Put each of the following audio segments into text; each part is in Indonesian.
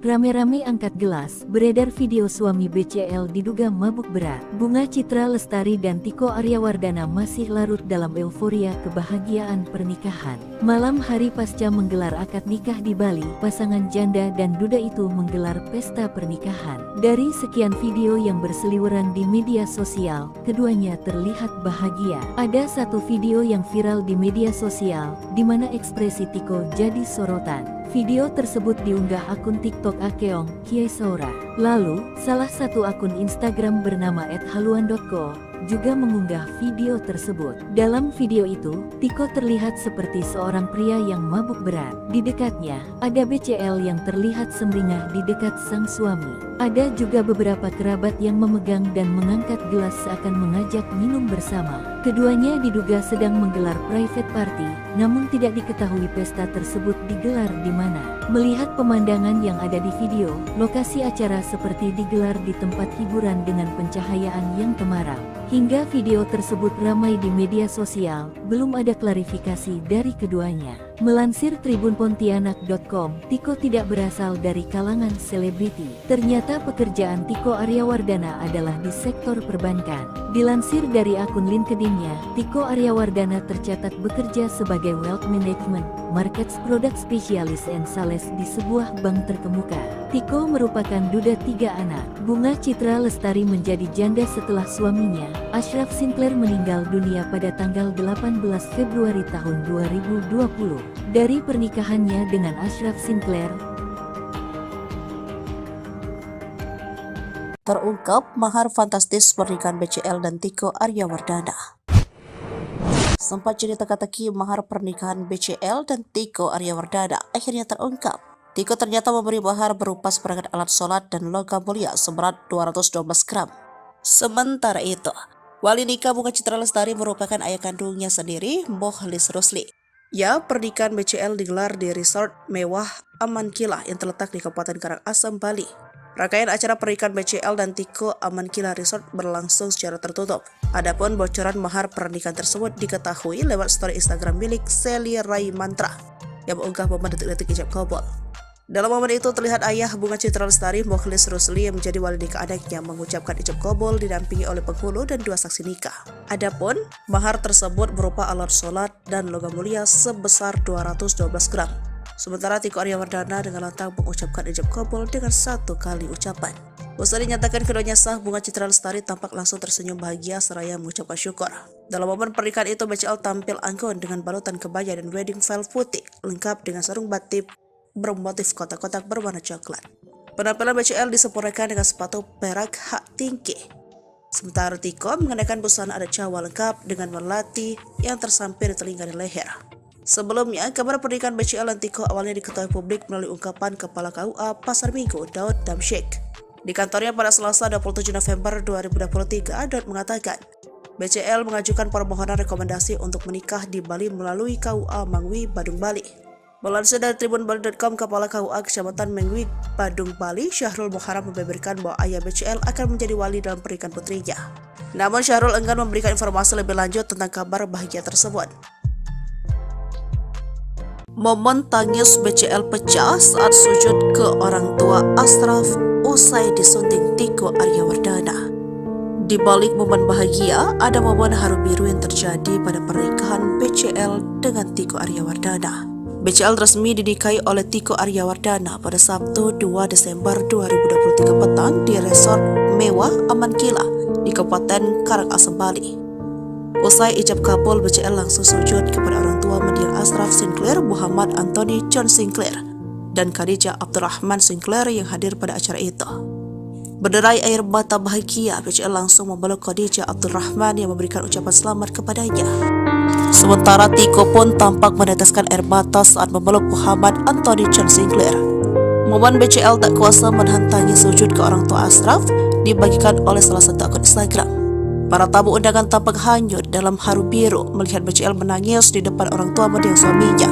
rame-rame angkat gelas, beredar video suami BCL diduga mabuk berat. Bunga Citra Lestari dan Tiko Aryawardana masih larut dalam euforia kebahagiaan pernikahan. Malam hari pasca menggelar akad nikah di Bali, pasangan janda dan duda itu menggelar pesta pernikahan. Dari sekian video yang berseliweran di media sosial, keduanya terlihat bahagia. Ada satu video yang viral di media sosial, di mana ekspresi Tiko jadi sorotan. Video tersebut diunggah akun TikTok Akeong Kiesaura. Lalu, salah satu akun Instagram bernama @haluan.co juga mengunggah video tersebut. Dalam video itu, Tiko terlihat seperti seorang pria yang mabuk berat. Di dekatnya, ada BCL yang terlihat sumringah di dekat sang suami. Ada juga beberapa kerabat yang memegang dan mengangkat gelas seakan mengajak minum bersama. Keduanya diduga sedang menggelar private party, namun tidak diketahui pesta tersebut digelar di mana. Melihat pemandangan yang ada di video, lokasi acara seperti digelar di tempat hiburan dengan pencahayaan yang temaram. Hingga video tersebut ramai di media sosial, belum ada klarifikasi dari keduanya. Melansir tribunpontianak.com, Tiko tidak berasal dari kalangan selebriti. Ternyata pekerjaan Tiko Aryawardana adalah di sektor perbankan. Dilansir dari akun LinkedIn-nya, Tiko Aryawardana tercatat bekerja sebagai Wealth Management, Markets Product Specialist and Sales di sebuah bank terkemuka. Tiko merupakan duda 3 anak. Bunga Citra Lestari menjadi janda setelah suaminya, Ashraf Sinclair, meninggal dunia pada tanggal 18 Februari tahun 2020. Dari pernikahannya dengan Ashraf Sinclair, terungkap mahar fantastis pernikahan BCL dan Tiko Aryawardana. Sempat jadi teka-teki mahar pernikahan BCL dan Tiko Aryawardana akhirnya terungkap. Tiko ternyata memberi mahar berupa seperangkat alat sholat dan logam mulia seberat 212 gram. Sementara itu, wali nikah Bunga Citra Lestari merupakan ayah kandungnya sendiri, Mokhlis Rusli. Ya, pernikahan BCL digelar di resort mewah Aman Kilah yang terletak di Kabupaten Karangasem, Bali. Rangkaian acara pernikahan BCL dan Tiko Aman Kilah Resort berlangsung secara tertutup. Adapun bocoran mahar pernikahan tersebut diketahui lewat story Instagram milik Sally Rai Mantra yang mengunggah momen detik-detik ijab kabul. Dalam momen itu terlihat ayah Bunga Citra Lestari, Mokhlis Rusli, yang menjadi wali nikah anaknya mengucapkan ijab kabul didampingi oleh penghulu dan 2 saksi nikah. Adapun mahar tersebut berupa alat sholat dan logam mulia sebesar 212 gram. Sementara Tiko Aryawardana dengan lantang mengucapkan ijab kabul dengan 1 kali ucapan. Usai dinyatakan keduanya sah, Bunga Citra Lestari tampak langsung tersenyum bahagia seraya mengucapkan syukur. Dalam momen pernikahan itu, BCL tampil anggun dengan balutan kebaya dan wedding veil putih, lengkap dengan sarung batik bermotif kotak-kotak berwarna coklat. Penampilan BCL disempurnakan dengan sepatu perak hak tinggi. Sementara Tiko mengenakan busana adat Jawa lengkap dengan melati yang tersampir di telinga dan leher. Sebelumnya, kabar pernikahan BCL dan Tiko awalnya diketahui publik melalui ungkapan Kepala KUA Pasar Minggu, Daud Damsyik. Di kantornya pada Selasa 27 November 2023, Daud mengatakan, BCL mengajukan permohonan rekomendasi untuk menikah di Bali melalui KUA Mangwi, Badung, Bali. Melansir dari tribunbali.com, Kepala KUA Kecamatan Mangwi, Badung, Bali, Syahrul Muharram, membeberkan bahwa ayah BCL akan menjadi wali dalam pernikahan putrinya. Namun Syahrul enggan memberikan informasi lebih lanjut tentang kabar bahagia tersebut. Momen tangis BCL pecah saat sujud ke orang tua Ashraf usai disunting Tiko Aryawardana. Di balik momen bahagia, ada momen haru biru yang terjadi pada pernikahan BCL dengan Tiko Aryawardana. BCL resmi dinikahi oleh Tiko Aryawardana pada Sabtu 2 Desember 2023 petang di resort mewah Aman Kilah di Kabupaten Karangasem, Bali. Usai ijab kabul, BCL langsung sujud kepada orang tua mendiang Ashraf Sinclair, Muhammad Anthony John Sinclair, dan Khadijah Abdurrahman Sinclair yang hadir pada acara itu. Berderai air mata bahagia, BCL langsung memeluk Khadijah Abdurrahman yang memberikan ucapan selamat kepadanya. Sementara Tiko pun tampak meneteskan air mata saat memeluk Muhammad Anthony John Sinclair. Momen BCL tak kuasa menahan tangis sujud ke orang tua Ashraf dibagikan oleh salah satu akun Instagram. Para tamu undangan tampak hanyut dalam haru biru melihat BCL menangis di depan orang tua mendiang suaminya.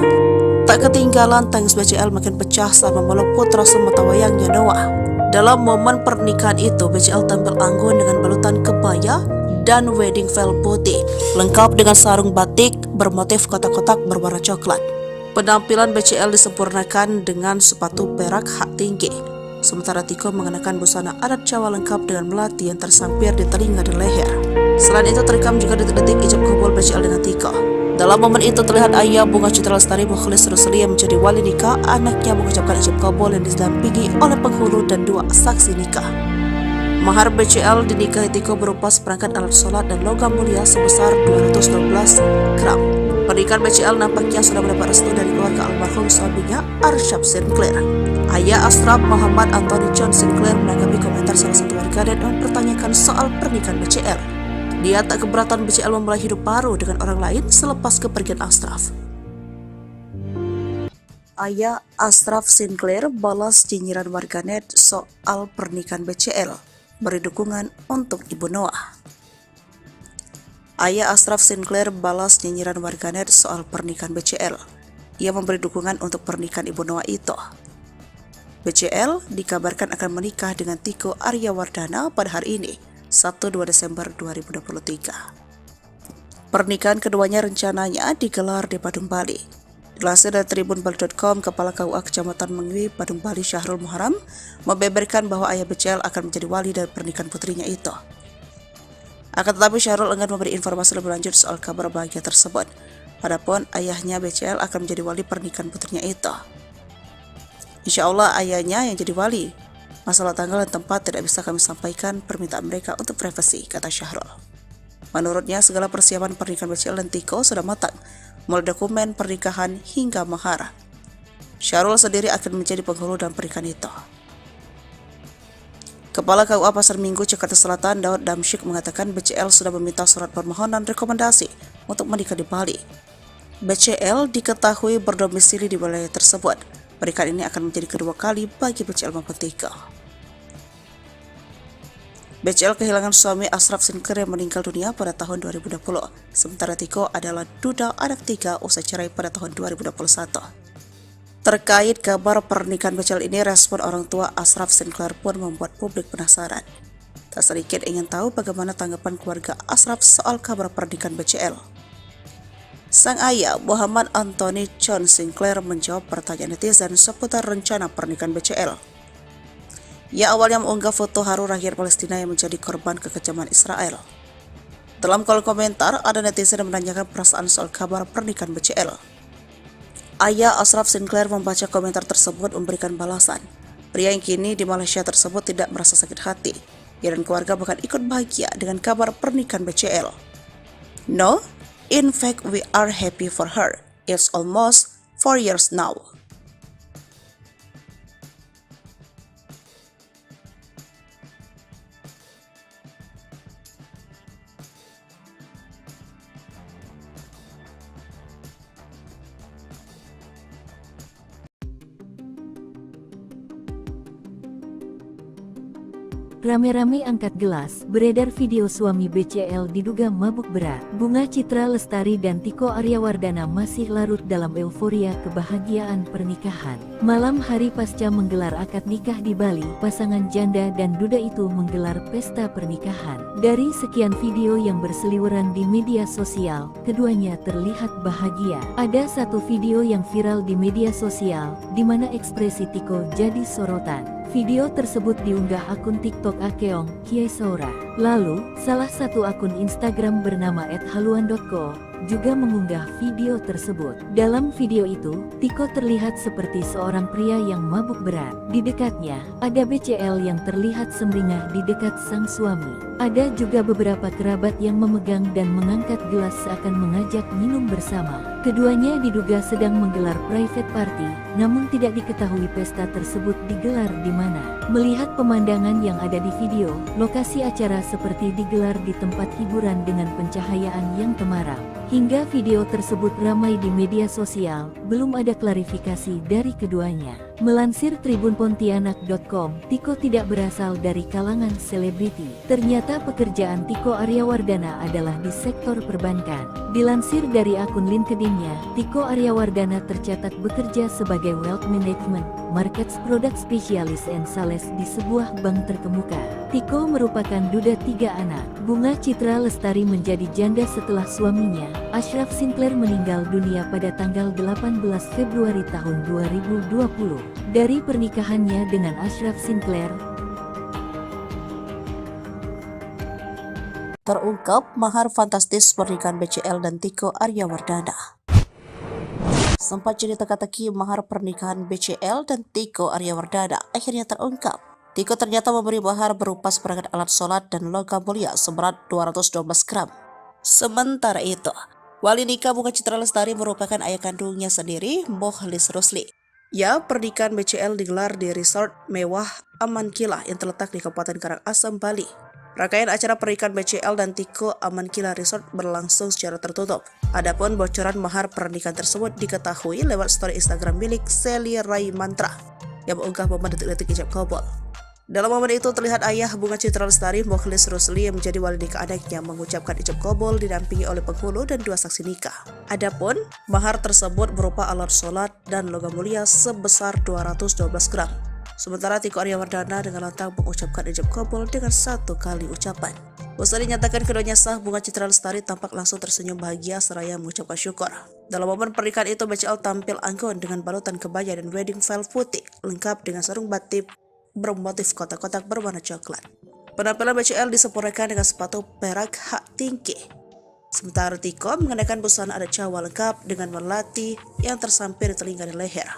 Tak ketinggalan tangis BCL makin pecah saat memeluk putra sematawayangnya Noah. Dalam momen pernikahan itu, BCL tampil anggun dengan balutan kebaya dan wedding veil putih, lengkap dengan sarung batik bermotif kotak-kotak berwarna coklat. Penampilan BCL disempurnakan dengan sepatu perak hak tinggi. sementara Tiko mengenakan busana adat Jawa lengkap dengan melati yang tersampir di telinga dan leher. Selain itu terekam juga detik-detik ijab kabul BCL dengan Tiko. Dalam momen itu terlihat ayah Bunga Citra Lestari Mukhlis Rusli yang menjadi wali nikah anaknya mengucapkan ijab kabul yang didampingi oleh penghulu dan 2 saksi nikah. Mahar BCL dinikahi Tiko berupa seperangkat alat sholat dan logam mulia sebesar 212 gram. Pernikahan BCL nampaknya sudah mendapat restu dari keluarga almarhum suaminya Arsyad Sinclair. Ayah Ashraf Muhammad Anthony John Sinclair menanggapi komentar salah satu warganet yang mempertanyakan soal pernikahan BCL. Dia tak keberatan BCL memulai hidup baru dengan orang lain selepas kepergian Ashraf. Ayah Ashraf Sinclair balas nyinyiran warganet soal pernikahan BCL, beri dukungan untuk Ibu Noah. Ayah Ashraf Sinclair balas nyinyiran warganet soal pernikahan BCL. Ia memberi dukungan untuk pernikahan Ibu Noah itu. BCL dikabarkan akan menikah dengan Tiko Aryawardana pada hari ini, 1-2 Desember 2023. Pernikahan keduanya rencananya digelar di Badung, Bali. Dilansir dari tribunbali.com, Kepala KUA Kecamatan Mengwi, Badung, Bali, Syahrul Muharam, membeberkan bahwa ayah BCL akan menjadi wali dari pernikahan putrinya itu. Akan tetapi Syahrul enggan memberi informasi lebih lanjut soal kabar bahagia tersebut. Adapun ayahnya BCL akan menjadi wali pernikahan putrinya itu. Insya Allah ayahnya yang jadi wali. Masalah tanggal dan tempat tidak bisa kami sampaikan, permintaan mereka untuk privasi, kata Syahrul. Menurutnya segala persiapan pernikahan BCL dan Tiko sudah matang, mulai dokumen pernikahan hingga mahar. Syahrul sendiri akan menjadi penghulu dalam pernikahan itu. Kepala KUA Pasar Minggu, Jakarta Selatan, Daud Damsyik mengatakan BCL sudah meminta surat permohonan rekomendasi untuk menikah di Bali. BCL diketahui berdomisili di wilayah tersebut. Pernikahan ini akan menjadi kedua kali bagi BCL maupun Tiko. BCL kehilangan suami Ashraf Sinclair yang meninggal dunia pada tahun 2020. Sementara Tiko adalah duda anak 3 usai cerai pada tahun 2021. Terkait kabar pernikahan BCL ini, respon orang tua Ashraf Sinclair pun membuat publik penasaran. Tak sedikit ingin tahu bagaimana tanggapan keluarga Ashraf soal kabar pernikahan BCL. Sang ayah Muhammad Anthony John Sinclair menjawab pertanyaan netizen seputar rencana pernikahan BCL. Ia awalnya mengunggah foto haru rakyat Palestina yang menjadi korban kekejaman Israel. Dalam kolom komentar, ada netizen yang menanyakan perasaan soal kabar pernikahan BCL. Ayah Ashraf Sinclair membaca komentar tersebut memberikan balasan. Pria yang kini di Malaysia tersebut tidak merasa sakit hati. Ia dan keluarga bahkan ikut bahagia dengan kabar pernikahan BCL. No, in fact we are happy for her. It's almost 4 years now. Rame-rame angkat gelas, beredar video suami BCL diduga mabuk berat. Bunga Citra Lestari dan Tiko Aryawardana masih larut dalam euforia kebahagiaan pernikahan. Malam hari pasca menggelar akad nikah di Bali, pasangan janda dan duda itu menggelar pesta pernikahan. Dari sekian video yang berseliweran di media sosial, keduanya terlihat bahagia. Ada satu video yang viral di media sosial, di mana ekspresi Tiko jadi sorotan. Video tersebut diunggah akun TikTok Akeong Kiai Saura. Lalu, salah satu akun Instagram bernama @haluan.co juga mengunggah video tersebut. Dalam video itu, Tiko terlihat seperti seorang pria yang mabuk berat. Di dekatnya, ada BCL yang terlihat sumringah di dekat sang suami. Ada juga beberapa kerabat yang memegang dan mengangkat gelas seakan mengajak minum bersama. Keduanya diduga sedang menggelar private party, namun tidak diketahui pesta tersebut digelar di mana. Melihat pemandangan yang ada di video, lokasi acara seperti digelar di tempat hiburan dengan pencahayaan yang temaram. Hingga video tersebut ramai di media sosial, belum ada klarifikasi dari keduanya. Melansir tribunpontianak.com, Tiko tidak berasal dari kalangan selebriti. Ternyata pekerjaan Tiko Aryawardana adalah di sektor perbankan. Dilansir dari akun LinkedIn-nya, Tiko Aryawardana tercatat bekerja sebagai Wealth Management, Markets Product Specialist and Sales di sebuah bank terkemuka. Tiko merupakan duda 3 anak. Bunga Citra Lestari menjadi janda setelah suaminya, Ashraf Sinclair meninggal dunia pada tanggal 18 Februari tahun 2020 dari pernikahannya dengan Ashraf Sinclair. Terungkap mahar fantastis pernikahan BCL dan Tiko Aryawardana. Sempat jadi teka-teki mahar pernikahan BCL dan Tiko Aryawardana akhirnya terungkap. Tiko ternyata memberi mahar berupa seperangkat alat sholat dan logam mulia seberat 212 gram. Sementara itu, wali nikah Bunga Citra Lestari merupakan ayah kandungnya sendiri, Mokhlis Rusli. Ya, pernikahan BCL digelar di resort mewah Amankila yang terletak di Kabupaten Karangasem, Bali. Rangkaian acara pernikahan BCL dan Tiko Amankila Resort berlangsung secara tertutup. Adapun bocoran mahar pernikahan tersebut diketahui lewat story Instagram milik Sally Rai Mantra yang mengunggah momen detik-detik ijab kabul. Dalam momen itu terlihat ayah Bunga Citra Lestari, Mokhlis Rusli, yang menjadi wali nikah anaknya mengucapkan ijab kabul didampingi oleh penghulu dan 2 saksi nikah. Adapun mahar tersebut berupa alat sholat dan logam mulia sebesar 212 gram. Sementara Tiko Aryawardana dengan lantang mengucapkan ijab kabul dengan 1 kali ucapan. Usai dinyatakan keduanya sah, Bunga Citra Lestari tampak langsung tersenyum bahagia seraya mengucapkan syukur. Dalam momen pernikahan itu, BCL tampil anggun dengan balutan kebaya dan wedding veil putih lengkap dengan sarung batik bermotif kotak-kotak berwarna coklat. Penampilan BCL disempurnakan dengan sepatu perak hak tinggi. Sementara Tiko mengenakan busana adat Jawa lengkap dengan melati yang tersampir di telinga dan leher.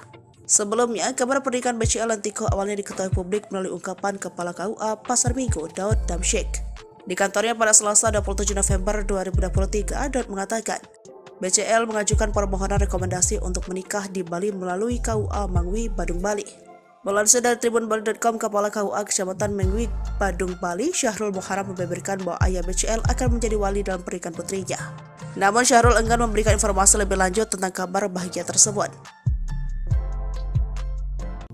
Sebelumnya, kabar pernikahan BCL dan Tiko awalnya diketahui publik melalui ungkapan Kepala KUA Pasar Minggu, Daud Damsyik. Di kantornya pada Selasa 27 November 2023, Daud mengatakan, BCL mengajukan permohonan rekomendasi untuk menikah di Bali melalui KUA Mangwi, Badung, Bali. Melansir dari tribunbali.com, Kepala KUA Kecamatan Mengwi, Badung, Bali, Syahrul Muharam membeberkan bahwa ayah BCL akan menjadi wali dalam pernikahan putrinya. Namun Syahrul enggan memberikan informasi lebih lanjut tentang kabar bahagia tersebut.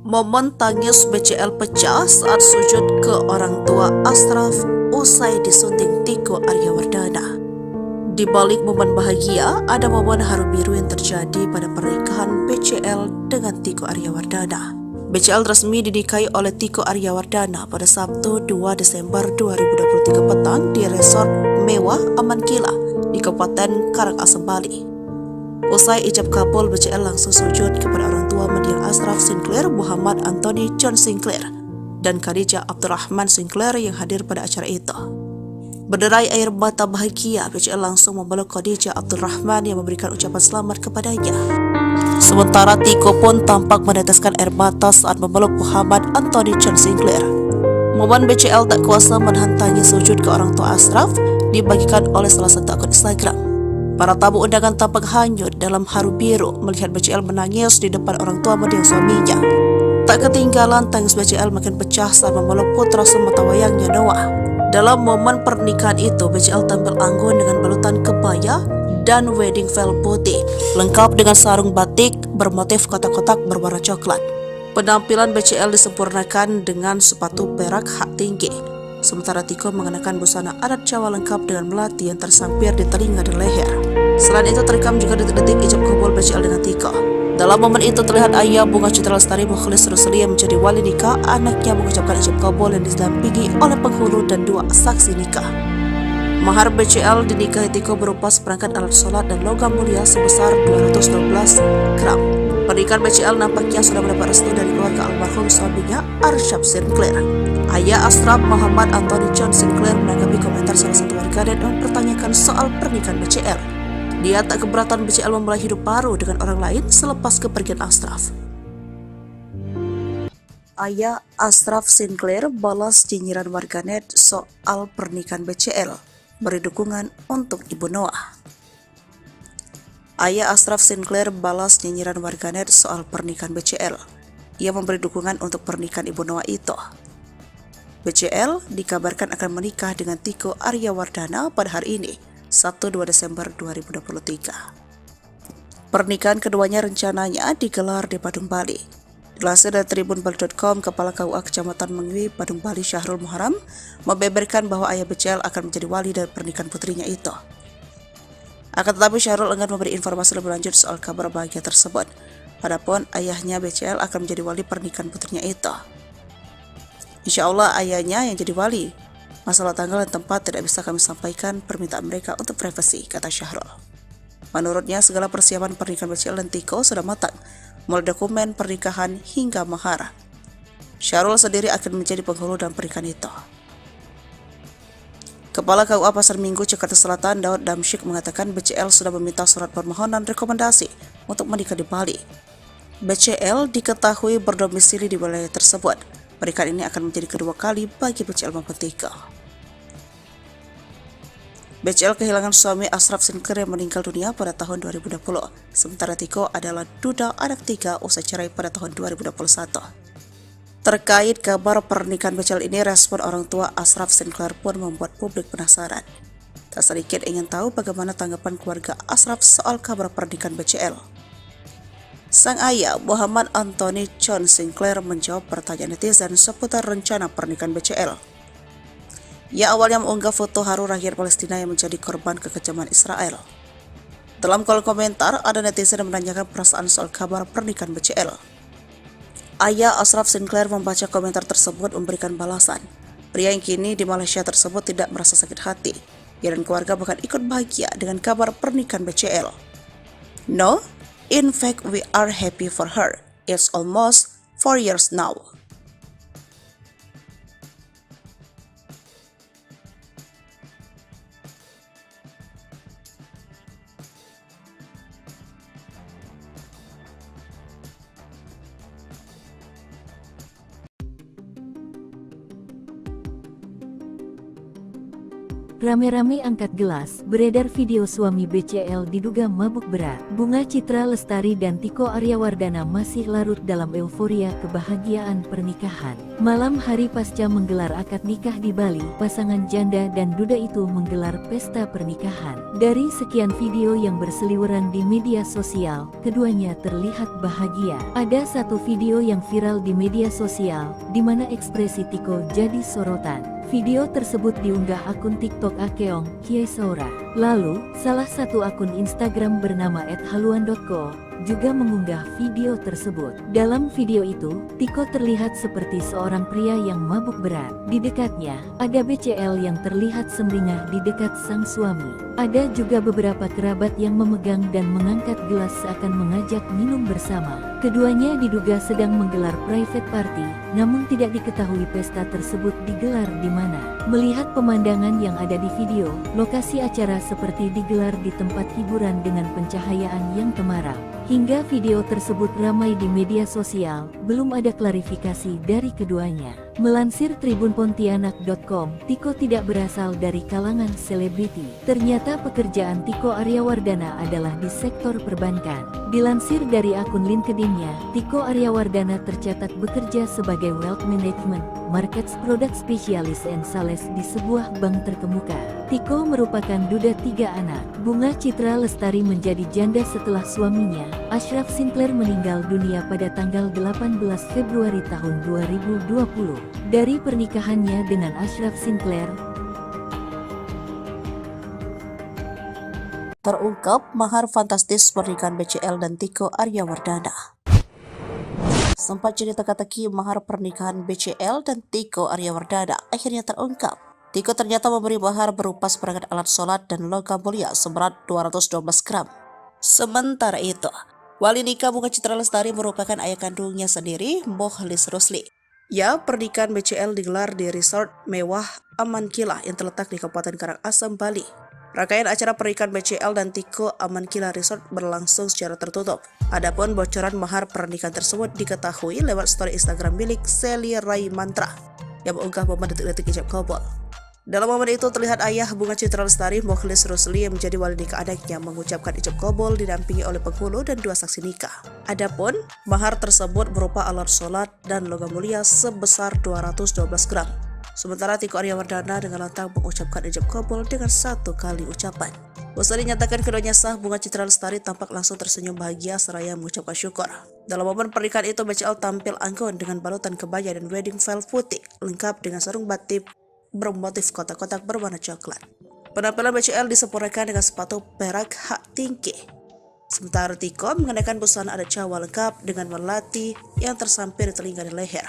Momen tangis BCL pecah saat sujud ke orang tua Ashraf usai disunting Tiko Aryawardana. Di balik momen bahagia, ada momen haru biru yang terjadi pada pernikahan BCL dengan Tiko Aryawardana. BCL resmi dinikahi oleh Tiko Aryawardana pada Sabtu 2 Desember 2023 petang di resort mewah Amankila di Kabupaten Karangasem, Bali. Usai ijab kabul, BCL langsung sujud kepada orang tua mendiang Ashraf Sinclair, Muhammad Anthony John Sinclair, dan Khadijah Abdurrahman Sinclair yang hadir pada acara itu. Berderai air mata bahagia, BCL langsung memeluk Khadijah Abdurrahman yang memberikan ucapan selamat kepadanya. Sementara Tiko pun tampak meneteskan air mata saat memeluk Muhammad Anthony John Sinclair. Momen BCL tak kuasa menahan tangis sujud ke orang tua Ashraf dibagikan oleh salah satu akun Instagram. Para tamu undangan tampak hanyut dalam haru biru melihat BCL menangis di depan orang tua mendiang suaminya. Tak ketinggalan, tangis BCL makin pecah saat memeluk putra sematawayangnya Noah. Dalam momen pernikahan itu, BCL tampil anggun dengan balutan kebaya dan wedding veil putih, lengkap dengan sarung batik bermotif kotak-kotak berwarna coklat. Penampilan BCL disempurnakan dengan sepatu perak hak tinggi. Sementara Tiko mengenakan busana adat Jawa lengkap dengan melati yang tersampir di telinga dan leher. Selain itu terekam juga detik-detik ijab kabul BCL dengan Tiko. Dalam momen itu terlihat ayah Bunga Citra Lestari, Mokhlis Rusli, yang menjadi wali nikah anaknya mengucapkan ijab kabul yang didampingi oleh penghulu dan 2 saksi nikah. Mahar BCL dinikahi Tiko berupa seperangkat alat sholat dan logam mulia sebesar 212 gram. Pernikahan BCL nampaknya sudah mendapat restu dari keluarga almarhum suaminya, Ashraf Sinclair. Ayah Ashraf, Muhammad Anthony John Sinclair, menanggapi komentar salah satu warganet yang mempertanyakan soal pernikahan BCL. Dia tak keberatan BCL memulai hidup baru dengan orang lain selepas kepergian Ashraf. Ayah Ashraf Sinclair balas nyinyiran warganet soal pernikahan BCL, beri dukungan untuk Ibu Noah. Ayah Ashraf Sinclair balas nyinyiran warganet soal pernikahan BCL. Ia memberi dukungan untuk pernikahan Ibu Noah itu. BCL dikabarkan akan menikah dengan Tiko Aryawardana pada hari ini, Sabtu 2 Desember 2023. Pernikahan keduanya rencananya digelar di Badung, Bali. Dilansir dari tribunbali.com, Kepala KUA Kecamatan Mengwi, Badung, Bali, Syahrul Muharam, membeberkan bahwa ayah BCL akan menjadi wali dari pernikahan putrinya itu. Akan tetapi Syahrul enggan memberi informasi lebih lanjut soal kabar bahagia tersebut. Adapun ayahnya BCL akan menjadi wali pernikahan putrinya itu. Insya Allah ayahnya yang jadi wali. Masalah tanggal dan tempat tidak bisa kami sampaikan, permintaan mereka untuk privasi, kata Syahrul. Menurutnya, segala persiapan pernikahan BCL dan Tiko sudah matang, mulai dokumen pernikahan hingga mahar. Syahrul sendiri akan menjadi penghulu dalam pernikahan itu. Kepala KUA Pasar Minggu, Jakarta Selatan, Daud Damsyik mengatakan BCL sudah meminta surat permohonan rekomendasi untuk menikah di Bali. BCL diketahui berdomisili di wilayah tersebut. Pernikahan ini akan menjadi kedua kali bagi BCL maupun Tiko. BCL kehilangan suami Ashraf Sinclair yang meninggal dunia pada tahun 2020. Sementara Tiko adalah duda anak 3 usai cerai pada tahun 2021. Terkait kabar pernikahan BCL ini, respon orang tua Ashraf Sinclair pun membuat publik penasaran. Tak sedikit ingin tahu bagaimana tanggapan keluarga Ashraf soal kabar pernikahan BCL. Sang ayah, Muhammad Anthony John Sinclair, menjawab pertanyaan netizen seputar rencana pernikahan BCL. Ia awalnya mengunggah foto haru rakyat Palestina yang menjadi korban kekejaman Israel. Dalam kolom komentar, ada netizen yang menanyakan perasaan soal kabar pernikahan BCL. Ayah Ashraf Sinclair membaca komentar tersebut memberikan balasan. Pria yang kini di Malaysia tersebut tidak merasa sakit hati. Ia dan keluarga bahkan ikut bahagia dengan kabar pernikahan BCL. No, in fact we are happy for her. It's almost 4 years now. Rame-rame angkat gelas, beredar video suami BCL diduga mabuk berat. Bunga Citra Lestari dan Tiko Aryawardana masih larut dalam euforia kebahagiaan pernikahan. Malam hari pasca menggelar akad nikah di Bali, pasangan janda dan duda itu menggelar pesta pernikahan. Dari sekian video yang berseliweran di media sosial, keduanya terlihat bahagia. Ada satu video yang viral di media sosial, di mana ekspresi Tiko jadi sorotan. Video tersebut diunggah akun TikTok Akeong Kiesaura. Lalu, salah satu akun Instagram bernama @haluan.co juga mengunggah video tersebut. Dalam video itu, Tiko terlihat seperti seorang pria yang mabuk berat. Di dekatnya, ada BCL yang terlihat sumringah di dekat sang suami. Ada juga beberapa kerabat yang memegang dan mengangkat gelas seakan mengajak minum bersama. Keduanya diduga sedang menggelar private party, namun tidak diketahui pesta tersebut digelar di mana. Melihat pemandangan yang ada di video, lokasi acara seperti digelar di tempat hiburan dengan pencahayaan yang temaram. Hingga video tersebut ramai di media sosial, belum ada klarifikasi dari keduanya. Melansir tribunpontianak.com, Tiko tidak berasal dari kalangan selebriti. Ternyata pekerjaan Tiko Aryawardana adalah di sektor perbankan. Dilansir dari akun LinkedIn-nya, Tiko Aryawardana tercatat bekerja sebagai Wealth Management, Markets Product Specialist and Sales di sebuah bank terkemuka. Tiko merupakan duda 3 anak. Bunga Citra Lestari menjadi janda setelah suaminya, Ashraf Sinclair, meninggal dunia pada tanggal 18 Februari tahun 2020. Dari pernikahannya dengan Ashraf Sinclair, terungkap mahar fantastis pernikahan BCL dan Tiko Aryawardana. Sempat jadi teka-teki mahar pernikahan BCL dan Tiko Aryawardana akhirnya terungkap. Tiko ternyata memberi mahar berupa seperangkat alat sholat dan logam mulia seberat 212 gram. Sementara itu, wali nikah Bunga Citra Lestari merupakan ayah kandungnya sendiri, Mokhlis Rusli. Ya, pernikahan BCL digelar di resort mewah Aman Kilah yang terletak di Kabupaten Karangasem, Bali. Rangkaian acara pernikahan BCL dan Tiko Aman Kilah Resort berlangsung secara tertutup. Adapun bocoran mahar pernikahan tersebut diketahui lewat story Instagram milik Sally Rai Mantra yang mengunggah momen detik-detik ijab kabul. Dalam momen itu terlihat ayah Bunga Citra Lestari, Mokhlis Rusli, yang menjadi wali nikah anaknya mengucapkan ijab kabul didampingi oleh penghulu dan 2 saksi nikah. Adapun mahar tersebut berupa alat sholat dan logam mulia sebesar 212 gram. Sementara Tiko Aryawardana dengan lantang mengucapkan ijab kabul dengan 1 kali ucapan. Usai dinyatakan keduanya sah, Bunga Citra Lestari tampak langsung tersenyum bahagia seraya mengucapkan syukur. Dalam momen pernikahan itu, BCL tampil anggun dengan balutan kebaya dan wedding veil putih lengkap dengan sarung batik bermotif kotak-kotak berwarna coklat. Penampilan BCL disempurnakan dengan sepatu perak hak tinggi. Sementara Tiko mengenakan busana adat Jawa lengkap dengan melati yang tersampir di telinga dan leher.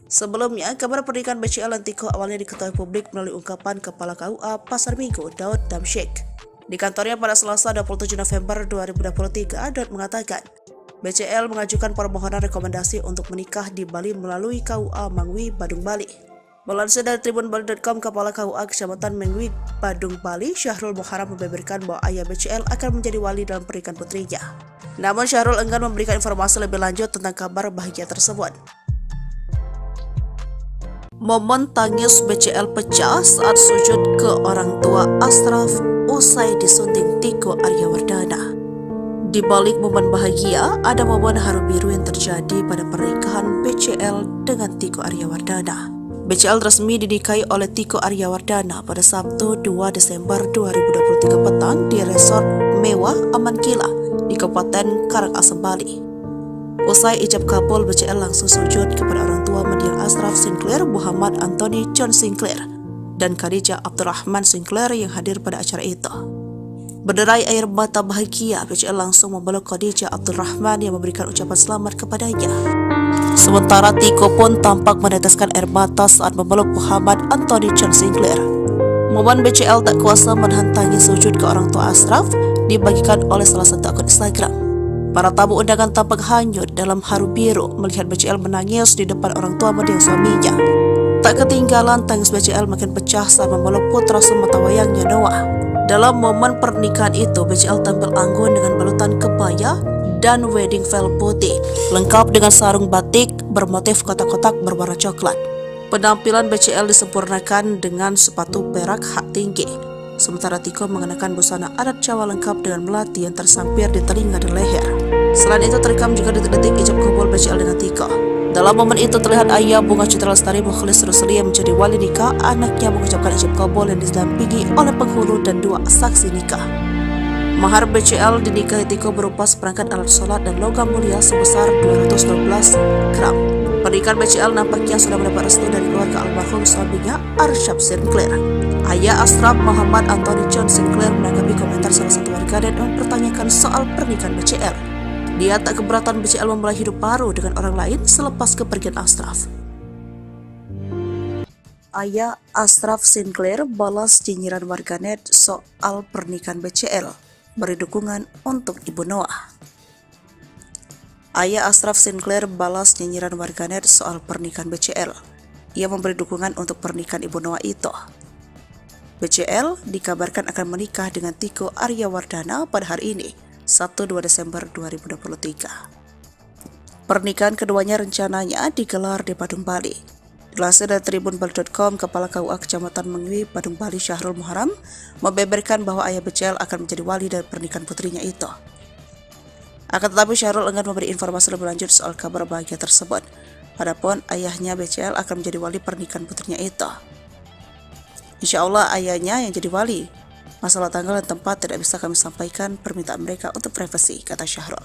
Sebelumnya, kabar pernikahan BCL dan Tiko awalnya diketahui publik melalui ungkapan Kepala KUA Pasar Minggu, Daud Damsyik. Di kantornya pada Selasa 27 November 2023, Dot mengatakan, BCL mengajukan permohonan rekomendasi untuk menikah di Bali melalui KUA Mangwi, Badung, Bali. Melansir dari tribunbali.com, Kepala KUA Kecamatan Mangwi, Badung, Bali, Syahrul Muharam membeberkan bahwa ayah BCL akan menjadi wali dalam pernikahan putrinya. Namun Syahrul enggan memberikan informasi lebih lanjut tentang kabar bahagia tersebut. Momen tangis BCL pecah saat sujud ke orang tua Ashraf usai disunting Tiko Aryawardana. Di balik momen bahagia, ada momen haru biru yang terjadi pada pernikahan BCL dengan Tiko Aryawardana. BCL resmi dinikahi oleh Tiko Aryawardana pada Sabtu 2 Desember 2023 petang di resort mewah Aman Kila di Kabupaten Karangasem, Bali. Usai ijab kabul, BCL langsung sujud kepada orang tua mendiang Ashraf Sinclair, Muhammad Anthony John Sinclair, dan Khadijah Abdurrahman Sinclair yang hadir pada acara itu. Berderai air mata bahagia, BCL langsung memeluk Khadijah Abdurrahman yang memberikan ucapan selamat kepadanya. Sementara Tiko pun tampak meneteskan air mata saat memeluk Muhammad Anthony John Sinclair. Momen BCL tak kuasa menahan tangis sujud ke orang tua Ashraf dibagikan oleh salah satu akun Instagram. Para tamu undangan tampak hanyut dalam haru biru melihat BCL menangis di depan orang tua mendiang suaminya. Tak ketinggalan, tangis BCL makin pecah saat memeluk putra sematawayangnya Noah. Dalam momen pernikahan itu, BCL tampil anggun dengan balutan kebaya dan wedding veil putih, lengkap dengan sarung batik bermotif kotak-kotak berwarna coklat. Penampilan BCL disempurnakan dengan sepatu perak hak tinggi, sementara Tiko mengenakan busana adat Jawa lengkap dengan melati yang tersampir di telinga dan leher. Selain itu, terekam juga detik-detik ijab kabul BCL dengan Tiko. Dalam momen itu terlihat ayah Bunga Citra Lestari Mukhlis Rusli yang menjadi wali nikah anaknya mengucapkan ijab kabul yang didampingi oleh penghulu dan 2 saksi nikah. Mahar BCL dinikahi Tiko berupa seperangkat alat sholat dan logam mulia sebesar 212 gram. Pernikahan BCL nampaknya sudah mendapat restu dari keluarga almarhum suaminya Arsyaf Sinclair. Ayah Ashraf, Muhammad Anthony John Sinclair, menanggapi komentar salah satu warganet dan mempertanyakan soal pernikahan BCL. Dia tak keberatan BCL memulai hidup baru dengan orang lain selepas kepergian Ashraf. Ayah Ashraf Sinclair balas nyinyiran warganet soal pernikahan BCL, beri dukungan untuk Ibu Noah. Ayah Ashraf Sinclair balas nyinyiran warganet soal pernikahan BCL. Ia memberi dukungan untuk pernikahan Ibu Noah itu. BCL dikabarkan akan menikah dengan Tiko Aryawardana pada hari ini, 1-2 Desember 2023. Pernikahan keduanya rencananya digelar di Badung, Bali. Dilansir dari tribunbali.com, Kepala KUA Kecamatan Mangwi, Badung, Bali, Syahrul Muharam membeberkan bahwa ayah BCL akan menjadi wali dari pernikahan putrinya itu. Akan tetapi Syahrul enggan memberi informasi lebih lanjut soal kabar bahagia tersebut. Adapun ayahnya BCL akan menjadi wali pernikahan putrinya itu. Insya Allah ayahnya yang jadi wali. Masalah tanggal dan tempat tidak bisa kami sampaikan, permintaan mereka untuk privasi, kata Syahrul.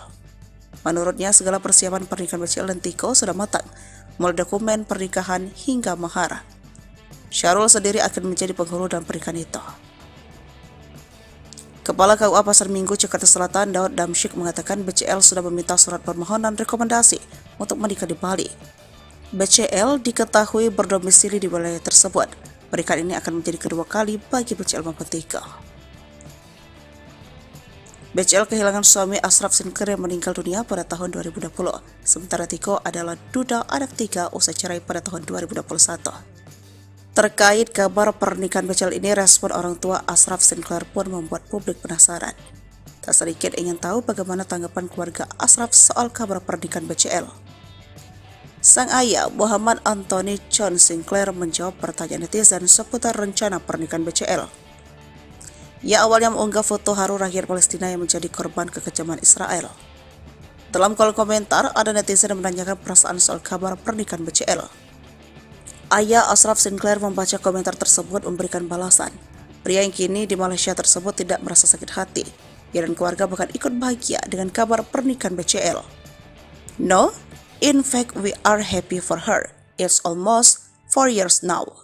Menurutnya, segala persiapan pernikahan BCL dan Tiko sudah matang, mulai dokumen pernikahan hingga mahar. Syahrul sendiri akan menjadi penghulu dalam pernikahan itu. Kepala KUA Pasar Minggu, Jakarta Selatan, Daud Damsyik mengatakan BCL sudah meminta surat permohonan rekomendasi untuk menikah di Bali. BCL diketahui berdomisili di wilayah tersebut. Pernikahan ini akan menjadi kedua kali bagi BCL maupun Tiko. BCL kehilangan suami Ashraf Sinclair yang meninggal dunia pada tahun 2020. Sementara Tiko adalah duda anak 3 usai cerai pada tahun 2021. Terkait kabar pernikahan BCL ini, respon orang tua Ashraf Sinclair pun membuat publik penasaran. Tak sedikit ingin tahu bagaimana tanggapan keluarga Ashraf soal kabar pernikahan BCL. Sang ayah, Muhammad Anthony John Sinclair, menjawab pertanyaan netizen seputar rencana pernikahan BCL. Ia awalnya mengunggah foto haru rakyat Palestina yang menjadi korban kekejaman Israel. Dalam kolom komentar, ada netizen yang menanyakan perasaan soal kabar pernikahan BCL. Ayah Ashraf Sinclair membaca komentar tersebut memberikan balasan. Pria yang kini di Malaysia tersebut tidak merasa sakit hati. Ia dan keluarga bahkan ikut bahagia dengan kabar pernikahan BCL. No, in fact, we are happy for her. It's almost 4 years now.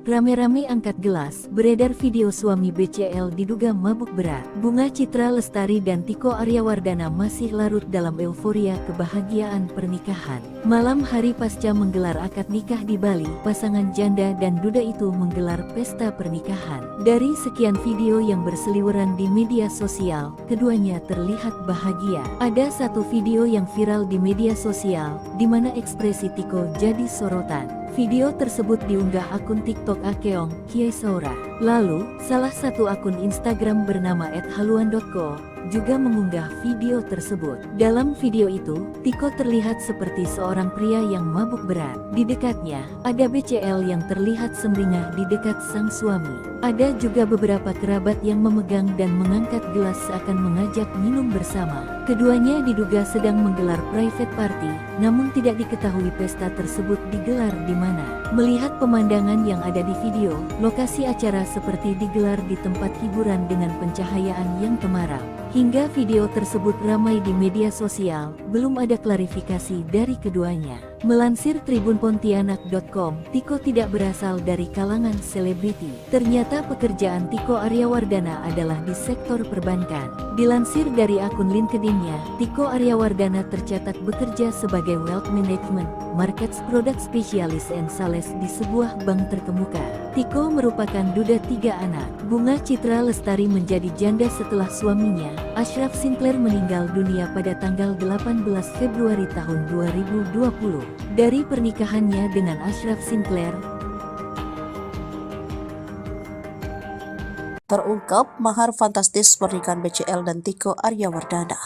rame-rame angkat gelas, beredar video suami BCL diduga mabuk berat. Bunga Citra Lestari dan Tiko Aryawardana masih larut dalam euforia kebahagiaan pernikahan. Malam hari pasca menggelar akad nikah di Bali, pasangan janda dan duda itu menggelar pesta pernikahan. Dari sekian video yang berseliweran di media sosial, keduanya terlihat bahagia. Ada satu video yang viral di media sosial, di mana ekspresi Tiko jadi sorotan. Video tersebut diunggah akun TikTok Akeong Kiesaura. Lalu, salah satu akun Instagram bernama @haluan.co juga mengunggah video tersebut. Dalam video itu, Tiko terlihat seperti seorang pria yang mabuk berat. Di dekatnya, ada BCL yang terlihat sumringah di dekat sang suami. Ada juga beberapa kerabat yang memegang dan mengangkat gelas seakan mengajak minum bersama. Keduanya diduga sedang menggelar private party, namun tidak diketahui pesta tersebut digelar di mana. Melihat pemandangan yang ada di video, lokasi acara seperti digelar di tempat hiburan dengan pencahayaan yang temaram. Hingga video tersebut ramai di media sosial, belum ada klarifikasi dari keduanya. Melansir tribunpontianak.com, Tiko tidak berasal dari kalangan selebriti. Ternyata pekerjaan Tiko Aryawardana adalah di sektor perbankan. Dilansir dari akun LinkedIn-nya, Tiko Aryawardana tercatat bekerja sebagai Wealth Management, Markets Product Specialist and Sales di sebuah bank terkemuka. Tiko merupakan duda 3 anak. Bunga Citra Lestari menjadi janda setelah suaminya, Ashraf Sinclair, meninggal dunia pada tanggal 18 Februari tahun 2020. Dari pernikahannya dengan Ashraf Sinclair, terungkap mahar fantastis pernikahan BCL dan Tiko Aryawardana.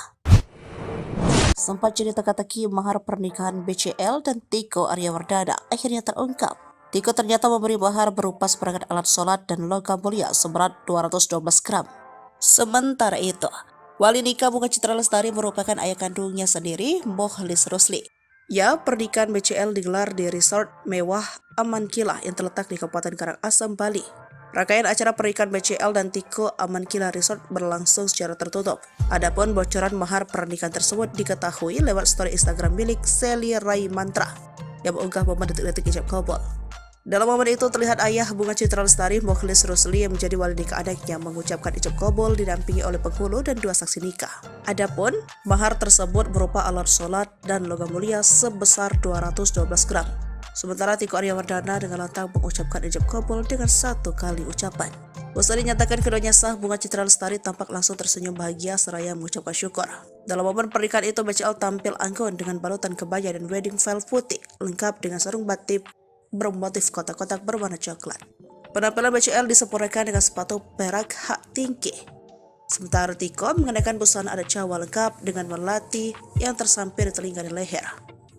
Sempat jadi teka-teki mahar pernikahan BCL dan Tiko Aryawardana akhirnya terungkap. Tiko ternyata memberi mahar berupa seperangkat alat sholat dan logam mulia seberat 212 gram. Sementara itu, wali nikah Bunga Citra Lestari merupakan ayah kandungnya sendiri, Mokhlis Rusli. Ya, pernikahan BCL digelar di resort mewah Amankila yang terletak di Kabupaten Karangasem, Bali. Rangkaian acara pernikahan BCL dan Tiko Amankila Resort berlangsung secara tertutup. Adapun bocoran mahar pernikahan tersebut diketahui lewat story Instagram milik Sally Rai Mantra yang mengunggah momen detik-detik ijab kabul. Dalam momen itu terlihat ayah Bunga Citra Lestari, Mokhlis Rusli, yang menjadi wali nikah anaknya mengucapkan ijab kabul didampingi oleh penghulu dan 2 saksi nikah. Adapun mahar tersebut berupa alat sholat dan logam mulia sebesar 212 gram. Sementara Tiko Aryawardana dengan lantang mengucapkan ijab kabul dengan 1 kali ucapan. Usai dinyatakan keduanya sah, Bunga Citra Lestari tampak langsung tersenyum bahagia seraya mengucapkan syukur. Dalam momen pernikahan itu, BCL tampil anggun dengan balutan kebaya dan wedding veil putih lengkap dengan sarung batik bermotif kotak-kotak berwarna coklat. Penampilan BCL disempurnakan dengan sepatu perak hak tinggi. Sementara Tiko mengenakan busana adat Jawa lengkap dengan melati yang tersampir di telinga dan leher.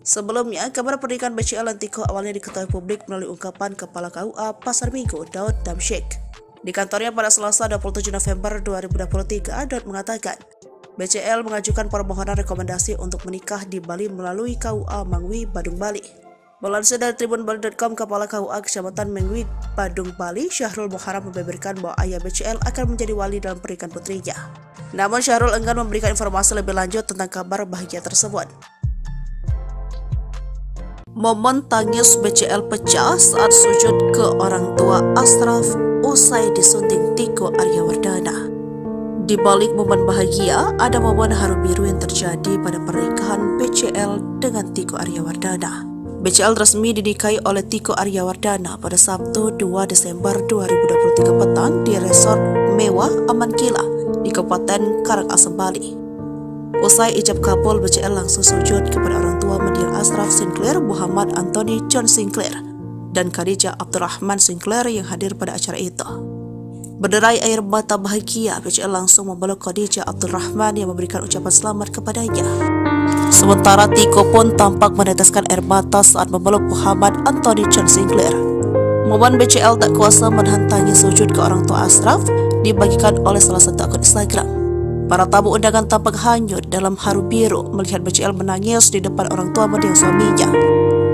Sebelumnya, kabar pernikahan BCL dan Tiko awalnya diketahui publik melalui ungkapan Kepala KUA Pasar Minggu, Daud Damsyik. Di kantornya pada Selasa 27 November 2023, Daud mengatakan, BCL mengajukan permohonan rekomendasi untuk menikah di Bali melalui KUA Mangwi, Badung, Bali. Melansir dari tribunbali.com, Kepala KUA Kecamatan Mengwi, Badung, Bali, Syahrul Muharram, membeberkan bahwa ayah BCL akan menjadi wali dalam pernikahan putrinya. Namun Syahrul enggan memberikan informasi lebih lanjut tentang kabar bahagia tersebut. Momen tangis BCL pecah saat sujud ke orang tua Ashraf usai disunting Tiko Aryawardana. Di balik momen bahagia, ada momen haru biru yang terjadi pada pernikahan BCL dengan Tiko Aryawardana. BCL resmi dinikahi oleh Tiko Aryawardana pada Sabtu 2 Desember 2023 petang di resort mewah Amankila di Kabupaten Karangasem, Bali. Usai ijab kabul, BCL langsung sujud kepada orang tua mendiang Ashraf Sinclair, Muhammad Anthony John Sinclair, dan Khadijah Abdurrahman Sinclair yang hadir pada acara itu. Berderai air mata bahagia, BCL langsung memeluk Khadijah Abdurrahman yang memberikan ucapan selamat kepadanya. Sementara Tiko pun tampak meneteskan air mata saat memeluk Muhammad Anthony John Sinclair. Momen BCL tak kuasa menahan tangis sujud ke orang tua Ashraf dibagikan oleh salah satu akun Instagram. Para tamu undangan tampak hanyut dalam haru biru melihat BCL menangis di depan orang tua mendiang suaminya.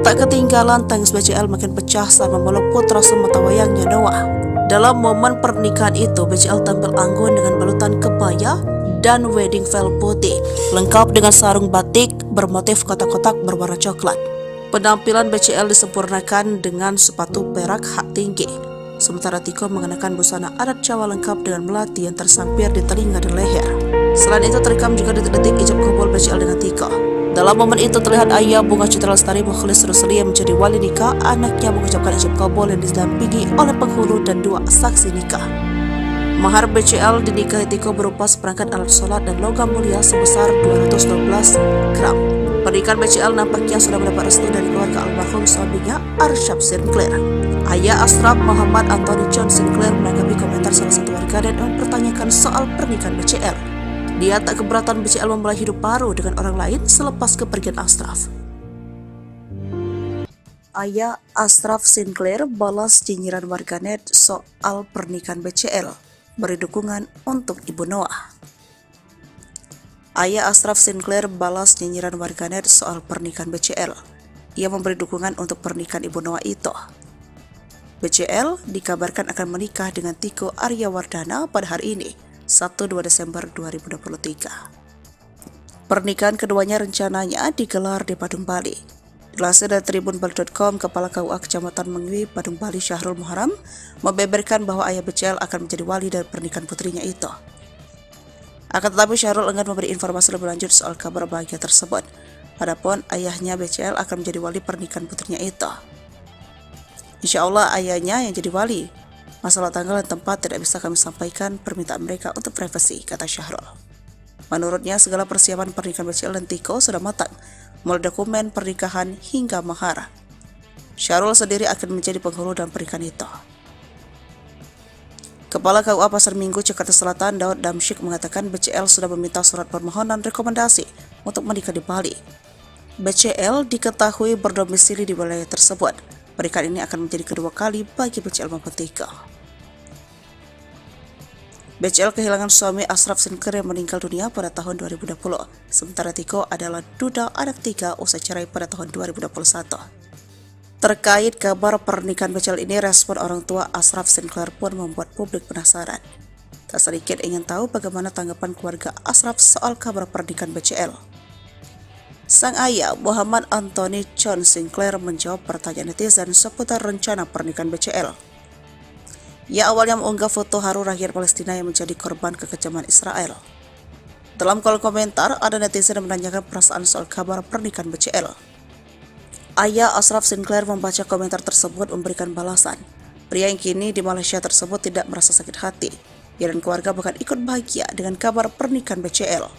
Tak ketinggalan, tangis BCL makin pecah saat memeluk putra sematawayangnya Noah. Dalam momen pernikahan itu, BCL tampil anggun dengan balutan kebaya dan wedding veil putih, lengkap dengan sarung batik bermotif kotak-kotak berwarna coklat. Penampilan BCL disempurnakan dengan sepatu perak hak tinggi. sementara Tiko mengenakan busana adat Jawa lengkap dengan melati yang tersampir di telinga dan leher. Selain itu terekam juga detik-detik ijab kabul BCL dengan Tiko. Dalam momen itu terlihat ayah Bunga Citra Lestari Mukhlis Rusli yang menjadi wali nikah anaknya mengucapkan ijab kabul yang didampingi oleh penghulu dan 2 saksi nikah. Mahar BCL dinikahi Tiko berupa seperangkat alat sholat dan logam mulia sebesar 212 gram. Pernikahan BCL nampaknya sudah mendapat restu dari keluarga almarhum suaminya Arsyad Sinclair. Ayah Ashraf Muhammad Anthony John Sinclair menanggapi komentar salah satu warganet yang mempertanyakan soal pernikahan BCL. Dia tak keberatan BCL memulai hidup baru dengan orang lain selepas kepergian Ashraf. Ayah Ashraf Sinclair balas nyinyiran warganet soal pernikahan BCL, beri dukungan untuk Ibu Noah. Ayah Ashraf Sinclair balas nyinyiran warganet soal pernikahan BCL. Ia memberi dukungan untuk pernikahan Ibu Noah itu. BCL dikabarkan akan menikah dengan Tiko Aryawardana pada hari ini, 1-2 Desember 2023. Pernikahan keduanya rencananya digelar di Badung, Bali. Dilansir dari tribunbali.com, Kepala KUA Kecamatan Mengwi, Badung, Bali, Syahrul Muharam, membeberkan bahwa ayah BCL akan menjadi wali dari pernikahan putrinya itu. Akan tetapi Syahrul enggan memberi informasi lebih lanjut soal kabar bahagia tersebut. Adapun ayahnya BCL akan menjadi wali pernikahan putrinya itu. Insya Allah ayahnya yang jadi wali. Masalah tanggal dan tempat tidak bisa kami sampaikan, permintaan mereka untuk privasi, kata Syahrul. Menurutnya segala persiapan pernikahan BCL dan Tiko sudah matang, mulai dokumen pernikahan hingga mahar. Syahrul sendiri akan menjadi penghulu dalam pernikahan itu. Kepala KUA Pasar Minggu Jakarta Selatan Daud Damsyik mengatakan BCL sudah meminta surat permohonan rekomendasi untuk menikah di Bali. BCL diketahui berdomisili di wilayah tersebut. Pernikahan ini akan menjadi kedua kali bagi BCL maupun Tiko. BCL kehilangan suami Ashraf Sinclair yang meninggal dunia pada tahun 2020. Sementara Tiko adalah duda anak 3 usai cerai pada tahun 2021. Terkait kabar pernikahan BCL ini, respon orang tua Ashraf Sinclair pun membuat publik penasaran. Tak sedikit ingin tahu bagaimana tanggapan keluarga Ashraf soal kabar pernikahan BCL. Sang ayah Muhammad Anthony John Sinclair menjawab pertanyaan netizen seputar rencana pernikahan BCL. Ia awalnya mengunggah foto haru rakyat Palestina yang menjadi korban kekejaman Israel. Dalam kolom komentar, ada netizen yang menanyakan perasaan soal kabar pernikahan BCL. Ayah Ashraf Sinclair membaca komentar tersebut memberikan balasan. Pria yang kini di Malaysia tersebut tidak merasa sakit hati. Ia dan keluarga bahkan ikut bahagia dengan kabar pernikahan BCL.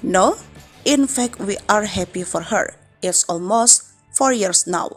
No, in fact, we are happy for her. It's almost 4 years now.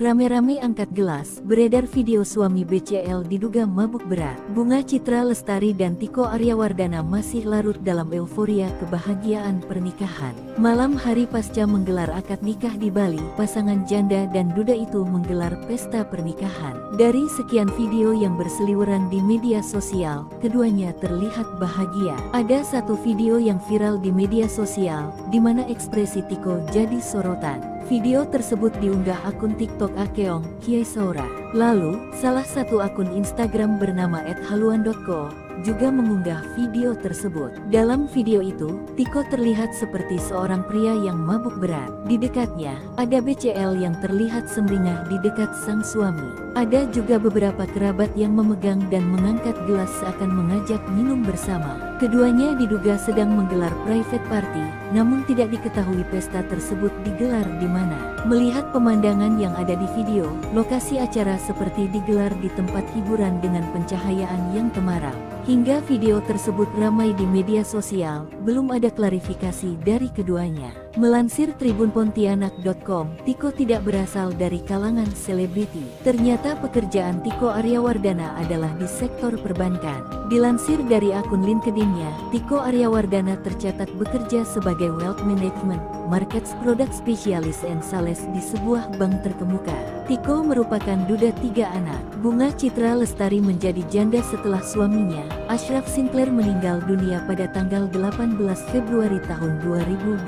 Rame-rame angkat gelas, beredar video suami BCL diduga mabuk berat. Bunga Citra Lestari dan Tiko Aryawardana masih larut dalam euforia kebahagiaan pernikahan. Malam hari pasca menggelar akad nikah di Bali, pasangan janda dan duda itu menggelar pesta pernikahan. Dari sekian video yang berseliweran di media sosial, keduanya terlihat bahagia. Ada satu video yang viral di media sosial, di mana ekspresi Tiko jadi sorotan. Video tersebut diunggah akun TikTok Akeong Kiai Saura. Lalu, salah satu akun Instagram bernama @haluan.co juga mengunggah video tersebut. Dalam video itu, Tiko terlihat seperti seorang pria yang mabuk berat. Di dekatnya, ada BCL yang terlihat sumringah di dekat sang suami. Ada juga beberapa kerabat yang memegang dan mengangkat gelas seakan mengajak minum bersama. Keduanya diduga sedang menggelar private party, namun tidak diketahui pesta tersebut digelar di mana. Melihat pemandangan yang ada di video, lokasi acara seperti digelar di tempat hiburan dengan pencahayaan yang temaram. Hingga video tersebut ramai di media sosial, belum ada klarifikasi dari keduanya. Melansir tribunpontianak.com, Tiko tidak berasal dari kalangan selebriti. Ternyata pekerjaan Tiko Aryawardana adalah di sektor perbankan. Dilansir dari akun LinkedIn-nya, Tiko Aryawardana tercatat bekerja sebagai Wealth Management, Markets Product Specialist and Sales di sebuah bank terkemuka. Tiko merupakan duda 3 anak. Bunga Citra Lestari menjadi janda setelah suaminya, Ashraf Sinclair meninggal dunia pada tanggal 18 Februari tahun 2020.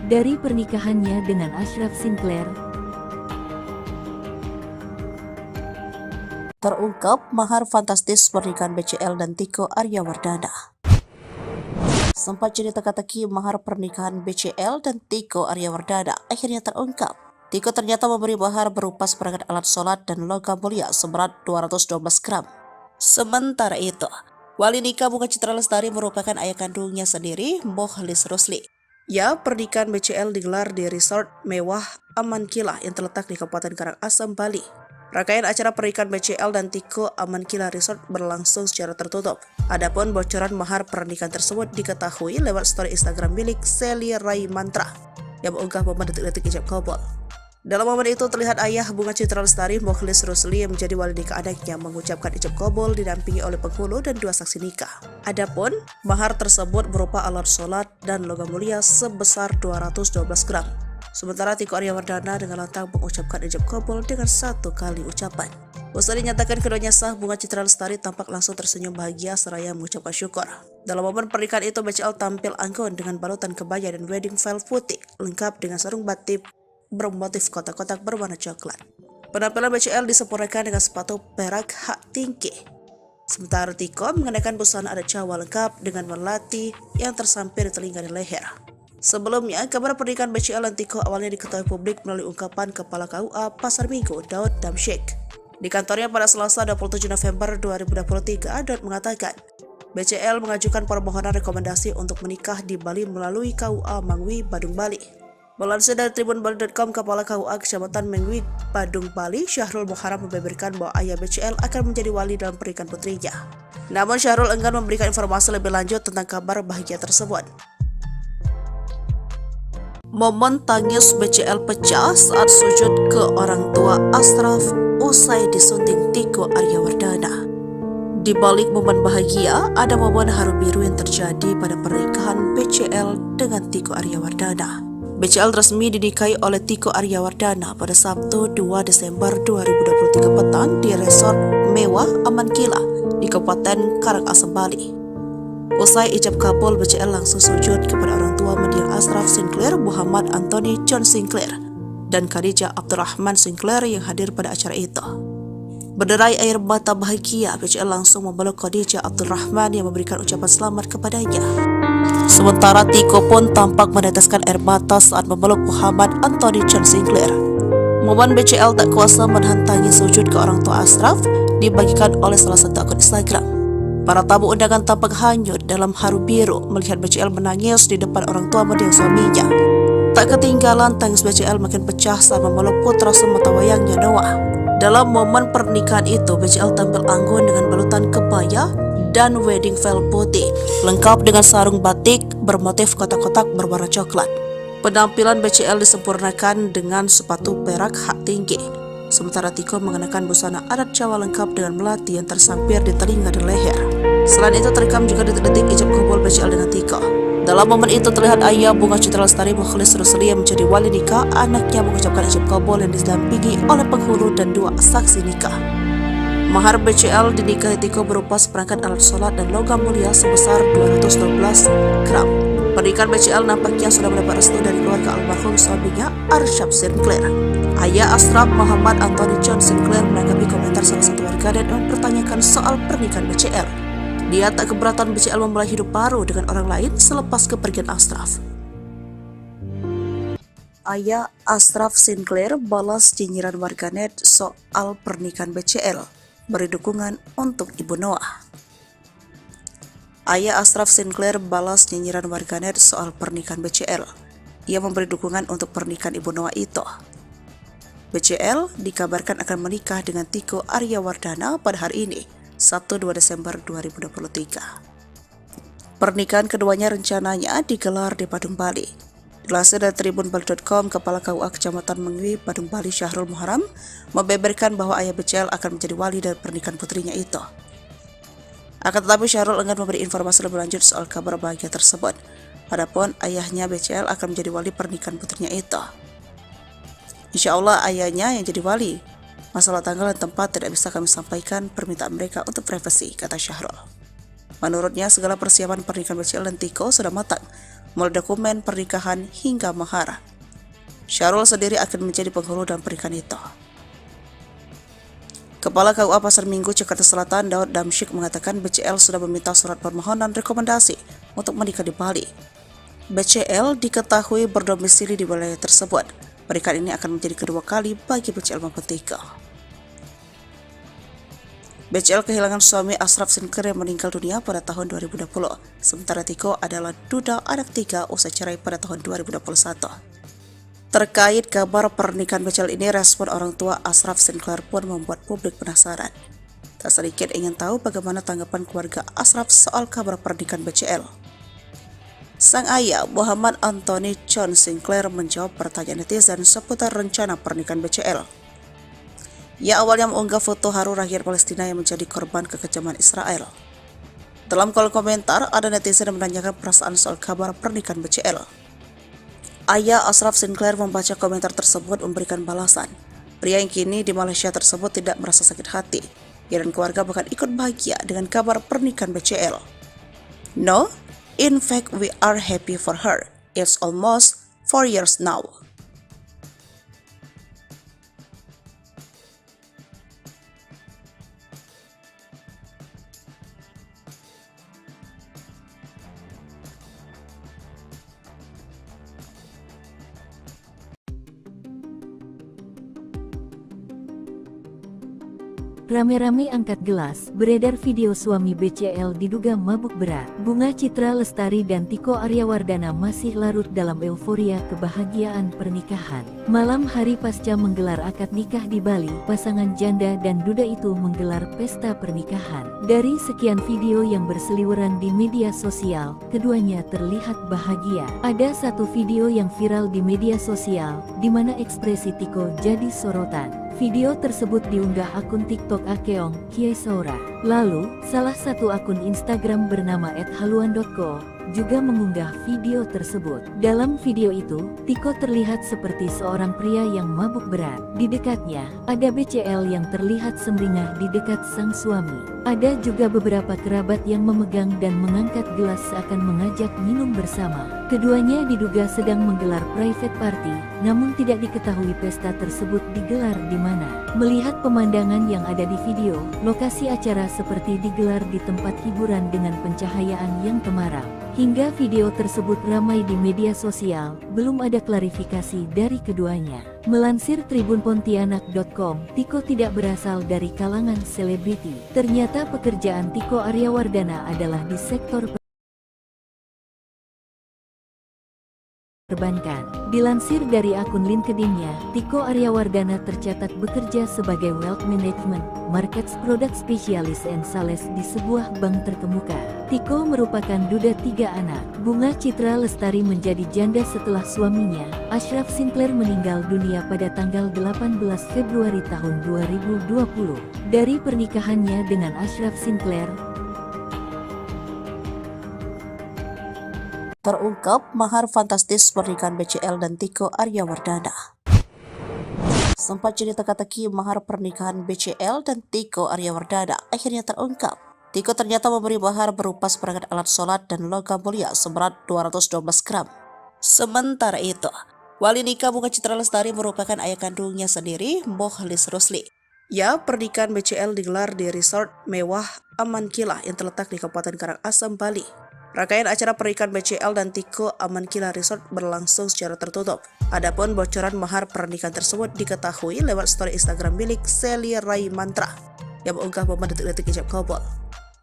Dari pernikahannya dengan Ashraf Sinclair, terungkap mahar fantastis pernikahan BCL dan Tiko Aryawardana. Sempat jadi teka-teki mahar pernikahan BCL dan Tiko Aryawardana akhirnya terungkap. Tiko ternyata memberi mahar berupa seperangkat alat sholat dan logam mulia seberat 212 gram. Sementara itu, wali nikah Bunga Citra Lestari merupakan ayah kandungnya sendiri, Mokhlis Rusli. Ya, pernikahan BCL digelar di resort mewah Amankilah yang terletak di Kabupaten Karangasem, Bali. Rangkaian acara pernikahan BCL dan Tiko Amankilah Resort berlangsung secara tertutup. Adapun bocoran mahar pernikahan tersebut diketahui lewat story Instagram milik Sally Rai Mantra yang mengunggah momen detik-detik ijab kabul. Dalam momen itu terlihat ayah Bunga Citra Lestari, Mokhlis Rusli, yang menjadi wali nikah anaknya mengucapkan ijab kabul didampingi oleh penghulu dan 2 saksi nikah. Adapun mahar tersebut berupa alat sholat dan logam mulia sebesar 212 gram. Sementara Tiko Aryawardana dengan lantang mengucapkan ijab kabul dengan 1 kali ucapan. Usai dinyatakan keduanya sah, Bunga Citra Lestari tampak langsung tersenyum bahagia seraya mengucapkan syukur. Dalam momen pernikahan itu, BCL tampil anggun dengan balutan kebaya dan wedding veil putih lengkap dengan sarung batik bermotif kotak-kotak berwarna coklat. Penampilan BCL disempurnakan dengan sepatu perak hak tinggi. Sementara Tiko mengenakan busana adat Jawa lengkap dengan melati yang tersampir di telinga dan leher. Sebelumnya, kabar pernikahan BCL dan Tiko awalnya diketahui publik melalui ungkapan Kepala KUA Pasar Minggu, Daud Damsyik. Di kantornya pada Selasa 27 November 2023, Daud mengatakan, BCL mengajukan permohonan rekomendasi untuk menikah di Bali melalui KUA Mangwi, Badung, Bali. Melansir dari tribunbali.com, Kepala KUA Kecamatan Mangwi, Badung, Bali, Syahrul Muharram membeberkan bahwa ayah BCL akan menjadi wali dalam pernikahan putrinya. Namun Syahrul enggan memberikan informasi lebih lanjut tentang kabar bahagia tersebut. Momen tangis BCL pecah saat sujud ke orang tua Ashraf usai disunting Tiko Aryawardana. Di balik momen bahagia, ada momen haru biru yang terjadi pada pernikahan BCL dengan Tiko Aryawardana. BCL resmi dinikahi oleh Tiko Aryawardana pada Sabtu 2 Desember 2023 petang di resort mewah Amankilah di Kabupaten Karangasem, Bali. Usai ijab kabul, BCL langsung sujud kepada orang tua mendiang Ashraf Sinclair, Muhammad Anthony John Sinclair, dan Khadijah Abdurrahman Sinclair yang hadir pada acara itu. Berderai air mata bahagia, BCL langsung memeluk Khadijah Abdurrahman yang memberikan ucapan selamat kepadanya. Sementara Tiko pun tampak meneteskan air mata saat memeluk Muhammad Anthony John Sinclair. Momen BCL tak kuasa menahan tangis sujud ke orang tua Ashraf dibagikan oleh salah satu akun Instagram. Para tamu undangan tampak hanyut dalam haru biru melihat BCL menangis di depan orang tua mendiang suaminya. Tak ketinggalan, tangis BCL makin pecah saat memeluk putra sematawayangnya Noah. Dalam momen pernikahan itu, BCL tampil anggun dengan balutan kebaya dan wedding veil putih, lengkap dengan sarung batik bermotif kotak-kotak berwarna coklat. Penampilan BCL disempurnakan dengan sepatu perak hak tinggi. Sementara Tiko mengenakan busana adat Jawa lengkap dengan melati yang tersampir di telinga dan leher. Selain itu terekam juga detik-detik ijab kabul BCL dengan Tiko. Dalam momen itu terlihat ayah Bunga Citra Lestari, Mokhlis Rusli, yang menjadi wali nikah anaknya mengucapkan ijab kabul yang didampingi oleh penghulu dan 2 saksi nikah. Mahar BCL dinikahi Tiko berupa seperangkat alat sholat dan logam mulia sebesar 212 gram. Pernikahan BCL nampaknya sudah mendapat restu dari keluarga almarhum suaminya, Ashraf Sinclair. Ayah Ashraf, Muhammad Anthony John Sinclair, menanggapi komentar salah satu warganet yang mempertanyakan soal pernikahan BCL. Dia tak keberatan BCL memulai hidup baru dengan orang lain selepas kepergian Ashraf. Ayah Ashraf Sinclair balas nyinyiran warganet soal pernikahan BCL, beri dukungan untuk Ibu Noah. Ayah Ashraf Sinclair balas nyinyiran warganet soal pernikahan BCL. Ia memberi dukungan untuk pernikahan Ibu Noah itu. BCL dikabarkan akan menikah dengan Tiko Aryawardana pada hari ini, Sabtu 2 Desember 2023. Pernikahan keduanya rencananya digelar di Badung, Bali. Dilansir dari tribunbali.com, Kepala KUA Kecamatan Mangwi, Badung, Bali, Syahrul Muharram, membeberkan bahwa ayah BCL akan menjadi wali dari pernikahan putrinya itu. Akan tetapi Syahrul enggan memberi informasi lebih lanjut soal kabar bahagia tersebut. Adapun ayahnya BCL akan menjadi wali pernikahan putrinya itu. Insya Allah ayahnya yang jadi wali. Masalah tanggal dan tempat tidak bisa kami sampaikan, permintaan mereka untuk privasi, kata Syahrul. Menurutnya, segala persiapan pernikahan BCL dan Tiko sudah matang, mulai dokumen pernikahan hingga mahar. Syahrul sendiri akan menjadi penghulu dalam pernikahan itu. Kepala KUA Pasar Minggu, Jakarta Selatan, Daud Damsyik mengatakan BCL sudah meminta surat permohonan rekomendasi untuk menikah di Bali. BCL diketahui berdomisili di wilayah tersebut. Pernikahan ini akan menjadi kedua kali bagi BCL maupun Tiko. BCL kehilangan suami Ashraf Sinclair yang meninggal dunia pada tahun 2020. Sementara Tiko adalah duda anak 3 usai cerai pada tahun 2021. Terkait kabar pernikahan BCL ini, respon orang tua Ashraf Sinclair pun membuat publik penasaran. Tak sedikit ingin tahu bagaimana tanggapan keluarga Ashraf soal kabar pernikahan BCL. Sang ayah, Muhammad Anthony John Sinclair, menjawab pertanyaan netizen seputar rencana pernikahan BCL. Ia awalnya mengunggah foto haru rakyat Palestina yang menjadi korban kekejaman Israel. Dalam kolom komentar, ada netizen yang menanyakan perasaan soal kabar pernikahan BCL. Ayah Ashraf Sinclair membaca komentar tersebut memberikan balasan. Pria yang kini di Malaysia tersebut tidak merasa sakit hati. Ia dan keluarga bahkan ikut bahagia dengan kabar pernikahan BCL. No, in fact we are happy for her. It's almost 4 years now. Rame-rame angkat gelas, beredar video suami BCL diduga mabuk berat. Bunga Citra Lestari dan Tiko Aryawardana masih larut dalam euforia kebahagiaan pernikahan. Malam hari pasca menggelar akad nikah di Bali, pasangan janda dan duda itu menggelar pesta pernikahan. Dari sekian video yang berseliweran di media sosial, keduanya terlihat bahagia. Ada satu video yang viral di media sosial, di mana ekspresi Tiko jadi sorotan. Video tersebut diunggah akun TikTok Akeong Kiesaura. Lalu, salah satu akun Instagram bernama @haluan.co juga mengunggah video tersebut. Dalam video itu, Tiko terlihat seperti seorang pria yang mabuk berat. Di dekatnya, ada BCL yang terlihat sumringah di dekat sang suami. Ada juga beberapa kerabat yang memegang dan mengangkat gelas seakan mengajak minum bersama. Keduanya diduga sedang menggelar private party, namun tidak diketahui pesta tersebut digelar di mana. Melihat pemandangan yang ada di video, lokasi acara seperti digelar di tempat hiburan dengan pencahayaan yang temaram. Hingga video tersebut ramai di media sosial, belum ada klarifikasi dari keduanya. Melansir tribunpontianak.com, Tiko tidak berasal dari kalangan selebriti. Ternyata pekerjaan Tiko Aryawardana adalah di sektor perbankan. Dilansir dari akun LinkedIn-nya, Tiko Aryawardana tercatat bekerja sebagai Wealth Management, Markets Product Specialist and Sales di sebuah bank terkemuka. Tiko merupakan duda 3 anak. Bunga Citra Lestari menjadi janda setelah suaminya, Ashraf Sinclair, meninggal dunia pada tanggal 18 Februari tahun 2020. Dari pernikahannya dengan Ashraf Sinclair, terungkap mahar fantastis pernikahan BCL dan Tiko Aryawardana. Sempat jadi teka-teki mahar pernikahan BCL dan Tiko Aryawardana akhirnya terungkap. Tiko ternyata memberi mahar berupa seperangkat alat sholat dan logam mulia seberat 212 gram. Sementara itu, wali nikah Bunga Citra Lestari merupakan ayah kandungnya sendiri, Mokhlis Rusli. Ya, pernikahan BCL digelar di resort mewah Aman Kilah yang terletak di Kabupaten Karangasem, Bali. Rangkaian acara pernikahan BCL dan Tiko Aman Kilah Resort berlangsung secara tertutup. Adapun bocoran mahar pernikahan tersebut diketahui lewat story Instagram milik Sally Rai Mantra yang mengunggah momen detik-detik ijab kabul.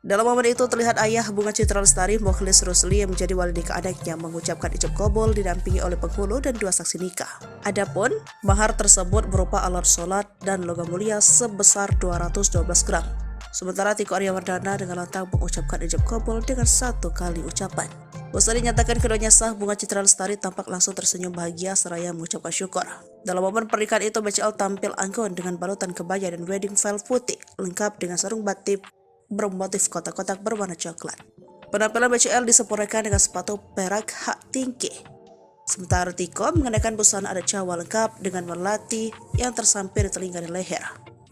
Dalam momen itu terlihat ayah Bunga Citra Lestari, Mokhlis Rusli, yang menjadi wali nikah anaknya, mengucapkan ijab kabul didampingi oleh penghulu dan 2 saksi nikah. Adapun mahar tersebut berupa alat sholat dan logam mulia sebesar 212 gram. Sementara Tiko Aryawardana dengan lantang mengucapkan ijab kabul dengan 1 kali ucapan. Usai dinyatakan keduanya sah, Bunga Citra Lestari tampak langsung tersenyum bahagia seraya mengucapkan syukur. Dalam momen pernikahan itu, BCL tampil anggun dengan balutan kebaya dan wedding veil putih, lengkap dengan sarung batik bermotif kotak-kotak berwarna coklat. Penampilan BCL disempurnakan dengan sepatu perak hak tinggi. Sementara Tiko mengenakan busana adat Jawa lengkap dengan melati yang tersampir di telinga dan leher.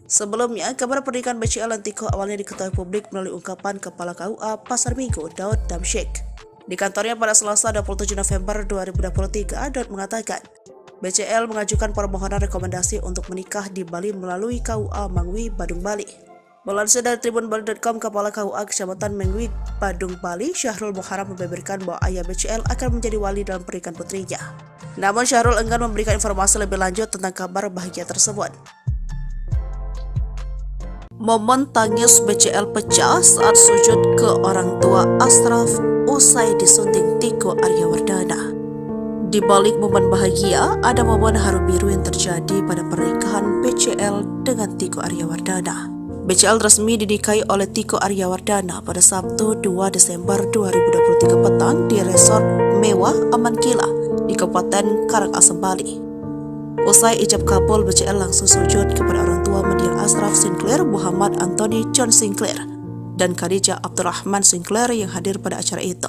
Sebelumnya, kabar pernikahan BCL dan Tiko awalnya diketahui publik melalui ungkapan Kepala KUA Pasar Minggu, Daud Damsyik. Di kantornya pada Selasa 27 November 2023, Daud mengatakan, BCL mengajukan permohonan rekomendasi untuk menikah di Bali melalui KUA Mangwi, Badung, Bali. Melansir dari tribunbali.com, Kepala KUA Kecamatan Mangwi, Badung, Bali, Syahrul Muharam membeberkan bahwa ayah BCL akan menjadi wali dalam pernikahan putrinya. Namun Syahrul enggan memberikan informasi lebih lanjut tentang kabar bahagia tersebut. Momen tangis BCL pecah saat sujud ke orang tua Ashraf usai disunting Tiko Aryawardana. Di balik momen bahagia, ada momen haru biru yang terjadi pada pernikahan BCL dengan Tiko Aryawardana. BCL resmi dinikahi oleh Tiko Aryawardana pada Sabtu 2 Desember 2023 petang di resort mewah Aman Kila di Kabupaten Karangasem, Bali. Usai ijab kabul, BCL langsung sujud kepada orang tua mendiang Ashraf Sinclair, Muhammad Anthony John Sinclair, dan Khadijah Abdurrahman Sinclair yang hadir pada acara itu.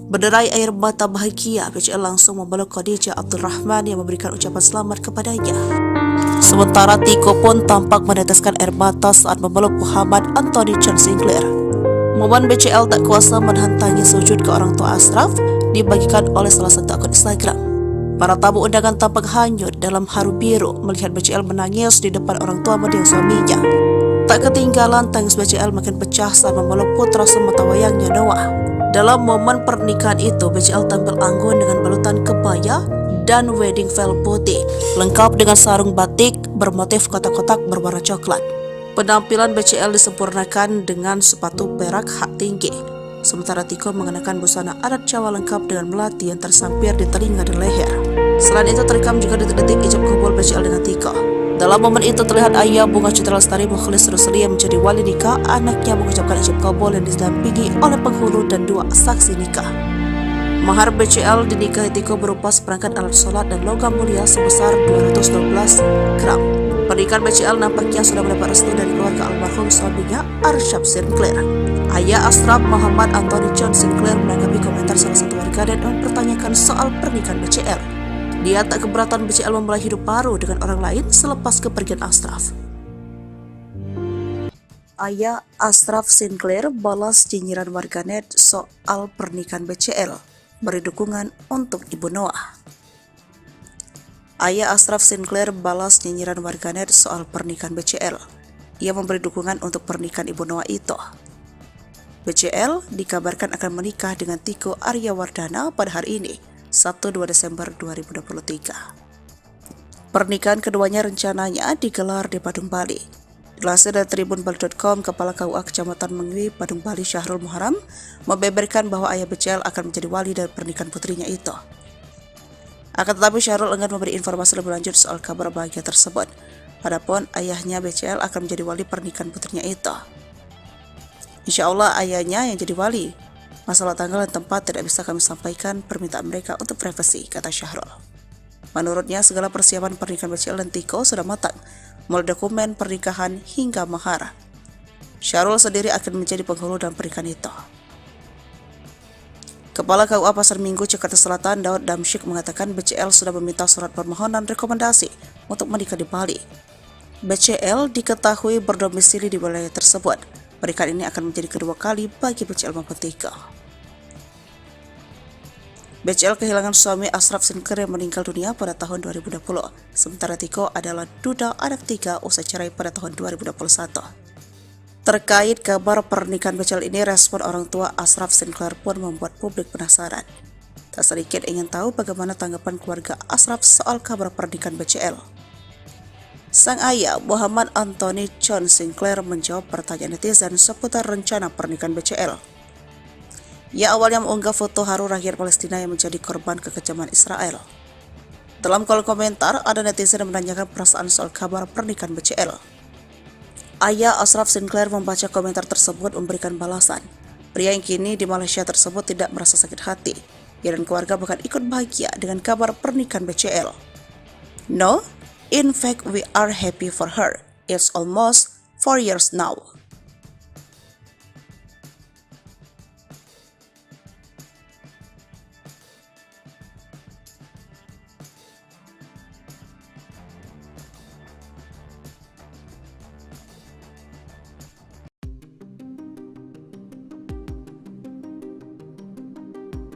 Berderai air mata bahagia, BCL langsung memeluk Khadijah Abdurrahman yang memberikan ucapan selamat kepadanya. Sementara Tiko pun tampak meneteskan air mata saat memeluk Muhammad Anthony John Sinclair. Momen BCL tak kuasa menahan tangis sujud ke orang tua Ashraf dibagikan oleh salah satu akun Instagram. Para tamu undangan tampak hanyut dalam haru biru melihat BCL menangis di depan orang tua mendiang suaminya. Tak ketinggalan, tangis BCL makin pecah saat memeluk putra sematawayangnya Noah. Dalam momen pernikahan itu, BCL tampil anggun dengan balutan kebaya dan wedding veil putih, lengkap dengan sarung batik bermotif kotak-kotak berwarna coklat. Penampilan BCL disempurnakan dengan sepatu perak hak tinggi. Sementara Tiko mengenakan busana adat Jawa lengkap dengan melati yang tersampir di telinga dan leher. Selain itu terekam juga detik-detik ijab kabul BCL dengan Tiko. Dalam momen itu terlihat ayah Bunga Citra Lestari Mukhlis Rusli yang menjadi wali nikah anaknya mengucapkan ijab kabul yang didampingi oleh penghulu dan 2 saksi nikah. Mahar BCL dinikahi Tiko berupa seperangkat alat sholat dan logam mulia sebesar 212 gram. Pernikahan BCL nampaknya sudah mendapat restu dari keluarga almarhum suaminya Arsyaf Sinclair. Ayah Ashraf, Muhammad Anthony John Sinclair, menanggapi komentar salah satu warganet dan mempertanyakan soal pernikahan BCL. Dia tak keberatan BCL memulai hidup baru dengan orang lain selepas kepergian Ashraf. Ayah Ashraf Sinclair balas nyinyiran warganet soal pernikahan BCL, beri dukungan untuk Ibu Noah. Ayah Ashraf Sinclair balas nyinyiran warganet soal pernikahan BCL. Ia memberi dukungan untuk pernikahan Ibu Noah itu. BCL dikabarkan akan menikah dengan Tiko Aryawardana pada hari ini, Sabtu 2 Desember 2023. Pernikahan keduanya rencananya digelar di Badung, Bali. Dilansir dari tribunbali.com, Kepala KUA Kecamatan Mangwi, Badung, Bali, Syahrul Muharam membeberkan bahwa ayah BCL akan menjadi wali dari pernikahan putrinya itu. Akan tetapi Syahrul enggan memberi informasi lebih lanjut soal kabar bahagia tersebut. Adapun ayahnya BCL akan menjadi wali pernikahan putrinya itu. Insya Allah ayahnya yang jadi wali. Masalah tanggal dan tempat tidak bisa kami sampaikan, permintaan mereka untuk privasi, kata Syahrul. Menurutnya segala persiapan pernikahan BCL dan Tiko sudah matang, mulai dokumen pernikahan hingga mahar. Syahrul sendiri akan menjadi penghulu dalam pernikahan itu. Kepala KUA Pasar Minggu, Jakarta Selatan, Daud Damsyik mengatakan BCL sudah meminta surat permohonan rekomendasi untuk menikah di Bali. BCL diketahui berdomisili di wilayah tersebut. Pernikahan ini akan menjadi kedua kali bagi BCL maupun Tiko. BCL kehilangan suami Ashraf Sinclair yang meninggal dunia pada tahun 2020. Sementara Tiko adalah duda anak 3 usai cerai pada tahun 2021. Terkait kabar pernikahan BCL ini, respon orang tua Ashraf Sinclair pun membuat publik penasaran. Tak sedikit ingin tahu bagaimana tanggapan keluarga Ashraf soal kabar pernikahan BCL. Sang ayah, Muhammad Anthony John Sinclair, menjawab pertanyaan netizen seputar rencana pernikahan BCL. Ia awalnya mengunggah foto haru rakyat Palestina yang menjadi korban kekejaman Israel. Dalam kolom komentar, ada netizen yang menanyakan perasaan soal kabar pernikahan BCL. Ayah Ashraf Sinclair membaca komentar tersebut memberikan balasan. Pria yang kini di Malaysia tersebut tidak merasa sakit hati. Ia dan keluarga bahkan ikut bahagia dengan kabar pernikahan BCL. No, in fact we are happy for her. It's almost 4 years now.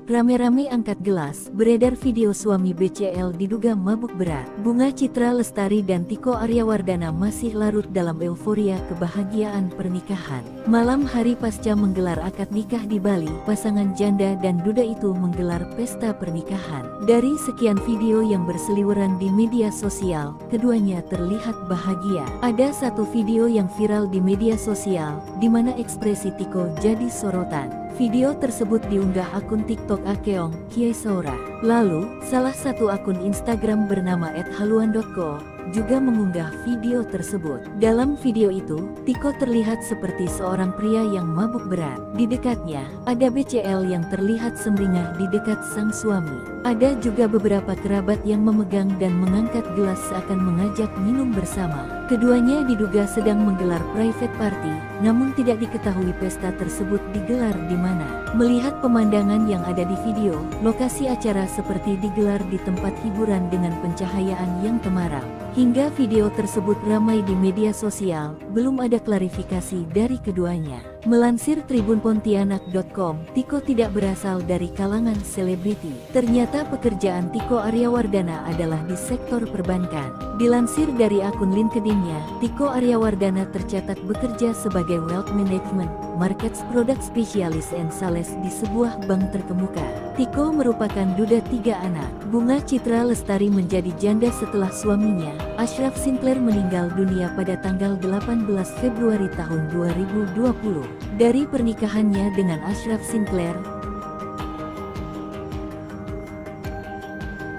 Rame-rame angkat gelas, beredar video suami BCL diduga mabuk berat. Bunga Citra Lestari dan Tiko Aryawardana masih larut dalam euforia kebahagiaan pernikahan. Malam hari pasca menggelar akad nikah di Bali, pasangan janda dan duda itu menggelar pesta pernikahan. Dari sekian video yang berseliweran di media sosial, keduanya terlihat bahagia. Ada satu video yang viral di media sosial, di mana ekspresi Tiko jadi sorotan. Video tersebut diunggah akun TikTok Akeong Kiai Saura. Lalu, salah satu akun Instagram bernama @haluan.co juga mengunggah video tersebut. Dalam video itu, Tiko terlihat seperti seorang pria yang mabuk berat. Di dekatnya, ada BCL yang terlihat sumringah di dekat sang suami. Ada juga beberapa kerabat yang memegang dan mengangkat gelas seakan mengajak minum bersama. Keduanya diduga sedang menggelar private party, namun tidak diketahui pesta tersebut digelar di mana. Melihat pemandangan yang ada di video, lokasi acara seperti digelar di tempat hiburan dengan pencahayaan yang temaram. Hingga video tersebut ramai di media sosial, belum ada klarifikasi dari keduanya. Melansir tribunpontianak.com, Tiko tidak berasal dari kalangan selebriti. Ternyata pekerjaan Tiko Aryawardana adalah di sektor perbankan. Dilansir dari akun LinkedIn-nya, Tiko Aryawardana tercatat bekerja sebagai Wealth Management, Markets Product Specialist and Sales di sebuah bank terkemuka. Tiko merupakan duda 3 anak. Bunga Citra Lestari menjadi janda setelah suaminya, Ashraf Sinclair, meninggal dunia pada tanggal 18 Februari tahun 2020. Dari pernikahannya dengan Ashraf Sinclair,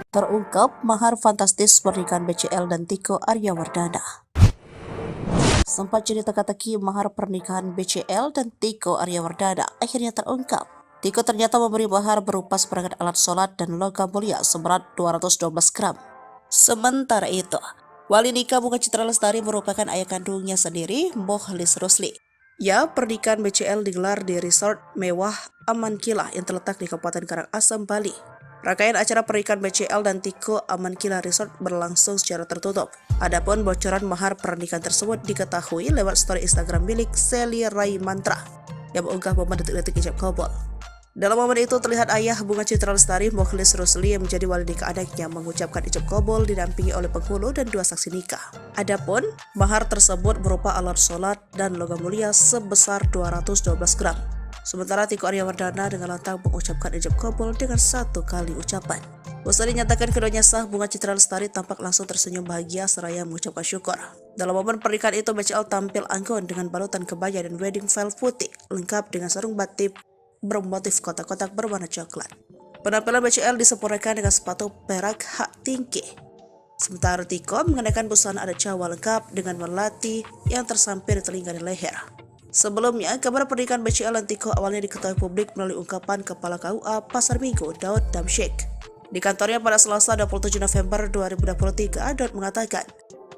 terungkap mahar fantastis pernikahan BCL dan Tiko Aryawardana. Sempat jadi teka-teki mahar pernikahan BCL dan Tiko Aryawardana akhirnya terungkap. Tiko ternyata memberi mahar berupa seperangkat alat sholat dan logam mulia seberat 212 gram. Sementara itu, wali nikah Bunga Citra Lestari merupakan ayah kandungnya sendiri, Mokhlis Rusli. Ya, pernikahan BCL digelar di resort mewah Aman Kila yang terletak di Kabupaten Karangasem, Bali. Rangkaian acara pernikahan BCL dan Tiko Aman Kila Resort berlangsung secara tertutup. Adapun bocoran mahar pernikahan tersebut diketahui lewat story Instagram milik Sally Rai Mantra yang mengunggah momen detik-detik ijab kabul. Dalam momen itu terlihat ayah Bunga Citra Lestari, Mokhlis Rusli, yang menjadi wali nikah anaknya mengucapkan ijab kabul didampingi oleh penghulu dan 2 saksi nikah. Adapun mahar tersebut berupa alat sholat dan logam mulia sebesar 212 gram. Sementara Tiko Aryawardana dengan lantang mengucapkan ijab kabul dengan 1 kali ucapan. Usai dinyatakan keduanya sah, Bunga Citra Lestari tampak langsung tersenyum bahagia seraya mengucapkan syukur. Dalam momen pernikahan itu, BCL tampil anggun dengan balutan kebaya dan wedding veil putih lengkap dengan sarung batik bermotif kotak-kotak berwarna coklat. Penampilan BCL disempurnakan dengan sepatu perak hak tinggi. Sementara Tiko mengenakan busana adat Jawa lengkap dengan melati yang tersampir di telinga dan leher. Sebelumnya, kabar pernikahan BCL dan Tiko awalnya diketahui publik melalui ungkapan Kepala KUA Pasar Minggu, Daud Damsyik. Di kantornya pada Selasa 27 November 2023, Daud mengatakan,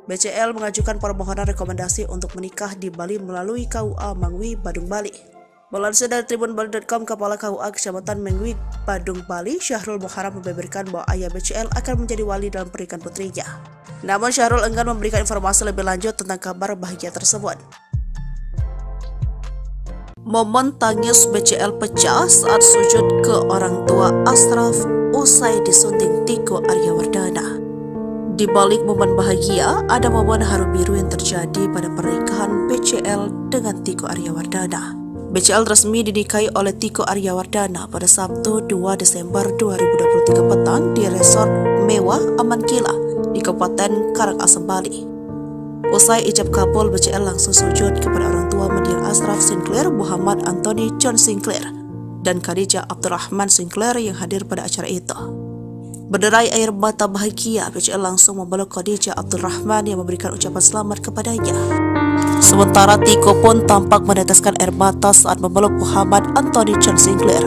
BCL mengajukan permohonan rekomendasi untuk menikah di Bali melalui KUA Mangwi, Badung, Bali. Melansir dari tribunbali.com, Kepala KUA Kecamatan Mengwi, Badung, Bali, Syahrul Muharram, membeberkan bahwa ayah BCL akan menjadi wali dalam pernikahan putrinya. Namun Syahrul enggan memberikan informasi lebih lanjut tentang kabar bahagia tersebut. Momen tangis BCL pecah saat sujud ke orang tua Ashraf usai disunting Tiko Aryawardana. Di balik momen bahagia, ada momen haru biru yang terjadi pada pernikahan BCL dengan Tiko Aryawardana. BCL resmi dinikahi oleh Tiko Aryawardana pada Sabtu 2 Desember 2023 petang di resort mewah Aman Kila di Kabupaten Karangasem, Bali. Usai ijab kabul, BCL langsung sujud kepada orang tua mendiang Ashraf Sinclair, Muhammad Anthony John Sinclair, dan Khadijah Abdurrahman Sinclair yang hadir pada acara itu. Berderai air mata bahagia, BCL langsung memeluk Khadijah Abdurrahman yang memberikan ucapan selamat kepadanya. Sementara Tiko pun tampak meneteskan air mata saat memeluk Muhammad Anthony John Sinclair.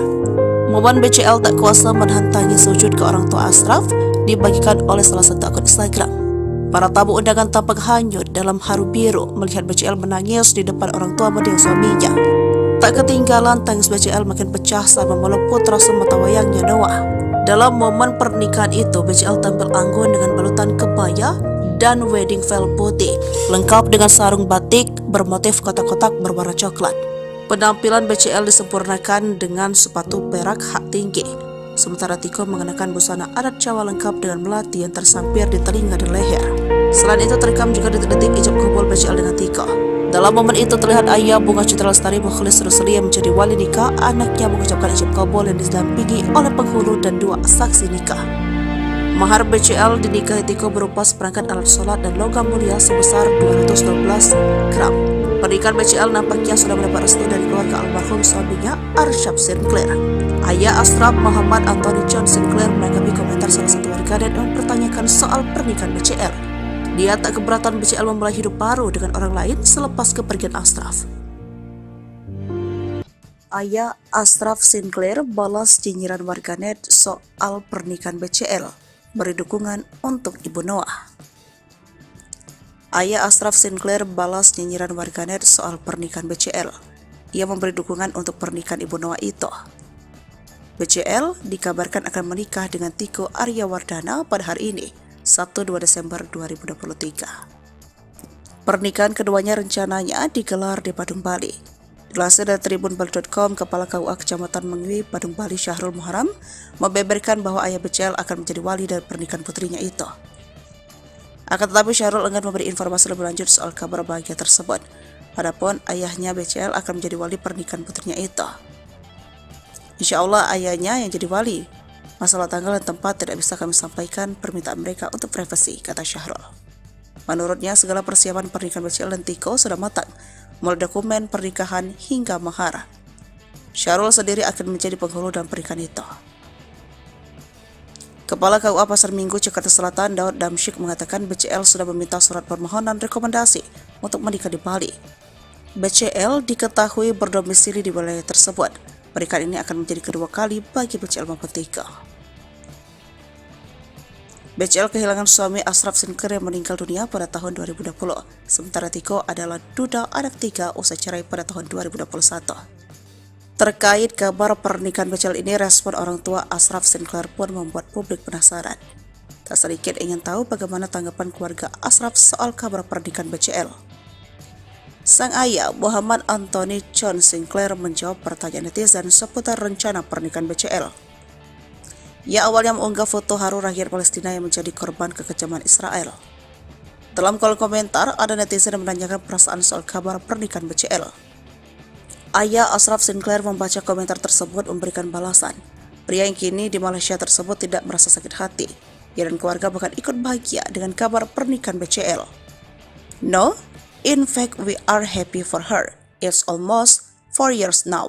Momen BCL tak kuasa menahan tangis sujud ke orang tua Ashraf dibagikan oleh salah satu akun Instagram. Para tamu undangan tampak hanyut dalam haru biru melihat BCL menangis di depan orang tua mendiang suaminya. Tak ketinggalan, tangis BCL makin pecah saat memeluk putra sematawayangnya Noah. Dalam momen pernikahan itu, BCL tampil anggun dengan balutan kebaya dan wedding veil putih, lengkap dengan sarung batik bermotif kotak-kotak berwarna coklat. Penampilan BCL disempurnakan dengan sepatu perak hak tinggi. sementara Tiko mengenakan busana adat Jawa lengkap dengan melati yang tersampir di telinga dan leher. Selain itu terekam juga detik-detik ijab kabul BCL dengan Tiko. Dalam momen itu terlihat ayah Bunga Citra Lestari Mukhlis Rusli yang menjadi wali nikah anaknya mengucapkan ijab kabul yang didampingi oleh penghulu dan 2 saksi nikah. Mahar BCL dinikahi Tiko berupa seperangkat alat sholat dan logam mulia sebesar 212 gram. Pernikahan BCL nampaknya sudah mendapat restu dari keluarga almarhum suaminya Arsyad Sinclair. Ayah Ashraf Muhammad Anthony John Sinclair menanggapi komentar salah satu warganet yang mempertanyakan soal pernikahan BCL. Dia tak keberatan BCL memulai hidup baru dengan orang lain selepas kepergian Ashraf. Ayah Ashraf Sinclair balas nyinyiran warganet soal pernikahan BCL, beri dukungan untuk Ibu Noah. Ayah Ashraf Sinclair balas nyinyiran warganet soal pernikahan BCL. Ia memberi dukungan untuk pernikahan Ibu Noah itu. BCL dikabarkan akan menikah dengan Tiko Aryawardana pada hari ini, Sabtu 2 Desember 2023. Pernikahan keduanya rencananya digelar di Badung, Bali. Dilansir dari tribunbali.com, Kepala KUA Kecamatan Mengwi, Badung, Bali, Syahrul Muharam, membeberkan bahwa ayah BCL akan menjadi wali dari pernikahan putrinya itu. Akan tetapi Syahrul enggan memberi informasi lebih lanjut soal kabar bahagia tersebut. Adapun ayahnya BCL akan menjadi wali pernikahan putrinya itu. Insya Allah ayahnya yang jadi wali. Masalah tanggal dan tempat tidak bisa kami sampaikan, permintaan mereka untuk privasi, kata Syahrul. Menurutnya segala persiapan pernikahan BCL dan Tiko sudah matang, mulai dokumen pernikahan hingga mahar. Syahrul sendiri akan menjadi penghulu dalam pernikahan itu. Kepala KUA Pasar Minggu Jakarta Selatan Daud Damsyik mengatakan BCL sudah meminta surat permohonan rekomendasi untuk menikah di Bali. BCL diketahui berdomisili di wilayah tersebut. Pernikahan ini akan menjadi kedua kali bagi BCL maupun Tiko. BCL kehilangan suami Ashraf Sinclair yang meninggal dunia pada tahun 2020, sementara Tiko adalah duda anak 3 usai cerai pada tahun 2021. Terkait kabar pernikahan BCL ini, respon orang tua Ashraf Sinclair pun membuat publik penasaran. Tak sedikit ingin tahu bagaimana tanggapan keluarga Ashraf soal kabar pernikahan BCL. Sang ayah Muhammad Anthony John Sinclair menjawab pertanyaan netizen seputar rencana pernikahan BCL. Ia awalnya mengunggah foto haru rakyat Palestina yang menjadi korban kekejaman Israel. Dalam kolom komentar, ada netizen yang menanyakan perasaan soal kabar pernikahan BCL. Ayah Ashraf Sinclair membaca komentar tersebut memberikan balasan. Pria yang kini di Malaysia tersebut tidak merasa sakit hati. Ia dan keluarga bahkan ikut bahagia dengan kabar pernikahan BCL. No, in fact we are happy for her. It's almost 4 years now.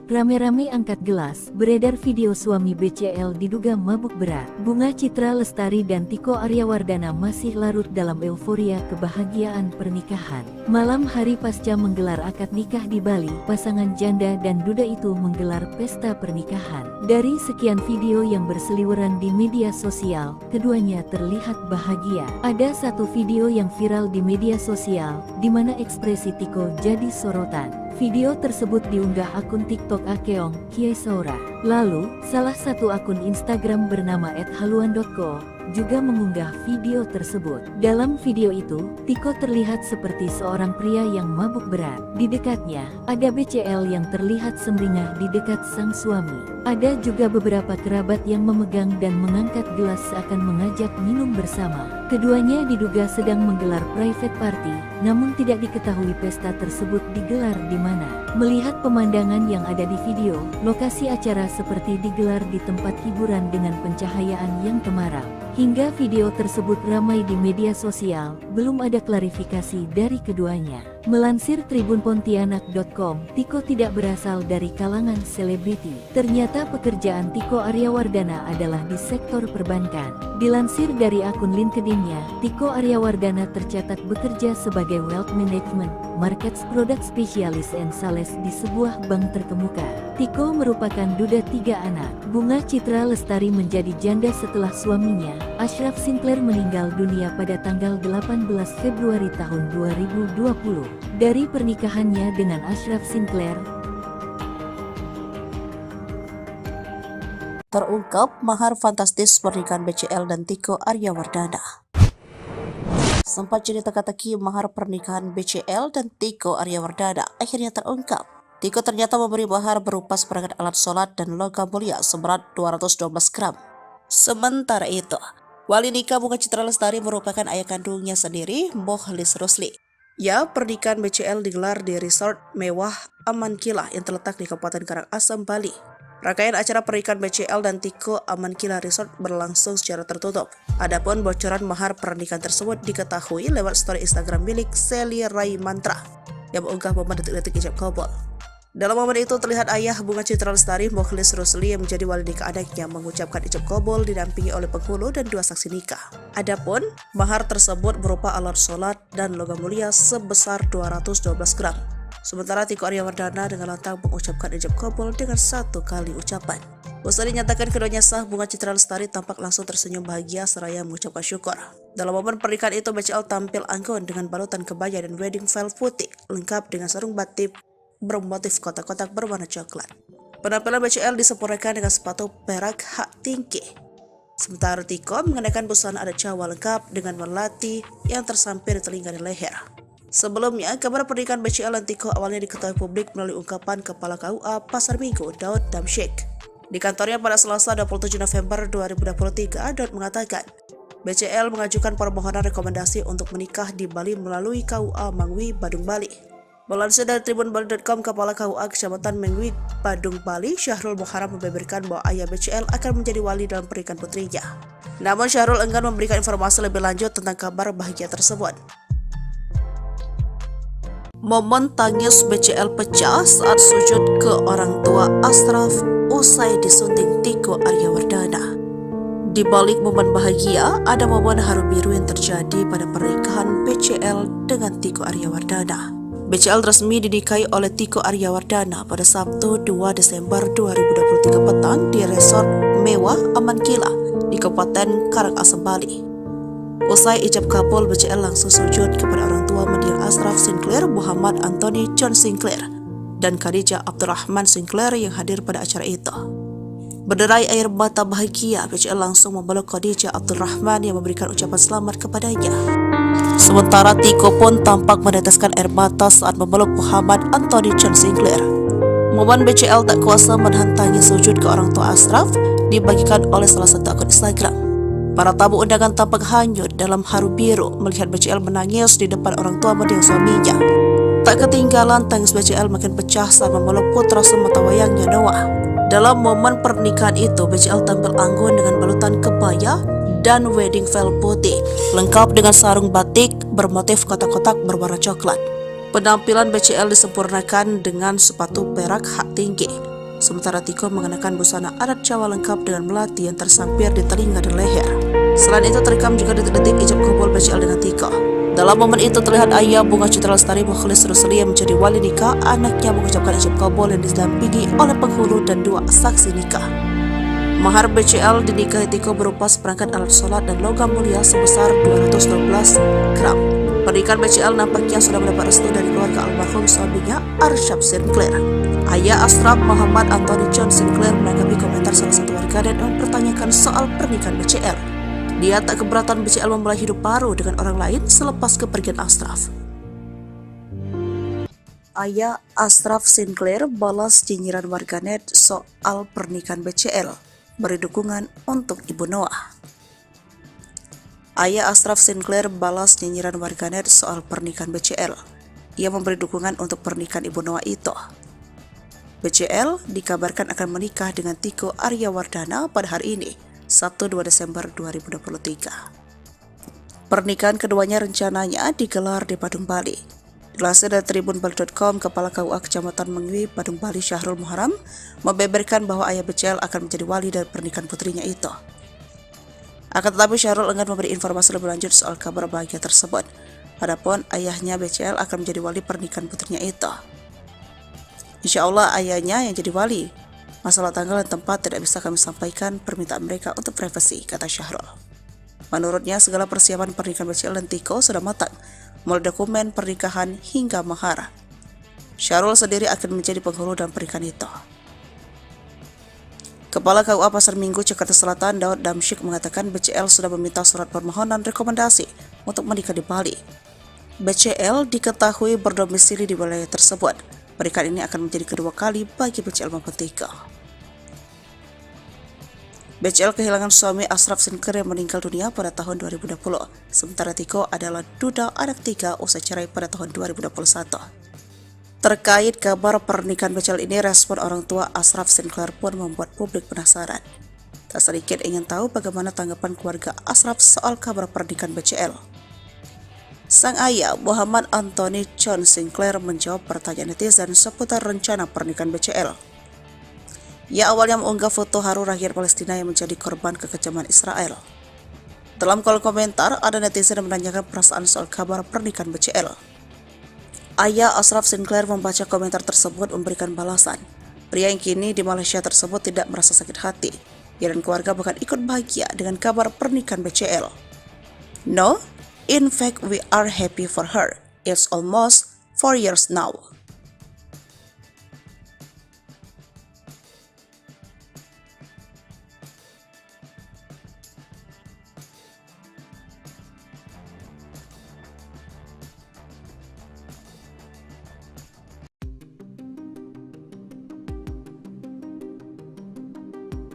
Rame-rame angkat gelas, beredar video suami BCL diduga mabuk berat. Bunga Citra Lestari dan Tiko Aryawardana masih larut dalam euforia kebahagiaan pernikahan. Malam hari pasca menggelar akad nikah di Bali, pasangan janda dan duda itu menggelar pesta pernikahan. Dari sekian video yang berseliweran di media sosial, keduanya terlihat bahagia. Ada satu video yang viral di media sosial, di mana ekspresi Tiko jadi sorotan. Video tersebut diunggah akun TikTok Akeong Kiai Saura. Lalu, salah satu akun Instagram bernama @haluan.co juga mengunggah video tersebut. Dalam video itu, Tiko terlihat seperti seorang pria yang mabuk berat. Di dekatnya, ada BCL yang terlihat sumringah di dekat sang suami. Ada juga beberapa kerabat yang memegang dan mengangkat gelas seakan mengajak minum bersama. Keduanya diduga sedang menggelar private party, namun tidak diketahui pesta tersebut digelar di mana. Melihat pemandangan yang ada di video, lokasi acara seperti digelar di tempat hiburan dengan pencahayaan yang temaram. Hingga video tersebut ramai di media sosial, belum ada klarifikasi dari keduanya. Melansir tribunpontianak.com, Tiko tidak berasal dari kalangan selebriti. Ternyata pekerjaan Tiko Aryawardana adalah di sektor perbankan. Dilansir dari akun LinkedIn-nya, Tiko Aryawardana tercatat bekerja sebagai wealth management Markets Product Specialist and Sales di sebuah bank terkemuka. Tiko merupakan duda 3 anak. Bunga Citra Lestari menjadi janda setelah suaminya, Ashraf Sinclair, meninggal dunia pada tanggal 18 Februari tahun 2020. Dari pernikahannya dengan Ashraf Sinclair, terungkap mahar fantastis pernikahan BCL dan Tiko Aryawardana. Sempat jadi teka-teki mahar pernikahan BCL dan Tiko Aryawardana akhirnya terungkap. Tiko ternyata memberi mahar berupa seperangkat alat sholat dan logam mulia seberat 212 gram. Sementara itu, wali nikah Bunga Citra Lestari merupakan ayah kandungnya sendiri, Mokhlis Rusli. Ya, pernikahan BCL digelar di resort mewah Aman Kila yang terletak di Kabupaten Karangasem, Bali. Rangkaian acara pernikahan BCL dan Tiko Aman Kila Resort berlangsung secara tertutup. Adapun bocoran mahar pernikahan tersebut diketahui lewat story Instagram milik Sally Rai Mantra yang mengunggah momen detik-detik ijab kabul. Dalam momen itu terlihat ayah Bunga Citra Lestari, Mokhlis Rusli, yang menjadi wali nikah anaknya mengucapkan ijab kabul didampingi oleh penghulu dan 2 saksi nikah. Adapun mahar tersebut berupa alat sholat dan logam mulia sebesar 212 gram. Sementara Tiko Aryawardana dengan lantang mengucapkan ijab kabul dengan 1 kali ucapan. Usai dinyatakan keduanya sah, Bunga Citra Lestari tampak langsung tersenyum bahagia seraya mengucapkan syukur. Dalam momen pernikahan itu, BCL tampil anggun dengan balutan kebaya dan wedding veil putih, lengkap dengan sarung batik bermotif kotak-kotak berwarna coklat. Penampilan BCL disempurnakan dengan sepatu perak hak tinggi. Sementara Tiko mengenakan busana adat Jawa lengkap dengan melati yang tersampir di telinga dan leher. Sebelumnya, kabar pernikahan BCL dan Tiko awalnya diketahui publik melalui ungkapan Kepala KUA Pasar Minggu, Daud Damsyik. Di kantornya pada Selasa 27 November 2023, Daud mengatakan, BCL mengajukan permohonan rekomendasi untuk menikah di Bali melalui KUA Mangwi, Badung, Bali. Melansir dari tribunbali.com, Kepala KUA Kecamatan Mangwi, Badung, Bali, Syahrul Muharram, membeberkan bahwa ayah BCL akan menjadi wali dalam pernikahan putrinya. Namun Syahrul enggan memberikan informasi lebih lanjut tentang kabar bahagia tersebut. Momen tangis BCL pecah saat sujud ke orang tua Ashraf usai disunting Tiko Aryawardana. Di balik momen bahagia, ada momen haru biru yang terjadi pada pernikahan BCL dengan Tiko Aryawardana. BCL resmi dinikahi oleh Tiko Aryawardana pada Sabtu 2 Desember 2023 petang di resort mewah Aman Kila di Kabupaten Karangasem, Bali. Usai ijab kabul, BCL langsung sujud kepada orang tua mendiang Ashraf Sinclair, Muhammad Anthony John Sinclair, dan Khadijah Abdurrahman Sinclair yang hadir pada acara itu. Berderai air mata bahagia, BCL langsung memeluk Khadijah Abdurrahman yang memberikan ucapan selamat kepadanya. Sementara Tiko pun tampak meneteskan air mata saat memeluk Muhammad Anthony John Sinclair. Momen BCL tak kuasa menahan tangis sujud ke orang tua Ashraf dibagikan oleh salah satu akun Instagram. Para tamu undangan tampak hanyut dalam haru biru melihat BCL menangis di depan orang tua mendiang suaminya. Tak ketinggalan, tangis BCL makin pecah saat memeluk putra sematawayangnya Noah. Dalam momen pernikahan itu, BCL tampil anggun dengan balutan kebaya dan wedding veil putih, lengkap dengan sarung batik bermotif kotak-kotak berwarna coklat. Penampilan BCL disempurnakan dengan sepatu perak hak tinggi. Sementara Tiko mengenakan busana adat Jawa lengkap dengan melati yang tersampir di telinga dan leher. Selain itu, terekam juga detik-detik ijab kabul BCL dengan Tiko. Dalam momen itu terlihat ayah Bunga Citra Lestari, Mokhlis Rusli, yang menjadi wali nikah anaknya mengucapkan ijab kabul yang didampingi oleh penghulu dan 2 saksi nikah. Mahar BCL dinikahi Tiko berupa seperangkat alat sholat dan logam mulia sebesar 212 gram. Pernikahan BCL nampaknya sudah mendapat restu dari keluarga almarhum suaminya, Ashraf Sinclair. Ayah Ashraf, Muhammad Anthony John Sinclair, menanggapi komentar salah satu warganet yang mempertanyakan soal pernikahan BCL. Dia tak keberatan BCL memulai hidup baru dengan orang lain selepas kepergian Ashraf. Ayah Ashraf Sinclair balas nyinyiran warganet soal pernikahan BCL, beri dukungan untuk Ibu Noah. Ayah Ashraf Sinclair balas nyinyiran warganet soal pernikahan BCL. Ia memberi dukungan untuk pernikahan Ibu Noah itu. BCL dikabarkan akan menikah dengan Tiko Aryawardana pada hari ini, Sabtu 2 Desember 2023. Pernikahan keduanya rencananya digelar di Badung, Bali. Dilansir dari tribunbali.com, Kepala KUA Kecamatan Mangwi, Badung, Bali, Syahrul Muharram, membeberkan bahwa ayah BCL akan menjadi wali dari pernikahan putrinya itu. Akan tetapi Syahrul enggan memberi informasi lebih lanjut soal kabar bahagia tersebut. Adapun ayahnya BCL akan menjadi wali pernikahan putrinya itu. Insya Allah ayahnya yang jadi wali. Masalah tanggal dan tempat tidak bisa kami sampaikan, permintaan mereka untuk privasi, kata Syahrul. Menurutnya segala persiapan pernikahan BCL dan Tiko sudah matang, mulai dokumen pernikahan hingga mahar. Syahrul sendiri akan menjadi penghulu dalam pernikahan itu. Kepala KUA Pasar Minggu Jakarta Selatan Daud Damsyik mengatakan BCL sudah meminta surat permohonan rekomendasi untuk menikah di Bali. BCL diketahui berdomisili di wilayah tersebut. Pernikahan ini akan menjadi kedua kali bagi BCL maupun Tiko. BCL kehilangan suami Ashraf Sinclair yang meninggal dunia pada tahun 2020. Sementara Tiko adalah duda anak 3 usai cerai pada tahun 2021. Terkait kabar pernikahan BCL ini, respon orang tua Ashraf Sinclair pun membuat publik penasaran. Tak sedikit ingin tahu bagaimana tanggapan keluarga Ashraf soal kabar pernikahan BCL. Sang ayah, Muhammad Anthony John Sinclair, menjawab pertanyaan netizen seputar rencana pernikahan BCL. Ia awalnya mengunggah foto haru rakyat Palestina yang menjadi korban kekejaman Israel. Dalam kolom komentar, ada netizen yang menanyakan perasaan soal kabar pernikahan BCL. Ayah Ashraf Sinclair membaca komentar tersebut memberikan balasan. Pria yang kini di Malaysia tersebut tidak merasa sakit hati. Ia dan keluarga bahkan ikut bahagia dengan kabar pernikahan BCL. No, in fact we are happy for her. It's almost 4 years now.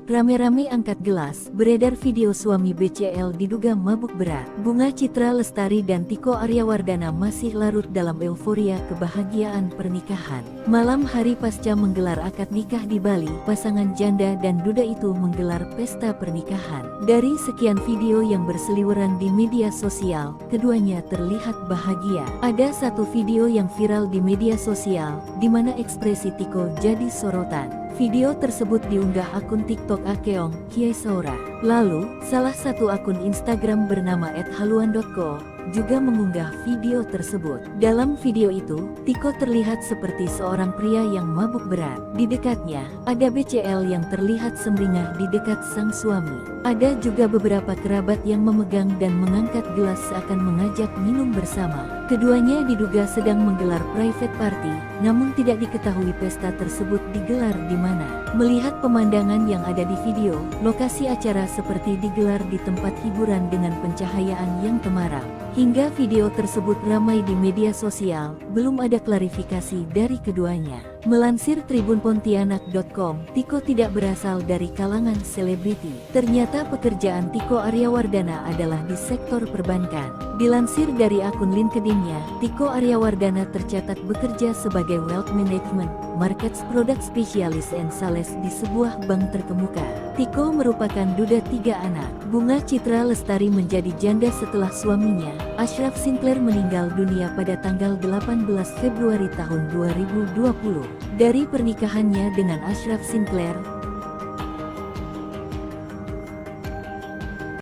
Rame-rame angkat gelas, beredar video suami BCL diduga mabuk berat. Bunga Citra Lestari dan Tiko Aryawardana masih larut dalam euforia kebahagiaan pernikahan. Malam hari pasca menggelar akad nikah di Bali, pasangan janda dan duda itu menggelar pesta pernikahan. Dari sekian video yang berseliweran di media sosial, keduanya terlihat bahagia. Ada satu video yang viral di media sosial, di mana ekspresi Tiko jadi sorotan. Video tersebut diunggah akun TikTok Akeong Kiai Saura. Lalu, salah satu akun Instagram bernama @haluan.co juga mengunggah video tersebut. Dalam video itu, Tiko terlihat seperti seorang pria yang mabuk berat. Di dekatnya, ada BCL yang terlihat sumringah di dekat sang suami. Ada juga beberapa kerabat yang memegang dan mengangkat gelas seakan mengajak minum bersama. Keduanya diduga sedang menggelar private party, namun tidak diketahui pesta tersebut digelar di mana. Melihat pemandangan yang ada di video, lokasi acara seperti digelar di tempat hiburan dengan pencahayaan yang temaram. Hingga video tersebut ramai di media sosial, belum ada klarifikasi dari keduanya. Melansir tribunpontianak.com, Tiko tidak berasal dari kalangan selebriti. Ternyata pekerjaan Tiko Aryawardana adalah di sektor perbankan. Dilansir dari akun LinkedIn-nya, Tiko Aryawardana tercatat bekerja sebagai Wealth Management, Markets Product Specialist and Sales di sebuah bank terkemuka. Tiko merupakan duda 3 anak. Bunga Citra Lestari menjadi janda setelah suaminya, Ashraf Sinclair, meninggal dunia pada tanggal 18 Februari tahun 2020. Dari pernikahannya dengan Ashraf Sinclair,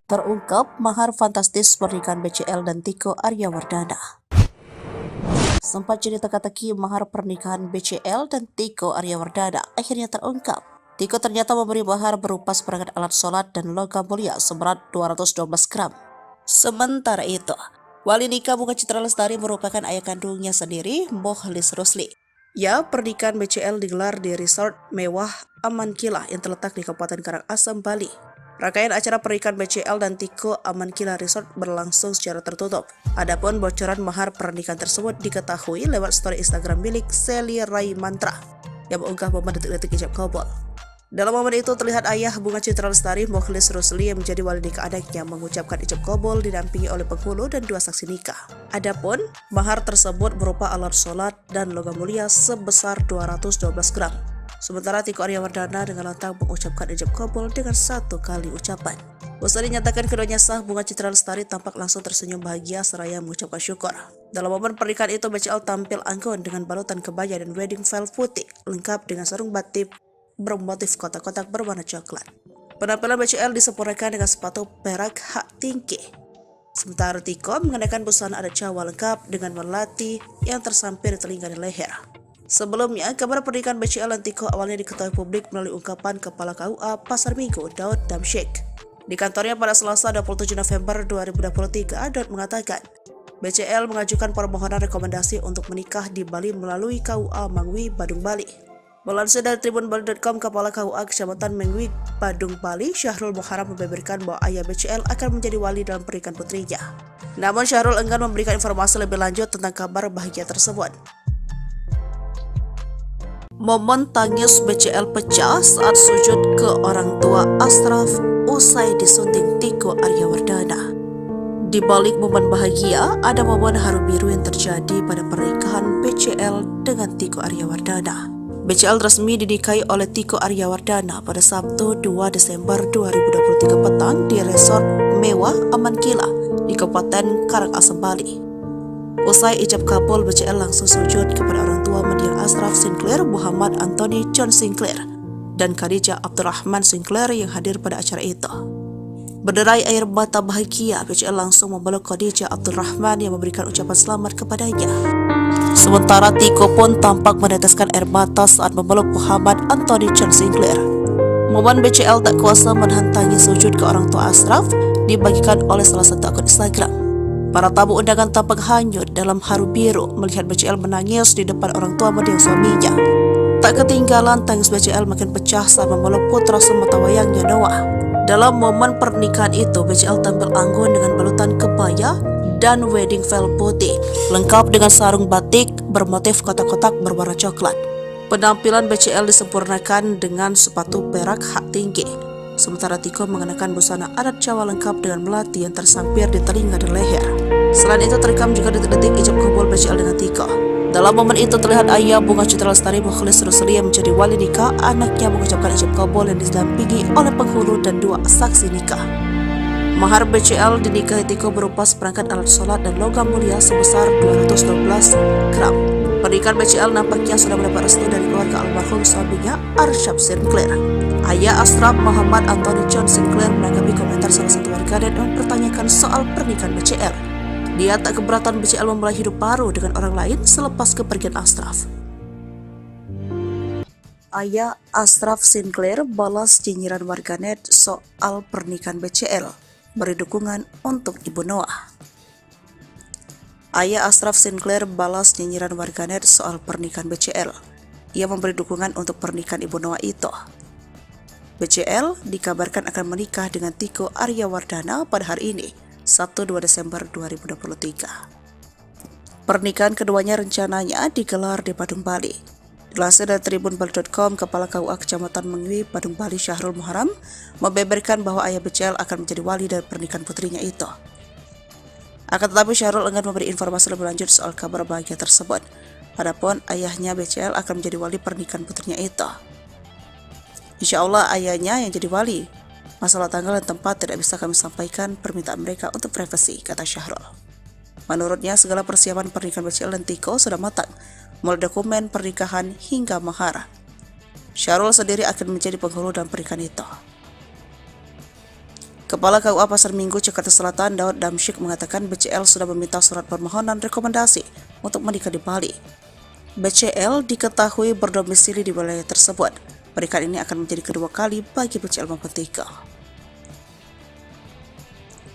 terungkap mahar fantastis pernikahan BCL dan Tiko Aryawardana. Sempat jadi teka-teki mahar pernikahan BCL dan Tiko Aryawardana akhirnya terungkap. Tiko ternyata memberi mahar berupa seperangkat alat sholat dan logam mulia seberat 212 gram. Sementara itu, wali nikah Bunga Citra Lestari merupakan ayah kandungnya sendiri, Mukhlis Rusli. Ya, pernikahan BCL digelar di resort mewah Aman Kilah yang terletak di Kabupaten Karangasem, Bali. Rangkaian acara pernikahan BCL dan Tiko Aman Kilah Resort berlangsung secara tertutup. Adapun bocoran mahar pernikahan tersebut diketahui lewat story Instagram milik Sally Rai Mantra yang mengunggah momen detik-detik ijab kabul. Dalam momen itu terlihat ayah Bunga Citra Lestari, Mukhlis Rusli, yang menjadi wali nikah adiknya mengucapkan ijab kabul didampingi oleh penghulu dan 2 saksi nikah. Adapun mahar tersebut berupa alat sholat dan logam mulia sebesar 212 gram. Sementara Tiko Aryawardana dengan lantang mengucapkan ijab kabul dengan 1 kali ucapan. Usai dinyatakan keduanya sah, Bunga Citra Lestari tampak langsung tersenyum bahagia seraya mengucapkan syukur. Dalam momen pernikahan itu, BCL tampil anggun dengan balutan kebaya dan wedding veil putih lengkap dengan sarung batik bermotif kotak-kotak berwarna coklat. Penampilan BCL disempurnakan dengan sepatu perak hak tinggi. Sementara Tiko mengenakan busana adat Jawa lengkap dengan melati yang tersampir di telinga dan leher. Sebelumnya, kabar pernikahan BCL dan Tiko awalnya diketahui publik melalui ungkapan Kepala KUA Pasar Minggu, Daud Damsyik. Di kantornya pada Selasa 27 November 2023, Daud mengatakan, BCL mengajukan permohonan rekomendasi untuk menikah di Bali melalui KUA Mangwi, Badung, Bali. Melansir dari tribunbali.com, Kepala KUA Kecamatan Mangwi, Badung, Bali, Syahrul Muharam membeberkan bahwa ayah BCL akan menjadi wali dalam pernikahan putrinya. Namun Syahrul enggan memberikan informasi lebih lanjut tentang kabar bahagia tersebut. Momen tangis BCL pecah saat sujud ke orang tua Ashraf usai disunting Tiko Aryawardana. Di balik momen bahagia, ada momen haru biru yang terjadi pada pernikahan BCL dengan Tiko Aryawardana. BCL resmi dinikahi oleh Tiko Aryawardana pada Sabtu 2 Desember 2023 petang di resort mewah Aman Kila di Kabupaten Karangasem, Bali. Usai ijab kabul, BCL langsung sujud kepada orang tua mendiang Ashraf Sinclair, Muhammad Anthony John Sinclair, dan Khadijah Abdurrahman Sinclair yang hadir pada acara itu. Berderai air mata bahagia, BCL langsung memeluk Khadijah Abdurrahman yang memberikan ucapan selamat kepadanya. Sementara Tiko pun tampak meneteskan air mata saat memeluk Muhammad Anthony John Sinclair. Momen BCL tak kuasa menahan tangis sujud ke orang tua Ashraf dibagikan oleh salah satu akun Instagram. Para tamu undangan tampak hanyut dalam haru biru melihat BCL menangis di depan orang tua mendiang suaminya. Tak ketinggalan, tangis BCL makin pecah saat memeluk putra sematawayangnya Noah. Dalam momen pernikahan itu, BCL tampil anggun dengan balutan kebaya dan wedding veil putih, lengkap dengan sarung batik bermotif kotak-kotak berwarna coklat. Penampilan BCL disempurnakan dengan sepatu perak hak tinggi, sementara Tiko mengenakan busana adat Jawa lengkap dengan melati yang tersampir di telinga dan leher. Selain itu, terekam juga detik-detik ijab kabul BCL dengan Tiko. Dalam momen itu terlihat ayah Bunga Citra Lestari Mukhlis Rusli yang menjadi wali nikah anaknya mengucapkan ijab kabul yang didampingi oleh penghulu dan 2 saksi nikah. Mahar BCL dinikahi Tiko berupa seperangkat alat sholat dan logam mulia sebesar 212 gram. Pernikahan BCL nampaknya sudah mendapat restu dari keluarga almarhum suaminya Arsyaf Sinclair. Ayah Ashraf, Muhammad Anthony John Sinclair, menanggapi komentar salah satu warganet dan mempertanyakan soal pernikahan BCL. Dia tak keberatan BCL memulai hidup baru dengan orang lain selepas kepergian Ashraf. Ayah Ashraf Sinclair balas nyinyiran warganet soal pernikahan BCL. Beri dukungan untuk Ibu Noah. Ayah Ashraf Sinclair balas nyinyiran warganet soal pernikahan BCL. Ia memberi dukungan untuk pernikahan Ibu Noah itu. BCL dikabarkan akan menikah dengan Tiko Aryawardana pada hari ini, Sabtu 2 Desember 2023. Pernikahan keduanya rencananya digelar di Badung, Bali. Dilansir dari tribunbali.com, Kepala KUA Kecamatan Mangwi, Badung, Bali, Syahrul Muharam membeberkan bahwa ayah BCL akan menjadi wali dari pernikahan putrinya itu. Akan tetapi Syahrul enggan memberi informasi lebih lanjut soal kabar bahagia tersebut. Adapun ayahnya BCL akan menjadi wali pernikahan putrinya itu. Insya Allah ayahnya yang jadi wali. Masalah tanggal dan tempat tidak bisa kami sampaikan, permintaan mereka untuk privasi, kata Syahrul. Menurutnya segala persiapan pernikahan BCL dan Tiko sudah matang, mulai dokumen pernikahan hingga mahar. Syahrul sendiri akan menjadi penghulu dalam pernikahan itu. Kepala KUA Pasar Minggu, Jakarta Selatan, Daud Damsyik mengatakan BCL sudah meminta surat permohonan rekomendasi untuk menikah di Bali. BCL diketahui berdomisili di wilayah tersebut. Pernikahan ini akan menjadi kedua kali bagi BCL maupun Tiko.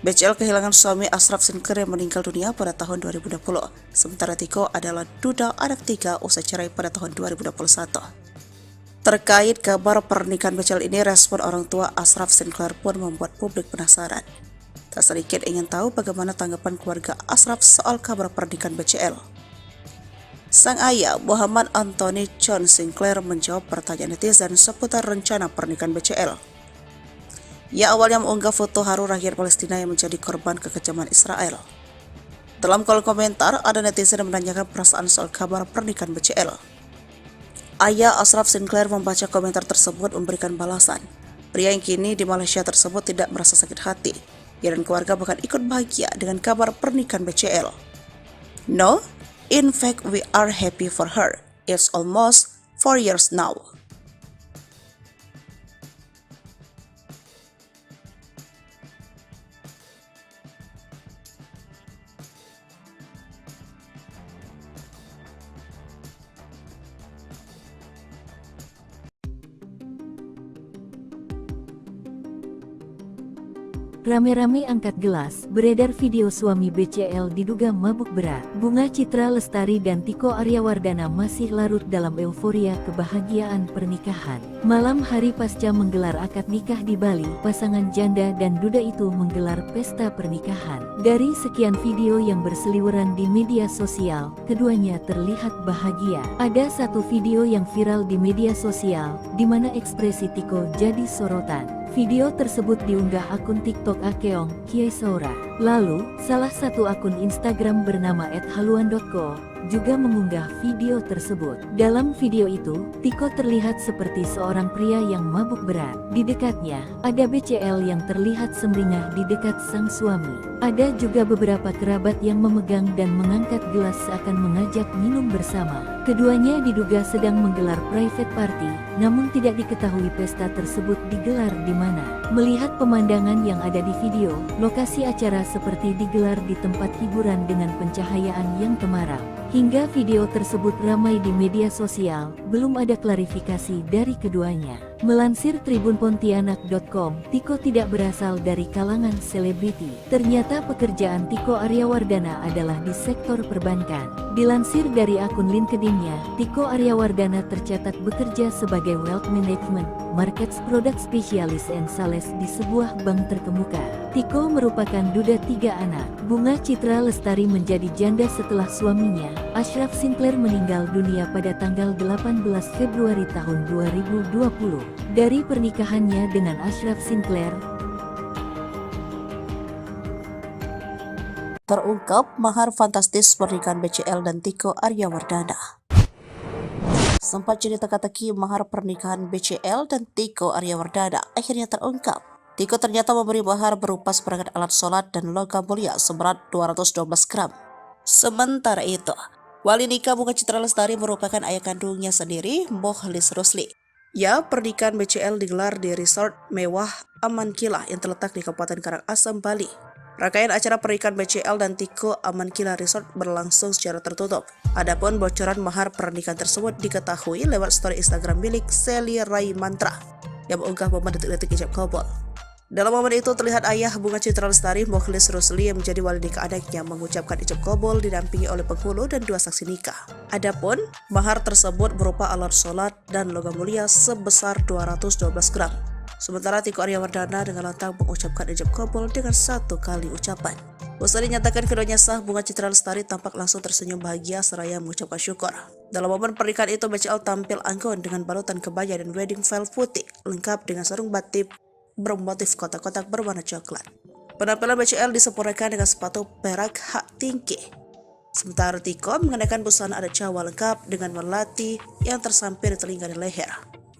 BCL kehilangan suami Ashraf Sinclair yang meninggal dunia pada tahun 2020. Sementara Tiko adalah duda anak 3 usai cerai pada tahun 2021. Terkait kabar pernikahan BCL ini, respon orang tua Ashraf Sinclair pun membuat publik penasaran. Tak sedikit ingin tahu bagaimana tanggapan keluarga Ashraf soal kabar pernikahan BCL. Sang ayah, Muhammad Anthony John Sinclair, menjawab pertanyaan netizen seputar rencana pernikahan BCL. Ia awalnya mengunggah foto haru rakyat Palestina yang menjadi korban kekejaman Israel. Dalam kolom komentar, ada netizen yang menanyakan perasaan soal kabar pernikahan BCL. Ayah Ashraf Sinclair membaca komentar tersebut memberikan balasan. Pria yang kini di Malaysia tersebut tidak merasa sakit hati. Ia dan keluarga bahkan ikut bahagia dengan kabar pernikahan BCL. No, in fact we are happy for her. It's almost 4 years now. rame-rame angkat gelas, beredar video suami BCL diduga mabuk berat. Bunga Citra Lestari dan Tiko Aryawardana masih larut dalam euforia kebahagiaan pernikahan. Malam hari pasca menggelar akad nikah di Bali, pasangan janda dan duda itu menggelar pesta pernikahan. Dari sekian video yang berseliweran di media sosial, keduanya terlihat bahagia. Ada satu video yang viral di media sosial, di mana ekspresi Tiko jadi sorotan. Video tersebut diunggah akun TikTok Akeong Kiai Saura. Lalu, salah satu akun Instagram bernama @haluan.co juga mengunggah video tersebut. Dalam video itu, Tiko terlihat seperti seorang pria yang mabuk berat. Di dekatnya, ada BCL yang terlihat sumringah di dekat sang suami. Ada juga beberapa kerabat yang memegang dan mengangkat gelas seakan mengajak minum bersama. Keduanya diduga sedang menggelar private party, namun tidak diketahui pesta tersebut digelar di mana. Melihat pemandangan yang ada di video, lokasi acara seperti digelar di tempat hiburan dengan pencahayaan yang temaram. Hingga video tersebut ramai di media sosial, belum ada klarifikasi dari keduanya. Melansir tribunpontianak.com, Tiko tidak berasal dari kalangan selebriti. Ternyata pekerjaan Tiko Aryawardana adalah di sektor perbankan. Dilansir dari akun LinkedIn-nya, Tiko Aryawardana tercatat bekerja sebagai Wealth Management, Markets Product Specialist and Sales di sebuah bank terkemuka. Tiko merupakan duda 3 anak. Bunga Citra Lestari menjadi janda setelah suaminya, Ashraf Sinclair, meninggal dunia pada tanggal 18 Februari tahun 2020. Dari pernikahannya dengan Ashraf Sinclair, terungkap mahar fantastis pernikahan BCL dan Tiko Aryawardana. Sempat jadi teka-teki mahar pernikahan BCL dan Tiko Aryawardana akhirnya terungkap. Tiko ternyata memberi mahar berupa seperangkat alat sholat dan logam mulia seberat 212 gram. Sementara itu, wali nikah Bunga Citra Lestari merupakan ayah kandungnya sendiri, Mokhlis Rusli. Ya, pernikahan BCL digelar di resort mewah Aman Kila yang terletak di Kabupaten Karangasem, Bali. Rangkaian acara pernikahan BCL dan Tiko Aman Kila Resort berlangsung secara tertutup. Adapun bocoran mahar pernikahan tersebut diketahui lewat story Instagram milik Sally Rai Mantra yang mengunggah momen detik-detik ijab kabul. Dalam momen itu terlihat ayah Bunga Citra Lestari, Mokhlis Rusli, yang menjadi wali nikah anaknya mengucapkan ijab kabul didampingi oleh penghulu dan 2 saksi nikah. Adapun mahar tersebut berupa alat sholat dan logam mulia sebesar 212 gram. Sementara Tiko Aryawardana dengan lantang mengucapkan ijab kabul dengan 1 kali ucapan. Usai dinyatakan keduanya sah, Bunga Citra Lestari tampak langsung tersenyum bahagia seraya mengucapkan syukur. Dalam momen pernikahan itu, BCL tampil anggun dengan balutan kebaya dan wedding veil putih lengkap dengan sarung batik bermotif kotak-kotak berwarna coklat. Penampilan BCL disempurnakan dengan sepatu perak hak tinggi. Sementara Tiko mengenakan busana adat Jawa lengkap dengan melati yang tersampir di telinga dan leher.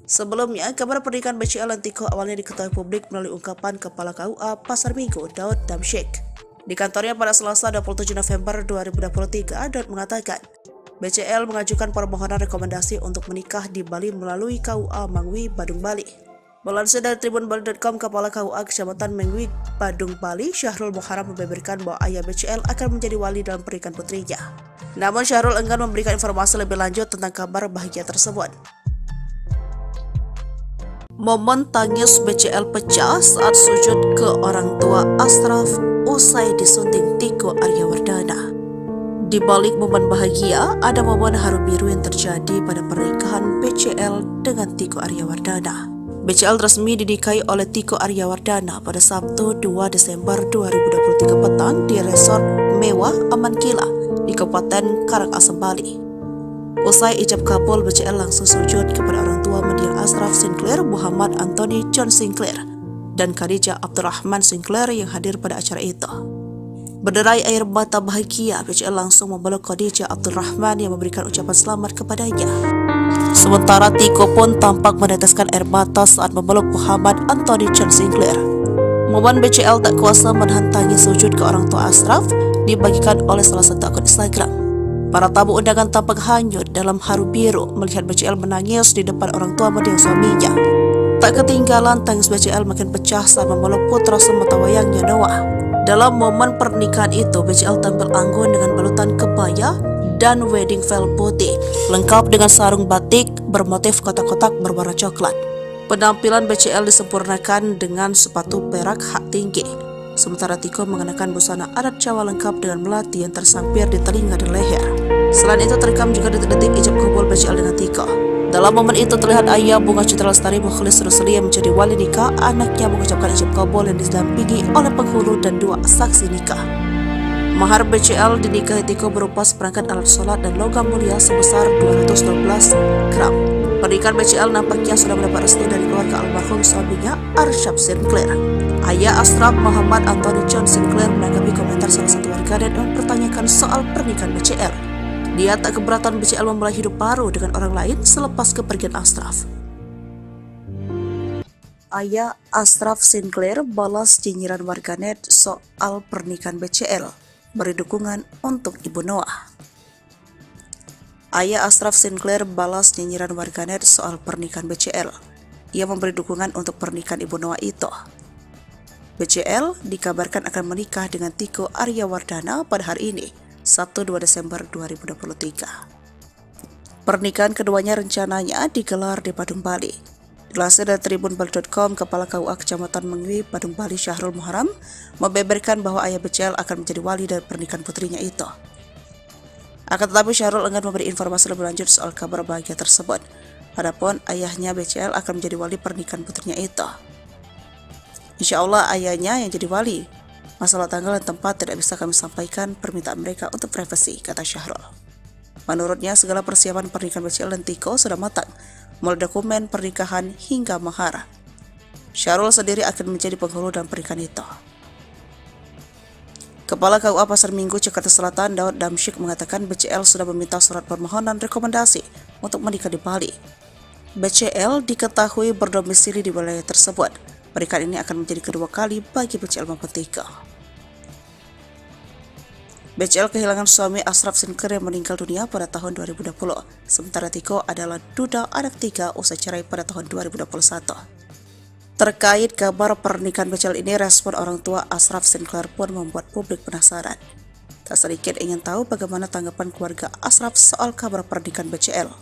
Sebelumnya, kabar pernikahan BCL dan Tiko awalnya diketahui publik melalui ungkapan Kepala KUA Pasar Minggu, Daud Damsyik. Di kantornya pada Selasa 27 November 2023, Daud mengatakan, BCL mengajukan permohonan rekomendasi untuk menikah di Bali melalui KUA Mangwi, Badung, Bali. Melansir dari tribunbali.com, Kepala KUA Kecamatan Mengwi, Badung, Bali, Syahrul Muharram, membeberkan bahwa ayah BCL akan menjadi wali dalam pernikahan putrinya. Namun Syahrul enggan memberikan informasi lebih lanjut tentang kabar bahagia tersebut. Momen tangis BCL pecah saat sujud ke orang tua Ashraf usai disunting Tiko Aryawardana. Di balik momen bahagia, ada momen haru biru yang terjadi pada pernikahan BCL dengan Tiko Aryawardana. BCL resmi dinikahi oleh Tiko Aryawardana pada Sabtu 2 Desember 2023 petang di resort mewah Aman Kila di Kabupaten Karangasem, Bali. Usai ijab kabul, BCL langsung sujud kepada orang tua mendiang Ashraf Sinclair, Muhammad Anthony John Sinclair, dan Khadijah Abdurrahman Sinclair yang hadir pada acara itu. Berderai air mata bahagia, BCL langsung memeluk Khadijah Abdurrahman yang memberikan ucapan selamat kepadanya. Sementara Tiko pun tampak meneteskan air mata saat memeluk Muhammad Anthony John Sinclair. Momen BCL tak kuasa menahan tangis sujud ke orang tua Ashraf dibagikan oleh salah satu akun Instagram. Para tamu undangan tampak hanyut dalam haru biru melihat BCL menangis di depan orang tua mendiang suaminya. Tak ketinggalan, tangis BCL makin pecah saat memeluk putra sematawayangnya Noah. Dalam momen pernikahan itu, BCL tampil anggun dengan balutan kebaya dan wedding veil putih, lengkap dengan sarung batik bermotif kotak-kotak berwarna coklat. Penampilan BCL disempurnakan dengan sepatu perak hak tinggi. sementara Tiko mengenakan busana adat Jawa lengkap dengan melati yang tersampir di telinga dan leher. Selain itu terekam juga detik-detik ijab kabul BCL dengan Tiko. Dalam momen itu terlihat ayah Bunga Citra Lestari Mukhlis Rusli yang menjadi wali nikah anaknya mengucapkan ijab kabul yang didampingi oleh penghulu dan 2 saksi nikah. Mahar BCL dinikahi Tiko berupa seperangkat alat sholat dan logam mulia sebesar 212 gram. Pernikahan BCL nampaknya sudah mendapat restu dari keluarga almarhum suaminya Arsyad Sinclair. Ayah Ashraf Muhammad Anthony John Sinclair menanggapi komentar salah satu warganet dan mempertanyakan soal pernikahan BCL. Dia tak keberatan BCL memulai hidup baru dengan orang lain selepas kepergian Ashraf. Ayah Ashraf Sinclair balas nyinyiran warganet soal pernikahan BCL, beri dukungan untuk Ibu Noah. Ayah Ashraf Sinclair balas nyinyiran warganet soal pernikahan BCL. Ia memberi dukungan untuk pernikahan Ibu Noah itu. BCL dikabarkan akan menikah dengan Tiko Aryawardana pada hari ini, Sabtu 2 Desember 2023. Pernikahan keduanya rencananya digelar di Badung, Bali. Dilansir dari tribunbali.com, Kepala KUA Kecamatan Mengwi, Badung, Bali, Syahrul Muharam, membeberkan bahwa ayah BCL akan menjadi wali dari pernikahan putrinya itu. Akan tetapi Syahrul enggan memberi informasi lebih lanjut soal kabar bahagia tersebut. Adapun ayahnya BCL akan menjadi wali pernikahan putrinya itu. Insya Allah ayahnya yang jadi wali. Masalah tanggal dan tempat tidak bisa kami sampaikan, permintaan mereka untuk privasi, kata Syahrul. Menurutnya segala persiapan pernikahan BCL dan Tiko sudah matang, mulai dokumen pernikahan hingga mahar. Syahrul sendiri akan menjadi penghulu dalam pernikahan itu. Kepala KUA Pasar Minggu Jakarta Selatan Daud Damsyik mengatakan BCL sudah meminta surat permohonan rekomendasi untuk menikah di Bali. BCL diketahui berdomisili di wilayah tersebut. Pernikahan ini akan menjadi kedua kali bagi BCL maupun Tiko. BCL kehilangan suami Ashraf Sinclair yang meninggal dunia pada tahun 2020, sementara Tiko adalah duda anak 3 usai cerai pada tahun 2021. Terkait kabar pernikahan BCL ini, respon orang tua Ashraf Sinclair pun membuat publik penasaran. Tak sedikit ingin tahu bagaimana tanggapan keluarga Ashraf soal kabar pernikahan BCL.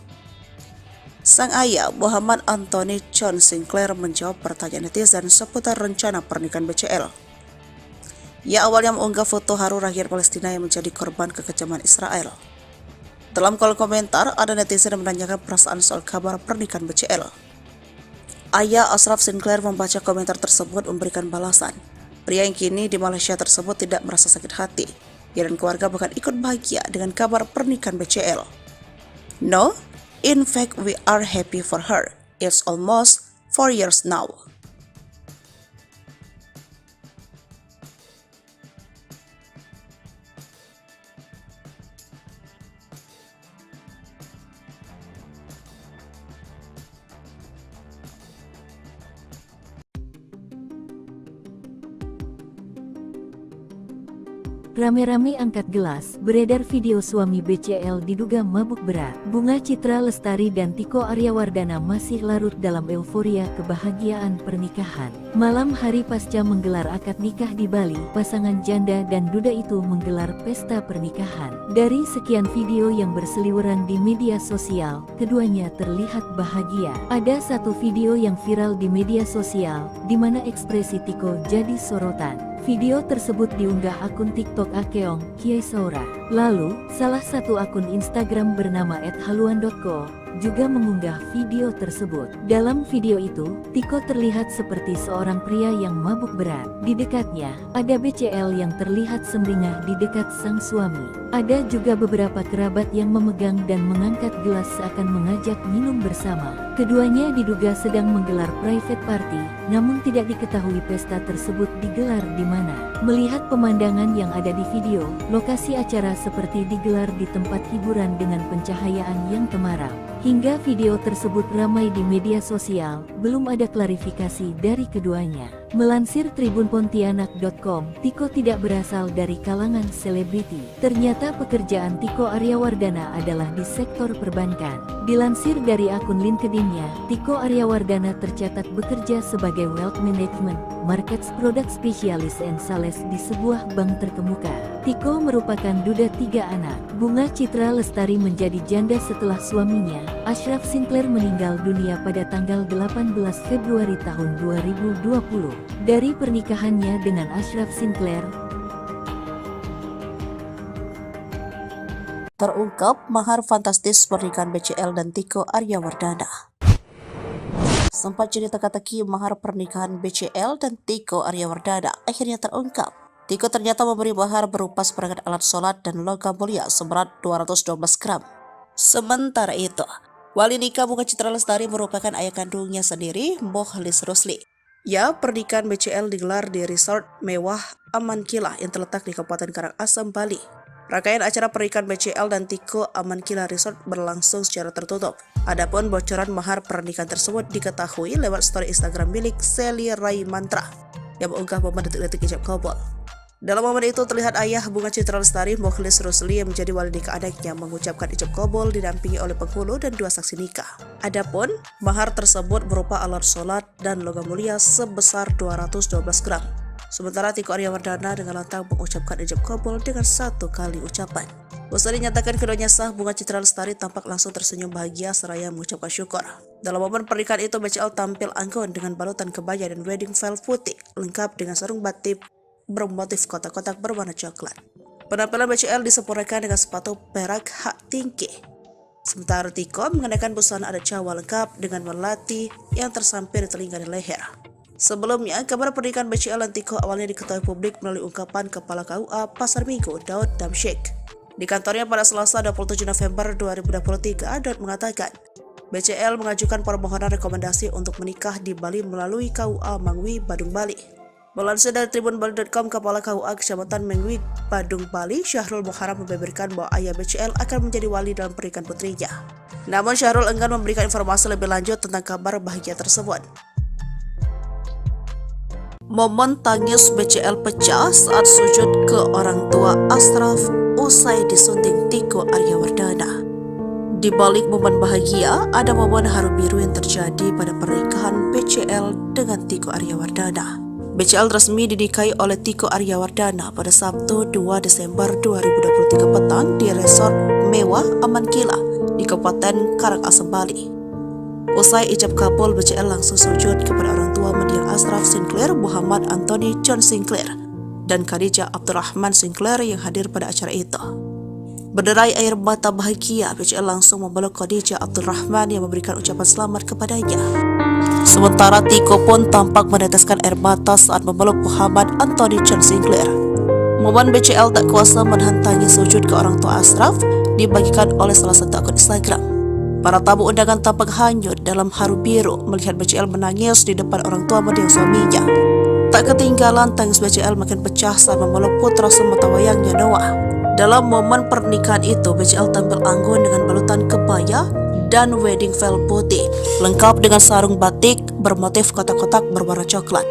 Sang ayah Muhammad Anthony John Sinclair menjawab pertanyaan netizen seputar rencana pernikahan BCL. Ia awalnya mengunggah foto haru rakyat Palestina yang menjadi korban kekejaman Israel. Dalam kolom komentar, ada netizen yang menanyakan perasaan soal kabar pernikahan BCL. Ayah Ashraf Sinclair membaca komentar tersebut memberikan balasan. Pria yang kini di Malaysia tersebut tidak merasa sakit hati. Ia dan keluarga bahkan ikut bahagia dengan kabar pernikahan BCL. No, in fact we are happy for her. It's almost 4 years now. Rame-rame angkat gelas, beredar video suami BCL diduga mabuk berat. Bunga Citra Lestari dan Tiko Aryawardana masih larut dalam euforia kebahagiaan pernikahan. Malam hari pasca menggelar akad nikah di Bali, pasangan janda dan duda itu menggelar pesta pernikahan. Dari sekian video yang berseliweran di media sosial, keduanya terlihat bahagia. Ada satu video yang viral di media sosial, di mana ekspresi Tiko jadi sorotan. Video tersebut diunggah akun TikTok Akeong Kiai Saura. Lalu, salah satu akun Instagram bernama @haluan.co juga mengunggah video tersebut. Dalam video itu, Tiko terlihat seperti seorang pria yang mabuk berat. Di dekatnya, ada BCL yang terlihat sembringah di dekat sang suami. Ada juga beberapa kerabat yang memegang dan mengangkat gelas seakan mengajak minum bersama. Keduanya diduga sedang menggelar private party, namun tidak diketahui pesta tersebut digelar di mana. Melihat pemandangan yang ada di video, lokasi acara seperti digelar di tempat hiburan dengan pencahayaan yang temaram. Hingga video tersebut ramai di media sosial, belum ada klarifikasi dari keduanya. Melansir tribunpontianak.com, Tiko tidak berasal dari kalangan selebriti. Ternyata pekerjaan Tiko Aryawardana adalah di sektor perbankan. Dilansir dari akun LinkedIn-nya, Tiko Aryawardana tercatat bekerja sebagai Wealth Management, Markets Product Specialist and Sales di sebuah bank terkemuka. Tiko merupakan duda 3 anak. Bunga Citra Lestari menjadi janda setelah suaminya, Ashraf Sinclair meninggal dunia pada tanggal 18 Februari tahun 2020 dari pernikahannya dengan Ashraf Sinclair. Terungkap mahar fantastis pernikahan BCL dan Tiko Aryawardana. Sempat jadi teka-teki mahar pernikahan BCL dan Tiko Aryawardana akhirnya terungkap. Tiko ternyata memberi mahar berupa seperangkat alat sholat dan logam mulia seberat 212 gram. Sementara itu, wali nikah Bunga Citra Lestari merupakan ayah kandungnya sendiri, Mokhlis Rusli. Ya, pernikahan BCL digelar di resort mewah Aman Kila yang terletak di Kabupaten Karangasem, Bali. Rangkaian acara pernikahan BCL dan Tiko Aman Kila Resort berlangsung secara tertutup. Adapun bocoran mahar pernikahan tersebut diketahui lewat story Instagram milik Sally Rai Mantra yang mengunggah momen detik-detik ijab kabul. Dalam momen itu terlihat ayah Bunga Citra Lestari, Mokhlis Rusli, yang menjadi wali nikah anaknya mengucapkan ijab kabul didampingi oleh penghulu dan 2 saksi nikah. Adapun mahar tersebut berupa alat sholat dan logam mulia sebesar 212 gram. Sementara Tiko Aryawardana dengan lantang mengucapkan ijab kabul dengan 1 kali ucapan. Usai dinyatakan keduanya sah, Bunga Citra Lestari tampak langsung tersenyum bahagia seraya mengucapkan syukur. Dalam momen pernikahan itu, BCL tampil anggun dengan balutan kebaya dan wedding veil putih lengkap dengan sarung batik bermotif kotak-kotak berwarna coklat. Penampilan BCL disempurnakan dengan sepatu perak hak tinggi. Sementara Tiko mengenakan busana adat Jawa lengkap dengan melati yang tersampir di telinga dan leher. Sebelumnya, kabar pernikahan BCL dan Tiko awalnya diketahui publik melalui ungkapan Kepala KUA Pasar Minggu, Daud Damsyik. Di kantornya pada Selasa 27 November 2023, Daud mengatakan, BCL mengajukan permohonan rekomendasi untuk menikah di Bali melalui KUA Mangwi, Badung, Bali. Melansir dari tribunbali.com, Kepala KUA Kecamatan Mangwi, Badung, Bali, Syahrul Muharram membeberkan bahwa ayah BCL akan menjadi wali dalam pernikahan putrinya. Namun Syahrul enggan memberikan informasi lebih lanjut tentang kabar bahagia tersebut. Momen tangis BCL pecah saat sujud ke orang tua Ashraf usai disunting Tiko Aryawardana. Di balik momen bahagia, ada momen haru biru yang terjadi pada pernikahan BCL dengan Tiko Aryawardana. BCL resmi dinikahi oleh Tiko Aryawardana pada Sabtu 2 Desember 2023 petang di resort mewah Aman Kila di Kabupaten Karangasem, Bali. Usai ijab kabul, BCL langsung sujud kepada orang tua mendiang Ashraf Sinclair, Muhammad Anthony John Sinclair, dan Khadijah Abdurrahman Sinclair yang hadir pada acara itu. Berderai air mata bahagia, BCL langsung memeluk Khadijah Abdurrahman yang memberikan ucapan selamat kepadanya. Sementara Tiko pun tampak meneteskan air mata saat memeluk Muhammad Anthony John Sinclair. Momen BCL tak kuasa menahan tangis sujud ke orang tua Ashraf dibagikan oleh salah satu akun Instagram. Para tamu undangan tampak hanyut dalam haru biru melihat BCL menangis di depan orang tua mendiang suaminya. Tak ketinggalan tangis BCL makin pecah saat memeluk putra sematawayangnya Noah. Dalam momen pernikahan itu, BCL tampil anggun dengan balutan kebaya dan wedding veil putih, lengkap dengan sarung batik bermotif kotak-kotak berwarna coklat.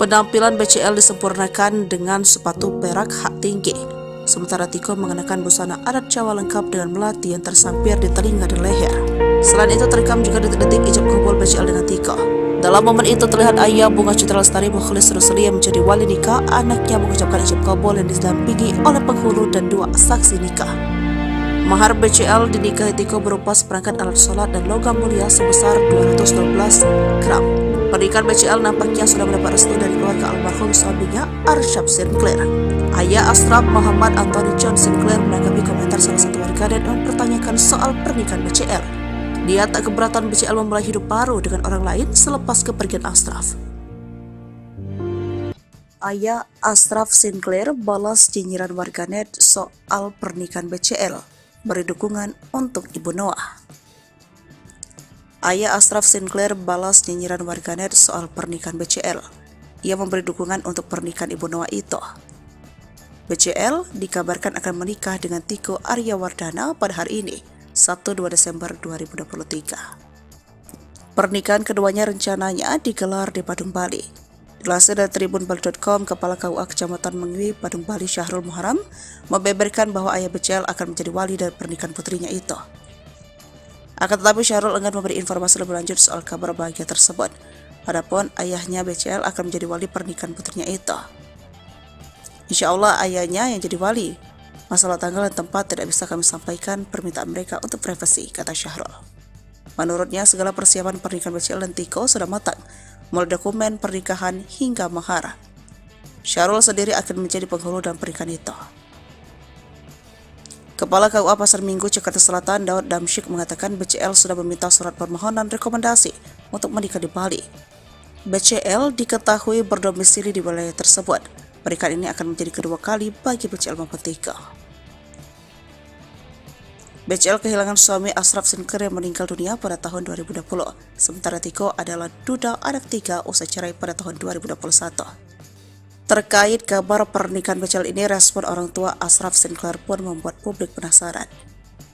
Penampilan BCL disempurnakan dengan sepatu perak hak tinggi. Sementara Tiko mengenakan busana adat Jawa lengkap dengan melati yang tersampir di telinga dan leher. Selain itu terekam juga detik-detik ijab kabul BCL dengan Tiko. Dalam momen itu terlihat ayah Bunga Citra Lestari, Mokhlis Rusli, yang menjadi wali nikah anaknya mengucapkan ijab kabul yang didampingi oleh penghulu dan 2 saksi nikah. Mahar BCL dinikahi Tiko berupa seperangkat alat sholat dan logam mulia sebesar 212 gram. Pernikahan BCL nampaknya sudah mendapat restu dari keluarga almarhum suaminya, Ashraf Sinclair. Ayah Ashraf, Muhammad Anthony John Sinclair, menanggapi komentar salah satu warganet yang mempertanyakan soal pernikahan BCL. Dia tak keberatan BCL memulai hidup baru dengan orang lain selepas kepergian Ashraf. Ayah Ashraf Sinclair balas nyinyiran warganet soal pernikahan BCL, beri dukungan untuk Ibu Noah. Ayah Ashraf Sinclair balas nyinyiran warganet soal pernikahan BCL. Ia memberi dukungan untuk pernikahan Ibu Noah itu. BCL dikabarkan akan menikah dengan Tiko Aryawardana pada hari ini, Sabtu 2 Desember 2023. Pernikahan keduanya rencananya digelar di Badung, Bali. Dilansir dari tribunbali.com, Kepala KUA Kecamatan Mangwi, Badung, Bali, Syahrul Muharram membeberkan bahwa ayah BCL akan menjadi wali dari pernikahan putrinya itu. Akan tetapi Syahrul enggan memberi informasi lebih lanjut soal kabar bahagia tersebut. Adapun ayahnya BCL akan menjadi wali pernikahan putrinya itu. Insya Allah ayahnya yang jadi wali. Masalah tanggal dan tempat tidak bisa kami sampaikan, permintaan mereka untuk privasi, kata Syahrul. Menurutnya, segala persiapan pernikahan BCL dan Tiko sudah matang, mulai dokumen pernikahan hingga mahar. Syahrul sendiri akan menjadi penghulu dalam pernikahan itu. Kepala KUA Pasar Minggu, Jakarta Selatan, Daud Damsyik mengatakan BCL sudah meminta surat permohonan rekomendasi untuk menikah di Bali. BCL diketahui berdomisili di wilayah tersebut. Pernikahan ini akan menjadi kedua kali bagi BCL maupun Tiko. BCL kehilangan suami Ashraf Sinclair yang meninggal dunia pada tahun 2020. Sementara Tiko adalah duda anak 3 usai cerai pada tahun 2021. Terkait kabar pernikahan BCL ini, respon orang tua Ashraf Sinclair pun membuat publik penasaran.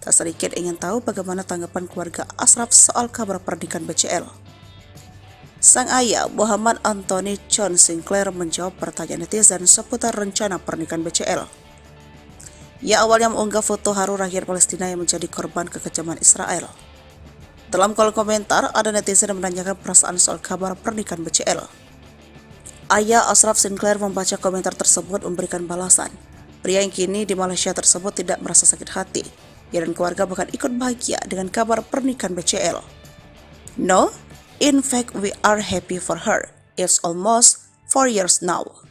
Tak sedikit ingin tahu bagaimana tanggapan keluarga Ashraf soal kabar pernikahan BCL. Sang ayah, Muhammad Anthony John Sinclair, menjawab pertanyaan netizen seputar rencana pernikahan BCL. Ia awalnya mengunggah foto haru rakyat Palestina yang menjadi korban kekejaman Israel. Dalam kolom komentar, ada netizen yang menanyakan perasaan soal kabar pernikahan BCL. Ayah Ashraf Sinclair membaca komentar tersebut memberikan balasan. Pria yang kini di Malaysia tersebut tidak merasa sakit hati. Ia dan keluarga bahkan ikut bahagia dengan kabar pernikahan BCL. No, in fact we are happy for her. It's almost 4 years now.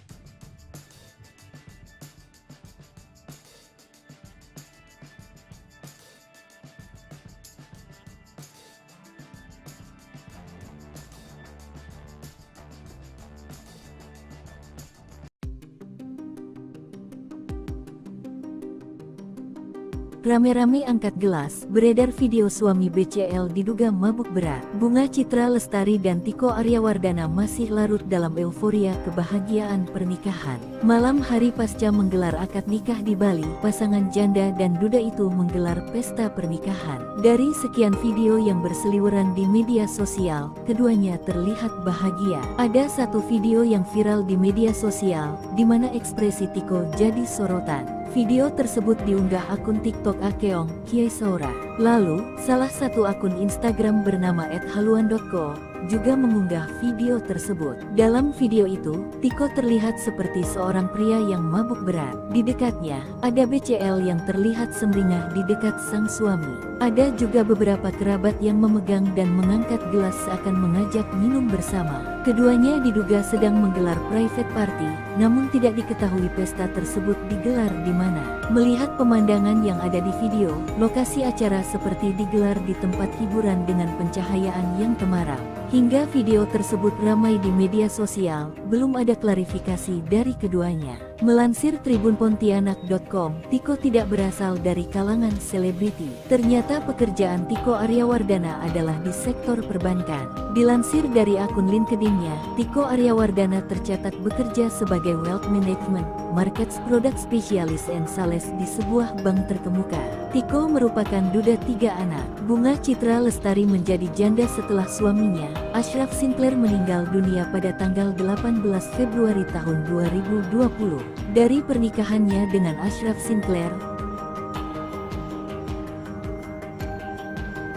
Rame-rame angkat gelas, beredar video suami BCL diduga mabuk berat. Bunga Citra Lestari dan Tiko Aryawardana masih larut dalam euforia kebahagiaan pernikahan. Malam hari pasca menggelar akad nikah di Bali, pasangan janda dan duda itu menggelar pesta pernikahan. Dari sekian video yang berseliweran di media sosial, keduanya terlihat bahagia. Ada satu video yang viral di media sosial, di mana ekspresi Tiko jadi sorotan. Video tersebut diunggah akun TikTok Akeong Kiai Saura. Lalu, salah satu akun Instagram bernama @haluan.co juga mengunggah video tersebut. Dalam video itu, Tiko terlihat seperti seorang pria yang mabuk berat. Di dekatnya, ada BCL yang terlihat sumringah di dekat sang suami. Ada juga beberapa kerabat yang memegang dan mengangkat gelas seakan mengajak minum bersama. Keduanya diduga sedang menggelar private party, namun tidak diketahui pesta tersebut digelar di mana. Melihat pemandangan yang ada di video, lokasi acara seperti digelar di tempat hiburan dengan pencahayaan yang temaram. Hingga video tersebut ramai di media sosial, belum ada klarifikasi dari keduanya. Melansir tribunpontianak.com, Tiko tidak berasal dari kalangan selebriti. Ternyata pekerjaan Tiko Aryawardana adalah di sektor perbankan. Dilansir dari akun LinkedIn-nya, Tiko Aryawardana tercatat bekerja sebagai Wealth Management, Markets Product Specialist and Sales di sebuah bank terkemuka. Tiko merupakan duda 3 anak. Bunga Citra Lestari menjadi janda setelah suaminya, Ashraf Sinclair, meninggal dunia pada tanggal 18 Februari tahun 2020. Dari pernikahannya dengan Ashraf Sinclair,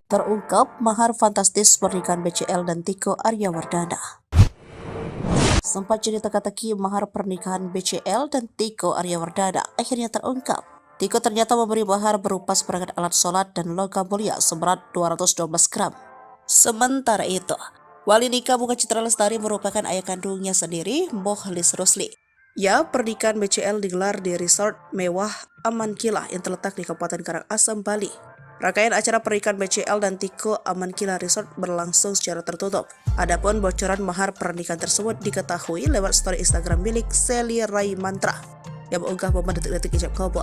terungkap mahar fantastis pernikahan BCL dan Tiko Aryawardana. Sempat jadi teka-teki mahar pernikahan BCL dan Tiko Aryawardana akhirnya terungkap. Tiko ternyata memberi mahar berupa seperangkat alat sholat dan logam mulia seberat 212 gram. Sementara itu, wali nikah Bunga Citra Lestari merupakan ayah kandungnya sendiri, Mokhlis Rusli. Ya, pernikahan BCL digelar di resort mewah Aman Kilah yang terletak di Kabupaten Karangasem, Bali. Rangkaian acara pernikahan BCL dan Tiko Aman Kilah Resort berlangsung secara tertutup. Adapun bocoran mahar pernikahan tersebut diketahui lewat story Instagram milik Sally Rai Mantra yang mengunggah momen detik-detik ijab kabul.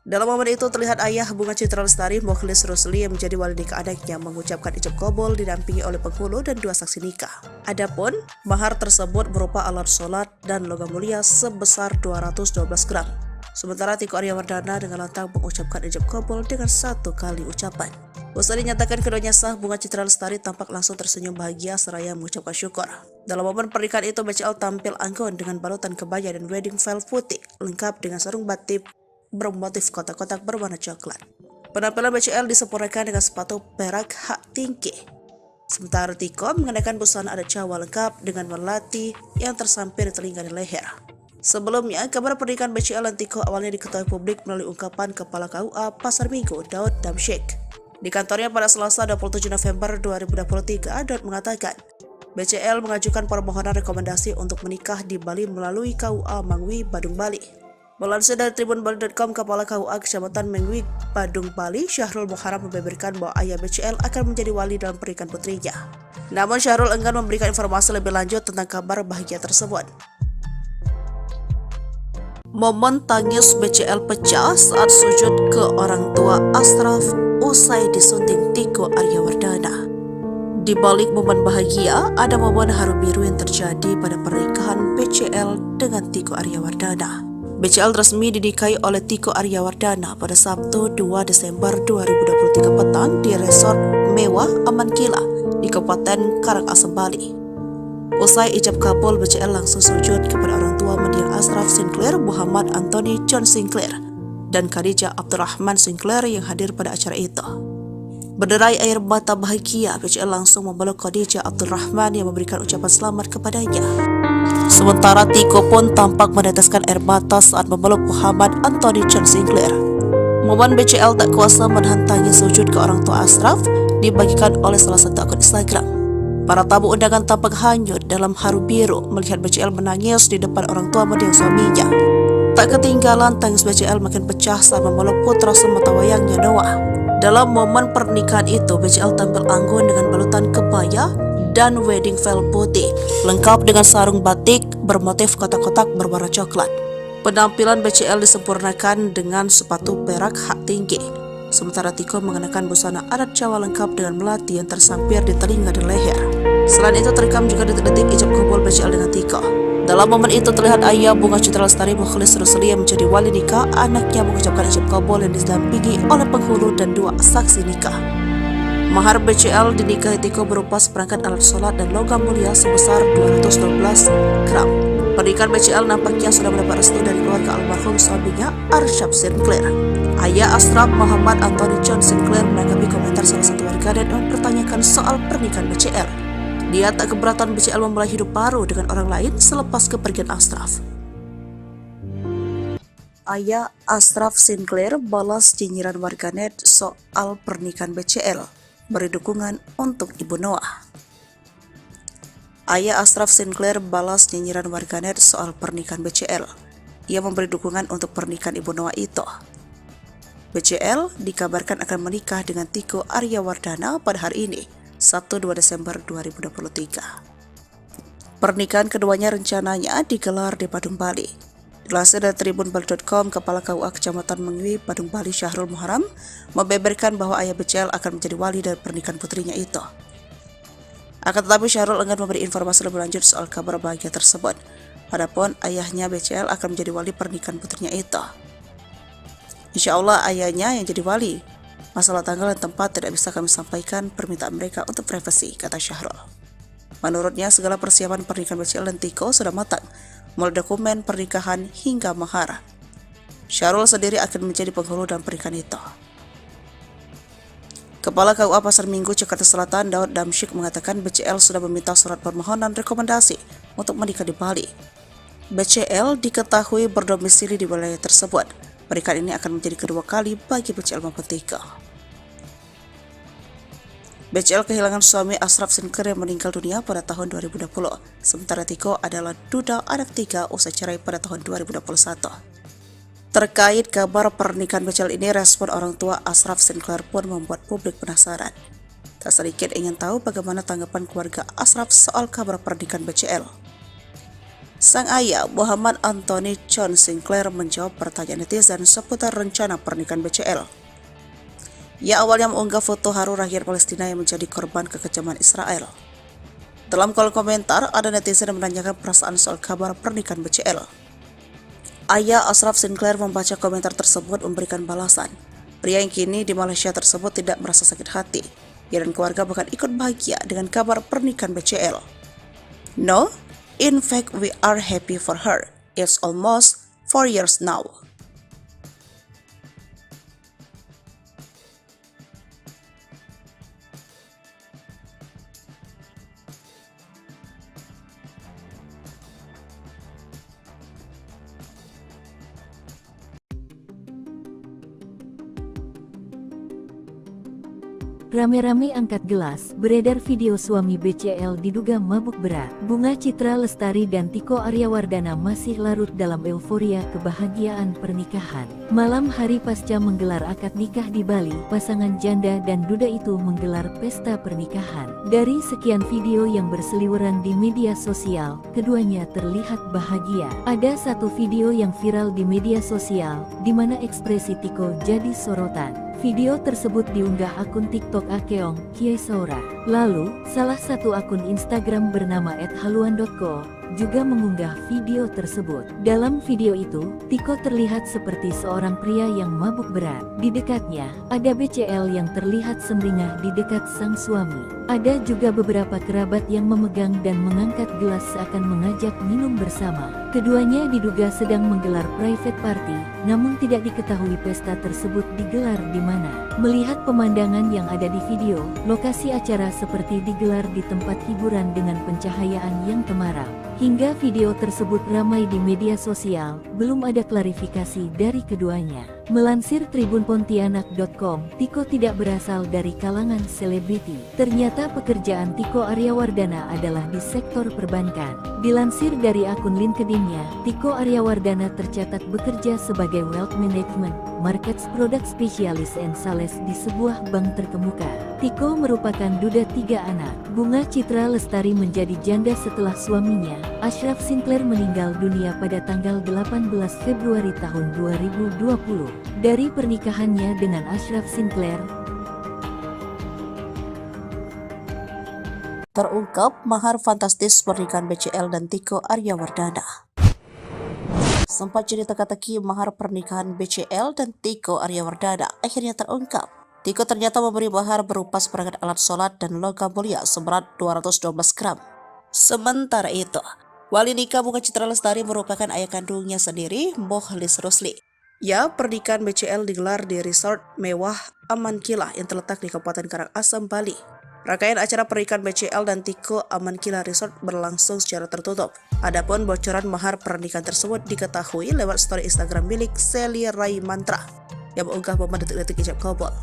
Dalam momen itu terlihat ayah Bunga Citra Lestari, Mokhlis Rusli, yang menjadi wali nikah adiknya mengucapkan ijab kabul didampingi oleh penghulu dan 2 saksi nikah. Adapun mahar tersebut berupa alat sholat dan logam mulia sebesar 212 gram. Sementara Tiko Aryawardana dengan lantang mengucapkan ijab kabul dengan 1 kali ucapan. Usai dinyatakan keduanya sah, Bunga Citra Lestari tampak langsung tersenyum bahagia seraya mengucapkan syukur. Dalam momen pernikahan itu, BCL tampil anggun dengan balutan kebaya dan wedding veil putih lengkap dengan sarung batik bermotif kotak-kotak berwarna coklat. Penampilan BCL disempurnakan dengan sepatu perak hak tinggi. Sementara Tiko mengenakan busana adat Jawa lengkap dengan melati yang tersampir di telinga dan leher. Sebelumnya, kabar pernikahan BCL dan Tiko awalnya diketahui publik melalui ungkapan Kepala KUA Pasar Minggu, Daud Damsyik. Di kantornya pada Selasa 27 November 2023, Daud mengatakan, BCL mengajukan permohonan rekomendasi untuk menikah di Bali melalui KUA Mangwi, Badung, Bali. Melansir dari tribunbali.com, Kepala KUA Kecamatan Mangwi, Badung, Bali, Syahrul Muharam membeberkan bahwa ayah BCL akan menjadi wali dalam pernikahan putrinya. Namun Syahrul enggan memberikan informasi lebih lanjut tentang kabar bahagia tersebut. Momen tangis BCL pecah saat sujud ke orang tua Ashraf usai disunting Tiko Aryawardana. Di balik momen bahagia, ada momen haru biru yang terjadi pada pernikahan BCL dengan Tiko Aryawardana. BCL resmi dinikahi oleh Tiko Aryawardana pada Sabtu 2 Desember 2023 petang di resort mewah Aman Kila di Kabupaten Karangasem, Bali. Usai ijab kabul, BCL langsung sujud kepada orang tua mendiang Ashraf Sinclair, Muhammad Anthony John Sinclair, dan Khadijah Abdurrahman Sinclair yang hadir pada acara itu. Berderai air mata bahagia, BCL langsung memeluk Khadijah Abdurrahman yang memberikan ucapan selamat kepadanya. Sementara Tiko pun tampak meneteskan air mata saat memeluk Muhammad Anthony John Sinclair. Momen BCL tak kuasa menahan tangis sujud ke orang tua Ashraf dibagikan oleh salah satu akun Instagram. Para tamu undangan tampak hanyut dalam haru biru melihat BCL menangis di depan orang tua mendiang suaminya. Tak ketinggalan, tangis BCL makin pecah saat memeluk putra sematawayangnya Noah. Dalam momen pernikahan itu, BCL tampil anggun dengan balutan kebaya dan wedding veil putih, lengkap dengan sarung batik bermotif kotak-kotak berwarna coklat. Penampilan BCL disempurnakan dengan sepatu perak hak tinggi, sementara Tiko mengenakan busana adat Jawa lengkap dengan melati yang tersampir di telinga dan leher. Selain itu, terekam juga detik-detik ijab kabul BCL dengan Tiko. Dalam momen itu terlihat ayah Bunga Citra Lestari Mukhlis Rusli yang menjadi wali nikah anaknya mengucapkan ijab kabul yang didampingi oleh penghulu dan 2 saksi nikah. Mahar BCL dinikahi Tiko berupa seperangkat alat sholat dan logam mulia sebesar 212 gram. Pernikahan BCL nampaknya sudah mendapat restu dari keluarga almarhum suaminya Arsyad Sinclair. Ayah Ashraf, Muhammad Anthony John Sinclair, menanggapi komentar salah satu warganet yang mempertanyakan soal pernikahan BCL. Dia tak keberatan BCL memulai hidup baru dengan orang lain selepas kepergian Ashraf. Ayah Ashraf Sinclair balas nyinyiran warganet soal pernikahan BCL, beri dukungan untuk Ibu Noah. Ayah Ashraf Sinclair balas nyinyiran warganet soal pernikahan BCL. Ia memberi dukungan untuk pernikahan Ibu Noah itu. BCL dikabarkan akan menikah dengan Tiko Aryawardana pada hari ini, Sabtu 2 Desember 2023. Pernikahan keduanya rencananya digelar di Badung, Bali. Dilansir dari tribunbali.com, Kepala KUA Kecamatan Mangwi, Badung, Bali, Syahrul Muharam membeberkan bahwa ayah BCL akan menjadi wali dari pernikahan putrinya itu. Akan tetapi Syahrul enggan memberi informasi lebih lanjut soal kabar bahagia tersebut. Adapun ayahnya BCL akan menjadi wali pernikahan putrinya itu. Insya Allah ayahnya yang jadi wali. Masalah tanggal dan tempat tidak bisa kami sampaikan, permintaan mereka untuk privasi, kata Syahrul. Menurutnya, segala persiapan pernikahan BCL dan Tiko sudah matang, mulai dokumen pernikahan hingga mahar. Syahrul sendiri akan menjadi penghulu dalam pernikahan itu. Kepala KUA Pasar Minggu, Jakarta Selatan, Daud Damsyik mengatakan BCL sudah meminta surat permohonan rekomendasi untuk menikah di Bali. BCL diketahui berdomisili di wilayah tersebut. Pernikahan ini akan menjadi kedua kali bagi BCL maupun Tiko. BCL kehilangan suami Ashraf Sinclair yang meninggal dunia pada tahun 2020. Sementara Tiko adalah duda anak 3 usai cerai pada tahun 2021. Terkait kabar pernikahan BCL ini, respon orang tua Ashraf Sinclair pun membuat publik penasaran. Tak sedikit ingin tahu bagaimana tanggapan keluarga Ashraf soal kabar pernikahan BCL. Sang ayah, Muhammad Anthony John Sinclair, menjawab pertanyaan netizen seputar rencana pernikahan BCL. Ia awalnya mengunggah foto haru rakyat Palestina yang menjadi korban kekejaman Israel. Dalam kolom komentar, ada netizen yang menanyakan perasaan soal kabar pernikahan BCL. Ayah Ashraf Sinclair membaca komentar tersebut memberikan balasan. Pria yang kini di Malaysia tersebut tidak merasa sakit hati. Ia dan keluarga bahkan ikut bahagia dengan kabar pernikahan BCL. No, in fact, we are happy for her. It's almost 4 years now. Rame-rame angkat gelas, beredar video suami BCL diduga mabuk berat. Bunga Citra Lestari dan Tiko Aryawardana masih larut dalam euforia kebahagiaan pernikahan. Malam hari pasca menggelar akad nikah di Bali, pasangan janda dan duda itu menggelar pesta pernikahan. Dari sekian video yang berseliweran di media sosial, keduanya terlihat bahagia. Ada satu video yang viral di media sosial, di mana ekspresi Tiko jadi sorotan. Video tersebut diunggah akun TikTok Akeong Kiai Saura. Lalu, salah satu akun Instagram bernama @haluan.co juga mengunggah video tersebut. Dalam video itu, Tiko terlihat seperti seorang pria yang mabuk berat. Di dekatnya, ada BCL yang terlihat sumringah di dekat sang suami. Ada juga beberapa kerabat yang memegang dan mengangkat gelas seakan mengajak minum bersama. Keduanya diduga sedang menggelar private party, namun tidak diketahui pesta tersebut digelar di mana. Melihat pemandangan yang ada di video, lokasi acara seperti digelar di tempat hiburan dengan pencahayaan yang temaram. Hingga video tersebut ramai di media sosial, belum ada klarifikasi dari keduanya. Melansir tribunpontianak.com, Tiko tidak berasal dari kalangan selebriti. Ternyata pekerjaan Tiko Aryawardana adalah di sektor perbankan. Dilansir dari akun LinkedIn-nya, Tiko Aryawardana tercatat bekerja sebagai Wealth Management, Markets Product Specialist and Sales di sebuah bank terkemuka. Tiko merupakan duda 3 anak. Bunga Citra Lestari menjadi janda setelah suaminya, Ashraf Sinclair, meninggal dunia pada tanggal 18 Februari tahun 2020. Dari pernikahannya dengan Ashraf Sinclair, terungkap mahar fantastis pernikahan BCL dan Tiko Aryawardana. Sempat jadi teka-teki mahar pernikahan BCL dan Tiko Aryawardana akhirnya terungkap. Tiko ternyata memberi mahar berupa seperangkat alat sholat dan logam mulia seberat 212 gram. Sementara itu, wali nikah Bunga Citra Lestari merupakan ayah kandungnya sendiri, Mokhlis Rusli. Ya, pernikahan BCL digelar di resort mewah Amankila yang terletak di Kabupaten Karangasem, Bali. Rangkaian acara pernikahan BCL dan Tiko Amankila Resort berlangsung secara tertutup. Adapun bocoran mahar pernikahan tersebut diketahui lewat story Instagram milik Sally Rai Mantra yang mengunggah momen detik-detik ijab kabul.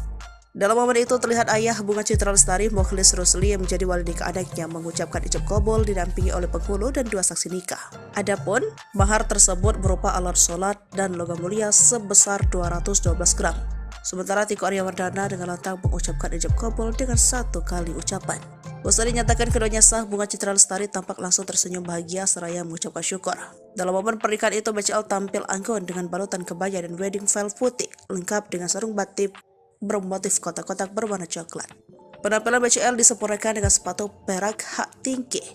Dalam momen itu terlihat ayah Bunga Citra Lestari, Mokhlis Rusli, yang menjadi wali nikah anaknya mengucapkan ijab kabul didampingi oleh penghulu dan 2 saksi nikah. Adapun mahar tersebut berupa alat sholat dan logam mulia sebesar 212 gram. Sementara Tiko Aryawardana dengan lantang mengucapkan ijab kabul dengan 1 kali ucapan. Usai dinyatakan keduanya sah, Bunga Citra Lestari tampak langsung tersenyum bahagia seraya mengucapkan syukur. Dalam momen pernikahan itu, BCL tampil anggun dengan balutan kebaya dan wedding veil putih lengkap dengan sarung batik bermotif kotak-kotak berwarna coklat. Penampilan BCL disempurnakan dengan sepatu perak hak tinggi.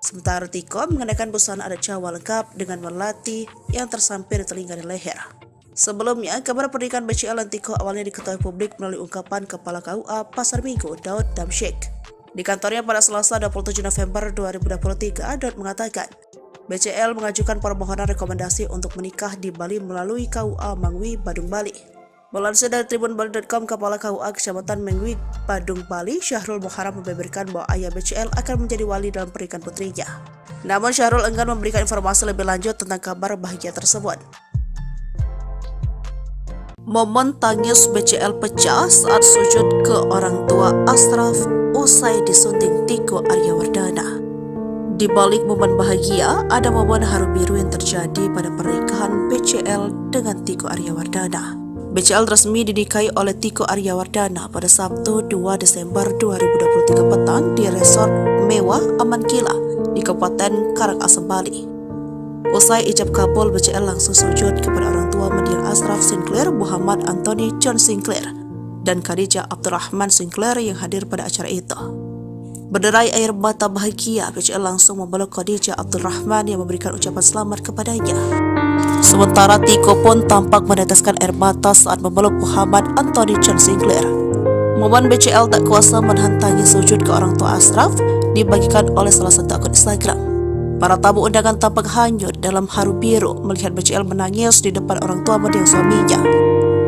Sementara Tiko mengenakan busana adat Jawa lengkap dengan melati yang tersampir di telinga dan leher. Sebelumnya, kabar pernikahan BCL dan Tiko awalnya diketahui publik melalui ungkapan Kepala KUA Pasar Minggu, Daud Damsyik. Di kantornya pada Selasa 27 November 2023, Daud mengatakan, BCL mengajukan permohonan rekomendasi untuk menikah di Bali melalui KUA Mangwi, Badung, Bali. Melansir dari tribunbali.com, Kepala KUA Kecamatan Mengwi, Badung, Bali, Syahrul Muharram, membeberkan bahwa ayah BCL akan menjadi wali dalam pernikahan putrinya. Namun Syahrul enggan memberikan informasi lebih lanjut tentang kabar bahagia tersebut. Momen tangis BCL pecah saat sujud ke orang tua Ashraf usai disunting Tiko Aryawardana. Di balik momen bahagia, ada momen haru biru yang terjadi pada pernikahan BCL dengan Tiko Aryawardana. BCL resmi dinikahi oleh Tiko Aryawardana pada Sabtu 2 Desember 2023 petang di resort mewah Amankila di Kabupaten Karangasem, Bali. Usai ijab kabul, BCL langsung sujud kepada orang tua mendiang Ashraf Sinclair, Muhammad Anthony John Sinclair, dan Khadijah Abdurrahman Sinclair yang hadir pada acara itu. Berderai air mata bahagia, BCL langsung memeluk Khadijah Abdurrahman yang memberikan ucapan selamat kepadanya. Sementara Tiko pun tampak meneteskan air mata saat memeluk Muhammad Anthony John Sinclair. Momen BCL tak kuasa menahan tangis sujud ke orang tua Ashraf dibagikan oleh salah satu akun Instagram. Para tamu undangan tampak hanyut dalam haru biru melihat BCL menangis di depan orang tua mendiang suaminya.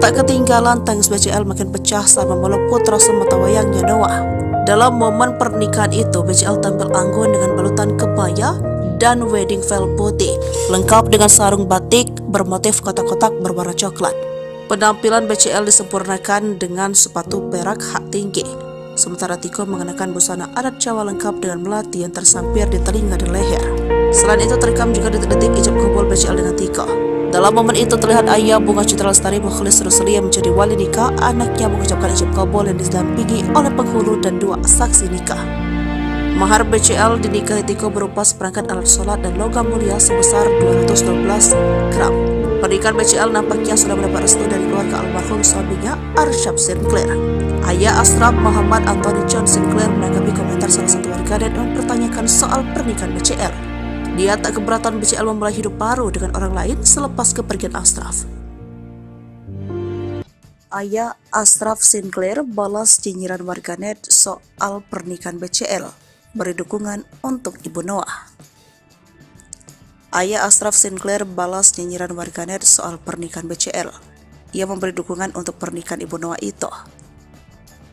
Tak ketinggalan tangis BCL makin pecah saat memeluk putra sematawayangnya Noah. Dalam momen pernikahan itu, BCL tampil anggun dengan balutan kebaya dan wedding veil putih, lengkap dengan sarung batik bermotif kotak-kotak berwarna coklat. Penampilan BCL disempurnakan dengan sepatu perak hak tinggi. sementara Tiko mengenakan busana adat Jawa lengkap dengan melati yang tersampir di telinga dan leher. Selain itu terekam juga detik-detik ijab kabul BCL dengan Tiko. Dalam momen itu terlihat ayah Bunga Citra Lestari Mukhlis Rusli yang menjadi wali nikah anaknya mengucapkan ijab kabul yang didampingi oleh penghulu dan 2 saksi nikah. Mahar BCL dinikahi Tiko berupa seperangkat alat sholat dan logam mulia sebesar 212 gram. Pernikahan BCL nampaknya sudah mendapat restu dari keluarga almarhum suaminya Arsyaf Sinclair. Ayah Ashraf Muhammad Anthony John Sinclair menanggapi komentar salah satu warganet yang mempertanyakan soal pernikahan BCL. Dia tak keberatan BCL memulai hidup baru dengan orang lain selepas kepergian Ashraf. Ayah Ashraf Sinclair balas nyinyiran warganet soal pernikahan BCL, beri dukungan untuk Ibu Noah. Ayah Ashraf Sinclair balas nyinyiran warganet soal pernikahan BCL. Ia memberi dukungan untuk pernikahan Ibu Noah itu.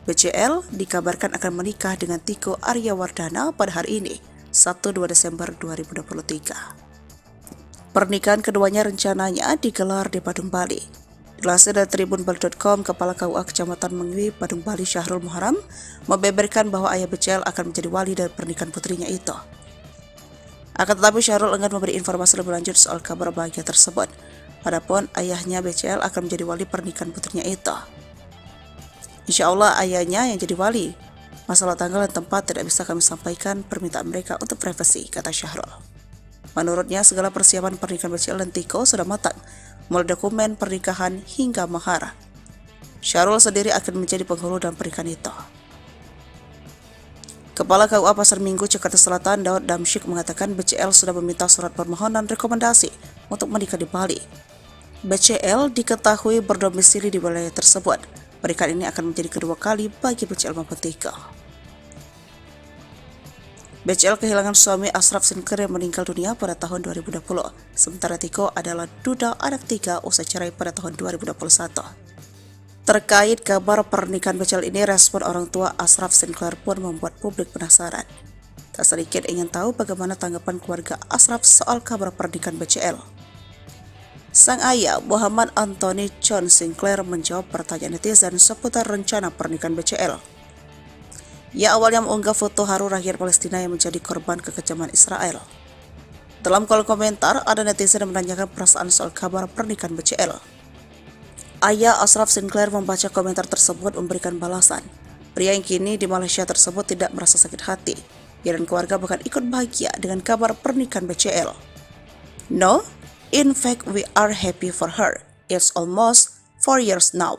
BCL dikabarkan akan menikah dengan Tiko Aryawardana pada hari ini, Sabtu 2 Desember 2023. Pernikahan keduanya rencananya digelar di Badung, Bali. Dilansir dari tribunbali.com, Kepala KUA Kecamatan Mengwi, Badung, Bali, Syahrul Muharam, membeberkan bahwa ayah BCL akan menjadi wali dari pernikahan putrinya itu. Akan tetapi Syahrul enggan memberi informasi lebih lanjut soal kabar bahagia tersebut. Padahal ayahnya BCL akan menjadi wali pernikahan putrinya itu. Insya Allah ayahnya yang jadi wali. Masalah tanggal dan tempat tidak bisa kami sampaikan, permintaan mereka untuk privasi, kata Syahrul. Menurutnya segala persiapan pernikahan BCL dan Tiko sudah matang, mulai dokumen pernikahan hingga mahar. Syahrul sendiri akan menjadi penghulu dalam pernikahan itu. Kepala KUA Pasar Minggu, Jakarta Selatan, Daud Damsyik mengatakan BCL sudah meminta surat permohonan rekomendasi untuk menikah di Bali. BCL diketahui berdomisili di wilayah tersebut. Pernikahan ini akan menjadi kedua kali bagi BCL maupun Tiko. BCL kehilangan suami Ashraf Sinclair yang meninggal dunia pada tahun 2020. Sementara Tiko adalah duda anak 3 usai cerai pada tahun 2021. Terkait kabar pernikahan BCL ini, respon orang tua Ashraf Sinclair pun membuat publik penasaran. Tak sedikit ingin tahu bagaimana tanggapan keluarga Ashraf soal kabar pernikahan BCL. Sang ayah Muhammad Anthony John Sinclair menjawab pertanyaan netizen seputar rencana pernikahan BCL. Ia awalnya mengunggah foto haru rakyat Palestina yang menjadi korban kekejaman Israel. Dalam kolom komentar, ada netizen yang menanyakan perasaan soal kabar pernikahan BCL. Ayah Ashraf Sinclair membaca komentar tersebut memberikan balasan. Pria yang kini di Malaysia tersebut tidak merasa sakit hati. Ia dan keluarga bahkan ikut bahagia dengan kabar pernikahan BCL. No, in fact we are happy for her. It's almost 4 years now.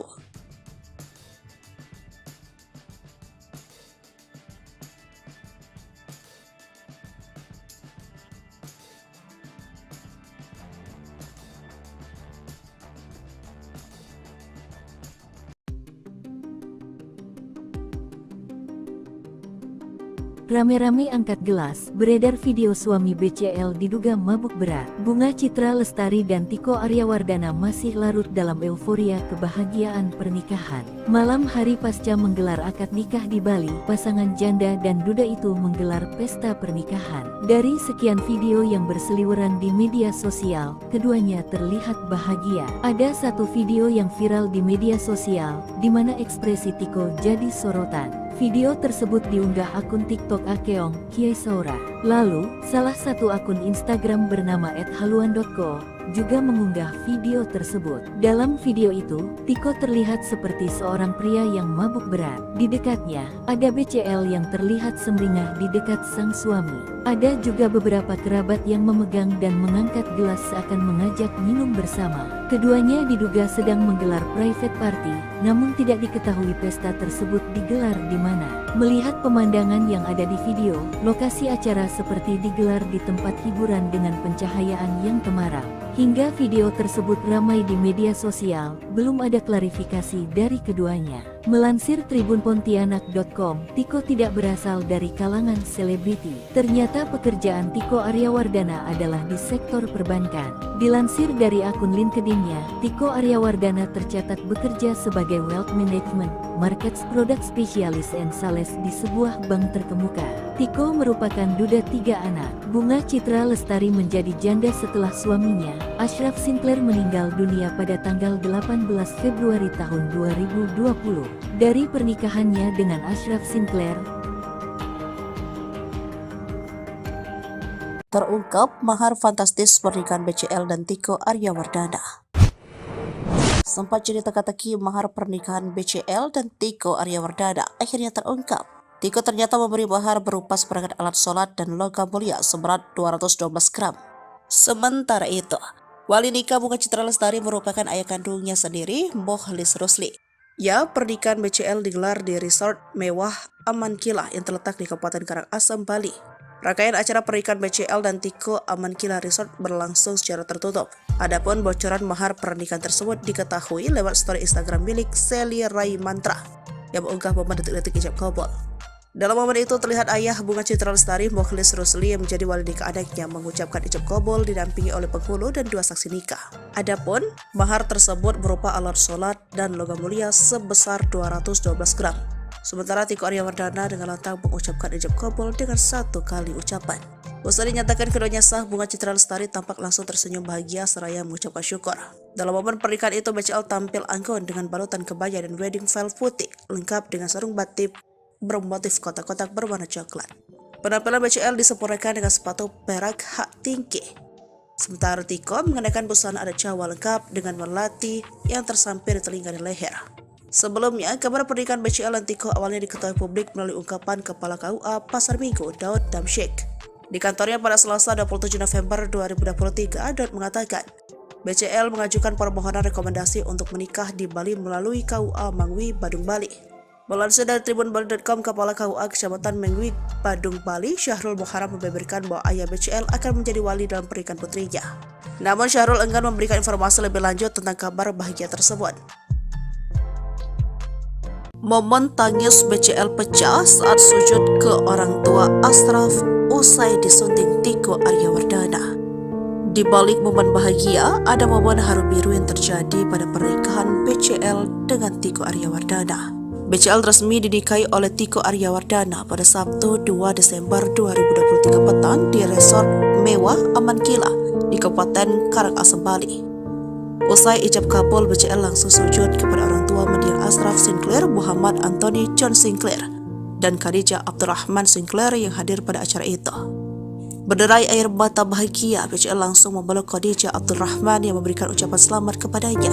Rame-rame angkat gelas, beredar video suami BCL diduga mabuk berat. Bunga Citra Lestari dan Tiko Aryawardana masih larut dalam euforia kebahagiaan pernikahan. Malam hari pasca menggelar akad nikah di Bali, pasangan janda dan duda itu menggelar pesta pernikahan. Dari sekian video yang berseliweran di media sosial, keduanya terlihat bahagia. Ada satu video yang viral di media sosial, di mana ekspresi Tiko jadi sorotan. Video tersebut diunggah akun TikTok Akeong Kiai Saura. Lalu, salah satu akun Instagram bernama @haluan.co juga mengunggah video tersebut. Dalam video itu, Tiko terlihat seperti seorang pria yang mabuk berat. Di dekatnya, ada BCL yang terlihat sumringah di dekat sang suami. Ada juga beberapa kerabat yang memegang dan mengangkat gelas seakan mengajak minum bersama. Keduanya diduga sedang menggelar private party, namun tidak diketahui pesta tersebut digelar di mana. Melihat pemandangan yang ada di video, lokasi acara seperti digelar di tempat hiburan dengan pencahayaan yang temaram. Hingga video tersebut ramai di media sosial, belum ada klarifikasi dari keduanya. Melansir tribunpontianak.com, Tiko tidak berasal dari kalangan selebriti. Ternyata pekerjaan Tiko Aryawardana adalah di sektor perbankan. Dilansir dari akun LinkedIn-nya, Tiko Aryawardana tercatat bekerja sebagai Wealth Management, Markets Product Specialist and Sales di sebuah bank terkemuka. Tiko merupakan duda 3 anak. Bunga Citra Lestari menjadi janda setelah suaminya, Ashraf Sinclair meninggal dunia pada tanggal 18 Februari tahun 2020. Dari pernikahannya dengan Ashraf Sinclair, terungkap mahar fantastis pernikahan BCL dan Tiko Aryawardana. Sempat jadi teka-teki mahar pernikahan BCL dan Tiko Aryawardana akhirnya terungkap. Tiko ternyata memberi mahar berupa seperangkat alat sholat dan logam mulia seberat 212 gram. Sementara itu, wali nikah Bunga Citra Lestari merupakan ayah kandungnya sendiri, Mokhlis Rusli. Ya, pernikahan BCL digelar di resort mewah Aman Kila yang terletak di Kabupaten Karangasem, Bali. Rangkaian acara pernikahan BCL dan Tiko Aman Kila Resort berlangsung secara tertutup. Adapun bocoran mahar pernikahan tersebut diketahui lewat story Instagram milik Sally Rai Mantra yang mengunggah momen detik-detik ijab kabul. Dalam momen itu terlihat ayah Bunga Citra Lestari, Mokhlis Rusli, yang menjadi wali nikah anaknya mengucapkan ijab kabul didampingi oleh penghulu dan 2 saksi nikah. Adapun mahar tersebut berupa alat sholat dan logam mulia sebesar 212 gram. Sementara Tiko Aryawardana dengan lantang mengucapkan ijab kabul dengan 1 kali ucapan. Usai dinyatakan keduanya sah, Bunga Citra Lestari tampak langsung tersenyum bahagia seraya mengucapkan syukur. Dalam momen pernikahan itu, BCL tampil anggun dengan balutan kebaya dan wedding veil putih, lengkap dengan sarung batik bermotif kotak-kotak berwarna coklat. Penampilan BCL disempurnakan dengan sepatu perak hak tinggi. Sementara Tiko mengenakan busana adat Jawa lengkap dengan melati yang tersampir di telinga dan leher. Sebelumnya, kabar pernikahan BCL dan Tiko awalnya diketahui publik melalui ungkapan Kepala KUA Pasar Minggu, Daud Damsyik. Di kantornya pada Selasa 27 November 2023, Daud mengatakan, BCL mengajukan permohonan rekomendasi untuk menikah di Bali melalui KUA Mangwi, Badung, Bali. Melansir dari tribunbali.com, Kepala KUA Kecamatan Mangwi, Badung, Bali, Syahrul Muharram membeberkan bahwa ayah BCL akan menjadi wali dalam pernikahan putrinya. Namun Syahrul enggan memberikan informasi lebih lanjut tentang kabar bahagia tersebut. Momen tangis BCL pecah saat sujud ke orang tua Ashraf usai disunting Tiko Aryawardana. Di balik momen bahagia, ada momen haru biru yang terjadi pada pernikahan BCL dengan Tiko Aryawardana. BCL resmi dinikahi oleh Tiko Aryawardana pada Sabtu 2 Desember 2023 petang di resort mewah Aman Kila di Kabupaten Karangasem, Bali. Usai ijab kabul, BCL langsung sujud kepada orang tua mendiang Ashraf Sinclair, Muhammad Anthony John Sinclair, dan Khadijah Abdurrahman Sinclair yang hadir pada acara itu. Berderai air mata bahagia, BCL langsung memeluk Khadijah Abdurrahman yang memberikan ucapan selamat kepadanya.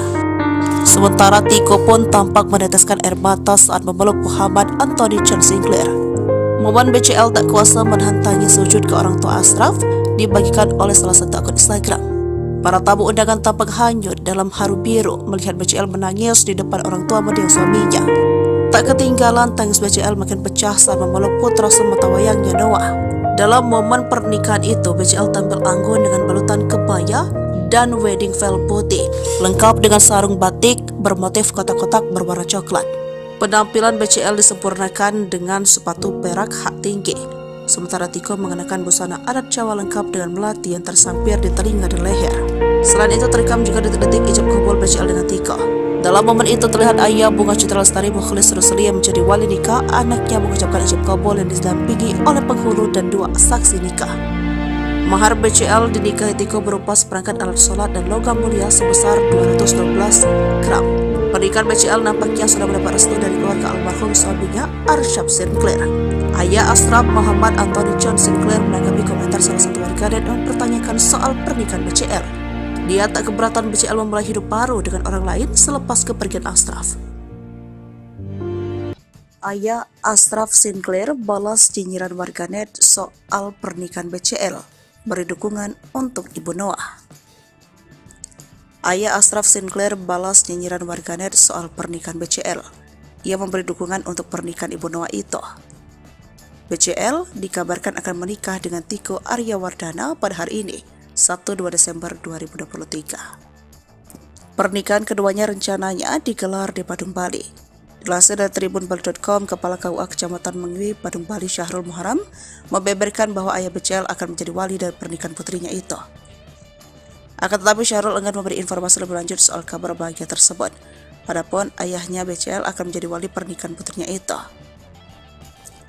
Sementara Tiko pun tampak meneteskan air mata saat memeluk Muhammad Anthony John Sinclair. Momen BCL tak kuasa menahan tangis sujud ke orang tua Ashraf dibagikan oleh salah satu akun Instagram. Para tamu undangan tampak hanyut dalam haru biru melihat BCL menangis di depan orang tua mendiang suaminya. Tak ketinggalan tangis BCL makin pecah saat memeluk putra sematawayangnya Noah. Dalam momen pernikahan itu, BCL tampil anggun dengan balutan kebaya dan wedding veil putih, lengkap dengan sarung batik bermotif kotak-kotak berwarna coklat. Penampilan BCL disempurnakan dengan sepatu perak hak tinggi. Sementara Tiko mengenakan busana adat Jawa lengkap dengan melati yang tersampir di telinga dan leher. Selain itu terekam juga detik-detik ijab kabul BCL dengan Tiko. Dalam momen itu terlihat ayah Bunga Citra Lestari, Mokhlis Rusli, yang menjadi wali nikah anaknya mengucapkan ijab kabul yang didampingi oleh penghulu dan 2 saksi nikah. Mahar BCL dinikahi Tiko berupa seperangkat alat sholat dan logam mulia sebesar 212 gram. Pernikahan BCL nampaknya sudah mendapat restu dari keluarga almarhum suaminya Ashraf Sinclair. Ayah Ashraf, Muhammad Anthony John Sinclair, menanggapi komentar salah satu warganet yang mempertanyakan soal pernikahan BCL. Dia tak keberatan BCL memulai hidup baru dengan orang lain selepas kepergian Ashraf. Ayah Ashraf Sinclair balas nyinyiran warganet soal pernikahan BCL, beri dukungan untuk Ibu Noah. Ayah Ashraf Sinclair balas nyinyiran warganet soal pernikahan BCL. Ia memberi dukungan untuk pernikahan Ibu Noah itu. BCL dikabarkan akan menikah dengan Tiko Aryawardana pada hari ini, Sabtu 2 Desember 2023. Pernikahan keduanya rencananya digelar di Badung, Bali. Dilansir dari tribunbali.com, Kepala KUA Kecamatan Mangwi, Badung, Bali, Syahrul Muharram, membeberkan bahwa ayah BCL akan menjadi wali dari pernikahan putrinya itu. Akan tetapi Syahrul enggan memberi informasi lebih lanjut soal kabar bahagia tersebut. Padahal ayahnya BCL akan menjadi wali pernikahan putrinya itu.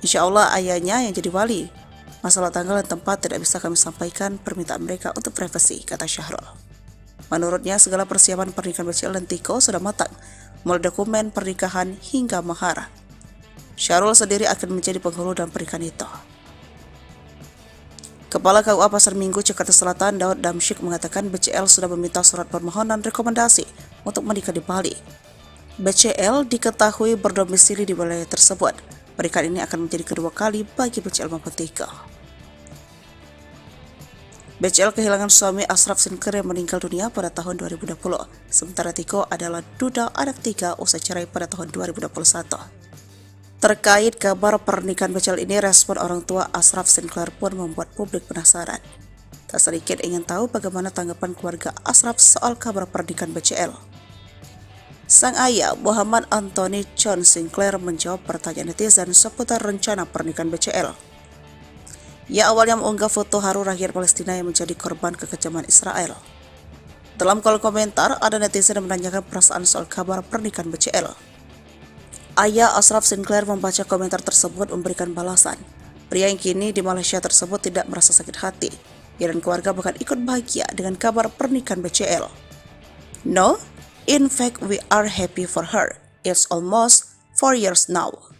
Insya Allah ayahnya yang jadi wali. Masalah tanggal dan tempat tidak bisa kami sampaikan, permintaan mereka untuk privasi, kata Syahrul. Menurutnya segala persiapan pernikahan BCL dan Tiko sudah matang. mulai dokumen pernikahan hingga mahar. Syahrul sendiri akan menjadi penghulu dalam pernikahan itu. Kepala KUA Pasar Minggu, Jakarta Selatan, Daud Damsyik mengatakan BCL sudah meminta surat permohonan rekomendasi untuk menikah di Bali. BCL diketahui berdomisili di wilayah tersebut. Pernikahan ini akan menjadi kedua kali bagi BCL maupun Tiko. BCL kehilangan suami Ashraf Sinclair yang meninggal dunia pada tahun 2020. Sementara Tiko adalah duda anak 3 usai cerai pada tahun 2021. Terkait kabar pernikahan BCL ini, respon orang tua Ashraf Sinclair pun membuat publik penasaran. Tak sedikit ingin tahu bagaimana tanggapan keluarga Ashraf soal kabar pernikahan BCL. Sang ayah, Muhammad Anthony John Sinclair, menjawab pertanyaan netizen seputar rencana pernikahan BCL. Ia awalnya mengunggah foto haru rakyat Palestina yang menjadi korban kekejaman Israel. Dalam kolom komentar, ada netizen yang menanyakan perasaan soal kabar pernikahan BCL. Ayah Ashraf Sinclair membaca komentar tersebut memberikan balasan. Pria yang kini di Malaysia tersebut tidak merasa sakit hati. Ia dan keluarga bahkan ikut bahagia dengan kabar pernikahan BCL. No, in fact we are happy for her. It's almost 4 years now.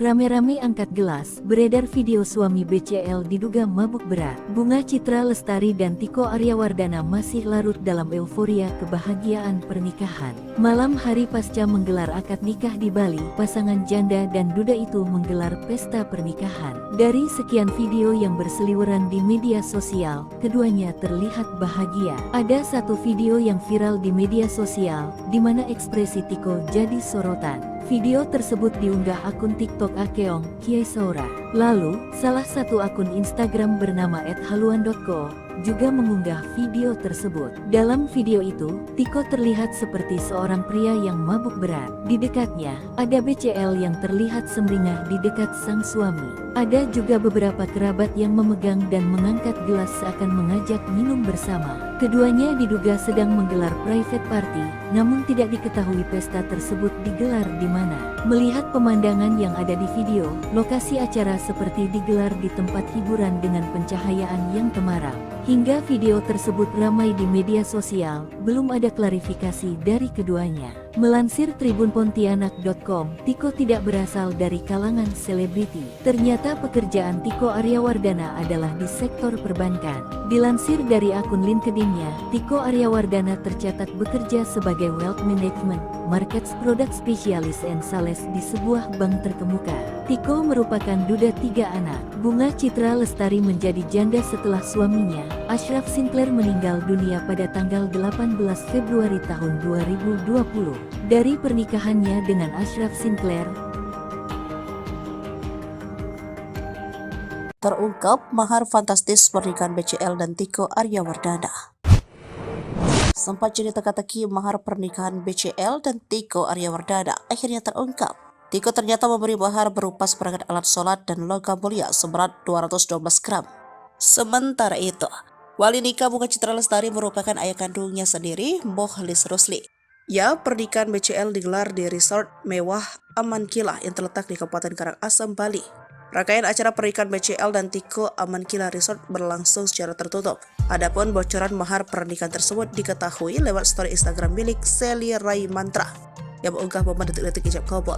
Rame-rame angkat gelas, beredar video suami BCL diduga mabuk berat. Bunga Citra Lestari dan Tiko Aryawardana masih larut dalam euforia kebahagiaan pernikahan. Malam hari pasca menggelar akad nikah di Bali, pasangan janda dan duda itu menggelar pesta pernikahan. Dari sekian video yang berseliweran di media sosial, keduanya terlihat bahagia. Ada satu video yang viral di media sosial, di mana ekspresi Tiko jadi sorotan. Video tersebut diunggah akun TikTok Akeong Kiai Saura. Lalu, salah satu akun Instagram bernama @haluan.co juga mengunggah video tersebut. Dalam video itu, Tiko terlihat seperti seorang pria yang mabuk berat. Di dekatnya, ada BCL yang terlihat sumringah di dekat sang suami. Ada juga beberapa kerabat yang memegang dan mengangkat gelas seakan mengajak minum bersama. Keduanya diduga sedang menggelar private party, namun tidak diketahui pesta tersebut digelar di mana. Melihat pemandangan yang ada di video, lokasi acara seperti digelar di tempat hiburan dengan pencahayaan yang temaram. Hingga video tersebut ramai di media sosial, belum ada klarifikasi dari keduanya. Melansir tribunpontianak.com, Tiko tidak berasal dari kalangan selebriti. Ternyata pekerjaan Tiko Aryawardana adalah di sektor perbankan. Dilansir dari akun LinkedIn-nya, Tiko Aryawardana tercatat bekerja sebagai Wealth Management, Markets Product Specialist and Sales di sebuah bank terkemuka. Tiko merupakan duda 3 anak. Bunga Citra Lestari menjadi janda setelah suaminya, Ashraf Sinclair, meninggal dunia pada tanggal 18 Februari tahun 2020. Dari pernikahannya dengan Ashraf Sinclair, terungkap mahar fantastis pernikahan BCL dan Tiko Aryawardana. Sempat jadi teka-teki mahar pernikahan BCL dan Tiko Aryawardana akhirnya terungkap. Tiko ternyata memberi mahar berupa seperangkat alat sholat dan logam mulia seberat 212 gram. Sementara itu, wali nikah Bunga Citra Lestari merupakan ayah kandungnya sendiri, Mokhlis Rusli. Ya, pernikahan BCL digelar di resort mewah Aman Kilah yang terletak di Kabupaten Karangasem, Bali. Rangkaian acara pernikahan BCL dan Tiko Aman Kilah Resort berlangsung secara tertutup. Adapun bocoran mahar pernikahan tersebut diketahui lewat story Instagram milik Sally Rai Mantra yang mengunggah momen detik-detik ijab kabul.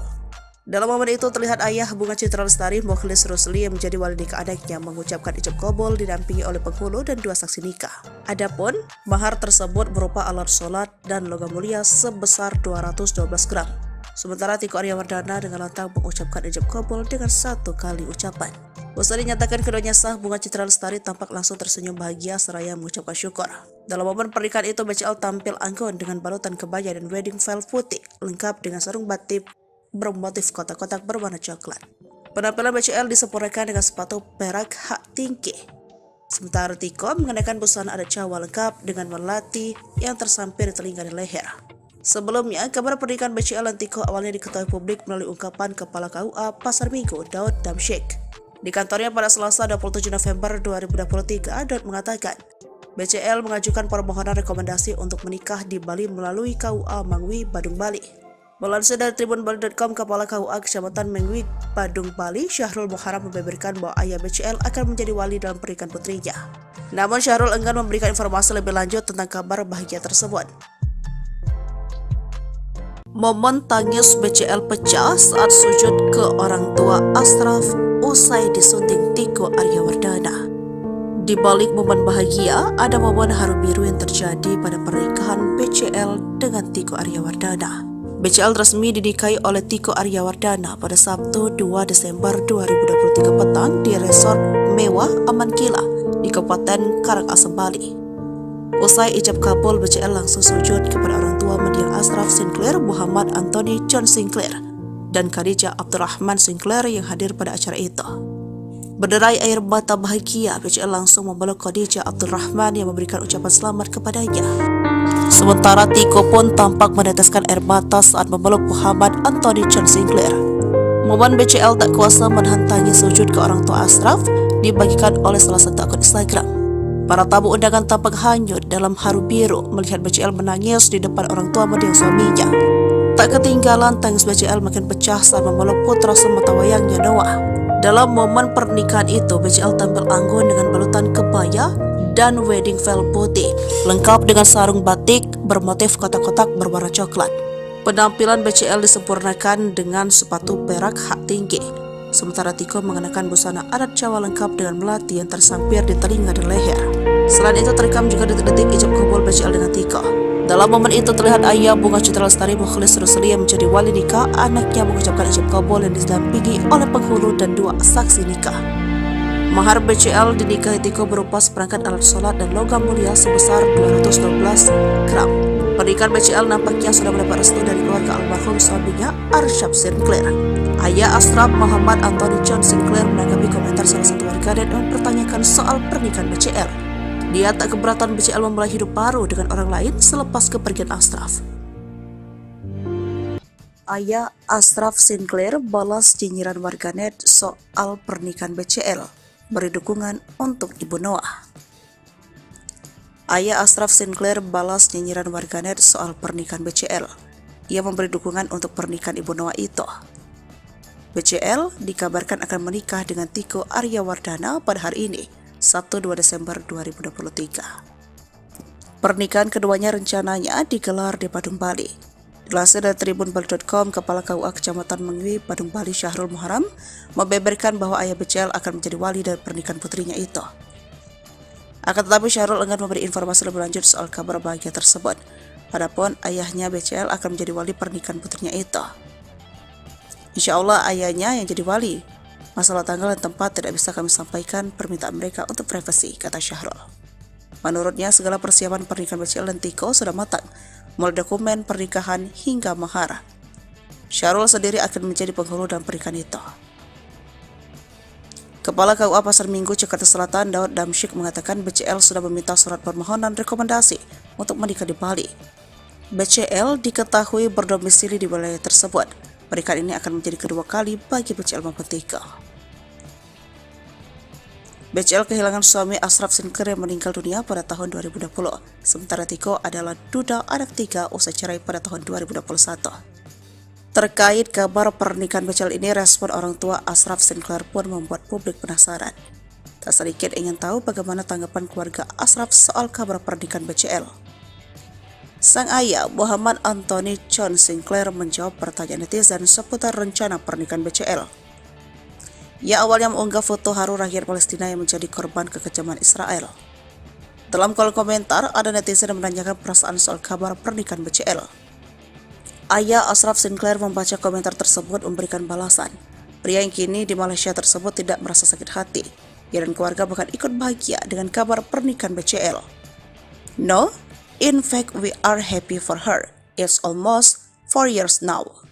Dalam momen itu terlihat ayah Bunga Citra Lestari, Mokhlis Rusli, yang menjadi wali nikah anaknya mengucapkan ijab kabul didampingi oleh penghulu dan 2 saksi nikah. Adapun mahar tersebut berupa alat sholat dan logam mulia sebesar 212 gram. Sementara Tiko Aryawardana dengan lantang mengucapkan ijab kabul dengan 1 kali ucapan. Usai dinyatakan keduanya sah, Bunga Citra Lestari tampak langsung tersenyum bahagia seraya mengucapkan syukur. Dalam momen pernikahan itu, BCL tampil anggun dengan balutan kebaya dan wedding veil putih lengkap dengan sarung batik bermotif kotak-kotak berwarna coklat. Penampilan BCL disempurnakan dengan sepatu perak hak tinggi. Sementara Tiko mengenakan busana adat Jawa lengkap dengan melati yang tersampir di telinga dan leher. Sebelumnya, kabar pernikahan BCL dan Tiko awalnya diketahui publik melalui ungkapan Kepala KUA Pasar Minggu, Daud Damsyik. Di kantornya pada Selasa 27 November 2023, Daud mengatakan, BCL mengajukan permohonan rekomendasi untuk menikah di Bali melalui KUA Mangwi, Badung, Bali. Melansir dari tribunbali.com, Kepala KUA Kecamatan Mangwi, Badung, Bali, Syahrul Muharam membeberkan bahwa ayah BCL akan menjadi wali dalam pernikahan putrinya. Namun Syahrul enggan memberikan informasi lebih lanjut tentang kabar bahagia tersebut. Momen tangis BCL pecah saat sujud ke orang tua Ashraf usai disunting Tiko Aryawardana. Di balik momen bahagia, ada momen haru biru yang terjadi pada pernikahan BCL dengan Tiko Aryawardana. BCL resmi dinikahi oleh Tiko Aryawardana pada Sabtu 2 Desember 2023 petang di resort mewah Aman Kila di Kabupaten Karangasem, Bali. Usai ijab kabul, BCL langsung sujud kepada orang tua mendiang Ashraf Sinclair, Muhammad Anthony John Sinclair, dan Khadijah Abdurrahman Sinclair yang hadir pada acara itu. Berderai air mata bahagia, BCL langsung memeluk Khadijah Abdurrahman yang memberikan ucapan selamat kepadanya. Sementara Tiko pun tampak meneteskan air mata saat memeluk Muhammad Anthony John Sinclair. Momen BCL tak kuasa menahan tangis sujud ke orang tua Ashraf dibagikan oleh salah satu akun Instagram. Para tamu undangan tampak hanyut dalam haru biru melihat BCL menangis di depan orang tua mendiang suaminya. Tak ketinggalan, tangis BCL makin pecah saat memeluk putra sematawayangnya Noah. Dalam momen pernikahan itu, BCL tampil anggun dengan balutan kebaya dan wedding veil putih, lengkap dengan sarung batik bermotif kotak-kotak berwarna coklat. Penampilan BCL disempurnakan dengan sepatu perak hak tinggi, sementara Tiko mengenakan busana adat Jawa lengkap dengan melati yang tersampir di telinga dan leher. Selain itu, terekam juga detik-detik ijab kabul BCL dengan Tiko. Dalam momen itu terlihat ayah Bunga Citra Lestari Mukhlis Rusli yang menjadi wali nikah anaknya mengucapkan ijab kabul yang didampingi oleh penghulu dan 2 saksi nikah. Mahar BCL dinikahi Tiko berupa seperangkat alat sholat dan logam mulia sebesar 212 gram. Pernikahan BCL nampaknya sudah mendapat restu dari keluarga almarhum suaminya Arsyad Sinclair. Ayah Ashraf, Muhammad Anthony John Sinclair, menanggapi komentar salah satu warganet yang mempertanyakan soal pernikahan BCL. Dia tak keberatan BCL memulai hidup baru dengan orang lain selepas kepergian Ashraf. Ayah Ashraf Sinclair balas nyinyiran warganet soal pernikahan BCL, beri dukungan untuk Ibu Noah. Ayah Ashraf Sinclair balas nyinyiran warganet soal pernikahan BCL. Ia memberi dukungan untuk pernikahan Ibu Noah itu. BCL dikabarkan akan menikah dengan Tiko Aryawardana pada hari ini, Sabtu 2 Desember 2023. Pernikahan keduanya rencananya digelar di Badung, Bali. Dilansir dari tribunbali.com, Kepala KUA Kecamatan Mangwi, Badung, Bali, Syahrul Muharam membeberkan bahwa ayah BCL akan menjadi wali dari pernikahan putrinya itu. Akan tetapi Syahrul enggan memberi informasi lebih lanjut soal kabar bahagia tersebut. Adapun ayahnya BCL akan menjadi wali pernikahan putrinya itu. Insya Allah ayahnya yang jadi wali. Masalah tanggal dan tempat tidak bisa kami sampaikan, permintaan mereka untuk privasi, kata Syahrul. Menurutnya, segala persiapan pernikahan BCL dan Tiko sudah matang, mulai dokumen pernikahan hingga mahar. Syahrul sendiri akan menjadi penghulu dalam pernikahan itu. Kepala KUA Pasar Minggu, Jakarta Selatan, Daud Damsyik mengatakan BCL sudah meminta surat permohonan rekomendasi untuk menikah di Bali. BCL diketahui berdomisili di wilayah tersebut. Pernikahan ini akan menjadi kedua kali bagi BCL maupun Tiko. BCL kehilangan suami Ashraf Sinclair yang meninggal dunia pada tahun 2020. Sementara Tiko adalah duda anak 3 usai cerai pada tahun 2021. Terkait kabar pernikahan BCL ini, respon orang tua Ashraf Sinclair pun membuat publik penasaran. Tak sedikit ingin tahu bagaimana tanggapan keluarga Ashraf soal kabar pernikahan BCL. Sang ayah, Muhammad Anthony John Sinclair, menjawab pertanyaan netizen seputar rencana pernikahan BCL. Ia awalnya mengunggah foto haru rakyat Palestina yang menjadi korban kekejaman Israel. Dalam kolom komentar, ada netizen yang menanyakan perasaan soal kabar pernikahan BCL. Ayah Ashraf Sinclair membaca komentar tersebut memberikan balasan. Pria yang kini di Malaysia tersebut tidak merasa sakit hati. Ia dan keluarga bahkan ikut bahagia dengan kabar pernikahan BCL. No, in fact we are happy for her. It's almost 4 years now.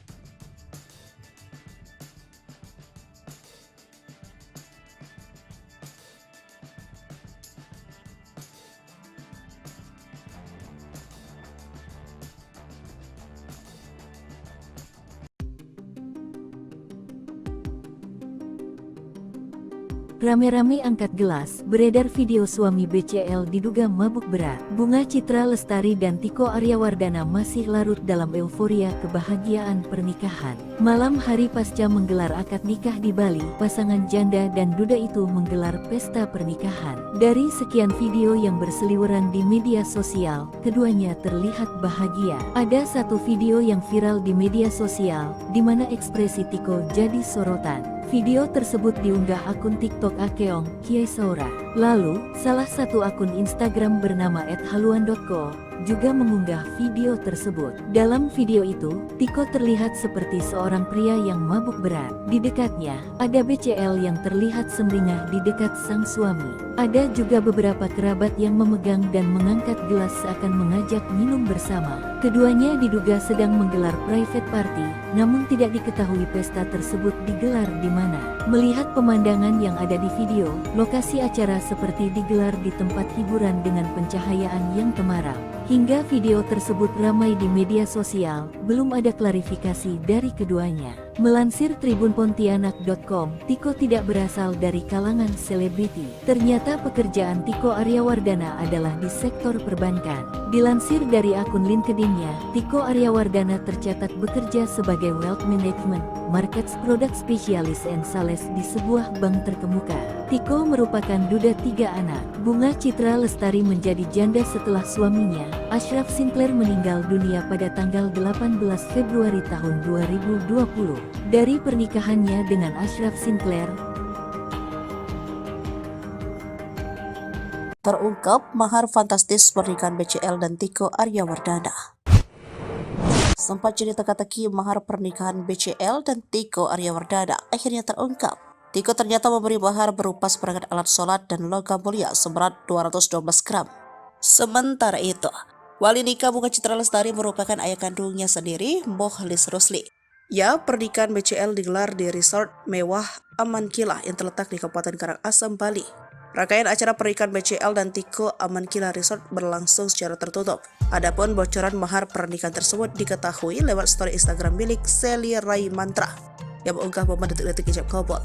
rame-rame angkat gelas, beredar video suami BCL diduga mabuk berat. Bunga Citra Lestari dan Tiko Aryawardana masih larut dalam euforia kebahagiaan pernikahan. Malam hari pasca menggelar akad nikah di Bali, pasangan janda dan duda itu menggelar pesta pernikahan. Dari sekian video yang berseliweran di media sosial, keduanya terlihat bahagia. Ada satu video yang viral di media sosial, di mana ekspresi Tiko jadi sorotan. Video tersebut diunggah akun TikTok Akeong Kiai Saura. Lalu, salah satu akun Instagram bernama @haluan.co juga mengunggah video tersebut. Dalam video itu, Tiko terlihat seperti seorang pria yang mabuk berat. Di dekatnya, ada BCL yang terlihat sumringah di dekat sang suami. Ada juga beberapa kerabat yang memegang dan mengangkat gelas seakan mengajak minum bersama. Keduanya diduga sedang menggelar private party, namun tidak diketahui pesta tersebut digelar di mana. Melihat pemandangan yang ada di video, lokasi acara seperti digelar di tempat hiburan dengan pencahayaan yang temaram. Hingga video tersebut ramai di media sosial, belum ada klarifikasi dari keduanya. Melansir tribunpontianak.com, Tiko tidak berasal dari kalangan selebriti. Ternyata pekerjaan Tiko Aryawardana adalah di sektor perbankan. Dilansir dari akun LinkedIn-nya, Tiko Aryawardana tercatat bekerja sebagai Wealth Management, Markets Product Specialist and Sales di sebuah bank terkemuka. Tiko merupakan duda 3 anak. Bunga Citra Lestari menjadi janda setelah suaminya, Ashraf Sinclair, meninggal dunia pada tanggal 18 Februari tahun 2020. Dari pernikahannya dengan Ashraf Sinclair, terungkap mahar fantastis pernikahan BCL dan Tiko Aryawardana. Sempat jadi teka-teki mahar pernikahan BCL dan Tiko Aryawardana akhirnya terungkap. Tiko ternyata memberi mahar berupa seperangkat alat sholat dan logam mulia seberat 212 gram. Sementara itu, wali nikah Bunga Citra Lestari merupakan ayah kandungnya sendiri, Mokhlis Rusli. Ya, pernikahan BCL digelar di resort mewah Amankila yang terletak di Kabupaten Karangasem, Bali. Rangkaian acara pernikahan BCL dan Tiko Amankila Resort berlangsung secara tertutup. Adapun bocoran mahar pernikahan tersebut diketahui lewat story Instagram milik Sally Rai Mantra yang mengunggah momen detik-detik ijab kabul.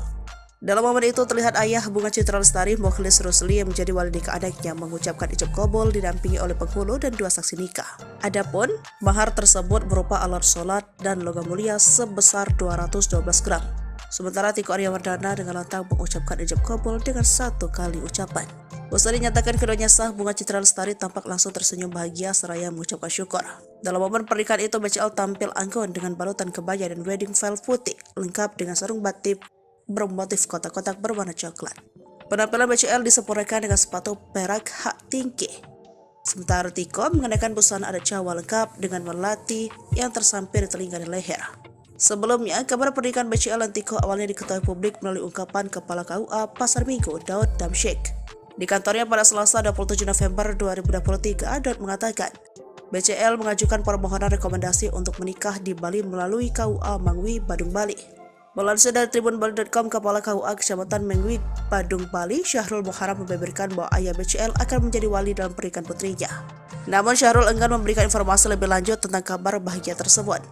Dalam momen itu terlihat ayah Bunga Citra Lestari, Mokhlis Rusli, yang menjadi wali nikah adiknya mengucapkan ijab kabul didampingi oleh penghulu dan 2 saksi nikah. Adapun mahar tersebut berupa alat sholat dan logam mulia sebesar 212 gram. Sementara Tiko Aryawardana dengan lantang mengucapkan ijab kabul dengan 1 kali ucapan. Usai dinyatakan keduanya sah, Bunga Citra Lestari tampak langsung tersenyum bahagia seraya mengucapkan syukur. Dalam momen pernikahan itu, BCL tampil anggun dengan balutan kebaya dan wedding veil putih lengkap dengan sarung batik bermotif kotak-kotak berwarna coklat. Penampilan BCL disempurnakan dengan sepatu perak hak tinggi. Sementara Tiko mengenakan busana adat Jawa lengkap dengan melati yang tersampir di telinga dan leher. Sebelumnya, kabar pernikahan BCL dan Tiko awalnya diketahui publik melalui ungkapan Kepala KUA Pasar Minggu, Daud Damsyik. Di kantornya pada Selasa 27 November 2023, Daud mengatakan, BCL mengajukan permohonan rekomendasi untuk menikah di Bali melalui KUA Mangwi, Badung, Bali. Melansir dari tribunbali.com, Kepala KUA Kecamatan Mengwi, Badung, Bali, Syahrul Muharram, membeberkan bahwa ayah BCL akan menjadi wali dalam pernikahan putrinya. Namun Syahrul enggan memberikan informasi lebih lanjut tentang kabar bahagia tersebut.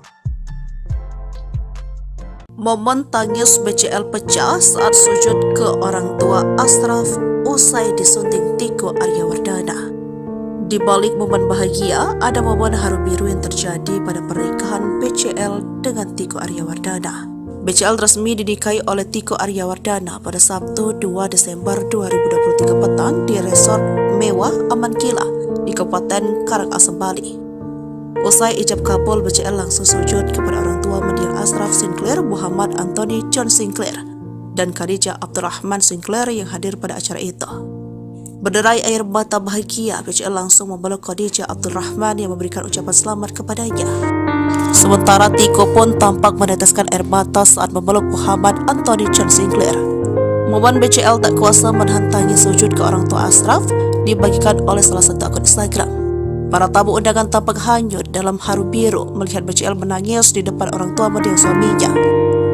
Momen tangis BCL pecah saat sujud ke orang tua Ashraf usai disunting Tiko Aryawardana. Di balik momen bahagia, ada momen haru biru yang terjadi pada pernikahan BCL dengan Tiko Aryawardana. BCL resmi dinikahi oleh Tiko Aryawardana pada Sabtu 2 Desember 2023 petang di resort mewah Amankila di Kabupaten Karangasem, Bali. Usai ijab kabul, BCL langsung sujud kepada orang tua mendiang Ashraf Sinclair, Muhammad Anthony John Sinclair, dan Khadijah Abdurrahman Sinclair yang hadir pada acara itu. Berderai air mata bahagia, BCL langsung memeluk Khadijah Abdurrahman yang memberikan ucapan selamat kepadanya. Sementara Tiko pun tampak meneteskan air mata saat memeluk Muhammad Anthony John Sinclair. Momen BCL tak kuasa menahan tangis sujud ke orang tua Ashraf dibagikan oleh salah satu akun Instagram. Para tamu undangan tampak hanyut dalam haru biru melihat BCL menangis di depan orang tua mendiang suaminya.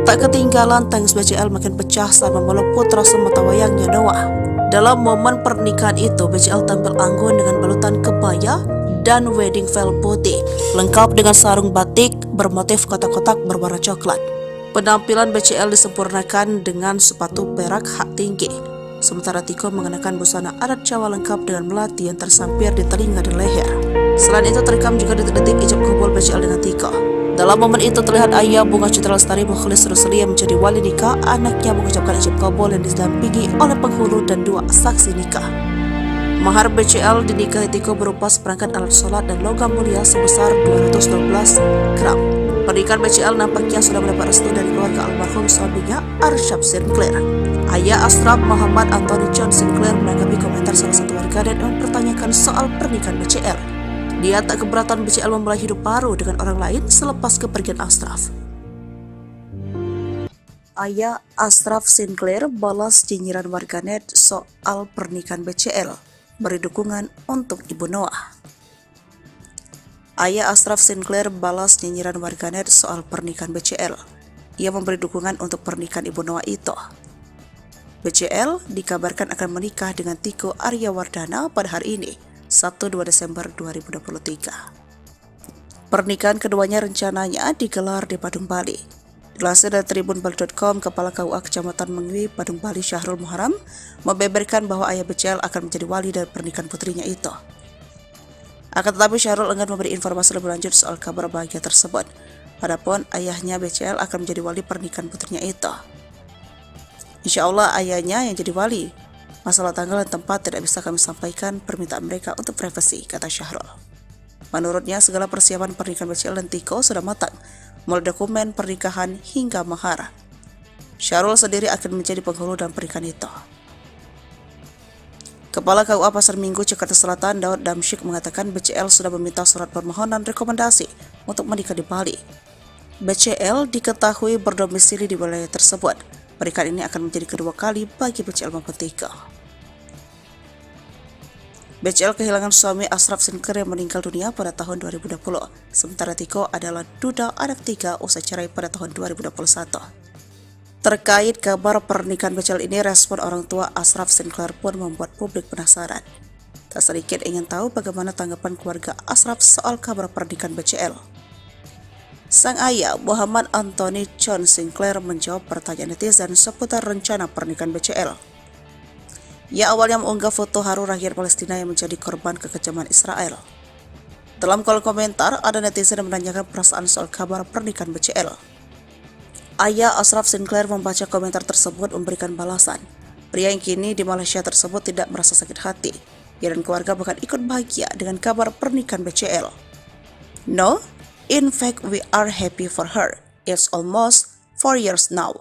Tak ketinggalan, tangis BCL makin pecah saat memeluk putra sematawayangnya Noah. Dalam momen pernikahan itu, BCL tampil anggun dengan balutan kebaya dan wedding veil putih, lengkap dengan sarung batik bermotif kotak-kotak berwarna coklat. Penampilan BCL disempurnakan dengan sepatu perak hak tinggi. sementara Tiko mengenakan busana adat Jawa lengkap dengan melati yang tersampir di telinga dan leher. Selain itu terekam juga detik-detik ijab kabul BCL dengan Tiko. Dalam momen itu terlihat ayah Bunga Citra Lestari Mukhlis Rusli yang menjadi wali nikah anaknya mengucapkan ijab kabul yang didampingi oleh penghulu dan 2 saksi nikah. Mahar BCL dinikahi Tiko berupa seperangkat alat sholat dan logam mulia sebesar 212 gram. Pernikahan BCL nampaknya sudah mendapat restu dari keluarga almarhum suaminya Arsyaf Sinclair. Ayah Ashraf Muhammad Anthony John Sinclair menanggapi komentar salah satu warganet yang mempertanyakan soal pernikahan BCL. Dia tak keberatan BCL memulai hidup baru dengan orang lain selepas kepergian Ashraf. Ayah Ashraf Sinclair balas nyinyiran warganet soal pernikahan BCL, beri dukungan untuk Ibu Noah. Ayah Ashraf Sinclair balas nyinyiran warganet soal pernikahan BCL. Ia memberi dukungan untuk pernikahan Ibu Noah itu. BCL dikabarkan akan menikah dengan Tiko Aryawardana pada hari ini, 1-2 Desember 2023. Pernikahan keduanya rencananya digelar di Badung, Bali. Dilansir dari tribunbali.com, Kepala KUA Kecamatan Mengwi, Badung, Bali, Syahrul Muharam, membeberkan bahwa ayah BCL akan menjadi wali dari pernikahan putrinya itu. Akan tetapi Syahrul enggan memberi informasi lebih lanjut soal kabar bahagia tersebut. Adapun ayahnya BCL akan menjadi wali pernikahan putrinya itu. Insya Allah ayahnya yang jadi wali. Masalah tanggal dan tempat tidak bisa kami sampaikan, permintaan mereka untuk privasi, kata Syahrul. Menurutnya segala persiapan pernikahan BCL dan Tiko sudah matang, mulai dokumen pernikahan hingga mahar. Syahrul sendiri akan menjadi penghulu dalam pernikahan itu. Kepala KUA Pasar Minggu Jakarta Selatan Daud Damsyik mengatakan BCL sudah meminta surat permohonan rekomendasi untuk menikah di Bali. BCL diketahui berdomisili di wilayah tersebut. Pernikahan ini akan menjadi kedua kali bagi BCL maupun Tiko. BCL kehilangan suami Ashraf Sinclair yang meninggal dunia pada tahun 2020. Sementara Tiko adalah duda anak 3 usai cerai pada tahun 2021. Terkait kabar pernikahan BCL ini, respon orang tua Ashraf Sinclair pun membuat publik penasaran. Tak sedikit ingin tahu bagaimana tanggapan keluarga Ashraf soal kabar pernikahan BCL. Sang ayah Muhammad Anthony John Sinclair menjawab pertanyaan netizen seputar rencana pernikahan BCL. Ia awalnya mengunggah foto haru rakyat Palestina yang menjadi korban kekejaman Israel. Dalam kolom komentar, ada netizen yang menanyakan perasaan soal kabar pernikahan BCL. Ayah Ashraf Sinclair membaca komentar tersebut memberikan balasan. Pria yang kini di Malaysia tersebut tidak merasa sakit hati. Ia dan keluarga bahkan ikut bahagia dengan kabar pernikahan BCL. No, in fact, we are happy for her. It's almost 4 years now.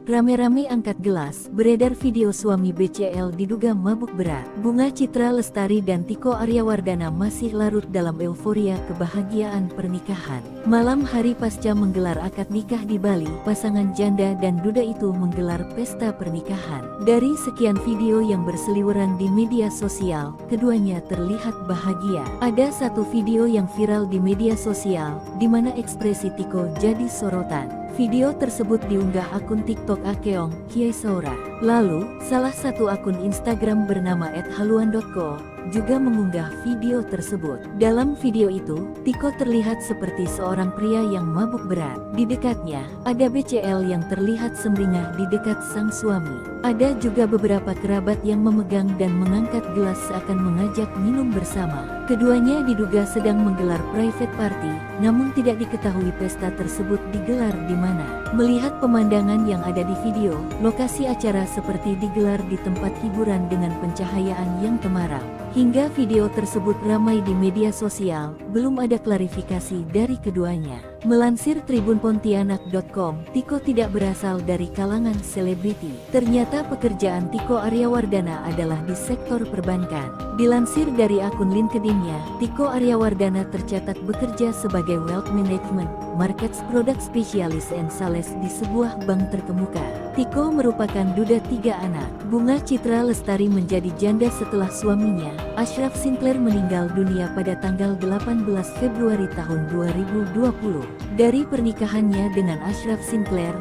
Rame-rame angkat gelas, beredar video suami BCL diduga mabuk berat. Bunga Citra Lestari dan Tiko Aryawardana masih larut dalam euforia kebahagiaan pernikahan. Malam hari pasca menggelar akad nikah di Bali, pasangan janda dan duda itu menggelar pesta pernikahan. Dari sekian video yang berseliweran di media sosial, keduanya terlihat bahagia. Ada satu video yang viral di media sosial, di mana ekspresi Tiko jadi sorotan. Video tersebut diunggah akun TikTok Akeong Kiai Saura. Lalu, salah satu akun Instagram bernama @haluan.co juga mengunggah video tersebut. Dalam video itu, Tiko terlihat seperti seorang pria yang mabuk berat. Di dekatnya, ada BCL yang terlihat sumringah di dekat sang suami. Ada juga beberapa kerabat yang memegang dan mengangkat gelas seakan mengajak minum bersama. Keduanya diduga sedang menggelar private party, namun tidak diketahui pesta tersebut digelar di mana. Melihat pemandangan yang ada di video, lokasi acara seperti digelar di tempat hiburan dengan pencahayaan yang temaram. Hingga video tersebut ramai di media sosial, belum ada klarifikasi dari keduanya. Melansir tribunpontianak.com, Tiko tidak berasal dari kalangan selebriti. Ternyata pekerjaan Tiko Aryawardana adalah di sektor perbankan. Dilansir dari akun LinkedIn-nya, Tiko Aryawardana tercatat bekerja sebagai Wealth Management, Markets Product Specialist and Sales di sebuah bank terkemuka. Tiko merupakan duda 3 anak. Bunga Citra Lestari menjadi janda setelah suaminya, Ashraf Sinclair meninggal dunia pada tanggal 18 Februari tahun 2020. Dari pernikahannya dengan Ashraf Sinclair,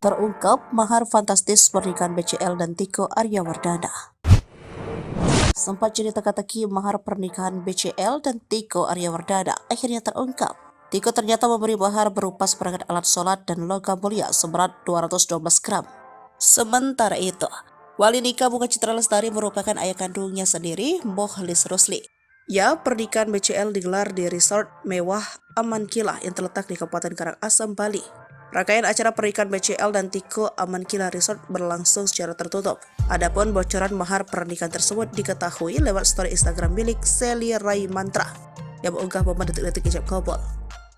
terungkap mahar fantastis pernikahan BCL dan Tiko Aryawardana. Sempat jadi teka-teki mahar pernikahan BCL dan Tiko Aryawardana akhirnya terungkap. Tiko ternyata memberi mahar berupa seperangkat alat sholat dan logam mulia seberat 212 gram. Sementara itu, wali nikah Bunga Citra Lestari merupakan ayah kandungnya sendiri, Mokhlis Rusli. Ya, pernikahan BCL digelar di resort mewah Aman Kilah yang terletak di Kabupaten Karangasem, Bali. Rangkaian acara pernikahan BCL dan Tiko Aman Kilah Resort berlangsung secara tertutup. Adapun bocoran mahar pernikahan tersebut diketahui lewat story Instagram milik Sally Rai Mantra yang mengunggah momen detik-detik ijab kabul.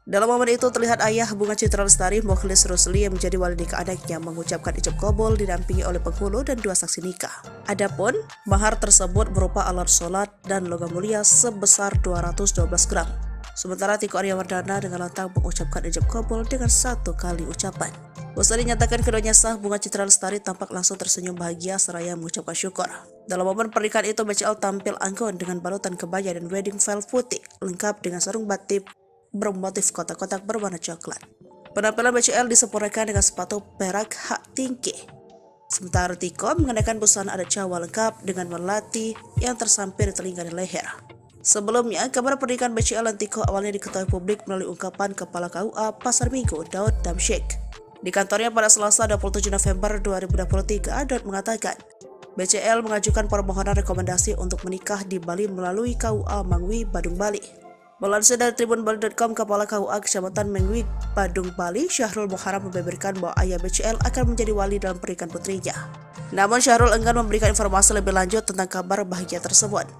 Dalam momen itu terlihat ayah Bunga Citra Lestari, Mokhlis Rusli, yang menjadi wali nikah anaknya mengucapkan ijab kabul didampingi oleh penghulu dan 2 saksi nikah. Adapun mahar tersebut berupa alat sholat dan logam mulia sebesar 212 gram. Sementara Tiko Aryawardana dengan lantang mengucapkan ijab kabul dengan 1 kali ucapan. Usai dinyatakan keduanya sah, Bunga Citra Lestari tampak langsung tersenyum bahagia seraya mengucapkan syukur. Dalam momen pernikahan itu, BCL tampil anggun dengan balutan kebaya dan wedding veil putih lengkap dengan sarung batik bermotif kotak-kotak berwarna coklat. Penampilan BCL disempurnakan dengan sepatu perak hak tinggi. Sementara Tiko mengenakan busana adat Jawa lengkap dengan melati yang tersampir di telinga dan leher. Sebelumnya, kabar pernikahan BCL dan Tiko awalnya diketahui publik melalui ungkapan Kepala KUA Pasar Minggu, Daud Damsyik. Di kantornya pada Selasa 27 November 2023, Daud mengatakan, BCL mengajukan permohonan rekomendasi untuk menikah di Bali melalui KUA Mangwi, Badung, Bali. Melansir dari tribunbali.com, Kepala KUA Kecamatan Mangwi, Badung, Bali, Syahrul Muharram membeberkan bahwa ayah BCL akan menjadi wali dalam pernikahan putrinya. Namun Syahrul enggan memberikan informasi lebih lanjut tentang kabar bahagia tersebut.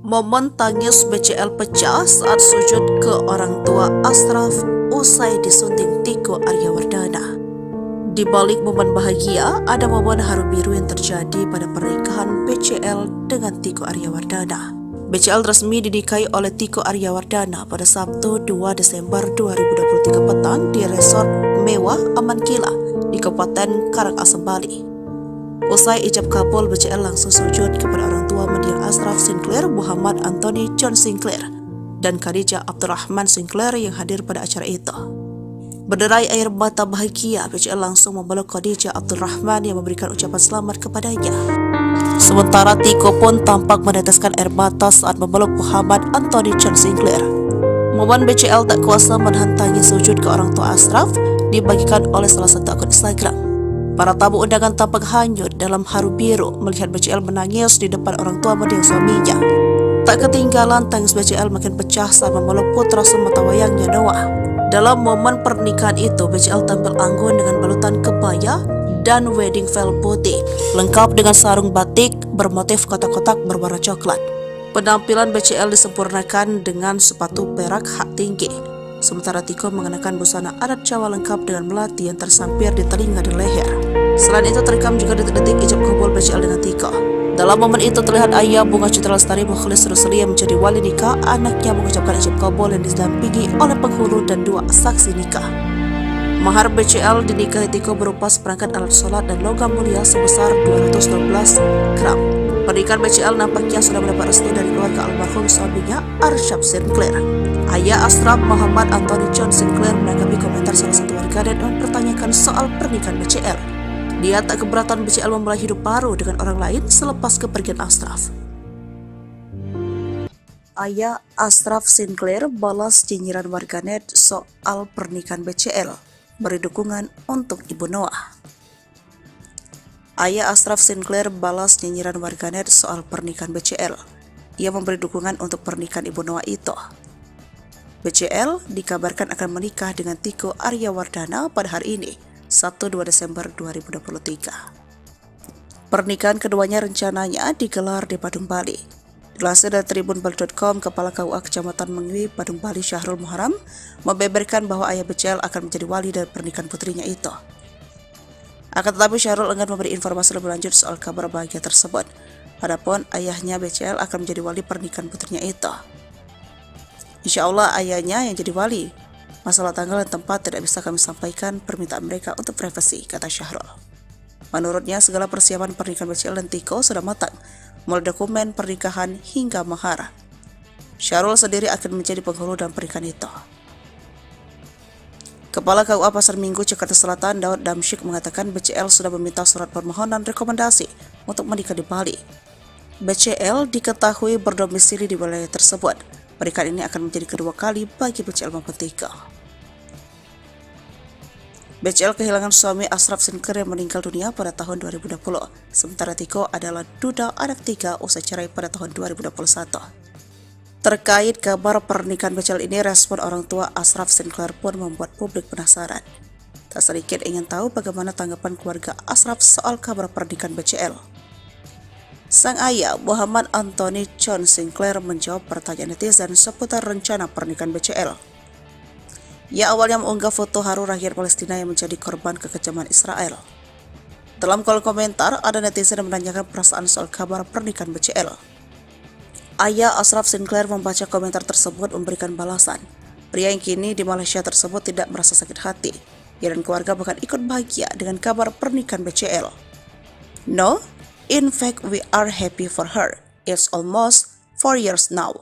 Momen tangis BCL pecah saat sujud ke orang tua Ashraf usai disunting Tiko Aryawardana. Di balik momen bahagia, ada momen haru biru yang terjadi pada pernikahan BCL dengan Tiko Aryawardana. BCL resmi dinikahi oleh Tiko Aryawardana pada Sabtu 2 Desember 2023 petang di resort mewah Aman Kilah di Kabupaten Karangasem, Bali. Usai ijab kabul, BCL langsung sujud kepada orang tua mendiang Ashraf Sinclair, Muhammad Anthony John Sinclair, dan Khadijah Abdurrahman Sinclair yang hadir pada acara itu. Berderai air mata bahagia, BCL langsung memeluk Khadijah Abdurrahman yang memberikan ucapan selamat kepadanya. Sementara Tiko pun tampak meneteskan air mata saat memeluk Muhammad Anthony John Sinclair. Momen BCL tak kuasa menahan tangis sujud ke orang tua Ashraf dibagikan oleh salah satu akun Instagram. Para tamu undangan tampak hanyut dalam haru biru melihat BCL menangis di depan orang tua mendiang suaminya. Tak ketinggalan, tangis BCL makin pecah saat memeluk putra sematawayangnya Noah. Dalam momen pernikahan itu, BCL tampil anggun dengan balutan kebaya dan wedding veil putih, lengkap dengan sarung batik bermotif kotak-kotak berwarna coklat. Penampilan BCL disempurnakan dengan sepatu perak hak tinggi. Sementara Tiko mengenakan busana adat Jawa lengkap dengan melati yang tersampir di telinga dan leher. Selain itu terekam juga detik-detik ijab kabul BCL dengan Tiko. Dalam momen itu terlihat ayah Bunga Citra Lestari, Mokhlis Rusli, yang menjadi wali nikah anaknya mengucapkan ijab kabul yang didampingi oleh penghulu dan 2 saksi nikah. Mahar BCL dinikahi Tiko berupa seperangkat alat sholat dan logam mulia sebesar 212 gram. Pernikahan BCL nampaknya sudah mendapat restu dari keluarga almarhum suaminya, Ashraf Sinclair. Ayah Ashraf, Muhammad Anthony John Sinclair, menanggapi komentar salah satu warganet dan mempertanyakan soal pernikahan BCL. Dia tak keberatan BCL memulai hidup baru dengan orang lain selepas kepergian Ashraf. Ayah Ashraf Sinclair balas nyinyiran warganet soal pernikahan BCL, beri dukungan untuk Ibu Noah. Ayah Ashraf Sinclair balas nyinyiran warganet soal pernikahan BCL. Ia memberi dukungan untuk pernikahan Ibu Noah itu. BCL dikabarkan akan menikah dengan Tiko Aryawardana pada hari ini, Sabtu 2 Desember 2023. Pernikahan keduanya rencananya digelar di Badung, Bali. Dilansir dari tribunbali.com, Kepala KUA Kecamatan Mangwi, Badung, Bali, Syahrul Muharram, membeberkan bahwa ayah BCL akan menjadi wali dari pernikahan putrinya itu. Akan tetapi Syahrul enggan memberi informasi lebih lanjut soal kabar bahagia tersebut. Adapun ayahnya BCL akan menjadi wali pernikahan putrinya itu. Insya Allah ayahnya yang jadi wali. Masalah tanggal dan tempat tidak bisa kami sampaikan, permintaan mereka untuk privasi, kata Syahrul. Menurutnya, segala persiapan pernikahan BCL dan Tiko sudah matang, mulai dokumen pernikahan hingga mahar. Syahrul sendiri akan menjadi penghulu dalam pernikahan itu. Kepala KUA Pasar Minggu Jakarta Selatan Daud Damsyik mengatakan BCL sudah meminta surat permohonan rekomendasi untuk menikah di Bali. BCL diketahui berdomisili di wilayah tersebut. Pernikahan ini akan menjadi kedua kali bagi BCL maupun Tiko. BCL kehilangan suami Ashraf Sinclair yang meninggal dunia pada tahun 2020. Sementara Tiko adalah duda anak 3 usai cerai pada tahun 2021. Terkait kabar pernikahan BCL ini, respon orang tua Ashraf Sinclair pun membuat publik penasaran. Tak sedikit ingin tahu bagaimana tanggapan keluarga Ashraf soal kabar pernikahan BCL. Sang ayah, Muhammad Anthony John Sinclair, menjawab pertanyaan netizen seputar rencana pernikahan BCL. Ia awalnya mengunggah foto haru rakyat Palestina yang menjadi korban kekejaman Israel. Dalam kolom komentar, ada netizen yang menanyakan perasaan soal kabar pernikahan BCL. Ayah Ashraf Sinclair membaca komentar tersebut memberikan balasan. Pria yang kini di Malaysia tersebut tidak merasa sakit hati. Ia dan keluarga bahkan ikut bahagia dengan kabar pernikahan BCL. No, in fact we are happy for her. It's almost 4 years now.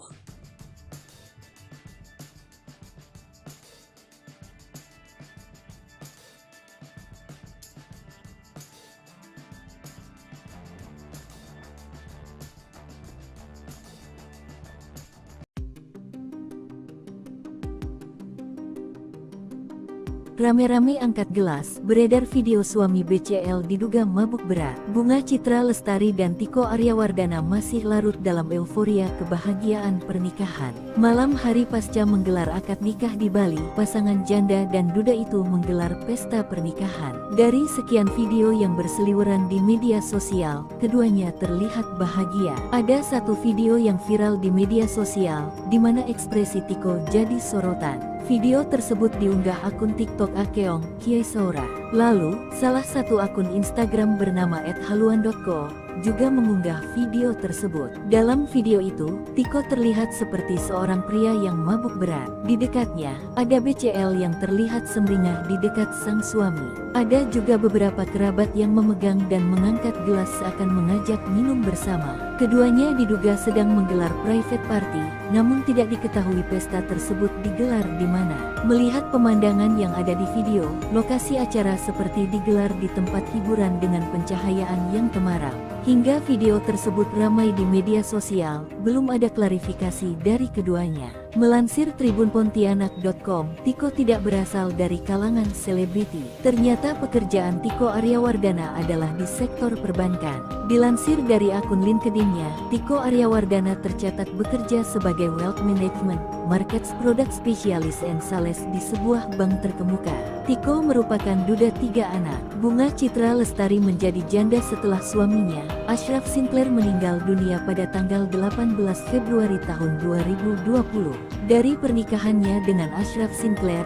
Rame-rame angkat gelas, beredar video suami BCL diduga mabuk berat. Bunga Citra Lestari dan Tiko Aryawardana masih larut dalam euforia kebahagiaan pernikahan. Malam hari pasca menggelar akad nikah di Bali, pasangan janda dan duda itu menggelar pesta pernikahan. Dari sekian video yang berseliweran di media sosial, keduanya terlihat bahagia. Ada satu video yang viral di media sosial, di mana ekspresi Tiko jadi sorotan. Video tersebut diunggah akun TikTok Akeong Kiai Saura. Lalu, salah satu akun Instagram bernama @haluan.co juga mengunggah video tersebut. Dalam video itu, Tiko terlihat seperti seorang pria yang mabuk berat. Di dekatnya, ada BCL yang terlihat sumringah di dekat sang suami. Ada juga beberapa kerabat yang memegang dan mengangkat gelas seakan mengajak minum bersama. Keduanya diduga sedang menggelar private party, namun tidak diketahui pesta tersebut digelar di mana. Melihat pemandangan yang ada di video, lokasi acara seperti digelar di tempat hiburan dengan pencahayaan yang temaram. Hingga video tersebut ramai di media sosial, belum ada klarifikasi dari keduanya. Melansir tribunpontianak.com, Tiko tidak berasal dari kalangan selebriti. Ternyata pekerjaan Tiko Aryawardana adalah di sektor perbankan. Dilansir dari akun LinkedIn-nya, Tiko Aryawardana tercatat bekerja sebagai Wealth Management, Markets Product Specialist and Sales di sebuah bank terkemuka. Tiko merupakan duda 3 anak. Bunga Citra Lestari menjadi janda setelah suaminya, Ashraf Sinclair, meninggal dunia pada tanggal 18 Februari tahun 2020. Dari pernikahannya dengan Ashraf Sinclair,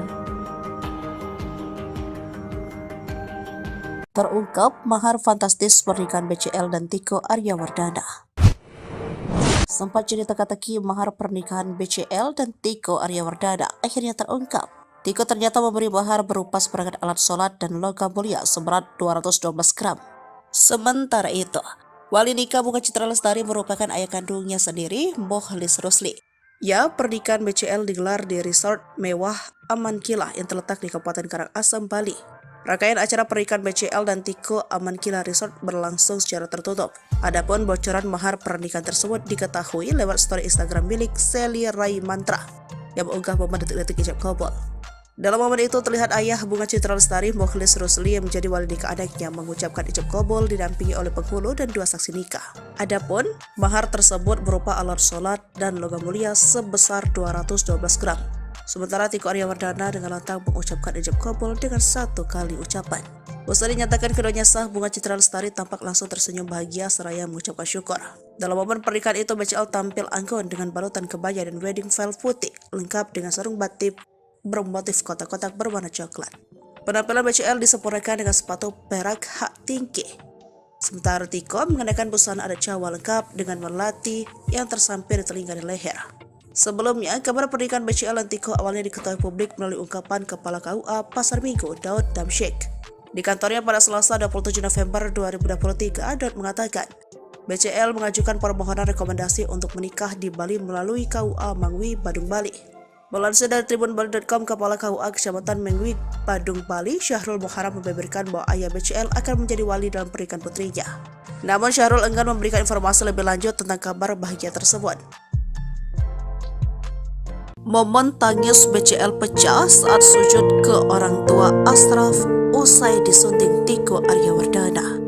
terungkap mahar fantastis pernikahan BCL dan Tiko Aryawardana. Sempat jadi teka-teki mahar pernikahan BCL dan Tiko Aryawardana akhirnya terungkap. Tiko ternyata memberi mahar berupa seperangkat alat sholat dan logam mulia seberat 212 gram. Sementara itu, wali nikah Bunga Citra Lestari merupakan ayah kandungnya sendiri, Mokhlis Rusli. Ya, pernikahan BCL digelar di resort mewah Aman Kilah yang terletak di Kabupaten Karangasem, Bali. Rangkaian acara pernikahan BCL dan Tiko Aman Kilah Resort berlangsung secara tertutup. Adapun bocoran mahar pernikahan tersebut diketahui lewat story Instagram milik Sally Rai Mantra yang mengunggah momen detik-detik ijab kabul. Dalam momen itu terlihat ayah Bunga Citra Lestari, Mokhlis Rusli, yang menjadi wali nikah anaknya, mengucapkan ijab kabul didampingi oleh penghulu dan 2 saksi nikah. Adapun mahar tersebut berupa alat sholat dan logam mulia sebesar 212 gram. Sementara Tiko Aryawardana dengan lantang mengucapkan ijab kabul dengan 1 kali ucapan. Usai dinyatakan keduanya sah, Bunga Citra Lestari tampak langsung tersenyum bahagia seraya mengucapkan syukur. Dalam momen pernikahan itu, BCL tampil anggun dengan balutan kebaya dan wedding veil putih, lengkap dengan sarung batik bermotif kotak-kotak berwarna coklat. Penampilan BCL disempurnakan dengan sepatu perak hak tinggi. Sementara Tiko mengenakan busana adat Jawa lengkap dengan melati yang tersampir di telinga dan leher. Sebelumnya, kabar pernikahan BCL dan Tiko awalnya diketahui publik melalui ungkapan Kepala KUA Pasar Minggu Daud Damsyik. Di kantornya pada Selasa 27 November 2023, Daud mengatakan, BCL mengajukan permohonan rekomendasi untuk menikah di Bali melalui KUA Mangwi, Badung, Bali. Melansir dari tribunbali.com, Kepala KUA Kecamatan Mangwi, Badung, Bali, Syahrul Muharam membeberkan bahwa ayah BCL akan menjadi wali dalam pernikahan putrinya. Namun Syahrul enggan memberikan informasi lebih lanjut tentang kabar bahagia tersebut. Momen tangis BCL pecah saat sujud ke orang tua Ashraf usai disunting Tiko Aryawardana.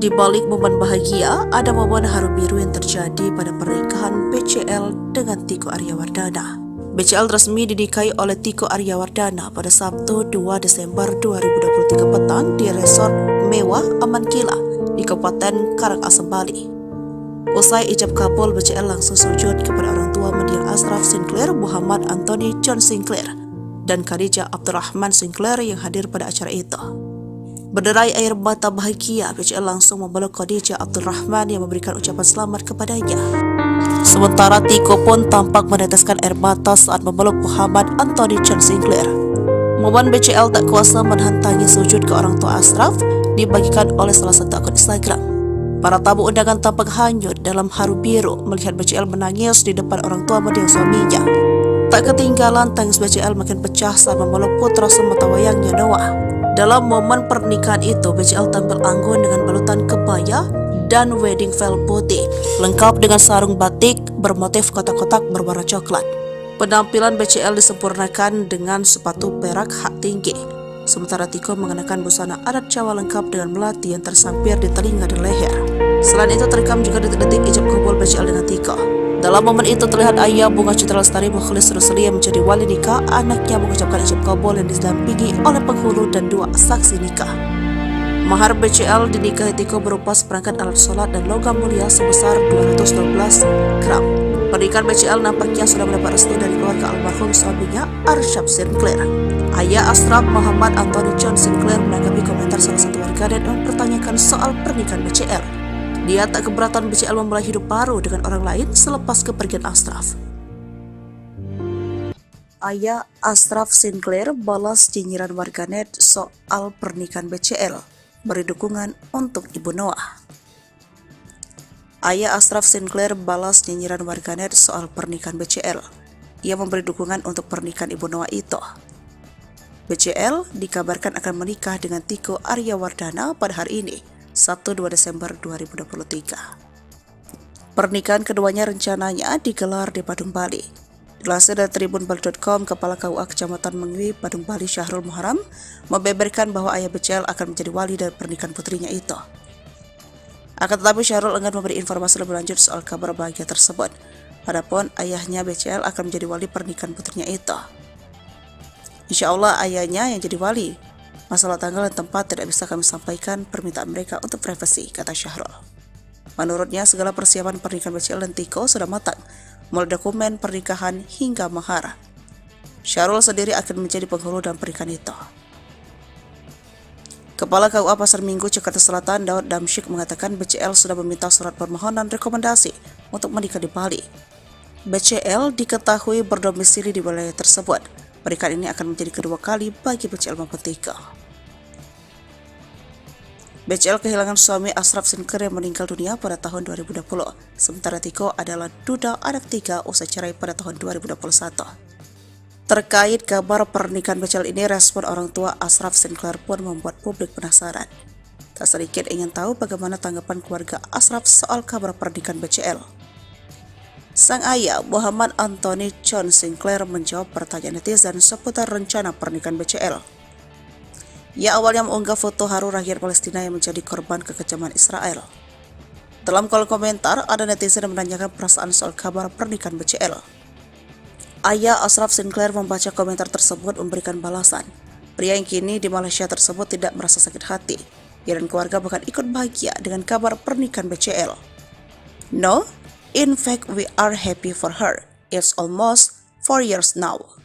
Di balik momen bahagia, ada momen haru biru yang terjadi pada pernikahan BCL dengan Tiko Aryawardana. BCL resmi dinikahi oleh Tiko Aryawardana pada Sabtu 2 Desember 2023 petang di resort mewah Aman Kila di Kabupaten Karangasem, Bali. Usai ijab kabul, BCL langsung sujud kepada orang tua mendiang Ashraf Sinclair, Muhammad Anthony John Sinclair, dan Khadijah Abdurrahman Sinclair yang hadir pada acara itu. Berderai air mata bahagia, BCL langsung memeluk Khadijah Abdurrahman yang memberikan ucapan selamat kepadanya. Sementara Tiko pun tampak meneteskan air mata saat memeluk Muhammad Anthony John Sinclair. Momen BCL tak kuasa menahan tangis sujud ke orang tua Ashraf dibagikan oleh salah satu akun Instagram. Para tamu undangan tampak hanyut dalam haru biru melihat BCL menangis di depan orang tua mendiang suaminya. Tak ketinggalan, tangis BCL makin pecah saat memeluk putra sematawayangnya Noah. Dalam momen pernikahan itu, BCL tampil anggun dengan balutan kebaya dan wedding veil putih, lengkap dengan sarung batik bermotif kotak-kotak berwarna coklat. Penampilan BCL disempurnakan dengan sepatu perak hak tinggi, sementara Tiko mengenakan busana adat Jawa lengkap dengan melati yang tersampir di telinga dan leher. Selain itu, terekam juga detik-detik ijab kabul BCL dengan Tiko. Dalam momen itu terlihat ayah Bunga Citra Lestari Mukhlis Rusli yang menjadi wali nikah anaknya mengucapkan ijab kabul yang didampingi oleh penghulu dan 2 saksi nikah. Mahar BCL dinikahi Tiko berupa seperangkat alat sholat dan logam mulia sebesar 212 gram. Pernikahan BCL nampaknya sudah mendapat restu dari keluarga almarhum suaminya Arsyad Sinclair. Ayah Ashraf, Muhammad Anthony John Sinclair, menanggapi komentar salah satu warganet yang mempertanyakan soal pernikahan BCL. Dia tak keberatan BCL memulai hidup baru dengan orang lain selepas kepergian Ashraf. Ayah Ashraf Sinclair balas nyinyiran warganet soal pernikahan BCL, beri dukungan untuk Ibu Noah. Ayah Ashraf Sinclair balas nyinyiran warganet soal pernikahan BCL. Ia memberi dukungan untuk pernikahan Ibu Noah itu. BCL dikabarkan akan menikah dengan Tiko Aryawardana pada hari ini, Sabtu 2 Desember 2023. Pernikahan keduanya rencananya digelar di Badung, Bali. Dilansir dari tribunbali.com, Kepala KUA Kecamatan Mangwi, Badung, Bali, Syahrul Muharam membeberkan bahwa ayah BCL akan menjadi wali dari pernikahan putrinya itu. Akan tetapi Syahrul enggan memberi informasi lebih lanjut soal kabar bahagia tersebut. Adapun ayahnya BCL akan menjadi wali pernikahan putrinya itu. Insya Allah ayahnya yang jadi wali. Masalah tanggal dan tempat tidak bisa kami sampaikan, permintaan mereka untuk privasi, kata Syahrul. Menurutnya, segala persiapan pernikahan BCL dan Tiko sudah matang, mulai dokumen pernikahan hingga mahar. Syahrul sendiri akan menjadi penghulu dalam pernikahan itu. Kepala KUA Pasar Minggu, Jakarta Selatan, Daud Damsyik mengatakan BCL sudah meminta surat permohonan rekomendasi untuk menikah di Bali. BCL diketahui berdomisili di wilayah tersebut. Pernikahan ini akan menjadi kedua kali bagi BCL maupun Tiko. BCL kehilangan suami Ashraf Sinclair yang meninggal dunia pada tahun 2020. Sementara Tiko adalah duda anak 3 usai cerai pada tahun 2021. Terkait kabar pernikahan BCL ini, respon orang tua Ashraf Sinclair pun membuat publik penasaran. Tak sedikit ingin tahu bagaimana tanggapan keluarga Ashraf soal kabar pernikahan BCL. Sang ayah, Muhammad Anthony John Sinclair, menjawab pertanyaan netizen seputar rencana pernikahan BCL. Ia awalnya mengunggah foto haru rakyat Palestina yang menjadi korban kekejaman Israel. Dalam kolom komentar, ada netizen yang menanyakan perasaan soal kabar pernikahan BCL. Ayah Ashraf Sinclair membaca komentar tersebut memberikan balasan. Pria yang kini di Malaysia tersebut tidak merasa sakit hati. Ia dan keluarga bahkan ikut bahagia dengan kabar pernikahan BCL. No, in fact, we are happy for her. It's almost 4 years now.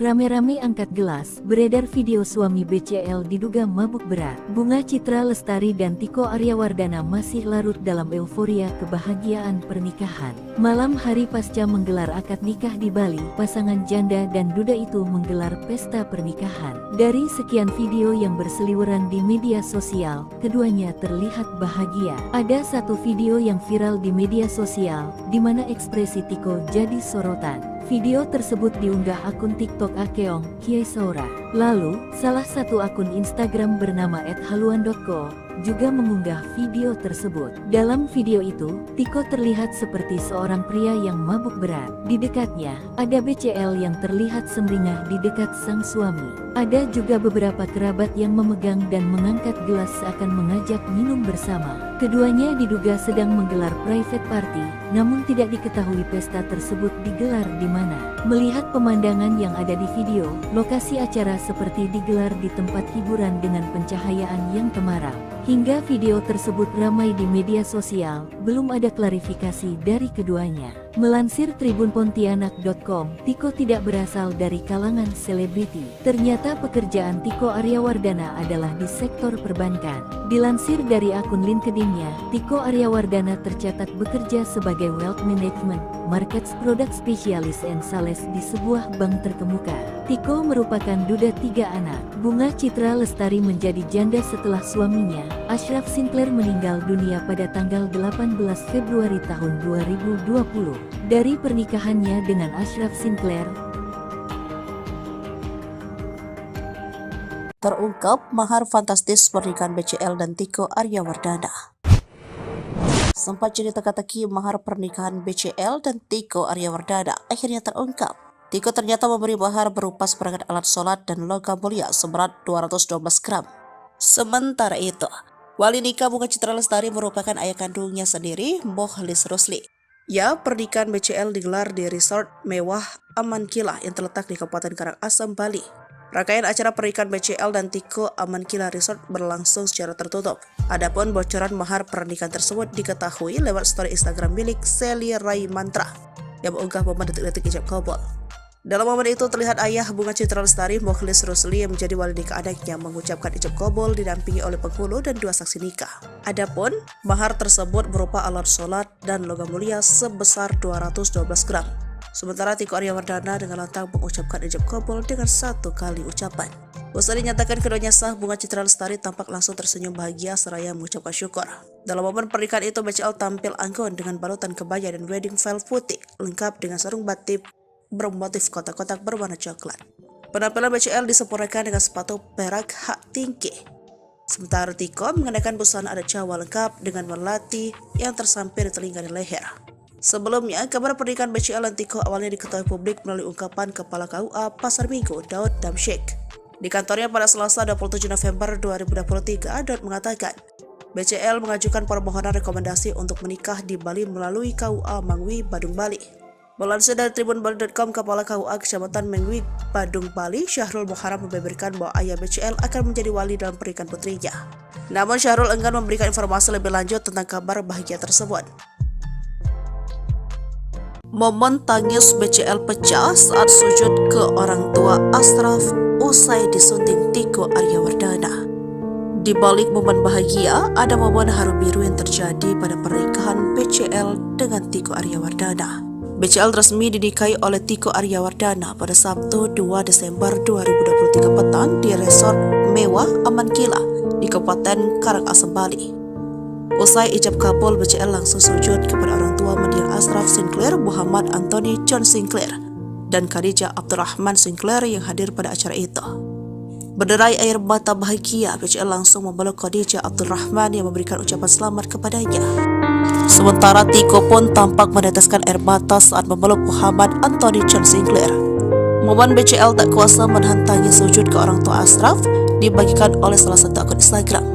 rame-rame angkat gelas, beredar video suami BCL diduga mabuk berat. Bunga Citra Lestari dan Tiko Aryawardana masih larut dalam euforia kebahagiaan pernikahan. Malam hari pasca menggelar akad nikah di Bali, pasangan janda dan duda itu menggelar pesta pernikahan. Dari sekian video yang berseliweran di media sosial, keduanya terlihat bahagia. Ada satu video yang viral di media sosial, di mana ekspresi Tiko jadi sorotan. Video tersebut diunggah akun TikTok Akeong Kiai Saura. Lalu, salah satu akun Instagram bernama @haluan.co juga mengunggah video tersebut. Dalam video itu, Tiko terlihat seperti seorang pria yang mabuk berat. Di dekatnya, ada BCL yang terlihat sumringah di dekat sang suami. Ada juga beberapa kerabat yang memegang dan mengangkat gelas seakan mengajak minum bersama. Keduanya diduga sedang menggelar private party, namun tidak diketahui pesta tersebut digelar di mana. Melihat pemandangan yang ada di video, lokasi acara seperti digelar di tempat hiburan dengan pencahayaan yang temaram. Hingga video tersebut ramai di media sosial, belum ada klarifikasi dari keduanya. Melansir tribunpontianak.com, Tiko tidak berasal dari kalangan selebriti. Ternyata pekerjaan Tiko Aryawardana adalah di sektor perbankan. Dilansir dari akun LinkedIn-nya, Tiko Aryawardana tercatat bekerja sebagai Wealth Management, Markets Product Specialist and Sales di sebuah bank terkemuka. Tiko merupakan duda 3 anak. Bunga Citra Lestari menjadi janda setelah suaminya, Ashraf Sinclair, meninggal dunia pada tanggal 18 Februari tahun 2020. Dari pernikahannya dengan Ashraf Sinclair, terungkap mahar fantastis pernikahan BCL dan Tiko Aryawardana. Sempat jadi teka-teki mahar pernikahan BCL dan Tiko Aryawardana akhirnya terungkap. Tiko ternyata memberi mahar berupa seperangkat alat sholat dan logam mulia seberat 212 gram. Sementara itu, wali nikah Bunga Citra Lestari merupakan ayah kandungnya sendiri, Mokhlis Rusli. Ya, pernikahan BCL digelar di resort mewah Amankila yang terletak di Kabupaten Karangasem, Bali. Rangkaian acara pernikahan BCL dan Tiko Amankila Resort berlangsung secara tertutup. Adapun bocoran mahar pernikahan tersebut diketahui lewat story Instagram milik Sally Rai Mantra yang mengunggah momen detik-detik ijab kabul. Dalam momen itu terlihat ayah Bunga Citra Lestari, Mokhlis Rusli, yang menjadi wali nikah anaknya mengucapkan ijab kabul didampingi oleh penghulu dan 2 saksi nikah. Adapun mahar tersebut berupa alat sholat dan logam mulia sebesar 212 gram. Sementara Tiko Aryawardana dengan lantang mengucapkan ijab kabul dengan 1 kali ucapan. Usai dinyatakan keduanya sah, Bunga Citra Lestari tampak langsung tersenyum bahagia seraya mengucapkan syukur. Dalam momen pernikahan itu, BCL tampil anggun dengan balutan kebaya dan wedding veil putih lengkap dengan sarung batik bermotif kotak-kotak berwarna coklat. Penampilan BCL disempurnakan dengan sepatu perak hak tinggi. Sementara Tiko mengenakan busana adat Jawa lengkap dengan melati yang tersampir di telinga dan leher. Sebelumnya, kabar pernikahan BCL dan Tiko awalnya diketahui publik melalui ungkapan Kepala KUA Pasar Minggu, Daud Damsyik. Di kantornya pada Selasa 27 November 2023, Daud mengatakan, BCL mengajukan permohonan rekomendasi untuk menikah di Bali melalui KUA Mangwi, Badung, Bali. Melansir dari tribunbali.com, Kepala KUA Kecamatan Mengwi, Badung, Bali, Syahrul Muharram, membeberkan bahwa ayah BCL akan menjadi wali dalam pernikahan putrinya. Namun Syahrul enggan memberikan informasi lebih lanjut tentang kabar bahagia tersebut. Momen tangis BCL pecah saat sujud ke orang tua Ashraf usai disunting Tiko Aryawardana. Di balik momen bahagia, ada momen haru biru yang terjadi pada pernikahan BCL dengan Tiko Aryawardana. BCL resmi dinikahi oleh Tiko Aryawardana pada Sabtu 2 Desember 2023 petang di resort mewah Amankila di Kabupaten Karangasem, Bali. Usai ijab kabul, BCL langsung sujud kepada orang tua mendiang Ashraf Sinclair, Muhammad Anthony John Sinclair, dan Khadijah Abdurrahman Sinclair yang hadir pada acara itu. Berderai air mata bahagia, BCL langsung memeluk Khadijah Abdurrahman yang memberikan ucapan selamat kepadanya. Sementara Tiko pun tampak meneteskan air mata saat memeluk Muhammad Anthony John Sinclair. Momen BCL tak kuasa menahan tangis sujud ke orang tua Ashraf dibagikan oleh salah satu akun Instagram.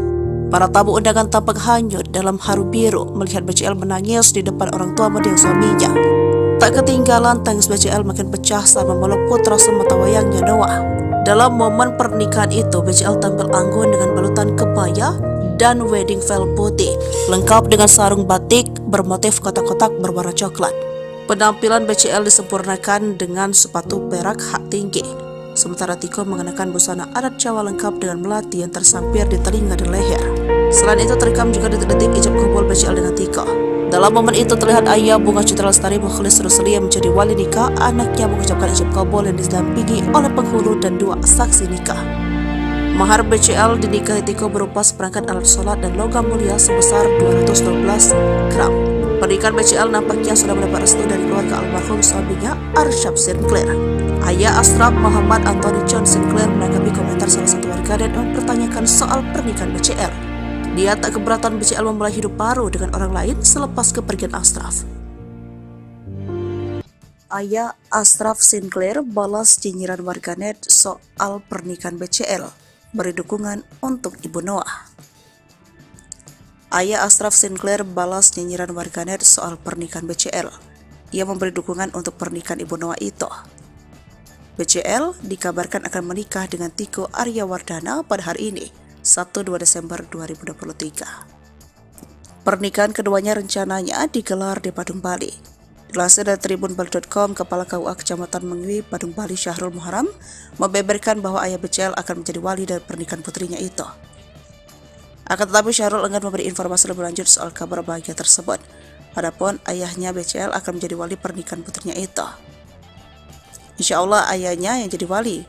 Para tamu undangan tampak hanyut dalam haru biru melihat BCL menangis di depan orang tua mendiang suaminya. Tak ketinggalan tangis BCL makin pecah saat memeluk putra sematawayangnya Noah. Dalam momen pernikahan itu, BCL tampil anggun dengan balutan kebaya dan wedding veil putih, lengkap dengan sarung batik bermotif kotak-kotak berwarna coklat. Penampilan BCL disempurnakan dengan sepatu perak hak tinggi. sementara Tiko mengenakan busana adat Jawa lengkap dengan melati yang tersampir di telinga dan leher. Selain itu terekam juga detik-detik ijab kabul BCL dengan Tiko. Dalam momen itu terlihat ayah Bunga Citra Lestari Mukhlis Rusli yang menjadi wali nikah anaknya mengucapkan ijab kabul yang didampingi oleh penghulu dan 2 saksi nikah. Mahar BCL dinikahi Tiko berupa seperangkat alat sholat dan logam mulia sebesar 212 gram. Pernikahan BCL nampaknya sudah mendapat restu dari keluarga almarhum suaminya Arsyaf Sinclair. Ayah Ashraf Muhammad Anthony John Sinclair menanggapi komentar salah satu warganet yang mempertanyakan soal pernikahan BCL. Dia tak keberatan BCL memulai hidup baru dengan orang lain selepas kepergian Ashraf. Ayah Ashraf Sinclair balas nyinyiran warganet soal pernikahan BCL, beri dukungan untuk Ibu Noah. Ayah Ashraf Sinclair balas nyinyiran warganet soal pernikahan BCL. Ia memberi dukungan untuk pernikahan Ibu Noah itu. BCL dikabarkan akan menikah dengan Tiko Aryawardana pada hari ini, 1-2 Desember 2023. Pernikahan keduanya rencananya digelar di Badung, Bali. Dilansir dari tribunbali.com, Kepala KUA Kecamatan Mengwi, Badung, Bali, Syahrul Muharam, membeberkan bahwa ayah BCL akan menjadi wali dari pernikahan putrinya itu. Akan tetapi Syahrul enggan memberi informasi lebih lanjut soal kabar bahagia tersebut. Adapun ayahnya BCL akan menjadi wali pernikahan putrinya itu. Insya Allah ayahnya yang jadi wali.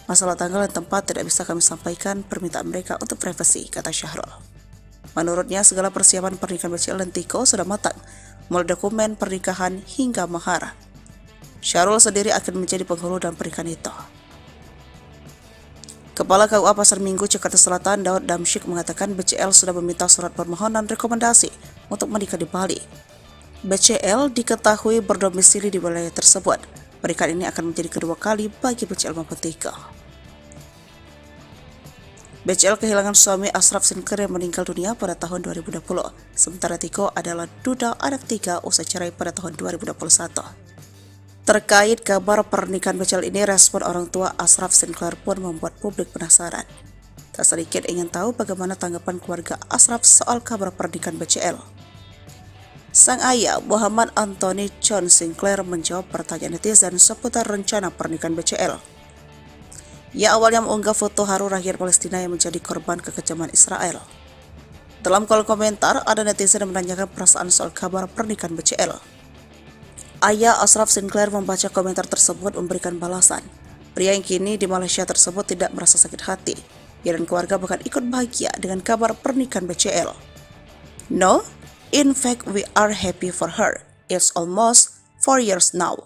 Masalah tanggal dan tempat tidak bisa kami sampaikan, permintaan mereka untuk privasi, kata Syahrul. Menurutnya segala persiapan pernikahan BCL dan Tiko sudah matang, mulai dokumen pernikahan hingga mahar. Syahrul sendiri akan menjadi penghulu dalam pernikahan itu. Kepala KUA Pasar Minggu Jakarta Selatan Daud Damsyik mengatakan BCL sudah meminta surat permohonan rekomendasi untuk menikah di Bali. BCL diketahui berdomisili di wilayah tersebut. Pernikahan ini akan menjadi kedua kali bagi BCL maupun Tiko. BCL kehilangan suami Ashraf Sinclair yang meninggal dunia pada tahun 2020. Sementara Tiko adalah duda anak 3 usai cerai pada tahun 2021. Terkait kabar pernikahan BCL ini, respon orang tua Ashraf Sinclair pun membuat publik penasaran. Tak sedikit ingin tahu bagaimana tanggapan keluarga Ashraf soal kabar pernikahan BCL. Sang ayah Muhammad Anthony John Sinclair menjawab pertanyaan netizen seputar rencana pernikahan BCL. Ia awalnya mengunggah foto haru rakyat Palestina yang menjadi korban kekejaman Israel. Dalam kolom komentar, ada netizen yang menanyakan perasaan soal kabar pernikahan BCL. Ayah Ashraf Sinclair membaca komentar tersebut memberikan balasan. Pria yang kini di Malaysia tersebut tidak merasa sakit hati. Ia dan keluarga bahkan ikut bahagia dengan kabar pernikahan BCL. No, in fact, we are happy for her. It's almost 4 years now.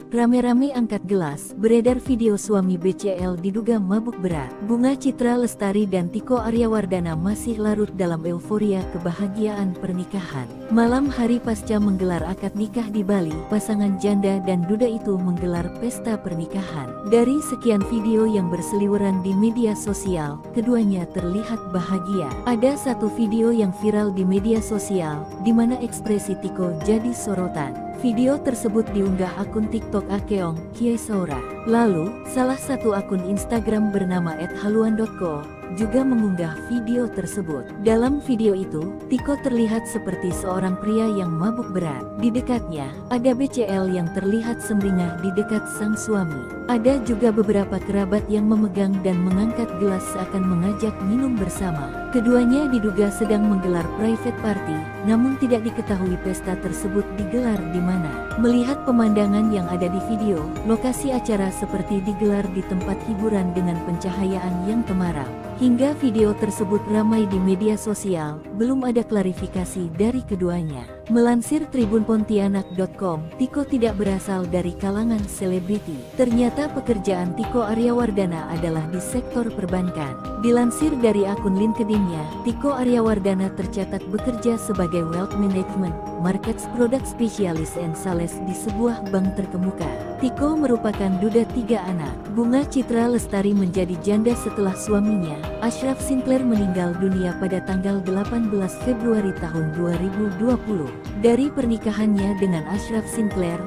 Rame-rame angkat gelas, beredar video suami BCL diduga mabuk berat. Bunga Citra Lestari dan Tiko Aryawardana masih larut dalam euforia kebahagiaan pernikahan. Malam hari pasca menggelar akad nikah di Bali, pasangan janda dan duda itu menggelar pesta pernikahan. Dari sekian video yang berseliweran di media sosial, keduanya terlihat bahagia. Ada satu video yang viral di media sosial, di mana ekspresi Tiko jadi sorotan. Video tersebut diunggah akun TikTok Akeong Kiai Saura. Lalu, salah satu akun Instagram bernama @haluan.co juga mengunggah video tersebut. Dalam video itu, Tiko terlihat seperti seorang pria yang mabuk berat. Di dekatnya, ada BCL yang terlihat sumringah di dekat sang suami. Ada juga beberapa kerabat yang memegang dan mengangkat gelas seakan mengajak minum bersama. Keduanya diduga sedang menggelar private party, namun tidak diketahui pesta tersebut digelar di mana. Melihat pemandangan yang ada di video, lokasi acara seperti digelar di tempat hiburan dengan pencahayaan yang temaram. Hingga video tersebut ramai di media sosial, belum ada klarifikasi dari keduanya. Melansir tribunpontianak.com, Tiko tidak berasal dari kalangan selebriti. Ternyata pekerjaan Tiko Aryawardana adalah di sektor perbankan. Dilansir dari akun LinkedIn-nya, Tiko Aryawardana tercatat bekerja sebagai Wealth Management, Markets Product Specialist and Sales di sebuah bank terkemuka. Tiko merupakan duda 3 anak. Bunga Citra Lestari menjadi janda setelah suaminya, Ashraf Sinclair meninggal dunia pada tanggal 18 Februari tahun 2020. Dari pernikahannya dengan Ashraf Sinclair,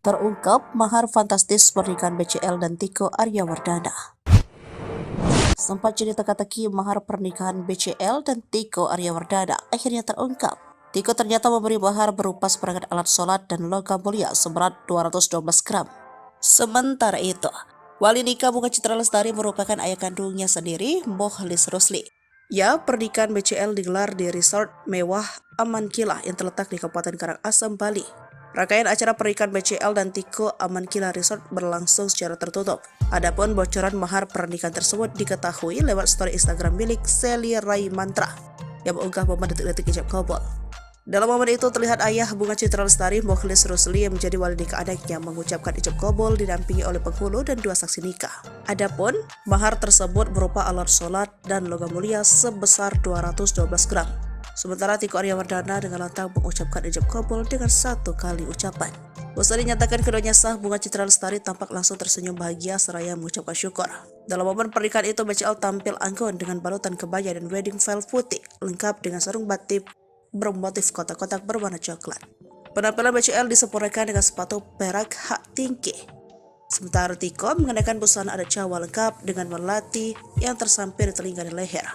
terungkap mahar fantastis pernikahan BCL dan Tiko Aryawardana. Sempat jadi teka-teki mahar pernikahan BCL dan Tiko Aryawardana akhirnya terungkap. Tiko ternyata memberi mahar berupa seperangkat alat sholat dan logam mulia seberat 212 gram. Sementara itu, wali nikah Bunga Citra Lestari merupakan ayah kandungnya sendiri, Mokhlis Rusli. Ya, pernikahan BCL digelar di resort mewah Aman Kila yang terletak di Kabupaten Karangasem, Bali. Rangkaian acara pernikahan BCL dan Tiko Aman Kila Resort berlangsung secara tertutup. Adapun bocoran mahar pernikahan tersebut diketahui lewat story Instagram milik Sally Rai Mantra yang mengunggah momen detik-detik ijab kabul. Dalam momen itu terlihat ayah Bunga Citra Lestari, Mokhlis Rusli, yang menjadi wali nikah anaknya mengucapkan ijab kabul didampingi oleh penghulu dan 2 saksi nikah. Adapun mahar tersebut berupa alat sholat dan logam mulia sebesar 212 gram. Sementara Tiko Aryawardana dengan lantang mengucapkan ijab kabul dengan 1 kali ucapan. Usai dinyatakan keduanya sah, Bunga Citra Lestari tampak langsung tersenyum bahagia seraya mengucapkan syukur. Dalam momen pernikahan itu, BCL tampil anggun dengan balutan kebaya dan wedding veil putih lengkap dengan sarung batik bermotif kotak-kotak berwarna coklat. Penampilan BCL disempurnakan dengan sepatu perak hak tinggi. Sementara Tiko mengenakan busana adat Jawa lengkap dengan melati yang tersampir di telinga dan leher.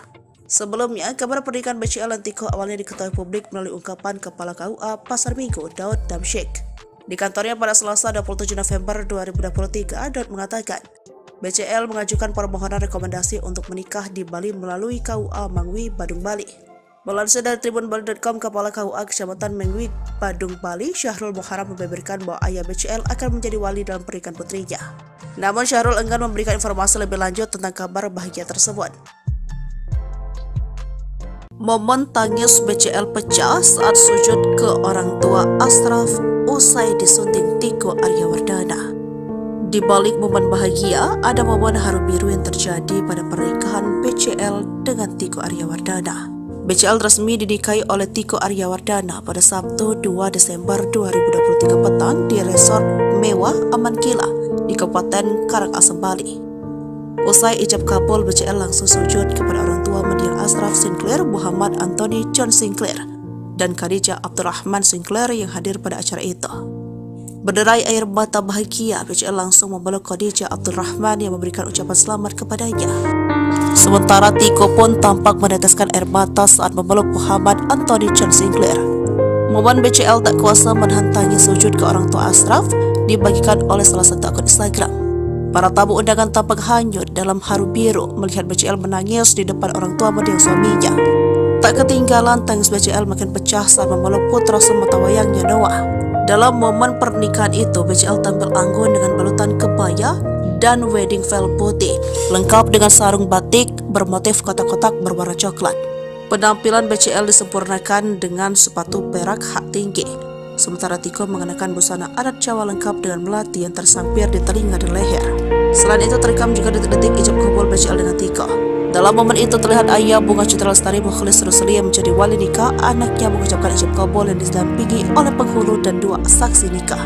Sebelumnya, kabar pernikahan BCL dan Tiko awalnya diketahui publik melalui ungkapan Kepala KUA Pasar Minggu, Daud Damsyik. Di kantornya pada Selasa 27 November 2023, Daud mengatakan, BCL mengajukan permohonan rekomendasi untuk menikah di Bali melalui KUA Mangwi, Badung, Bali. Melansir dari tribunbali.com, Kepala KUA Kecamatan Mangwi, Badung, Bali, Syahrul Muharam membeberkan bahwa ayah BCL akan menjadi wali dalam pernikahan putrinya. Namun Syahrul enggan memberikan informasi lebih lanjut tentang kabar bahagia tersebut. Momen tangis BCL pecah saat sujud ke orang tua Ashraf usai disunting Tiko Aryawardana. Di balik momen bahagia, ada momen haru biru yang terjadi pada pernikahan BCL dengan Tiko Aryawardana. BCL resmi dinikahi oleh Tiko Aryawardana pada Sabtu 2 Desember 2023 petang di resort mewah Aman Kila di Kabupaten Karangasem, Bali. Usai ijab kabul, BCL langsung sujud kepada orang tua mendiang Ashraf Sinclair, Muhammad Anthony John Sinclair, dan Khadijah Abdurrahman Sinclair yang hadir pada acara itu. Berderai air mata bahagia, BCL langsung memeluk Khadijah Abdurrahman yang memberikan ucapan selamat kepadanya. Sementara Tiko pun tampak meneteskan air mata saat memeluk Muhammad Anthony John Sinclair. Momen BCL tak kuasa menahan tangis sujud ke orang tua Ashraf dibagikan oleh salah satu akun Instagram. Para tamu undangan tampak hanyut dalam haru biru melihat BCL menangis di depan orang tua mendiang suaminya. Tak ketinggalan, tangis BCL makin pecah saat memeluk putra sematawayangnya Noah. Dalam momen pernikahan itu, BCL tampil anggun dengan balutan kebaya dan wedding veil putih, lengkap dengan sarung batik bermotif kotak-kotak berwarna coklat. Penampilan BCL disempurnakan dengan sepatu perak hak tinggi, sementara Tiko mengenakan busana adat Jawa lengkap dengan melati yang tersampir di telinga dan leher. Selain itu, terekam juga detik-detik ijab kabul BCL dengan Tiko. Dalam momen itu terlihat ayah Bunga Citra Lestari, Mokhlis Rusli, yang menjadi wali nikah anaknya mengucapkan ijab kabul yang didampingi oleh penghulu dan 2 saksi nikah.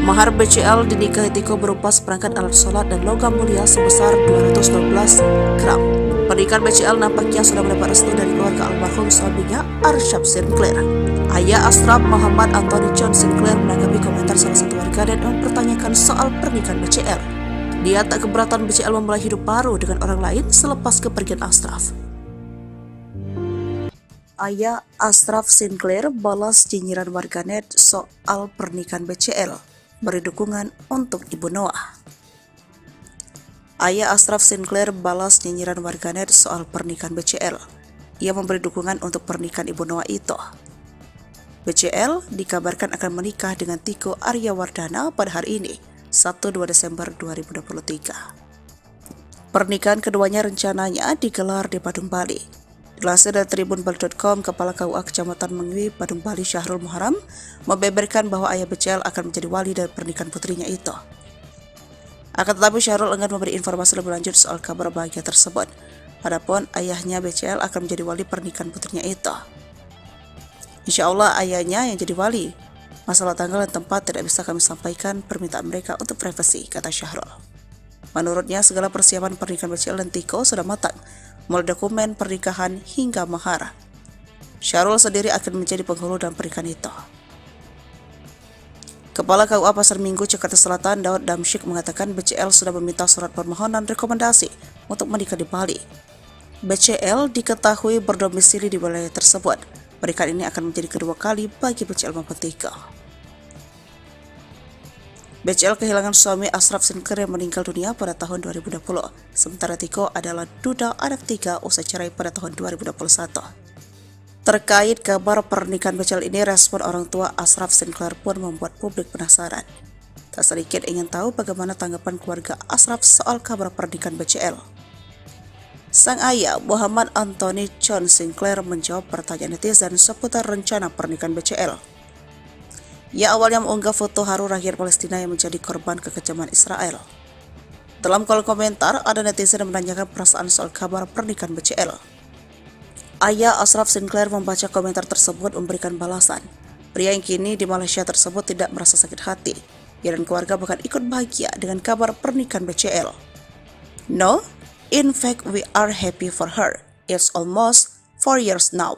Mahar BCL dinikahi Tiko berupa seperangkat alat sholat dan logam mulia sebesar 212 gram. Pernikahan BCL nampaknya sudah mendapat restu dari keluarga almarhum suaminya, Ashraf Sinclair. Ayah Ashraf, Muhammad Anthony John Sinclair, menanggapi komentar salah satu warganet dan mempertanyakan soal pernikahan BCL. Dia tak keberatan BCL memulai hidup baru dengan orang lain selepas kepergian Ashraf. Ayah Ashraf Sinclair balas nyinyiran warganet soal pernikahan BCL, beri dukungan untuk Ibu Noah. Ayah Ashraf Sinclair balas nyinyiran warganet soal pernikahan BCL. Ia memberi dukungan untuk pernikahan Ibu Noah itu. BCL dikabarkan akan menikah dengan Tiko Aryawardana pada hari ini, Sabtu 2 Desember 2023. Pernikahan keduanya rencananya digelar di Badung, Bali. Dilansir dari tribunbali.com, Kepala KUA Kecamatan Mangwi, Badung, Bali, Syahrul Muharam, membeberkan bahwa ayah BCL akan menjadi wali dari pernikahan putrinya itu. Akan tetapi Syahrul enggan memberi informasi lebih lanjut soal kabar bahagia tersebut. Adapun ayahnya BCL akan menjadi wali pernikahan putrinya itu. Insya Allah ayahnya yang jadi wali. Masalah tanggal dan tempat tidak bisa kami sampaikan, permintaan mereka untuk privasi, kata Syahrul. Menurutnya, segala persiapan pernikahan BCL dan Tiko sudah matang. mulai dokumen pernikahan hingga mahar. Syahrul sendiri akan menjadi penghulu dalam pernikahan itu. Kepala KUA Pasar Minggu, Jakarta Selatan, Daud Damsyik mengatakan BCL sudah meminta surat permohonan rekomendasi untuk menikah di Bali. BCL diketahui berdomisili di wilayah tersebut. Pernikahan ini akan menjadi kedua kali bagi BCL Mampetiko. BCL kehilangan suami Ashraf Sinclair yang meninggal dunia pada tahun 2020. Sementara Tiko adalah duda anak 3 usai cerai pada tahun 2021. Terkait kabar pernikahan BCL ini, respon orang tua Ashraf Sinclair pun membuat publik penasaran. Tak sedikit ingin tahu bagaimana tanggapan keluarga Ashraf soal kabar pernikahan BCL. Sang ayah, Muhammad Anthony John Sinclair, menjawab pertanyaan netizen seputar rencana pernikahan BCL. Ia awalnya mengunggah foto haru rakyat Palestina yang menjadi korban kekejaman Israel. Dalam kolom komentar, ada netizen yang menanyakan perasaan soal kabar pernikahan BCL. Ayah Ashraf Sinclair membaca komentar tersebut memberikan balasan. Pria yang kini di Malaysia tersebut tidak merasa sakit hati. Ia dan keluarga bahkan ikut bahagia dengan kabar pernikahan BCL. No, in fact we are happy for her. It's almost 4 years now.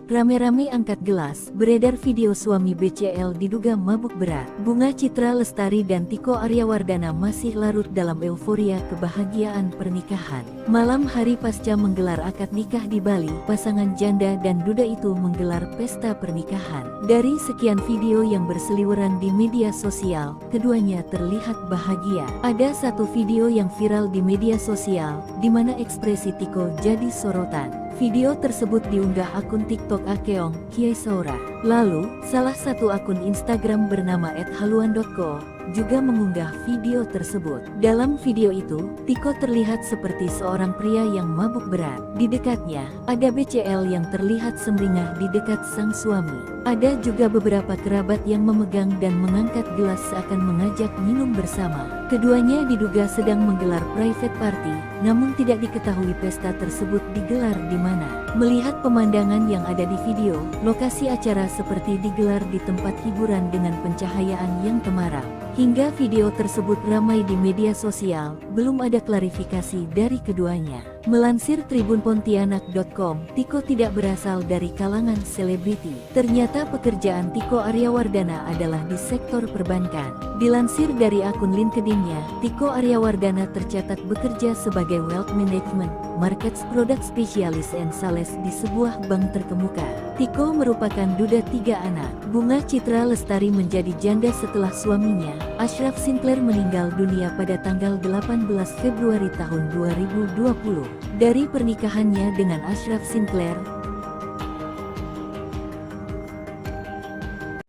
Rame-rame angkat gelas, beredar video suami BCL diduga mabuk berat. Bunga Citra Lestari dan Tiko Aryawardana masih larut dalam euforia kebahagiaan pernikahan. Malam hari pasca menggelar akad nikah di Bali, pasangan janda dan duda itu menggelar pesta pernikahan. Dari sekian video yang berseliweran di media sosial, keduanya terlihat bahagia. Ada satu video yang viral di media sosial, di mana ekspresi Tiko jadi sorotan. Video tersebut diunggah akun TikTok Akeong Kiai Saura. Lalu, salah satu akun Instagram bernama @haluan.co juga mengunggah video tersebut. Dalam video itu, Tiko terlihat seperti seorang pria yang mabuk berat. Di dekatnya, ada BCL yang terlihat sumringah di dekat sang suami. Ada juga beberapa kerabat yang memegang dan mengangkat gelas seakan mengajak minum bersama. Keduanya diduga sedang menggelar private party, namun tidak diketahui pesta tersebut digelar di mana. Melihat pemandangan yang ada di video, lokasi acara seperti digelar di tempat hiburan dengan pencahayaan yang temaram. Hingga video tersebut ramai di media sosial, belum ada klarifikasi dari keduanya. Melansir tribunpontianak.com, Tiko tidak berasal dari kalangan selebriti. Ternyata pekerjaan Tiko Aryawardana adalah di sektor perbankan. Dilansir dari akun LinkedIn-nya, Tiko Aryawardana tercatat bekerja sebagai Wealth Management, Markets Product Specialist and Sales di sebuah bank terkemuka. Tiko merupakan duda 3 anak. Bunga Citra Lestari menjadi janda setelah suaminya, Ashraf Sinclair, meninggal dunia pada tanggal 18 Februari tahun 2020. Dari pernikahannya dengan Ashraf Sinclair,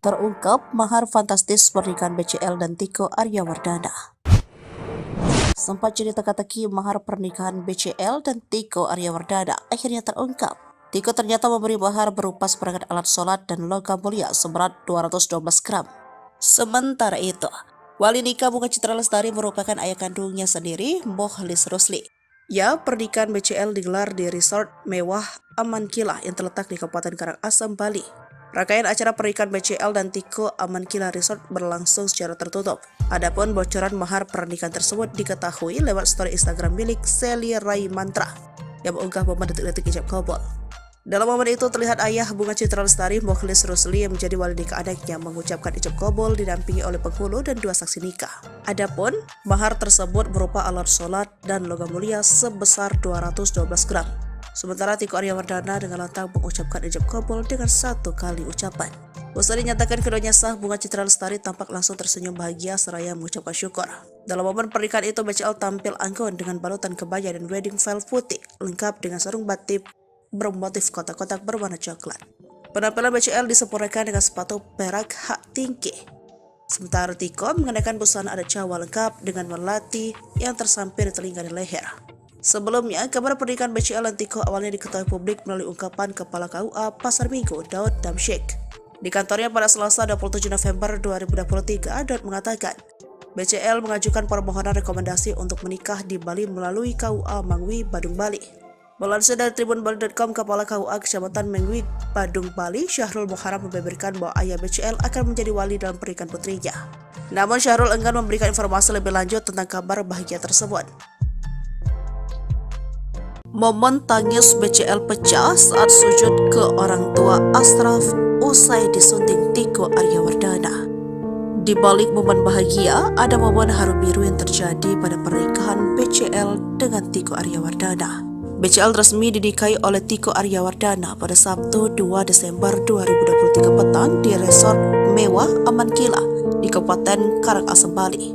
terungkap mahar fantastis pernikahan BCL dan Tiko Aryawardana. Sempat jadi teka-teki mahar pernikahan BCL dan Tiko Aryawardana akhirnya terungkap. Tiko ternyata memberi mahar berupa seperangkat alat sholat dan logam mulia seberat 212 gram. Sementara itu, wali nikah Bunga Citra Lestari merupakan ayah kandungnya sendiri, Mokhlis Rusli. Ya, pernikahan BCL digelar di resort mewah Aman Kila yang terletak di Kabupaten Karangasem, Bali. Rangkaian acara pernikahan BCL dan Tiko Aman Kila Resort berlangsung secara tertutup. Adapun bocoran mahar pernikahan tersebut diketahui lewat story Instagram milik Sally Rai Mantra yang mengunggah momen detik-detik ijab kabul. Dalam momen itu terlihat ayah Bunga Citra Lestari, Mokhlis Rusli, yang menjadi wali nikah anaknya mengucapkan ijab kabul didampingi oleh penghulu dan 2 saksi nikah. Adapun mahar tersebut berupa alat sholat dan logam mulia sebesar 212 gram. Sementara Tiko Aryawardana dengan lantang mengucapkan ijab kabul dengan 1 kali ucapan. Usai dinyatakan keduanya sah, Bunga Citra Lestari tampak langsung tersenyum bahagia seraya mengucapkan syukur. Dalam momen pernikahan itu, BCL tampil anggun dengan balutan kebaya dan wedding veil putih lengkap dengan sarung batik bermotif kotak-kotak berwarna coklat. Penampilan BCL disempurnakan dengan sepatu perak hak tinggi. Sementara Tiko mengenakan busana adat Jawa lengkap dengan melati yang tersampir di telinga dan leher. Sebelumnya, kabar pernikahan BCL dan Tiko awalnya diketahui publik melalui ungkapan Kepala KUA Pasar Minggu, Daud Damsyik. Di kantornya pada Selasa 27 November 2023, Daud mengatakan, BCL mengajukan permohonan rekomendasi untuk menikah di Bali melalui KUA Mangwi, Badung, Bali. Melansir dari tribunbali.com, Kepala KUA Kecamatan Mangwi, Badung, Bali, Syahrul Muharam membeberkan bahwa ayah BCL akan menjadi wali dalam pernikahan putrinya. Namun Syahrul enggan memberikan informasi lebih lanjut tentang kabar bahagia tersebut. Momen tangis BCL pecah saat sujud ke orang tua Ashraf usai disunting Tiko Aryawardana. Di balik momen bahagia, ada momen haru biru yang terjadi pada pernikahan BCL dengan Tiko Aryawardana. BCL resmi dinikahi oleh Tiko Aryawardana pada Sabtu 2 Desember 2023 petang di resort mewah Aman Kila di Kabupaten Karangasem, Bali.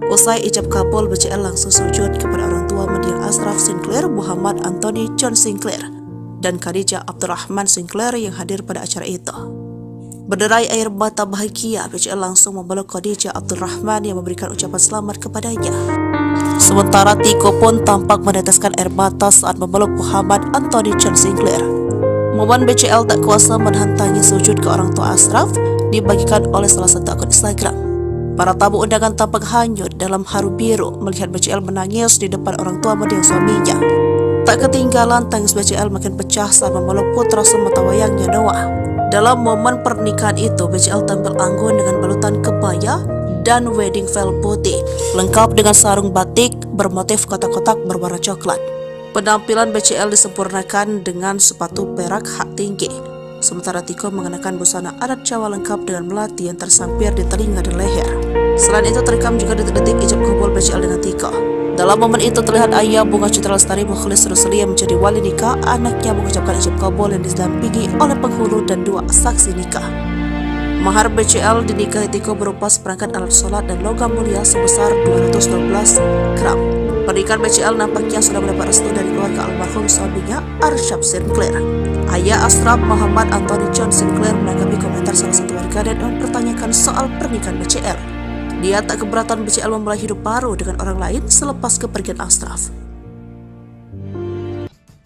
Usai ijab kabul, BCL langsung sujud kepada orang tua mendiang Ashraf Sinclair, Muhammad Anthony John Sinclair, dan Khadijah Abdurrahman Sinclair yang hadir pada acara itu. Berderai air mata bahagia, BCL langsung memeluk Khadijah Abdurrahman yang memberikan ucapan selamat kepadanya. Sementara Tiko pun tampak meneteskan air mata saat memeluk Muhammad Anthony John Sinclair. Momen BCL tak kuasa menahan tangis sujud ke orang tua Ashraf dibagikan oleh salah satu akun Instagram. Para tamu undangan tampak hanyut dalam haru biru melihat BCL menangis di depan orang tua mendiang suaminya. Tak ketinggalan, tangis BCL makin pecah saat memeluk putra sematawayangnya Noah. Dalam momen pernikahan itu, BCL tampil anggun dengan balutan kebaya dan wedding veil putih, lengkap dengan sarung batik bermotif kotak-kotak berwarna coklat. Penampilan BCL disempurnakan dengan sepatu perak hak tinggi, sementara Tiko mengenakan busana adat Jawa lengkap dengan melati yang tersampir di telinga dan leher. Selain itu, terekam juga detik-detik ijab kabul BCL dengan Tiko. Dalam momen itu terlihat ayah Bunga Citra Lestari Mukhlis Rusli yang menjadi wali nikah anaknya mengucapkan ijab kabul yang didampingi oleh penghulu dan 2 saksi nikah. Mahar BCL dinikahi Tiko berupa seperangkat alat sholat dan logam mulia sebesar 212 gram. Pernikahan BCL nampaknya sudah mendapat restu dari keluarga almarhum suaminya Arsyad Sinclair. Ayah Ashraf, Muhammad Anthony John Sinclair, menanggapi komentar salah satu warganet yang mempertanyakan soal pernikahan BCL. Dia tak keberatan BCL memulai hidup baru dengan orang lain selepas kepergian Ashraf.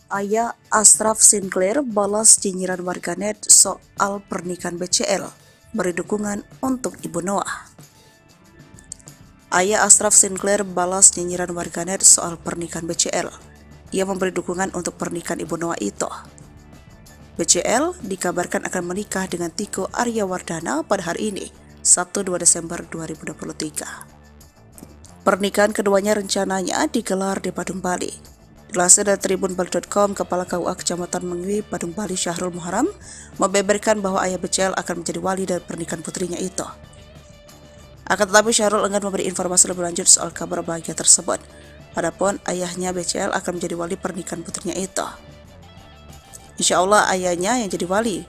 Ayah Ashraf Sinclair balas nyinyiran warganet soal pernikahan BCL, beri dukungan untuk Ibu Noah. Ayah Ashraf Sinclair balas nyinyiran warganet soal pernikahan BCL. Ia memberi dukungan untuk pernikahan Ibu Noah itu. BCL dikabarkan akan menikah dengan Tiko Aryawardana pada hari ini, Sabtu 2 Desember 2023. Pernikahan keduanya rencananya digelar di Badung, Bali. Dilansir dari tribunbali.com, Kepala KUA Kecamatan Mangwi, Badung, Bali, Syahrul Muharam membeberkan bahwa ayah BCL akan menjadi wali dari pernikahan putrinya itu. Akan tetapi Syahrul enggan memberi informasi lebih lanjut soal kabar bahagia tersebut. Padahal ayahnya BCL akan menjadi wali pernikahan putrinya itu. Insya Allah ayahnya yang jadi wali.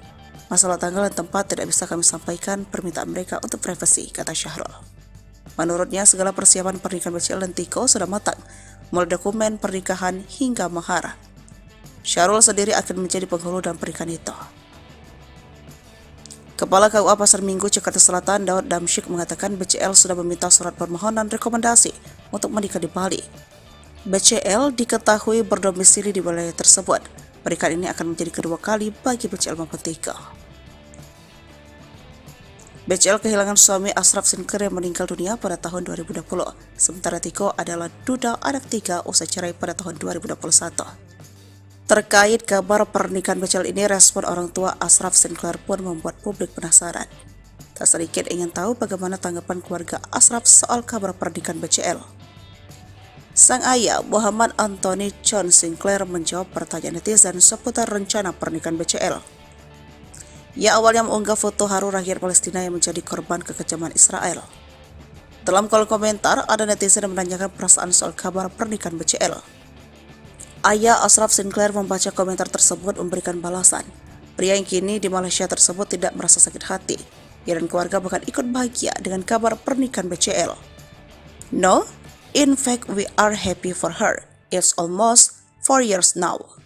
Masalah tanggal dan tempat tidak bisa kami sampaikan, permintaan mereka untuk privasi, kata Syahrul. Menurutnya, segala persiapan pernikahan BCL dan Tiko sudah matang, mulai dokumen pernikahan hingga mahar. Syahrul sendiri akan menjadi penghulu dalam pernikahan itu. Kepala KUA Pasar Minggu, Jakarta Selatan, Daud Damsyik mengatakan BCL sudah meminta surat permohonan rekomendasi untuk menikah di Bali. BCL diketahui berdomisili di wilayah tersebut. Pernikahan ini akan menjadi kedua kali bagi BCL maupun Tiko. BCL kehilangan suami Ashraf Sinclair yang meninggal dunia pada tahun 2020. Sementara Tiko adalah duda anak 3 usai cerai pada tahun 2021. Terkait kabar pernikahan BCL ini, respon orang tua Ashraf Sinclair pun membuat publik penasaran. Tak sedikit ingin tahu bagaimana tanggapan keluarga Ashraf soal kabar pernikahan BCL. Sang ayah, Muhammad Anthony John Sinclair, menjawab pertanyaan netizen seputar rencana pernikahan BCL. Ia awalnya mengunggah foto haru rakyat Palestina yang menjadi korban kekejaman Israel. Dalam kolom komentar, ada netizen yang menanyakan perasaan soal kabar pernikahan BCL. Ayah Ashraf Sinclair membaca komentar tersebut memberikan balasan. Pria yang kini di Malaysia tersebut tidak merasa sakit hati. Ia dan keluarga bahkan ikut bahagia dengan kabar pernikahan BCL. No, in fact we are happy for her. It's almost 4 years now.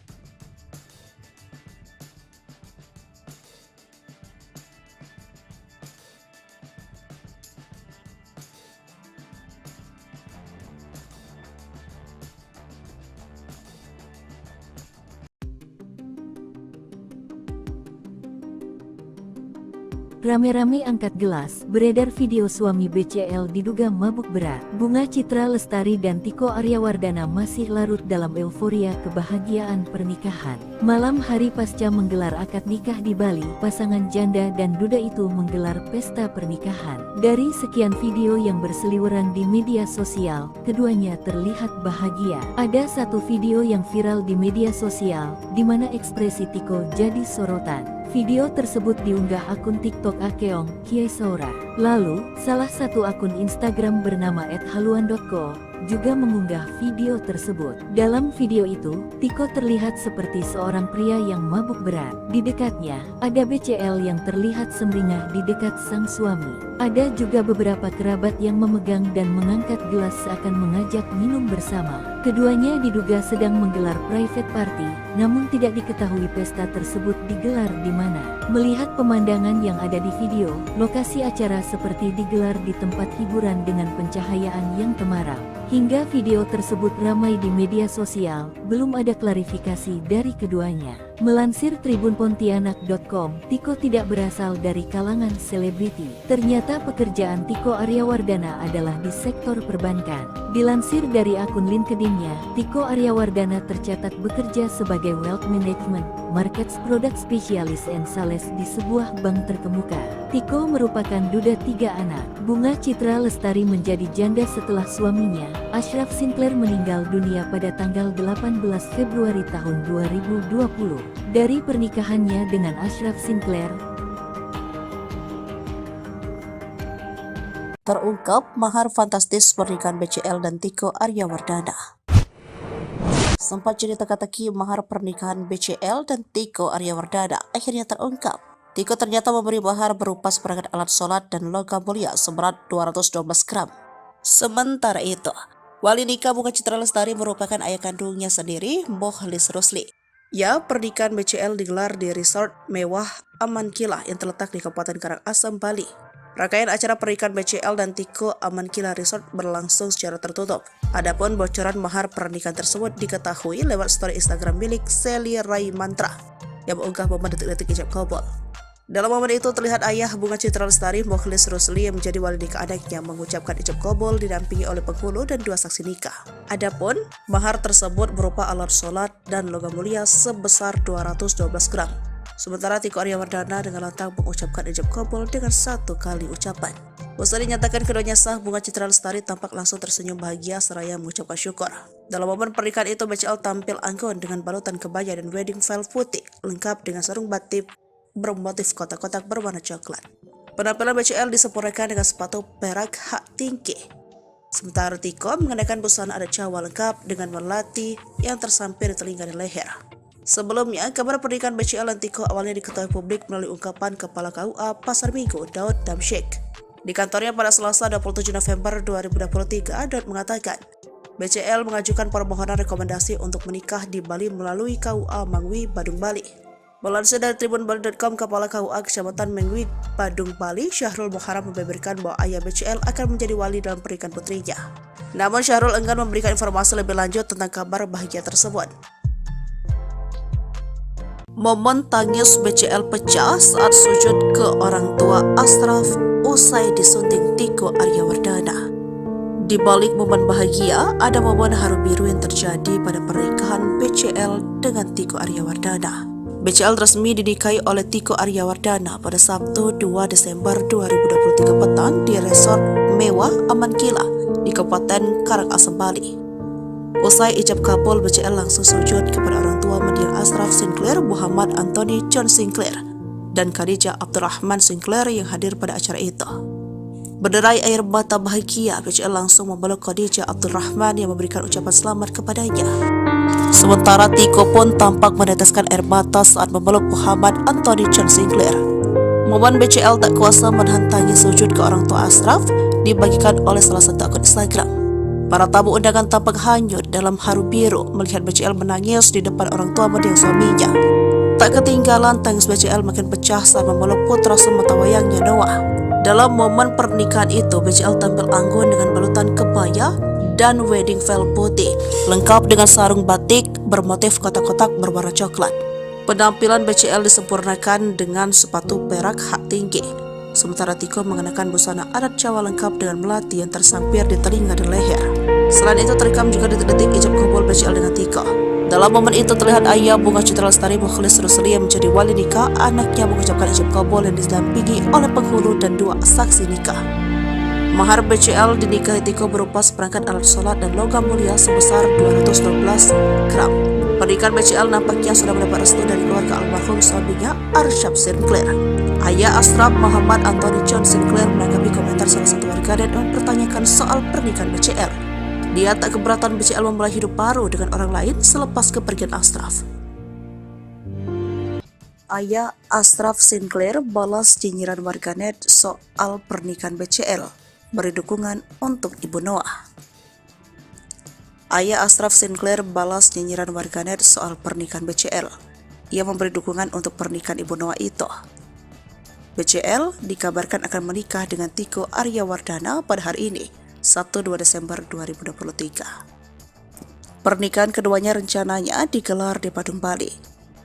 rame-rame angkat gelas, beredar video suami BCL diduga mabuk berat. Bunga Citra Lestari dan Tiko Aryawardana masih larut dalam euforia kebahagiaan pernikahan. Malam hari pasca menggelar akad nikah di Bali, pasangan janda dan duda itu menggelar pesta pernikahan. Dari sekian video yang berseliweran di media sosial, keduanya terlihat bahagia. Ada satu video yang viral di media sosial, di mana ekspresi Tiko jadi sorotan. Video tersebut diunggah akun TikTok Akeong Kiai Saura. Lalu, salah satu akun Instagram bernama @haluan.co juga mengunggah video tersebut. Dalam video itu, Tiko terlihat seperti seorang pria yang mabuk berat. Di dekatnya, ada BCL yang terlihat sumringah di dekat sang suami. Ada juga beberapa kerabat yang memegang dan mengangkat gelas seakan mengajak minum bersama. Keduanya diduga sedang menggelar private party, namun tidak diketahui pesta tersebut digelar di mana. Melihat pemandangan yang ada di video, lokasi acara seperti digelar di tempat hiburan dengan pencahayaan yang temaram. Hingga video tersebut ramai di media sosial, belum ada klarifikasi dari keduanya. Melansir tribunpontianak.com, Tiko tidak berasal dari kalangan selebriti. Ternyata pekerjaan Tiko Aryawardana adalah di sektor perbankan. Dilansir dari akun LinkedIn-nya, Tiko Aryawardana tercatat bekerja sebagai Wealth Management, Markets Product Specialist and Sales di sebuah bank terkemuka. Tiko merupakan duda 3 anak. Bunga Citra Lestari menjadi janda setelah suaminya, Ashraf Sinclair, meninggal dunia pada tanggal 18 Februari tahun 2020. Dari pernikahannya dengan Ashraf Sinclair, terungkap mahar fantastis pernikahan BCL dan Tiko Aryawardana. Sempat jadi teka-teki mahar pernikahan BCL dan Tiko Aryawardana akhirnya terungkap. Tiko ternyata memberi mahar berupa seperangkat alat sholat dan logam mulia seberat 212 gram. Sementara itu, wali nikah Bunga Citra Lestari merupakan ayah kandungnya sendiri, Mokhlis Rusli. Ya, pernikahan BCL digelar di resort mewah Amankila yang terletak di Kabupaten Karangasem, Bali. Rangkaian acara pernikahan BCL dan Tiko Amankila Resort berlangsung secara tertutup. Adapun bocoran mahar pernikahan tersebut diketahui lewat story Instagram milik Sally Rai Mantra yang mengunggah momen detik-detik ijab kabul. Dalam momen itu terlihat ayah Bunga Citra Lestari, Mokhlis Rusli, yang menjadi wali nikah anaknya mengucapkan ijab kabul didampingi oleh penghulu dan 2 saksi nikah. Adapun mahar tersebut berupa alat sholat dan logam mulia sebesar 212 gram. Sementara Tiko Aryawardana dengan lantang mengucapkan ijab kabul dengan 1 kali ucapan. Usai dinyatakan keduanya sah, Bunga Citra Lestari tampak langsung tersenyum bahagia seraya mengucapkan syukur. Dalam momen pernikahan itu, BCL tampil anggun dengan balutan kebaya dan wedding veil putih lengkap dengan sarung batik bermotif kotak-kotak berwarna coklat. Penampilan BCL disempurnakan dengan sepatu perak hak tinggi. Sementara Tiko mengenakan busana adat Jawa lengkap dengan melati yang tersampir di telinga dan leher. Sebelumnya, kabar pernikahan BCL dan Tiko awalnya diketahui publik melalui ungkapan Kepala KUA Pasar Minggu, Daud Damsyik. Di kantornya pada Selasa 27 November 2023, Daud mengatakan, BCL mengajukan permohonan rekomendasi untuk menikah di Bali melalui KUA Mangwi, Badung, Bali. Melansir dari tribunbali.com, Kepala KUA Kecamatan Mengwi, Badung, Bali, Syahrul Muharram, membeberkan bahwa ayah BCL akan menjadi wali dalam pernikahan putrinya. Namun Syahrul enggan memberikan informasi lebih lanjut tentang kabar bahagia tersebut. Momen tangis BCL pecah saat sujud ke orang tua Ashraf usai disunting Tiko Aryawardana. Di balik momen bahagia, ada momen haru biru yang terjadi pada pernikahan BCL dengan Tiko Aryawardana. BCL resmi dinikahi oleh Tiko Aryawardana pada Sabtu 2 Desember 2023 petang di resort mewah Amankila di Kabupaten Karangasem, Bali. Usai ijab kabul, BCL langsung sujud kepada orang tua mendiang Ashraf Sinclair, Muhammad Anthony John Sinclair, dan Khadijah Abdurrahman Sinclair yang hadir pada acara itu. Berderai air mata bahagia, BCL langsung memeluk Khadijah Abdurrahman yang memberikan ucapan selamat kepadanya. Sementara Tiko pun tampak meneteskan air mata saat memeluk Muhammad Anthony John Sinclair. Momen BCL tak kuasa menahan tangis sujud ke orang tua Ashraf dibagikan oleh salah satu akun Instagram. Para tamu undangan tampak hanyut dalam haru biru melihat BCL menangis di depan orang tua mendiang suaminya. Tak ketinggalan, tangis BCL makin pecah saat memeluk putra sematawayangnya Noah. Dalam momen pernikahan itu, BCL tampil anggun dengan balutan kebaya dan wedding veil putih, lengkap dengan sarung batik bermotif kotak-kotak berwarna coklat. Penampilan BCL disempurnakan dengan sepatu perak hak tinggi. sementara Tiko mengenakan busana adat Jawa lengkap dengan melati yang tersampir di telinga dan leher. Selain itu terekam juga detik-detik ijab kabul BCL dengan Tiko. Dalam momen itu terlihat ayah Bunga Citra Lestari Mukhlis Rusli yang menjadi wali nikah anaknya mengucapkan ijab kabul yang didampingi oleh penghulu dan 2 saksi nikah. Mahar BCL dinikahi Tiko berupa seperangkat alat sholat dan logam mulia sebesar 212 gram. Pernikahan BCL nampaknya sudah mendapat restu dari keluarga almarhum suaminya Arsyaf Sinclair. Ayah Ashraf Muhammad Anthony John Sinclair menanggapi komentar salah satu warganet dan mempertanyakan soal pernikahan BCL. Dia tak keberatan BCL memulai hidup baru dengan orang lain selepas kepergian Ashraf. Ayah Ashraf Sinclair balas nyinyiran warganet soal pernikahan BCL, beri dukungan untuk Ibu Noah. Ayah Ashraf Sinclair balas nyinyiran warganet soal pernikahan BCL. Ia memberi dukungan untuk pernikahan Ibu Noah itu. BCL dikabarkan akan menikah dengan Tiko Aryawardana pada hari ini, 1-2 Desember 2023. Pernikahan keduanya rencananya digelar di Badung, Bali.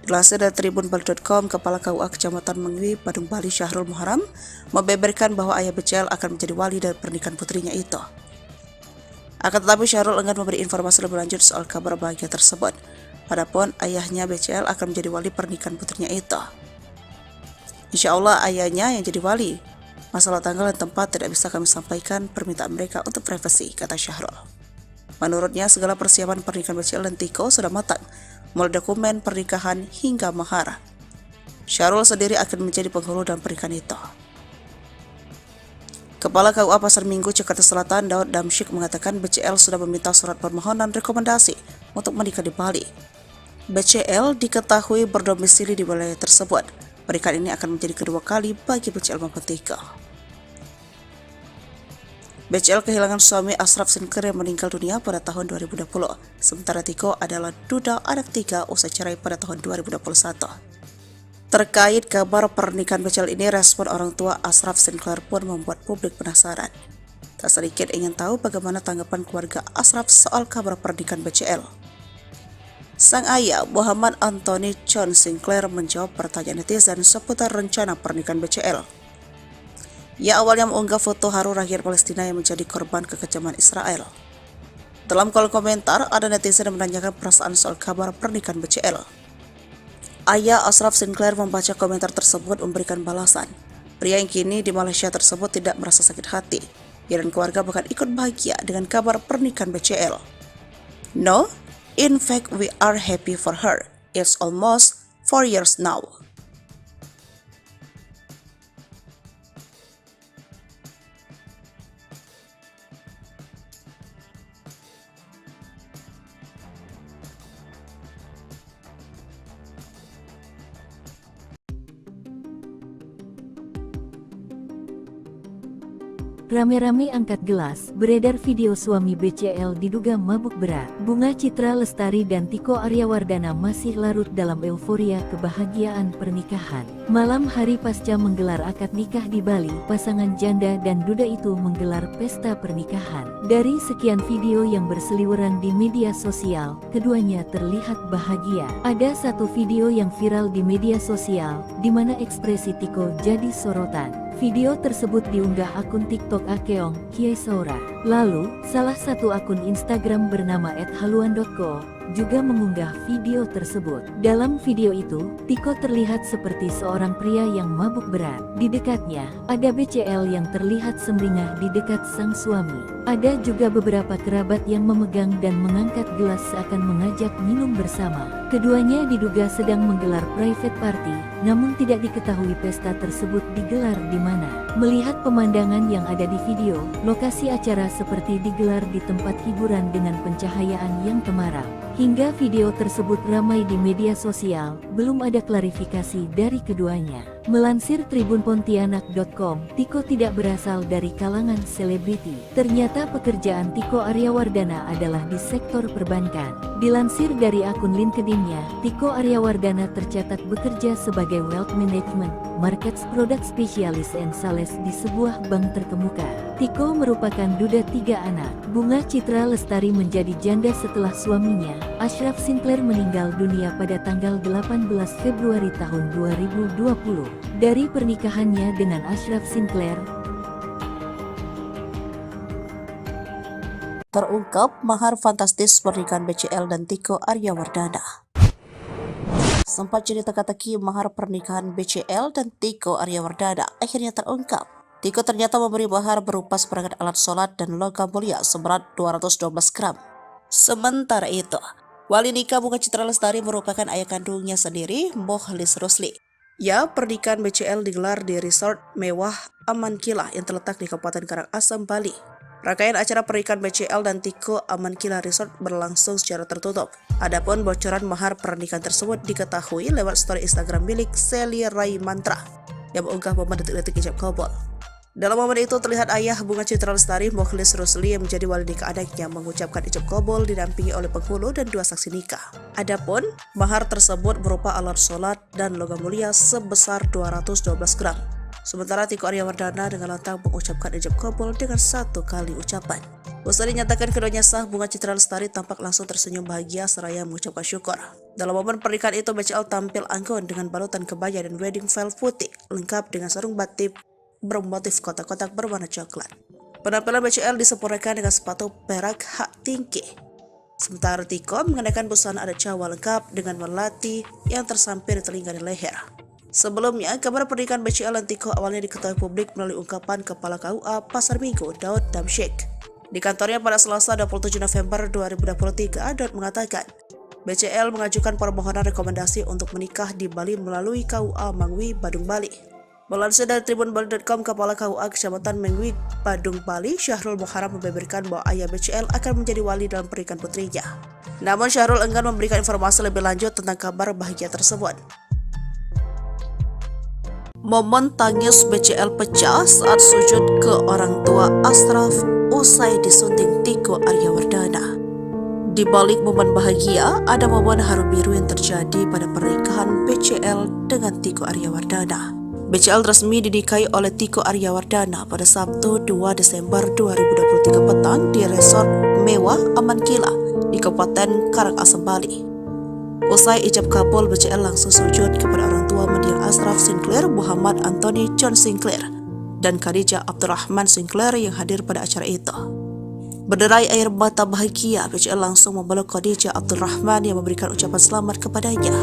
Dilansir dari tribunbali.com, Kepala KUA Kecamatan Mengwi, Badung, Bali, Syahrul Muharam, membeberkan bahwa ayah BCL akan menjadi wali dari pernikahan putrinya itu. Akan tetapi Syahrul enggan memberi informasi lebih lanjut soal kabar bahagia tersebut. Padahal ayahnya BCL akan menjadi wali pernikahan putrinya itu. Insya Allah ayahnya yang jadi wali. Masalah tanggal dan tempat tidak bisa kami sampaikan, permintaan mereka untuk privasi, kata Syahrul. Menurutnya segala persiapan pernikahan BCL dan Tiko sudah matang, mulai dokumen pernikahan hingga mahar. Syahrul sendiri akan menjadi penghulu dalam pernikahan itu. Kepala KUA Pasar Minggu Jakarta Selatan Daud Damsyik mengatakan BCL sudah meminta surat permohonan rekomendasi untuk menikah di Bali. BCL diketahui berdomisili di wilayah tersebut. Pernikahan ini akan menjadi kedua kali bagi BCL maupun Tiko. BCL kehilangan suami Ashraf Sinclair yang meninggal dunia pada tahun 2020. Sementara Tiko adalah duda anak 3 usai cerai pada tahun 2021. Terkait kabar pernikahan BCL ini, respon orang tua Ashraf Sinclair pun membuat publik penasaran. Tak sedikit ingin tahu bagaimana tanggapan keluarga Ashraf soal kabar pernikahan BCL. Sang ayah Muhammad Anthony John Sinclair menjawab pertanyaan netizen seputar rencana pernikahan BCL. Ia awalnya mengunggah foto haru rakyat Palestina yang menjadi korban kekejaman Israel. Dalam kolom komentar, ada netizen yang menanyakan perasaan soal kabar pernikahan BCL. Ayah Ashraf Sinclair membaca komentar tersebut memberikan balasan. Pria yang kini di Malaysia tersebut tidak merasa sakit hati. Ia dan keluarga bahkan ikut bahagia dengan kabar pernikahan BCL. No, in fact, we are happy for her. It's almost 4 years now. Rame-rame angkat gelas, beredar video suami BCL diduga mabuk berat. Bunga Citra Lestari dan Tiko Aryawardana masih larut dalam euforia kebahagiaan pernikahan. Malam hari pasca menggelar akad nikah di Bali, pasangan janda dan duda itu menggelar pesta pernikahan. Dari sekian video yang berseliweran di media sosial, keduanya terlihat bahagia. Ada satu video yang viral di media sosial, di mana ekspresi Tiko jadi sorotan. Video tersebut diunggah akun TikTok Akeong Kiai Saura. Lalu, salah satu akun Instagram bernama @haluan.co juga mengunggah video tersebut. Dalam video itu, Tiko terlihat seperti seorang pria yang mabuk berat. Di dekatnya, ada BCL yang terlihat sumringah di dekat sang suami. Ada juga beberapa kerabat yang memegang dan mengangkat gelas seakan mengajak minum bersama. Keduanya diduga sedang menggelar private party, namun tidak diketahui pesta tersebut digelar di mana. Melihat pemandangan yang ada di video, lokasi acara seperti digelar di tempat hiburan dengan pencahayaan yang temaram. Hingga video tersebut ramai di media sosial, belum ada klarifikasi dari keduanya. Melansir tribunpontianak.com, Tiko tidak berasal dari kalangan selebriti. Ternyata pekerjaan Tiko Aryawardana adalah di sektor perbankan. Dilansir dari akun LinkedIn-nya, Tiko Aryawardana tercatat bekerja sebagai Wealth Management, Markets Product Specialist and Sales di sebuah bank terkemuka. Tiko merupakan duda 3 anak. Bunga Citra Lestari menjadi janda setelah suaminya, Ashraf Sinclair meninggal dunia pada tanggal 18 Februari tahun 2020. Dari pernikahannya dengan Ashraf Sinclair, terungkap mahar fantastis pernikahan BCL dan Tiko Aryawardana. Sempat jadi teka-teki mahar pernikahan BCL dan Tiko Aryawardana akhirnya terungkap. Tiko ternyata memberi mahar berupa seperangkat alat sholat dan logam mulia seberat 212 gram. Sementara itu, wali nikah Bunga Citra Lestari merupakan ayah kandungnya sendiri, Mokhlis Rusli. Ya, pernikahan BCL digelar di resort mewah Amankila yang terletak di Kabupaten Karangasem, Bali. Rangkaian acara pernikahan BCL dan Tiko Amankila Resort berlangsung secara tertutup. Adapun bocoran mahar pernikahan tersebut diketahui lewat story Instagram milik Sally Rai Mantra yang mengunggah momen detik-detik ijab kabul. Dalam momen itu terlihat ayah Bunga Citra Lestari, Mokhlis Rusli, yang menjadi wali nikah anaknya mengucapkan ijab kabul didampingi oleh penghulu dan 2 saksi nikah. Adapun mahar tersebut berupa alat sholat dan logam mulia sebesar 212 gram. Sementara Tiko Aryawardana dengan lantang mengucapkan ijab kabul dengan 1 kali ucapan. Usai dinyatakan keduanya sah, Bunga Citra Lestari tampak langsung tersenyum bahagia seraya mengucapkan syukur. Dalam momen pernikahan itu, BCL tampil anggun dengan balutan kebaya dan wedding veil putih lengkap dengan sarung batik bermotif kotak-kotak berwarna coklat. Penampilan BCL disempurnakan dengan sepatu perak hak tinggi. Sementara Tiko mengenakan busana adat Jawa lengkap dengan melati yang tersampir di telinga dan leher. Sebelumnya, kabar pernikahan BCL dan Tiko awalnya diketahui publik melalui ungkapan Kepala KUA Pasar Minggu, Daud Damsyik. Di kantornya pada Selasa 27 November 2023, Daud mengatakan, BCL mengajukan permohonan rekomendasi untuk menikah di Bali melalui KUA Mangwi, Badung, Bali. Melansir dari tribunbali.com, Kepala KUA Kecamatan Mangwi, Badung, Bali, Syahrul Muharam membeberkan bahwa ayah BCL akan menjadi wali dalam pernikahan putrinya. Namun Syahrul enggan memberikan informasi lebih lanjut tentang kabar bahagia tersebut. Momen tangis BCL pecah saat sujud ke orang tua Ashraf usai disunting Tiko Aryawardana. Di balik momen bahagia, ada momen haru biru yang terjadi pada pernikahan BCL dengan Tiko Aryawardana. BCL resmi dinikahi oleh Tiko Aryawardana pada Sabtu 2 Desember 2023 petang di resort mewah Amankila di Kabupaten Karangasem, Bali. Usai ijab kabul, BCL langsung sujud kepada orang tua mendiang Ashraf Sinclair, Muhammad Anthony John Sinclair, dan Khadijah Abdurrahman Sinclair yang hadir pada acara itu. Berderai air mata bahagia, BCL langsung memeluk Khadijah Abdurrahman yang memberikan ucapan selamat kepadanya.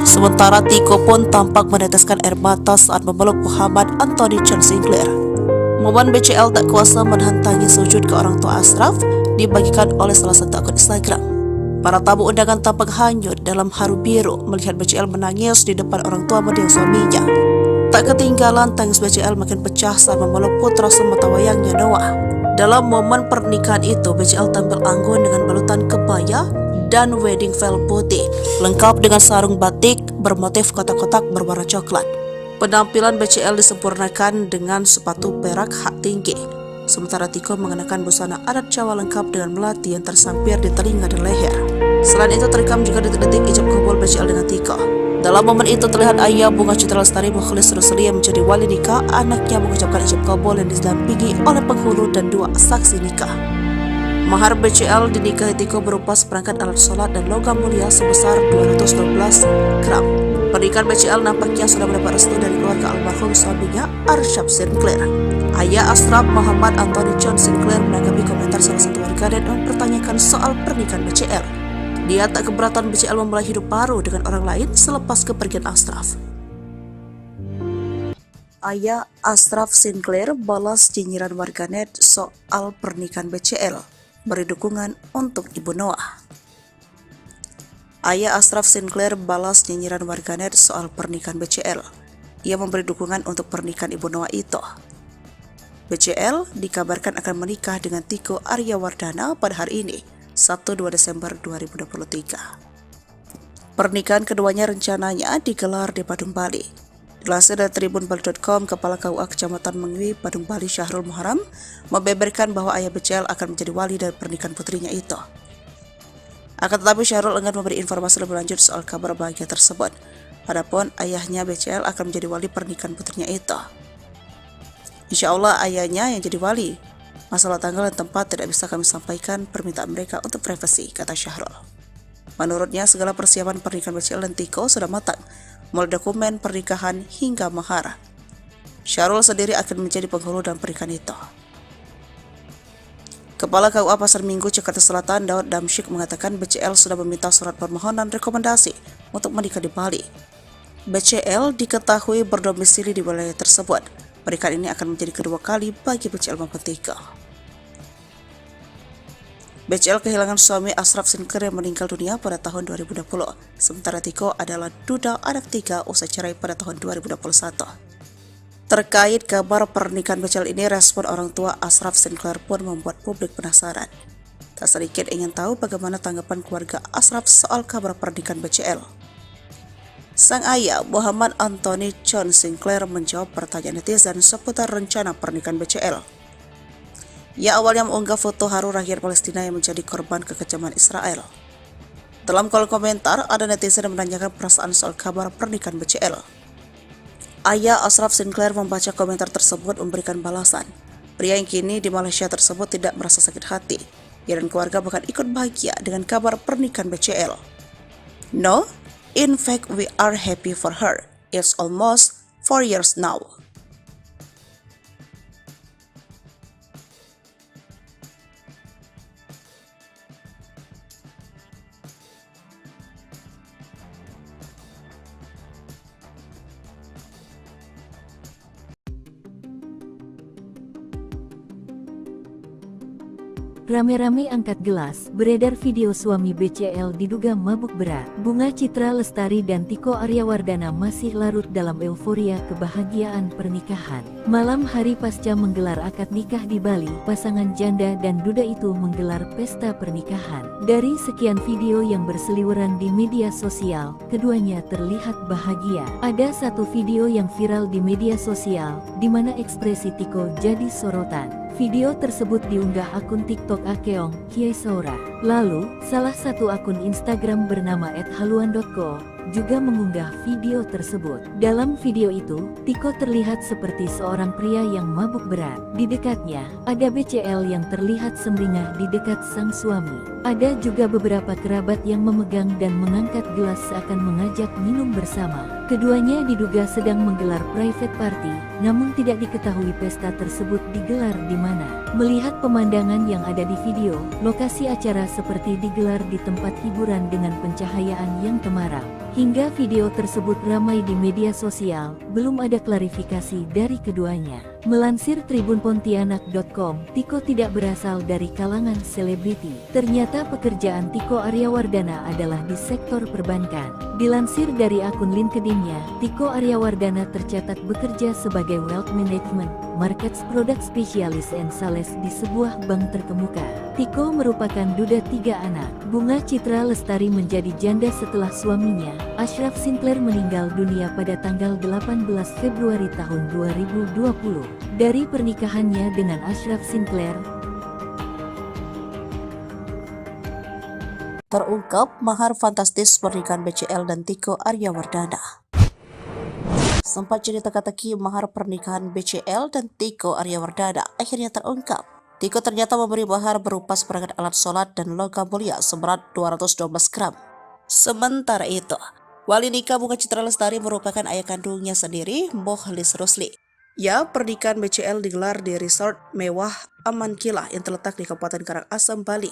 Sementara Tiko pun tampak meneteskan air mata saat memeluk Muhammad Anthony John Sinclair. Momen BCL tak kuasa menahan tangis sujud ke orang tua Ashraf dibagikan oleh salah satu akun Instagram. Para tamu undangan tampak hanyut dalam haru biru melihat BCL menangis di depan orang tua mendiang suaminya. Tak ketinggalan tangis BCL makin pecah saat memeluk putra sematawayangnya Noah. Dalam momen pernikahan itu, BCL tampil anggun dengan balutan kebaya dan wedding veil putih, lengkap dengan sarung batik bermotif kotak-kotak berwarna coklat. Penampilan BCL disempurnakan dengan sepatu perak hak tinggi. Sementara Tiko mengenakan busana adat Jawa lengkap dengan melati yang tersampir di telinga dan leher. Selain itu terekam juga detik-detik ijab kabul BCL dengan Tiko. Dalam momen itu terlihat ayah Bunga Citra Lestari, Mokhlis Rusli, yang menjadi wali nikah anaknya mengucapkan ijab kabul yang didampingi oleh penghulu dan 2 saksi nikah. Mahar BCL dinikahi Tiko berupa seperangkat alat sholat dan logam mulia sebesar 212 gram. Pernikahan BCL nampaknya sudah mendapat restu dari keluarga almarhum suaminya, Ashraf Sinclair. Ayah Ashraf, Muhammad Anthony John Sinclair, menanggapi komentar salah satu warganet dan mempertanyakan soal pernikahan BCL. Dia tak keberatan BCL memulai hidup baru dengan orang lain selepas kepergian Ashraf. Ayah Ashraf Sinclair balas nyinyiran warganet soal pernikahan BCL, beri dukungan untuk Ibu Noah. Ayah Ashraf Sinclair balas nyinyiran warganet soal pernikahan BCL. Ia memberi dukungan untuk pernikahan Ibu Noah itu. BCL dikabarkan akan menikah dengan Tiko Aryawardana pada hari ini, Sabtu 2 Desember 2023. Pernikahan keduanya rencananya digelar di Badung, Bali. Dilansir dari tribunbali.com, Kepala KUA Kecamatan Mangwi, Badung, Bali, Syahrul Muharam, membeberkan bahwa ayah BCL akan menjadi wali dari pernikahan putrinya itu. Akan tetapi Syahrul enggan memberi informasi lebih lanjut soal kabar bahagia tersebut. Adapun ayahnya BCL akan menjadi wali pernikahan putrinya itu. Insya Allah ayahnya yang jadi wali. Masalah tanggal dan tempat tidak bisa kami sampaikan, permintaan mereka untuk privasi, kata Syahrul. Menurutnya segala persiapan pernikahan BCL dan Tiko sudah matang. mulai dokumen pernikahan hingga mahar. Syahrul sendiri akan menjadi penghulu dalam pernikahan itu. Kepala KUA Pasar Minggu Jakarta Selatan Daud Damsyik mengatakan BCL sudah meminta surat permohonan rekomendasi untuk menikah di Bali. BCL diketahui berdomisili di wilayah tersebut. Pernikahan ini akan menjadi kedua kali bagi BCL maupun Tiko. BCL kehilangan suami Ashraf Sinclair yang meninggal dunia pada tahun 2020. Sementara Tiko adalah duda anak 3 usai cerai pada tahun 2021. Terkait kabar pernikahan BCL ini, respon orang tua Ashraf Sinclair pun membuat publik penasaran. Tak sedikit ingin tahu bagaimana tanggapan keluarga Ashraf soal kabar pernikahan BCL. Sang ayah Muhammad Anthony John Sinclair menjawab pertanyaan netizen seputar rencana pernikahan BCL. Ia awalnya mengunggah foto haru rakyat Palestina yang menjadi korban kekejaman Israel. Dalam kolom komentar, ada netizen yang menanyakan perasaan soal kabar pernikahan BCL. Ayah Ashraf Sinclair membaca komentar tersebut memberikan balasan. Pria yang kini di Malaysia tersebut tidak merasa sakit hati. Ia dan keluarga bahkan ikut bahagia dengan kabar pernikahan BCL. No, in fact we are happy for her. It's almost 4 years now. Rame-rame angkat gelas, beredar video suami BCL diduga mabuk berat. Bunga Citra Lestari dan Tiko Aryawardana masih larut dalam euforia kebahagiaan pernikahan. Malam hari pasca menggelar akad nikah di Bali, pasangan janda dan duda itu menggelar pesta pernikahan. Dari sekian video yang berseliweran di media sosial, keduanya terlihat bahagia. Ada satu video yang viral di media sosial, di mana ekspresi Tiko jadi sorotan. Video tersebut diunggah akun TikTok Akeong Kiai Saura. Lalu, salah satu akun Instagram bernama @haluan.co juga mengunggah video tersebut. Dalam video itu, Tiko terlihat seperti seorang pria yang mabuk berat. Di dekatnya, ada BCL yang terlihat sumringah di dekat sang suami. Ada juga beberapa kerabat yang memegang dan mengangkat gelas seakan mengajak minum bersama. Keduanya diduga sedang menggelar private party, namun tidak diketahui pesta tersebut digelar di mana. Melihat pemandangan yang ada di video, lokasi acara seperti digelar di tempat hiburan dengan pencahayaan yang temaram. Hingga video tersebut ramai di media sosial, belum ada klarifikasi dari keduanya. Melansir tribunpontianak.com, Tiko tidak berasal dari kalangan selebriti. Ternyata pekerjaan Tiko Aryawardana adalah di sektor perbankan. Dilansir dari akun LinkedIn-nya, Tiko Aryawardana tercatat bekerja sebagai Wealth Management, Markets Product Specialist and Sales di sebuah bank terkemuka. Tiko merupakan duda 3 anak. Bunga Citra Lestari menjadi janda setelah suaminya, Ashraf Sinclair, meninggal dunia pada tanggal 18 Februari tahun 2020. Dari pernikahannya dengan Ashraf Sinclair, terungkap mahar fantastis pernikahan BCL dan Tiko Aryawardana. Sempat jadi teka-teki mahar pernikahan BCL dan Tiko Aryawardana akhirnya terungkap. Tiko ternyata memberi mahar berupa seperangkat alat sholat dan logam mulia seberat 212 gram. Sementara itu, wali nikah Bunga Citra Lestari merupakan ayah kandungnya sendiri, Mokhlis Rusli. Ya, pernikahan BCL digelar di resort mewah Aman Kila yang terletak di Kabupaten Karangasem, Bali.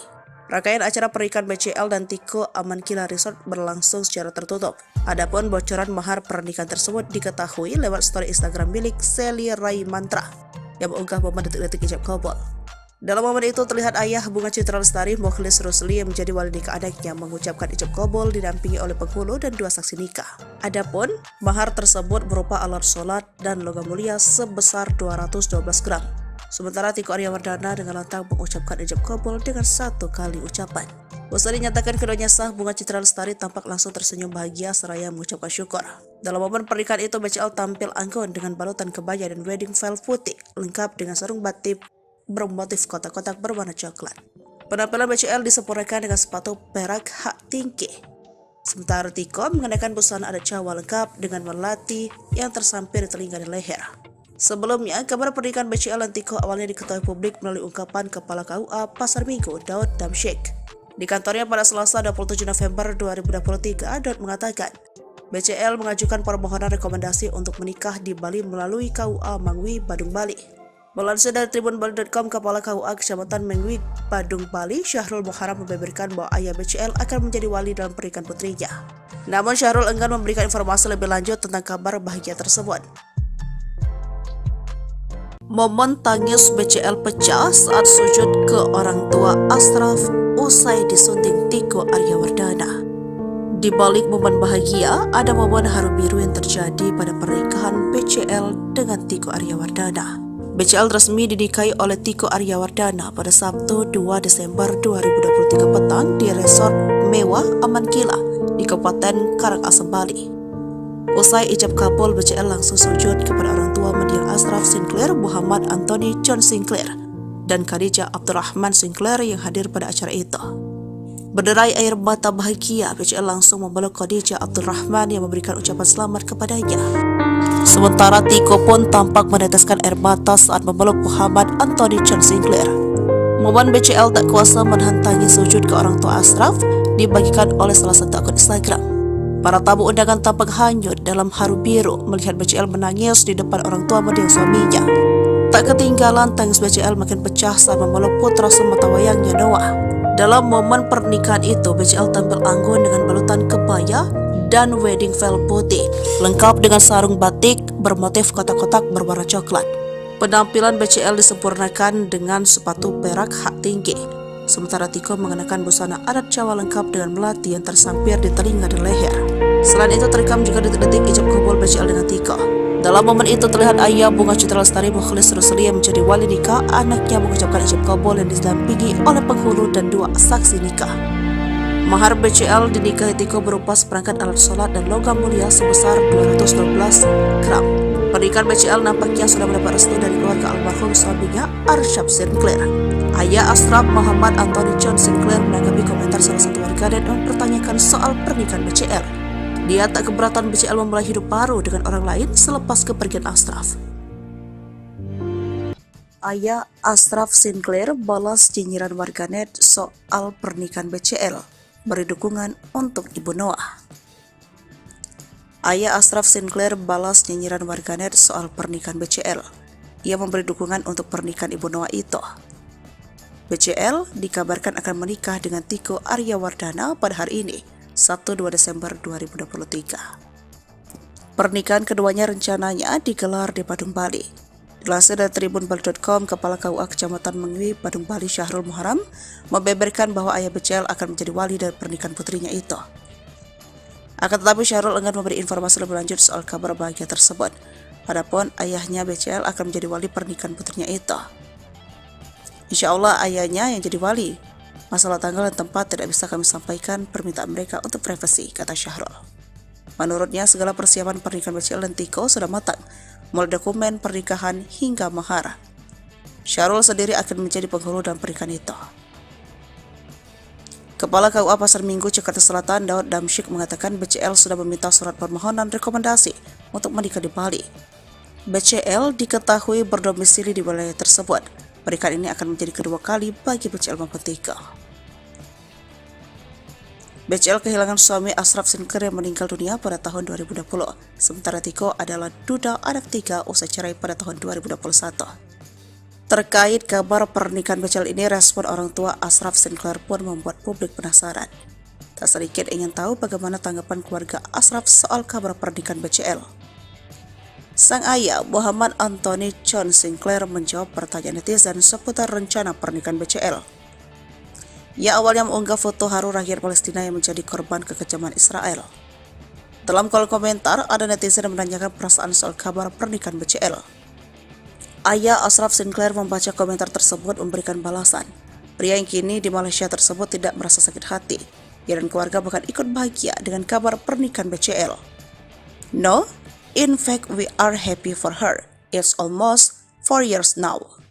Rangkaian acara pernikahan BCL dan Tiko Aman Kila Resort berlangsung secara tertutup. Adapun bocoran mahar pernikahan tersebut diketahui lewat story Instagram milik Sally Rai Mantra yang mengunggah momen detik-detik ijab kabul. Dalam momen itu terlihat ayah Bunga Citra Lestari, Mokhlis Rusli, yang menjadi wali nikah anaknya mengucapkan ijab kabul didampingi oleh penghulu dan 2 saksi nikah. Adapun mahar tersebut berupa alat sholat dan logam mulia sebesar 212 gram. Sementara Tiko Aryawardana dengan lantang mengucapkan ijab kabul dengan 1 kali ucapan. Usai dinyatakan keduanya sah, Bunga Citra Lestari tampak langsung tersenyum bahagia seraya mengucapkan syukur. Dalam momen pernikahan itu, BCL tampil anggun dengan balutan kebaya dan wedding veil putih lengkap dengan sarung batik bermotif kotak-kotak berwarna coklat. Penampilan BCL disempurnakan dengan sepatu perak hak tinggi. Sementara Tiko mengenakan busana adat Jawa lengkap dengan melati yang tersampir di telinga dan leher. Sebelumnya, kabar pernikahan BCL dan Tiko awalnya diketahui publik melalui ungkapan Kepala KUA Pasar Minggu Daud Damsyik. Di kantornya pada Selasa 27 November 2023, Daud mengatakan, BCL mengajukan permohonan rekomendasi untuk menikah di Bali melalui KUA Mangwi, Badung, Bali. Melansir dari tribunbali.com, Kepala KUA Kecamatan Mangwi, Badung, Bali, Syahrul Muharam membeberkan bahwa ayah BCL akan menjadi wali dalam pernikahan putrinya. Namun Syahrul enggan memberikan informasi lebih lanjut tentang kabar bahagia tersebut. Momen tangis BCL pecah saat sujud ke orang tua Ashraf usai disunting Tiko Aryawardana. Di balik momen bahagia, ada momen haru biru yang terjadi pada pernikahan BCL dengan Tiko Aryawardana. BCL resmi dinikahi oleh Tiko Aryawardana pada Sabtu 2 Desember 2023 petang di resort mewah Aman Kila di Kabupaten Karangasem, Bali. Usai ijab kabul, BCL langsung sujud kepada orang tua mendiang Ashraf Sinclair, Muhammad Anthony John Sinclair, dan Khadijah Abdurrahman Sinclair yang hadir pada acara itu. Berderai air mata bahagia, BCL langsung memeluk Khadijah Abdurrahman yang memberikan ucapan selamat kepadanya. Sementara Tiko pun tampak meneteskan air mata saat memeluk Muhammad Anthony John Sinclair. Momen BCL tak kuasa menahan tangis sujud ke orang tua Ashraf dibagikan oleh salah satu akun Instagram. Para tamu undangan tampak hanyut dalam haru biru melihat BCL menangis di depan orang tua mendiang suaminya. Tak ketinggalan, tangis BCL makin pecah saat memeluk putra sematawayangnya Noah. Dalam momen pernikahan itu, BCL tampil anggun dengan balutan kebaya dan wedding veil putih, lengkap dengan sarung batik bermotif kotak-kotak berwarna coklat. Penampilan BCL disempurnakan dengan sepatu perak hak tinggi, sementara Tiko mengenakan busana adat Jawa lengkap dengan melati yang tersampir di telinga dan leher. Selain itu, terekam juga detik-detik ijab kabul BCL dengan Tiko. Dalam momen itu terlihat ayah Bunga Citra Lestari Mukhlis Rusli yang menjadi wali nikah anaknya mengucapkan ijab kabul yang didampingi oleh penghulu dan 2 saksi nikah. Mahar BCL dinikahi Tiko berupa seperangkat alat sholat dan logam mulia sebesar 212 gram. Pernikahan BCL nampaknya sudah mendapat restu dari keluarga almarhum suaminya Arsyad Sinclair. Ayah Ashraf, Muhammad Anthony John Sinclair, menanggapi komentar salah satu warganet dan mempertanyakan soal pernikahan BCL. Dia tak keberatan BCL memulai hidup baru dengan orang lain selepas kepergian Ashraf. Ayah Ashraf Sinclair balas nyinyiran warganet soal pernikahan BCL, beri dukungan untuk Ibu Noah. Ayah Ashraf Sinclair balas nyinyiran warganet soal pernikahan BCL. Ia memberi dukungan untuk pernikahan Ibu Noah itu. BCL dikabarkan akan menikah dengan Tiko Aryawardana pada hari ini, Sabtu 2 Desember 2023. Pernikahan keduanya rencananya digelar di Badung, Bali. Dilansir dari tribunbali.com, Kepala KUA Kecamatan Mangwi, Badung, Bali, Syahrul Muharam membeberkan bahwa ayah BCL akan menjadi wali dari pernikahan putrinya itu. Akan tetapi Syahrul enggan memberi informasi lebih lanjut soal kabar bahagia tersebut. Adapun ayahnya BCL akan menjadi wali pernikahan putrinya itu. Insya Allah ayahnya yang jadi wali. Masalah tanggal dan tempat tidak bisa kami sampaikan, permintaan mereka untuk privasi, kata Syahrul. Menurutnya, segala persiapan pernikahan BCL dan Tiko sudah matang, mulai dokumen pernikahan hingga mahar. Syahrul sendiri akan menjadi penghulu dalam pernikahan itu. Kepala KUA Pasar Minggu, Jakarta Selatan, Daud Damsyik mengatakan BCL sudah meminta surat permohonan rekomendasi untuk menikah di Bali. BCL diketahui berdomisili di wilayah tersebut. Pernikahan ini akan menjadi kedua kali bagi BCL maupun Tiko. BCL kehilangan suami Ashraf Sinclair yang meninggal dunia pada tahun 2020. Sementara Tiko adalah duda anak 3 usai cerai pada tahun 2021. Terkait kabar pernikahan BCL ini, respon orang tua Ashraf Sinclair pun membuat publik penasaran. Tak sedikit ingin tahu bagaimana tanggapan keluarga Ashraf soal kabar pernikahan BCL. Sang ayah, Muhammad Anthony John Sinclair, menjawab pertanyaan netizen seputar rencana pernikahan BCL. Ia awalnya mengunggah foto haru rakyat Palestina yang menjadi korban kekejaman Israel. Dalam kolom komentar, ada netizen yang menanyakan perasaan soal kabar pernikahan BCL. Ayah Ashraf Sinclair membaca komentar tersebut memberikan balasan. Pria yang kini di Malaysia tersebut tidak merasa sakit hati. Ia dan keluarga bahkan ikut bahagia dengan kabar pernikahan BCL. No, in fact we are happy for her. It's almost 4 years now.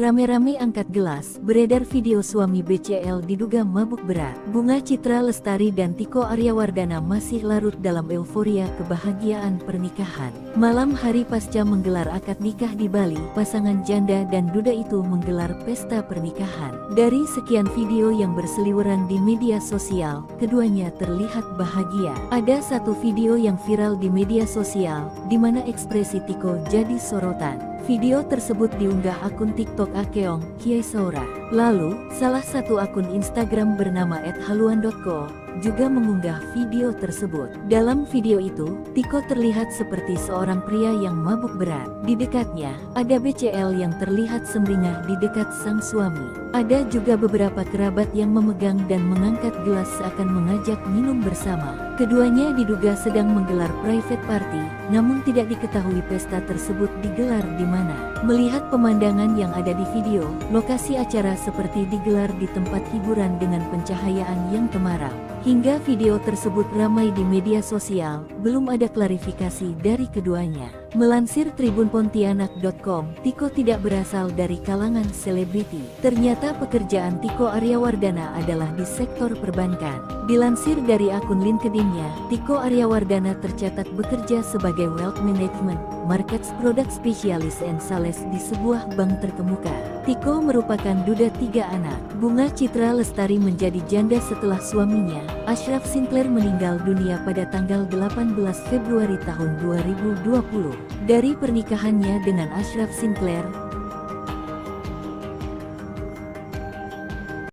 rame-rame angkat gelas, beredar video suami BCL diduga mabuk berat. Bunga Citra Lestari dan Tiko Aryawardana masih larut dalam euforia kebahagiaan pernikahan. Malam hari pasca menggelar akad nikah di Bali, pasangan janda dan duda itu menggelar pesta pernikahan. Dari sekian video yang berseliweran di media sosial, keduanya terlihat bahagia. Ada satu video yang viral di media sosial, di mana ekspresi Tiko jadi sorotan. Video tersebut diunggah akun TikTok Akeong Kiai Saura. Lalu, salah satu akun Instagram bernama @haluan.co juga mengunggah video tersebut. Dalam video itu, Tiko terlihat seperti seorang pria yang mabuk berat. Di dekatnya, ada BCL yang terlihat sumringah di dekat sang suami. Ada juga beberapa kerabat yang memegang dan mengangkat gelas seakan mengajak minum bersama. Keduanya diduga sedang menggelar private party, namun tidak diketahui pesta tersebut digelar di mana. Melihat pemandangan yang ada di video, lokasi acara seperti digelar di tempat hiburan dengan pencahayaan yang temaram. Hingga video tersebut ramai di media sosial, belum ada klarifikasi dari keduanya. Melansir tribunpontianak.com, Tiko tidak berasal dari kalangan selebriti. Ternyata pekerjaan Tiko Aryawardana adalah di sektor perbankan. Dilansir dari akun LinkedIn-nya, Tiko Aryawardana tercatat bekerja sebagai Wealth Management, Markets Product Specialist and Sales di sebuah bank terkemuka. Tiko merupakan duda 3 anak. Bunga Citra Lestari menjadi janda setelah suaminya, Ashraf Sinclair, meninggal dunia pada tanggal 18 Februari tahun 2020. Dari pernikahannya dengan Ashraf Sinclair,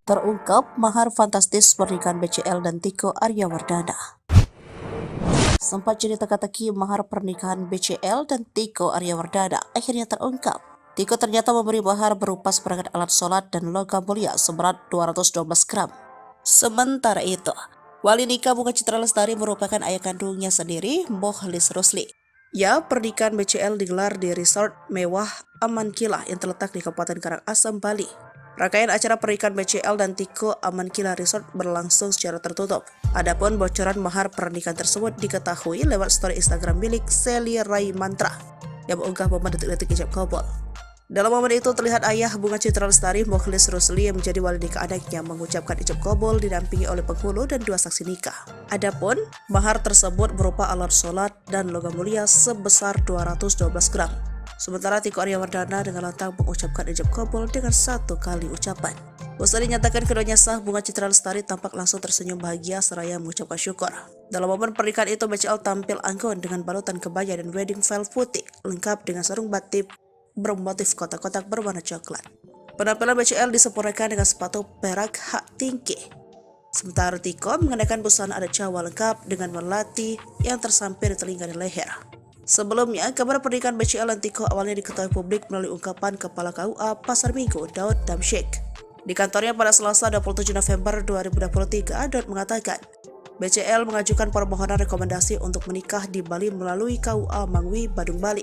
terungkap mahar fantastis pernikahan BCL dan Tiko Aryawardana. Sempat jadi teka-teki mahar pernikahan BCL dan Tiko Aryawardana akhirnya terungkap. Tiko ternyata memberi mahar berupa seperangkat alat sholat dan logam mulia seberat 212 gram. Sementara itu, wali nikah Bunga Citra Lestari merupakan ayah kandungnya sendiri, Mokhlis Rusli. Ya, pernikahan BCL digelar di resort mewah Aman Kila yang terletak di Kabupaten Karangasem, Bali. Rangkaian acara pernikahan BCL dan Tiko Aman Kila Resort berlangsung secara tertutup. Adapun bocoran mahar pernikahan tersebut diketahui lewat story Instagram milik Sally Rai Mantra yang mengunggah momen detik-detik ijab kabul. Dalam momen itu terlihat ayah Bunga Citra Lestari, Mokhlis Rusli, yang menjadi wali nikah anaknya mengucapkan ijab kabul didampingi oleh penghulu dan 2 saksi nikah. Adapun mahar tersebut berupa alat sholat dan logam mulia sebesar 212 gram. Sementara Tiko Aryawardana dengan lantang mengucapkan ijab kabul dengan 1 kali ucapan. Usai dinyatakan keduanya sah, Bunga Citra Lestari tampak langsung tersenyum bahagia seraya mengucapkan syukur. Dalam momen pernikahan itu, BCL tampil anggun dengan balutan kebaya dan wedding veil putih, lengkap dengan sarung batik bermotif kotak-kotak berwarna coklat. Penampilan BCL disempurnakan dengan sepatu perak hak tinggi. Sementara Tiko mengenakan busana adat Jawa lengkap dengan melati yang tersampir di telinga dan leher. Sebelumnya, kabar pernikahan BCL dan Tiko awalnya diketahui publik melalui ungkapan Kepala KUA Pasar Minggu, Daud Damsyik. Di kantornya pada Selasa 27 November 2023, Daud mengatakan, BCL mengajukan permohonan rekomendasi untuk menikah di Bali melalui KUA Mangwi, Badung, Bali.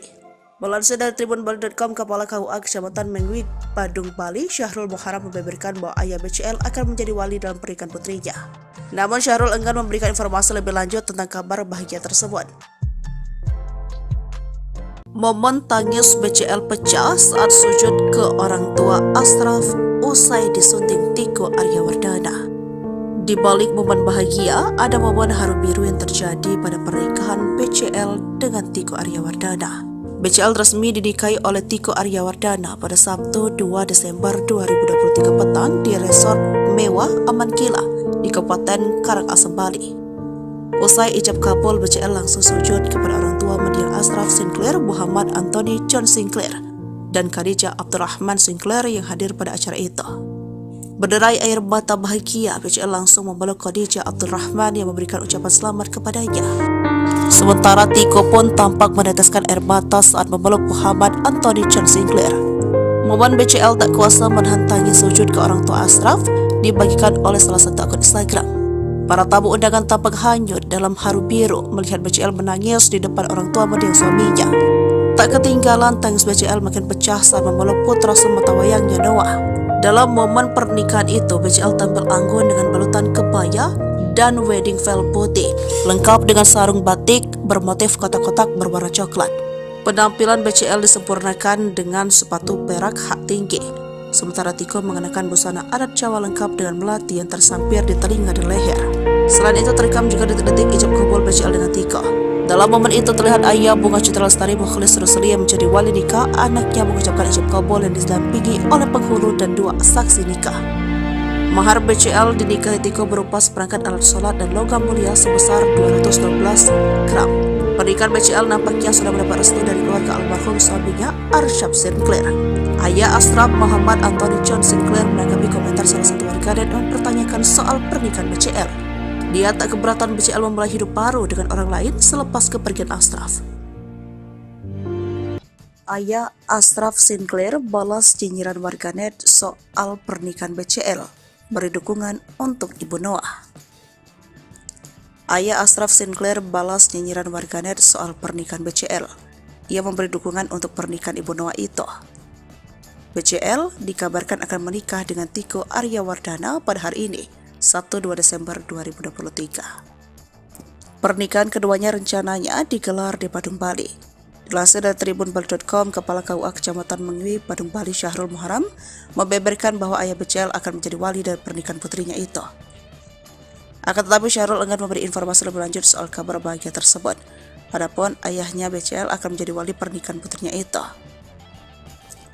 Melansir dari tribunbali.com, Kepala KUA Kecamatan Mengwi, Badung, Bali, Syahrul Muharram, membeberkan bahwa ayah BCL akan menjadi wali dalam pernikahan putrinya. Namun Syahrul enggan memberikan informasi lebih lanjut tentang kabar bahagia tersebut. Momen tangis BCL pecah saat sujud ke orang tua Ashraf usai disunting Tiko Aryawardana. Di balik momen bahagia, ada momen haru biru yang terjadi pada pernikahan BCL dengan Tiko Aryawardana. BCL resmi dinikahi oleh Tiko Aryawardana pada Sabtu 2 Desember 2023 petang di resort mewah Aman Kila di Kabupaten Karangasem, Bali. Usai ijab kabul, BCL langsung sujud kepada orang tua mendiang Ashraf Sinclair, Muhammad Anthony John Sinclair, dan Khadijah Abdurrahman Sinclair yang hadir pada acara itu. Berderai air mata bahagia, BCL langsung memeluk Khadijah Abdurrahman yang memberikan ucapan selamat kepadanya. Sementara Tiko pun tampak meneteskan air mata saat memeluk Muhammad Anthony John Sinclair. Momen BCL tak kuasa menahan tangis sujud ke orang tua Ashraf dibagikan oleh salah satu akun Instagram. Para tamu undangan tampak hanyut dalam haru biru melihat BCL menangis di depan orang tua mendiang suaminya. Tak ketinggalan tangis BCL makin pecah saat memeluk putra sematawayangnya Noah. Dalam momen pernikahan itu, BCL tampil anggun dengan balutan kebaya dan wedding veil putih, lengkap dengan sarung batik bermotif kotak-kotak berwarna coklat. Penampilan BCL disempurnakan dengan sepatu perak hak tinggi. sementara Tiko mengenakan busana adat Jawa lengkap dengan melati yang tersampir di telinga dan leher. Selain itu terekam juga detik-detik ijab kabul BCL dengan Tiko. Dalam momen itu terlihat ayah Bunga Citra Lestari Mukhlis Rusli yang menjadi wali nikah anaknya mengucapkan ijab kabul yang didampingi oleh penghulu dan 2 saksi nikah. Mahar BCL dinikahi Tiko berupa seperangkat alat sholat dan logam mulia sebesar 212 gram. Pernikahan BCL nampaknya sudah mendapat restu dari keluarga almarhum suaminya Arsyad Sinclair. Ayah Ashraf Muhammad Anthony John Sinclair menanggapi komentar salah satu warganet yang mempertanyakan soal pernikahan BCL. Dia tak keberatan BCL memulai hidup baru dengan orang lain selepas kepergian Ashraf. Ayah Ashraf Sinclair balas nyinyiran warganet soal pernikahan BCL, beri dukungan untuk Ibu Noah. Ayah Ashraf Sinclair balas nyinyiran warganet soal pernikahan BCL. Ia memberi dukungan untuk pernikahan Ibu Noah itu. BCL dikabarkan akan menikah dengan Tiko Aryawardana pada hari ini, Sabtu 2 Desember 2023. Pernikahan keduanya rencananya digelar di Badung, Bali. Dilansir dari tribunbali.com, Kepala KUA Kecamatan Mengwi, Badung, Bali, Syahrul Muharam, membeberkan bahwa ayah BCL akan menjadi wali dari pernikahan putrinya itu. Akan tetapi Syahrul enggan memberi informasi lebih lanjut soal kabar bahagia tersebut. Padahal ayahnya BCL akan menjadi wali pernikahan putrinya itu.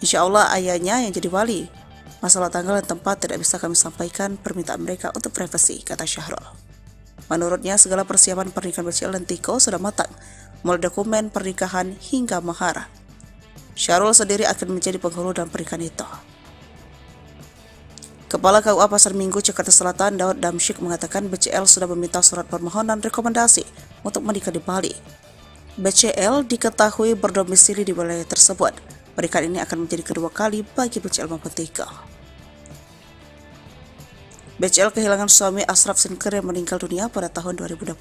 Insya Allah ayahnya yang jadi wali. Masalah tanggal dan tempat tidak bisa kami sampaikan, permintaan mereka untuk privasi, kata Syahrul. Menurutnya segala persiapan pernikahan BCL dan Tiko sudah matang, mulai dokumen pernikahan hingga mahar. Syahrul sendiri akan menjadi penghulu dalam pernikahan itu. Kepala KUA Pasar Minggu Jakarta Selatan Daud Damsyik mengatakan BCL sudah meminta surat permohonan rekomendasi untuk menikah di Bali. BCL diketahui berdomisili di wilayah tersebut. Pernikahan ini akan menjadi kedua kali bagi BCL maupun Tiko. BCL kehilangan suami Ashraf Sinclair yang meninggal dunia pada tahun 2020.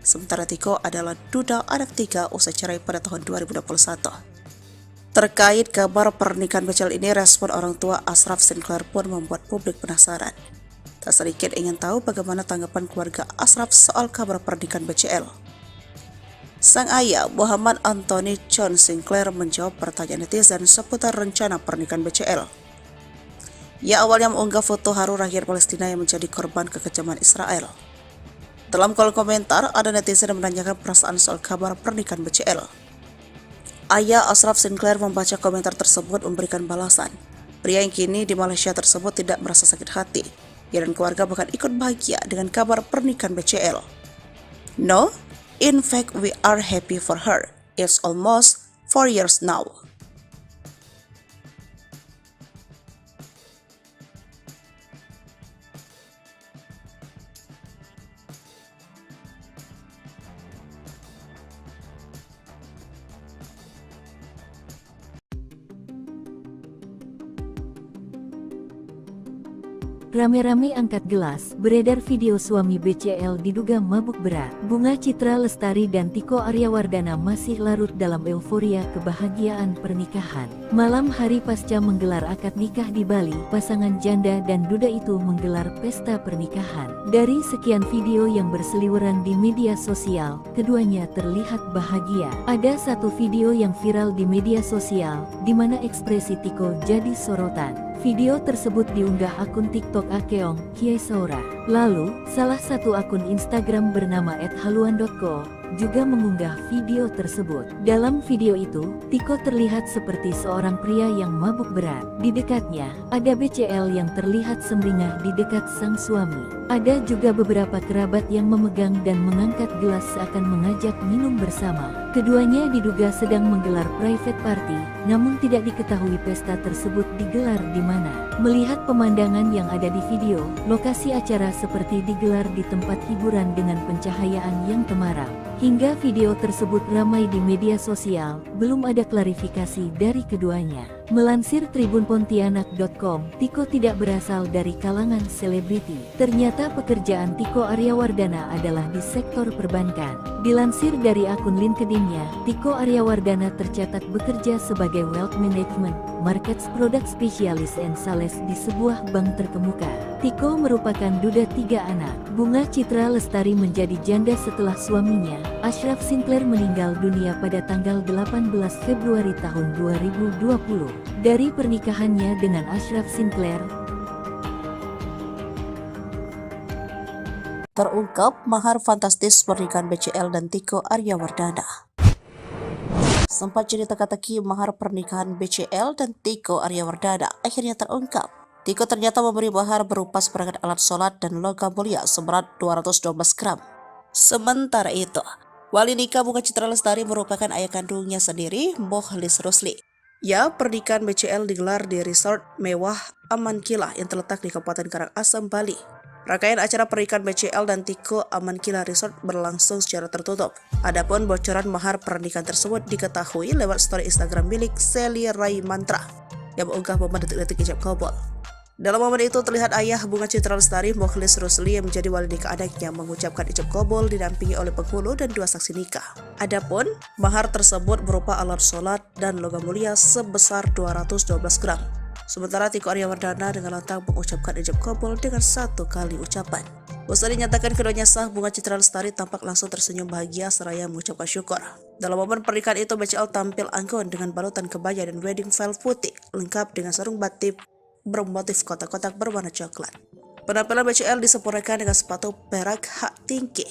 Sementara Tiko adalah duda anak 3 usai cerai pada tahun 2021. Terkait kabar pernikahan BCL ini, respon orang tua Ashraf Sinclair pun membuat publik penasaran. Tak sedikit ingin tahu bagaimana tanggapan keluarga Ashraf soal kabar pernikahan BCL. Sang ayah Muhammad Anthony John Sinclair menjawab pertanyaan netizen seputar rencana pernikahan BCL. Ia awalnya mengunggah foto haru rakyat Palestina yang menjadi korban kekejaman Israel. Dalam kolom komentar, ada netizen yang menanyakan perasaan soal kabar pernikahan BCL. Ayah Ashraf Sinclair membaca komentar tersebut memberikan balasan. Pria yang kini di Malaysia tersebut tidak merasa sakit hati. Ia dan keluarga bahkan ikut bahagia dengan kabar pernikahan BCL. No, in fact we are happy for her. It's almost 4 years now. Rame-rame angkat gelas, beredar video suami BCL diduga mabuk berat. Bunga Citra Lestari dan Tiko Aryawardana masih larut dalam euforia kebahagiaan pernikahan. Malam hari pasca menggelar akad nikah di Bali, pasangan janda dan duda itu menggelar pesta pernikahan. Dari sekian video yang berseliweran di media sosial, keduanya terlihat bahagia. Ada satu video yang viral di media sosial, di mana ekspresi Tiko jadi sorotan. Video tersebut diunggah akun TikTok Akeong Kiai Saura. Lalu, salah satu akun Instagram bernama @haluan.co juga mengunggah video tersebut. Dalam video itu, Tiko terlihat seperti seorang pria yang mabuk berat. Di dekatnya, ada BCL yang terlihat sumringah di dekat sang suami. Ada juga beberapa kerabat yang memegang dan mengangkat gelas seakan mengajak minum bersama. Keduanya diduga sedang menggelar private party, namun tidak diketahui pesta tersebut digelar di mana. Melihat pemandangan yang ada di video, lokasi acara seperti digelar di tempat hiburan dengan pencahayaan yang temaram. Hingga video tersebut ramai di media sosial, belum ada klarifikasi dari keduanya. Melansir tribunpontianak.com, Tiko tidak berasal dari kalangan selebriti. Ternyata pekerjaan Tiko Aryawardana adalah di sektor perbankan. Dilansir dari akun LinkedIn-nya, Tiko Aryawardana tercatat bekerja sebagai Wealth Management, Markets Product Specialist and Sales di sebuah bank terkemuka. Tiko merupakan duda 3 anak. Bunga Citra Lestari menjadi janda setelah suaminya, Ashraf Sinclair, meninggal dunia pada tanggal 18 Februari tahun 2020. Dari pernikahannya dengan Ashraf Sinclair, terungkap mahar fantastis pernikahan BCL dan Tiko Aryawardana. Sempat jadi teka-teki mahar pernikahan BCL dan Tiko Aryawardana akhirnya terungkap. Tiko ternyata memberi mahar berupa seperangkat alat sholat dan logam mulia seberat 212 gram. Sementara itu, wali nikah Bunga Citra Lestari merupakan ayah kandungnya sendiri, Mokhlis Rusli. Ya, pernikahan BCL digelar di resort mewah Aman Kilah yang terletak di Kabupaten Karangasem, Bali. Rangkaian acara pernikahan BCL dan Tiko Aman Kilah Resort berlangsung secara tertutup. Adapun bocoran mahar pernikahan tersebut diketahui lewat story Instagram milik Sally Rai Mantra yang mengunggah momen detik-detik ijab kabul. Dalam momen itu terlihat ayah Bunga Citra Lestari, Mokhlis Rusli, yang menjadi wali nikah anaknya mengucapkan ijab kabul didampingi oleh penghulu dan 2 saksi nikah. Adapun mahar tersebut berupa alat sholat dan logam mulia sebesar 212 gram. Sementara Tiko Aryawardana dengan lantang mengucapkan ijab kabul dengan 1 kali ucapan. Usai dinyatakan keduanya sah, Bunga Citra Lestari tampak langsung tersenyum bahagia seraya mengucapkan syukur. Dalam momen pernikahan itu, BCL tampil anggun dengan balutan kebaya dan wedding veil putih lengkap dengan sarung batik bermotif kotak-kotak berwarna coklat. Penampilan BCL disempurnakan dengan sepatu perak hak tinggi.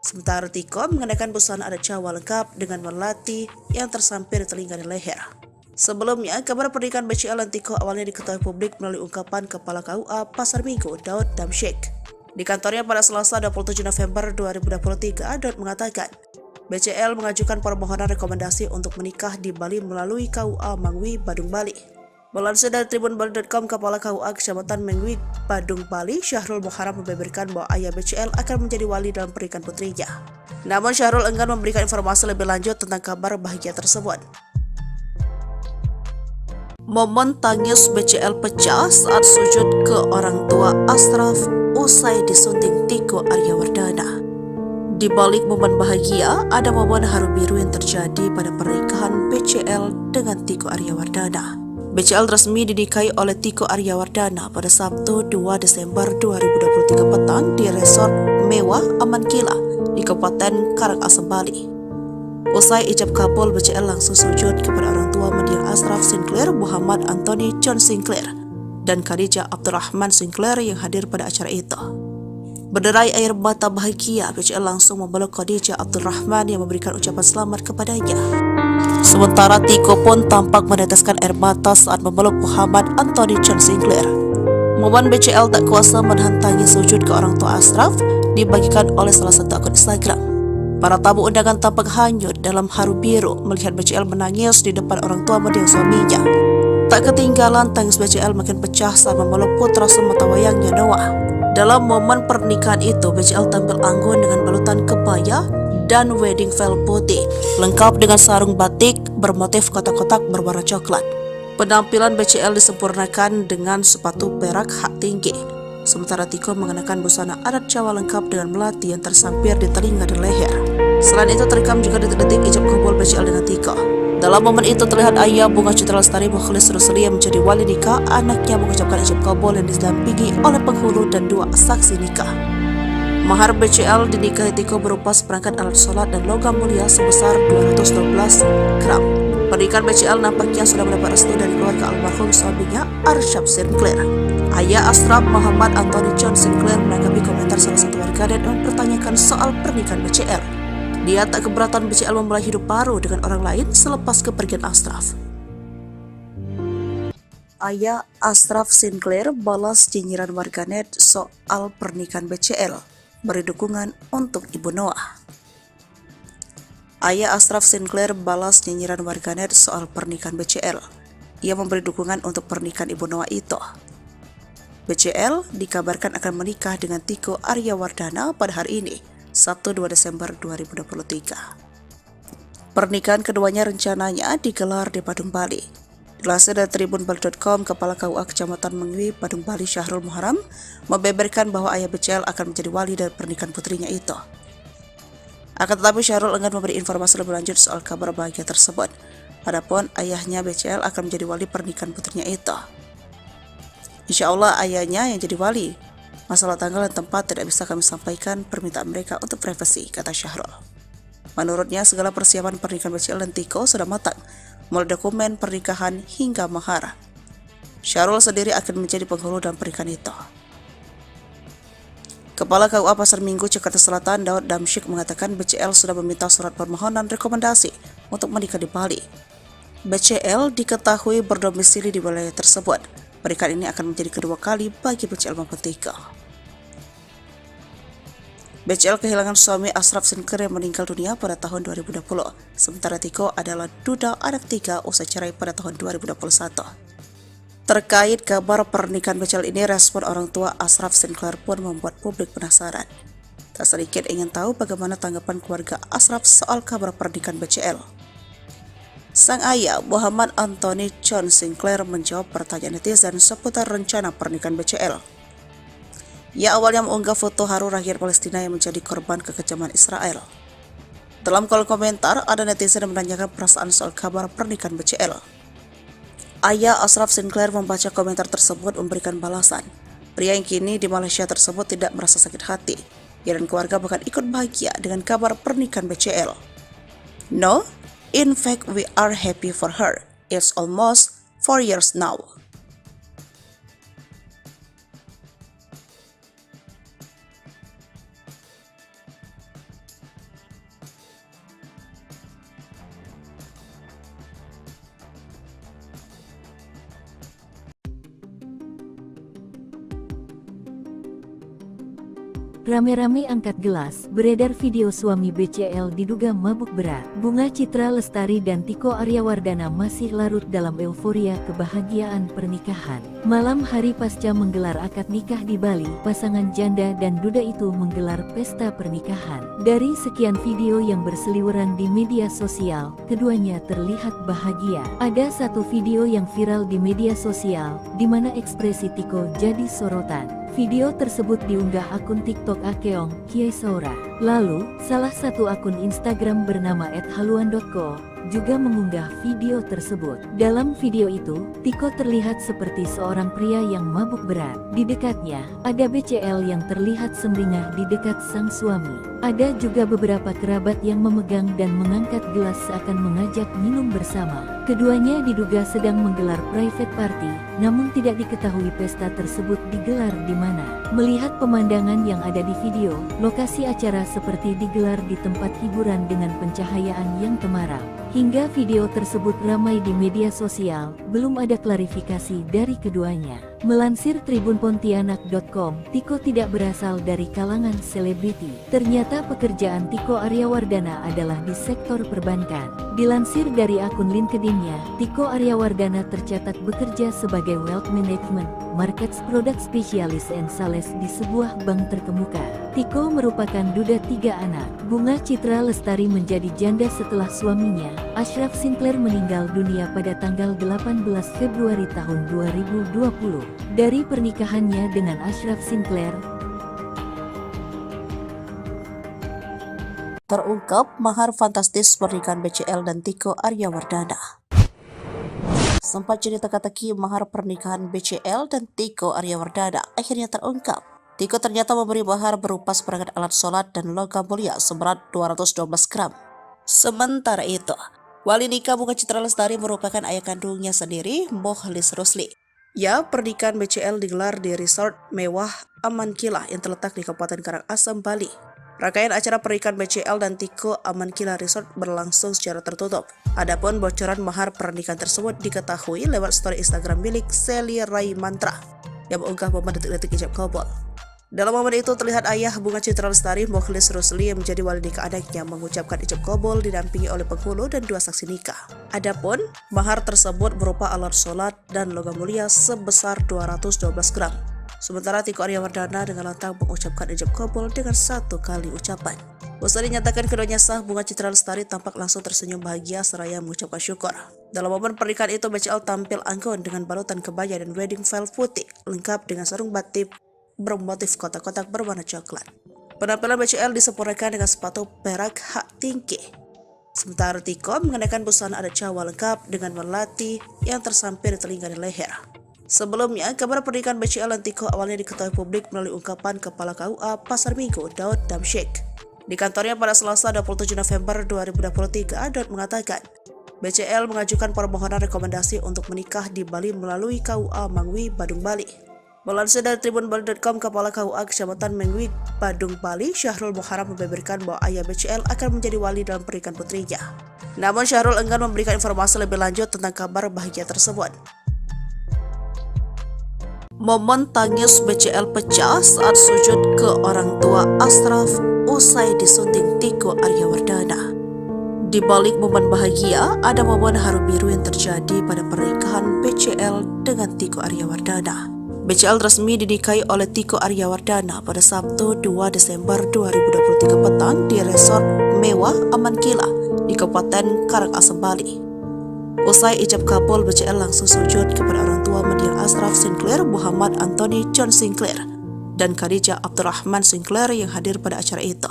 Sementara Tiko mengenakan busana adat Jawa lengkap dengan melati yang tersampir di telinga dan leher. Sebelumnya, kabar pernikahan BCL dan Tiko awalnya diketahui publik melalui ungkapan Kepala KUA Pasar Minggu, Daud Damsyik. Di kantornya pada Selasa 27 November 2023, Daud mengatakan, BCL mengajukan permohonan rekomendasi untuk menikah di Bali melalui KUA Mangwi, Badung, Bali. Melansir dari tribunbali.com, Kepala KUA Kecamatan Mangwi, Badung, Bali, Syahrul Muharam, membeberkan bahwa ayah BCL akan menjadi wali dalam pernikahan putrinya. Namun Syahrul enggan memberikan informasi lebih lanjut tentang kabar bahagia tersebut. Momen tangis BCL pecah saat sujud ke orang tua Ashraf usai disunting Tiko Aryawardana. Di balik momen bahagia, ada momen haru biru yang terjadi pada pernikahan BCL dengan Tiko Aryawardana. BCL resmi dinikahi oleh Tiko Aryawardana pada Sabtu 2 Desember 2023 petang di resort mewah Aman Kilah di Kabupaten Karangasem, Bali. Usai ijab kabul, BCL langsung sujud kepada orang tua mendiang Ashraf Sinclair, Muhammad Anthony John Sinclair, dan Khadijah Abdurrahman Sinclair yang hadir pada acara itu. Berderai air mata bahagia, BCL langsung memeluk Khadijah Abdurrahman yang memberikan ucapan selamat kepadanya. Sementara Tiko pun tampak meneteskan air mata saat memeluk Muhammad Anthony John Sinclair. Momen BCL tak kuasa menahan tangis sujud ke orang tua Ashraf dibagikan oleh salah satu akun Instagram. Para tamu undangan tampak hanyut dalam haru biru melihat BCL menangis di depan orang tua mendiang suaminya. Tak ketinggalan tangis BCL makin pecah saat memeluk putra sematawayangnya Noah. Dalam momen pernikahan itu, BCL tampil anggun dengan balutan kebaya dan wedding veil putih, lengkap dengan sarung batik bermotif kotak-kotak berwarna coklat. Penampilan BCL disempurnakan dengan sepatu perak hak tinggi. Sementara Tiko mengenakan busana adat Jawa lengkap dengan melati yang tersampir di telinga dan leher. Selain itu terekam juga detik-detik ijab kabul BCL dengan Tiko. Dalam momen itu terlihat ayah Bunga Citra Lestari, Mokhlis Rusli, yang menjadi wali nikah anaknya mengucapkan ijab kabul yang didampingi oleh penghulu dan 2 saksi nikah. Mahar BCL dinikahi Tiko berupa seperangkat alat sholat dan logam mulia sebesar 212 gram. Pernikahan BCL nampaknya sudah mendapat restu dari keluarga almarhum suaminya, Ashraf Sinclair. Ayah Ashraf, Muhammad Anthony John Sinclair, menanggapi komentar salah satu warganet yang mempertanyakan soal pernikahan BCL. Dia tak keberatan BCL memulai hidup baru dengan orang lain selepas kepergian Ashraf. Ayah Ashraf Sinclair balas nyinyiran warganet soal pernikahan BCL, beri dukungan untuk Ibu Noah. Ayah Ashraf Sinclair balas nyinyiran warganet soal pernikahan BCL. Ia memberi dukungan untuk pernikahan Ibu Noah itu. BCL dikabarkan akan menikah dengan Tiko Aryawardana pada hari ini, Sabtu 2 Desember 2023. Pernikahan keduanya rencananya digelar di Badung, Bali. Dilansir dari tribunbali.com, Kepala KUA Kecamatan Mangwi, Badung, Bali, Syahrul Muharam, membeberkan bahwa ayah BCL akan menjadi wali dari pernikahan putrinya itu. Akan tetapi Syahrul enggan memberi informasi lebih lanjut soal kabar bahagia tersebut. Adapun ayahnya BCL akan menjadi wali pernikahan putrinya itu. Insya Allah ayahnya yang jadi wali. Masalah tanggal dan tempat tidak bisa kami sampaikan permintaan mereka untuk privasi, kata Syahrul. Menurutnya segala persiapan pernikahan BCL dan Tiko sudah matang, mulai dokumen pernikahan hingga mahar. Syahrul sendiri akan menjadi penghulu dalam pernikahan itu. Kepala KUA Pasar Minggu, Jakarta Selatan, Daud Damsyik mengatakan BCL sudah meminta surat permohonan rekomendasi untuk menikah di Bali. BCL diketahui berdomisili di wilayah tersebut. Pernikahan ini akan menjadi kedua kali bagi BCL maupun Tiko. BCL kehilangan suami Ashraf Sinclair yang meninggal dunia pada tahun 2020. Sementara Tiko adalah duda anak 3 usai cerai pada tahun 2021. Terkait kabar pernikahan BCL ini, respon orang tua Ashraf Sinclair pun membuat publik penasaran. Tak sedikit ingin tahu bagaimana tanggapan keluarga Ashraf soal kabar pernikahan BCL. Sang ayah, Muhammad Anthony John Sinclair, menjawab pertanyaan netizen seputar rencana pernikahan BCL. Ia awalnya mengunggah foto haru rakyat Palestina yang menjadi korban kekejaman Israel. Dalam kolom komentar, ada netizen yang menanyakan perasaan soal kabar pernikahan BCL. Ayah Ashraf Sinclair membaca komentar tersebut memberikan balasan. Pria yang kini di Malaysia tersebut tidak merasa sakit hati. Ia dan keluarga bahkan ikut bahagia dengan kabar pernikahan BCL. No, in fact we are happy for her. It's almost 4 years now. Rame-rame angkat gelas, beredar video suami BCL diduga mabuk berat. Bunga Citra Lestari dan Tiko Aryawardana masih larut dalam euforia kebahagiaan pernikahan. Malam hari pasca menggelar akad nikah di Bali, pasangan janda dan duda itu menggelar pesta pernikahan. Dari sekian video yang berseliweran di media sosial, keduanya terlihat bahagia. Ada satu video yang viral di media sosial, di mana ekspresi Tiko jadi sorotan. Video tersebut diunggah akun TikTok Akeong Kiai Saura. Lalu, salah satu akun Instagram bernama @haluan.co juga mengunggah video tersebut. Dalam video itu, Tiko terlihat seperti seorang pria yang mabuk berat. Di dekatnya, ada BCL yang terlihat sumringah di dekat sang suami. Ada juga beberapa kerabat yang memegang dan mengangkat gelas seakan mengajak minum bersama. Keduanya diduga sedang menggelar private party, namun tidak diketahui pesta tersebut digelar di mana. Melihat pemandangan yang ada di video, lokasi acara seperti digelar di tempat hiburan dengan pencahayaan yang temaram. Hingga video tersebut ramai di media sosial, belum ada klarifikasi dari keduanya. Melansir tribunpontianak.com, Tiko tidak berasal dari kalangan selebriti. Ternyata pekerjaan Tiko Aryawardana adalah di sektor perbankan. Dilansir dari akun LinkedIn-nya, Tiko Aryawardana tercatat bekerja sebagai Wealth Management, Markets Product Specialist and Sales di sebuah bank terkemuka. Tiko merupakan duda 3 anak. Bunga Citra Lestari menjadi janda setelah suaminya, Ashraf Sinclair, meninggal dunia pada tanggal 18 Februari tahun 2020. Dari pernikahannya dengan Ashraf Sinclair, terungkap mahar fantastis pernikahan BCL dan Tiko Aryawardana. Sempat jadi teka-teki mahar pernikahan BCL dan Tiko Aryawardana akhirnya terungkap. Tiko ternyata memberi mahar berupa seperangkat alat sholat dan logam mulia seberat 212 gram. Sementara itu, wali nikah Bunga Citra Lestari merupakan ayah kandungnya sendiri, Mokhlis Rusli. Ya, pernikahan BCL digelar di resort mewah Aman Kilah yang terletak di Kabupaten Karangasem, Bali. Rangkaian acara pernikahan BCL dan Tiko Aman Kilah Resort berlangsung secara tertutup. Adapun bocoran mahar pernikahan tersebut diketahui lewat story Instagram milik Sally Rai Mantra yang mengunggah momen detik-detik ijab kabul. Dalam momen itu terlihat ayah Bunga Citra Lestari, Mokhlis Rusli, yang menjadi wali nikah anaknya mengucapkan ijab kabul didampingi oleh penghulu dan 2 saksi nikah. Adapun mahar tersebut berupa alat sholat dan logam mulia sebesar 212 gram. Sementara Tiko Aryawardana dengan lantang mengucapkan ijab kabul dengan 1 kali ucapan. Usai dinyatakan keduanya sah, Bunga Citra Lestari tampak langsung tersenyum bahagia seraya mengucapkan syukur. Dalam momen pernikahan itu, BCL tampil anggun dengan balutan kebaya dan wedding veil putih lengkap dengan sarung batik bermotif kotak-kotak berwarna coklat. Penampilan BCL disempurnakan dengan sepatu perak hak tinggi. Sementara Tiko mengenakan busana adat Jawa lengkap dengan melati yang tersampir di telinga dan leher. Sebelumnya, kabar pernikahan BCL dan Tiko awalnya diketahui publik melalui ungkapan Kepala KUA Pasar Minggu, Daud Damsyik. Di kantornya pada Selasa 27 November 2023, Daud mengatakan, BCL mengajukan permohonan rekomendasi untuk menikah di Bali melalui KUA Mangwi, Badung, Bali. Melansir dari tribunbali.com, Kepala KUA Kecamatan Mangwi, Badung, Bali, Syahrul Muharam membeberkan bahwa ayah BCL akan menjadi wali dalam pernikahan putrinya. Namun Syahrul enggan memberikan informasi lebih lanjut tentang kabar bahagia tersebut. Momen tangis BCL pecah saat sujud ke orang tua Ashraf usai disunting Tiko Aryawardana. Di balik momen bahagia, ada momen haru biru yang terjadi pada pernikahan BCL dengan Tiko Aryawardana. BCL resmi dinikahi oleh Tiko Aryawardana pada Sabtu 2 Desember 2023 petang di resort mewah Aman Kila di Kabupaten Karangasem, Bali. Usai ijab kabul, BCL langsung sujud kepada orang tua mendiang Ashraf Sinclair, Muhammad Anthony John Sinclair, dan Khadijah Abdurrahman Sinclair yang hadir pada acara itu.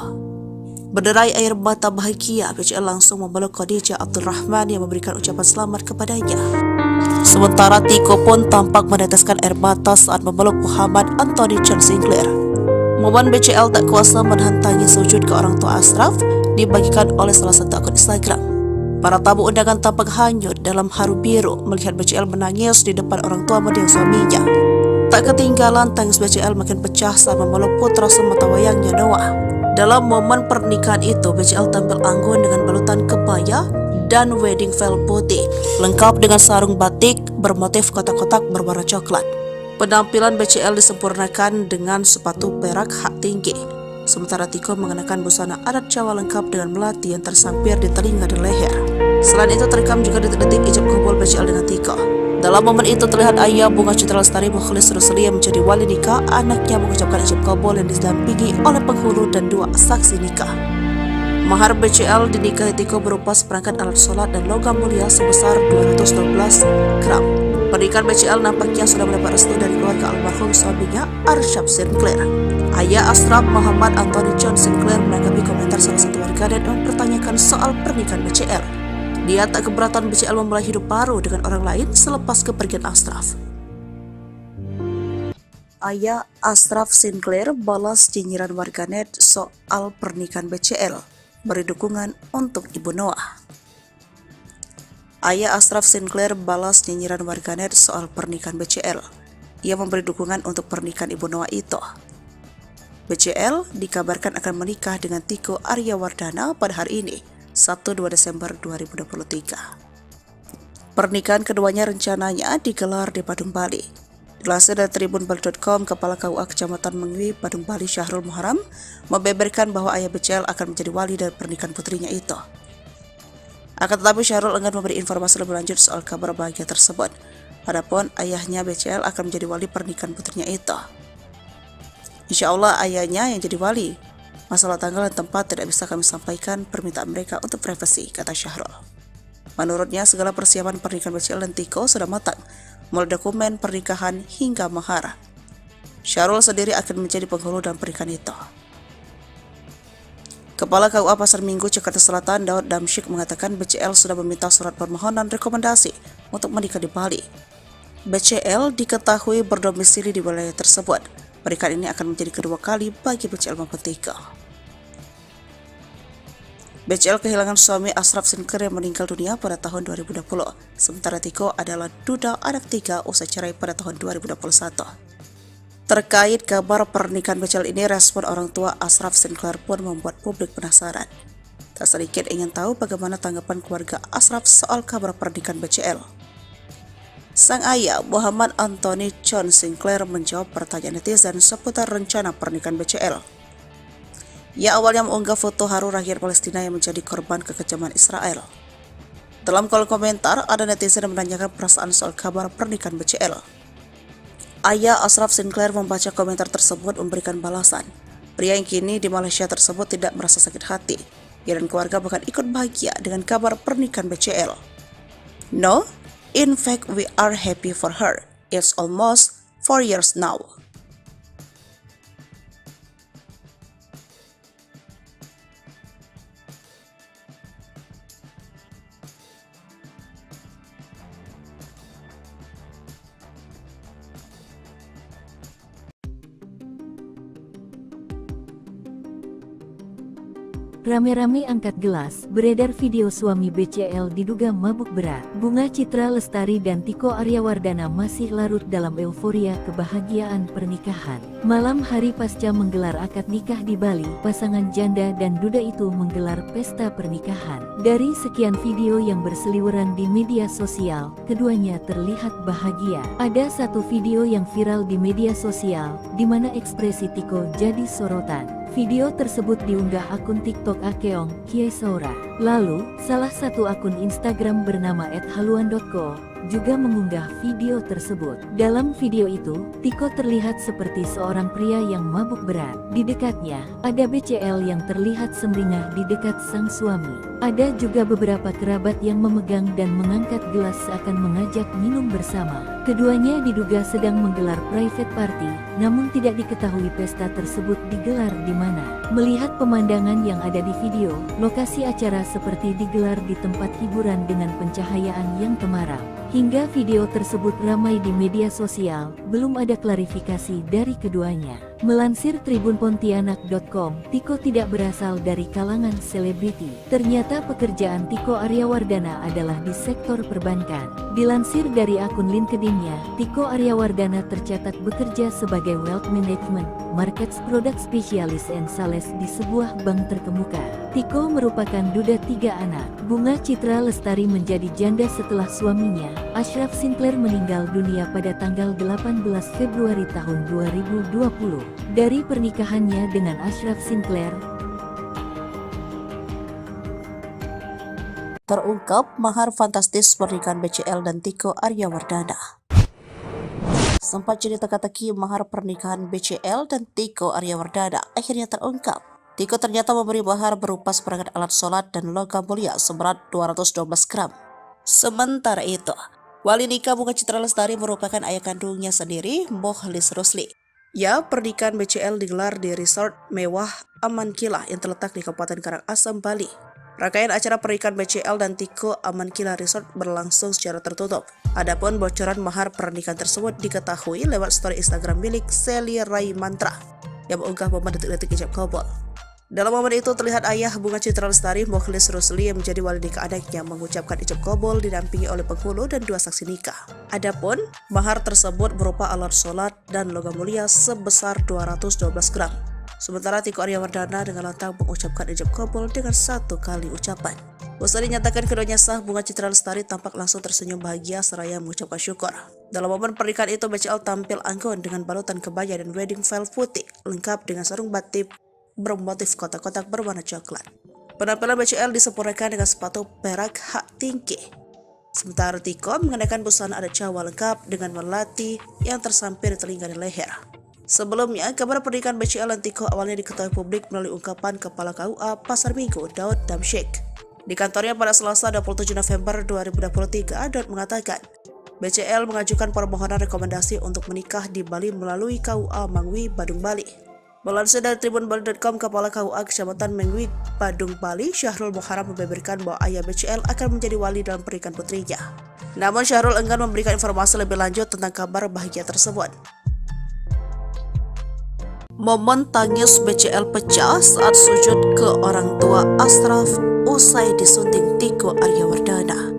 Berderai air mata bahagia, BCL langsung memeluk Khadijah Abdurrahman yang memberikan ucapan selamat kepadanya. Sementara Tiko pun tampak meneteskan air mata saat memeluk Muhammad Anthony John Sinclair. Momen BCL tak kuasa menahan tangis sujud ke orang tua Ashraf dibagikan oleh salah satu akun Instagram. Para tamu undangan tampak hanyut dalam haru biru melihat BCL menangis di depan orang tua mendiang suaminya. Tak ketinggalan, tangis BCL makin pecah saat memeluk putra sematawayangnya Noah. Dalam momen pernikahan itu, BCL tampil anggun dengan balutan kebaya dan wedding veil putih, lengkap dengan sarung batik bermotif kotak-kotak berwarna coklat. Penampilan BCL disempurnakan dengan sepatu perak hak tinggi. Sementara Tiko mengenakan busana adat Jawa lengkap dengan melati yang tersampir di telinga dan leher. Selain itu terekam juga detik-detik ijab kabul BCL dengan Tiko. Dalam momen itu terlihat ayah Bunga Citra Lestari Mukhlis Rusli yang menjadi wali nikah anaknya mengucapkan ijab kabul yang didampingi oleh penghulu dan 2 saksi nikah. Mahar BCL dinikahi Tiko berupa seperangkat alat sholat dan logam mulia sebesar 212 gram. Pernikahan BCL nampaknya sudah mendapat restu dari keluarga almarhum suaminya Arsyaf Sinclair. Ayah Ashraf, Muhammad Anthony John Sinclair, menanggapi komentar salah satu warganet dan mempertanyakan soal pernikahan BCL. Dia tak keberatan BCL memulai hidup baru dengan orang lain selepas kepergian Ashraf. Ayah Ashraf Sinclair balas nyinyiran warganet soal pernikahan BCL, beri dukungan untuk Ibu Noah. Ayah Ashraf Sinclair balas nyinyiran warganet soal pernikahan BCL. Ia memberi dukungan untuk pernikahan Ibu Noah itu. BCL dikabarkan akan menikah dengan Tiko Aryawardana pada hari ini, Sabtu 2 Desember 2023. Pernikahan keduanya rencananya digelar di Badung, Bali. Dilansir dari tribunbali.com, Kepala KUA Kecamatan Mangwi, Badung, Bali, Syahrul Muharam membeberkan bahwa ayah BCL akan menjadi wali dari pernikahan putrinya itu. Akan tetapi Syahrul enggan memberi informasi lebih lanjut soal kabar bahagia tersebut. Adapun ayahnya BCL akan menjadi wali pernikahan putrinya itu. Insya Allah ayahnya yang jadi wali. Masalah tanggal dan tempat tidak bisa kami sampaikan, permintaan mereka untuk privasi, kata Syahrul. Menurutnya segala persiapan pernikahan BCL dan Tiko sudah matang, mulai dokumen pernikahan hingga mahar. Syahrul sendiri akan menjadi penghulu dalam pernikahan itu. Kepala KUA Pasar Minggu, Jakarta Selatan, Daud Damsyik mengatakan BCL sudah meminta surat permohonan rekomendasi untuk menikah di Bali. BCL diketahui berdomisili di wilayah tersebut. Pernikahan ini akan menjadi kedua kali bagi BCL maupun Tiko. BCL kehilangan suami Ashraf Sinclair yang meninggal dunia pada tahun 2020. Sementara Tiko adalah duda anak 3 usai cerai pada tahun 2021. Terkait kabar pernikahan BCL ini, respon orang tua Ashraf Sinclair pun membuat publik penasaran. Tak sedikit ingin tahu bagaimana tanggapan keluarga Ashraf soal kabar pernikahan BCL. Sang ayah, Muhammad Anthony John Sinclair, menjawab pertanyaan netizen seputar rencana pernikahan BCL. Ia awalnya mengunggah foto haru rakyat Palestina yang menjadi korban kekejaman Israel. Dalam kolom komentar, ada netizen yang menanyakan perasaan soal kabar pernikahan BCL. Ayah Ashraf Sinclair membaca komentar tersebut memberikan balasan. Pria yang kini di Malaysia tersebut tidak merasa sakit hati. Ia dan keluarga bahkan ikut bahagia dengan kabar pernikahan BCL. No, in fact, we are happy for her. It's almost 4 years now. rame-rame angkat gelas, beredar video suami BCL diduga mabuk berat. Bunga Citra Lestari dan Tiko Aryawardana masih larut dalam euforia kebahagiaan pernikahan. Malam hari pasca menggelar akad nikah di Bali, pasangan janda dan duda itu menggelar pesta pernikahan. Dari sekian video yang berseliweran di media sosial, keduanya terlihat bahagia. Ada satu video yang viral di media sosial, di mana ekspresi Tiko jadi sorotan. Video tersebut diunggah akun TikTok Akeong Kiesaura. Lalu, salah satu akun Instagram bernama @haluan.co juga mengunggah video tersebut. Dalam video itu, Tiko terlihat seperti seorang pria yang mabuk berat. Di dekatnya, ada BCL yang terlihat sumringah di dekat sang suami. Ada juga beberapa kerabat yang memegang dan mengangkat gelas seakan mengajak minum bersama. Keduanya diduga sedang menggelar private party, namun tidak diketahui pesta tersebut digelar di mana. Melihat pemandangan yang ada di video, lokasi acara seperti digelar di tempat hiburan dengan pencahayaan yang temaram. Hingga video tersebut ramai di media sosial, belum ada klarifikasi dari keduanya. Melansir tribunpontianak.com, Tiko tidak berasal dari kalangan selebriti. Ternyata pekerjaan Tiko Aryawardana adalah di sektor perbankan. Dilansir dari akun LinkedIn-nya, Tiko Aryawardana tercatat bekerja sebagai Wealth Management, Markets Product Specialist and Sales di sebuah bank terkemuka. Tiko merupakan duda 3 anak. Bunga Citra Lestari menjadi janda setelah suaminya, Ashraf Sinclair, meninggal dunia pada tanggal 18 Februari tahun 2020. Dari pernikahannya dengan Ashraf Sinclair, terungkap mahar fantastis pernikahan BCL dan Tiko Aryawardana. Sempat jadi teka-teki mahar pernikahan BCL dan Tiko Aryawardana akhirnya terungkap. Tiko ternyata memberi mahar berupa seperangkat alat sholat dan logam mulia seberat 212 gram. Sementara itu, wali nikah Bunga Citra Lestari merupakan ayah kandungnya sendiri, Mokhlis Rusli. Ya, pernikahan BCL digelar di resort mewah Amankila yang terletak di Kabupaten Karangasem, Bali. Rangkaian acara pernikahan BCL dan Tiko Amankila Resort berlangsung secara tertutup. Adapun bocoran mahar pernikahan tersebut diketahui lewat story Instagram milik Sally Rai Mantra yang mengunggah momen detik-detik ijab kabul. Dalam momen itu terlihat ayah Bunga Citra Lestari, Mokhlis Rusli, yang menjadi wali nikah anaknya mengucapkan ijab kabul didampingi oleh penghulu dan 2 saksi nikah. Adapun mahar tersebut berupa alat sholat dan logam mulia sebesar 212 gram. Sementara Tiko Aryawardana dengan lantang mengucapkan ijab kabul dengan 1 kali ucapan. Usai dinyatakan keduanya sah, Bunga Citra Lestari tampak langsung tersenyum bahagia seraya mengucapkan syukur. Dalam momen pernikahan itu, BCL tampil anggun dengan balutan kebaya dan wedding veil putih lengkap dengan sarung batik bermotif kotak-kotak berwarna coklat. Penampilan BCL disempurnakan dengan sepatu perak hak tinggi. Sementara Tiko mengenakan busana adat Jawa lengkap dengan melati yang tersampir di telinga dan leher. Sebelumnya, kabar pernikahan BCL dan Tiko awalnya diketahui publik melalui ungkapan Kepala KUA Pasar Minggu, Daud Damsyik. Di kantornya pada Selasa 27 November 2023, Daud mengatakan, BCL mengajukan permohonan rekomendasi untuk menikah di Bali melalui KUA Mangwi, Badung, Bali. Melansir dari tribunbali.com, Kepala KUA Kecamatan Mengwi, Badung, Bali, Syahrul Muharram, membeberkan bahwa ayah BCL akan menjadi wali dalam pernikahan putrinya. Namun Syahrul enggan memberikan informasi lebih lanjut tentang kabar bahagia tersebut. Momen tangis BCL pecah saat sujud ke orang tua Ashraf usai disunting Tiko Aryawardana.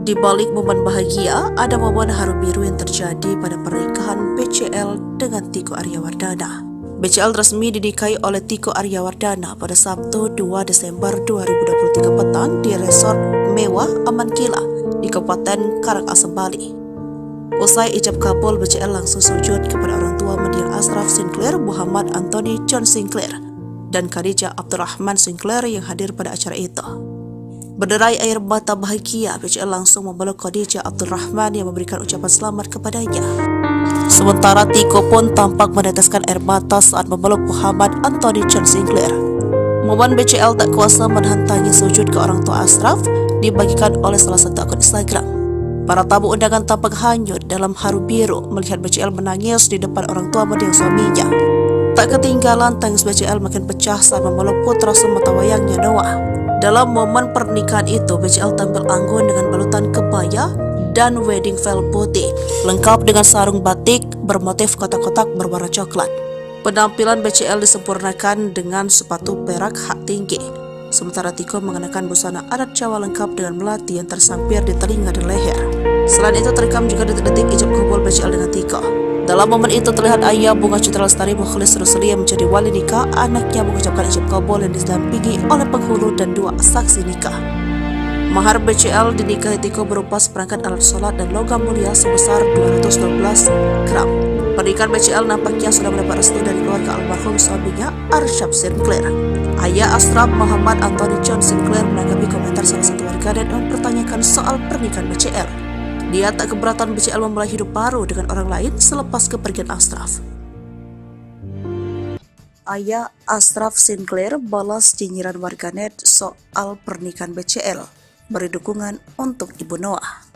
Di balik momen bahagia, ada momen haru biru yang terjadi pada pernikahan BCL dengan Tiko Aryawardana. BCL resmi dinikahi oleh Tiko Aryawardana pada Sabtu 2 Desember 2023 petang di resort mewah Amankila di Kabupaten Karangasem, Bali. Usai ijab kabul, BCL langsung sujud kepada orang tua mendiang Ashraf Sinclair, Muhammad Anthony John Sinclair, dan Khadijah Abdurrahman Sinclair yang hadir pada acara itu. Berderai air mata bahagia, BCL langsung memeluk Khadijah Abdurrahman yang memberikan ucapan selamat kepadanya. Sementara Tiko pun tampak meneteskan air mata saat memeluk Muhammad Anthony John Sinclair. Momen BCL tak kuasa menahan tangis sujud ke orang tua Ashraf dibagikan oleh salah satu akun Instagram. Para tamu undangan tampak hanyut dalam haru biru melihat BCL menangis di depan orang tua mendiang suaminya. Tak ketinggalan tangis BCL makin pecah saat memeluk putra sematawayangnya Noah. Dalam momen pernikahan itu, BCL tampil anggun dengan balutan kebaya dan wedding veil putih, lengkap dengan sarung batik bermotif kotak-kotak berwarna coklat. Penampilan BCL disempurnakan dengan sepatu perak hak tinggi. sementara Tiko mengenakan busana adat Jawa lengkap dengan melati yang tersampir di telinga dan leher. Selain itu terekam juga detik-detik ijab kabul BCL dengan Tiko. Dalam momen itu terlihat ayah Bunga Citra Lestari Mukhlis Rusli yang menjadi wali nikah anaknya mengucapkan ijab kabul yang didampingi oleh penghulu dan 2 saksi nikah. Mahar BCL dinikahi Tiko berupa seperangkat alat sholat dan logam mulia sebesar 212 gram. Pernikahan BCL nampaknya sudah mendapat restu dari keluarga almarhum suaminya Arsyaf Sinclair. Ayah Ashraf Muhammad Anthony John Sinclair menanggapi komentar salah satu warganet yang mempertanyakan soal pernikahan BCL. Dia tak keberatan BCL memulai hidup baru dengan orang lain selepas kepergian Ashraf. Ayah Ashraf Sinclair balas nyinyiran warganet soal pernikahan BCL, beri dukungan untuk Ibu Noah.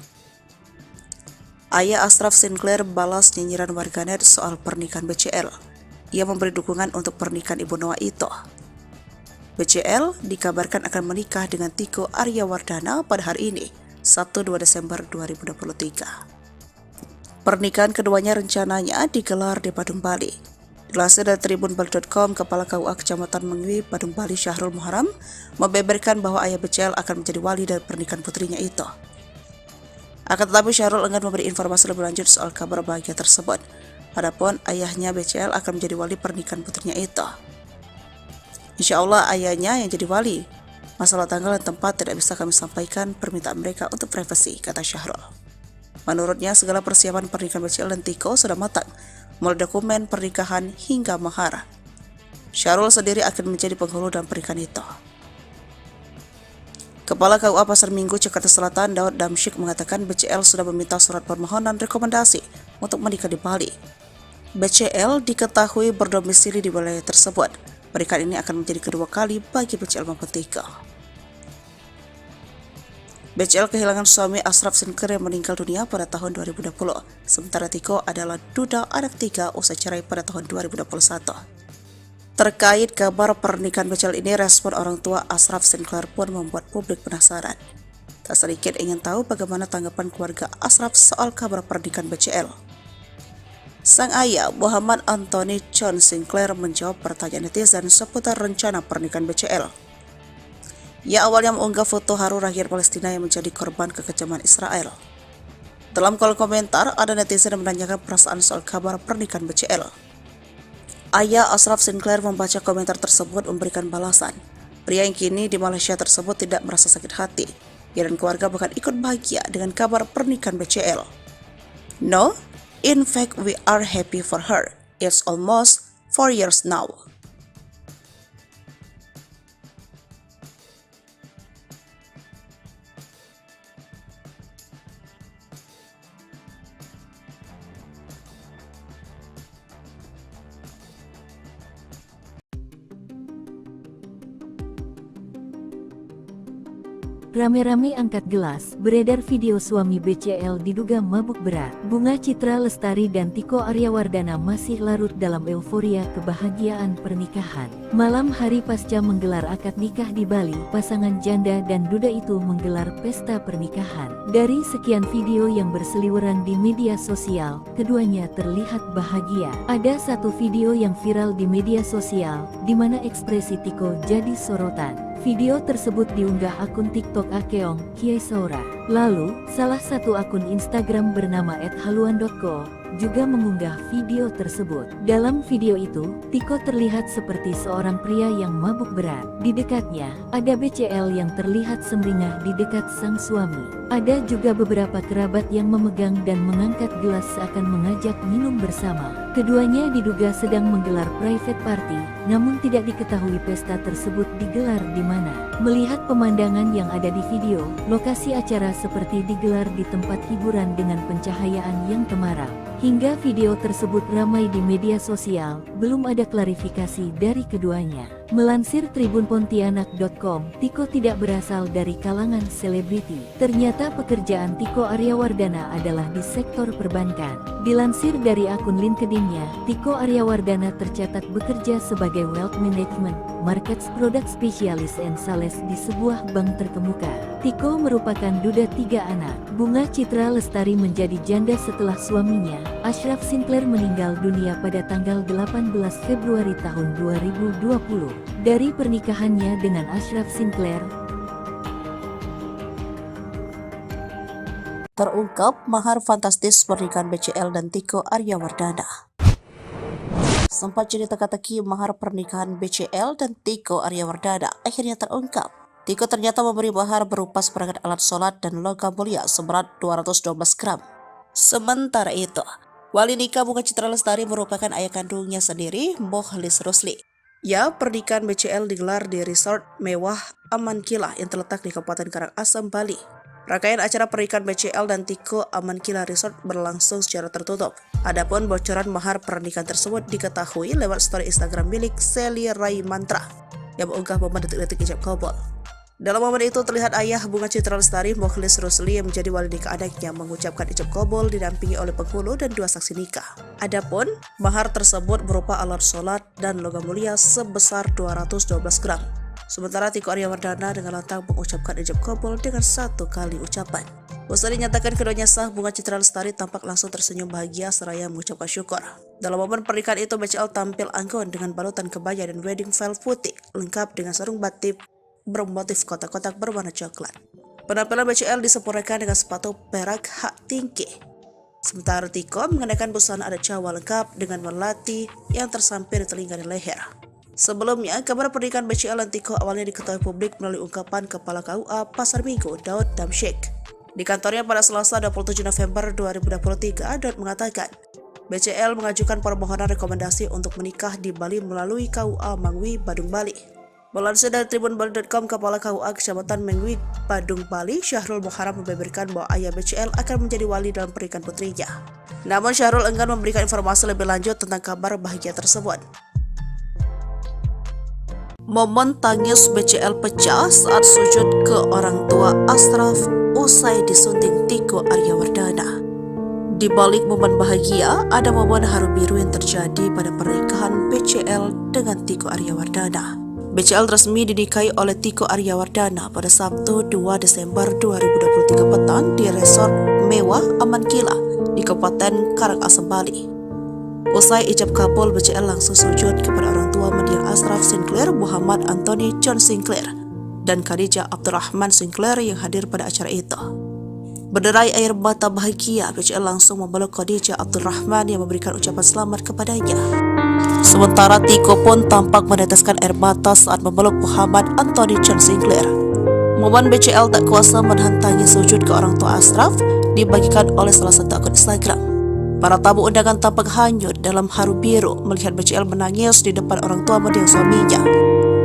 Ayah Ashraf Sinclair balas nyinyiran warganet soal pernikahan BCL. Ia memberi dukungan untuk pernikahan Ibu Noah itu. BCL dikabarkan akan menikah dengan Tiko Aryawardana pada hari ini, 1-2 Desember 2023. Pernikahan keduanya rencananya digelar di Badung, Bali. Dilansir dari tribunbali.com, Kepala KUA Kecamatan Mengwi, Badung, Bali, Syahrul Muharram, membeberkan bahwa ayah BCL akan menjadi wali dari pernikahan putrinya itu. Akan tetapi Syahrul enggan memberi informasi lebih lanjut soal kabar bahagia tersebut. Adapun ayahnya BCL akan menjadi wali pernikahan putrinya itu. Insya Allah ayahnya yang jadi wali. Masalah tanggal dan tempat tidak bisa kami sampaikan, permintaan mereka untuk privasi, kata Syahrul. Menurutnya segala persiapan pernikahan BCL dan Tiko sudah matang, mulai dokumen pernikahan hingga mahar. Syahrul sendiri akan menjadi penghulu dalam pernikahan itu. Kepala KUA Pasar Minggu Jakarta Selatan Daud Damsyik mengatakan BCL sudah meminta surat permohonan rekomendasi untuk menikah di Bali. BCL diketahui berdomisili di wilayah tersebut. Pernikahan ini akan menjadi kedua kali bagi BCL maupun Tiko. BCL kehilangan suami Ashraf Sinclair yang meninggal dunia pada tahun 2020, sementara Tiko adalah duda anak 3 usai cerai pada tahun 2021. Terkait kabar pernikahan BCL ini, respon orang tua Ashraf Sinclair pun membuat publik penasaran. Tak sedikit ingin tahu bagaimana tanggapan keluarga Ashraf soal kabar pernikahan BCL. Sang ayah Muhammad Anthony John Sinclair menjawab pertanyaan netizen seputar rencana pernikahan BCL. Ia awalnya mengunggah foto haru rakyat Palestina yang menjadi korban kekejaman Israel. Dalam kolom komentar, ada netizen yang menanyakan perasaan soal kabar pernikahan BCL. Ayah Ashraf Sinclair membaca komentar tersebut memberikan balasan. Pria yang kini di Malaysia tersebut tidak merasa sakit hati. Ia dan keluarga bahkan ikut bahagia dengan kabar pernikahan BCL. No, in fact we are happy for her. It's almost 4 years now. Rame-rame angkat gelas, beredar video suami BCL diduga mabuk berat. Bunga Citra Lestari dan Tiko Aryawardana masih larut dalam euforia kebahagiaan pernikahan. Malam hari pasca menggelar akad nikah di Bali, pasangan janda dan duda itu menggelar pesta pernikahan. Dari sekian video yang berseliweran di media sosial, keduanya terlihat bahagia. Ada satu video yang viral di media sosial, di mana ekspresi Tiko jadi sorotan. Video tersebut diunggah akun TikTok Akeong Kiai Saura. Lalu, salah satu akun Instagram bernama @haluan.co juga mengunggah video tersebut. Dalam video itu, Tiko terlihat seperti seorang pria yang mabuk berat. Di dekatnya, ada BCL yang terlihat sumringah di dekat sang suami. Ada juga beberapa kerabat yang memegang dan mengangkat gelas seakan mengajak minum bersama. Keduanya diduga sedang menggelar private party, namun tidak diketahui pesta tersebut digelar di mana. Melihat pemandangan yang ada di video, lokasi acara seperti digelar di tempat hiburan dengan pencahayaan yang temaram. Hingga video tersebut ramai di media sosial, belum ada klarifikasi dari keduanya. Melansir tribunpontianak.com, Tiko tidak berasal dari kalangan selebriti. Ternyata pekerjaan Tiko Aryawardana adalah di sektor perbankan. Dilansir dari akun LinkedIn-nya, Tiko Aryawardana tercatat bekerja sebagai Wealth Management, Markets Product Specialist and Sales di sebuah bank terkemuka. Tiko merupakan duda 3 anak. Bunga Citra Lestari menjadi janda setelah suaminya, Ashraf Sinclair meninggal dunia pada tanggal 18 Februari tahun 2020. Dari pernikahannya dengan Ashraf Sinclair, terungkap mahar fantastis pernikahan BCL dan Tiko Aryawardana. Sempat jadi teka-teki mahar pernikahan BCL dan Tiko Aryawardana akhirnya terungkap. Tiko ternyata memberi mahar berupa seperangkat alat sholat dan logam mulia seberat 212 gram. Sementara itu, wali nikah Bunga Citra Lestari merupakan ayah kandungnya sendiri, Mokhlis Rusli. Ya, pernikahan BCL digelar di resort mewah Amankila yang terletak di Kabupaten Karangasem, Bali. Rangkaian acara pernikahan BCL dan Tiko Amankila Resort berlangsung secara tertutup. Adapun bocoran mahar pernikahan tersebut diketahui lewat story Instagram milik Sally Rai Mantra yang mengunggah momen detik-detik ijab kabul. Dalam momen itu terlihat ayah Bunga Citra Lestari, Mokhlis Rusli, yang menjadi wali nikah anaknya mengucapkan ijab kabul didampingi oleh penghulu dan 2 saksi nikah. Adapun mahar tersebut berupa alat sholat dan logam mulia sebesar 212 gram. Sementara Tiko Aryawardana dengan lantang mengucapkan ijab kabul dengan 1 kali ucapan. Usai dinyatakan keduanya sah, Bunga Citra Lestari tampak langsung tersenyum bahagia seraya mengucapkan syukur. Dalam momen pernikahan itu, BCL tampil anggun dengan balutan kebaya dan wedding veil putih lengkap dengan sarung batik bermotif kotak-kotak berwarna coklat. Penampilan BCL disempurnakan dengan sepatu perak hak tinggi. Sementara Tiko mengenakan busana adat Jawa lengkap dengan melati yang tersampir di telinga dan leher. Sebelumnya, kabar pernikahan BCL dan Tiko awalnya diketahui publik melalui ungkapan Kepala KUA Pasar Minggu, Daud Damsyik. Di kantornya pada Selasa 27 November 2023, Daud mengatakan, BCL mengajukan permohonan rekomendasi untuk menikah di Bali melalui KUA Mangwi, Badung, Bali. Melansir dari tribunbali.com, Kepala KUA Kecamatan Mangwi, Badung, Bali, Syahrul Muharam membeberkan bahwa ayah BCL akan menjadi wali dalam pernikahan putrinya. Namun Syahrul enggan memberikan informasi lebih lanjut tentang kabar bahagia tersebut. Momen tangis BCL pecah saat sujud ke orang tua Ashraf usai disunting Tiko Aryawardana. Di balik momen bahagia, ada momen haru biru yang terjadi pada pernikahan BCL dengan Tiko Aryawardana. BCL resmi dinikahi oleh Tiko Aryawardana pada Sabtu 2 Desember 2023 petang di resort mewah Amankila di Kabupaten Karangasem, Bali. Usai ijab kabul, BCL langsung sujud kepada orang tua mendiang Ashraf Sinclair, Muhammad Anthony John Sinclair, dan Khadijah Abdurrahman Sinclair yang hadir pada acara itu. Berderai air mata bahagia, BCL langsung memeluk Khadijah Abdurrahman yang memberikan ucapan selamat kepadanya. Sementara Tiko pun tampak meneteskan air mata saat memeluk Muhammad Anthony John Sinclair. Momen BCL tak kuasa menahan tangis sujud ke orang tua Ashraf dibagikan oleh salah satu akun Instagram. Para tamu undangan tampak hanyut dalam haru biru melihat BCL menangis di depan orang tua mendiang suaminya.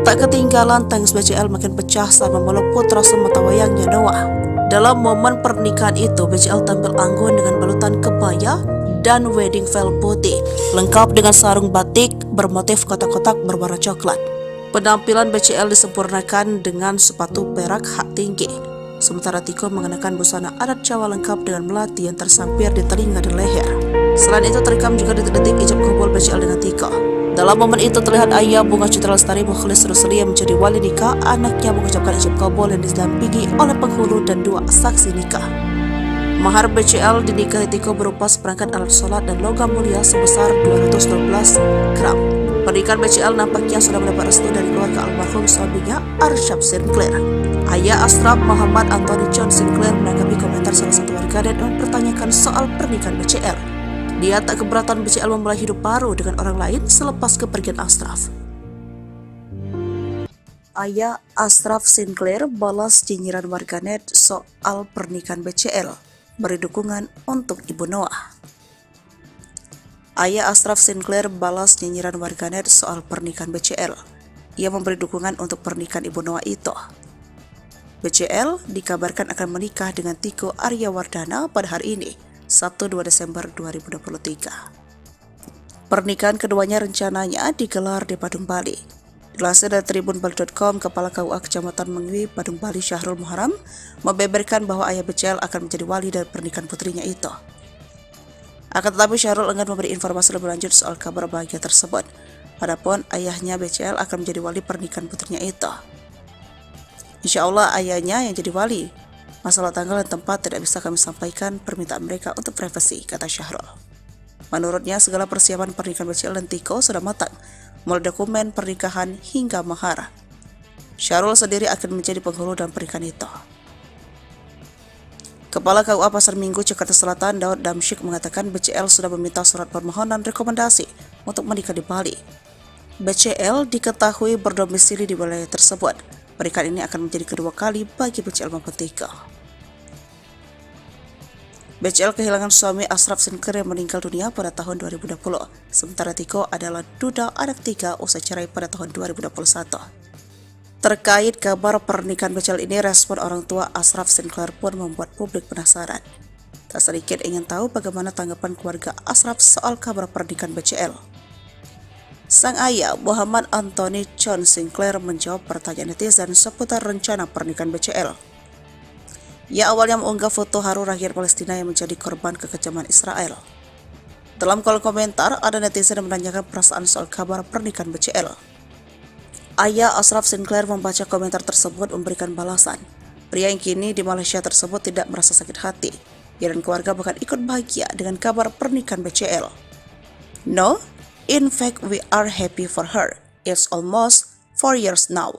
Tak ketinggalan, tangis BCL makin pecah saat memeluk putra sematawayangnya Noah. Dalam momen pernikahan itu, BCL tampil anggun dengan balutan kebaya dan wedding veil putih, lengkap dengan sarung batik bermotif kotak-kotak berwarna coklat. Penampilan BCL disempurnakan dengan sepatu perak hak tinggi. Sementara Tiko mengenakan busana adat Jawa lengkap dengan melati yang tersampir di telinga dan leher. Selain itu terekam juga detik-detik ijab kabul BCL dengan Tiko. Dalam momen itu terlihat ayah Bunga Citra Lestari, Mokhlis Rusli, yang menjadi wali nikah anaknya mengucapkan ijab kabul yang didampingi oleh penghulu dan 2 saksi nikah. Mahar BCL dinikahi Tiko berupa seperangkat alat sholat dan logam mulia sebesar 212 gram. Pernikahan BCL nampaknya sudah mendapat restu dari keluarga almarhum suaminya, Ashraf Sinclair. Ayah Ashraf, Muhammad Anthony John Sinclair, menanggapi komentar salah satu warganet dan mempertanyakan soal pernikahan BCL. Dia tak keberatan BCL memulai hidup baru dengan orang lain selepas kepergian Ashraf. Ayah Ashraf Sinclair balas nyinyiran warganet soal pernikahan BCL, beri dukungan untuk Ibu Noah. Ayah Ashraf Sinclair balas nyinyiran warganet soal pernikahan BCL. Ia memberi dukungan untuk pernikahan Ibu Noah itu. BCL dikabarkan akan menikah dengan Tiko Aryawardana pada hari ini, Sabtu 2 Desember 2023. Pernikahan keduanya rencananya digelar di Badung, Bali. Dilansir dari tribunbali.com, Kepala KUA Kecamatan Mangwi, Badung, Bali, Syahrul Muharam, membeberkan bahwa ayah BCL akan menjadi wali dari pernikahan putrinya itu. Akan tetapi Syahrul enggan memberi informasi lebih lanjut soal kabar bahagia tersebut. Adapun ayahnya BCL akan menjadi wali pernikahan putrinya itu. Insya Allah ayahnya yang jadi wali. Masalah tanggal dan tempat tidak bisa kami sampaikan, permintaan mereka untuk privasi, kata Syahrul. Menurutnya segala persiapan pernikahan BCL dan Tiko sudah matang. mulai dokumen pernikahan hingga mahar. Syahrul sendiri akan menjadi penghulu dalam pernikahan itu. Kepala KUA Pasar Minggu, Jakarta Selatan, Daud Damsyik mengatakan BCL sudah meminta surat permohonan rekomendasi untuk menikah di Bali. BCL diketahui berdomisili di wilayah tersebut. Pernikahan ini akan menjadi kedua kali bagi BCL maupun Tiko. BCL kehilangan suami Ashraf Sinclair yang meninggal dunia pada tahun 2020. Sementara Tiko adalah duda anak 3 usai cerai pada tahun 2021. Terkait kabar pernikahan BCL ini, respon orang tua Ashraf Sinclair pun membuat publik penasaran. Tak sedikit ingin tahu bagaimana tanggapan keluarga Ashraf soal kabar pernikahan BCL. Sang ayah, Muhammad Anthony John Sinclair, menjawab pertanyaan netizen seputar rencana pernikahan BCL. Ia awalnya mengunggah foto haru rakyat Palestina yang menjadi korban kekejaman Israel. Dalam kolom komentar, ada netizen yang menanyakan perasaan soal kabar pernikahan BCL. Ayah Ashraf Sinclair membaca komentar tersebut memberikan balasan. Pria yang kini di Malaysia tersebut tidak merasa sakit hati. Ia dan keluarga bahkan ikut bahagia dengan kabar pernikahan BCL. No, in fact we are happy for her. It's almost 4 years now.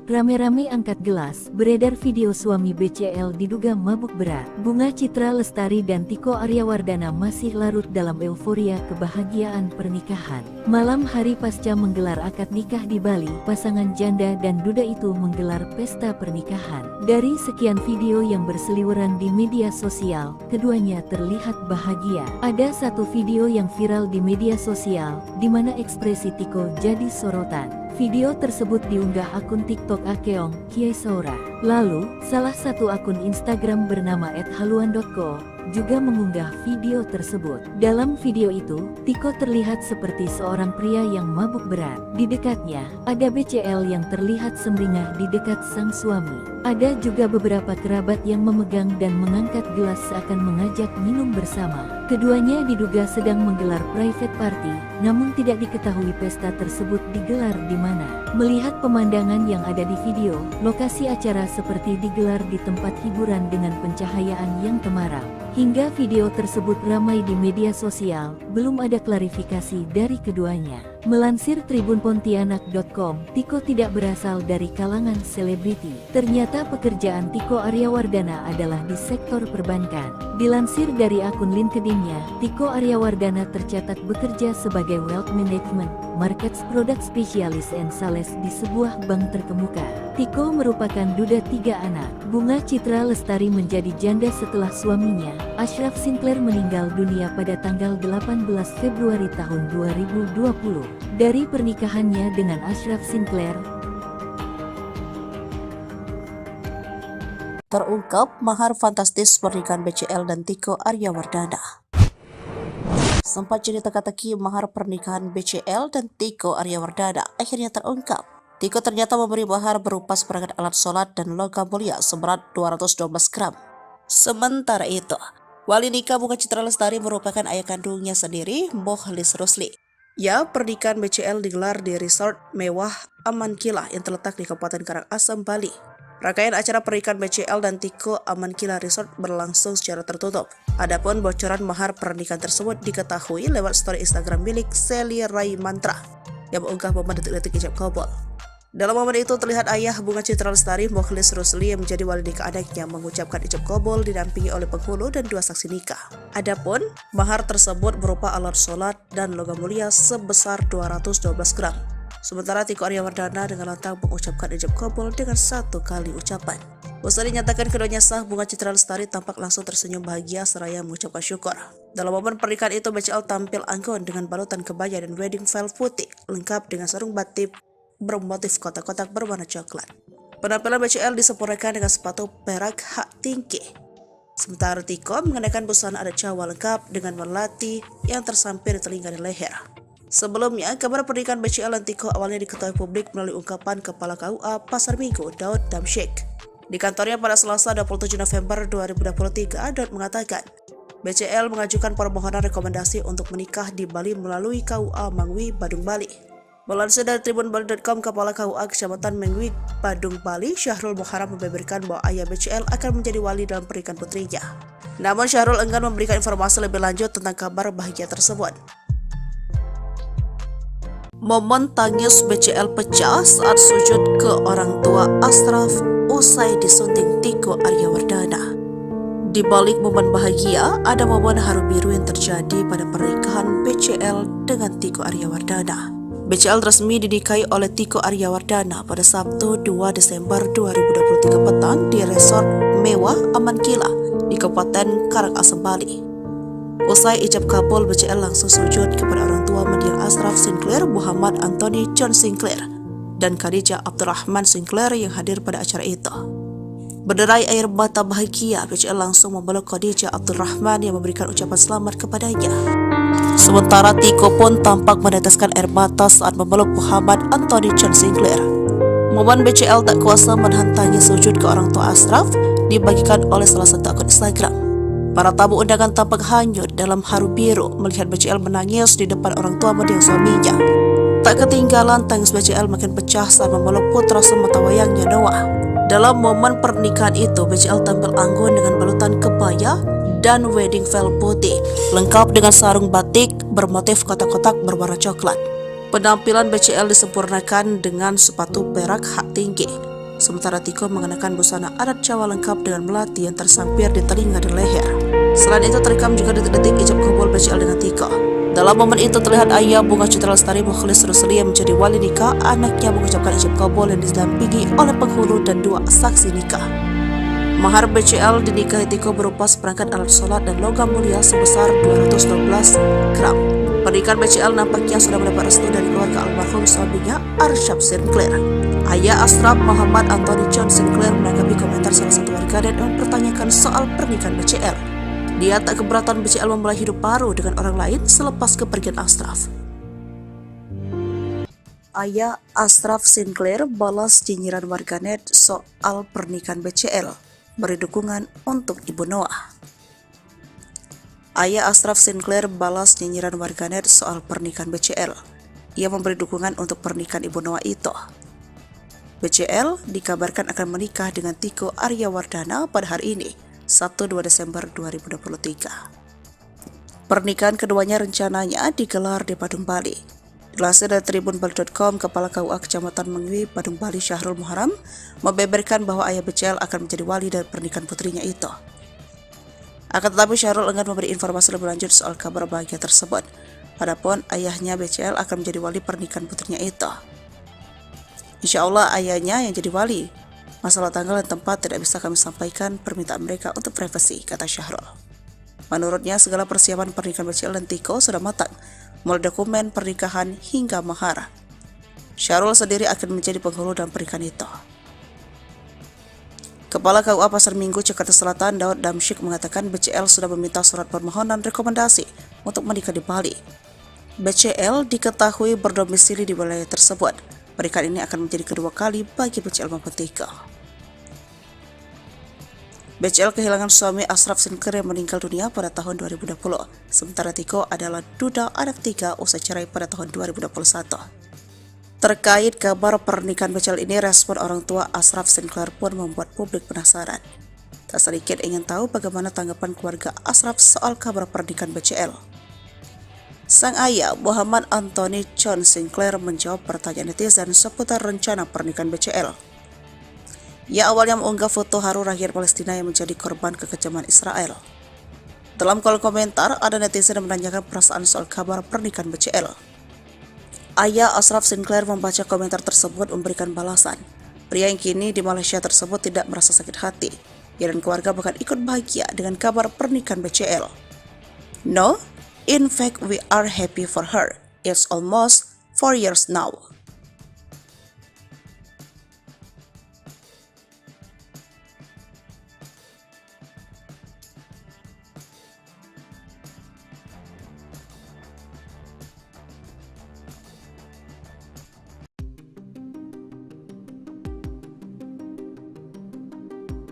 Rame-rame angkat gelas, beredar video suami BCL diduga mabuk berat. Bunga Citra Lestari dan Tiko Aryawardana masih larut dalam euforia kebahagiaan pernikahan. Malam hari pasca menggelar akad nikah di Bali, pasangan janda dan duda itu menggelar pesta pernikahan. Dari sekian video yang berseliweran di media sosial, keduanya terlihat bahagia. Ada satu video yang viral di media sosial, di mana ekspresi Tiko jadi sorotan. Video tersebut diunggah akun TikTok Akeong Kiai Saura. Lalu, salah satu akun Instagram bernama @haluan.co juga mengunggah video tersebut. Dalam video itu, Tiko terlihat seperti seorang pria yang mabuk berat. Di dekatnya, ada BCL yang terlihat sumringah di dekat sang suami. Ada juga beberapa kerabat yang memegang dan mengangkat gelas seakan mengajak minum bersama. Keduanya diduga sedang menggelar private party, namun tidak diketahui pesta tersebut digelar di mana. Melihat pemandangan yang ada di video, lokasi acara seperti digelar di tempat hiburan dengan pencahayaan yang temaram. Hingga video tersebut ramai di media sosial, belum ada klarifikasi dari keduanya. Melansir tribunpontianak.com, Tiko tidak berasal dari kalangan selebriti. Ternyata pekerjaan Tiko Aryawardana adalah di sektor perbankan. Dilansir dari akun LinkedIn-nya, Tiko Aryawardana tercatat bekerja sebagai Wealth Management, Markets Product Specialist and Sales di sebuah bank terkemuka. Tiko merupakan duda 3 anak. Bunga Citra Lestari menjadi janda setelah suaminya, Ashraf Sinclair, meninggal dunia pada tanggal 18 Februari tahun 2020. Dari pernikahannya dengan Ashraf Sinclair, terungkap mahar fantastis pernikahan BCL dan Tiko Aryawardana. Sempat jadi teka-teki mahar pernikahan BCL dan Tiko Aryawardana akhirnya terungkap. Tiko ternyata memberi mahar berupa seperangkat alat sholat dan logam mulia seberat 212 gram. Sementara itu, wali nikah Bunga Citra Lestari merupakan ayah kandungnya sendiri, Mokhlis Rusli. Ya, pernikahan BCL digelar di resort mewah Aman Kila yang terletak di Kabupaten Karangasem, Bali. Rangkaian acara pernikahan BCL dan Tiko Aman Kila Resort berlangsung secara tertutup. Adapun bocoran mahar pernikahan tersebut diketahui lewat story Instagram milik Sally Rai Mantra yang mengunggah momen detik-detik ijab kabul. Dalam momen itu terlihat ayah Bunga Citra Lestari, Mokhlis Rusli, yang menjadi wali nikah anaknya mengucapkan ijab kabul didampingi oleh penghulu dan 2 saksi nikah. Adapun mahar tersebut berupa alat sholat dan logam mulia sebesar 212 gram. Sementara Tiko Aryawardana dengan lantang mengucapkan ijab kabul dengan 1 kali ucapan. Usai dinyatakan keduanya sah, Bunga Citra Lestari tampak langsung tersenyum bahagia seraya mengucapkan syukur. Dalam momen pernikahan itu, BCL tampil anggun dengan balutan kebaya dan wedding veil putih lengkap dengan sarung batik bermotif kotak-kotak berwarna coklat. Penampilan BCL disempurnakan dengan sepatu perak hak tinggi. Sementara Tiko mengenakan busana adat Jawa lengkap dengan melati yang tersampir di telinga dan leher. Sebelumnya, kabar pernikahan BCL dan Tiko awalnya diketahui publik melalui ungkapan Kepala KUA Pasar Minggu, Daud Damsyik. Di kantornya pada Selasa 27 November 2023, Daud mengatakan, BCL mengajukan permohonan rekomendasi untuk menikah di Bali melalui KUA Mangwi, Badung, Bali. Melansir dari tribunbali.com, Kepala KUA Kecamatan Mangwi, Badung, Bali, Syahrul Muharam membeberkan bahwa ayah BCL akan menjadi wali dalam pernikahan putrinya. Namun Syahrul enggan memberikan informasi lebih lanjut tentang kabar bahagia tersebut. Momen tangis BCL pecah saat sujud ke orang tua Ashraf usai disunting Tiko Aryawardana. Di balik momen bahagia, ada momen haru biru yang terjadi pada pernikahan BCL dengan Tiko Aryawardana. BCL resmi dinikahi oleh Tiko Aryawardana pada Sabtu 2 Desember 2023 petang di resort mewah Aman Kila di Kabupaten Karangasem, Bali. Usai ijab kabul, BCL langsung sujud kepada orang tua mendiang Ashraf Sinclair, Muhammad Anthony John Sinclair, dan Khadijah Abdurrahman Sinclair yang hadir pada acara itu. Berderai air mata bahagia, BCL langsung memeluk Khadijah Abdurrahman yang memberikan ucapan selamat kepadanya. Sementara Tiko pun tampak meneteskan air mata saat memeluk Muhammad Anthony John Sinclair. Momen BCL tak kuasa menahan tangis sujud ke orang tua Ashraf dibagikan oleh salah satu akun Instagram. Para tamu undangan tampak hanyut dalam haru biru melihat BCL menangis di depan orang tua mendiang suaminya. Tak ketinggalan, tangis BCL makin pecah saat memeluk putra sematawayangnya Noah. Dalam momen pernikahan itu, BCL tampil anggun dengan balutan kebaya dan wedding veil putih, lengkap dengan sarung batik bermotif kotak-kotak berwarna coklat. Penampilan BCL disempurnakan dengan sepatu perak hak tinggi, sementara Tiko mengenakan busana adat Jawa lengkap dengan melati yang tersampir di telinga dan leher. Selain itu, terekam juga detik-detik ijab kabul BCL dengan Tiko. Dalam momen itu terlihat ayah Bunga Citra Lestari Mukhlis Rusli yang menjadi wali nikah anaknya mengucapkan ijab kabul yang didampingi oleh penghulu dan 2 saksi nikah. Mahar BCL dinikahi Tiko berupa seperangkat alat sholat dan logam mulia sebesar 212 gram. Pernikahan BCL nampaknya sudah mendapat restu dari keluarga almarhum suaminya Arsyaf Sinclair. Ayah Ashraf, Muhammad Anthony John Sinclair, menanggapi komentar salah satu warganet yang mempertanyakan soal pernikahan BCL. Dia tak keberatan BCL memulai hidup baru dengan orang lain selepas kepergian Ashraf. Ayah Ashraf Sinclair balas nyinyiran warganet soal pernikahan BCL, beri dukungan untuk Ibu Noah. Ayah Ashraf Sinclair balas nyinyiran warganet soal pernikahan BCL. Ia memberi dukungan untuk pernikahan Ibu Noah itu. BCL dikabarkan akan menikah dengan Tiko Aryawardana pada hari ini, Sabtu 2 Desember 2023. Pernikahan keduanya rencananya digelar di Badung, Bali. Dilansir dari tribunbali.com, Kepala KUA Kecamatan Mangwi, Badung, Bali, Syahrul Muharam membeberkan bahwa ayah BCL akan menjadi wali dari pernikahan putrinya itu. Akan tetapi Syahrul enggan memberi informasi lebih lanjut soal kabar bahagia tersebut. Padahal ayahnya BCL akan menjadi wali pernikahan putrinya itu. Insya Allah ayahnya yang jadi wali. Masalah tanggal dan tempat tidak bisa kami sampaikan, permintaan mereka untuk privasi, kata Syahrul. Menurutnya, segala persiapan pernikahan BCL dan Tiko sudah matang, mulai dokumen pernikahan hingga mahar. Syahrul sendiri akan menjadi penghulu dalam pernikahan itu. Kepala KUA Pasar Minggu, Jakarta Selatan, Daud Damsyik mengatakan BCL sudah meminta surat permohonan rekomendasi untuk menikah di Bali. BCL diketahui berdomisili di wilayah tersebut. Pernikahan ini akan menjadi kedua kali bagi BCL maupun Tiko. BCL kehilangan suami Ashraf Sinclair yang meninggal dunia pada tahun 2020. Sementara Tiko adalah duda anak 3 usai cerai pada tahun 2021. Terkait kabar pernikahan BCL ini, respon orang tua Ashraf Sinclair pun membuat publik penasaran. Tak sedikit ingin tahu bagaimana tanggapan keluarga Ashraf soal kabar pernikahan BCL. Sang ayah, Muhammad Anthony John Sinclair, menjawab pertanyaan netizen seputar rencana pernikahan BCL. Ia awalnya mengunggah foto haru rakyat Palestina yang menjadi korban kekejaman Israel. Dalam kolom komentar, ada netizen yang menanyakan perasaan soal kabar pernikahan BCL. Ayah Ashraf Sinclair membaca komentar tersebut memberikan balasan. Pria yang kini di Malaysia tersebut tidak merasa sakit hati. Ia dan keluarga bahkan ikut bahagia dengan kabar pernikahan BCL. No, in fact we are happy for her. It's almost 4 years now.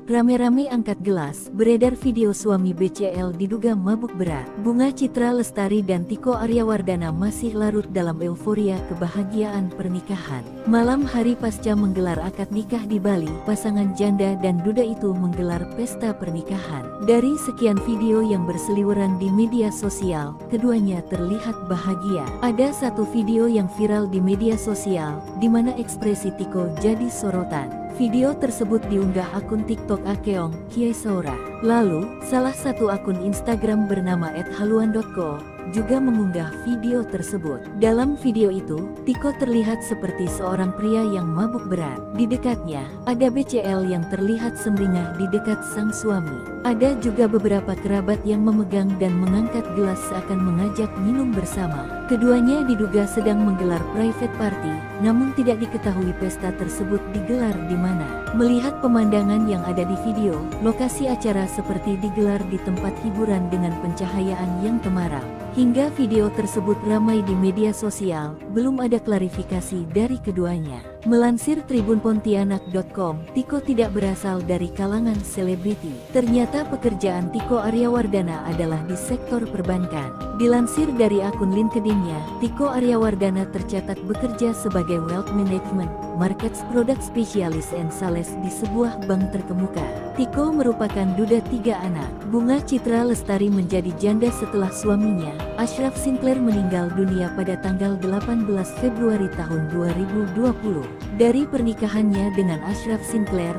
rame-rame angkat gelas, beredar video suami BCL diduga mabuk berat. Bunga Citra Lestari dan Tiko Aryawardana masih larut dalam euforia kebahagiaan pernikahan. Malam hari pasca menggelar akad nikah di Bali, pasangan janda dan duda itu menggelar pesta pernikahan. Dari sekian video yang berseliweran di media sosial, keduanya terlihat bahagia. Ada satu video yang viral di media sosial, di mana ekspresi Tiko jadi sorotan. Video tersebut diunggah akun TikTok Akeong Kiai Saura. Lalu, salah satu akun Instagram bernama @haluan.co juga mengunggah video tersebut. Dalam video itu, Tiko terlihat seperti seorang pria yang mabuk berat. Di dekatnya, ada BCL yang terlihat sumringah di dekat sang suami. Ada juga beberapa kerabat yang memegang dan mengangkat gelas seakan mengajak minum bersama. Keduanya diduga sedang menggelar private party, namun tidak diketahui pesta tersebut digelar di mana. Melihat pemandangan yang ada di video, lokasi acara seperti digelar di tempat hiburan dengan pencahayaan yang temaram. Hingga video tersebut ramai di media sosial, belum ada klarifikasi dari keduanya. Melansir tribunpontianak.com, Tiko tidak berasal dari kalangan selebriti. Ternyata pekerjaan Tiko Aryawardana adalah di sektor perbankan. Dilansir dari akun LinkedIn-nya, Tiko Aryawardana tercatat bekerja sebagai Wealth Management, Markets Product Specialist and Sales di sebuah bank terkemuka. Tiko merupakan duda 3 anak. Bunga Citra Lestari menjadi janda setelah suaminya, Ashraf Sinclair, meninggal dunia pada tanggal 18 Februari tahun 2020. Dari pernikahannya dengan Ashraf Sinclair,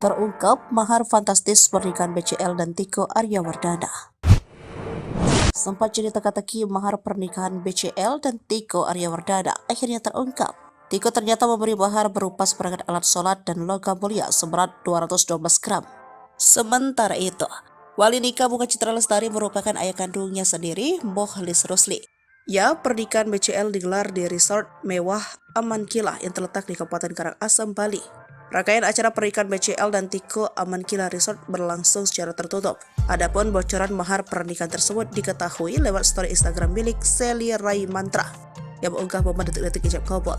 terungkap mahar fantastis pernikahan BCL dan Tiko Aryawardana. Sempat jadi teka-teki mahar pernikahan BCL dan Tiko Aryawardana akhirnya terungkap. Tiko ternyata memberi mahar berupa seperangkat alat sholat dan logam mulia seberat 212 gram. Sementara itu, wali nikah Bunga Citra Lestari merupakan ayah kandungnya sendiri, Mokhlis Rusli. Ya, pernikahan BCL digelar di resort mewah Aman Kila yang terletak di Kabupaten Karangasem, Bali. Rangkaian acara pernikahan BCL dan Tiko Aman Kila Resort berlangsung secara tertutup. Adapun bocoran mahar pernikahan tersebut diketahui lewat story Instagram milik Sally Rai Mantra yang mengunggah momen detik-detik ijab kabul.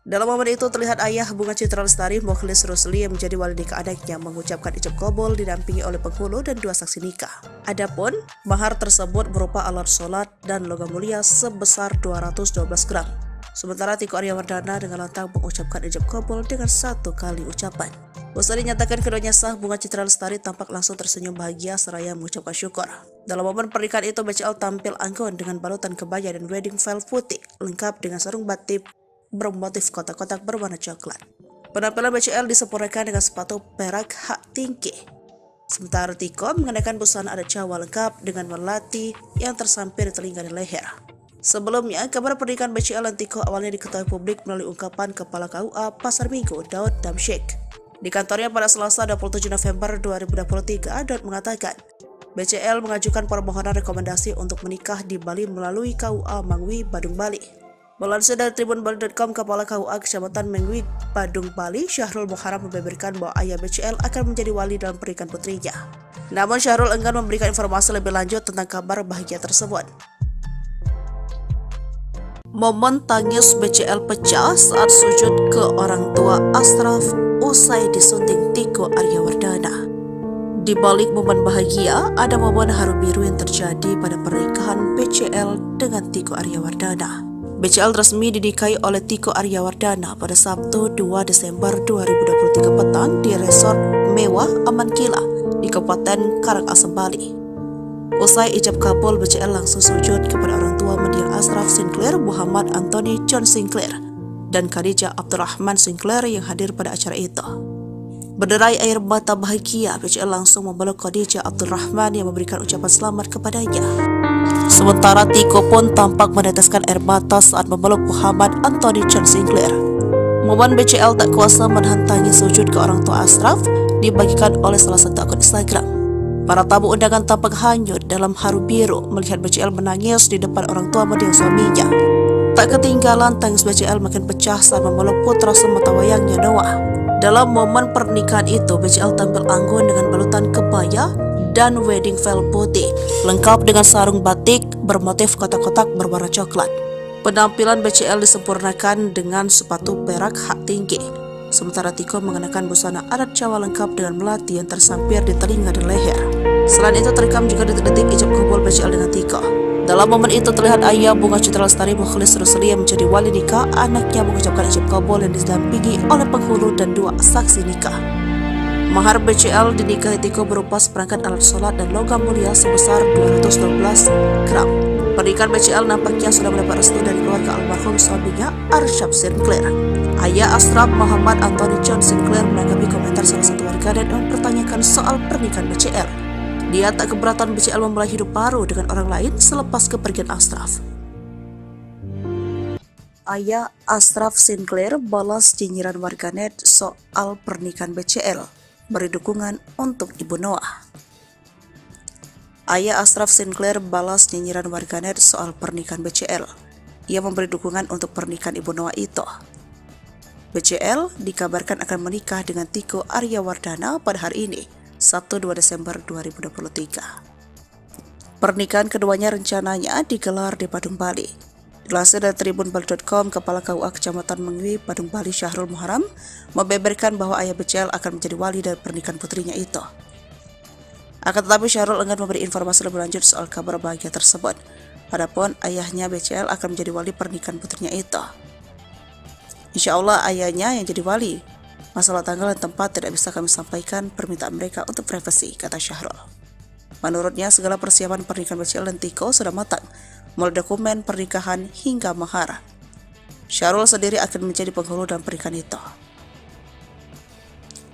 Dalam momen itu terlihat ayah Bunga Citra Lestari, Mokhlis Rusli, yang menjadi wali nikah anaknya mengucapkan ijab kabul didampingi oleh penghulu dan 2 saksi nikah. Adapun mahar tersebut berupa alat sholat dan logam mulia sebesar 212 gram. Sementara Tiko Aryawardana dengan lantang mengucapkan ijab kabul dengan 1 kali ucapan. Usai dinyatakan keduanya sah, Bunga Citra Lestari tampak langsung tersenyum bahagia seraya mengucapkan syukur. Dalam momen pernikahan itu, BCL tampil anggun dengan balutan kebaya dan wedding veil putih lengkap dengan sarung batik bermotif kotak-kotak berwarna coklat. Penampilan BCL disempurnakan dengan sepatu perak hak tinggi. Sementara Tiko mengenakan busana adat Jawa lengkap dengan melati yang tersampir di telinga dan leher. Sebelumnya, kabar pernikahan BCL dan Tiko awalnya diketahui publik melalui ungkapan Kepala KUA Pasar Minggu, Daud Damsyik. Di kantornya pada Selasa 27 November 2023, Daud mengatakan, BCL mengajukan permohonan rekomendasi untuk menikah di Bali melalui KUA Mangwi, Badung, Bali. Melansir dari tribunbali.com, Kepala KUA Kecamatan Mengwi, Badung, Bali, Syahrul Muharram, membeberkan bahwa ayah BCL akan menjadi wali dalam pernikahan putrinya. Namun Syahrul enggan memberikan informasi lebih lanjut tentang kabar bahagia tersebut. Momen tangis BCL pecah saat sujud ke orang tua Ashraf usai disunting Tiko Aryawardana. Di balik momen bahagia, ada momen haru biru yang terjadi pada pernikahan BCL dengan Tiko Aryawardana. BCL resmi dinikahi oleh Tiko Aryawardana pada Sabtu 2 Desember 2023 petang di resort mewah Aman Kila di Kabupaten Karangasem, Bali. Usai ijab kabul, BCL langsung sujud kepada orang tua mendiang Ashraf Sinclair, Muhammad Anthony John Sinclair, dan Khadijah Abdurrahman Sinclair yang hadir pada acara itu. Berderai air mata bahagia, BCL langsung memeluk Khadijah Abdurrahman yang memberikan ucapan selamat kepadanya. Sementara Tiko pun tampak meneteskan air mata saat memeluk Muhammad Anthony John Sinclair. Momen BCL tak kuasa menahan tangis sujud ke orang tua Ashraf dibagikan oleh salah satu akun Instagram. Para tamu undangan tampak hanyut dalam haru biru melihat BCL menangis di depan orang tua mendiang suaminya. Tak ketinggalan tangis BCL makin pecah saat memeluk putra sematawayangnya Noah. Dalam momen pernikahan itu, BCL tampil anggun dengan balutan kebaya dan wedding veil putih, lengkap dengan sarung batik bermotif kotak-kotak berwarna coklat. Penampilan BCL disempurnakan dengan sepatu perak hak tinggi, sementara Tiko mengenakan busana adat Jawa lengkap dengan melati yang tersampir di telinga dan leher. Selain itu terekam juga detik-detik ijab kabul BCL dengan Tiko. Dalam momen itu terlihat ayah Bunga Citra Lestari Mukhlis Rusli yang menjadi wali nikah anaknya mengucapkan ijab kabul yang didampingi oleh penghulu dan 2 saksi nikah. Mahar BCL dinikahi Tiko berupa seperangkat alat sholat dan logam mulia sebesar 212 gram. Pernikahan BCL nampaknya sudah mendapat restu dari keluarga almarhum suaminya Arsyaf Sinclair. Ayah Ashraf Muhammad Anthony John Sinclair menanggapi komentar salah satu warganet yang mempertanyakan soal pernikahan BCL. Dia tak keberatan BCL memulai hidup baru dengan orang lain selepas kepergian Ashraf. Ayah Ashraf Sinclair balas nyinyiran warganet soal pernikahan BCL, beri dukungan untuk Ibu Noah. Ayah Ashraf Sinclair balas nyinyiran warganet soal pernikahan BCL. Ia memberi dukungan untuk pernikahan Ibu Noah itu. BCL dikabarkan akan menikah dengan Tiko Aryawardana pada hari ini, Sabtu 2 Desember 2023. Pernikahan keduanya rencananya digelar di Badung, Bali. Dilansir dari tribunbali.com, Kepala KUA Kecamatan Mengwi, Badung, Bali, Syahrul Muharam, membeberkan bahwa ayah BCL akan menjadi wali dari pernikahan putrinya itu. Akan tetapi Syahrul enggan memberi informasi lebih lanjut soal kabar bahagia tersebut. Padahal ayahnya BCL akan menjadi wali pernikahan putrinya itu. Insya Allah ayahnya yang jadi wali. Masalah tanggal dan tempat tidak bisa kami sampaikan, permintaan mereka untuk privasi, kata Syahrul. Menurutnya segala persiapan pernikahan BCL dan Tiko sudah matang, mulai dokumen pernikahan hingga mahar. Syahrul sendiri akan menjadi penghulu dalam pernikahan itu.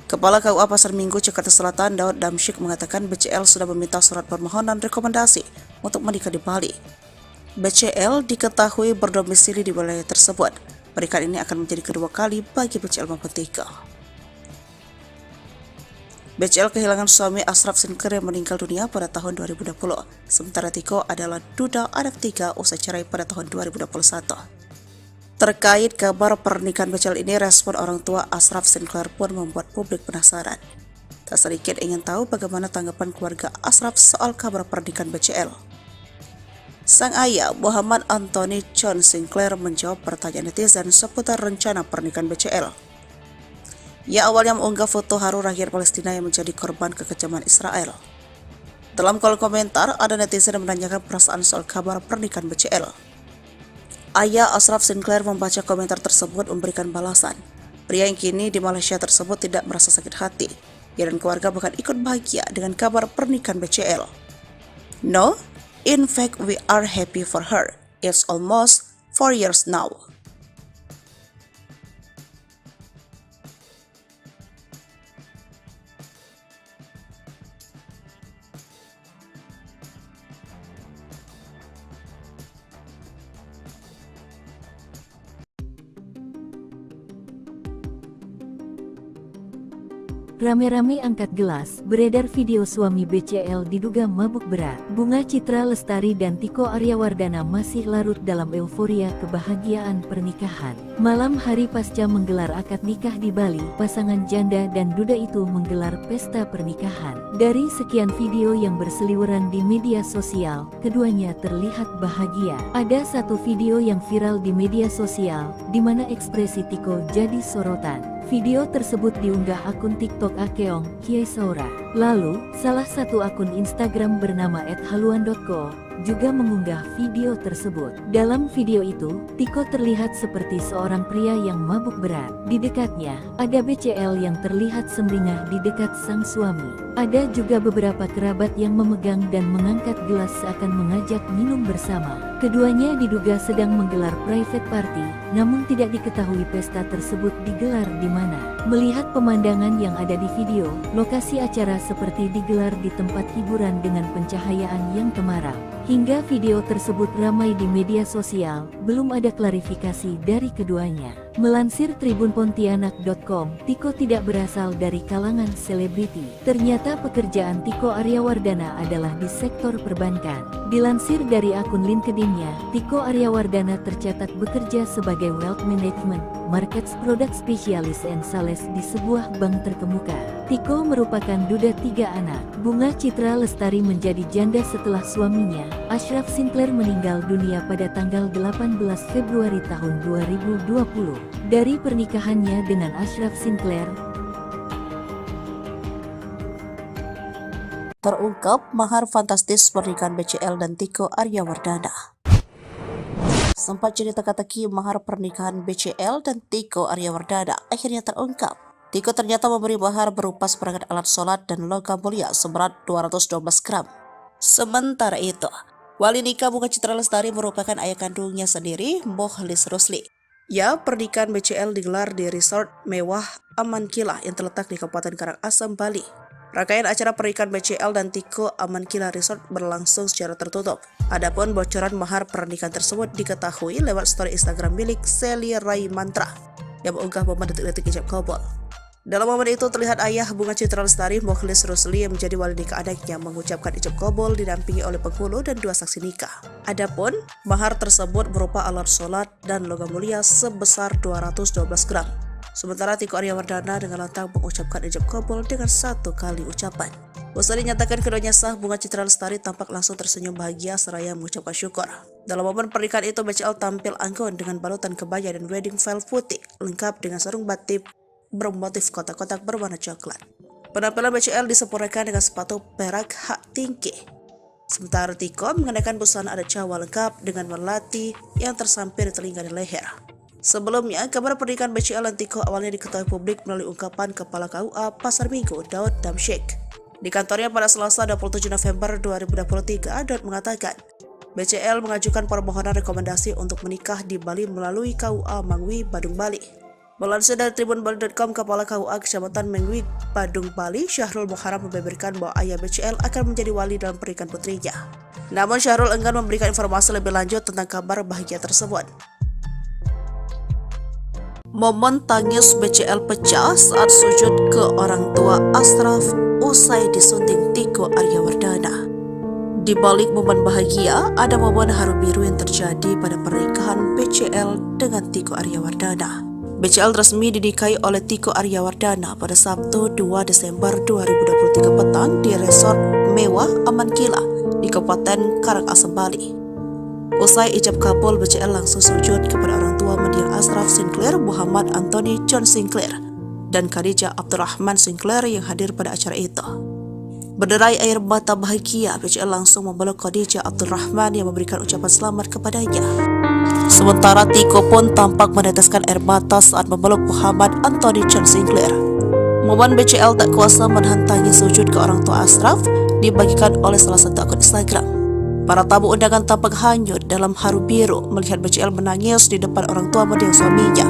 Kepala KUA Pasar Minggu Jakarta Selatan Daud Damsyik mengatakan BCL sudah meminta surat permohonan rekomendasi untuk menikah di Bali. BCL diketahui berdomisili di wilayah tersebut. Pernikahan ini akan menjadi kedua kali bagi BCL maupun Tiko. BCL kehilangan suami Ashraf Sinclair yang meninggal dunia pada tahun 2020. Sementara Tiko adalah duda anak 3 usai cerai pada tahun 2021. Terkait kabar pernikahan BCL ini, respon orang tua Ashraf Sinclair pun membuat publik penasaran. Tak sedikit ingin tahu bagaimana tanggapan keluarga Ashraf soal kabar pernikahan BCL. Sang ayah Muhammad Anthony John Sinclair menjawab pertanyaan netizen seputar rencana pernikahan BCL. Ia awalnya mengunggah foto haru rakyat Palestina yang menjadi korban kekejaman Israel. Dalam kolom komentar, ada netizen yang menanyakan perasaan soal kabar pernikahan BCL. Ayah Ashraf Sinclair membaca komentar tersebut memberikan balasan. Pria yang kini di Malaysia tersebut tidak merasa sakit hati. Ia dan keluarga bahkan ikut bahagia dengan kabar pernikahan BCL. No, in fact we are happy for her. It's almost 4 years now. Rame-rame angkat gelas, beredar video suami BCL diduga mabuk berat. Bunga Citra Lestari dan Tiko Aryawardana masih larut dalam euforia kebahagiaan pernikahan. Malam hari pasca menggelar akad nikah di Bali, pasangan janda dan duda itu menggelar pesta pernikahan. Dari sekian video yang berseliweran di media sosial, keduanya terlihat bahagia. Ada satu video yang viral di media sosial, di mana ekspresi Tiko jadi sorotan. Video tersebut diunggah akun TikTok Akeong Kiai Saura. Lalu, salah satu akun Instagram bernama @haluan.co juga mengunggah video tersebut. Dalam video itu, Tiko terlihat seperti seorang pria yang mabuk berat. Di dekatnya, ada BCL yang terlihat sumringah di dekat sang suami. Ada juga beberapa kerabat yang memegang dan mengangkat gelas seakan mengajak minum bersama. Keduanya diduga sedang menggelar private party, namun tidak diketahui pesta tersebut digelar di mana. Melihat pemandangan yang ada di video, lokasi acara seperti digelar di tempat hiburan dengan pencahayaan yang temaram. Hingga video tersebut ramai di media sosial, belum ada klarifikasi dari keduanya. Melansir tribunpontianak.com, Tiko tidak berasal dari kalangan selebriti. Ternyata pekerjaan Tiko Aryawardana adalah di sektor perbankan. Dilansir dari akun LinkedIn-nya, Tiko Aryawardana tercatat bekerja sebagai Wealth Management, Markets Product Specialist and Sales di sebuah bank terkemuka. Tiko merupakan duda 3 anak. Bunga Citra Lestari menjadi janda setelah suaminya, Ashraf Sinclair meninggal dunia pada tanggal 18 Februari tahun 2020. Dari pernikahannya dengan Ashraf Sinclair, terungkap mahar fantastis pernikahan BCL dan Tiko Aryawardana. Sempat jadi teka-teki mahar pernikahan BCL dan Tiko Aryawardana akhirnya terungkap. Tiko ternyata memberi mahar berupa seperangkat alat sholat dan logam mulia seberat 212 gram. Sementara itu, wali nikah Bunga Citra Lestari merupakan ayah kandungnya sendiri, Mokhlis Rusli. Ya, pernikahan BCL digelar di resort mewah Aman Kilah yang terletak di Kabupaten Karangasem, Bali. Rangkaian acara pernikahan BCL dan Tiko Aman Kilah Resort berlangsung secara tertutup. Adapun bocoran mahar pernikahan tersebut diketahui lewat story Instagram milik Sally Rai Mantra yang mengunggah momen detik-detik ijab kabul. Dalam momen itu terlihat ayah Bunga Citra Lestari, Mokhlis Rusli, yang menjadi wali nikah anaknya mengucapkan ijab kabul didampingi oleh penghulu dan 2 saksi nikah. Adapun mahar tersebut berupa alat sholat dan logam mulia sebesar 212 gram. Sementara Tiko Aryawardana dengan lantang mengucapkan ijab kabul dengan 1 kali ucapan. Usai dinyatakan keduanya sah, Bunga Citra Lestari tampak langsung tersenyum bahagia seraya mengucapkan syukur. Dalam momen pernikahan itu, BCL tampil anggun dengan balutan kebaya dan wedding veil putih lengkap dengan sarung batik bermotif kotak-kotak berwarna coklat. Penampilan BCL disempurnakan dengan sepatu perak hak tinggi. Sementara Tiko mengenakan busana adat Jawa lengkap dengan melati yang tersampir di telinga dan leher. Sebelumnya, kabar pernikahan BCL dan Tiko awalnya diketahui publik melalui ungkapan Kepala KUA Pasar Minggu, Daud Damsyik. Di kantornya pada Selasa 27 November 2023, Daud mengatakan, BCL mengajukan permohonan rekomendasi untuk menikah di Bali melalui KUA Mangwi, Badung, Bali. Melansir dari tribunbali.com, Kepala KUA Kecamatan Mengwi, Badung, Bali, Syahrul Muharam membeberkan bahwa ayah BCL akan menjadi wali dalam pernikahan putrinya. Namun Syahrul enggan memberikan informasi lebih lanjut tentang kabar bahagia tersebut. Momen tangis BCL pecah saat sujud ke orang tua Ashraf usai disunting Tiko Aryawardana. Di balik momen bahagia, ada momen haru biru yang terjadi pada pernikahan BCL dengan Tiko Aryawardana. BCL resmi dinikahi oleh Tiko Aryawardana pada Sabtu 2 Desember 2023 petang di resort mewah Aman Kilah di Kabupaten Karangasem, Bali. Usai ijab kabul, BCL langsung sujud kepada orang tua mendiang Ashraf Sinclair, Muhammad Anthony John Sinclair, dan Khadijah Abdurrahman Sinclair yang hadir pada acara itu. Berderai air mata bahagia, BCL langsung memeluk Khadijah Abdurrahman yang memberikan ucapan selamat kepadanya. Sementara Tiko pun tampak meneteskan air mata saat memeluk Muhammad Anthony John Sinclair. Momen BCL tak kuasa menahan tangis sujud ke orang tua Ashraf dibagikan oleh salah satu akun Instagram. Para tamu undangan tampak hanyut dalam haru biru melihat BCL menangis di depan orang tua mendiang suaminya.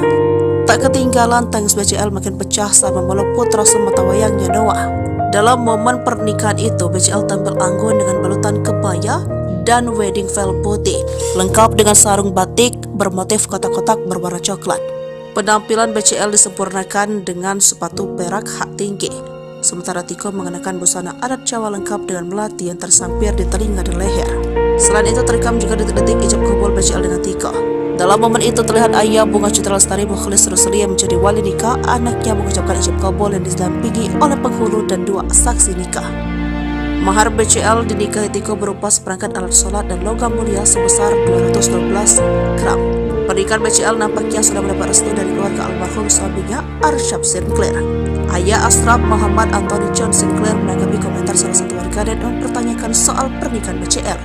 Tak ketinggalan tangis BCL makin pecah saat memeluk putra sematawayangnya Noah. Dalam momen pernikahan itu, BCL tampil anggun dengan balutan kebaya dan wedding veil putih, lengkap dengan sarung batik bermotif kotak-kotak berwarna coklat. Penampilan BCL disempurnakan dengan sepatu perak hak tinggi. Sementara Tiko mengenakan busana adat Jawa lengkap dengan melati yang tersampir di telinga dan leher. Selain itu terekam juga detik-detik ijab kabul BCL dengan Tiko. Dalam momen itu terlihat ayah Bunga Citra Lestari, Mokhlis Rusli, yang menjadi wali nikah anaknya mengucapkan ijab kabul yang didampingi oleh penghulu dan 2 saksi nikah. Mahar BCL dinikahi Tiko berupa seperangkat alat sholat dan logam mulia sebesar 212 gram. Pernikahan BCL nampaknya sudah mendapat restu dari keluarga almarhum suaminya, Ashraf Sinclair. Ayah Ashraf, Muhammad Anthony John Sinclair, menanggapi komentar salah satu warganet dan mempertanyakan soal pernikahan BCL.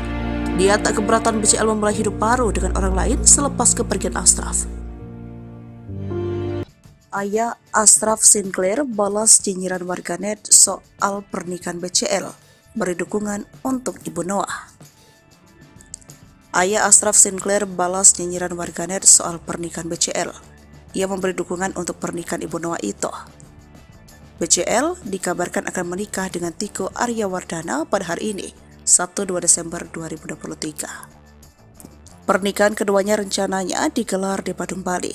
Dia tak keberatan BCL memulai hidup baru dengan orang lain selepas kepergian Ashraf. Ayah Ashraf Sinclair balas nyinyiran warganet soal pernikahan BCL. Beri dukungan untuk Ibu Noah. Ayah Ashraf Sinclair balas nyinyiran warganet soal pernikahan BCL. Ia memberi dukungan untuk pernikahan Ibu Noah itu. BCL dikabarkan akan menikah dengan Tiko Aryawardana pada hari ini, Sabtu 2 Desember 2023. Pernikahan keduanya rencananya digelar di Badung, Bali.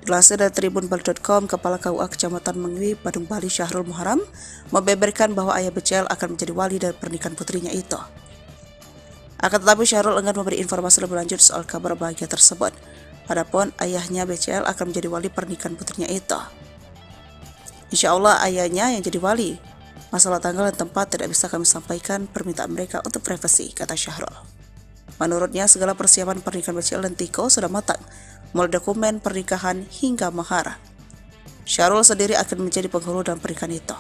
Dilansir dari tribunbali.com, Kepala KUA Kecamatan Mengwi, Badung, Bali, Syahrul Muharam membeberkan bahwa ayah BCL akan menjadi wali dari pernikahan putrinya itu. Akan tetapi Syahrul enggan memberi informasi lebih lanjut soal kabar bahagia tersebut. Adapun ayahnya BCL akan menjadi wali pernikahan putrinya itu. Insya Allah ayahnya yang jadi wali. Masalah tanggal dan tempat tidak bisa kami sampaikan, permintaan mereka untuk privasi, kata Syahrul. Menurutnya segala persiapan pernikahan BCL dan Tiko sudah matang. mulai dokumen pernikahan hingga mahar. Syahrul sendiri akan menjadi penghulu dalam pernikahan itu.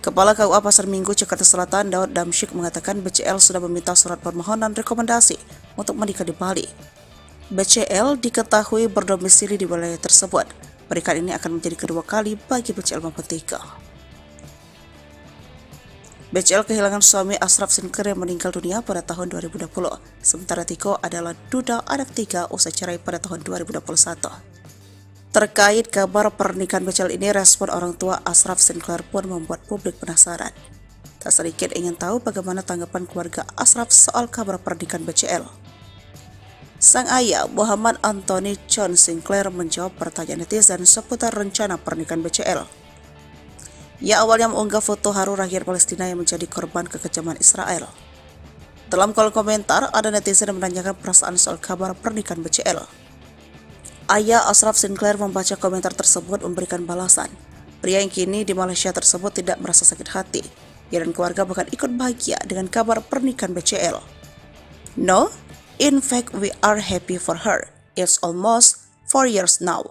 Kepala KUA Pasar Minggu, Jakarta Selatan, Daud Damsyik mengatakan BCL sudah meminta surat permohonan rekomendasi untuk menikah di Bali. BCL diketahui berdomisili di wilayah tersebut. Pernikahan ini akan menjadi kedua kali bagi BCL maupun Tiko. BCL kehilangan suami Ashraf Sinclair yang meninggal dunia pada tahun 2020. Sementara Tiko adalah duda anak 3 usai cerai pada tahun 2021. Terkait kabar pernikahan BCL ini, respon orang tua Ashraf Sinclair pun membuat publik penasaran. Tak sedikit ingin tahu bagaimana tanggapan keluarga Ashraf soal kabar pernikahan BCL. Sang ayah, Muhammad Anthony John Sinclair, menjawab pertanyaan netizen seputar rencana pernikahan BCL. Ia awalnya mengunggah foto haru rakyat Palestina yang menjadi korban kekejaman Israel. Dalam kolom komentar, ada netizen yang menanyakan perasaan soal kabar pernikahan BCL. Ayah Ashraf Sinclair membaca komentar tersebut memberikan balasan. Pria yang kini di Malaysia tersebut tidak merasa sakit hati. Ia dan keluarga bahkan ikut bahagia dengan kabar pernikahan BCL. No, in fact we are happy for her. It's almost 4 years now.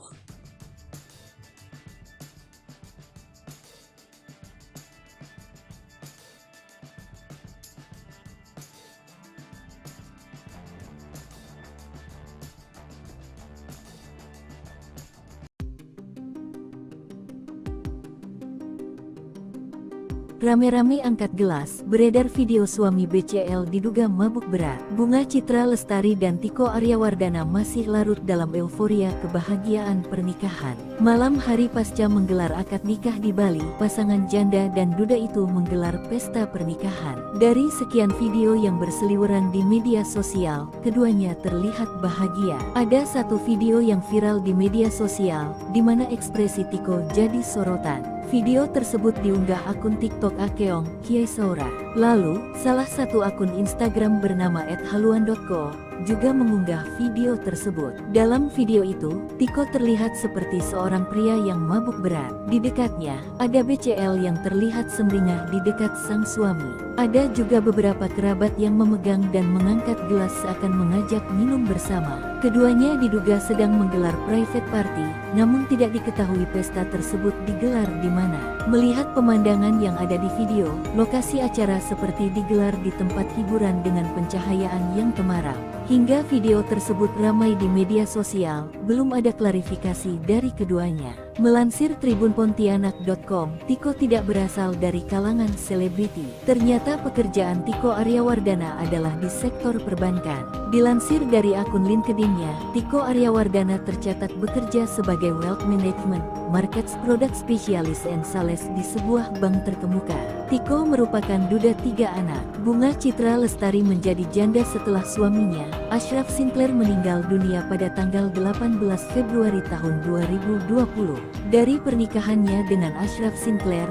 Rame-rame angkat gelas, beredar video suami BCL diduga mabuk berat. Bunga Citra Lestari dan Tiko Aryawardana masih larut dalam euforia kebahagiaan pernikahan. Malam hari pasca menggelar akad nikah di Bali, pasangan janda dan duda itu menggelar pesta pernikahan. Dari sekian video yang berseliweran di media sosial, keduanya terlihat bahagia. Ada satu video yang viral di media sosial, di mana ekspresi Tiko jadi sorotan. Video tersebut diunggah akun TikTok Akeong Kiai Saura. Lalu, salah satu akun Instagram bernama @haluan.co juga mengunggah video tersebut. Dalam video itu, Tiko terlihat seperti seorang pria yang mabuk berat. Di dekatnya, ada BCL yang terlihat sumringah di dekat sang suami. Ada juga beberapa kerabat yang memegang dan mengangkat gelas seakan mengajak minum bersama. Keduanya diduga sedang menggelar private party, namun tidak diketahui pesta tersebut digelar di mana. Melihat pemandangan yang ada di video, lokasi acara seperti digelar di tempat hiburan dengan pencahayaan yang temaram. Hingga video tersebut ramai di media sosial, belum ada klarifikasi dari keduanya. Melansir tribunpontianak.com, Tiko tidak berasal dari kalangan selebriti. Ternyata pekerjaan Tiko Aryawardana adalah di sektor perbankan. Dilansir dari akun LinkedIn-nya, Tiko Aryawardana tercatat bekerja sebagai Wealth Management, Markets Product Specialist and Sales di sebuah bank terkemuka. Tiko merupakan duda 3 anak. Bunga Citra Lestari menjadi janda setelah suaminya, Ashraf Sinclair, meninggal dunia pada tanggal 18 Februari tahun 2020. Dari pernikahannya dengan Ashraf Sinclair,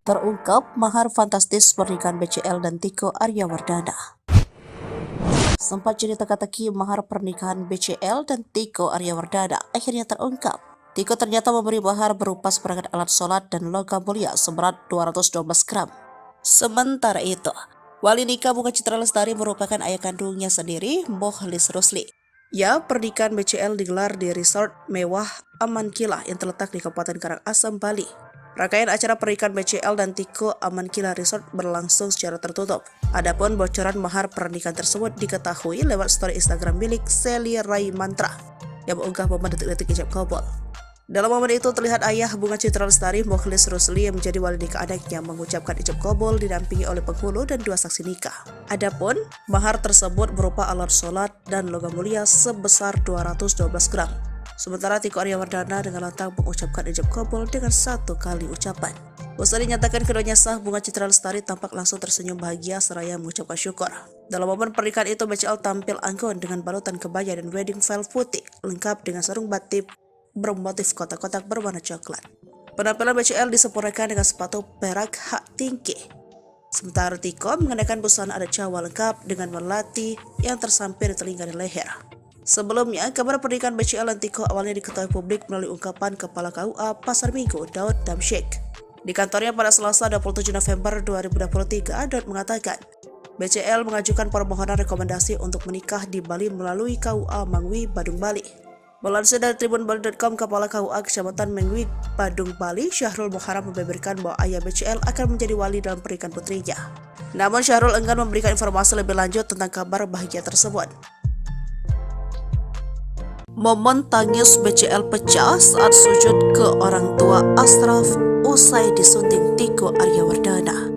terungkap mahar fantastis pernikahan BCL dan Tiko Aryawardana. Sempat jadi teka-teki mahar pernikahan BCL dan Tiko Aryawardana akhirnya terungkap. Tiko ternyata memberi mahar berupa seperangkat alat sholat dan logam mulia seberat 212 gram. Sementara itu, wali nikah Bunga Citra Lestari merupakan ayah kandungnya sendiri, Mokhlis Rusli. Ya, pernikahan BCL digelar di resort mewah Amankila yang terletak di Kabupaten Karangasem, Bali. Rangkaian acara pernikahan BCL dan Tiko Amankila Resort berlangsung secara tertutup. Adapun bocoran mahar pernikahan tersebut diketahui lewat story Instagram milik Sally Rai Mantra yang mengunggah momen detik-detik ijab kabul. Dalam momen itu terlihat ayah Bunga Citra Lestari, Mokhlis Rusli, yang menjadi wali nikah anaknya, mengucapkan ijab kabul didampingi oleh penghulu dan 2 saksi nikah. Adapun mahar tersebut berupa alat sholat dan logam mulia sebesar 212 gram. Sementara Tiko Aryawardana dengan lantang mengucapkan ijab kabul dengan 1 kali ucapan. Usai dinyatakan keduanya sah, Bunga Citra Lestari tampak langsung tersenyum bahagia seraya mengucapkan syukur. Dalam momen pernikahan itu, BCL tampil anggun dengan balutan kebaya dan wedding veil putih lengkap dengan sarung batik bermotif kotak-kotak berwarna coklat. Penampilan BCL disempurnakan dengan sepatu perak hak tinggi. Sementara Tiko mengenakan busana adat Jawa lengkap dengan melati yang tersampir di telinga dan leher. Sebelumnya, kabar pernikahan BCL dan Tiko awalnya diketahui publik melalui ungkapan Kepala KUA Pasar Minggu, Daud Damsyik. Di kantornya pada Selasa 27 November 2023, Daud mengatakan, BCL mengajukan permohonan rekomendasi untuk menikah di Bali melalui KUA Mangwi, Badung, Bali. Melansir dari tribunbali.com, Kepala KUA Kecamatan Mangwi, Badung, Bali, Syahrul Muharam membeberkan bahwa ayah BCL akan menjadi wali dalam pernikahan putrinya. Namun Syahrul enggan memberikan informasi lebih lanjut tentang kabar bahagia tersebut. Momen tangis BCL pecah saat sujud ke orang tua Ashraf usai disunting Tiko Aryawardana.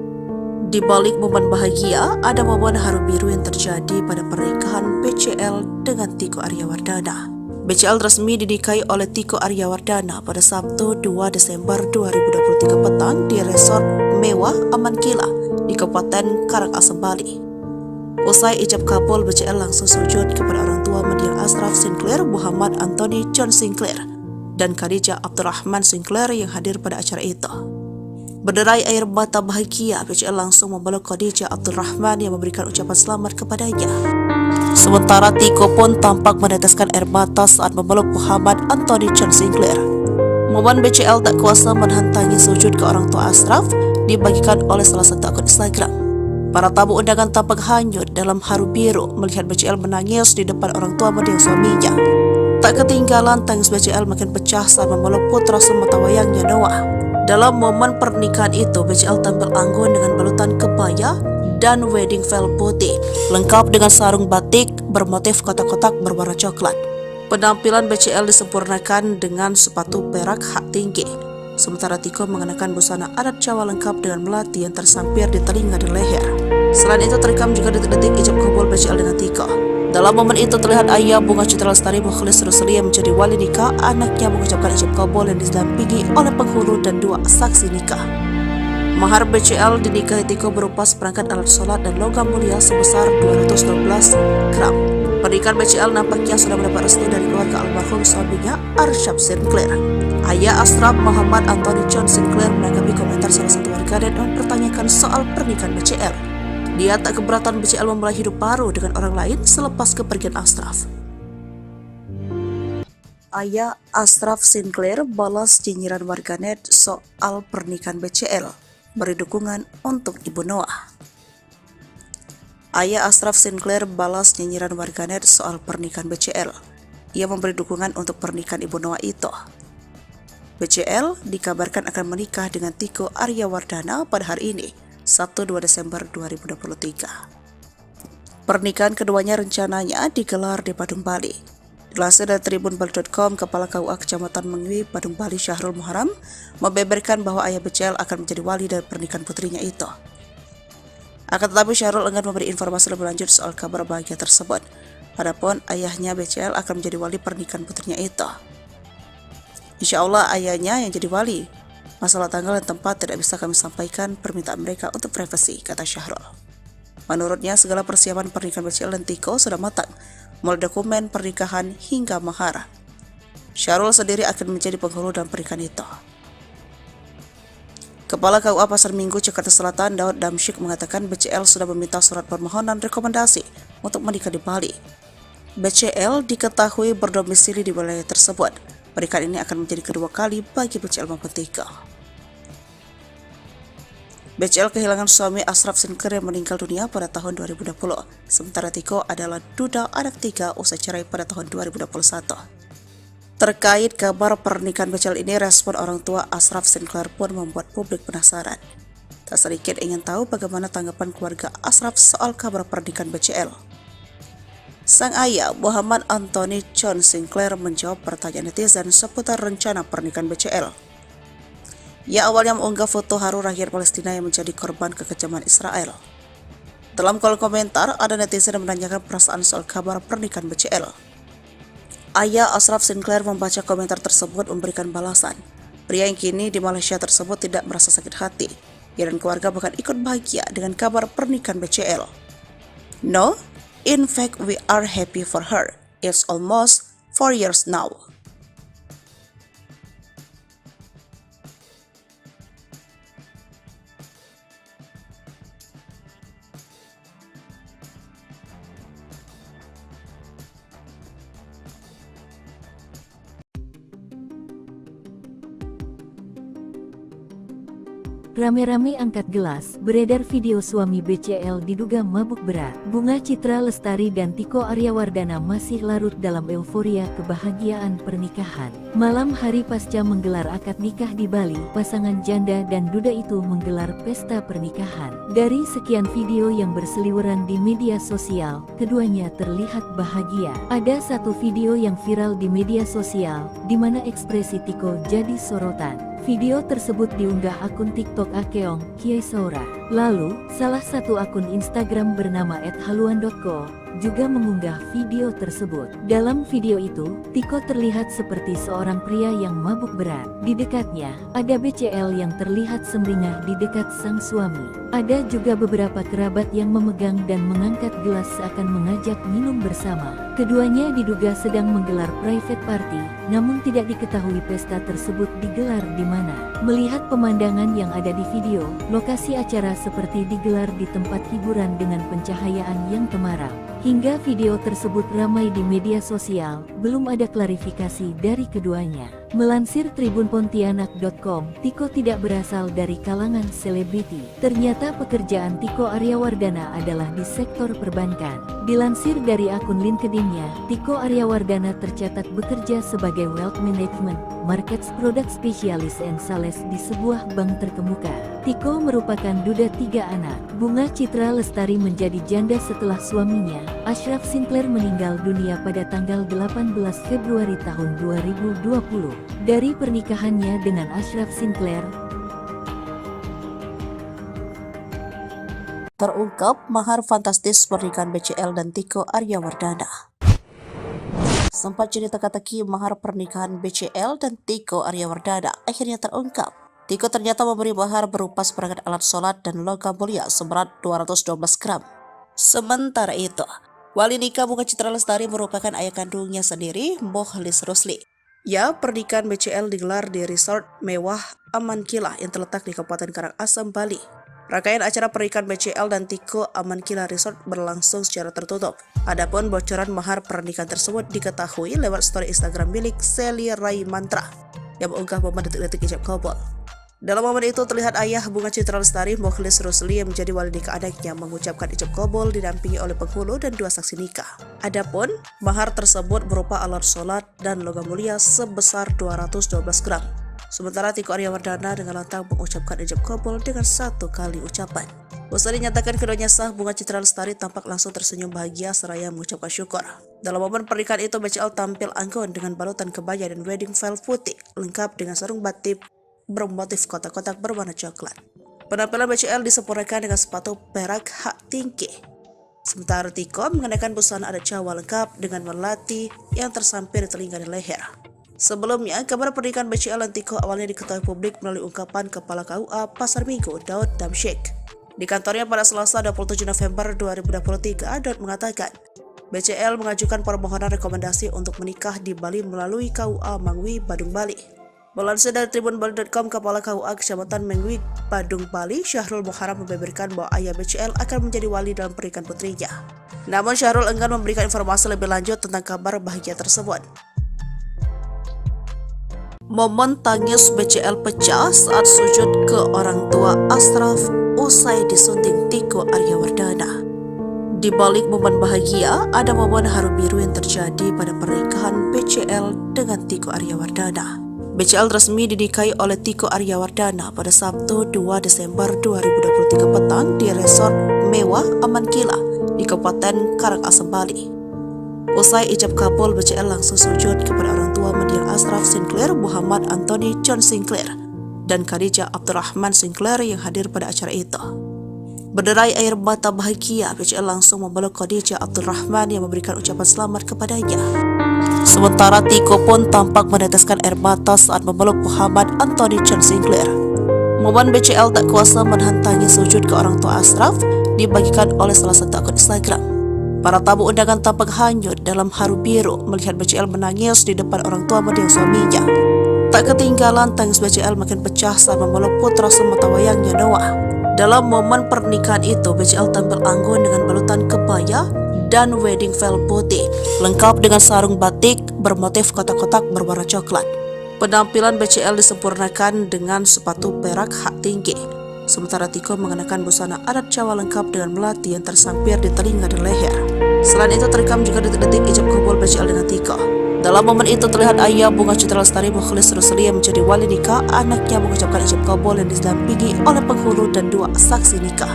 Di balik momen bahagia, ada momen haru biru yang terjadi pada pernikahan BCL dengan Tiko Aryawardana. BCL resmi dinikahi oleh Tiko Aryawardana pada Sabtu 2 Desember 2023 petang di resort mewah Aman Kila di Kabupaten Karangasem, Bali. Usai ijab kabul, BCL langsung sujud kepada orang tua mendiang Ashraf Sinclair, Muhammad Anthony John Sinclair, dan Khadijah Abdurrahman Sinclair yang hadir pada acara itu. Berderai air mata bahagia, BCL langsung memeluk Khadijah Abdurrahman yang memberikan ucapan selamat kepadanya. Sementara Tiko pun tampak meneteskan air mata saat memeluk Muhammad Anthony John Sinclair. Momen BCL tak kuasa menahan tangis sujud ke orang tua Ashraf dibagikan oleh salah satu akun Instagram. Para tamu undangan tampak hanyut dalam haru biru melihat BCL menangis di depan orang tua mendiang suaminya. Tak ketinggalan tangis BCL makin pecah saat memeluk putra sematawayangnya Noah. Dalam momen pernikahan itu, BCL tampil anggun dengan balutan kebaya dan wedding veil putih, lengkap dengan sarung batik bermotif kotak-kotak berwarna coklat. Penampilan BCL disempurnakan dengan sepatu perak hak tinggi, sementara Tiko mengenakan busana adat Jawa lengkap dengan melati yang tersampir di telinga dan leher. Selain itu terekam juga detik-detik ijab kabul BCL dengan Tiko. Dalam momen itu terlihat ayah Bunga Citra Lestari Mukhlis Rusli yang menjadi wali nikah anaknya mengucapkan ijab kabul yang didampingi oleh penghulu dan 2 saksi nikah. Mahar BCL dinikahi Tiko berupa seperangkat alat sholat dan logam mulia sebesar 212 gram. Pernikahan BCL nampaknya sudah mendapat restu dari keluarga almarhum suaminya Arsyad Sinclair. Ayah Ashraf, Muhammad Anthony John Sinclair, menanggapi komentar salah satu warganet dan mempertanyakan soal pernikahan BCL. Dia tak keberatan BCL memulai hidup baru dengan orang lain selepas kepergian Ashraf. Ayah Ashraf Sinclair balas nyinyiran warganet soal pernikahan BCL, beri dukungan untuk Ibu Noah. Ayah Ashraf Sinclair balas nyinyiran warganet soal pernikahan BCL. Ia memberi dukungan untuk pernikahan Ibu Noah itu. BCL dikabarkan akan menikah dengan Tiko Aryawardana pada hari ini, Sabtu 2 Desember 2023. Pernikahan keduanya rencananya digelar di Badung, Bali. Dilansir dari tribunbali.com, Kepala KUA Kecamatan Mangwi, Badung, Bali, Syahrul Muharam membeberkan bahwa ayah BCL akan menjadi wali dari pernikahan putrinya itu. Akan tetapi Syahrul enggan memberi informasi lebih lanjut soal kabar bahagia tersebut. Adapun ayahnya BCL akan menjadi wali pernikahan putrinya itu. Insya Allah ayahnya yang jadi wali. Masalah tanggal dan tempat tidak bisa kami sampaikan, permintaan mereka untuk privasi, kata Syahrul. Menurutnya segala persiapan pernikahan BCL dan Tiko sudah matang, mulai dokumen pernikahan hingga mahar. Syahrul sendiri akan menjadi penghulu dalam pernikahan itu. Kepala KUA Pasar Minggu Jakarta Selatan Daud Damsyik mengatakan BCL sudah meminta surat permohonan rekomendasi untuk menikah di Bali. BCL diketahui berdomisili di wilayah tersebut. Pernikahan ini akan menjadi kedua kali bagi BCL maupun Tiko. BCL kehilangan suami Ashraf Sinclair yang meninggal dunia pada tahun 2020. Sementara Tiko adalah duda anak 3 usai cerai pada tahun 2021. Terkait kabar pernikahan BCL ini, respon orang tua Ashraf Sinclair pun membuat publik penasaran. Tak sedikit ingin tahu bagaimana tanggapan keluarga Ashraf soal kabar pernikahan BCL. Sang ayah, Muhammad Anthony John Sinclair, menjawab pertanyaan netizen seputar rencana pernikahan BCL. Ia awalnya mengunggah foto haru rakyat Palestina yang menjadi korban kekejaman Israel. Dalam kolom komentar, ada netizen yang menanyakan perasaan soal kabar pernikahan BCL. Ayah Ashraf Sinclair membaca komentar tersebut memberikan balasan. Pria yang kini di Malaysia tersebut tidak merasa sakit hati. Ia dan keluarga bahkan ikut bahagia dengan kabar pernikahan BCL. No, in fact we are happy for her. It's almost 4 years now. Rame-rame angkat gelas, beredar video suami BCL diduga mabuk berat. Bunga Citra Lestari dan Tiko Aryawardana masih larut dalam euforia kebahagiaan pernikahan. Malam hari pasca menggelar akad nikah di Bali, pasangan janda dan duda itu menggelar pesta pernikahan. Dari sekian video yang berseliweran di media sosial, keduanya terlihat bahagia. Ada satu video yang viral di media sosial, di mana ekspresi Tiko jadi sorotan. Video tersebut diunggah akun TikTok Akeong Kiai Saura. Lalu, salah satu akun Instagram bernama @haluan.co juga mengunggah video tersebut. Dalam video itu, Tiko terlihat seperti seorang pria yang mabuk berat. Di dekatnya, ada BCL yang terlihat sumringah di dekat sang suami. Ada juga beberapa kerabat yang memegang dan mengangkat gelas seakan mengajak minum bersama. Keduanya diduga sedang menggelar private party, namun tidak diketahui pesta tersebut digelar di mana. Melihat pemandangan yang ada di video, lokasi acara seperti digelar di tempat hiburan dengan pencahayaan yang temaram. Hingga video tersebut ramai di media sosial, belum ada klarifikasi dari keduanya. Melansir tribunpontianak.com, Tiko tidak berasal dari kalangan selebriti. Ternyata pekerjaan Tiko Aryawardana adalah di sektor perbankan. Dilansir dari akun LinkedIn-nya, Tiko Aryawardana tercatat bekerja sebagai Wealth Management, Markets Product Specialist and Sales di sebuah bank terkemuka. Tiko merupakan duda 3 anak. Bunga Citra Lestari menjadi janda setelah suaminya, Ashraf Sinclair, meninggal dunia pada tanggal 18 Februari tahun 2020. Dari pernikahannya dengan Ashraf Sinclair, terungkap mahar fantastis pernikahan BCL dan Tiko Aryawardana. Sempat jadi teka-teki mahar pernikahan BCL dan Tiko Aryawardana akhirnya terungkap. Tiko ternyata memberi mahar berupa seperangkat alat sholat dan logam mulia seberat 212 gram. Sementara itu, wali nikah Bunga Citra Lestari merupakan ayah kandungnya sendiri, Mokhlis Rusli. Ya, pernikahan BCL digelar di resort mewah Amankila yang terletak di Kabupaten Karangasem, Bali. Rangkaian acara pernikahan BCL dan Tiko Amankila Resort berlangsung secara tertutup. Adapun bocoran mahar pernikahan tersebut diketahui lewat story Instagram milik Sally Rai Mantra yang mengunggah momen detik-detik ijab kabul. Dalam momen itu terlihat ayah Bunga Citra Lestari, Mokhlis Rusli, yang menjadi wali nikah anaknya mengucapkan ijab kabul didampingi oleh penghulu dan 2 saksi nikah. Adapun mahar tersebut berupa alat sholat dan logam mulia sebesar 212 gram. Sementara Tiko Aryawardana dengan lantang mengucapkan ijab kabul dengan 1 kali ucapan. Usai dinyatakan keduanya sah, Bunga Citra Lestari tampak langsung tersenyum bahagia seraya mengucapkan syukur. Dalam momen pernikahan itu, BCL tampil anggun dengan balutan kebaya dan wedding veil putih lengkap dengan sarung batik bermotif kotak-kotak berwarna coklat. Penampilan BCL disempurnakan dengan sepatu perak hak tinggi. Sementara Tiko mengenakan busana adat Jawa lengkap dengan melati yang tersampir di telinga dan leher. Sebelumnya, kabar pernikahan BCL dan Tiko awalnya diketahui publik melalui ungkapan Kepala KUA Pasar Minggu, Daud Damsyik. Di kantornya pada Selasa 27 November 2023, Daud mengatakan, BCL mengajukan permohonan rekomendasi untuk menikah di Bali melalui KUA Mangwi, Badung, Bali. Melansir dari tribunbali.com, Kepala KUA Kecamatan Mengwi, Badung, Bali, Syahrul Muharram, membeberkan bahwa ayah BCL akan menjadi wali dalam pernikahan putrinya. Namun Syahrul enggan memberikan informasi lebih lanjut tentang kabar bahagia tersebut. Momen tangis BCL pecah saat sujud ke orang tua Ashraf usai disunting Tiko Aryawardana. Di balik momen bahagia, ada momen haru biru yang terjadi pada pernikahan BCL dengan Tiko Aryawardana. BCL resmi dinikahi oleh Tiko Aryawardana pada Sabtu 2 Desember 2023 petang di resort mewah Amankila di Kabupaten Karangasem, Bali. Usai ijab kabul, BCL langsung sujud kepada orang tua mendiang Ashraf Sinclair, Muhammad Anthony John Sinclair, dan Khadijah Abdurrahman Sinclair yang hadir pada acara itu. Berderai air mata bahagia, BCL langsung memeluk Khadijah Abdurrahman yang memberikan ucapan selamat kepadanya. Sementara Tiko pun tampak meneteskan air mata saat memeluk Muhammad Anthony John Sinclair. Momen BCL tak kuasa menahan tangis sujud ke orang tua Ashraf dibagikan oleh salah satu akun Instagram. Para tamu undangan tampak hanyut dalam haru biru melihat BCL menangis di depan orang tua mendiang suaminya. Tak ketinggalan tangis BCL makin pecah saat memeluk putra sematawayangnya Noah. Dalam momen pernikahan itu, BCL tampil anggun dengan balutan kebaya dan wedding veil putih, lengkap dengan sarung batik bermotif kotak-kotak berwarna coklat. Penampilan BCL disempurnakan dengan sepatu perak hak tinggi. sementara Tiko mengenakan busana adat Jawa lengkap dengan melati yang tersampir di telinga dan leher. Selain itu terekam juga detik-detik ijab kabul BCL dengan Tiko. Dalam momen itu terlihat ayah Bunga Citra Lestari Mukhlis Rusli yang menjadi wali nikah anaknya mengucapkan ijab kabul yang didampingi oleh penghulu dan 2 saksi nikah.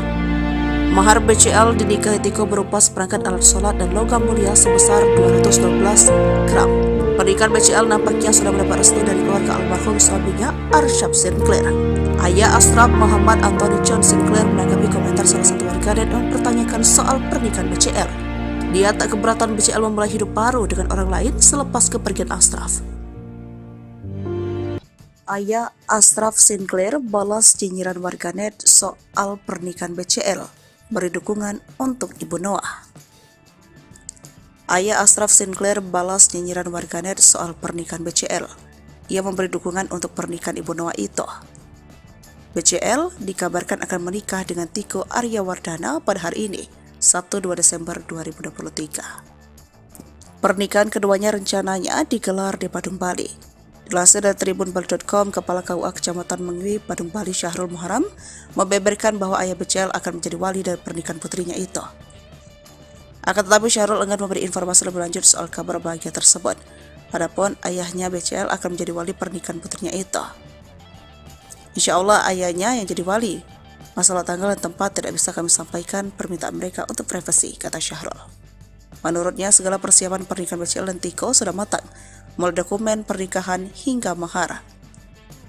Mahar BCL dinikahi Tiko berupa seperangkat alat sholat dan logam mulia sebesar 212 gram. Pernikahan BCL nampaknya sudah mendapat restu dari keluarga almarhum suaminya, Arsyaf Sinclair. Ayah Ashraf Muhammad Anthony John Sinclair menanggapi komentar salah satu warganet yang mempertanyakan soal pernikahan BCL. Dia tak keberatan BCL memulai hidup baru dengan orang lain selepas kepergian Ashraf. Ayah Ashraf Sinclair balas nyinyiran warganet soal pernikahan BCL, beri dukungan untuk Ibu Noah. Ayah Ashraf Sinclair balas nyinyiran warganet soal pernikahan BCL. Ia memberi dukungan untuk pernikahan Ibu Noah itu. BCL dikabarkan akan menikah dengan Tiko Aryawardana pada hari ini, Sabtu 2 Desember 2023. Pernikahan keduanya rencananya digelar di Badung, Bali. Dilansir dari tribunbali.com, Kepala KUA Kecamatan Mengwi, Badung, Bali, Syahrul Muharam, membeberkan bahwa ayah BCL akan menjadi wali dari pernikahan putrinya itu. Akan tetapi Syahrul enggan memberi informasi lebih lanjut soal kabar bahagia tersebut. Adapun ayahnya BCL akan menjadi wali pernikahan putrinya itu. Insya Allah ayahnya yang jadi wali. Masalah tanggal dan tempat tidak bisa kami sampaikan, permintaan mereka untuk privasi, kata Syahrul. Menurutnya segala persiapan pernikahan BCL dan Tiko sudah matang, mulai dokumen pernikahan hingga mahar.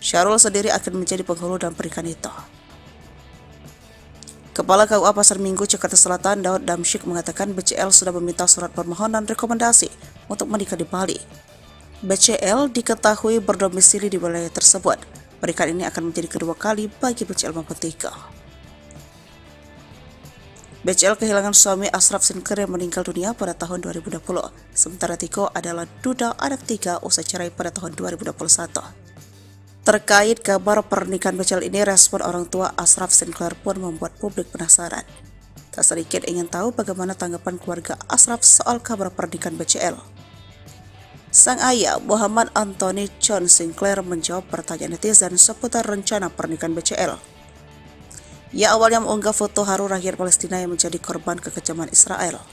Syahrul sendiri akan menjadi penghulu dalam pernikahan itu. Kepala KUA Pasar Minggu, Jakarta Selatan, Daud Damsyik mengatakan BCL sudah meminta surat permohonan rekomendasi untuk menikah di Bali. BCL diketahui berdomisili di wilayah tersebut. Pernikahan ini akan menjadi kedua kali bagi BCL maupun Tiko. BCL kehilangan suami Ashraf Sinclair yang meninggal dunia pada tahun 2020. Sementara Tiko adalah duda anak 3 usai cerai pada tahun 2021. Terkait kabar pernikahan BCL ini, respon orang tua Ashraf Sinclair pun membuat publik penasaran. Tak sedikit ingin tahu bagaimana tanggapan keluarga Ashraf soal kabar pernikahan BCL. Sang ayah Muhammad Anthony John Sinclair menjawab pertanyaan netizen seputar rencana pernikahan BCL. Ia awalnya mengunggah foto haru rakyat Palestina yang menjadi korban kekejaman Israel.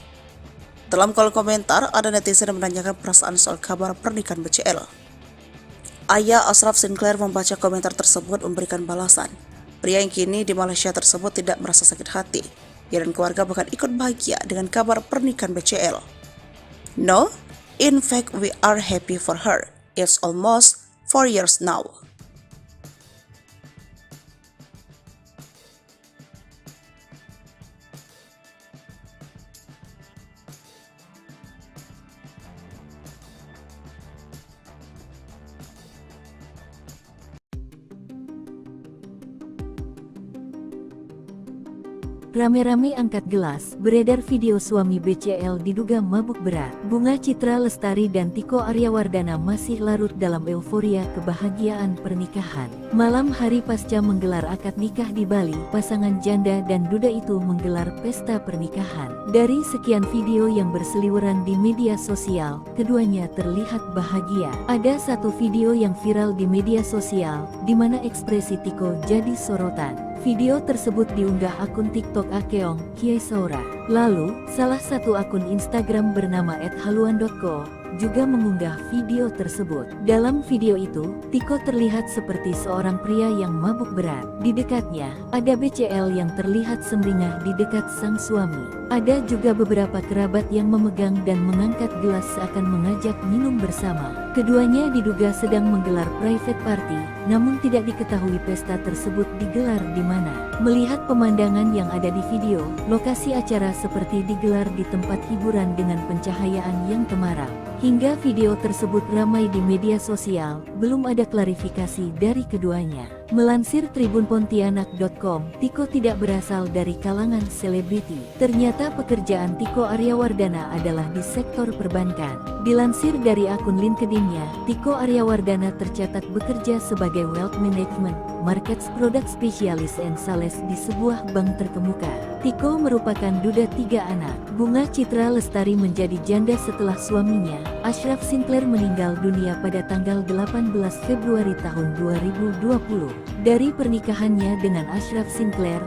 Dalam kolom komentar, ada netizen yang menanyakan perasaan soal kabar pernikahan BCL. Ayah Ashraf Sinclair membaca komentar tersebut memberikan balasan. Pria yang kini di Malaysia tersebut tidak merasa sakit hati. Ia dan keluarga bahkan ikut bahagia dengan kabar pernikahan BCL. No, in fact we are happy for her. It's almost 4 years now. Rame-rame angkat gelas, beredar video suami BCL diduga mabuk berat. Bunga Citra Lestari dan Tiko Aryawardana masih larut dalam euforia kebahagiaan pernikahan. Malam hari pasca menggelar akad nikah di Bali, pasangan janda dan duda itu menggelar pesta pernikahan. Dari sekian video yang berseliweran di media sosial, keduanya terlihat bahagia. Ada satu video yang viral di media sosial, di mana ekspresi Tiko jadi sorotan. Video tersebut diunggah akun TikTok Akeong Kiai Saura. Lalu, salah satu akun Instagram bernama @haluan.co juga mengunggah video tersebut. Dalam video itu, Tiko terlihat seperti seorang pria yang mabuk berat. Di dekatnya, ada BCL yang terlihat sumringah di dekat sang suami. Ada juga beberapa kerabat yang memegang dan mengangkat gelas seakan mengajak minum bersama. Keduanya diduga sedang menggelar private party, namun tidak diketahui pesta tersebut digelar di mana. Melihat pemandangan yang ada di video, lokasi acara seperti digelar di tempat hiburan dengan pencahayaan yang temaram. Hingga video tersebut ramai di media sosial, belum ada klarifikasi dari keduanya. Melansir tribunpontianak.com, Tiko tidak berasal dari kalangan selebriti. Ternyata pekerjaan Tiko Aryawardana adalah di sektor perbankan. Dilansir dari akun LinkedIn-nya, Tiko Aryawardana tercatat bekerja sebagai Wealth Management, Markets Product Specialist and Sales di sebuah bank terkemuka. Tiko merupakan duda 3 anak. Bunga Citra Lestari menjadi janda setelah suaminya, Ashraf Sinclair meninggal dunia pada tanggal 18 Februari tahun 2020. Dari pernikahannya dengan Ashraf Sinclair,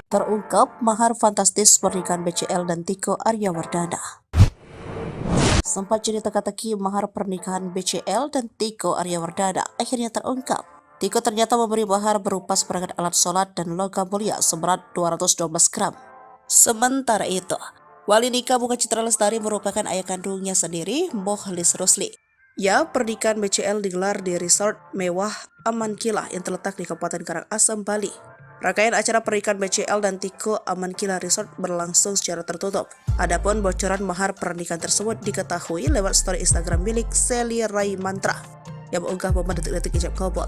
terungkap mahar fantastis pernikahan BCL dan Tiko Aryawardana. Sempat jadi teka-teki mahar pernikahan BCL dan Tiko Aryawardana akhirnya terungkap. Tiko ternyata memberi mahar berupa seperangkat alat sholat dan logam mulia seberat 212 gram. Sementara itu, wali nikah Bunga Citra Lestari merupakan ayah kandungnya sendiri, Mokhlis Rusli. Ya, pernikahan BCL digelar di resort mewah Aman Kila yang terletak di Kabupaten Karangasem, Bali. Rangkaian acara pernikahan BCL dan Tiko Aman Kila Resort berlangsung secara tertutup. Adapun bocoran mahar pernikahan tersebut diketahui lewat story Instagram milik Sally Rai Mantra yang mengunggah momen detik-detik ijab kabul.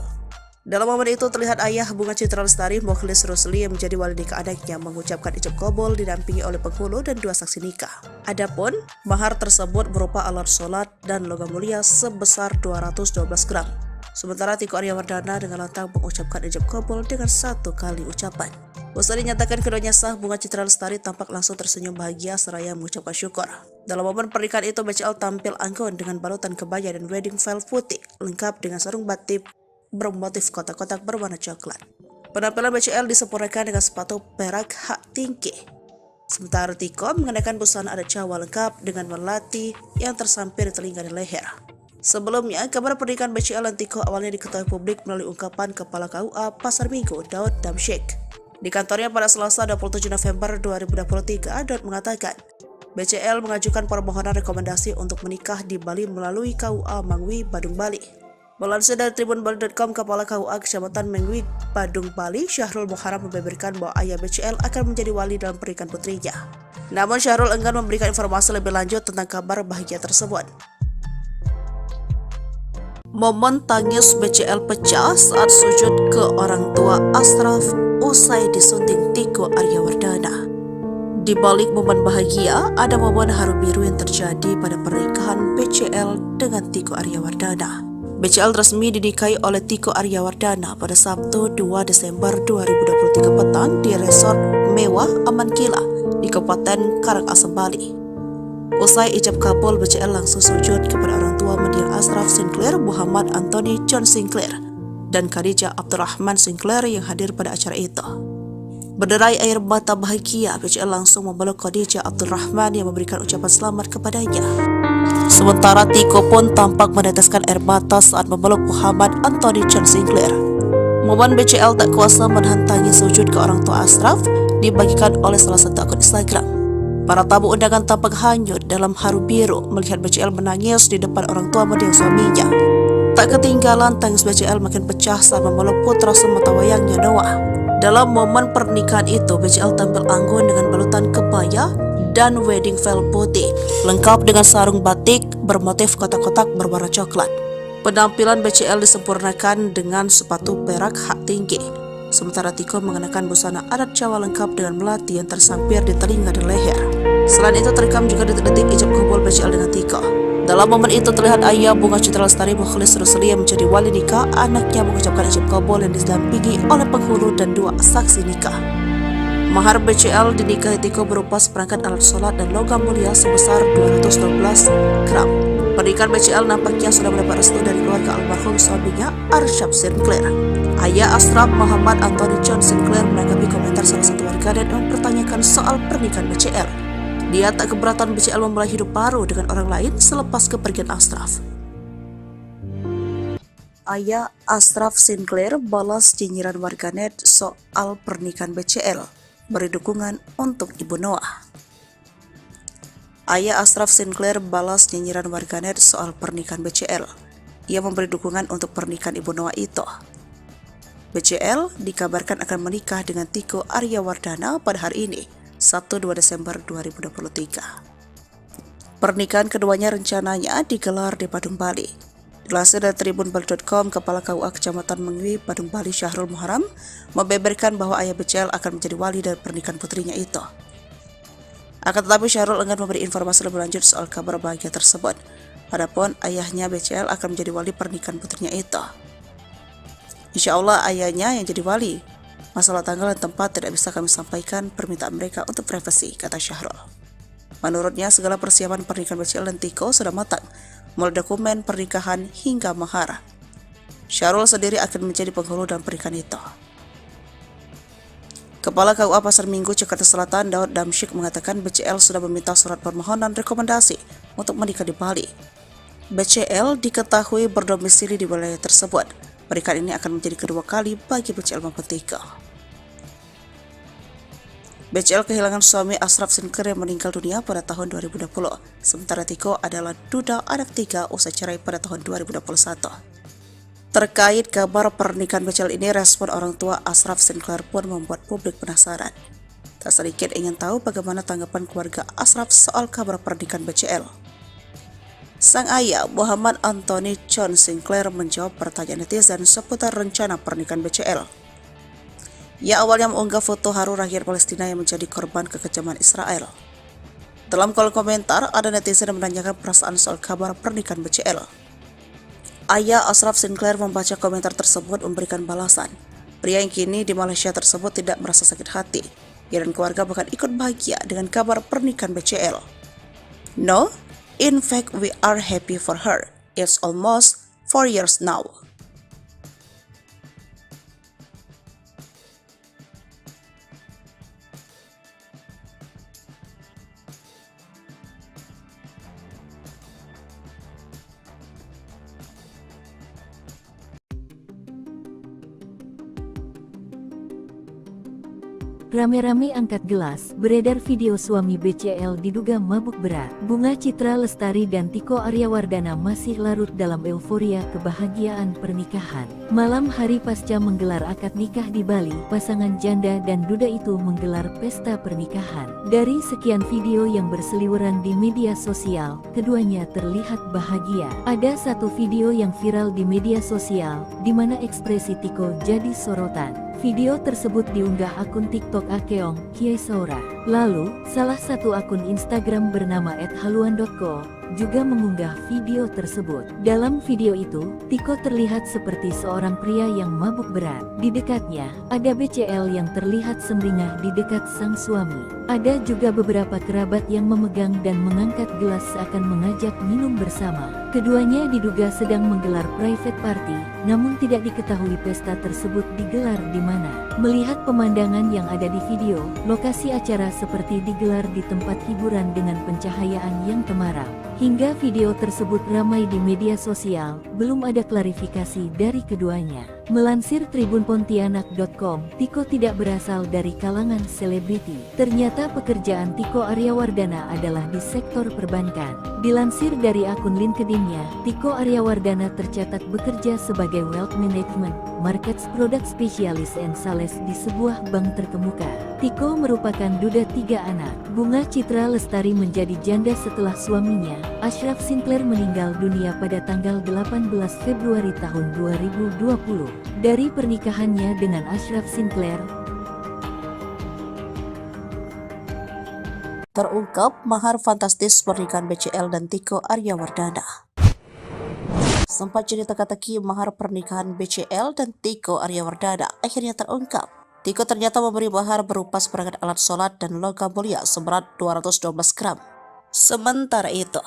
Dalam momen itu terlihat ayah Bunga Citra Lestari, Mokhlis Rusli, yang menjadi wali nikah anaknya mengucapkan ijab kabul didampingi oleh penghulu dan 2 saksi nikah. Adapun mahar tersebut berupa alat sholat dan logam mulia sebesar 212 gram. Sementara Tiko Aryawardana dengan lantang mengucapkan ijab kabul dengan 1 kali ucapan. Usai dinyatakan keduanya sah, Bunga Citra Lestari tampak langsung tersenyum bahagia seraya mengucapkan syukur. Dalam momen pernikahan itu, BCL tampil anggun dengan balutan kebaya dan wedding veil putih, lengkap dengan sarung batik bermotif kotak-kotak berwarna coklat. Penampilan BCL disempurnakan dengan sepatu perak hak tinggi. Sementara Tiko mengenakan busana adat Jawa lengkap dengan melati yang tersampir di telinga dan leher. Sebelumnya, kabar pernikahan BCL dan Tiko awalnya diketahui publik melalui ungkapan Kepala KUA Pasar Minggu, Daud Damsyik. Di kantornya pada Selasa 27 November 2023, Daud mengatakan, BCL mengajukan permohonan rekomendasi untuk menikah di Bali melalui KUA Mangwi, Badung, Bali. Melansir dari tribunbali.com, Kepala KUA Kecamatan Mangwi, Badung, Bali, Syahrul Muharram membeberkan bahwa ayah BCL akan menjadi wali dalam pernikahan putrinya. Namun Syahrul enggan memberikan informasi lebih lanjut tentang kabar bahagia tersebut. Momen tangis BCL pecah saat sujud ke orang tua Ashraf usai disunting Tiko Aryawardana. Di balik momen bahagia, ada momen haru biru yang terjadi pada pernikahan BCL dengan Tiko Aryawardana. BCL resmi dinikahi oleh Tiko Aryawardana pada Sabtu 2 Desember 2023 petang di resort mewah Aman Kila di Kabupaten Karangasem, Bali. Usai ijab kabul, BCL langsung sujud kepada orang tua mendiang Ashraf Sinclair, Muhammad Anthony John Sinclair, dan Khadijah Abdurrahman Sinclair yang hadir pada acara itu. Berderai air mata bahagia, BCL langsung memeluk Khadijah Abdurrahman yang memberikan ucapan selamat kepadanya. Sementara Tiko pun tampak meneteskan air mata saat memeluk Muhammad Anthony John Sinclair. Momen BCL tak kuasa menahan tangis sujud ke orang tua Ashraf dibagikan oleh salah satu akun Instagram. Para tamu undangan tampak hanyut dalam haru biru melihat BCL menangis di depan orang tua mendiang suaminya. Tak ketinggalan, tangis BCL makin pecah saat memeluk putra sematawayangnya Noah. Dalam momen pernikahan itu, BCL tampil anggun dengan balutan kebaya dan wedding veil putih, lengkap dengan sarung batik bermotif kotak-kotak berwarna coklat. Penampilan BCL disempurnakan dengan sepatu perak hak tinggi. Sementara Tiko mengenakan busana adat Jawa lengkap dengan melati yang tersampir di telinga dan leher. Selain itu terekam juga detik-detik ijab kabul BCL dengan Tiko. Dalam momen itu terlihat ayah Bunga Citra Lestari, Mokhlis Rusli, yang menjadi wali nikah anaknya mengucapkan ijab kabul yang didampingi oleh penghulu dan 2 saksi nikah. Mahar BCL dinikahi Tiko berupa seperangkat alat sholat dan logam mulia sebesar 212 gram. Pernikahan BCL nampaknya sudah mendapat restu dari keluarga almarhum suaminya Ashraf Sinclair. Ayah Ashraf, Muhammad Anthony John Sinclair, menanggapi komentar salah satu warganet yang mempertanyakan soal pernikahan BCL. Dia tak keberatan BCL memulai hidup baru dengan orang lain selepas kepergian Ashraf. Ayah Ashraf Sinclair balas nyinyiran warganet soal pernikahan BCL, beri dukungan untuk Ibu Noah. Ayah Ashraf Sinclair balas nyinyiran warganet soal pernikahan BCL. Ia memberi dukungan untuk pernikahan Ibu Noah itu. BCL dikabarkan akan menikah dengan Tiko Aryawardana pada hari ini, Sabtu 2 Desember 2023. Pernikahan keduanya rencananya digelar di Badung, Bali. Dilansir dari tribunbali.com, Kepala KUA Kecamatan Mangwi, Badung, Bali, Syahrul Muharram, membeberkan bahwa ayah BCL akan menjadi wali dari pernikahan putrinya itu. Akan tetapi Syahrul enggan memberi informasi lebih lanjut soal kabar bahagia tersebut. Adapun ayahnya BCL akan menjadi wali pernikahan putrinya itu. Insya Allah ayahnya yang jadi wali. Masalah tanggal dan tempat tidak bisa kami sampaikan, permintaan mereka untuk privasi, kata Syahrul. Menurutnya segala persiapan pernikahan BCL dan Tiko sudah matang. mulai dokumen pernikahan hingga mahar. Syahrul sendiri akan menjadi penghulu dalam pernikahan itu. Kepala KUA Pasar Minggu, Jakarta Selatan, Daud Damsyik mengatakan BCL sudah meminta surat permohonan rekomendasi untuk menikah di Bali. BCL diketahui berdomisili di wilayah tersebut. Pernikahan ini akan menjadi kedua kali bagi BCL maupun Tiko. BCL kehilangan suami Ashraf Sinclair yang meninggal dunia pada tahun 2020. Sementara Tiko adalah duda anak 3 usai cerai pada tahun 2021. Terkait kabar pernikahan BCL ini, respon orang tua Ashraf Sinclair pun membuat publik penasaran. Tak sedikit ingin tahu bagaimana tanggapan keluarga Ashraf soal kabar pernikahan BCL. Sang ayah, Muhammad Anthony John Sinclair, menjawab pertanyaan netizen seputar rencana pernikahan BCL. Ia awalnya mengunggah foto haru rakyat Palestina yang menjadi korban kekejaman Israel. Dalam kolom komentar, ada netizen yang menanyakan perasaan soal kabar pernikahan BCL. Ayah Ashraf Sinclair membaca komentar tersebut memberikan balasan. Pria yang kini di Malaysia tersebut tidak merasa sakit hati. Ia dan keluarga bahkan ikut bahagia dengan kabar pernikahan BCL. No, in fact we are happy for her. It's almost 4 years now. Rame-rame angkat gelas, beredar video suami BCL diduga mabuk berat. Bunga Citra Lestari dan Tiko Aryawardana masih larut dalam euforia kebahagiaan pernikahan. Malam hari pasca menggelar akad nikah di Bali, pasangan janda dan duda itu menggelar pesta pernikahan. Dari sekian video yang berseliweran di media sosial, keduanya terlihat bahagia. Ada satu video yang viral di media sosial, di mana ekspresi Tiko jadi sorotan. Video tersebut diunggah akun TikTok Akeong Kiesaura. Lalu, salah satu akun Instagram bernama @haluan.co juga mengunggah video tersebut. Dalam video itu, Tiko terlihat seperti seorang pria yang mabuk berat. Di dekatnya, ada BCL yang terlihat sumringah di dekat sang suami. Ada juga beberapa kerabat yang memegang dan mengangkat gelas seakan mengajak minum bersama. Keduanya diduga sedang menggelar private party, namun tidak diketahui pesta tersebut digelar di mana. Melihat pemandangan yang ada di video, lokasi acara seperti digelar di tempat hiburan dengan pencahayaan yang temaram. Hingga video tersebut ramai di media sosial, belum ada klarifikasi dari keduanya. Melansir tribunpontianak.com, Tiko tidak berasal dari kalangan selebriti. Ternyata pekerjaan Tiko Aryawardana adalah di sektor perbankan. Dilansir dari akun LinkedIn-nya, Tiko Aryawardana tercatat bekerja sebagai Wealth Management, Markets Product Specialist and Sales di sebuah bank terkemuka. Tiko merupakan duda 3 anak. Bunga Citra Lestari menjadi janda setelah suaminya, Ashraf Sinclair, meninggal dunia pada tanggal 18 Februari tahun 2020. Dari pernikahannya dengan Ashraf Sinclair, terungkap mahar fantastis pernikahan BCL dan Tiko Aryawardana. Sempat jadi teka-teki mahar pernikahan BCL dan Tiko Aryawardana akhirnya terungkap. Tiko ternyata memberi mahar berupa seperangkat alat sholat dan logam mulia seberat 212 gram. Sementara itu,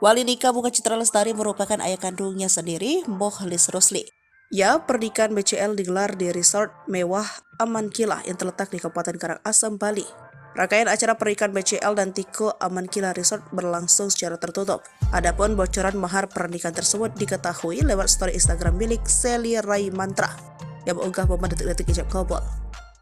wali nikah Bunga Citra Lestari merupakan ayah kandungnya sendiri, Mokhlis Rusli. Ya, pernikahan BCL digelar di resort mewah Aman Kilah yang terletak di Kabupaten Karangasem, Bali. Rangkaian acara pernikahan BCL dan Tiko Aman Kilah Resort berlangsung secara tertutup. Adapun bocoran mahar pernikahan tersebut diketahui lewat story Instagram milik Sally Rai Mantra yang mengunggah momen detik-detik ijab kabul.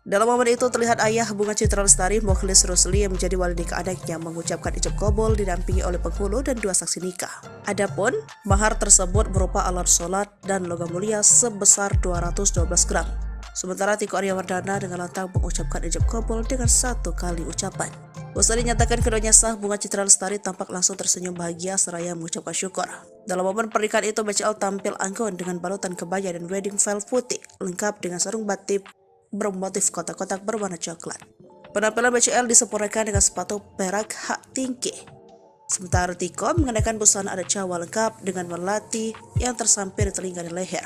Dalam momen itu terlihat ayah Bunga Citra Lestari, Mokhlis Rusli, yang menjadi wali nikah anaknya mengucapkan ijab kabul didampingi oleh penghulu dan 2 saksi nikah. Adapun mahar tersebut berupa alat sholat dan logam mulia sebesar 212 gram. Sementara Tiko Aryawardana dengan lantang mengucapkan ijab kabul dengan 1 kali ucapan. Usai dinyatakan keduanya sah, Bunga Citra Lestari tampak langsung tersenyum bahagia seraya mengucapkan syukur. Dalam momen pernikahan itu, BCL tampil anggun dengan balutan kebaya dan wedding veil putih lengkap dengan sarung batik bermotif kotak-kotak berwarna coklat. Penampilan BCL disempurnakan dengan sepatu perak hak tinggi. Sementara Tiko mengenakan busana adat Jawa lengkap dengan melati yang tersampir di telinga dan leher.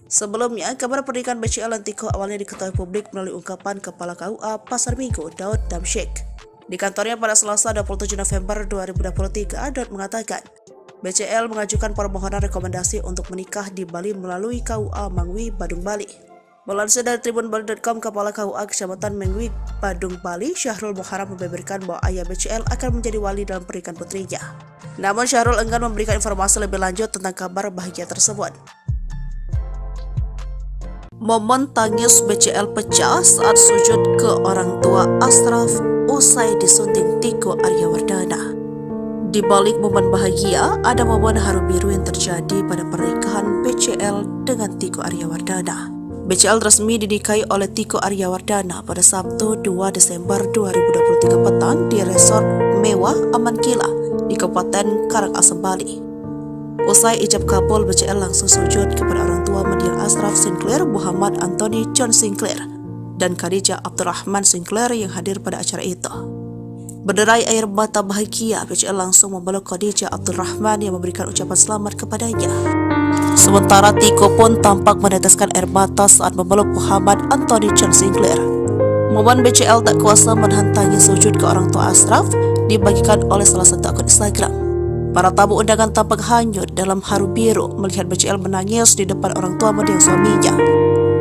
Sebelumnya, kabar pernikahan BCL dan Tiko awalnya diketahui publik melalui ungkapan Kepala KUA Pasar Minggu, Daud Damsyik. Di kantornya pada Selasa 27 November 2023, Daud mengatakan, BCL mengajukan permohonan rekomendasi untuk menikah di Bali melalui KUA Mangwi, Badung, Bali. Melansir dari tribunbali.com, Kepala KUA Kecamatan Mangwi, Badung, Bali, Syahrul Muharam membeberkan bahwa ayah BCL akan menjadi wali dalam pernikahan putrinya. Namun Syahrul enggan memberikan informasi lebih lanjut tentang kabar bahagia tersebut. Momen tangis BCL pecah saat sujud ke orang tua Ashraf usai disunting Tiko Aryawardana. Di balik momen bahagia, ada momen haru biru yang terjadi pada pernikahan BCL dengan Tiko Aryawardana. BCL resmi dinikahi oleh Tiko Aryawardana pada Sabtu 2 Desember 2023 petang di resort mewah Aman Kila di Kabupaten Karangasem, Bali. Usai ijab kabul, BCL langsung sujud kepada orang tua mendiang Ashraf Sinclair, Muhammad Anthony John Sinclair, dan Khadijah Abdurrahman Sinclair yang hadir pada acara itu. Berderai air mata bahagia, BCL langsung memeluk Khadijah Abdurrahman yang memberikan ucapan selamat kepadanya. Sementara Tiko pun tampak meneteskan air mata saat memeluk Muhammad Anthony John Sinclair. Momen BCL tak kuasa menahan tangis sujud ke orang tua Ashraf dibagikan oleh salah satu akun Instagram. Para tamu undangan tampak hanyut dalam haru biru melihat BCL menangis di depan orang tua mendiang suaminya.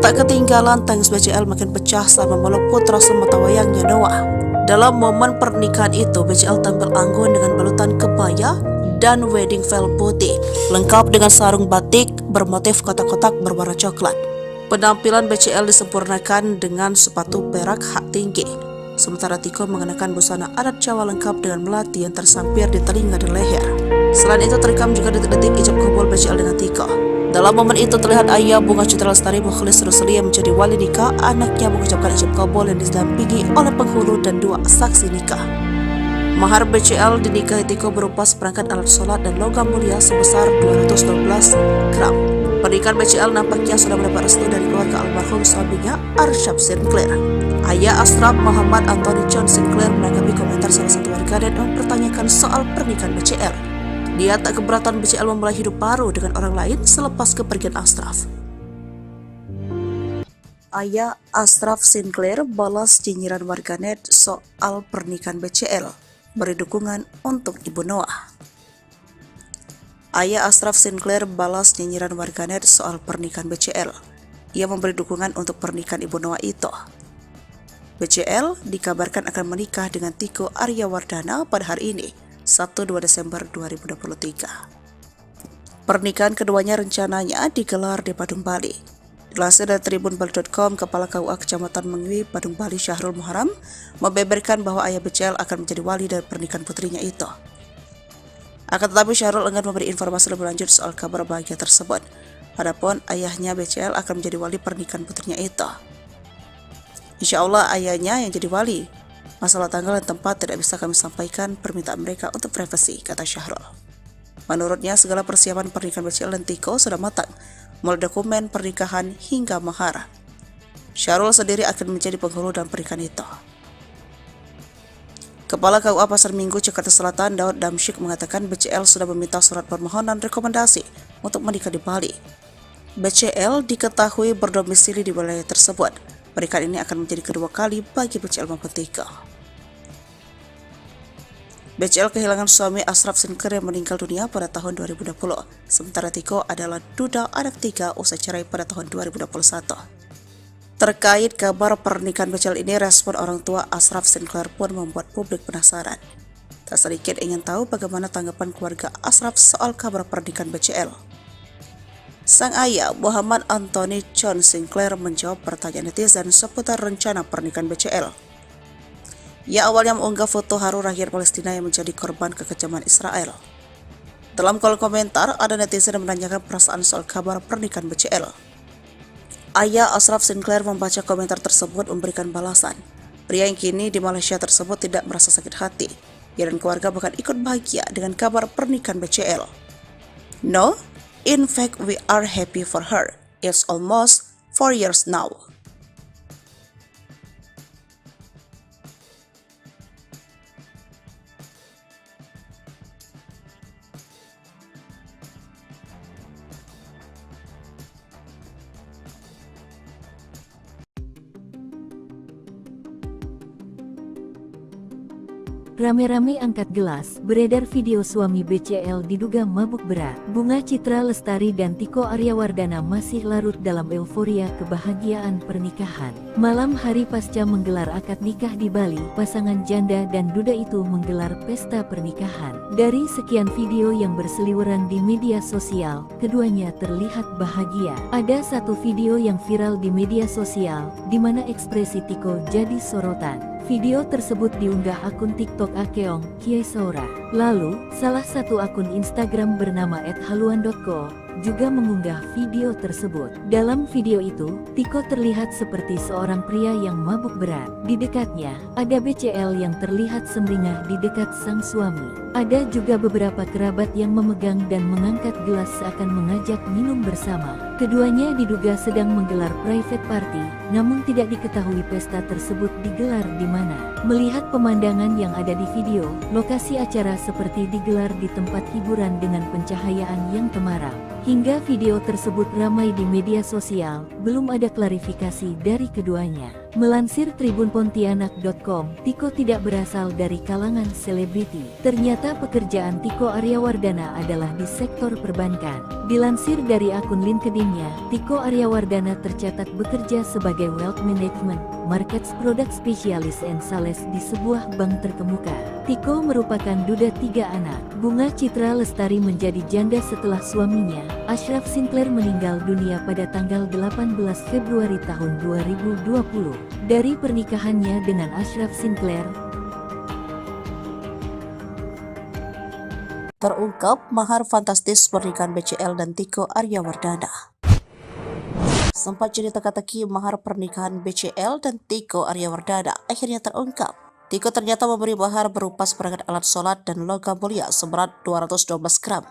Tak ketinggalan, tangis BCL makin pecah saat memeluk putra sematawayangnya Noah. Dalam momen pernikahan itu, BCL tampil anggun dengan balutan kebaya dan wedding veil putih, lengkap dengan sarung batik bermotif kotak-kotak berwarna coklat. Penampilan BCL disempurnakan dengan sepatu perak hak tinggi, sementara Tiko mengenakan busana adat Jawa lengkap dengan melati yang tersampir di telinga dan leher. Selain itu, terekam juga detik-detik ijab kabul BCL dengan Tiko. Dalam momen itu terlihat ayah Bunga Citra Lestari Mukhlis Rusli yang menjadi wali nikah anaknya mengucapkan ijab kabul yang didampingi oleh penghulu dan 2 saksi nikah. Mahar BCL dinikahi Tiko berupa seperangkat alat sholat dan logam mulia sebesar 212 gram. Pernikahan BCL nampaknya sudah mendapat restu dari keluarga almarhum suaminya Arsyad Sinclair. Ayah Ashraf, Muhammad Anthony John Sinclair, menanggapi komentar salah satu warganet yang mempertanyakan soal pernikahan BCL. Dia tak keberatan BCL memulai hidup baru dengan orang lain selepas kepergian Ashraf. Ayah Ashraf Sinclair balas nyinyiran warganet soal pernikahan BCL, beri dukungan untuk Ibu Noah. Ayah Ashraf Sinclair balas nyinyiran warganet soal pernikahan BCL. Ia memberi dukungan untuk pernikahan Ibu Noah itu. BCL dikabarkan akan menikah dengan Tiko Aryawardana pada hari ini, Sabtu 2 Desember 2023. Pernikahan keduanya rencananya digelar di Badung, Bali. Dilansir dari tribunbali.com, Kepala KUA Kecamatan Mangwi, Badung, Bali, Syahrul Muharam membeberkan bahwa ayah BCL akan menjadi wali dari pernikahan putrinya itu. Akan tetapi Syahrul enggan memberi informasi lebih lanjut soal kabar bahagia tersebut. Adapun ayahnya BCL akan menjadi wali pernikahan putrinya itu. Insya Allah ayahnya yang jadi wali. Masalah tanggal dan tempat tidak bisa kami sampaikan, permintaan mereka untuk privasi, kata Syahrul. Menurutnya, segala persiapan pernikahan BCL dan Tiko sudah matang, mulai dokumen pernikahan hingga mahar. Syahrul sendiri akan menjadi penghulu dalam pernikahan itu. Kepala KUA Pasar Minggu, Jakarta Selatan, Daud Damsyik mengatakan BCL sudah meminta surat permohonan rekomendasi untuk menikah di Bali. BCL diketahui berdomisili di wilayah tersebut. Pernikahan ini akan menjadi kedua kali bagi BCL maupun Tiko. BCL kehilangan suami Ashraf Sinclair yang meninggal dunia pada tahun 2020. Sementara Tiko adalah duda anak 3 usai cerai pada tahun 2021. Terkait kabar pernikahan BCL ini, respon orang tua Ashraf Sinclair pun membuat publik penasaran. Tak sedikit ingin tahu bagaimana tanggapan keluarga Ashraf soal kabar pernikahan BCL. Sang ayah, Muhammad Anthony John Sinclair, menjawab pertanyaan netizen seputar rencana pernikahan BCL. Ia awalnya mengunggah foto haru rakyat Palestina yang menjadi korban kekejaman Israel. Dalam kolom komentar, ada netizen yang menanyakan perasaan soal kabar pernikahan BCL. Ayah Ashraf Sinclair membaca komentar tersebut memberikan balasan. Pria yang kini di Malaysia tersebut tidak merasa sakit hati. Ia dan keluarga bahkan ikut bahagia dengan kabar pernikahan BCL. No, in fact we are happy for her. It's almost 4 years now. rame-rame angkat gelas, beredar video suami BCL diduga mabuk berat. Bunga Citra Lestari dan Tiko Aryawardana masih larut dalam euforia kebahagiaan pernikahan. Malam hari pasca menggelar akad nikah di Bali, pasangan janda dan duda itu menggelar pesta pernikahan. Dari sekian video yang berseliweran di media sosial, keduanya terlihat bahagia. Ada satu video yang viral di media sosial, di mana ekspresi Tiko jadi sorotan. Video tersebut diunggah akun TikTok Akeong Kiesaura. Lalu, salah satu akun Instagram bernama @haluan.co juga mengunggah video tersebut. Dalam video itu, Tiko terlihat seperti seorang pria yang mabuk berat. Di dekatnya, ada BCL yang terlihat sumringah di dekat sang suami. Ada juga beberapa kerabat yang memegang dan mengangkat gelas seakan mengajak minum bersama. Keduanya diduga sedang menggelar private party, namun tidak diketahui pesta tersebut digelar di mana. Melihat pemandangan yang ada di video, lokasi acara seperti digelar di tempat hiburan dengan pencahayaan yang temaram. Hingga video tersebut ramai di media sosial, belum ada klarifikasi dari keduanya. Melansir tribunpontianak.com, Tiko tidak berasal dari kalangan selebriti. Ternyata pekerjaan Tiko Aryawardana adalah di sektor perbankan. Dilansir dari akun LinkedIn-nya, Tiko Aryawardana tercatat bekerja sebagai Wealth Management, Markets Product Specialist and Sales di sebuah bank terkemuka. Tiko merupakan duda 3 anak. Bunga Citra Lestari menjadi janda setelah suaminya, Ashraf Sinclair, meninggal dunia pada tanggal 18 Februari tahun 2020. Dari pernikahannya dengan Ashraf Sinclair, terungkap mahar fantastis pernikahan BCL dan Tiko Aryawardana. Sempat jadi teka-teki mahar pernikahan BCL dan Tiko Aryawardana akhirnya terungkap. Tiko ternyata memberi mahar berupa seperangkat alat sholat dan logam mulia seberat 212 gram.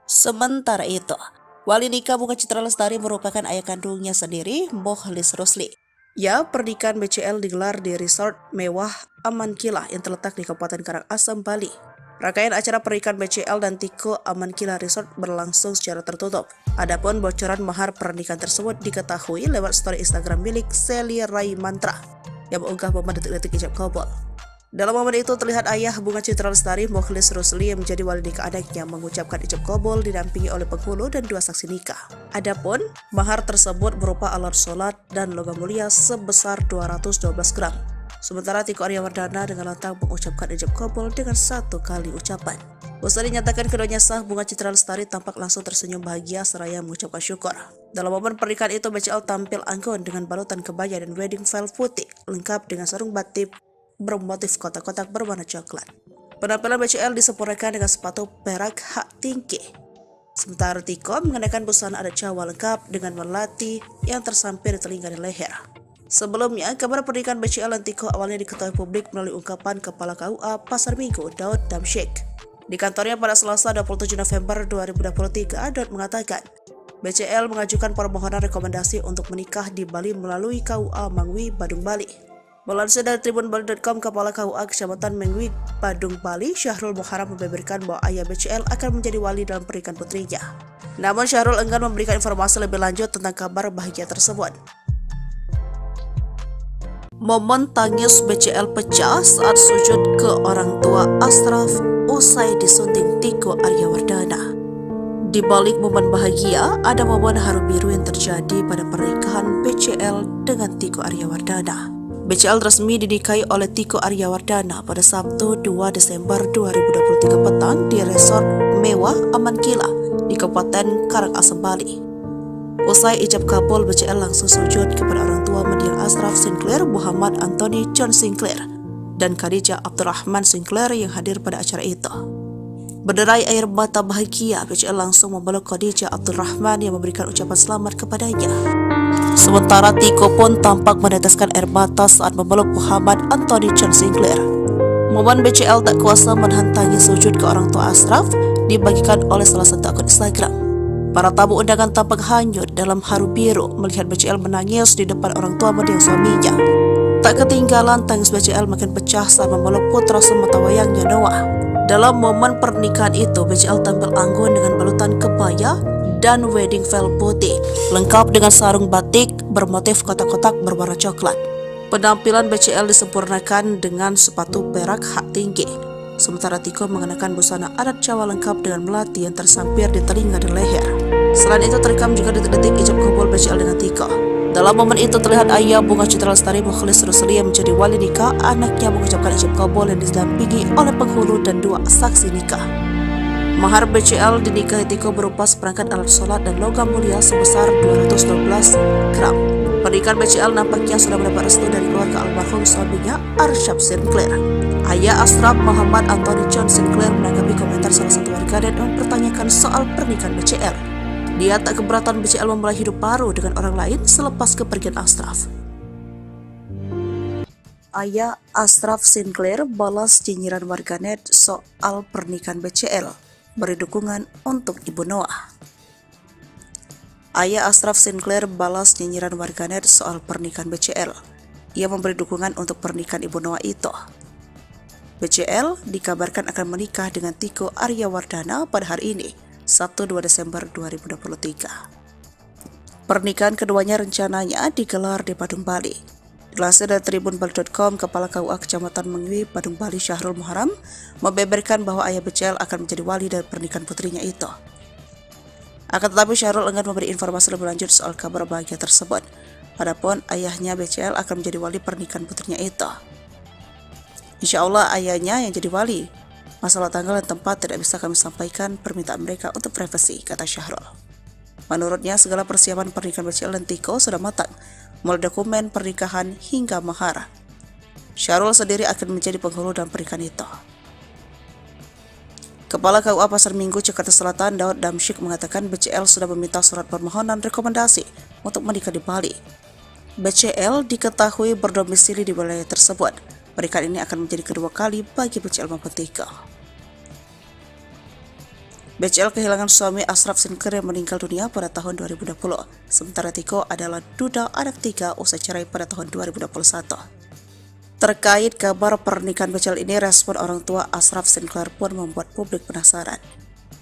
Sementara itu, wali nikah Bunga Citra Lestari merupakan ayah kandungnya sendiri, Mokhlis Rusli. Ya, pernikahan BCL digelar di resort mewah Aman Kilah yang terletak di Kabupaten Karangasem, Bali. Rangkaian acara pernikahan BCL dan Tiko Aman Kilah Resort berlangsung secara tertutup. Adapun bocoran mahar pernikahan tersebut diketahui lewat story Instagram milik Sally Rai Mantra yang mengunggah momen detik-detik ijab kabul. Dalam momen itu terlihat ayah Bunga Citra Lestari, Mokhlis Rusli, yang menjadi wali nikah anaknya mengucapkan ijab kabul didampingi oleh penghulu dan 2 saksi nikah. Adapun mahar tersebut berupa alat sholat dan logam mulia sebesar 212 gram. Sementara Tiko Aryawardana dengan lantang mengucapkan ijab kabul dengan 1 kali ucapan. Usai dinyatakan keduanya sah, Bunga Citra Lestari tampak langsung tersenyum bahagia seraya mengucapkan syukur. Dalam momen pernikahan itu, BCL tampil anggun dengan balutan kebaya dan wedding veil putih lengkap dengan sarung batik bermotif kotak-kotak berwarna coklat. Penampilan BCL disempurnakan dengan sepatu perak hak tinggi. Sementara Tiko mengenakan busana adat Jawa lengkap dengan melati yang tersampir di telinga dan leher. Sebelumnya, kabar pernikahan BCL dan Tiko awalnya diketahui publik melalui ungkapan Kepala KUA Pasar Minggu, Daud Damsyik. Di kantornya pada Selasa 27 November 2023, Daud mengatakan, BCL mengajukan permohonan rekomendasi untuk menikah di Bali melalui KUA Mangwi, Badung, Bali. Melansir dari tribunbali.com, Kepala KUA Kecamatan Mengwi, Badung, Bali, Syahrul Muharram, membeberkan bahwa ayah BCL akan menjadi wali dalam pernikahan putrinya. Namun Syahrul enggan memberikan informasi lebih lanjut tentang kabar bahagia tersebut. Momen tangis BCL pecah saat sujud ke orang tua Ashraf usai disunting Tiko Aryawardana. Di balik momen bahagia, ada momen haru biru yang terjadi pada pernikahan BCL dengan Tiko Aryawardana. BCL resmi dinikahi oleh Tiko Aryawardana pada Sabtu 2 Desember 2023 petang di resort mewah Aman Kilah di Kabupaten Karangasem, Bali. Usai ijab kabul, BCL langsung sujud kepada orang tua mendiang Ashraf Sinclair, Muhammad Anthony John Sinclair, dan Khadijah Abdurrahman Sinclair yang hadir pada acara itu. Berderai air mata bahagia, BCL langsung memeluk Khadijah Abdurrahman yang memberikan ucapan selamat kepadanya. Sementara Tiko pun tampak meneteskan air mata saat memeluk Muhammad Anthony John Sinclair. Momen BCL tak kuasa menahan tangis sujud ke orang tua Ashraf dibagikan oleh salah satu akun Instagram. Para tamu undangan tampak hanyut dalam haru biru melihat BCL menangis di depan orang tua mendiang suaminya. Tak ketinggalan, tangis BCL makin pecah saat memeluk putra sematawayangnya Noah. Dalam momen pernikahan itu, BCL tampil anggun dengan balutan kebaya dan wedding veil putih, lengkap dengan sarung batik bermotif kotak-kotak berwarna coklat. Penampilan BCL disempurnakan dengan sepatu perak hak tinggi. sementara Tiko mengenakan busana adat Jawa lengkap dengan melati yang tersampir di telinga dan leher. Selain itu terekam juga detik-detik ijab kabul BCL dengan Tiko. Dalam momen itu terlihat ayah Bunga Citra Lestari Mukhlis Rusli yang menjadi wali nikah anaknya mengucapkan ijab kabul yang didampingi oleh penghulu dan 2 saksi nikah. Mahar BCL dinikahi Tiko berupa seperangkat alat sholat dan logam mulia sebesar 212 gram. Pernikahan BCL nampaknya sudah mendapat restu dari keluarga almarhum suaminya Arsyaf Sinclair. Ayah Ashraf Muhammad Anthony John Sinclair menanggapi komentar salah satu warganet yang mempertanyakan soal pernikahan BCL. Dia tak keberatan BCL memulai hidup baru dengan orang lain selepas kepergian Ashraf. Ayah Ashraf Sinclair balas nyinyiran warganet soal pernikahan BCL, beri dukungan untuk Ibu Noah. Ayah Ashraf Sinclair balas nyinyiran warganet soal pernikahan BCL. Ia memberi dukungan untuk pernikahan Ibu Noah itu. BCL dikabarkan akan menikah dengan Tiko Aryawardana pada hari ini, Sabtu 2 Desember 2023. Pernikahan keduanya rencananya digelar di Badung, Bali. Dilansir dari tribunbali.com, Kepala KUA Kecamatan Mengwi, Badung, Bali, Syahrul Muharam, membeberkan bahwa ayah BCL akan menjadi wali dari pernikahan putrinya itu. Akan tetapi Syahrul enggan memberi informasi lebih lanjut soal kabar bahagia tersebut. Adapun ayahnya BCL akan menjadi wali pernikahan putrinya itu. Insya Allah ayahnya yang jadi wali. Masalah tanggal dan tempat tidak bisa kami sampaikan, permintaan mereka untuk privasi, kata Syahrul. Menurutnya segala persiapan pernikahan BCL dan Tiko sudah matang, mulai dokumen pernikahan hingga mahar. Syahrul sendiri akan menjadi penghulu dalam pernikahan itu. Kepala KUA Pasar Minggu Jakarta Selatan Daud Damsyik mengatakan BCL sudah meminta surat permohonan rekomendasi untuk menikah di Bali. BCL diketahui berdomisili di wilayah tersebut. Pernikahan ini akan menjadi kedua kali bagi BCL maupun Tiko. BCL kehilangan suami Ashraf Sinclair yang meninggal dunia pada tahun 2020. Sementara Tiko adalah duda anak 3 usai cerai pada tahun 2021. Terkait kabar pernikahan BCL ini, respon orang tua Ashraf Sinclair pun membuat publik penasaran.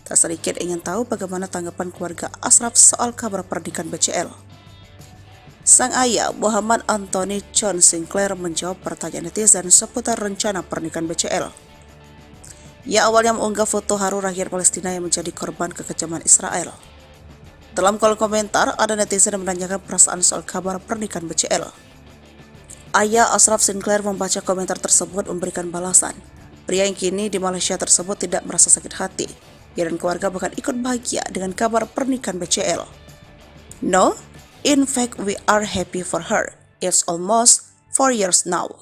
Tak sedikit ingin tahu bagaimana tanggapan keluarga Ashraf soal kabar pernikahan BCL. Sang ayah Muhammad Anthony John Sinclair menjawab pertanyaan netizen seputar rencana pernikahan BCL. Ia awalnya mengunggah foto haru rakyat Palestina yang menjadi korban kekejaman Israel. Dalam kolom komentar, ada netizen yang menanyakan perasaan soal kabar pernikahan BCL. Ayah Ashraf Sinclair membaca komentar tersebut memberikan balasan. Pria yang kini di Malaysia tersebut tidak merasa sakit hati. Ia dan keluarga bahkan ikut bahagia dengan kabar pernikahan BCL. No, in fact, we are happy for her. It's almost 4 years now.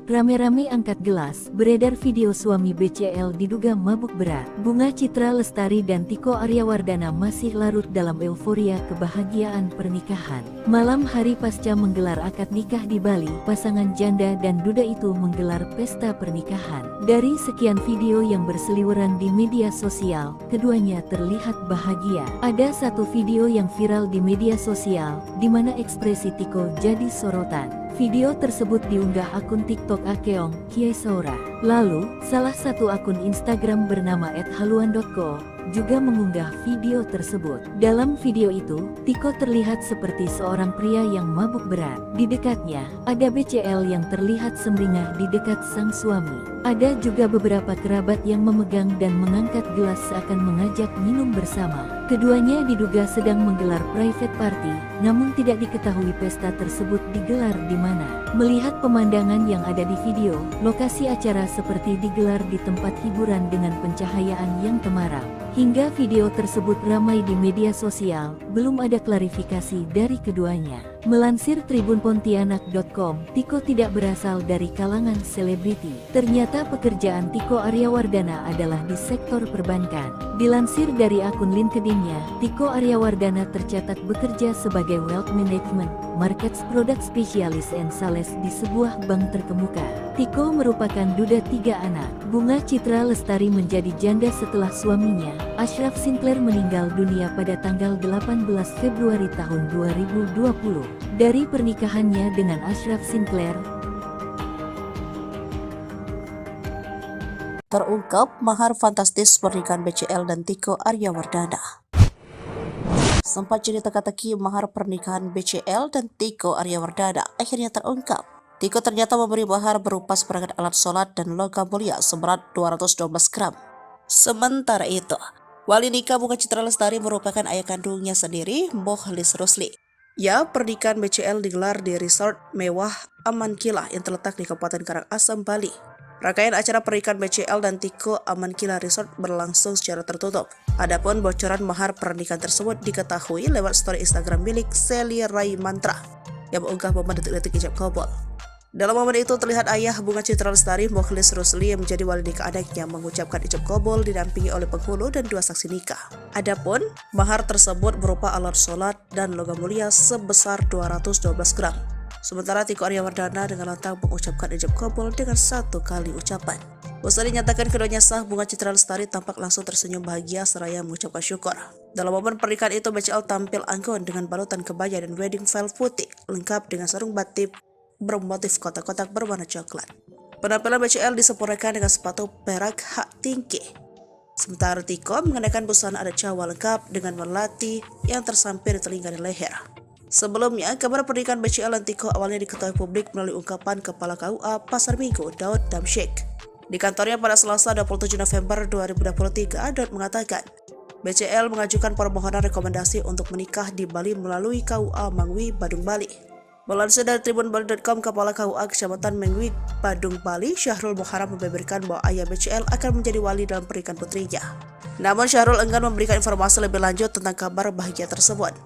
Rame-rame angkat gelas, beredar video suami BCL diduga mabuk berat. Bunga Citra Lestari dan Tiko Aryawardana masih larut dalam euforia kebahagiaan pernikahan. Malam hari pasca menggelar akad nikah di Bali, pasangan janda dan duda itu menggelar pesta pernikahan. Dari sekian video yang berseliweran di media sosial, keduanya terlihat bahagia. Ada satu video yang viral di media sosial, di mana ekspresi Tiko jadi sorotan. Video tersebut diunggah akun TikTok Akeong Kiai Saura. Lalu, salah satu akun Instagram bernama @haluan.co juga mengunggah video tersebut. Dalam video itu, Tiko terlihat seperti seorang pria yang mabuk berat. Di dekatnya, ada BCL yang terlihat sumringah di dekat sang suami. Ada juga beberapa kerabat yang memegang dan mengangkat gelas seakan mengajak minum bersama. Keduanya diduga sedang menggelar private party, namun tidak diketahui pesta tersebut digelar di mana. Melihat pemandangan yang ada di video, lokasi acara seperti digelar di tempat hiburan dengan pencahayaan yang temaram. Hingga video tersebut ramai di media sosial, belum ada klarifikasi dari keduanya. Melansir tribunpontianak.com, Tiko tidak berasal dari kalangan selebriti. Ternyata pekerjaan Tiko Aryawardana adalah di sektor perbankan. Dilansir dari akun LinkedIn-nya, Tiko Aryawardana tercatat bekerja sebagai Wealth Management, Markets Product Specialist and Sales di sebuah bank terkemuka. Tiko merupakan duda 3 anak. Bunga Citra Lestari menjadi janda setelah suaminya, Ashraf Sinclair meninggal dunia pada tanggal 18 Februari tahun 2020. Dari pernikahannya dengan Ashraf Sinclair, terungkap mahar fantastis pernikahan BCL dan Tiko Aryawardana. Sempat jadi teka-teki mahar pernikahan BCL dan Tiko Aryawardana akhirnya terungkap. Tiko ternyata memberi mahar berupa seperangkat alat sholat dan logam mulia seberat 212 gram. Sementara itu, wali nikah Bunga Citra Lestari merupakan ayah kandungnya sendiri, Mokhlis Rusli. Ya, pernikahan BCL digelar di resort mewah Aman Kilah yang terletak di Kabupaten Karangasem, Bali. Rangkaian acara pernikahan BCL dan Tiko Aman Kilah Resort berlangsung secara tertutup. Adapun bocoran mahar pernikahan tersebut diketahui lewat story Instagram milik Sally Rai Mantra yang mengunggah momen detik-detik ijab kabul. Dalam momen itu terlihat ayah Bunga Citra Lestari, Mokhlis Rusli, yang menjadi wali nikah anaknya mengucapkan ijab kabul didampingi oleh penghulu dan 2 saksi nikah. Adapun mahar tersebut berupa alat sholat dan logam mulia sebesar 212 gram. Sementara Tiko Aryawardana dengan lantang mengucapkan ijab kabul dengan 1 kali ucapan. Usai dinyatakan keduanya sah, Bunga Citra Lestari tampak langsung tersenyum bahagia seraya mengucapkan syukur. Dalam momen pernikahan itu, BCL tampil anggun dengan balutan kebaya dan wedding veil putih lengkap dengan sarung batik bermotif kotak-kotak berwarna coklat. Penampilan BCL disempurnakan dengan sepatu perak hak tinggi. Sementara Tiko mengenakan busana adat Jawa lengkap dengan melati yang tersampir di telinga dan leher. Sebelumnya, kabar pernikahan BCL dan Tiko awalnya diketahui publik melalui ungkapan Kepala KUA Pasar Minggu, Daud Damsyik. Di kantornya pada Selasa 27 November 2023, Daud mengatakan, BCL mengajukan permohonan rekomendasi untuk menikah di Bali melalui KUA Mangwi, Badung, Bali. Melansir dari tribunbali.com, Kepala KUA Kecamatan Mengwi, Badung, Bali, Syahrul Muharam membeberkan bahwa ayah BCL akan menjadi wali dalam pernikahan putrinya. Namun Syahrul enggan memberikan informasi lebih lanjut tentang kabar bahagia tersebut.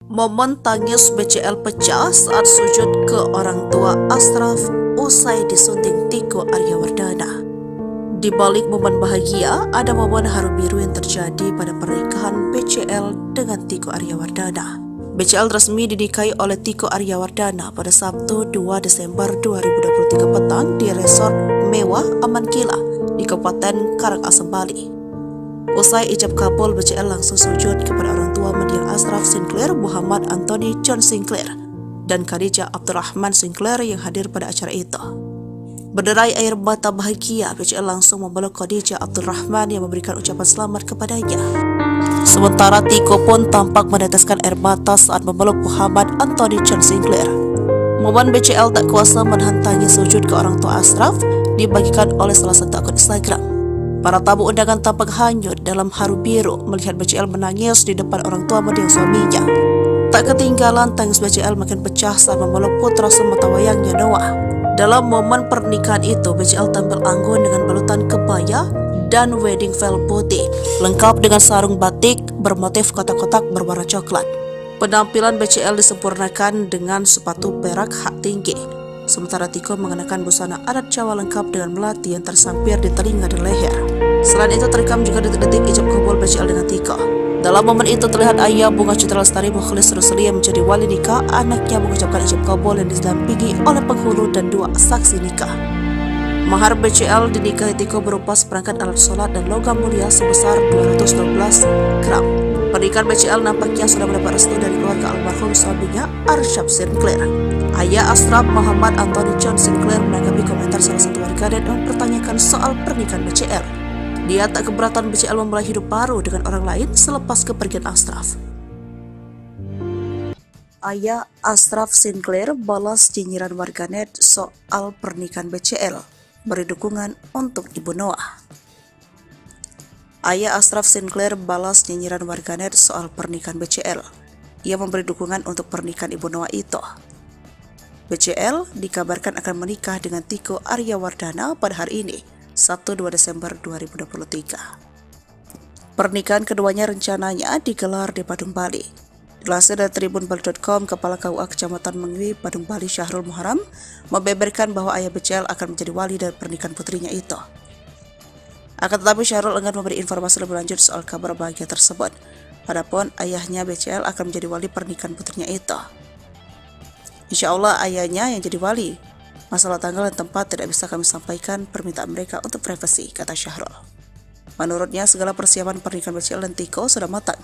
Momen tangis BCL pecah saat sujud ke orang tua Ashraf usai disunting Tiko Aryawardana. Di balik momen bahagia, ada momen haru biru yang terjadi pada pernikahan BCL dengan Tiko Aryawardana. BCL resmi dinikahi oleh Tiko Aryawardana pada Sabtu 2 Desember 2023 petang di resort mewah Aman Kilah di Kabupaten Karangasem, Bali. Usai ijab kabul, BCL langsung sujud kepada orang tua mendiang Ashraf Sinclair, Muhammad Anthony John Sinclair, dan Khadijah Abdurrahman Sinclair yang hadir pada acara itu. Berderai air mata bahagia, BCL langsung memeluk Khadijah Abdurrahman yang memberikan ucapan selamat kepadanya. Sementara Tiko pun tampak meneteskan air mata saat memeluk Muhammad Anthony John Sinclair. Momen BCL tak kuasa menahan tangis sujud ke orang tua Ashraf dibagikan oleh salah satu akun Instagram. Para tamu undangan tampak hanyut dalam haru biru melihat BCL menangis di depan orang tua mendiang suaminya. Tak ketinggalan, tangis BCL makin pecah saat memeluk putra sematawayangnya Noah. Dalam momen pernikahan itu, BCL tampil anggun dengan balutan kebaya dan wedding veil putih, lengkap dengan sarung batik bermotif kotak-kotak berwarna coklat. Penampilan BCL disempurnakan dengan sepatu perak hak tinggi. Sementara Tiko mengenakan busana adat Jawa lengkap dengan melati yang tersampir di telinga dan leher. Selain itu terekam juga detik-detik ijab kabul BCL dengan Tiko. Dalam momen itu terlihat ayah Bunga Citra Lestari, Mokhlis Rusli, yang menjadi wali nikah anaknya mengucapkan ijab kabul yang didampingi oleh penghulu dan 2 saksi nikah. Mahar BCL dinikahi Tiko berupa seperangkat alat sholat dan logam mulia sebesar 212 gram. Pernikahan BCL nampaknya sudah mendapat restu dari keluarga almarhum suaminya, Ashraf Sinclair. Ayah Ashraf, Muhammad Anthony John Sinclair, menanggapi komentar salah satu warganet yang mempertanyakan soal pernikahan BCL. Dia tak keberatan BCL memulai hidup baru dengan orang lain selepas kepergian Ashraf. Ayah Ashraf Sinclair balas nyinyiran warganet soal pernikahan BCL, beri dukungan untuk Ibu Noah. Ayah Ashraf Sinclair balas nyinyiran warganet soal pernikahan BCL. Ia memberi dukungan untuk pernikahan Ibu Noah itu. BCL dikabarkan akan menikah dengan Tiko Aryawardana pada hari ini, Sabtu 2 Desember 2023. Pernikahan keduanya rencananya digelar di Badung, Bali. Dilansir dari tribunbali.com, Kepala KUA Kecamatan Mengwi, Badung, Bali, Syahrul Muharam, membeberkan bahwa ayah BCL akan menjadi wali dari pernikahan putrinya itu. Akan tetapi Syahrul enggan memberi informasi lebih lanjut soal kabar bahagia tersebut. Adapun ayahnya BCL akan menjadi wali pernikahan putrinya itu. Insya Allah ayahnya yang jadi wali. Masalah tanggal dan tempat tidak bisa kami sampaikan, permintaan mereka untuk privasi, kata Syahrul. Menurutnya, segala persiapan pernikahan BCL dan Tiko sudah matang,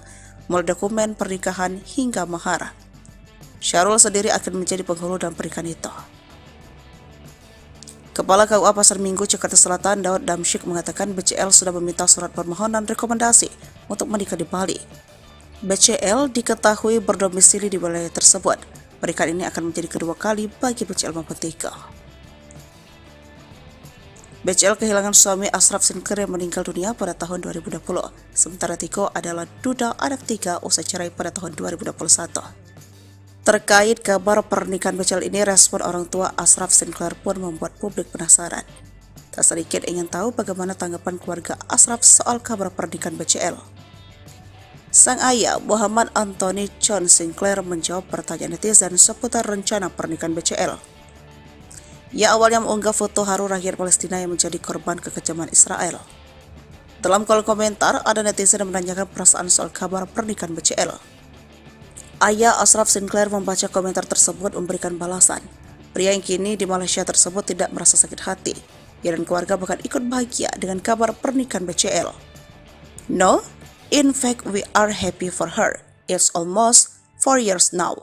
mulai dokumen pernikahan hingga mahar. Syahrul sendiri akan menjadi penghulu dalam pernikahan itu. Kepala KUA Pasar Minggu, Jakarta Selatan, Daud Damsyik mengatakan BCL sudah meminta surat permohonan rekomendasi untuk menikah di Bali. BCL diketahui berdomisili di wilayah tersebut. Pernikahan ini akan menjadi kedua kali bagi BCL maupun Tiko. BCL kehilangan suami Ashraf Sinclair yang meninggal dunia pada tahun 2020. Sementara Tiko adalah duda anak 3 usai cerai pada tahun 2021. Terkait kabar pernikahan BCL ini, respon orang tua Ashraf Sinclair pun membuat publik penasaran. Tak sedikit ingin tahu bagaimana tanggapan keluarga Ashraf soal kabar pernikahan BCL. Sang ayah, Muhammad Anthony John Sinclair, menjawab pertanyaan netizen seputar rencana pernikahan BCL. Ia awalnya mengunggah foto haru rakyat Palestina yang menjadi korban kekejaman Israel. Dalam kolom komentar, ada netizen yang menanyakan perasaan soal kabar pernikahan BCL. Ayah Ashraf Sinclair membaca komentar tersebut memberikan balasan. Pria yang kini di Malaysia tersebut tidak merasa sakit hati. Ia dan keluarga bahkan ikut bahagia dengan kabar pernikahan BCL. No, in fact we are happy for her. It's almost 4 years now.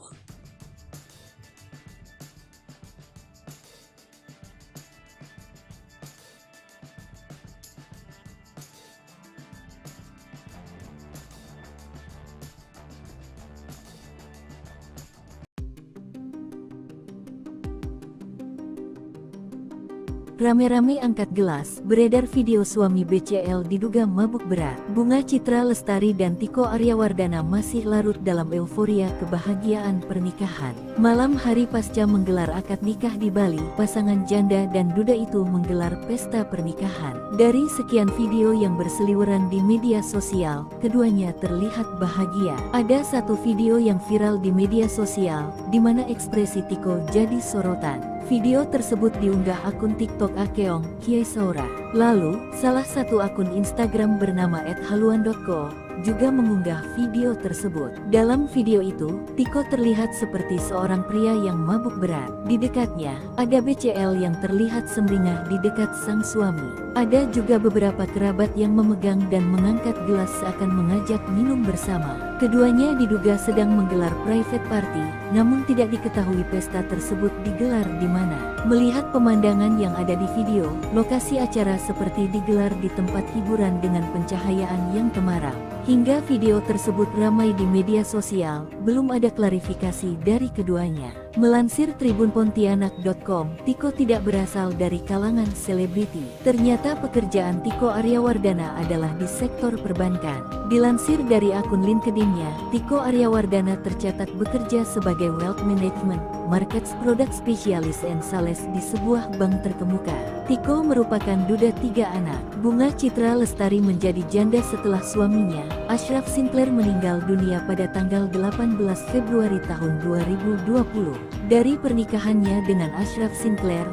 Rame-rame angkat gelas, beredar video suami BCL diduga mabuk berat. Bunga Citra Lestari dan Tiko Aryawardana masih larut dalam euforia kebahagiaan pernikahan. Malam hari pasca menggelar akad nikah di Bali, pasangan janda dan duda itu menggelar pesta pernikahan. Dari sekian video yang berseliweran di media sosial, keduanya terlihat bahagia. Ada satu video yang viral di media sosial, di mana ekspresi Tiko jadi sorotan. Video tersebut diunggah akun TikTok Akeong Kiai Saura. Lalu, salah satu akun Instagram bernama @haluan.co juga mengunggah video tersebut. Dalam video itu, Tiko terlihat seperti seorang pria yang mabuk berat. Di dekatnya, ada BCL yang terlihat sumringah di dekat sang suami. Ada juga beberapa kerabat yang memegang dan mengangkat gelas seakan mengajak minum bersama. Keduanya diduga sedang menggelar private party, namun tidak diketahui pesta tersebut digelar di mana. Melihat pemandangan yang ada di video, lokasi acara seperti digelar di tempat hiburan dengan pencahayaan yang temaram. Hingga video tersebut ramai di media sosial, belum ada klarifikasi dari keduanya. Melansir tribunpontianak.com, Tiko tidak berasal dari kalangan selebriti. Ternyata pekerjaan Tiko Aryawardana adalah di sektor perbankan. Dilansir dari akun LinkedIn-nya, Tiko Aryawardana tercatat bekerja sebagai Wealth Management, Markets Product Specialist and Sales di sebuah bank terkemuka. Tiko merupakan duda 3 anak. Bunga Citra Lestari menjadi janda setelah suaminya, Ashraf Sinclair, meninggal dunia pada tanggal 18 Februari tahun 2020. Dari pernikahannya dengan Ashraf Sinclair,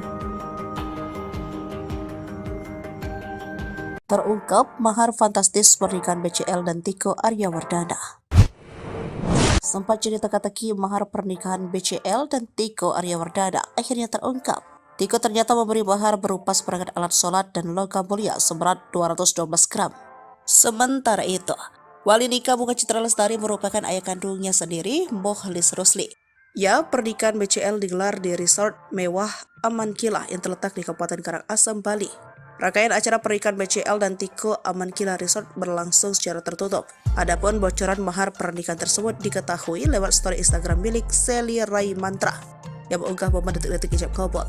terungkap mahar fantastis pernikahan BCL dan Tiko Aryawardana. Sempat jadi teka-teki mahar pernikahan BCL dan Tiko Aryawardana akhirnya terungkap. Tiko ternyata memberi mahar berupa seperangkat alat sholat dan logam mulia seberat 212 gram. Sementara itu, wali nikah Bunga Citra Lestari merupakan ayah kandungnya sendiri, Mokhlis Rusli. Ya, pernikahan BCL digelar di resort mewah Aman Kilah yang terletak di Kabupaten Karangasem, Bali. Rangkaian acara pernikahan BCL dan Tiko Aman Kilah Resort berlangsung secara tertutup. Adapun bocoran mahar pernikahan tersebut diketahui lewat story Instagram milik Sally Rai Mantra yang mengunggah momen detik-detik ijab kabul.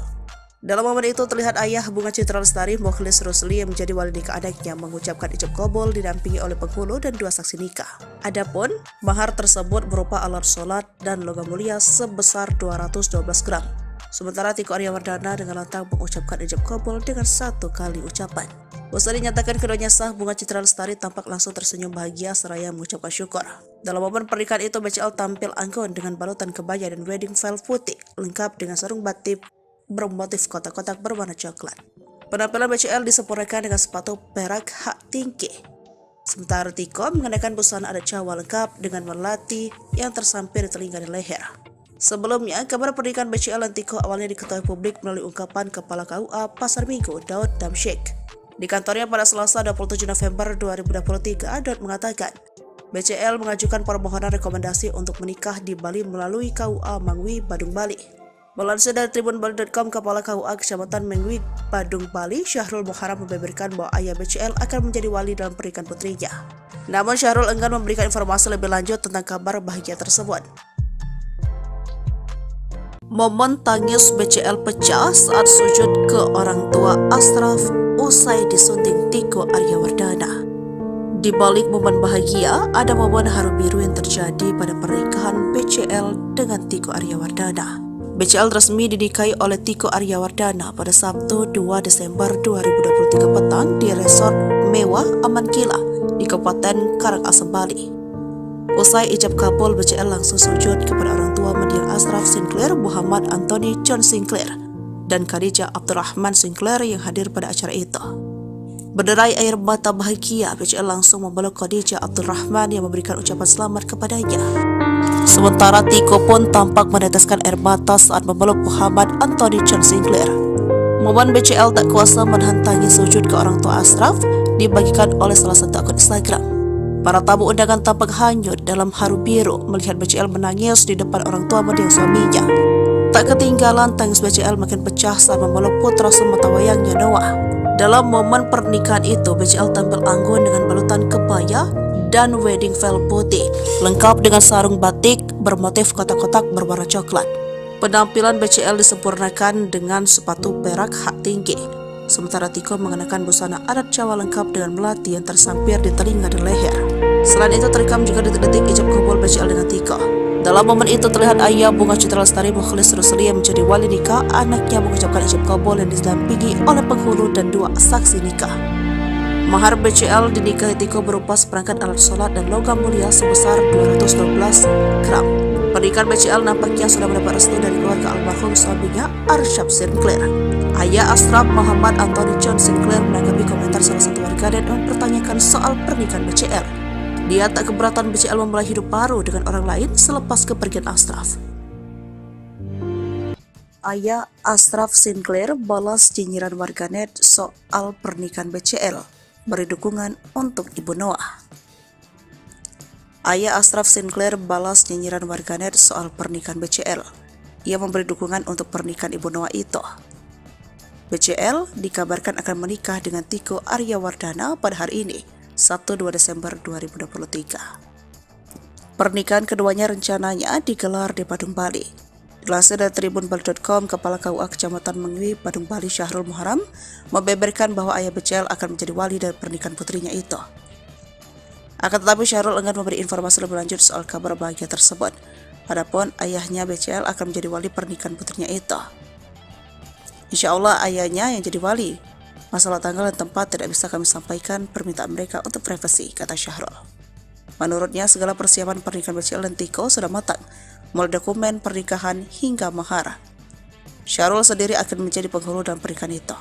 Dalam momen itu terlihat ayah Bunga Citra Lestari, Mokhlis Rusli, yang menjadi wali nikah adiknya, mengucapkan ijab kabul didampingi oleh penghulu dan 2 saksi nikah. Adapun mahar tersebut berupa alat sholat dan logam mulia sebesar 212 gram. Sementara Tiko Aryawardana dengan lantang mengucapkan ijab kabul dengan 1 kali ucapan. Usai dinyatakan keduanya sah, Bunga Citra Lestari tampak langsung tersenyum bahagia seraya mengucapkan syukur. Dalam momen pernikahan itu, BCL tampil anggun dengan balutan kebaya dan wedding veil putih lengkap dengan sarung batik bermotif kotak-kotak berwarna coklat. Penampilan BCL disempurnakan dengan sepatu perak hak tinggi. Sementara Tiko mengenakan busana adat Jawa lengkap dengan melati yang tersampir di telinga dan leher. Sebelumnya, kabar pernikahan BCL dan Tiko awalnya diketahui publik melalui ungkapan Kepala KUA Pasar Minggu, Daud Damsyik. Di kantornya pada Selasa 27 November 2023, Daud mengatakan, BCL mengajukan permohonan rekomendasi untuk menikah di Bali melalui KUA Mangwi, Badung, Bali. Melansir dari tribunbali.com, Kepala KUA Kecamatan Mangwi, Badung, Bali, Syahrul Muharam membeberkan bahwa ayah BCL akan menjadi wali dalam pernikahan putrinya. Namun Syahrul enggan memberikan informasi lebih lanjut tentang kabar bahagia tersebut. Momen tangis BCL pecah saat sujud ke orang tua Ashraf usai disunting Tiko Aryawardana. Di balik momen bahagia, ada momen haru biru yang terjadi pada pernikahan BCL dengan Tiko Aryawardana. BCL resmi dinikahi oleh Tiko Aryawardana pada Sabtu 2 Desember 2023 petang di resort mewah Aman Kila di Kabupaten Karangasem, Bali. Usai ijab kabul, BCL langsung sujud kepada orang tua mendiang Ashraf Sinclair, Muhammad Anthony John Sinclair, dan Khadijah Abdurrahman Sinclair yang hadir pada acara itu. Berderai air mata bahagia, BCL langsung memeluk Khadijah Abdurrahman yang memberikan ucapan selamat kepadanya. Sementara Tiko pun tampak meneteskan air mata saat memeluk Muhammad Anthony John Sinclair. Momen BCL tak kuasa menahan tangis sujud ke orang tua Ashraf dibagikan oleh salah satu akun Instagram. Para tamu undangan tampak hanyut dalam haru biru melihat BCL menangis di depan orang tua mendiang suaminya. Tak ketinggalan, tangis BCL makin pecah saat memeluk putra sematawayangnya Noah. Dalam momen pernikahan itu, BCL tampil anggun dengan balutan kebaya dan wedding veil putih, lengkap dengan sarung batik bermotif kotak-kotak berwarna coklat. Penampilan BCL disempurnakan dengan sepatu perak hak tinggi. Sementara Tiko mengenakan busana adat Jawa lengkap dengan melati yang tersampir di telinga dan leher. Selain itu terekam juga detik-detik ijab kabul BCL dengan Tiko. Dalam momen itu terlihat ayah Bunga Citra Lestari Mukhlis Rusli yang menjadi wali nikah anaknya mengucapkan ijab kabul yang didampingi oleh penghulu dan 2 saksi nikah. Mahar BCL dinikahi Tiko berupa seperangkat alat sholat dan logam mulia sebesar 212 gram. Pernikahan BCL nampaknya sudah mendapat restu dari keluarga almarhum suaminya Arsyad Sinclair. Ayah Ashraf, Muhammad Anthony John Sinclair, menanggapi komentar salah satu warganet yang mempertanyakan soal pernikahan BCL. Dia tak keberatan BCL memulai hidup baru dengan orang lain selepas kepergian Ashraf. Ayah Ashraf Sinclair balas nyinyiran warganet soal pernikahan BCL, beri dukungan untuk Ibu Noah. Ayah Ashraf Sinclair balas nyinyiran warganet soal pernikahan BCL. Ia memberi dukungan untuk pernikahan Ibu Noah itu. BCL dikabarkan akan menikah dengan Tiko Aryawardana pada hari ini, Sabtu 2 Desember 2023. Pernikahan keduanya rencananya digelar di Badung, Bali. Dilansir dari tribunbali.com, Kepala KUA Kecamatan Mangwi, Badung, Bali, Syahrul Muharam membeberkan bahwa ayah BCL akan menjadi wali dari pernikahan putrinya itu. Akan tetapi Syahrul enggan memberi informasi lebih lanjut soal kabar bahagia tersebut. Adapun ayahnya BCL akan menjadi wali pernikahan putrinya itu. Insya Allah ayahnya yang jadi wali. Masalah tanggal dan tempat tidak bisa kami sampaikan, permintaan mereka untuk privasi, kata Syahrul. Menurutnya segala persiapan pernikahan BCL dan Tiko sudah matang, mulai dokumen pernikahan hingga mahar. Syahrul sendiri akan menjadi penghulu dalam pernikahan itu.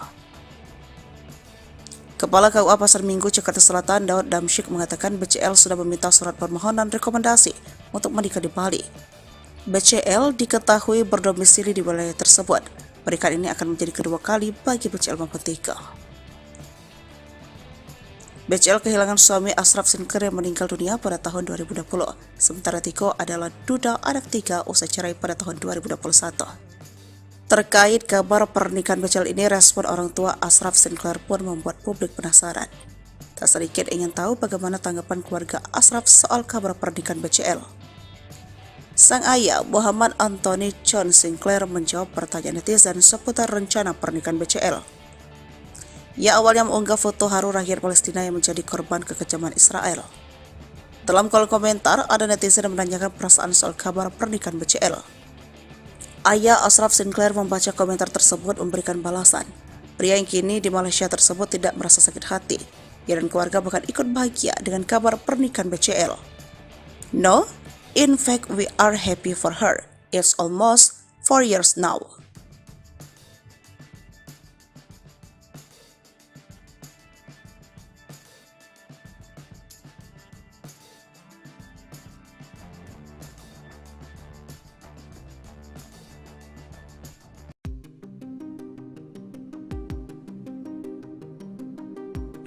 Kepala KUA Pasar Minggu, Jakarta Selatan, Daud Damsyik mengatakan BCL sudah meminta surat permohonan rekomendasi untuk menikah di Bali. BCL diketahui berdomisili di wilayah tersebut. Pernikahan ini akan menjadi kedua kali bagi BCL maupun Tiko. BCL kehilangan suami Ashraf Sinclair yang meninggal dunia pada tahun 2020. Sementara Tiko adalah duda anak 3 usai cerai pada tahun 2021. Terkait kabar pernikahan BCL ini, respon orang tua Ashraf Sinclair pun membuat publik penasaran. Tak sedikit ingin tahu bagaimana tanggapan keluarga Ashraf soal kabar pernikahan BCL. Sang ayah, Muhammad Anthony John Sinclair, menjawab pertanyaan netizen seputar rencana pernikahan BCL. Ia awalnya mengunggah foto haru rakyat Palestina yang menjadi korban kekejaman Israel. Dalam kolom komentar, ada netizen yang menanyakan perasaan soal kabar pernikahan BCL. Ayah Ashraf Sinclair membaca komentar tersebut memberikan balasan. Pria yang kini di Malaysia tersebut tidak merasa sakit hati. Ia dan keluarga bahkan ikut bahagia dengan kabar pernikahan BCL. No, in fact, we are happy for her. It's almost 4 years now.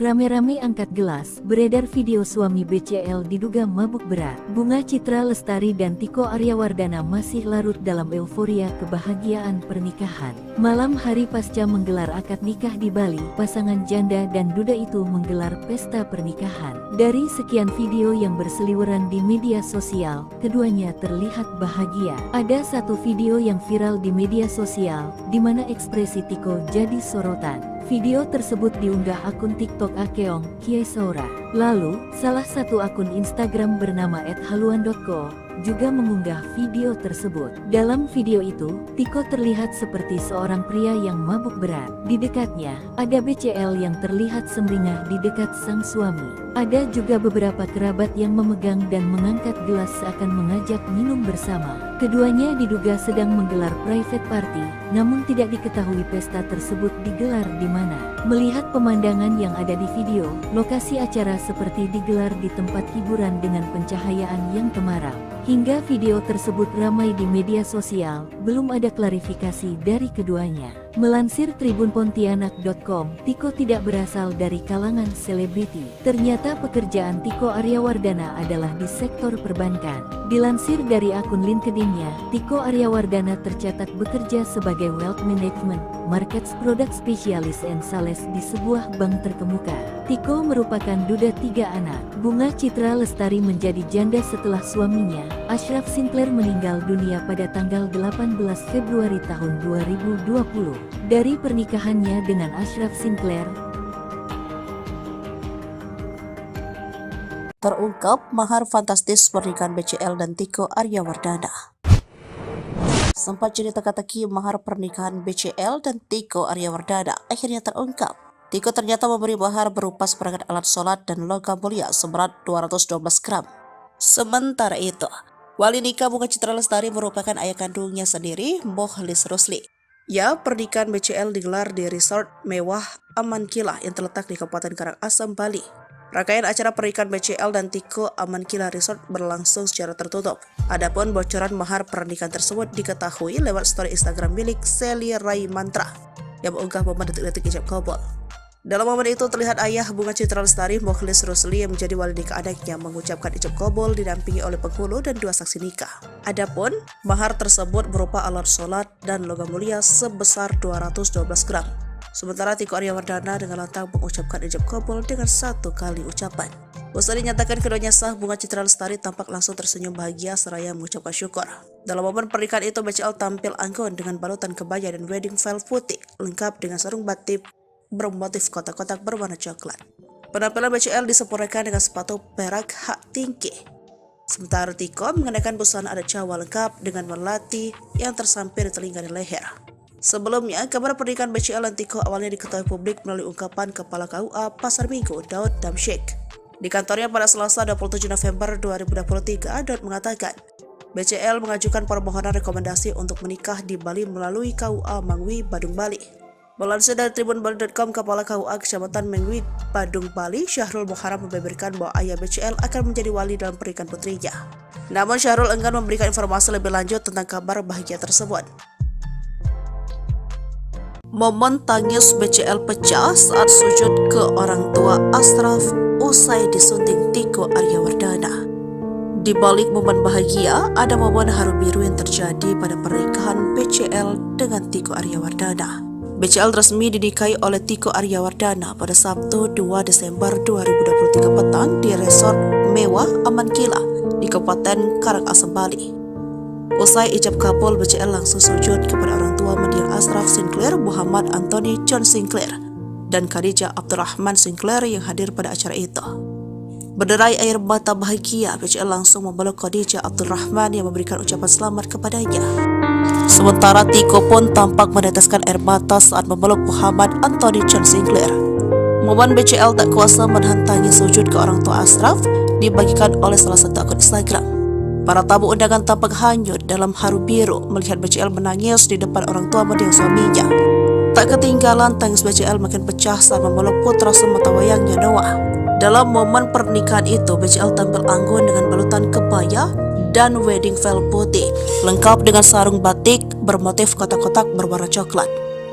rame-rame angkat gelas, beredar video suami BCL diduga mabuk berat. Bunga Citra Lestari dan Tiko Aryawardana masih larut dalam euforia kebahagiaan pernikahan. Malam hari pasca menggelar akad nikah di Bali, pasangan janda dan duda itu menggelar pesta pernikahan. Dari sekian video yang berseliweran di media sosial, keduanya terlihat bahagia. Ada satu video yang viral di media sosial, di mana ekspresi Tiko jadi sorotan. Video tersebut diunggah akun TikTok Akeong Kiesaura. Lalu, salah satu akun Instagram bernama @haluan.co juga mengunggah video tersebut. Dalam video itu, Tiko terlihat seperti seorang pria yang mabuk berat. Di dekatnya, ada BCL yang terlihat sumringah di dekat sang suami. Ada juga beberapa kerabat yang memegang dan mengangkat gelas seakan mengajak minum bersama. Keduanya diduga sedang menggelar private party, namun tidak diketahui pesta tersebut digelar di mana. Melihat pemandangan yang ada di video, lokasi acara seperti digelar di tempat hiburan dengan pencahayaan yang temaram. Hingga video tersebut ramai di media sosial, belum ada klarifikasi dari keduanya. Melansir tribunpontianak.com, Tiko tidak berasal dari kalangan selebriti. Ternyata pekerjaan Tiko Aryawardana adalah di sektor perbankan. Dilansir dari akun LinkedIn-nya, Tiko Aryawardana tercatat bekerja sebagai Wealth Management, Markets Product Specialist and Sales di sebuah bank terkemuka. Tiko merupakan duda 3 anak. Bunga Citra Lestari menjadi janda setelah suaminya, Ashraf Sinclair, meninggal dunia pada tanggal 18 Februari tahun 2020. Dari pernikahannya dengan Ashraf Sinclair, terungkap mahar fantastis pernikahan BCL dan Tiko Aryawardana. Sempat jadi teka-teki mahar pernikahan BCL dan Tiko Aryawardana akhirnya terungkap. Tiko ternyata memberi mahar berupa seperangkat alat sholat dan logam mulia seberat 212 gram. Sementara itu, wali nikah Bunga Citra Lestari merupakan ayah kandungnya sendiri, Mokhlis Rusli. Ya, pernikahan BCL digelar di resort mewah Amankila yang terletak di Kabupaten Karangasem, Bali. Rangkaian acara pernikahan BCL dan Tiko Amankila Resort berlangsung secara tertutup. Adapun bocoran mahar pernikahan tersebut diketahui lewat story Instagram milik Sally Rai Mantra yang mengunggah momen detik-detik ijab kabul. Dalam momen itu terlihat ayah Bunga Citra Lestari, Mokhlis Rusli, yang menjadi wali nikah anaknya mengucapkan ijab kabul didampingi oleh penghulu dan 2 saksi nikah. Adapun mahar tersebut berupa alat sholat dan logam mulia sebesar 212 gram. Sementara Tiko Aryawardana dengan lantang mengucapkan ijab kabul dengan 1 kali ucapan. Usai dinyatakan keduanya sah, Bunga Citra Lestari tampak langsung tersenyum bahagia seraya mengucapkan syukur. Dalam momen pernikahan itu, BCL tampil anggun dengan balutan kebaya dan wedding veil putih lengkap dengan sarung batik bermotif kotak-kotak berwarna coklat. Penampilan BCL disempurnakan dengan sepatu perak hak tinggi. Sementara Tiko mengenakan busana adat Jawa lengkap dengan melati yang tersampir di telinga dan leher. Sebelumnya, kabar pernikahan BCL dan Tiko awalnya diketahui publik melalui ungkapan Kepala KUA Pasar Minggu, Daud Damsyik. Di kantornya pada Selasa 27 November 2023, Daud mengatakan, BCL mengajukan permohonan rekomendasi untuk menikah di Bali melalui KUA Mangwi, Badung, Bali. Melansir dari tribunbali.com, Kepala KUA Kecamatan Mengwi, Badung, Bali, Syahrul Muharram, membeberkan bahwa ayah BCL akan menjadi wali dalam pernikahan putrinya. Namun Syahrul enggan memberikan informasi lebih lanjut tentang kabar bahagia tersebut. Momen tangis BCL pecah saat sujud ke orang tua Ashraf usai disunting Tiko Aryawardana. Di balik momen bahagia, ada momen haru biru yang terjadi pada pernikahan BCL dengan Tiko Aryawardana. BCL resmi dinikahi oleh Tiko Aryawardana pada Sabtu 2 Desember 2023 petang di resort mewah Amankila di Kabupaten Karangasem, Bali. Usai ijab kabul, BCL langsung sujud kepada orang tua mendiang Ashraf Sinclair, Muhammad Anthony John Sinclair, dan Khadijah Abdurrahman Sinclair yang hadir pada acara itu. Berderai air mata bahagia, BCL langsung memeluk Khadijah Abdurrahman yang memberikan ucapan selamat kepadanya. Sementara Tiko pun tampak meneteskan air mata saat memeluk Muhammad Anthony John Sinclair. Momen BCL tak kuasa menahan tangis sujud ke orang tua Ashraf dibagikan oleh salah satu akun Instagram. Para tamu undangan tampak hanyut dalam haru biru melihat BCL menangis di depan orang tua mendiang suaminya. Tak ketinggalan tangis BCL makin pecah saat memeluk putra sematawayangnya Noah. Dalam momen pernikahan itu, BCL tampil anggun dengan balutan kebaya dan wedding veil putih, lengkap dengan sarung batik bermotif kotak-kotak berwarna coklat.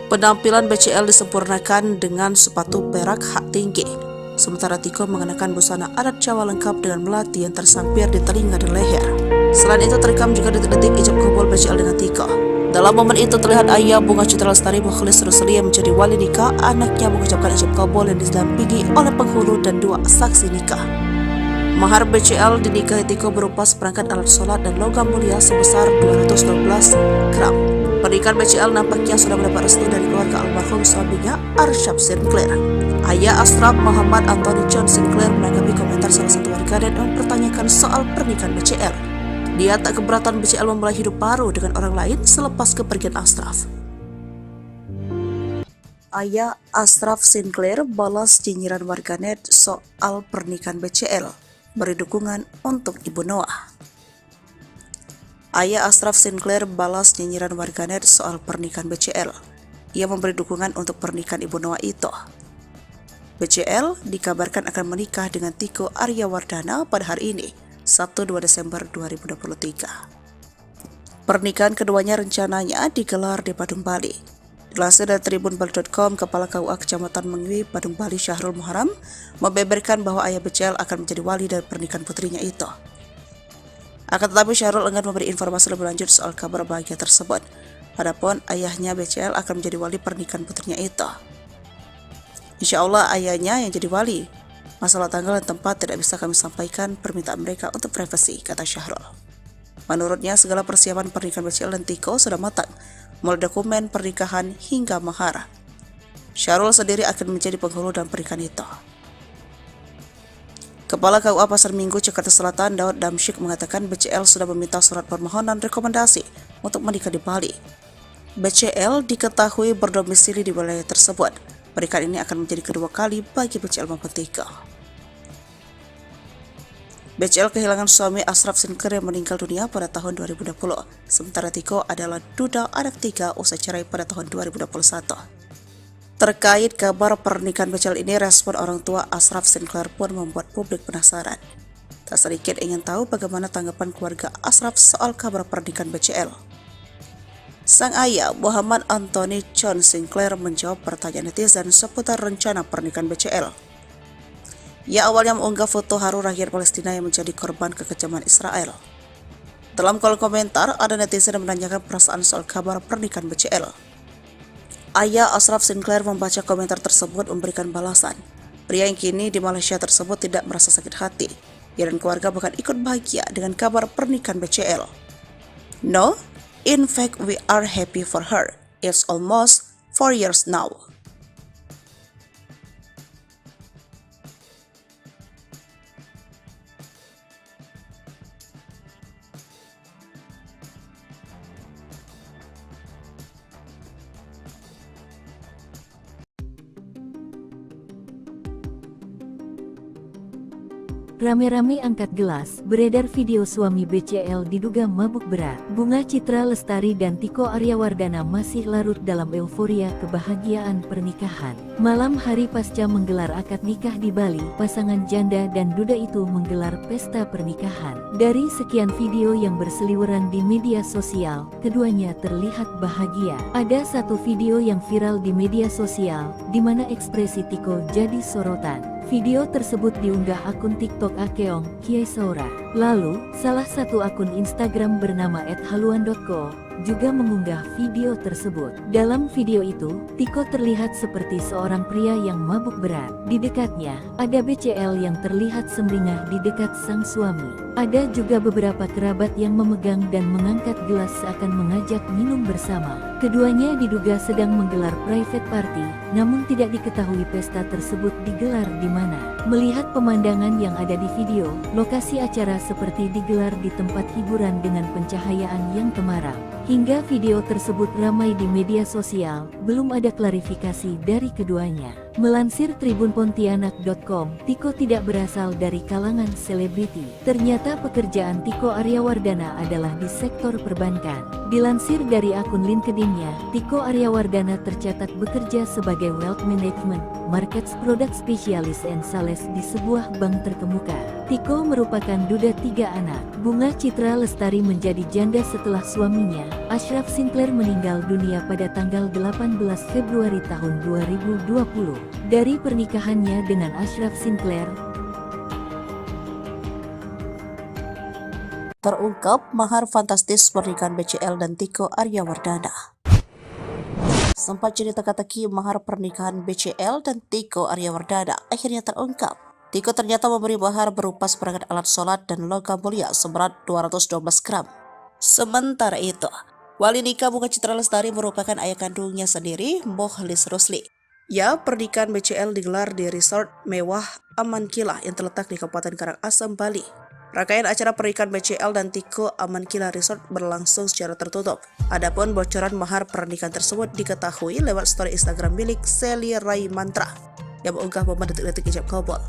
Penampilan BCL disempurnakan dengan sepatu perak hak tinggi. sementara Tiko mengenakan busana adat Jawa lengkap dengan melati yang tersampir di telinga dan leher. Selain itu terekam juga detik-detik ijab kabul BCL dengan Tiko. Dalam momen itu terlihat ayah Bunga Citra Lestari Mukhlis Rusli yang menjadi wali nikah anaknya mengucapkan ijab kabul yang didampingi oleh penghulu dan 2 saksi nikah. Mahar BCL dinikahi Tiko berupa seperangkat alat sholat dan logam mulia sebesar 212 gram. Pernikahan BCL nampaknya sudah mendapat restu dari keluarga almarhum suaminya Arsyaf Sinclair. Ayah Ashraf Muhammad Anthony John Sinclair menanggapi komentar salah satu warganet yang mempertanyakan soal pernikahan BCL. Dia tak keberatan BCL memulai hidup baru dengan orang lain selepas kepergian Ashraf. Ayah Ashraf Sinclair balas nyinyiran warganet soal pernikahan BCL, beri dukungan untuk Ibu Noah. Ayah Ashraf Sinclair balas nyinyiran warganet soal pernikahan BCL. Ia memberi dukungan untuk pernikahan Ibu Noah itu. BCL dikabarkan akan menikah dengan Tiko Aryawardana pada hari ini, Sabtu 2 Desember 2023. Pernikahan keduanya rencananya digelar di Badung, Bali. Dilansir dari tribunbali.com, Kepala KUA Kecamatan Mengwi, Badung, Bali, Syahrul Muharam, membeberkan bahwa ayah BCL akan menjadi wali dari pernikahan putrinya itu. Akan tetapi Syahrul enggan memberi informasi lebih lanjut soal kabar bahagia tersebut. Adapun ayahnya BCL akan menjadi wali pernikahan putrinya itu. Insya Allah ayahnya yang jadi wali. Masalah tanggal dan tempat tidak bisa kami sampaikan, permintaan mereka untuk privasi, kata Syahrul. Menurutnya segala persiapan pernikahan BCL dan Tiko sudah matang, mulai dokumen pernikahan hingga mahar. Syahrul sendiri akan menjadi penghulu dalam pernikahan itu. Kepala KUA Pasar Minggu Jakarta Selatan Daud Damsyik mengatakan BCL sudah meminta surat permohonan rekomendasi untuk menikah di Bali. BCL diketahui berdomisili di wilayah tersebut. Pernikahan ini akan menjadi kedua kali bagi BCL maupun Tiko. BCL kehilangan suami Ashraf Sinclair yang meninggal dunia pada tahun 2020. Sementara Tiko adalah duda anak 3 usai cerai pada tahun 2021. Terkait kabar pernikahan BCL ini, respon orang tua Ashraf Sinclair pun membuat publik penasaran. Tak sedikit ingin tahu bagaimana tanggapan keluarga Ashraf soal kabar pernikahan BCL. Sang ayah Muhammad Anthony John Sinclair menjawab pertanyaan netizen seputar rencana pernikahan BCL. Ia awalnya mengunggah foto haru rakyat Palestina yang menjadi korban kekejaman Israel. Dalam kolom komentar, ada netizen yang menanyakan perasaan soal kabar pernikahan BCL. Ayah Ashraf Sinclair membaca komentar tersebut memberikan balasan. Pria yang kini di Malaysia tersebut tidak merasa sakit hati. Ia dan keluarga bahkan ikut bahagia dengan kabar pernikahan BCL. No, in fact we are happy for her. It's almost 4 years now. Rame-rame angkat gelas, beredar video suami BCL diduga mabuk berat. Bunga Citra Lestari dan Tiko Aryawardana masih larut dalam euforia kebahagiaan pernikahan. Malam hari pasca menggelar akad nikah di Bali, pasangan janda dan duda itu menggelar pesta pernikahan. Dari sekian video yang berseliweran di media sosial, keduanya terlihat bahagia. Ada satu video yang viral di media sosial, di mana ekspresi Tiko jadi sorotan. Video tersebut diunggah akun TikTok Akeong Kiai Saura. Lalu, salah satu akun Instagram bernama @haluan.co juga mengunggah video tersebut. Dalam video itu, Tiko terlihat seperti seorang pria yang mabuk berat. Di dekatnya, ada BCL yang terlihat sumringah di dekat sang suami. Ada juga beberapa kerabat yang memegang dan mengangkat gelas seakan mengajak minum bersama. Keduanya diduga sedang menggelar private party, namun tidak diketahui pesta tersebut digelar di mana. Melihat pemandangan yang ada di video, lokasi acara seperti digelar di tempat hiburan dengan pencahayaan yang temaram. Hingga video tersebut ramai di media sosial, belum ada klarifikasi dari keduanya. Melansir tribunpontianak.com, Tiko tidak berasal dari kalangan selebriti. Ternyata pekerjaan Tiko Aryawardana adalah di sektor perbankan. Dilansir dari akun LinkedIn-nya, Tiko Aryawardana tercatat bekerja sebagai Wealth Management, Markets Product Specialist and Sales di sebuah bank terkemuka. Tiko merupakan duda 3 anak. Bunga Citra Lestari menjadi janda setelah suaminya, Ashraf Sinclair, meninggal dunia pada tanggal 18 Februari tahun 2020. Dari pernikahannya dengan Ashraf Sinclair, terungkap mahar fantastis pernikahan BCL dan Tiko Aryawardana. Sempat jadi teka-teki mahar pernikahan BCL dan Tiko Aryawardana akhirnya terungkap. Tiko ternyata memberi mahar berupa seperangkat alat sholat dan logam mulia seberat 212 gram. Sementara itu, wali nikah Bunga Citra Lestari merupakan ayah kandungnya sendiri, Mokhlis Rusli. Ya, pernikahan BCL digelar di resort mewah Aman Kila yang terletak di Kabupaten Karangasem, Bali. Rangkaian acara pernikahan BCL dan Tiko Aman Kila Resort berlangsung secara tertutup. Adapun bocoran mahar pernikahan tersebut diketahui lewat story Instagram milik Sally Rai Mantra yang mengunggah momen detik-detik ijab kabul.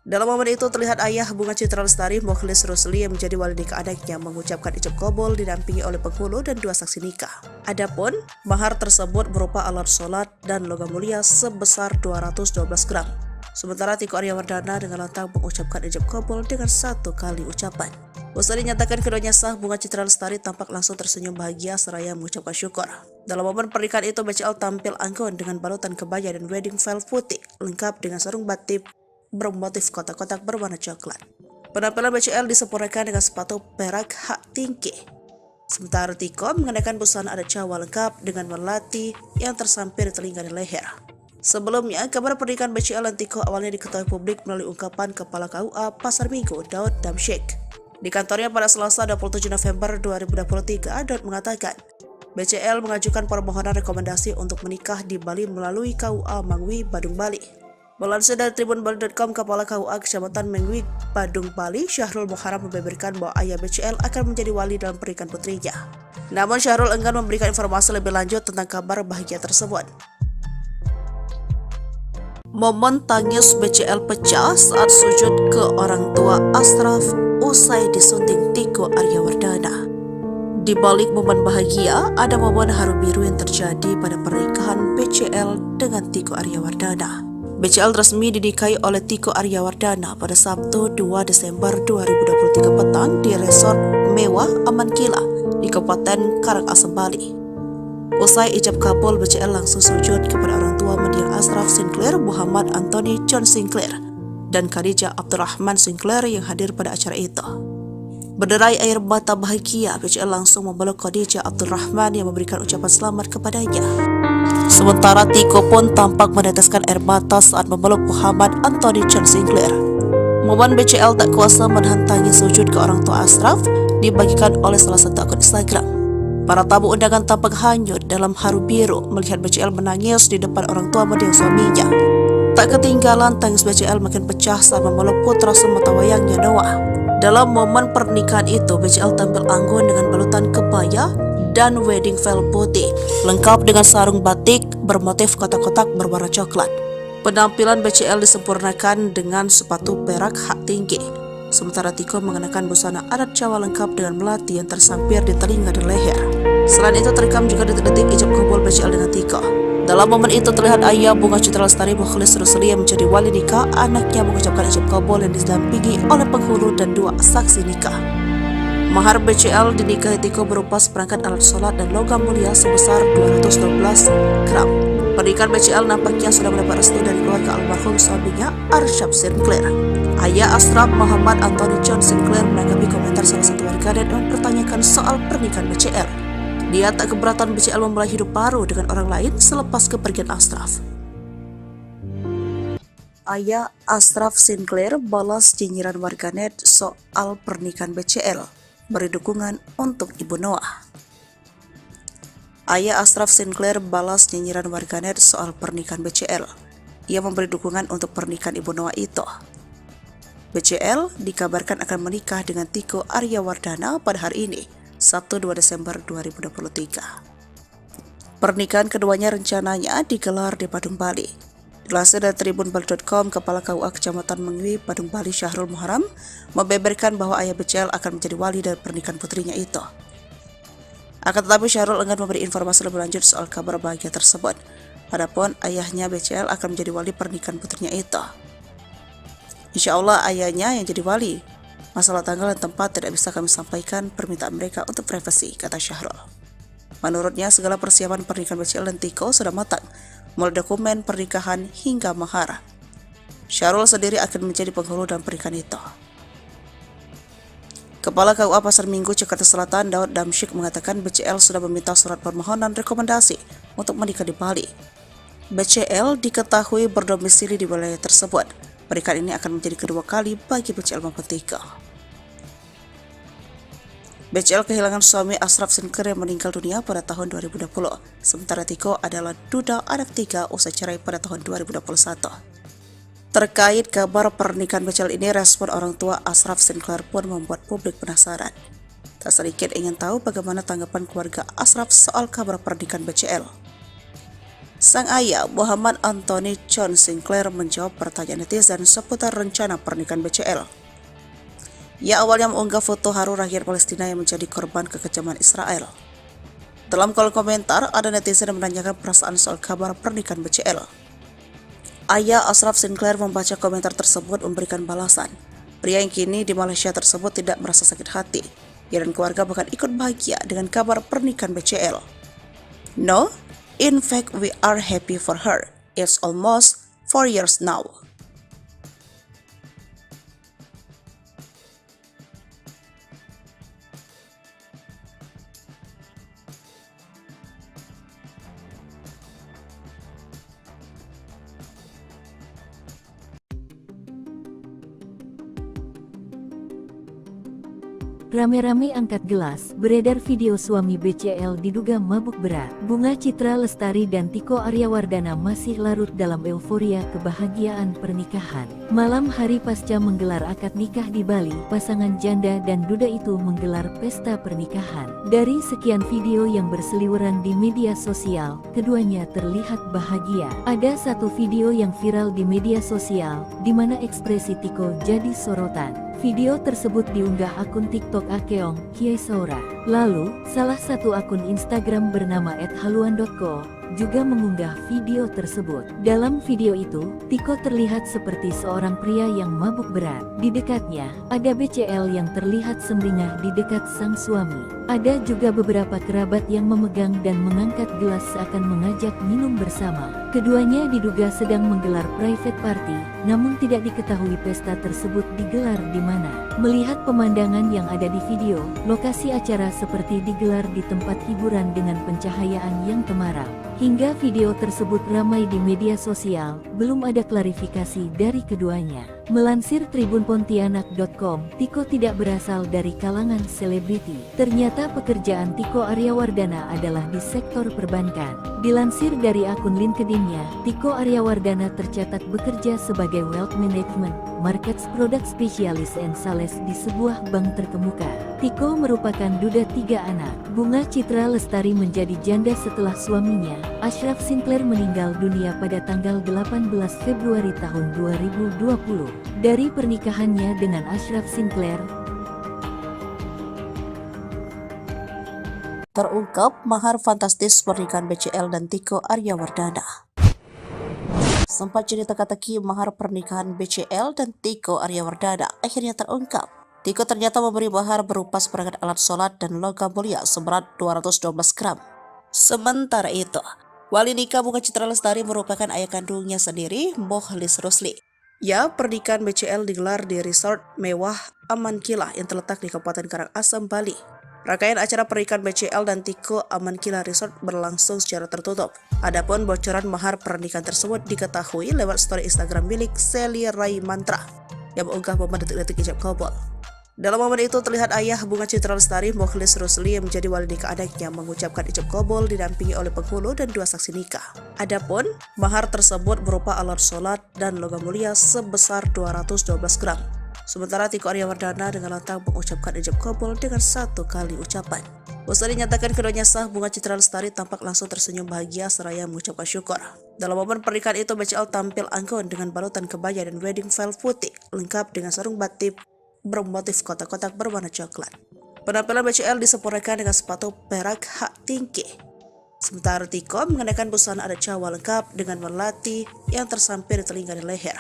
Dalam momen itu terlihat ayah Bunga Citra Lestari, Mokhlis Rusli, yang menjadi wali nikah anaknya mengucapkan ijab kabul didampingi oleh penghulu dan 2 saksi nikah. Adapun mahar tersebut berupa alat sholat dan logam mulia sebesar 212 gram. Sementara Tiko Aryawardana dengan lantang mengucapkan ijab kabul dengan 1 kali ucapan. Usai dinyatakan keduanya sah, Bunga Citra Lestari tampak langsung tersenyum bahagia seraya mengucapkan syukur. Dalam momen pernikahan itu, BCL tampil anggun dengan balutan kebaya dan wedding veil putih lengkap dengan sarung batik bermotif kotak-kotak berwarna coklat. Penampilan BCL disempurnakan dengan sepatu perak hak tinggi. Sementara Tiko mengenakan busana adat Jawa lengkap dengan melati yang tersampir di telinga dan leher. Sebelumnya, kabar pernikahan BCL dan Tiko awalnya diketahui publik melalui ungkapan Kepala KUA Pasar Minggu, Daud Damsyik. Di kantornya pada Selasa 27 November 2023, Daud mengatakan BCL mengajukan permohonan rekomendasi untuk menikah di Bali melalui KUA Mangwi, Badung, Bali. Melansir dari tribunbali.com, Kepala KUA Kecamatan Mangwi, Badung, Bali, Syahrul Muharam, membeberkan bahwa ayah BCL akan menjadi wali dalam pernikahan putrinya. Namun Syahrul enggan memberikan informasi lebih lanjut tentang kabar bahagia tersebut. Momen tangis BCL pecah saat sujud ke orang tua Ashraf usai disunting Tiko Aryawardana. Di balik momen bahagia, ada momen haru biru yang terjadi pada pernikahan BCL dengan Tiko Aryawardana. BCL resmi dinikahi oleh Tiko Aryawardana pada Sabtu 2 Desember 2023 petang di resort mewah Aman Kila di Kabupaten Karangasem, Bali. Usai ijab kabul, BCL langsung sujud kepada orang tua mendiang Ashraf Sinclair, Muhammad Anthony John Sinclair, dan Khadijah Abdurrahman Sinclair yang hadir pada acara itu. Berderai air mata bahagia, BCL langsung memeluk Khadijah Abdurrahman yang memberikan ucapan selamat kepadanya. Sementara Tiko pun tampak meneteskan air mata saat memeluk Muhammad Anthony John Sinclair. Momen BCL tak kuasa menahan tangis sujud ke orang tua Ashraf dibagikan oleh salah satu akun Instagram. Para tamu undangan tampak hanyut dalam haru biru melihat BCL menangis di depan orang tua mendiang suaminya. Tak ketinggalan, tangis BCL makin pecah saat memeluk putra sematawayangnya Noah. Dalam momen pernikahan itu, BCL tampil anggun dengan balutan kebaya dan wedding veil putih, lengkap dengan sarung batik bermotif kotak-kotak berwarna coklat. Penampilan BCL disempurnakan dengan sepatu perak hak tinggi. Sementara Tiko mengenakan busana adat Jawa lengkap dengan melati yang tersampir di telinga dan leher. Selain itu, terekam juga detik-detik ijab kabul BCL dengan Tiko. Dalam momen itu terlihat ayah Bunga Citra Lestari, Mokhlis Rusli, yang menjadi wali nikah anaknya mengucapkan ijab kabul yang didampingi oleh penghulu dan 2 saksi nikah. Mahar BCL dinikahi Tiko berupa seperangkat alat sholat dan logam mulia sebesar 212 gram. Pernikahan BCL nampaknya sudah mendapat restu dari keluarga almarhum suaminya, Ashraf Sinclair. Ayah Ashraf, Muhammad Anthony John Sinclair, menanggapi komentar salah satu warganet dan mempertanyakan soal pernikahan BCL. Dia tak keberatan BCL memulai hidup baru dengan orang lain selepas kepergian Ashraf. Ayah Ashraf Sinclair balas nyinyiran warganet soal pernikahan BCL, beri dukungan untuk Ibu Noah. Ayah Ashraf Sinclair balas nyinyiran warganet soal pernikahan BCL. Ia memberi dukungan untuk pernikahan Ibu Noah itu. BCL dikabarkan akan menikah dengan Tiko Aryawardana pada hari ini, Sabtu 2 Desember 2023. Pernikahan keduanya rencananya digelar di Badung, Bali. Dilansir dari tribunbali.com, Kepala KUA Kecamatan Mangwi, Badung, Bali, Syahrul Muharam, membeberkan bahwa ayah BCL akan menjadi wali dari pernikahan putrinya itu. Akan tetapi Syahrul enggan memberi informasi lebih lanjut soal kabar bahagia tersebut. Padahal ayahnya BCL akan menjadi wali pernikahan putrinya itu. Insya Allah ayahnya yang jadi wali. Masalah tanggal dan tempat tidak bisa kami sampaikan permintaan mereka untuk privasi, kata Syahrul. Menurutnya segala persiapan pernikahan BCL dan Tiko sudah matang, mulai dokumen pernikahan hingga mahar. Syahrul sendiri akan menjadi penghulu dalam pernikahan itu. Kepala KUA Pasar Minggu Jakarta Selatan Daud Damsyik mengatakan BCL sudah meminta surat permohonan rekomendasi untuk menikah di Bali. BCL diketahui berdomisili di wilayah tersebut. Pernikahan ini akan menjadi kedua kali bagi BCL maupun Tiko. BCL kehilangan suami Ashraf Sinclair yang meninggal dunia pada tahun 2020. Sementara Tiko adalah duda anak 3 usai cerai pada tahun 2021. Terkait kabar pernikahan BCL ini, respon orang tua Ashraf Sinclair pun membuat publik penasaran. Tak sedikit ingin tahu bagaimana tanggapan keluarga Ashraf soal kabar pernikahan BCL. Sang ayah Muhammad Anthony John Sinclair menjawab pertanyaan netizen seputar rencana pernikahan BCL. Ia awalnya mengunggah foto haru rakyat Palestina yang menjadi korban kekejaman Israel. Dalam kolom komentar, ada netizen yang menanyakan perasaan soal kabar pernikahan BCL. Ayah Ashraf Sinclair membaca komentar tersebut memberikan balasan. Pria yang kini di Malaysia tersebut tidak merasa sakit hati. Ia dan keluarga bahkan ikut bahagia dengan kabar pernikahan BCL. No, in fact we are happy for her. It's almost 4 years now. Rame-rame angkat gelas, beredar video suami BCL diduga mabuk berat. Bunga Citra Lestari dan Tiko Aryawardana masih larut dalam euforia kebahagiaan pernikahan. Malam hari pasca menggelar akad nikah di Bali, pasangan janda dan duda itu menggelar pesta pernikahan. Dari sekian video yang berseliweran di media sosial, keduanya terlihat bahagia. Ada satu video yang viral di media sosial, di mana ekspresi Tiko jadi sorotan. Video tersebut diunggah akun TikTok Akeong Kiai Saura. Lalu, salah satu akun Instagram bernama @haluan.co juga mengunggah video tersebut. Dalam video itu, Tiko terlihat seperti seorang pria yang mabuk berat. Di dekatnya, ada BCL yang terlihat sumringah di dekat sang suami. Ada juga beberapa kerabat yang memegang dan mengangkat gelas seakan mengajak minum bersama. Keduanya diduga sedang menggelar private party, namun tidak diketahui pesta tersebut digelar di mana. Melihat pemandangan yang ada di video, lokasi acara seperti digelar di tempat hiburan dengan pencahayaan yang temaram. Hingga video tersebut ramai di media sosial, belum ada klarifikasi dari keduanya. Melansir tribunpontianak.com, Tiko tidak berasal dari kalangan selebriti. Ternyata pekerjaan Tiko Aryawardana adalah di sektor perbankan. Dilansir dari akun LinkedIn-nya, Tiko Aryawardana tercatat bekerja sebagai Wealth Management, Markets Product Specialist and Sales di sebuah bank terkemuka. Tiko merupakan duda 3 anak. Bunga Citra Lestari menjadi janda setelah suaminya, Ashraf Sinclair, meninggal dunia pada tanggal 18 Februari tahun 2020. Dari pernikahannya dengan Ashraf Sinclair, terungkap mahar fantastis pernikahan BCL dan Tiko Aryawardana. Sempat jadi teka-teki mahar pernikahan BCL dan Tiko Aryawardana akhirnya terungkap. Tiko ternyata memberi mahar berupa seperangkat alat sholat dan logam mulia seberat 212 gram. Sementara itu, wali nikah Bunga Citra Lestari merupakan ayah kandungnya sendiri, Mokhlis Rusli. Ya, pernikahan BCL digelar di resort mewah Aman Kilah yang terletak di Kabupaten Karangasem, Bali. Rangkaian acara pernikahan BCL dan Tiko Aman Kilah Resort berlangsung secara tertutup. Adapun bocoran mahar pernikahan tersebut diketahui lewat story Instagram milik Sally Rai Mantra yang mengunggah momen detik-detik ijab kabul. Dalam momen itu terlihat ayah Bunga Citra Lestari, Mokhlis Rusli, yang menjadi wali nikah anaknya mengucapkan ijab kabul didampingi oleh penghulu dan 2 saksi nikah. Adapun mahar tersebut berupa alat sholat dan logam mulia sebesar 212 gram. Sementara Tiko Aryawardana dengan lantang mengucapkan ijab kabul dengan 1 kali ucapan. Usai dinyatakan keduanya sah, Bunga Citra Lestari tampak langsung tersenyum bahagia seraya mengucapkan syukur. Dalam momen pernikahan itu, BCL tampil anggun dengan balutan kebaya dan wedding veil putih lengkap dengan sarung batik bermotif kotak-kotak berwarna coklat. Penampilan BCL disempurnakan dengan sepatu perak hak tinggi. Sementara Tiko mengenakan busana adat Jawa lengkap dengan melati yang tersampir di telinga dan leher.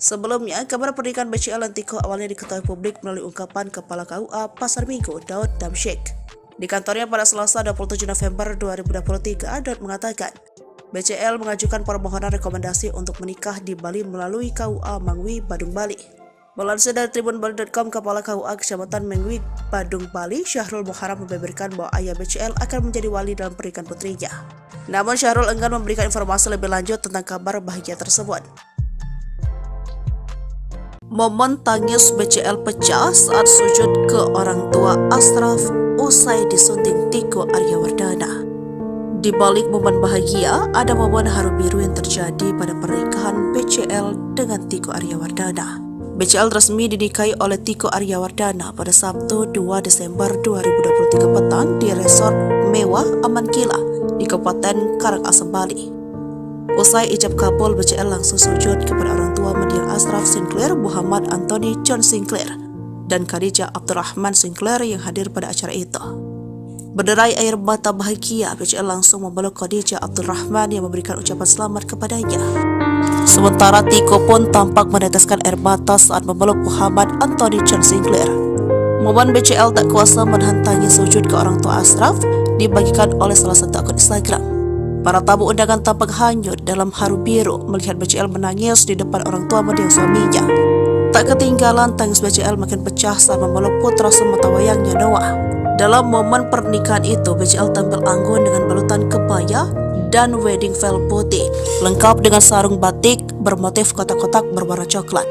Sebelumnya, kabar pernikahan BCL dan Tiko awalnya diketahui publik melalui ungkapan Kepala KUA Pasar Minggu, Daud Damsyik. Di kantornya pada Selasa 27 November 2023, Daud mengatakan, BCL mengajukan permohonan rekomendasi untuk menikah di Bali melalui KUA Mangwi, Badung, Bali. Melansir dari tribunbali.com, Kepala KUA Kecamatan Mangwi, Badung, Bali, Syahrul Muharam membeberkan bahwa ayah BCL akan menjadi wali dalam pernikahan putrinya. Namun Syahrul enggan memberikan informasi lebih lanjut tentang kabar bahagia tersebut. Momen tangis BCL pecah saat sujud ke orang tua Ashraf usai disunting Tiko Aryawardana. Di balik momen bahagia, ada momen haru biru yang terjadi pada pernikahan BCL dengan Tiko Aryawardana. BCL resmi dinikahi oleh Tiko Aryawardana pada Sabtu 2 Desember 2023 petang di resort mewah Aman Kila di Kabupaten Karangasem, Bali. Usai ijab kabul, BCL langsung sujud kepada orang tua mendiang Ashraf Sinclair, Muhammad Anthony John Sinclair, dan Khadijah Abdurrahman Sinclair yang hadir pada acara itu. Berderai air mata bahagia, BCL langsung memeluk Khadijah Abdurrahman yang memberikan ucapan selamat kepadanya. Sementara Tiko pun tampak meneteskan air mata saat memeluk Muhammad Anthony John Sinclair. Momen BCL tak kuasa menahan tangis sujud ke orang tua Ashraf dibagikan oleh salah satu akun Instagram. Para tamu undangan tampak hanyut dalam haru biru melihat BCL menangis di depan orang tua mendiang suaminya. Tak ketinggalan, tangis BCL makin pecah saat memeluk putra sematawayangnya Noah. Dalam momen pernikahan itu, BCL tampil anggun dengan balutan kebaya dan wedding veil putih, lengkap dengan sarung batik bermotif kotak-kotak berwarna coklat.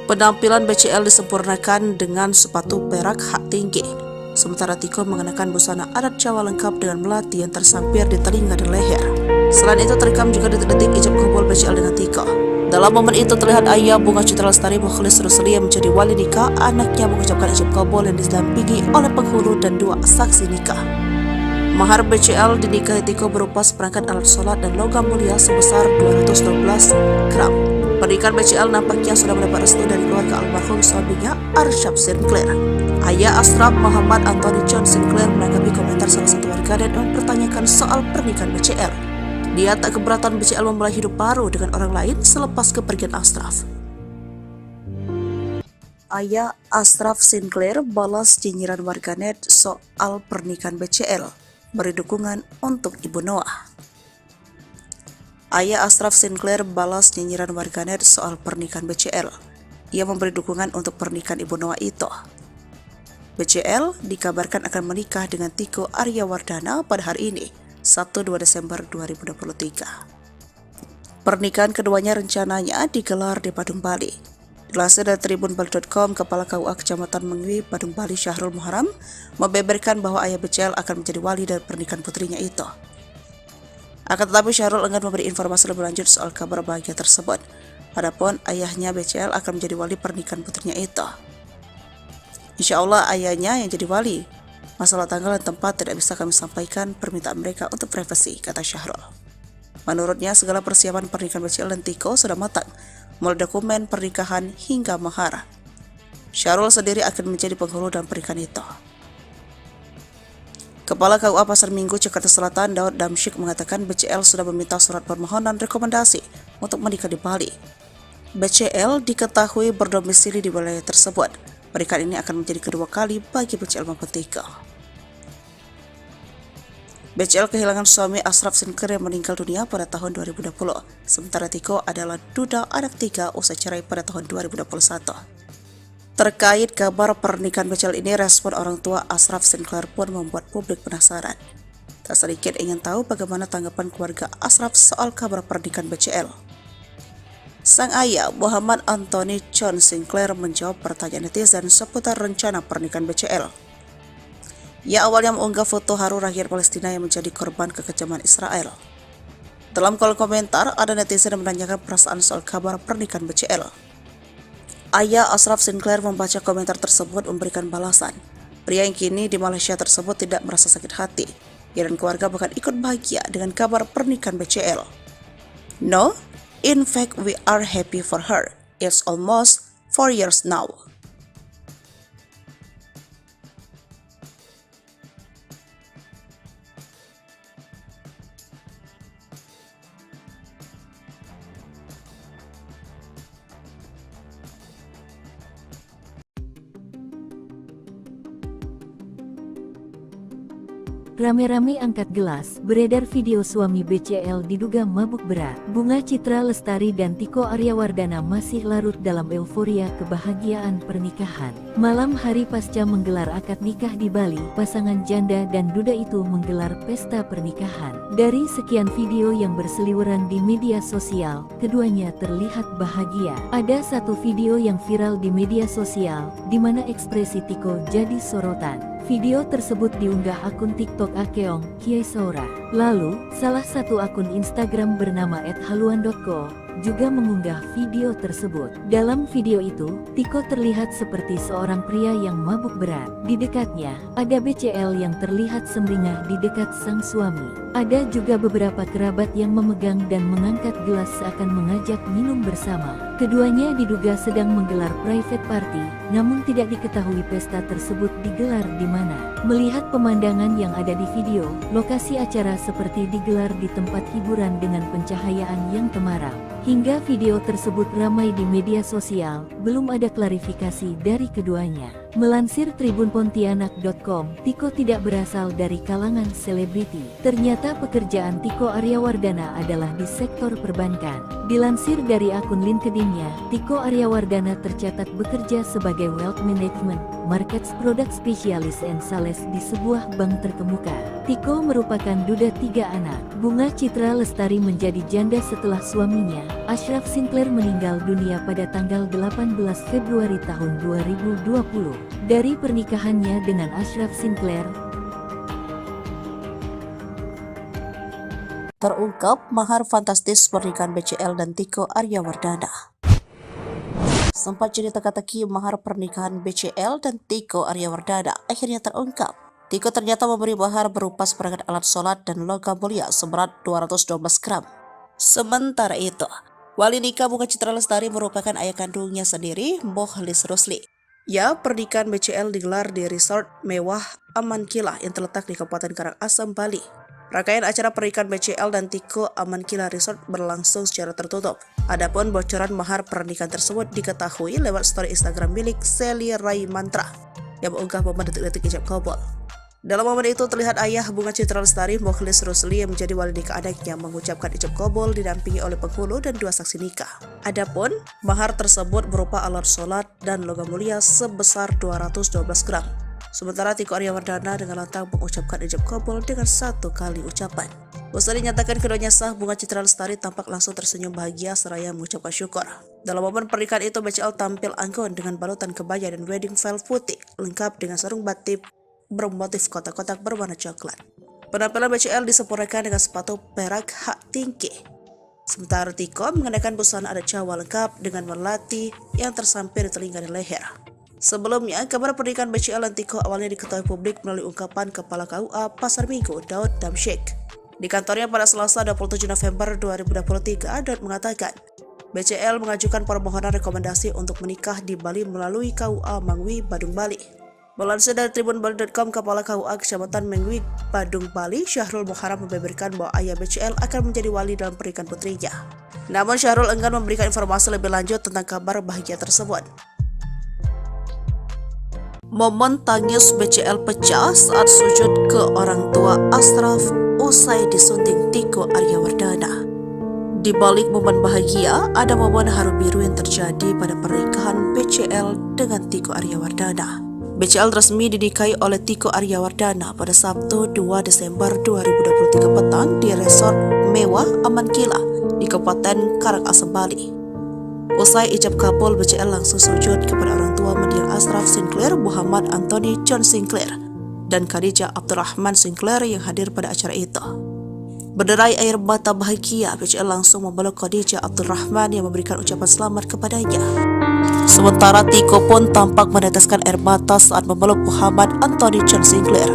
Penampilan BCL disempurnakan dengan sepatu perak hak tinggi. Sementara Tiko mengenakan busana adat Jawa lengkap dengan melati yang tersampir di telinga dan leher. Selain itu, terekam juga detik-detik ijab kabul BCL dengan Tiko. Dalam momen itu terlihat ayah Bunga Citra Lestari Mukhlis Rusli yang menjadi wali nikah anaknya mengucapkan ijab kabul yang didampingi oleh penghulu dan 2 saksi nikah. Mahar BCL dinikahi Tiko berupa seperangkat alat sholat dan logam mulia sebesar 212 gram. Pernikahan BCL nampaknya sudah mendapat restu dari keluarga almarhum suaminya Arsyaf Sinclair. Ayah Ashraf, Muhammad Anthony John Sinclair, menanggapi komentar salah satu warganet yang mempertanyakan soal pernikahan BCL. Dia tak keberatan BCL memulai hidup baru dengan orang lain selepas kepergian Ashraf. Ayah Ashraf Sinclair balas nyinyiran warganet soal pernikahan BCL, beri dukungan untuk Ibu Noah. Ayah Ashraf Sinclair balas nyinyiran warganet soal pernikahan BCL. Ia memberi dukungan untuk pernikahan Ibu Noah itu. BCL dikabarkan akan menikah dengan Tiko Aryawardana pada hari ini, Sabtu 2 Desember 2023. Pernikahan keduanya rencananya digelar di Badung, Bali. Dilansir dari tribunbali.com, Kepala KUA Kecamatan Mangwi, Badung, Bali, Syahrul Muharam membeberkan bahwa ayah BCL akan menjadi wali dari pernikahan putrinya itu. Akan tetapi Syahrul enggan memberi informasi lebih lanjut soal kabar bahagia tersebut. Adapun ayahnya BCL akan menjadi wali pernikahan putrinya itu. Insya Allah ayahnya yang jadi wali. Masalah tanggal dan tempat tidak bisa kami sampaikan, permintaan mereka untuk privasi, kata Syahrul. Menurutnya segala persiapan pernikahan BCL dan Tiko sudah matang, mulai dokumen pernikahan hingga mahar. Syahrul sendiri akan menjadi penghulu dalam pernikahan itu. Kepala KUA Pasar Minggu, Jakarta Selatan, Daud Damsyik mengatakan BCL sudah meminta surat permohonan rekomendasi untuk menikah di Bali. BCL diketahui berdomisili di wilayah tersebut. Pernikahan ini akan menjadi kedua kali bagi BCL maupun Tiko. BCL kehilangan suami Ashraf Sinclair yang meninggal dunia pada tahun 2020. Sementara Tiko adalah duda anak 3 usai cerai pada tahun 2021. Terkait kabar pernikahan BCL ini, respon orang tua Ashraf Sinclair pun membuat publik penasaran. Tak sedikit ingin tahu bagaimana tanggapan keluarga Ashraf soal kabar pernikahan BCL. Sang ayah, Muhammad Anthony John Sinclair, menjawab pertanyaan netizen seputar rencana pernikahan BCL. Ia awalnya mengunggah foto haru rakyat Palestina yang menjadi korban kekejaman Israel. Dalam kolom komentar, ada netizen yang menanyakan perasaan soal kabar pernikahan BCL. Ayah Ashraf Sinclair membaca komentar tersebut memberikan balasan. Pria yang kini di Malaysia tersebut tidak merasa sakit hati. Ia dan keluarga bahkan ikut bahagia dengan kabar pernikahan BCL. No, in fact, we are happy for her. It's almost 4 years now. rame-rame angkat gelas, beredar video suami BCL diduga mabuk berat. Bunga Citra Lestari dan Tiko Aryawardana masih larut dalam euforia kebahagiaan pernikahan. Malam hari pasca menggelar akad nikah di Bali, pasangan janda dan duda itu menggelar pesta pernikahan. Dari sekian video yang berseliweran di media sosial, keduanya terlihat bahagia. Ada satu video yang viral di media sosial, di mana ekspresi Tiko jadi sorotan. Video tersebut diunggah akun TikTok Akeong Kiai Saura. Lalu, salah satu akun Instagram bernama @haluan.co juga mengunggah video tersebut. Dalam video itu, Tiko terlihat seperti seorang pria yang mabuk berat. Di dekatnya, ada BCL yang terlihat sumringah di dekat sang suami. Ada juga beberapa kerabat yang memegang dan mengangkat gelas seakan mengajak minum bersama. Keduanya diduga sedang menggelar private party, namun tidak diketahui pesta tersebut digelar di mana. Melihat pemandangan yang ada di video, lokasi acara seperti digelar di tempat hiburan dengan pencahayaan yang temaram. Hingga video tersebut ramai di media sosial, belum ada klarifikasi dari keduanya. Melansir tribunpontianak.com, Tiko tidak berasal dari kalangan selebriti. Ternyata pekerjaan Tiko Aryawardana adalah di sektor perbankan. Dilansir dari akun LinkedIn-nya, Tiko Aryawardana tercatat bekerja sebagai Wealth Management, Markets Product Specialist and Sales di sebuah bank terkemuka. Tiko merupakan duda 3 anak. Bunga Citra Lestari menjadi janda setelah suaminya, Ashraf Sinclair, meninggal dunia pada tanggal 18 Februari tahun 2020. Dari pernikahannya dengan Ashraf Sinclair, terungkap mahar fantastis pernikahan BCL dan Tiko Aryawardana. Sempat jadi teka-teki mahar pernikahan BCL dan Tiko Aryawardana akhirnya terungkap. Tiko ternyata memberi mahar berupa seperangkat alat sholat dan logam mulia seberat 212 gram. Sementara itu, wali nikah Bunga Citra Lestari merupakan ayah kandungnya sendiri, Mokhlis Rusli. Ya, pernikahan BCL digelar di resort mewah Amankila yang terletak di Kabupaten Karangasem, Bali. Rangkaian acara pernikahan BCL dan Tiko Amankila Resort berlangsung secara tertutup. Adapun bocoran mahar pernikahan tersebut diketahui lewat story Instagram milik Sally Rai Mantra yang mengunggah momen detik-detik ijab kabul. Dalam momen itu terlihat ayah Bunga Citra Lestari, Mokhlis Rusli, yang menjadi wali nikah anaknya mengucapkan ijab kabul didampingi oleh penghulu dan 2 saksi nikah. Adapun mahar tersebut berupa alat sholat dan logam mulia sebesar 212 gram. Sementara Tiko Aryawardana dengan lantang mengucapkan ijab kabul dengan 1 kali ucapan. Usai dinyatakan keduanya sah, Bunga Citra Lestari tampak langsung tersenyum bahagia seraya mengucapkan syukur. Dalam momen pernikahan itu, BCL tampil anggun dengan balutan kebaya dan wedding veil putih lengkap dengan sarung batik bermotif kotak-kotak berwarna coklat. Penampilan BCL disempurnakan dengan sepatu perak hak tinggi. Sementara Tiko mengenakan busana adat Jawa lengkap dengan melati yang tersampir di telinga dan leher. Sebelumnya, kabar pernikahan BCL dan Tiko awalnya diketahui publik melalui ungkapan Kepala KUA Pasar Minggu, Daud Damsyik. Di kantornya pada Selasa 27 November 2023, Daud mengatakan, BCL mengajukan permohonan rekomendasi untuk menikah di Bali melalui KUA Mangwi, Badung, Bali. Melansir dari tribunbali.com, Kepala KUA Kecamatan Mengwi, Badung, Bali, Syahrul Muharram, membeberkan bahwa ayah BCL akan menjadi wali dalam pernikahan putrinya. Namun Syahrul enggan memberikan informasi lebih lanjut tentang kabar bahagia tersebut. Momen tangis BCL pecah saat sujud ke orang tua Ashraf usai disunting Tiko Aryawardana. Di balik momen bahagia, ada momen haru biru yang terjadi pada pernikahan BCL dengan Tiko Aryawardana. BCL resmi dinikahi oleh Tiko Aryawardana pada Sabtu 2 Desember 2023 petang di resort mewah Amankila di Kabupaten Karangasem, Bali. Usai ijab kabul, BCL langsung sujud kepada orang tua mendiang Ashraf Sinclair, Muhammad Anthony John Sinclair, dan Khadijah Abdurrahman Sinclair yang hadir pada acara itu. Berderai air mata bahagia, BCL langsung memeluk Khadijah Abdurrahman yang memberikan ucapan selamat kepadanya. Sementara Tiko pun tampak meneteskan air mata saat memeluk Muhammad Anthony John Sinclair.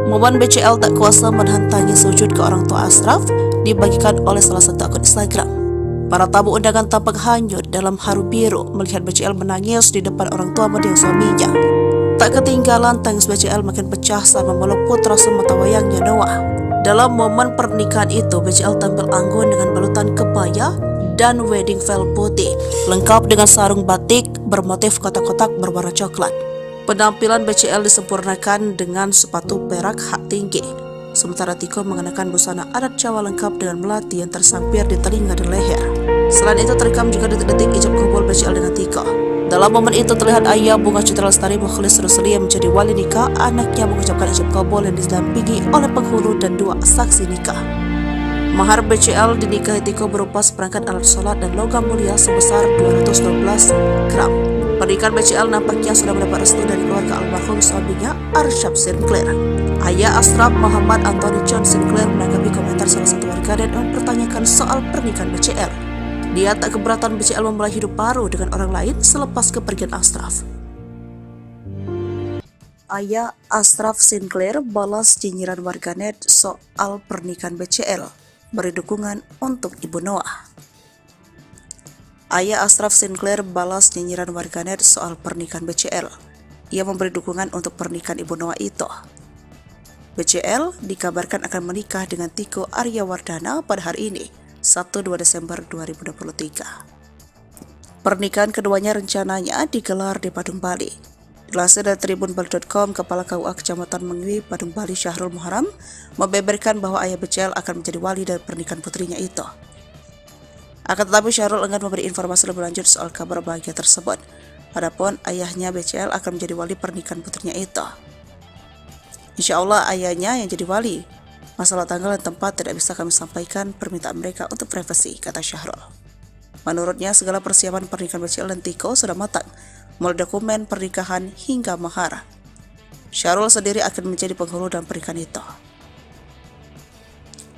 Momen BCL tak kuasa menahan tangis sujud ke orang tua Ashraf dibagikan oleh salah satu akun Instagram. Para tamu undangan tampak hanyut dalam haru biru melihat BCL menangis di depan orang tua mendiang suaminya. Tak ketinggalan, tangis BCL makin pecah saat memeluk putra sematawayangnya Noah. Dalam momen pernikahan itu, BCL tampil anggun dengan balutan kebaya dan wedding veil putih, lengkap dengan sarung batik bermotif kotak-kotak berwarna coklat. Penampilan BCL disempurnakan dengan sepatu perak hak tinggi. sementara Tiko mengenakan busana adat Jawa lengkap dengan melati yang tersampir di telinga dan leher. Selain itu terekam juga detik-detik ijab kabul BCL dengan Tiko. Dalam momen itu terlihat ayah Bunga Citra Lestari Mukhlis Rusli yang menjadi wali nikah anaknya mengucapkan ijab kabul yang didampingi oleh penghulu dan 2 saksi nikah. Mahar BCL dinikahi Tiko berupa seperangkat alat sholat dan logam mulia sebesar 212 gram. Pernikahan BCL nampaknya sudah mendapat restu dari keluarga almarhum suaminya, Arsyaf Sinclair. Ayah Ashraf Muhammad Anthony John Sinclair menanggapi komentar salah satu warganet yang mempertanyakan soal pernikahan BCL. Dia tak keberatan BCL memulai hidup baru dengan orang lain selepas kepergian Ashraf. Ayah Ashraf Sinclair balas nyinyiran warganet soal pernikahan BCL, beri dukungan untuk Ibu Noah. Ayah Ashraf Sinclair balas nyinyiran warganet soal pernikahan BCL. Ia memberi dukungan untuk pernikahan Ibu Noah itu. BCL dikabarkan akan menikah dengan Tiko Aryawardana pada hari ini, 1-2 Desember 2023. Pernikahan keduanya rencananya digelar di Badung, Bali. Dilansir dari tribunbali.com, Kepala KUA Kecamatan Mengwi, Badung, Bali, Syahrul Muharam, membeberkan bahwa ayah BCL akan menjadi wali dari pernikahan putrinya itu. Akan tetapi Syahrul enggan memberi informasi lebih lanjut soal kabar bahagia tersebut. Adapun ayahnya BCL akan menjadi wali pernikahan putrinya itu. Insya Allah ayahnya yang jadi wali. Masalah tanggal dan tempat tidak bisa kami sampaikan, permintaan mereka untuk privasi, kata Syahrul. Menurutnya segala persiapan pernikahan BCL dan Tiko sudah matang, mulai dokumen pernikahan hingga mahar. Syahrul sendiri akan menjadi penghulu dalam pernikahan itu.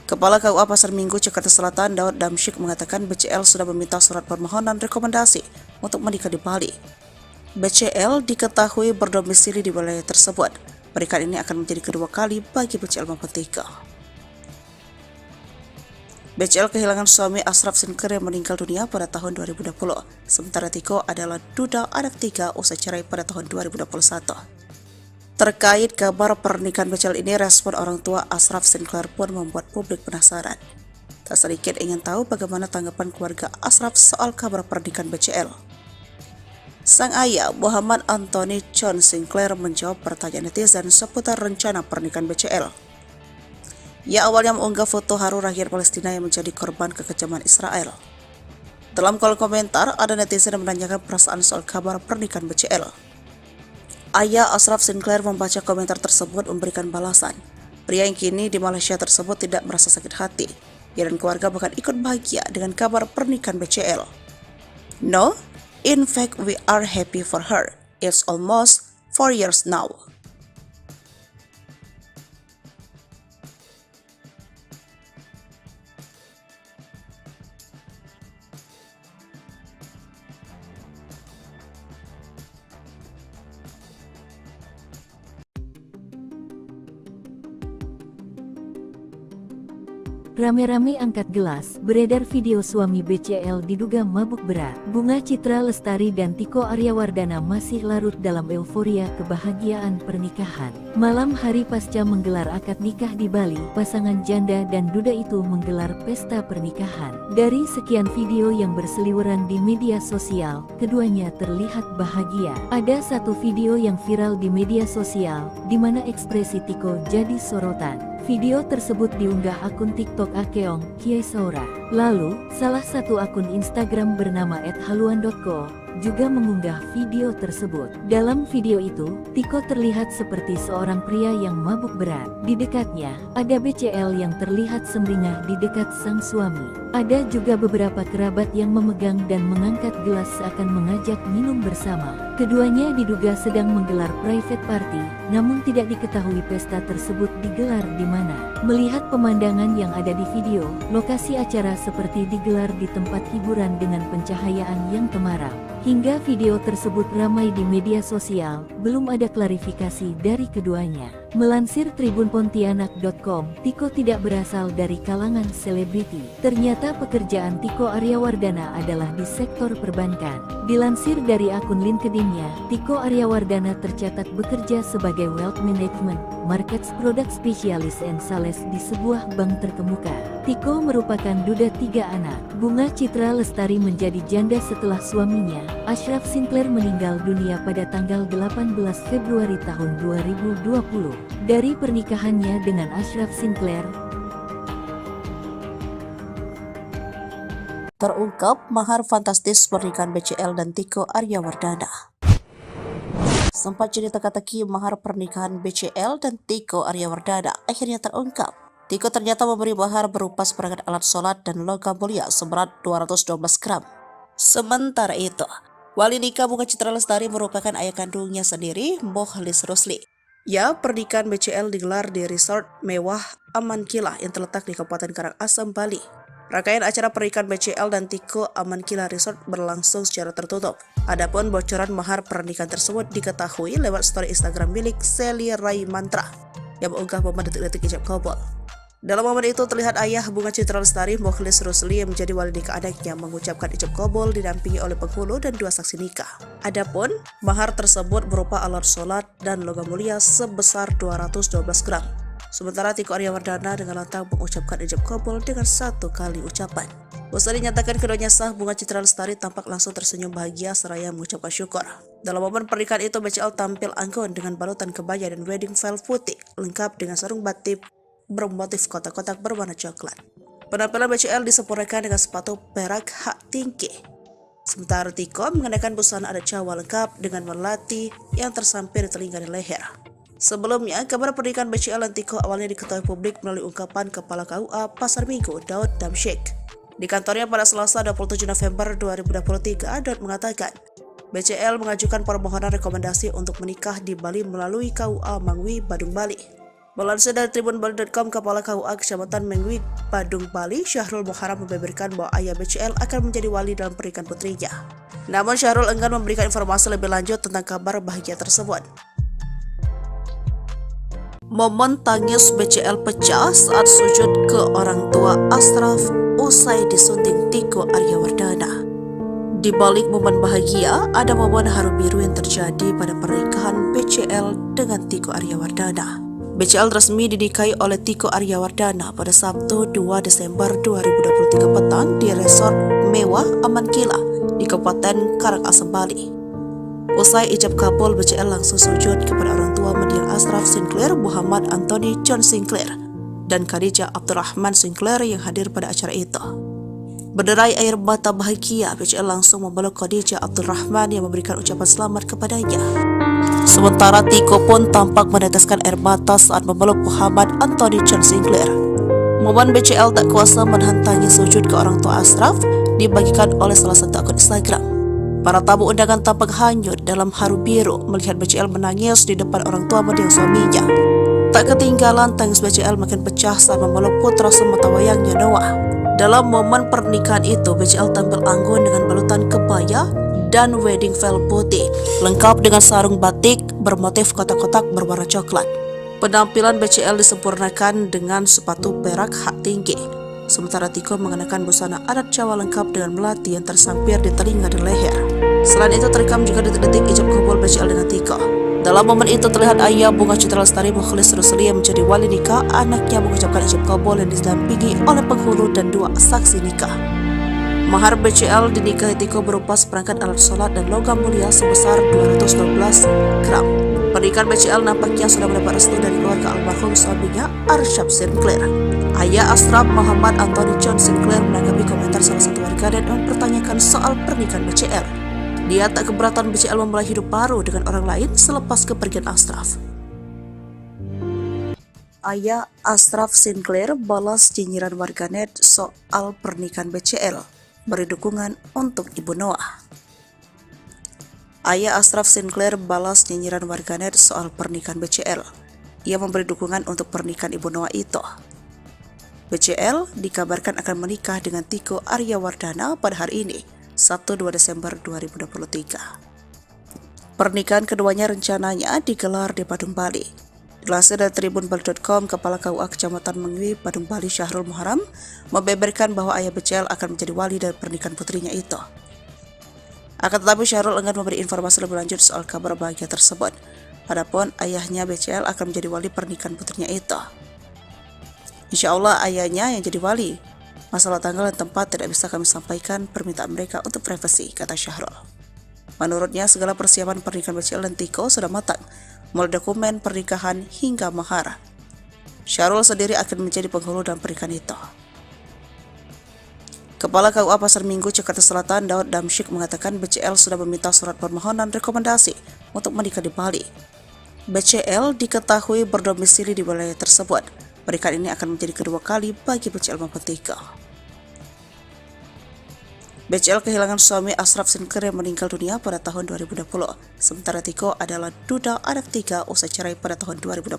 Kepala KUA Pasar Minggu Jakarta Selatan Daud Damsyik mengatakan BCL sudah meminta surat permohonan rekomendasi untuk menikah di Bali. BCL diketahui berdomisili di wilayah tersebut. Pernikahan ini akan menjadi kedua kali bagi BCL maupun Tiko. BCL kehilangan suami Ashraf Sinclair yang meninggal dunia pada tahun 2020. Sementara Tiko adalah duda anak 3 usai cerai pada tahun 2021. Terkait kabar pernikahan BCL ini, respon orang tua Ashraf Sinclair pun membuat publik penasaran. Tak sedikit ingin tahu bagaimana tanggapan keluarga Ashraf soal kabar pernikahan BCL. Sang ayah Muhammad Anthony John Sinclair menjawab pertanyaan netizen seputar rencana pernikahan BCL. Ia awalnya mengunggah foto haru rakyat Palestina yang menjadi korban kekejaman Israel. Dalam kolom komentar, ada netizen yang menanyakan perasaan soal kabar pernikahan BCL. Ayah Ashraf Sinclair membaca komentar tersebut memberikan balasan. Pria yang kini di Malaysia tersebut tidak merasa sakit hati. Ia dan keluarga bahkan ikut bahagia dengan kabar pernikahan BCL. No, in fact we are happy for her. It's almost 4 years now. Rame-rame angkat gelas, beredar video suami BCL diduga mabuk berat. Bunga Citra Lestari dan Tiko Aryawardana masih larut dalam euforia kebahagiaan pernikahan. Malam hari pasca menggelar akad nikah di Bali, pasangan janda dan duda itu menggelar pesta pernikahan. Dari sekian video yang berseliweran di media sosial, keduanya terlihat bahagia. Ada satu video yang viral di media sosial, di mana ekspresi Tiko jadi sorotan. Video tersebut diunggah akun TikTok Akeong Kiai Saura. Lalu, salah satu akun Instagram bernama @haluan.co juga mengunggah video tersebut. Dalam video itu, Tiko terlihat seperti seorang pria yang mabuk berat. Di dekatnya, ada BCL yang terlihat sumringah di dekat sang suami. Ada juga beberapa kerabat yang memegang dan mengangkat gelas seakan mengajak minum bersama. Keduanya diduga sedang menggelar private party, namun tidak diketahui pesta tersebut digelar di mana. Melihat pemandangan yang ada di video, lokasi acara seperti digelar di tempat hiburan dengan pencahayaan yang temaram. Hingga video tersebut ramai di media sosial, belum ada klarifikasi dari keduanya. Melansir tribunpontianak.com, Tiko tidak berasal dari kalangan selebriti. Ternyata pekerjaan Tiko Aryawardana adalah di sektor perbankan. Dilansir dari akun LinkedIn-nya, Tiko Aryawardana tercatat bekerja sebagai Wealth Management, Markets Product Specialist and Sales di sebuah bank terkemuka. Tiko merupakan duda 3 anak. Bunga Citra Lestari menjadi janda setelah suaminya, Ashraf Sinclair meninggal dunia pada tanggal 18 Februari tahun 2020. Dari pernikahannya dengan Ashraf Sinclair, terungkap mahar fantastis pernikahan BCL dan Tiko Aryawardana. Sempat jadi teka-teki mahar pernikahan BCL dan Tiko Aryawardana akhirnya terungkap. Tiko ternyata memberi mahar berupa seperangkat alat sholat dan logam mulia seberat 212 gram. Sementara itu, wali nikah Bunga Citra Lestari merupakan ayah kandungnya sendiri, Mokhlis Rusli. Ya, pernikahan BCL digelar di resort mewah Amankila yang terletak di Kabupaten Karangasem, Bali. Rangkaian acara pernikahan BCL dan Tiko Amankila Resort berlangsung secara tertutup. Adapun bocoran mahar pernikahan tersebut diketahui lewat story Instagram milik Sally Rai Mantra yang mengunggah momen detik-detik ijab kabul. Dalam momen itu terlihat ayah Bunga Citra Lestari, Mokhlis Rusli, yang menjadi wali nikah anaknya mengucapkan ijab kabul didampingi oleh penghulu dan 2 saksi nikah. Adapun mahar tersebut berupa alat sholat dan logam mulia sebesar 212 gram. Sementara Tiko Aryawardana dengan lantang mengucapkan ijab kabul dengan 1 kali ucapan. Usai dinyatakan keduanya sah, Bunga Citra Lestari tampak langsung tersenyum bahagia seraya mengucapkan syukur. Dalam momen pernikahan itu, BCL tampil anggun dengan balutan kebaya dan wedding veil putih lengkap dengan sarung batik bermotif kotak-kotak berwarna coklat. Penampilan BCL disempurnakan dengan sepatu perak hak tinggi. Sementara Tiko mengenakan busana adat Jawa lengkap dengan melati yang tersampir di telinga dan leher. Sebelumnya, kabar pernikahan BCL dan Tiko awalnya diketahui publik melalui ungkapan Kepala KUA Pasar Minggu, Daud Damsyik. Di kantornya pada Selasa 27 November 2023, Daud mengatakan, BCL mengajukan permohonan rekomendasi untuk menikah di Bali melalui KUA Mangwi, Badung, Bali. Melansir dari tribunbali.com, Kepala KUA Kecamatan Mengwi, Badung, Bali, Syahrul Muharam membeberkan bahwa ayah BCL akan menjadi wali dalam pernikahan putrinya. Namun Syahrul enggan memberikan informasi lebih lanjut tentang kabar bahagia tersebut. Momen tangis BCL pecah saat sujud ke orang tua Ashraf usai disunting Tiko Aryawardana. Di balik momen bahagia, ada momen haru biru yang terjadi pada pernikahan BCL dengan Tiko Aryawardana. BCL resmi dinikahi oleh Tiko Aryawardana pada Sabtu 2 Desember 2023 petang di resort mewah Amankila di Kabupaten Karangasem, Bali. Usai ijab kabul, BCL langsung sujud kepada orang tua mendiang Ashraf Sinclair, Muhammad Anthony John Sinclair, dan Khadijah Abdurrahman Sinclair yang hadir pada acara itu. Berderai air mata bahagia, BCL langsung memeluk Khadijah Abdurrahman yang memberikan ucapan selamat kepadanya. Sementara Tiko pun tampak meneteskan air mata saat memeluk Muhammad Anthony John Sinclair. Momen BCL tak kuasa menahan tangis sujud ke orang tua Ashraf dibagikan oleh salah satu akun Instagram. Para tamu undangan tampak hanyut dalam haru biru melihat BCL menangis di depan orang tua mendiang suaminya. Tak ketinggalan tangis BCL makin pecah saat memeluk putra sematawayangnya Noah. Dalam momen pernikahan itu, BCL tampil anggun dengan balutan kebaya dan wedding veil putih, lengkap dengan sarung batik bermotif kotak-kotak berwarna coklat. Penampilan BCL disempurnakan dengan sepatu perak hak tinggi. Sementara Tiko mengenakan busana adat Jawa lengkap dengan melati yang tersampir di telinga dan leher. Selain itu terekam juga detik-detik ijab kabul BCL dengan Tiko. Dalam momen itu terlihat ayah Bunga Citra Lestari, Mokhlis Rusli, yang menjadi wali nikah anaknya mengucapkan ijab kabul yang didampingi oleh penghulu dan 2 saksi nikah. Mahar BCL dinikahi Tiko berupa seperangkat alat sholat dan logam mulia sebesar 212 gram. Pernikahan BCL nampaknya sudah mendapat restu dari keluarga almarhum suaminya, Ashraf Sinclair. Ayah Ashraf, Muhammad Anthony John Sinclair, menanggapi komentar salah satu warganet dan mempertanyakan soal pernikahan BCL. Dia tak keberatan BCL memulai hidup baru dengan orang lain selepas kepergian Ashraf. Ayah Ashraf Sinclair balas nyinyiran warganet soal pernikahan BCL, beri dukungan untuk Ibu Noah. Ayah Ashraf Sinclair balas nyinyiran warganet soal pernikahan BCL. Ia memberi dukungan untuk pernikahan Ibu Noah itu. BCL dikabarkan akan menikah dengan Tiko Aryawardana pada hari ini, Sabtu 2 Desember 2023. Pernikahan keduanya rencananya digelar di Badung, Bali. Dilansir dari tribunbali.com, Kepala KUA Kecamatan Mengwi, Badung, Bali, Syahrul Muharam, membeberkan bahwa ayah BCL akan menjadi wali dari pernikahan putrinya itu. Akan tetapi Syahrul enggan memberi informasi lebih lanjut soal kabar bahagia tersebut. Adapun ayahnya BCL akan menjadi wali pernikahan putrinya itu. Insya Allah ayahnya yang jadi wali. Masalah tanggal dan tempat tidak bisa kami sampaikan, permintaan mereka untuk privasi, kata Syahrul. Menurutnya segala persiapan pernikahan BCL dan Tiko sudah matang. mulai dokumen pernikahan hingga mahar. Syahrul sendiri akan menjadi penghulu dalam pernikahan itu. Kepala KUA Pasar Minggu, Jakarta Selatan, Daud Damsyik mengatakan BCL sudah meminta surat permohonan rekomendasi untuk menikah di Bali. BCL diketahui berdomisili di wilayah tersebut. Pernikahan ini akan menjadi kedua kali bagi BCL maupun Tiko. BCL kehilangan suami Ashraf Sinclair yang meninggal dunia pada tahun 2020. Sementara Tiko adalah duda anak 3 usai cerai pada tahun 2021.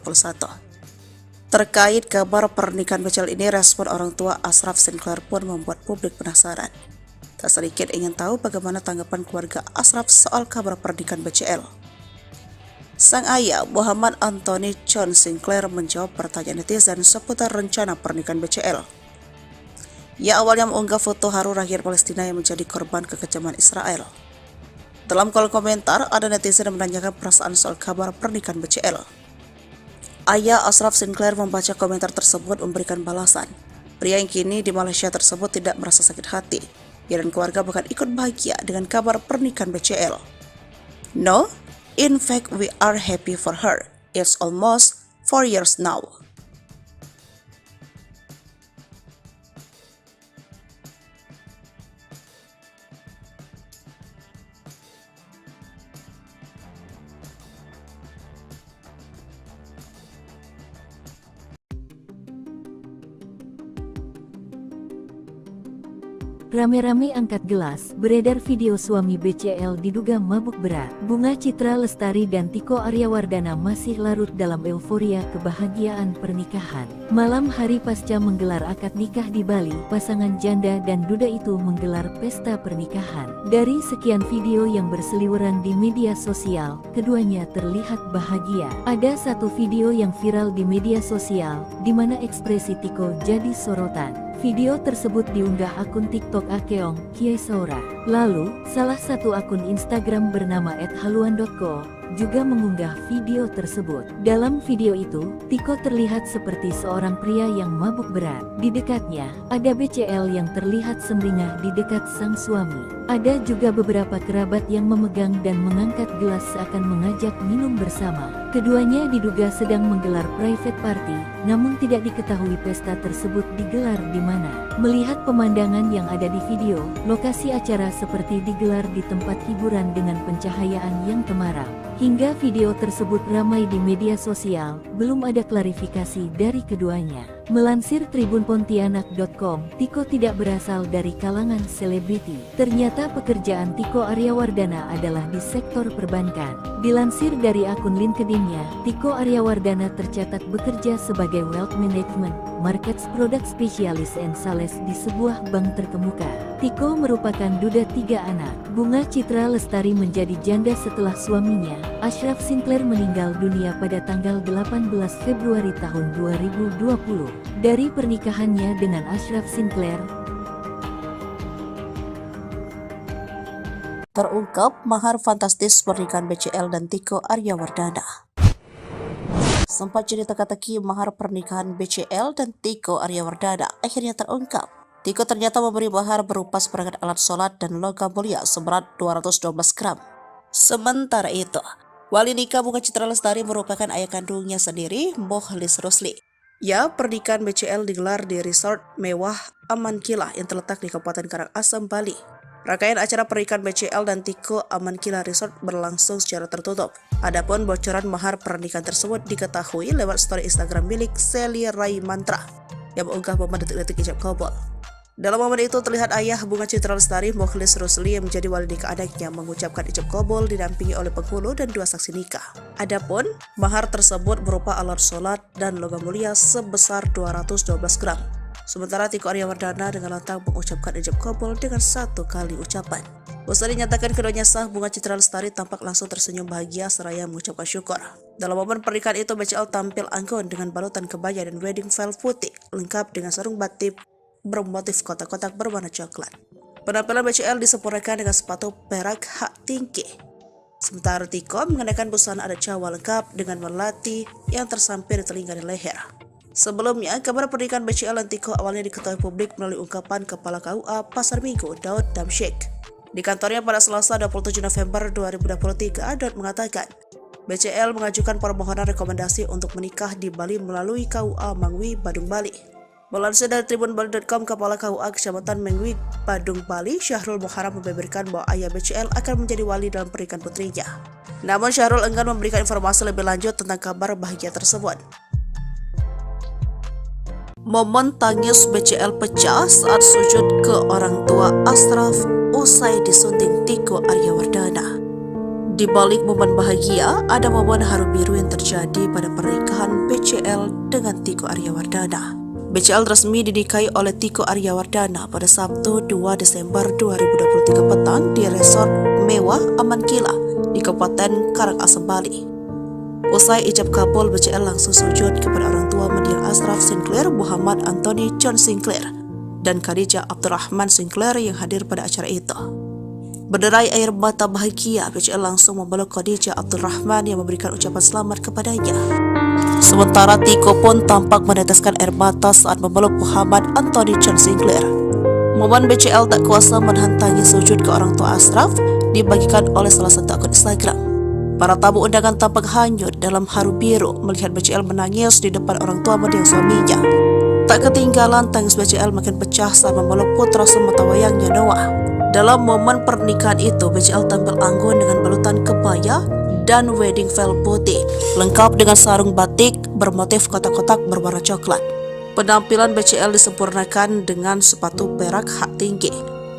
Terkait kabar pernikahan BCL ini, respon orang tua Ashraf Sinclair pun membuat publik penasaran. Tak sedikit ingin tahu bagaimana tanggapan keluarga Ashraf soal kabar pernikahan BCL. Sang ayah, Muhammad Anthony John Sinclair, menjawab pertanyaan netizen seputar rencana pernikahan BCL. Ia awalnya mengunggah foto haru rakyat Palestina yang menjadi korban kekejaman Israel. Dalam kolom komentar, ada netizen yang menanyakan perasaan soal kabar pernikahan BCL. Ayah Ashraf Sinclair membaca komentar tersebut memberikan balasan. Pria yang kini di Malaysia tersebut tidak merasa sakit hati. Ia dan keluarga bahkan ikut bahagia dengan kabar pernikahan BCL. No, in fact we are happy for her. It's almost 4 years now. Rame-rame angkat gelas, beredar video suami BCL diduga mabuk berat. Bunga Citra Lestari dan Tiko Aryawardana masih larut dalam euforia kebahagiaan pernikahan. Malam hari pasca menggelar akad nikah di Bali, pasangan janda dan duda itu menggelar pesta pernikahan. Dari sekian video yang berseliweran di media sosial, keduanya terlihat bahagia. Ada satu video yang viral di media sosial, di mana ekspresi Tiko jadi sorotan. Video tersebut diunggah akun TikTok Akeong Kiai Saura. Lalu, salah satu akun Instagram bernama @haluan.co juga mengunggah video tersebut. Dalam video itu, Tiko terlihat seperti seorang pria yang mabuk berat. Di dekatnya, ada BCL yang terlihat sumringah di dekat sang suami. Ada juga beberapa kerabat yang memegang dan mengangkat gelas seakan mengajak minum bersama. Keduanya diduga sedang menggelar private party, namun tidak diketahui pesta tersebut digelar di mana. Melihat pemandangan yang ada di video, lokasi acara seperti digelar di tempat hiburan dengan pencahayaan yang temaram. Hingga video tersebut ramai di media sosial, belum ada klarifikasi dari keduanya. Melansir tribunpontianak.com, Tiko tidak berasal dari kalangan selebriti. Ternyata pekerjaan Tiko Aryawardana adalah di sektor perbankan. Dilansir dari akun LinkedIn-nya, Tiko Aryawardana tercatat bekerja sebagai Wealth Management, Markets Product Specialist and Sales di sebuah bank terkemuka. Tiko merupakan duda 3 anak. Bunga Citra Lestari menjadi janda setelah suaminya, Ashraf Sinclair, meninggal dunia pada tanggal 18 Februari tahun 2020. Dari pernikahannya dengan Ashraf Sinclair, terungkap mahar fantastis pernikahan BCL dan Tiko Aryawardana. Sempat jadi teka-teki mahar pernikahan BCL dan Tiko Aryawardana akhirnya terungkap. Tiko ternyata memberi mahar berupa seperangkat alat sholat dan logam mulia seberat 212 gram. Sementara itu, wali nikah Bunga Citra Lestari merupakan ayah kandungnya sendiri, Mokhlis Rusli. Ya, pernikahan BCL digelar di resort mewah Aman Kila yang terletak di Kabupaten Karangasem, Bali. Rangkaian acara pernikahan BCL dan Tiko Aman Kila Resort berlangsung secara tertutup. Adapun bocoran mahar pernikahan tersebut diketahui lewat story Instagram milik Sally Rai Mantra yang mengunggah momen detik-detik ijab kabul. Dalam momen itu terlihat ayah Bunga Citra Lestari, Mokhlis Rusli, yang menjadi wali nikah anaknya mengucapkan ijab kabul didampingi oleh penghulu dan 2 saksi nikah. Adapun mahar tersebut berupa alat sholat dan logam mulia sebesar 212 gram. Sementara Tiko Aryawardana dengan lantang mengucapkan ijab kabul dengan 1 kali ucapan. Usai dinyatakan keduanya sah, Bunga Citra Lestari tampak langsung tersenyum bahagia seraya mengucapkan syukur. Dalam momen pernikahan itu, BCL tampil anggun dengan balutan kebaya dan wedding veil putih lengkap dengan sarung batik bermotif kotak-kotak berwarna coklat. Penampilan BCL disempurnakan dengan sepatu perak hak tinggi. Sementara Tiko mengenakan busana adat Jawa lengkap dengan melati yang tersampir di telinga dan leher. Sebelumnya, kabar pernikahan BCL dan Tiko awalnya diketahui publik melalui ungkapan Kepala KUA Pasar Minggu, Daud Damsyik. Di kantornya pada Selasa 27 November 2023, Daud mengatakan, BCL mengajukan permohonan rekomendasi untuk menikah di Bali melalui KUA Mangwi, Badung, Bali. Melansir dari tribunbali.com, Kepala KUA Kecamatan Mangwi, Badung, Bali, Syahrul Muharam membeberkan bahwa ayah BCL akan menjadi wali dalam pernikahan putrinya. Namun Syahrul enggan memberikan informasi lebih lanjut tentang kabar bahagia tersebut. Momen tangis BCL pecah saat sujud ke orang tua Ashraf usai disunting Tiko Aryawardana. Di balik momen bahagia, ada momen haru biru yang terjadi pada pernikahan BCL dengan Tiko Aryawardana. BCL resmi dinikahi oleh Tiko Aryawardana pada Sabtu 2 Desember 2023 petang di resort mewah Aman Kila di Kabupaten Karangasem, Bali. Usai ijab kabul, BCL langsung sujud kepada orang tua mendiang Ashraf Sinclair, Muhammad Anthony John Sinclair, dan Khadijah Abdurrahman Sinclair yang hadir pada acara itu. Berderai air mata bahagia, BCL langsung memeluk Khadijah Abdurrahman yang memberikan ucapan selamat kepadanya. Sementara Tiko pun tampak meneteskan air mata saat memeluk Muhammad Anthony John Sinclair. Momen BCL tak kuasa menahan tangis sujud ke orang tua Ashraf dibagikan oleh salah satu akun Instagram. Para tamu undangan tampak hanyut dalam haru biru melihat BCL menangis di depan orang tua mendiang suaminya. Tak ketinggalan, tangis BCL makin pecah saat memeluk putra sematawayangnya Noah. Dalam momen pernikahan itu, BCL tampil anggun dengan balutan kebaya dan wedding veil putih, lengkap dengan sarung batik bermotif kotak-kotak berwarna coklat. Penampilan BCL disempurnakan dengan sepatu perak hak tinggi,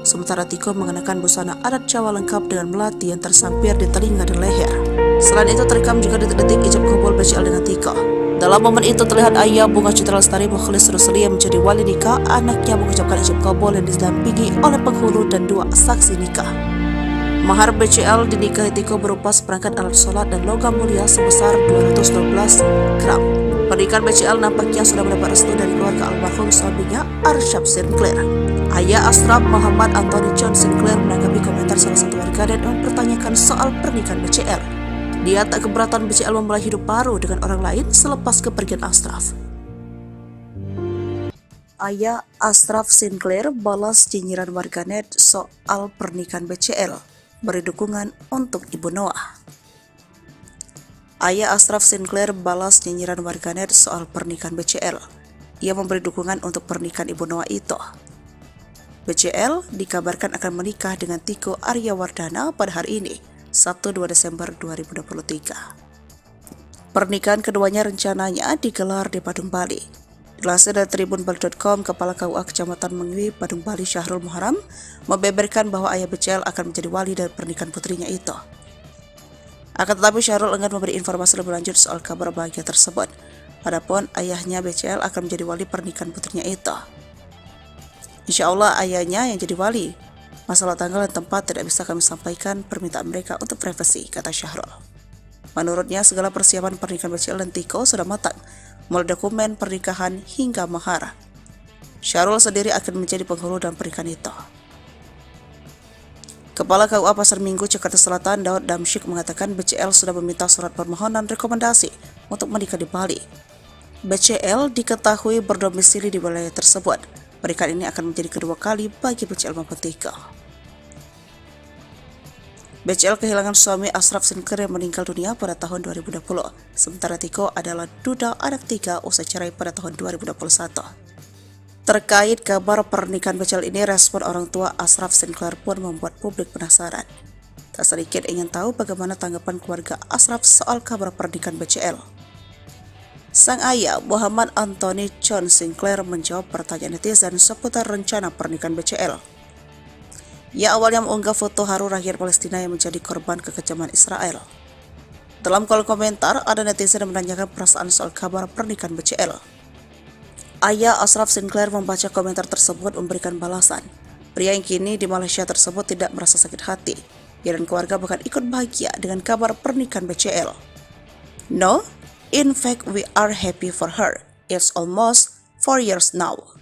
sementara Tiko mengenakan busana adat Jawa lengkap dengan melati yang tersampir di telinga dan leher. Selain itu, terekam juga detik-detik ijab kabul BCL dengan Tiko. Dalam momen itu terlihat ayah Bunga Citra Lestari Mukhlis Rusli yang menjadi wali nikah anaknya mengucapkan ijab kabul yang didampingi oleh penghulu dan 2 saksi nikah. Mahar BCL dinikahi Tiko berupa seperangkat alat sholat dan logam mulia sebesar 212 gram. Pernikahan BCL nampaknya sudah mendapat restu dari keluarga almarhum suaminya Arsyad Sinclair. Ayah Ashraf, Muhammad Anthony John Sinclair, menanggapi komentar salah satu warganet yang mempertanyakan soal pernikahan BCL. Dia tak keberatan BCL memulai hidup baru dengan orang lain selepas kepergian Ashraf. Ayah Ashraf Sinclair balas nyinyiran warganet soal pernikahan BCL, beri dukungan untuk Ibu Noah. Ayah Ashraf Sinclair balas nyinyiran warganet soal pernikahan BCL. Ia memberi dukungan untuk pernikahan Ibu Noah itu. BCL dikabarkan akan menikah dengan Tiko Aryawardana pada hari ini, Sabtu 2 Desember 2023. Pernikahan keduanya rencananya digelar di Badung, Bali. Dilansir dari tribunbali.com, Kepala KUA Kecamatan Mangwi, Badung, Bali, Syahrul Muharam membeberkan bahwa ayah BCL akan menjadi wali dari pernikahan putrinya itu. Akan tetapi Syahrul enggan memberi informasi lebih lanjut soal kabar bahagia tersebut. Adapun ayahnya BCL akan menjadi wali pernikahan putrinya itu. Insya Allah ayahnya yang jadi wali. Masalah tanggal dan tempat tidak bisa kami sampaikan, permintaan mereka untuk privasi, kata Syahrul. Menurutnya, segala persiapan pernikahan BCL dan Tiko sudah matang, mulai dokumen pernikahan hingga mahar. Syahrul sendiri akan menjadi penghulu dalam pernikahan itu. Kepala KUA Pasar Minggu, Jakarta Selatan, Daud Damsyik mengatakan BCL sudah meminta surat permohonan rekomendasi untuk menikah di Bali. BCL diketahui berdomisili di wilayah tersebut. Pernikahan ini akan menjadi kedua kali bagi BCL maupun Tiko. BCL kehilangan suami Ashraf Sinclair yang meninggal dunia pada tahun 2020. Sementara Tiko adalah duda anak 3 usai cerai pada tahun 2021. Terkait kabar pernikahan BCL ini, respon orang tua Ashraf Sinclair pun membuat publik penasaran. Tak sedikit ingin tahu bagaimana tanggapan keluarga Ashraf soal kabar pernikahan BCL. Sang ayah, Muhammad Anthony John Sinclair, menjawab pertanyaan netizen seputar rencana pernikahan BCL. Ia awalnya mengunggah foto haru rakyat Palestina yang menjadi korban kekejaman Israel. Dalam kolom komentar, ada netizen yang menanyakan perasaan soal kabar pernikahan BCL. Ayah Ashraf Sinclair membaca komentar tersebut memberikan balasan. Pria yang kini di Malaysia tersebut tidak merasa sakit hati. Ia dan keluarga bahkan ikut bahagia dengan kabar pernikahan BCL. No, in fact we are happy for her. It's almost 4 years now.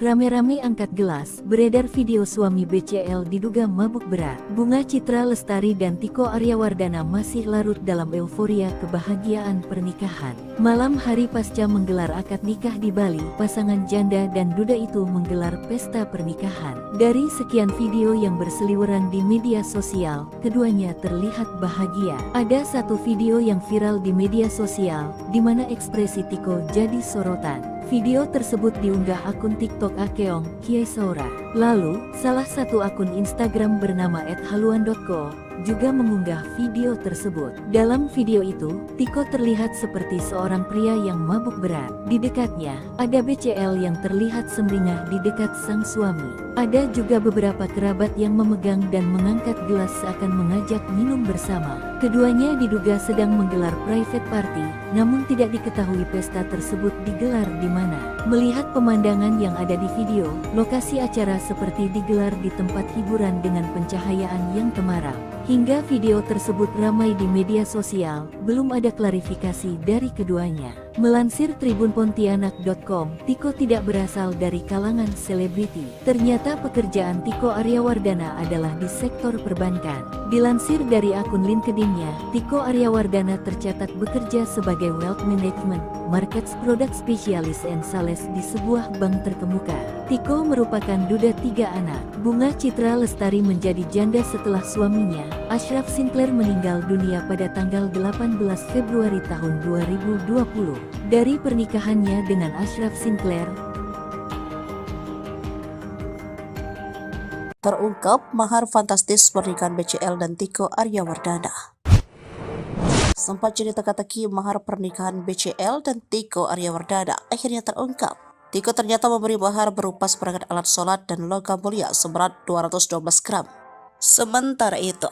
rame-rame angkat gelas, beredar video suami BCL diduga mabuk berat. Bunga Citra Lestari dan Tiko Aryawardana masih larut dalam euforia kebahagiaan pernikahan. Malam hari pasca menggelar akad nikah di Bali, pasangan janda dan duda itu menggelar pesta pernikahan. Dari sekian video yang berseliweran di media sosial, keduanya terlihat bahagia. Ada satu video yang viral di media sosial, di mana ekspresi Tiko jadi sorotan. Video tersebut diunggah akun TikTok Akeong Kiai Saura. Lalu, salah satu akun Instagram bernama @haluan.co juga mengunggah video tersebut. Dalam video itu, Tiko terlihat seperti seorang pria yang mabuk berat. Di dekatnya, ada BCL yang terlihat sumringah di dekat sang suami. Ada juga beberapa kerabat yang memegang dan mengangkat gelas seakan mengajak minum bersama. Keduanya diduga sedang menggelar private party, namun tidak diketahui pesta tersebut digelar di mana. Melihat pemandangan yang ada di video, lokasi acara seperti digelar di tempat hiburan dengan pencahayaan yang temaram. Hingga video tersebut ramai di media sosial, belum ada klarifikasi dari keduanya. Melansir tribunpontianak.com, Tiko tidak berasal dari kalangan selebriti. Ternyata pekerjaan Tiko Aryawardana adalah di sektor perbankan. Dilansir dari akun LinkedIn-nya, Tiko Aryawardana tercatat bekerja sebagai Wealth Management, Markets Product Specialist and Sales di sebuah bank terkemuka. Tiko merupakan duda 3 anak. Bunga Citra Lestari menjadi janda setelah suaminya, Ashraf Sinclair, meninggal dunia pada tanggal 18 Februari tahun 2020. Dari pernikahannya dengan Ashraf Sinclair, terungkap mahar fantastis pernikahan BCL dan Tiko Aryawardana. Sempat jadi teka-teki mahar pernikahan BCL dan Tiko Aryawardana akhirnya terungkap. Tiko ternyata memberi mahar berupa seperangkat alat sholat dan logam mulia seberat 212 gram. Sementara itu,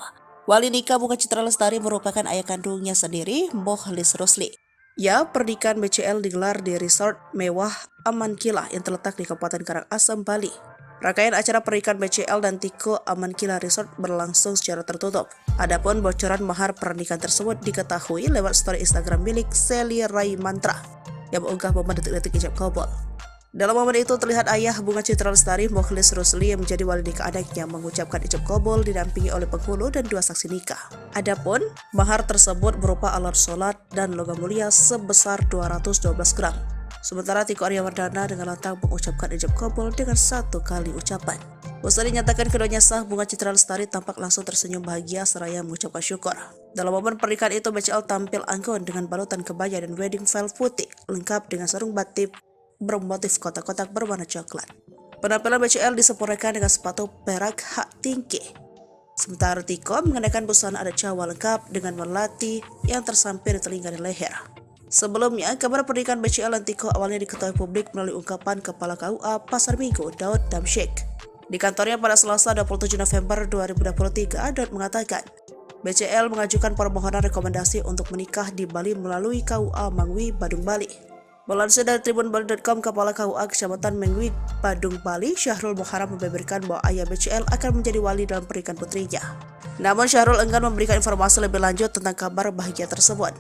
wali nikah Bunga Citra Lestari merupakan ayah kandungnya sendiri, Mokhlis Rusli. Ya, pernikahan BCL digelar di resort mewah Aman Kila yang terletak di Kabupaten Karangasem, Bali. Rangkaian acara pernikahan BCL dan Tiko Aman Kila Resort berlangsung secara tertutup. Adapun bocoran mahar pernikahan tersebut diketahui lewat story Instagram milik Sally Rai Mantra yang mengunggah momen detik-detik ijab kabul. Dalam momen itu terlihat ayah Bunga Citra Lestari, Mokhlis Rusli, yang menjadi wali nikah anaknya mengucapkan ijab kabul didampingi oleh penghulu dan 2 saksi nikah. Adapun mahar tersebut berupa alat sholat dan logam mulia sebesar 212 gram. Sementara Tiko Aryawardana dengan lantang mengucapkan ijab kabul dengan 1 kali ucapan. Usai dinyatakan keduanya sah, Bunga Citra Lestari tampak langsung tersenyum bahagia seraya mengucapkan syukur. Dalam momen pernikahan itu, BCL tampil anggun dengan balutan kebaya dan wedding veil putih, lengkap dengan sarung batik bermotif kotak-kotak berwarna coklat. Penampilan BCL disempurnakan dengan sepatu perak hak tinggi. Sementara Tiko mengenakan busana adat Jawa lengkap dengan melati yang tersampir di telinga dan leher. Sebelumnya, kabar pernikahan BCL dan Tiko awalnya diketahui publik melalui ungkapan Kepala KUA Pasar Minggu, Daud Damsyik. Di kantornya pada Selasa 27 November 2023, Daud mengatakan, BCL mengajukan permohonan rekomendasi untuk menikah di Bali melalui KUA Mangwi, Badung, Bali. Melansir dari tribunbali.com, Kepala KUA Kecamatan Mengwi, Badung, Bali, Syahrul Muharram, membeberkan bahwa ayah BCL akan menjadi wali dalam pernikahan putrinya. Namun Syahrul enggan memberikan informasi lebih lanjut tentang kabar bahagia tersebut.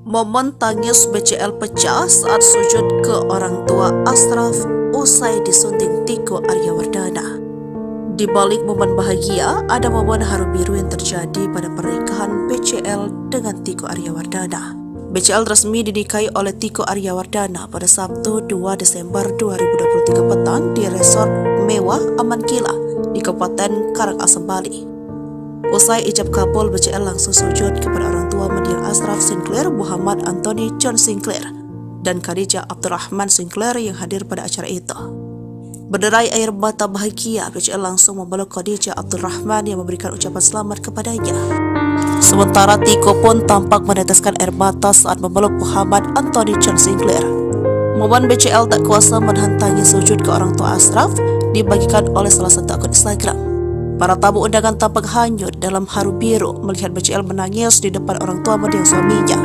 Momen tangis BCL pecah saat sujud ke orang tua Ashraf usai disunting Tiko Aryawardana. Di balik momen bahagia, ada momen haru biru yang terjadi pada pernikahan BCL dengan Tiko Aryawardana. BCL resmi dinikahi oleh Tiko Aryawardana pada Sabtu 2 Desember 2023 petang di resort mewah Aman Kila di Kabupaten Karangasem, Bali. Usai ijab kabul, BCL langsung sujud kepada orang tua mendiang Ashraf Sinclair, Muhammad Anthony John Sinclair, dan Khadijah Abdurrahman Sinclair yang hadir pada acara itu. Berderai air mata bahagia, BCL langsung memeluk Khadijah Abdurrahman yang memberikan ucapan selamat kepadanya. Sementara Tiko pun tampak meneteskan air mata saat memeluk Muhammad Anthony John Sinclair. Momen BCL tak kuasa menahan tangis sujud ke orang tua Ashraf dibagikan oleh salah satu akun Instagram. Para tamu undangan tampak hanyut dalam haru biru melihat BCL menangis di depan orang tua mendiang suaminya.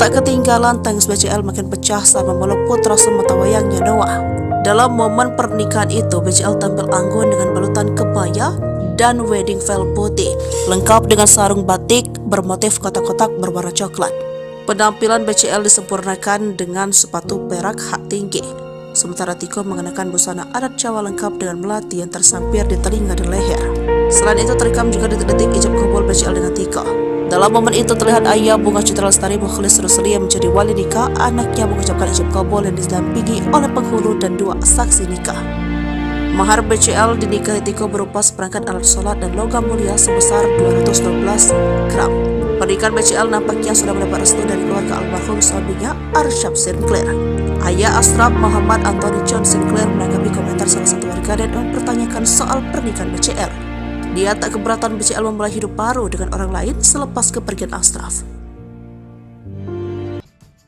Tak ketinggalan tangis BCL makin pecah saat memeluk putra sematawayangnya Noah. Dalam momen pernikahan itu, BCL tampil anggun dengan balutan kebaya dan wedding veil putih, lengkap dengan sarung batik bermotif kotak-kotak berwarna coklat. Penampilan BCL disempurnakan dengan sepatu perak hak tinggi, sementara Tiko mengenakan busana adat Jawa lengkap dengan melati yang tersampir di telinga dan leher. Selain itu terekam juga detik-detik ijab kabul BCL dengan Tiko. Dalam momen itu terlihat ayah Bunga Citra Lestari Mukhlis Rusli yang menjadi wali nikah anaknya mengucapkan ijab kabul yang didampingi oleh penghulu dan 2 saksi nikah. Mahar BCL dinikahi Tiko berupa seperangkat alat sholat dan logam mulia sebesar 212 gram. Pernikahan BCL nampaknya sudah mendapat restu dari keluarga almarhum suaminya Arsyad Sinclair. Ayah Ashraf Muhammad Anthony John Sinclair menanggapi komentar salah satu warganet yang mempertanyakan soal pernikahan BCL. Dia tak keberatan BCL memulai hidup baru dengan orang lain selepas kepergian Ashraf.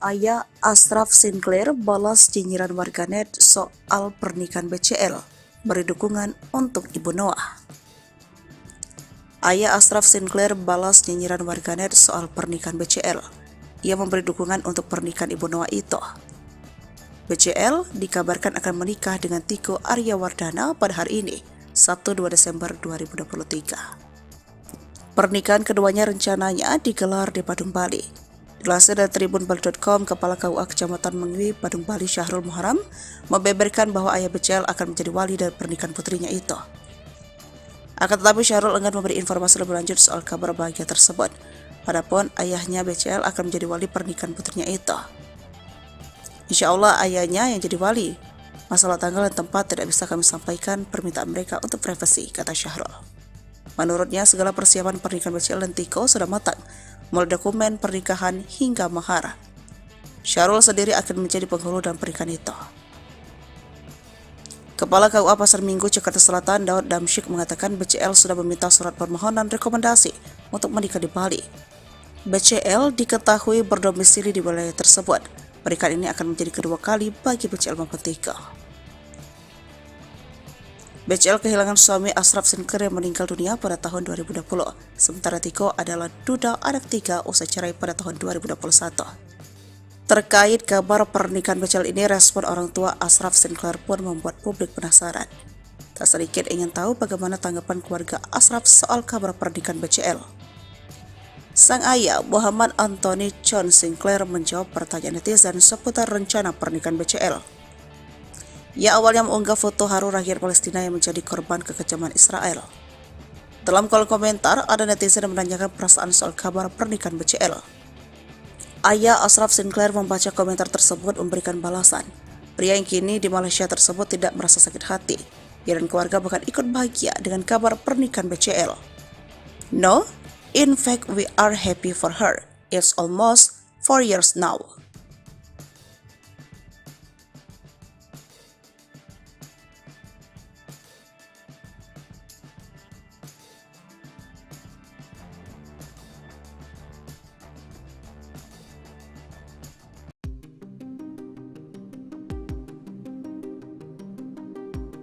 Ayah Ashraf Sinclair balas nyinyiran warganet soal pernikahan BCL, beri dukungan untuk Ibu Noah. Ayah Ashraf Sinclair balas nyinyiran warganet soal pernikahan BCL. Ia memberi dukungan untuk pernikahan Ibu Noah itu. BCL dikabarkan akan menikah dengan Tiko Aryawardana pada hari ini, Sabtu 2 Desember 2023. Pernikahan keduanya rencananya digelar di Badung, Bali. Dilansir dari tribunbali.com, Kepala KUA Kecamatan Mengwi, Badung, Bali, Syahrul Muharam, membeberkan bahwa ayah BCL akan menjadi wali dari pernikahan putrinya itu. Akan tetapi Syahrul enggan memberi informasi lebih lanjut soal kabar bahagia tersebut. Padahal ayahnya BCL akan menjadi wali pernikahan putrinya itu. Insya Allah ayahnya yang jadi wali. Masalah tanggal dan tempat tidak bisa kami sampaikan, permintaan mereka untuk privasi, kata Syahrul. Menurutnya segala persiapan pernikahan BCL dan Tiko sudah matang, mulai dokumen pernikahan hingga mahar. Syahrul sendiri akan menjadi penghulu dalam pernikahan itu. Kepala KUA Pasar Minggu, Jakarta Selatan, Daud Damsyik mengatakan BCL sudah meminta surat permohonan rekomendasi untuk menikah di Bali. BCL diketahui berdomisili di wilayah tersebut. Pernikahan ini akan menjadi kedua kali bagi BCL maupun Tiko. BCL kehilangan suami Ashraf Sinclair yang meninggal dunia pada tahun 2020. Sementara Tiko adalah duda anak 3 usai cerai pada tahun 2021. Terkait kabar pernikahan BCL ini, respon orang tua Ashraf Sinclair pun membuat publik penasaran. Tak sedikit ingin tahu bagaimana tanggapan keluarga Ashraf soal kabar pernikahan BCL. Sang ayah Muhammad Anthony John Sinclair menjawab pertanyaan netizen seputar rencana pernikahan BCL. Ia awalnya mengunggah foto haru rakyat Palestina yang menjadi korban kekejaman Israel. Dalam kolom komentar, ada netizen yang menanyakan perasaan soal kabar pernikahan BCL. Ayah Ashraf Sinclair membaca komentar tersebut memberikan balasan. Pria yang kini di Malaysia tersebut tidak merasa sakit hati. Ia dan keluarga bahkan ikut bahagia dengan kabar pernikahan BCL. No, in fact we are happy for her. It's almost 4 years now.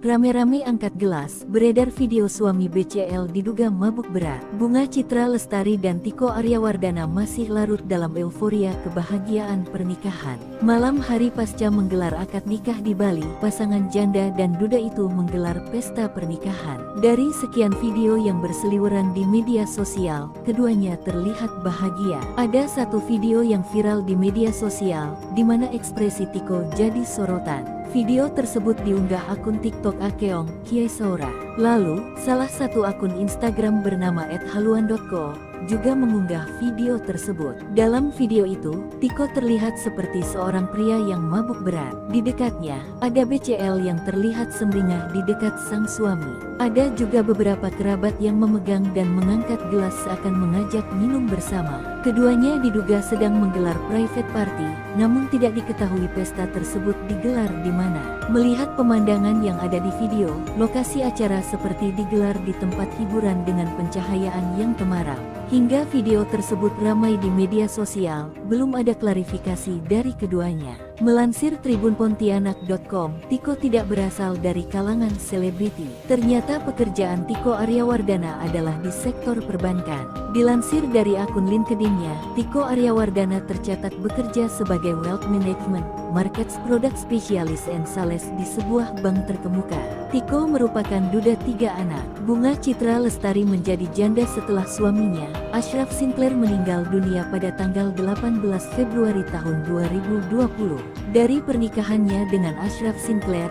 Rame-rame angkat gelas, beredar video suami BCL diduga mabuk berat. Bunga Citra Lestari dan Tiko Aryawardana masih larut dalam euforia kebahagiaan pernikahan. Malam hari pasca menggelar akad nikah di Bali, pasangan janda dan duda itu menggelar pesta pernikahan. Dari sekian video yang berseliweran di media sosial, keduanya terlihat bahagia. Ada satu video yang viral di media sosial, di mana ekspresi Tiko jadi sorotan. Video tersebut diunggah akun TikTok Akeong Kiai Saura. Lalu, salah satu akun Instagram bernama @haluan.co juga mengunggah video tersebut. Dalam video itu, Tiko terlihat seperti seorang pria yang mabuk berat. Di dekatnya, ada BCL yang terlihat sumringah di dekat sang suami. Ada juga beberapa kerabat yang memegang dan mengangkat gelas seakan mengajak minum bersama. Keduanya diduga sedang menggelar private party, namun tidak diketahui pesta tersebut digelar di mana. Melihat pemandangan yang ada di video, lokasi acara seperti digelar di tempat hiburan dengan pencahayaan yang temaram. Hingga video tersebut ramai di media sosial, belum ada klarifikasi dari keduanya. Melansir tribunpontianak.com, Tiko tidak berasal dari kalangan selebriti. Ternyata pekerjaan Tiko Aryawardana adalah di sektor perbankan. Dilansir dari akun LinkedIn-nya, Tiko Aryawardana tercatat bekerja sebagai Wealth Management, Markets Product Specialist and Sales di sebuah bank terkemuka. Tiko merupakan duda 3 anak. Bunga Citra Lestari menjadi janda setelah suaminya, Ashraf Sinclair meninggal dunia pada tanggal 18 Februari tahun 2020. Dari pernikahannya dengan Ashraf Sinclair,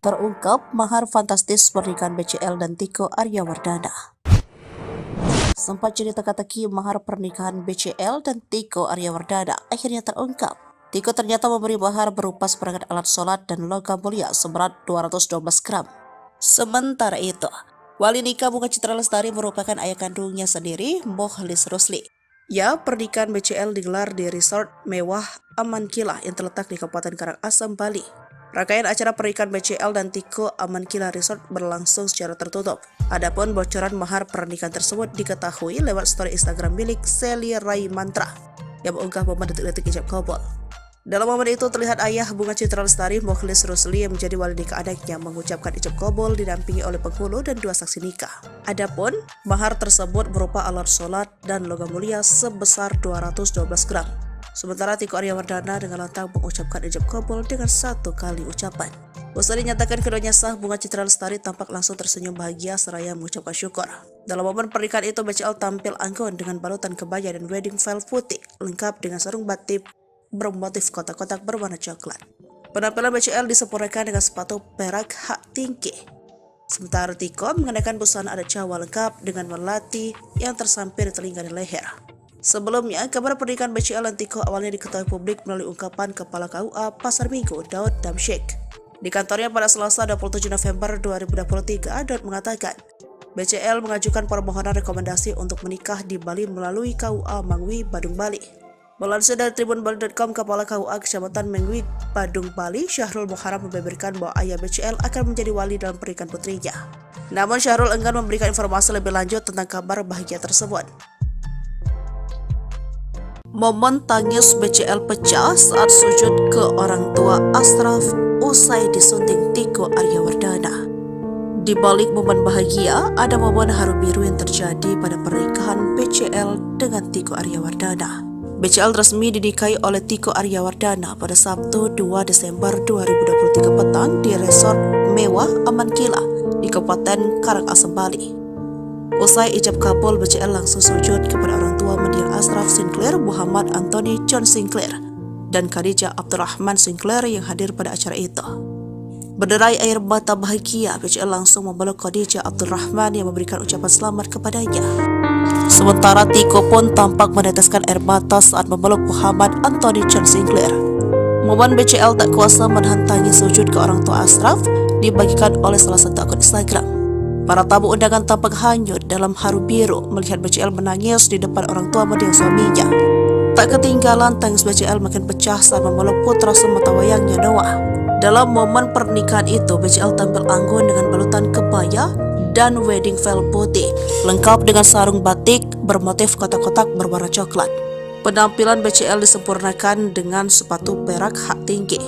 terungkap mahar fantastis pernikahan BCL dan Tiko Aryawardana. Sempat jadi teka-teki mahar pernikahan BCL dan Tiko Aryawardana akhirnya terungkap. Tiko ternyata memberi mahar berupa seperangkat alat sholat dan logam mulia seberat 212 gram. Sementara itu, wali nikah Bunga Citra Lestari merupakan ayah kandungnya sendiri, Mokhlis Rusli. Ya, pernikahan BCL digelar di resort mewah Aman Kilah yang terletak di Kabupaten Karangasem, Bali. Rangkaian acara pernikahan BCL dan Tiko Aman Kilah Resort berlangsung secara tertutup. Adapun bocoran mahar pernikahan tersebut diketahui lewat story Instagram milik Sally Rai Mantra yang mengunggah momen detik-detik ijab kabul. Dalam momen itu terlihat ayah Bunga Citra Lestari, Mokhlis Rusli, yang menjadi wali nikah anaknya mengucapkan ijab kabul didampingi oleh penghulu dan 2 saksi nikah. Adapun mahar tersebut berupa alat sholat dan logam mulia sebesar 212 gram. Sementara Tiko Aryawardana dengan lantang mengucapkan ijab kabul dengan 1 kali ucapan. Usai dinyatakan keduanya sah, Bunga Citra Lestari tampak langsung tersenyum bahagia seraya mengucapkan syukur. Dalam momen pernikahan itu, BCL tampil anggun dengan balutan kebaya dan wedding veil putih, lengkap dengan sarung batik bermotif kotak-kotak berwarna coklat. Penampilan BCL disempurnakan dengan sepatu perak hak tinggi. Sementara Tiko mengenakan busana adat Jawa lengkap dengan melati yang tersampir di telinga dan leher. Sebelumnya, kabar pernikahan BCL dan Tiko awalnya diketahui publik melalui ungkapan Kepala KUA Pasar Minggu, Daud Damsyik. Di kantornya pada Selasa 27 November 2023, Daud mengatakan, BCL mengajukan permohonan rekomendasi untuk menikah di Bali melalui KUA Mangwi, Badung, Bali. Melansir dari tribunbali.com, Kepala KUA Kecamatan Mangwi, Badung, Bali, Syahrul Muharam membeberkan bahwa ayah BCL akan menjadi wali dalam pernikahan putrinya. Namun Syahrul enggan memberikan informasi lebih lanjut tentang kabar bahagia tersebut. Momen tangis BCL pecah saat sujud ke orang tua Ashraf usai disunting Tiko Aryawardana. Di balik momen bahagia, ada momen haru biru yang terjadi pada pernikahan BCL dengan Tiko Aryawardana. BCL resmi dinikahi oleh Tiko Aryawardana pada Sabtu 2 Desember 2023 petang di resort mewah Aman Kilah di Kabupaten Karangasem, Bali. Usai ijab kabul, BCL langsung sujud kepada orang tua mendiang Ashraf Sinclair, Muhammad Anthony John Sinclair, dan Khadijah Abdurrahman Sinclair yang hadir pada acara itu. Berderai air mata bahagia, BCL langsung memeluk Khadijah Abdurrahman yang memberikan ucapan selamat kepadanya. Sementara Tiko pun tampak meneteskan air mata saat memeluk Muhammad Anthony John Sinclair. Momen BCL tak kuasa menahan tangis sujud ke orang tua Ashraf dibagikan oleh salah satu akun Instagram. Para tamu undangan tampak hanyut dalam haru biru melihat BCL menangis di depan orang tua mendiang suaminya. Tak ketinggalan tangis BCL makin pecah saat memeluk putra sematawayangnya Noah. Dalam momen pernikahan itu, BCL tampil anggun dengan balutan kebaya dan wedding veil putih, lengkap dengan sarung batik bermotif kotak-kotak berwarna coklat. Penampilan BCL disempurnakan dengan sepatu perak hak tinggi.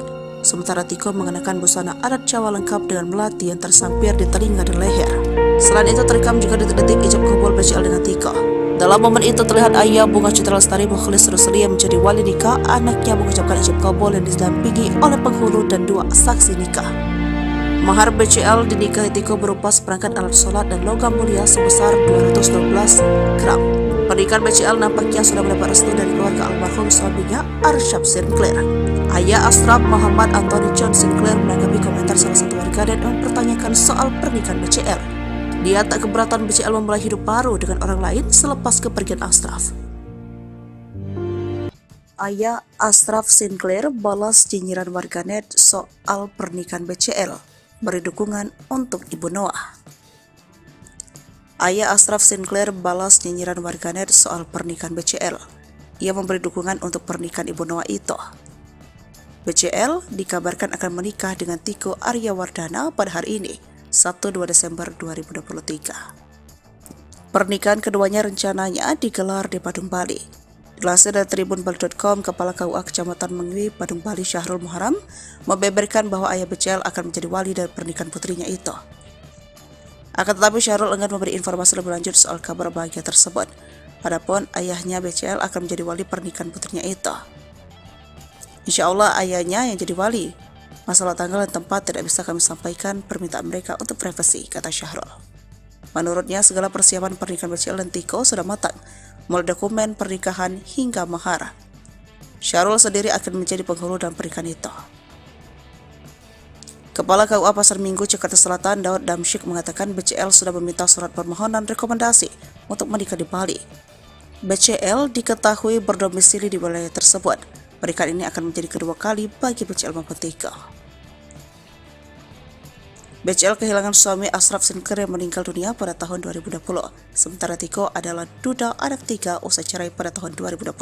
Sementara Tiko mengenakan busana adat Jawa lengkap dengan melati yang tersampir di telinga dan leher. Selain itu terekam juga detik-detik ijab kabul BCL dengan Tiko. Dalam momen itu terlihat ayah Bunga Citra Lestari, Mokhlis Rusli, yang menjadi wali nikah anaknya mengucapkan ijab kabul yang didampingi oleh penghulu dan 2 saksi nikah. Mahar BCL dinikahi Tiko berupa seperangkat alat sholat dan logam mulia sebesar 212 gram. Pernikahan BCL nampaknya sudah mendapat restu dari keluarga almarhum suaminya, Ashraf Sinclair. Ayah Ashraf, Muhammad Anthony John Sinclair, menanggapi komentar salah satu warganet yang mempertanyakan soal pernikahan BCL. Dia tak keberatan BCL memulai hidup baru dengan orang lain selepas kepergian Ashraf. Ayah Ashraf Sinclair balas nyinyiran warganet soal pernikahan BCL, beri dukungan untuk Ibu Noah. Ayah Ashraf Sinclair balas nyinyiran warganet soal pernikahan BCL. Ia memberi dukungan untuk pernikahan Ibu Noah itu. BCL dikabarkan akan menikah dengan Tiko Aryawardana pada hari ini, Sabtu 2 Desember 2023. Pernikahan keduanya rencananya digelar di Badung, Bali. Dilansir dari tribunbali.com, Kepala KUA Kecamatan Mangwi, Badung, Bali, Syahrul Muharam, membeberkan bahwa ayah BCL akan menjadi wali dari pernikahan putrinya itu. Akan tetapi Syahrul enggan memberi informasi lebih lanjut soal kabar bahagia tersebut. Adapun ayahnya BCL akan menjadi wali pernikahan putrinya itu. Insya Allah ayahnya yang jadi wali. Masalah tanggal dan tempat tidak bisa kami sampaikan, permintaan mereka untuk privasi, kata Syahrul. Menurutnya, segala persiapan pernikahan BCL dan Tiko sudah matang, mulai dokumen pernikahan hingga mahar. Syahrul sendiri akan menjadi penghulu dalam pernikahan itu. Kepala KUA Pasar Minggu, Jakarta Selatan, Daud Damsyik mengatakan BCL sudah meminta surat permohonan rekomendasi untuk menikah di Bali. BCL diketahui berdomisili di wilayah tersebut. Pernikahan ini akan menjadi kedua kali bagi BCL maupun Tiko. BCL kehilangan suami Ashraf Sinclair yang meninggal dunia pada tahun 2020. Sementara Tiko adalah duda anak 3 usai cerai pada tahun 2021.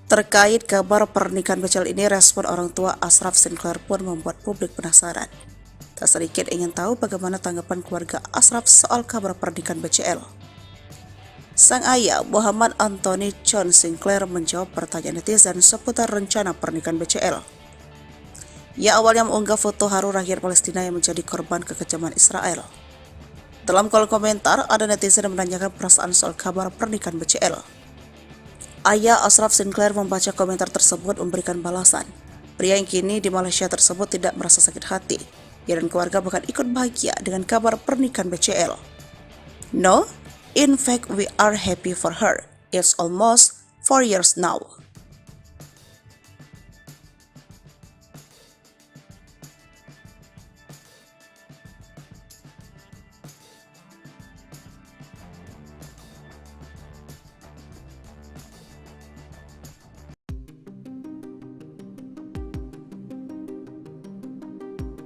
Terkait kabar pernikahan BCL ini, respon orang tua Ashraf Sinclair pun membuat publik penasaran. Tak sedikit ingin tahu bagaimana tanggapan keluarga Ashraf soal kabar pernikahan BCL. Sang ayah, Muhammad Anthony John Sinclair, menjawab pertanyaan netizen seputar rencana pernikahan BCL. Ia awalnya mengunggah foto haru rakyat Palestina yang menjadi korban kekejaman Israel. Dalam kolom komentar, ada netizen yang menanyakan perasaan soal kabar pernikahan BCL. Ayah Ashraf Sinclair membaca komentar tersebut memberikan balasan. Pria yang kini di Malaysia tersebut tidak merasa sakit hati. Ia dan keluarga bahkan ikut bahagia dengan kabar pernikahan BCL. No, in fact we are happy for her. It's almost 4 years now.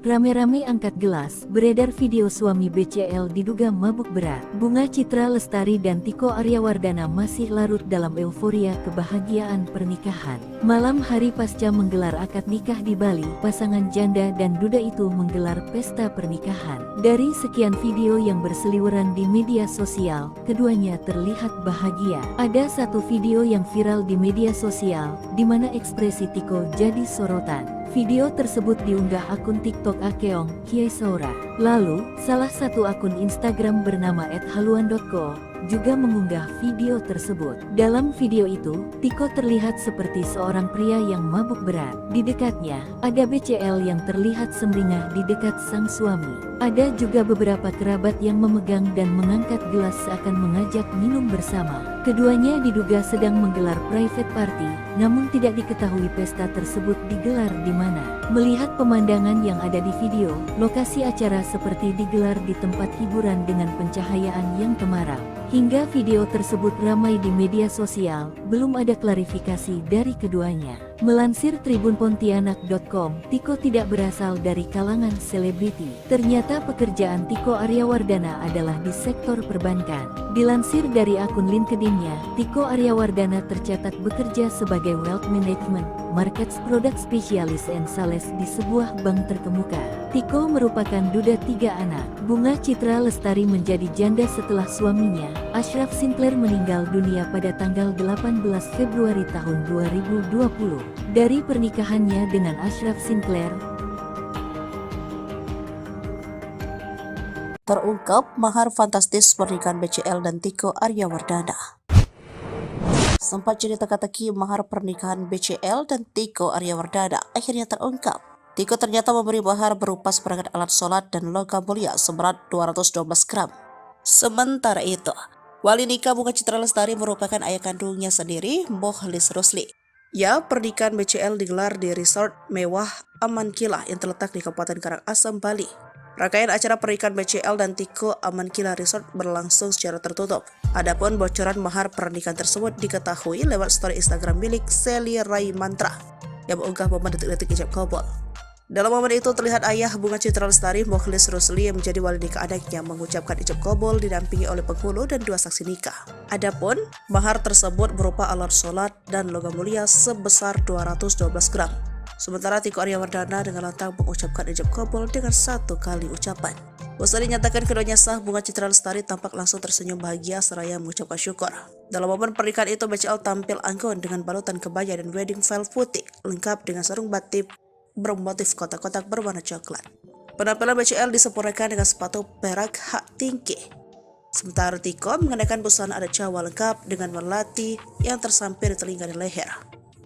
Rame-rame angkat gelas, beredar video suami BCL diduga mabuk berat. Bunga Citra Lestari dan Tiko Aryawardana masih larut dalam euforia kebahagiaan pernikahan. Malam hari pasca menggelar akad nikah di Bali, pasangan janda dan duda itu menggelar pesta pernikahan. Dari sekian video yang berseliweran di media sosial, keduanya terlihat bahagia. Ada satu video yang viral di media sosial, di mana ekspresi Tiko jadi sorotan. Video tersebut diunggah akun TikTok Akeong Kiai Saura. Lalu, salah satu akun Instagram bernama @haluan.co juga mengunggah video tersebut. Dalam video itu, Tiko terlihat seperti seorang pria yang mabuk berat. Di dekatnya, ada BCL yang terlihat sumringah di dekat sang suami. Ada juga beberapa kerabat yang memegang dan mengangkat gelas seakan mengajak minum bersama. Keduanya diduga sedang menggelar private party, namun tidak diketahui pesta tersebut digelar di mana. Melihat pemandangan yang ada di video, lokasi acara seperti digelar di tempat hiburan dengan pencahayaan yang temaram. Hingga video tersebut ramai di media sosial, belum ada klarifikasi dari keduanya. Melansir tribunpontianak.com, Tiko tidak berasal dari kalangan selebriti. Ternyata pekerjaan Tiko Aryawardana adalah di sektor perbankan. Dilansir dari akun LinkedIn-nya, Tiko Aryawardana tercatat bekerja sebagai Wealth Management, Markets Product Specialist and Sales di sebuah bank terkemuka. Tiko merupakan duda 3 anak. Bunga Citra Lestari menjadi janda setelah suaminya, Ashraf Sinclair, meninggal dunia pada tanggal 18 Februari tahun 2020. Dari pernikahannya dengan Ashraf Sinclair, terungkap mahar fantastis pernikahan BCL dan Tiko Aryawardana. Sempat jadi teka-teki mahar pernikahan BCL dan Tiko Aryawardana akhirnya terungkap. Tiko ternyata memberi mahar berupa seperangkat alat sholat dan logam mulia seberat 212 gram. Sementara itu, wali nikah Bunga Citra Lestari merupakan ayah kandungnya sendiri, Mokhlis Rusli. Ya, pernikahan BCL digelar di resort mewah Amankila yang terletak di Kabupaten Karangasem, Bali. Rangkaian acara pernikahan BCL dan Tiko Amankila Resort berlangsung secara tertutup. Adapun bocoran mahar pernikahan tersebut diketahui lewat story Instagram milik Sally Rai Mantra yang mengunggah momen detik-detik ijab kabul. Dalam momen itu terlihat ayah Bunga Citra Lestari, Mokhlis Rusli, yang menjadi wali nikah anaknya, mengucapkan ijab kabul didampingi oleh penghulu dan 2 saksi nikah. Adapun mahar tersebut berupa alat sholat dan logam mulia sebesar 212 gram. Sementara Tiko Aryawardana dengan lantang mengucapkan ijab kabul dengan 1 kali ucapan. Usai dinyatakan keduanya sah, Bunga Citra Lestari tampak langsung tersenyum bahagia seraya mengucapkan syukur. Dalam momen pernikahan itu, BCL tampil anggun dengan balutan kebaya dan wedding veil putih, lengkap dengan sarung batik bermotif kotak-kotak berwarna coklat. Penampilan BCL disempurnakan dengan sepatu perak hak tinggi. Sementara Tiko mengenakan busana adat Jawa lengkap dengan melati yang tersampir di telinga dan leher.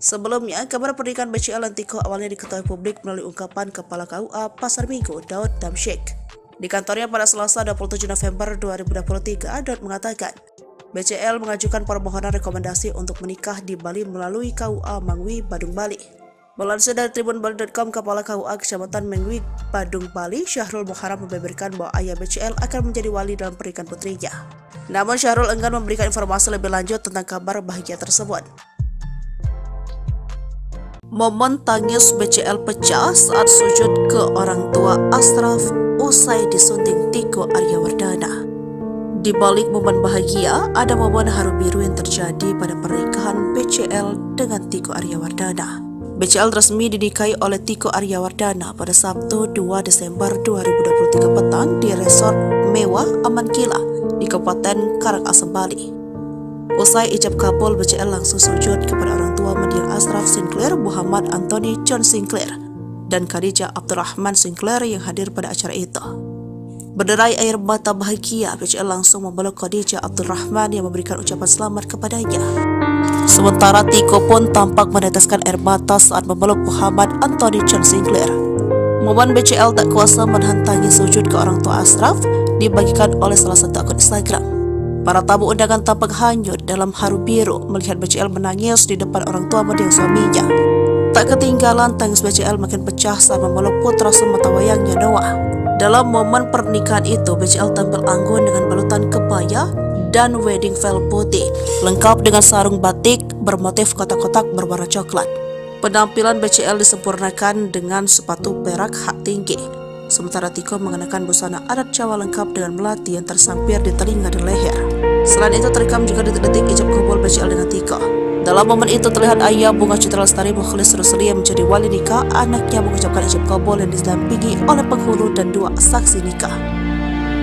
Sebelumnya, kabar pernikahan BCL dan Tiko awalnya diketahui publik melalui ungkapan Kepala KUA Pasar Minggu, Daud Damsyik. Di kantornya pada Selasa 27 November 2023, Daud mengatakan, BCL mengajukan permohonan rekomendasi untuk menikah di Bali melalui KUA Mangwi, Badung, Bali. Melansir dari tribunbali.com, Kepala KUA Kecamatan Mangwi, Badung, Bali, Syahrul Muharam membeberkan bahwa ayah BCL akan menjadi wali dalam pernikahan putrinya. Namun Syahrul enggan memberikan informasi lebih lanjut tentang kabar bahagia tersebut. Momen tangis BCL pecah saat sujud ke orang tua Ashraf usai disunting Tiko Aryawardana. Di balik momen bahagia, ada momen haru biru yang terjadi pada pernikahan BCL dengan Tiko Aryawardana. BCL resmi dinikahi oleh Tiko Aryawardana pada Sabtu 2 Desember 2023 petang di resort mewah Aman Kila di Kabupaten Karangasem, Bali. Usai ijab kabul, BCL langsung sujud kepada orang tua mendiang Ashraf Sinclair, Muhammad Anthony John Sinclair, dan Khadijah Abdurrahman Sinclair yang hadir pada acara itu. Berderai air mata bahagia, BCL langsung memeluk Khadijah Abdurrahman yang memberikan ucapan selamat kepadanya. Sementara Tiko pun tampak meneteskan air mata saat memeluk Muhammad Anthony John Sinclair. Momen BCL tak kuasa menahan tangis sujud ke orang tua Ashraf dibagikan oleh salah satu akun Instagram. Para tamu undangan tampak hanyut dalam haru biru melihat BCL menangis di depan orang tua mendiang suaminya. Tak ketinggalan, tangis BCL makin pecah saat memeluk putra sematawayangnya Noah. Dalam momen pernikahan itu, BCL tampil anggun dengan balutan kebaya dan wedding veil putih, lengkap dengan sarung batik bermotif kotak-kotak berwarna coklat. Penampilan BCL disempurnakan dengan sepatu perak hak tinggi, sementara Tiko mengenakan busana adat Jawa lengkap dengan melati yang tersampir di telinga dan leher. Selain itu, terekam juga detik-detik ijab kabul BCL dengan Tiko. Dalam momen itu terlihat ayah Bunga Citra Lestari Mukhlis Rusli yang menjadi wali nikah anaknya mengucapkan ijab kabul yang didampingi oleh penghulu dan 2 saksi nikah.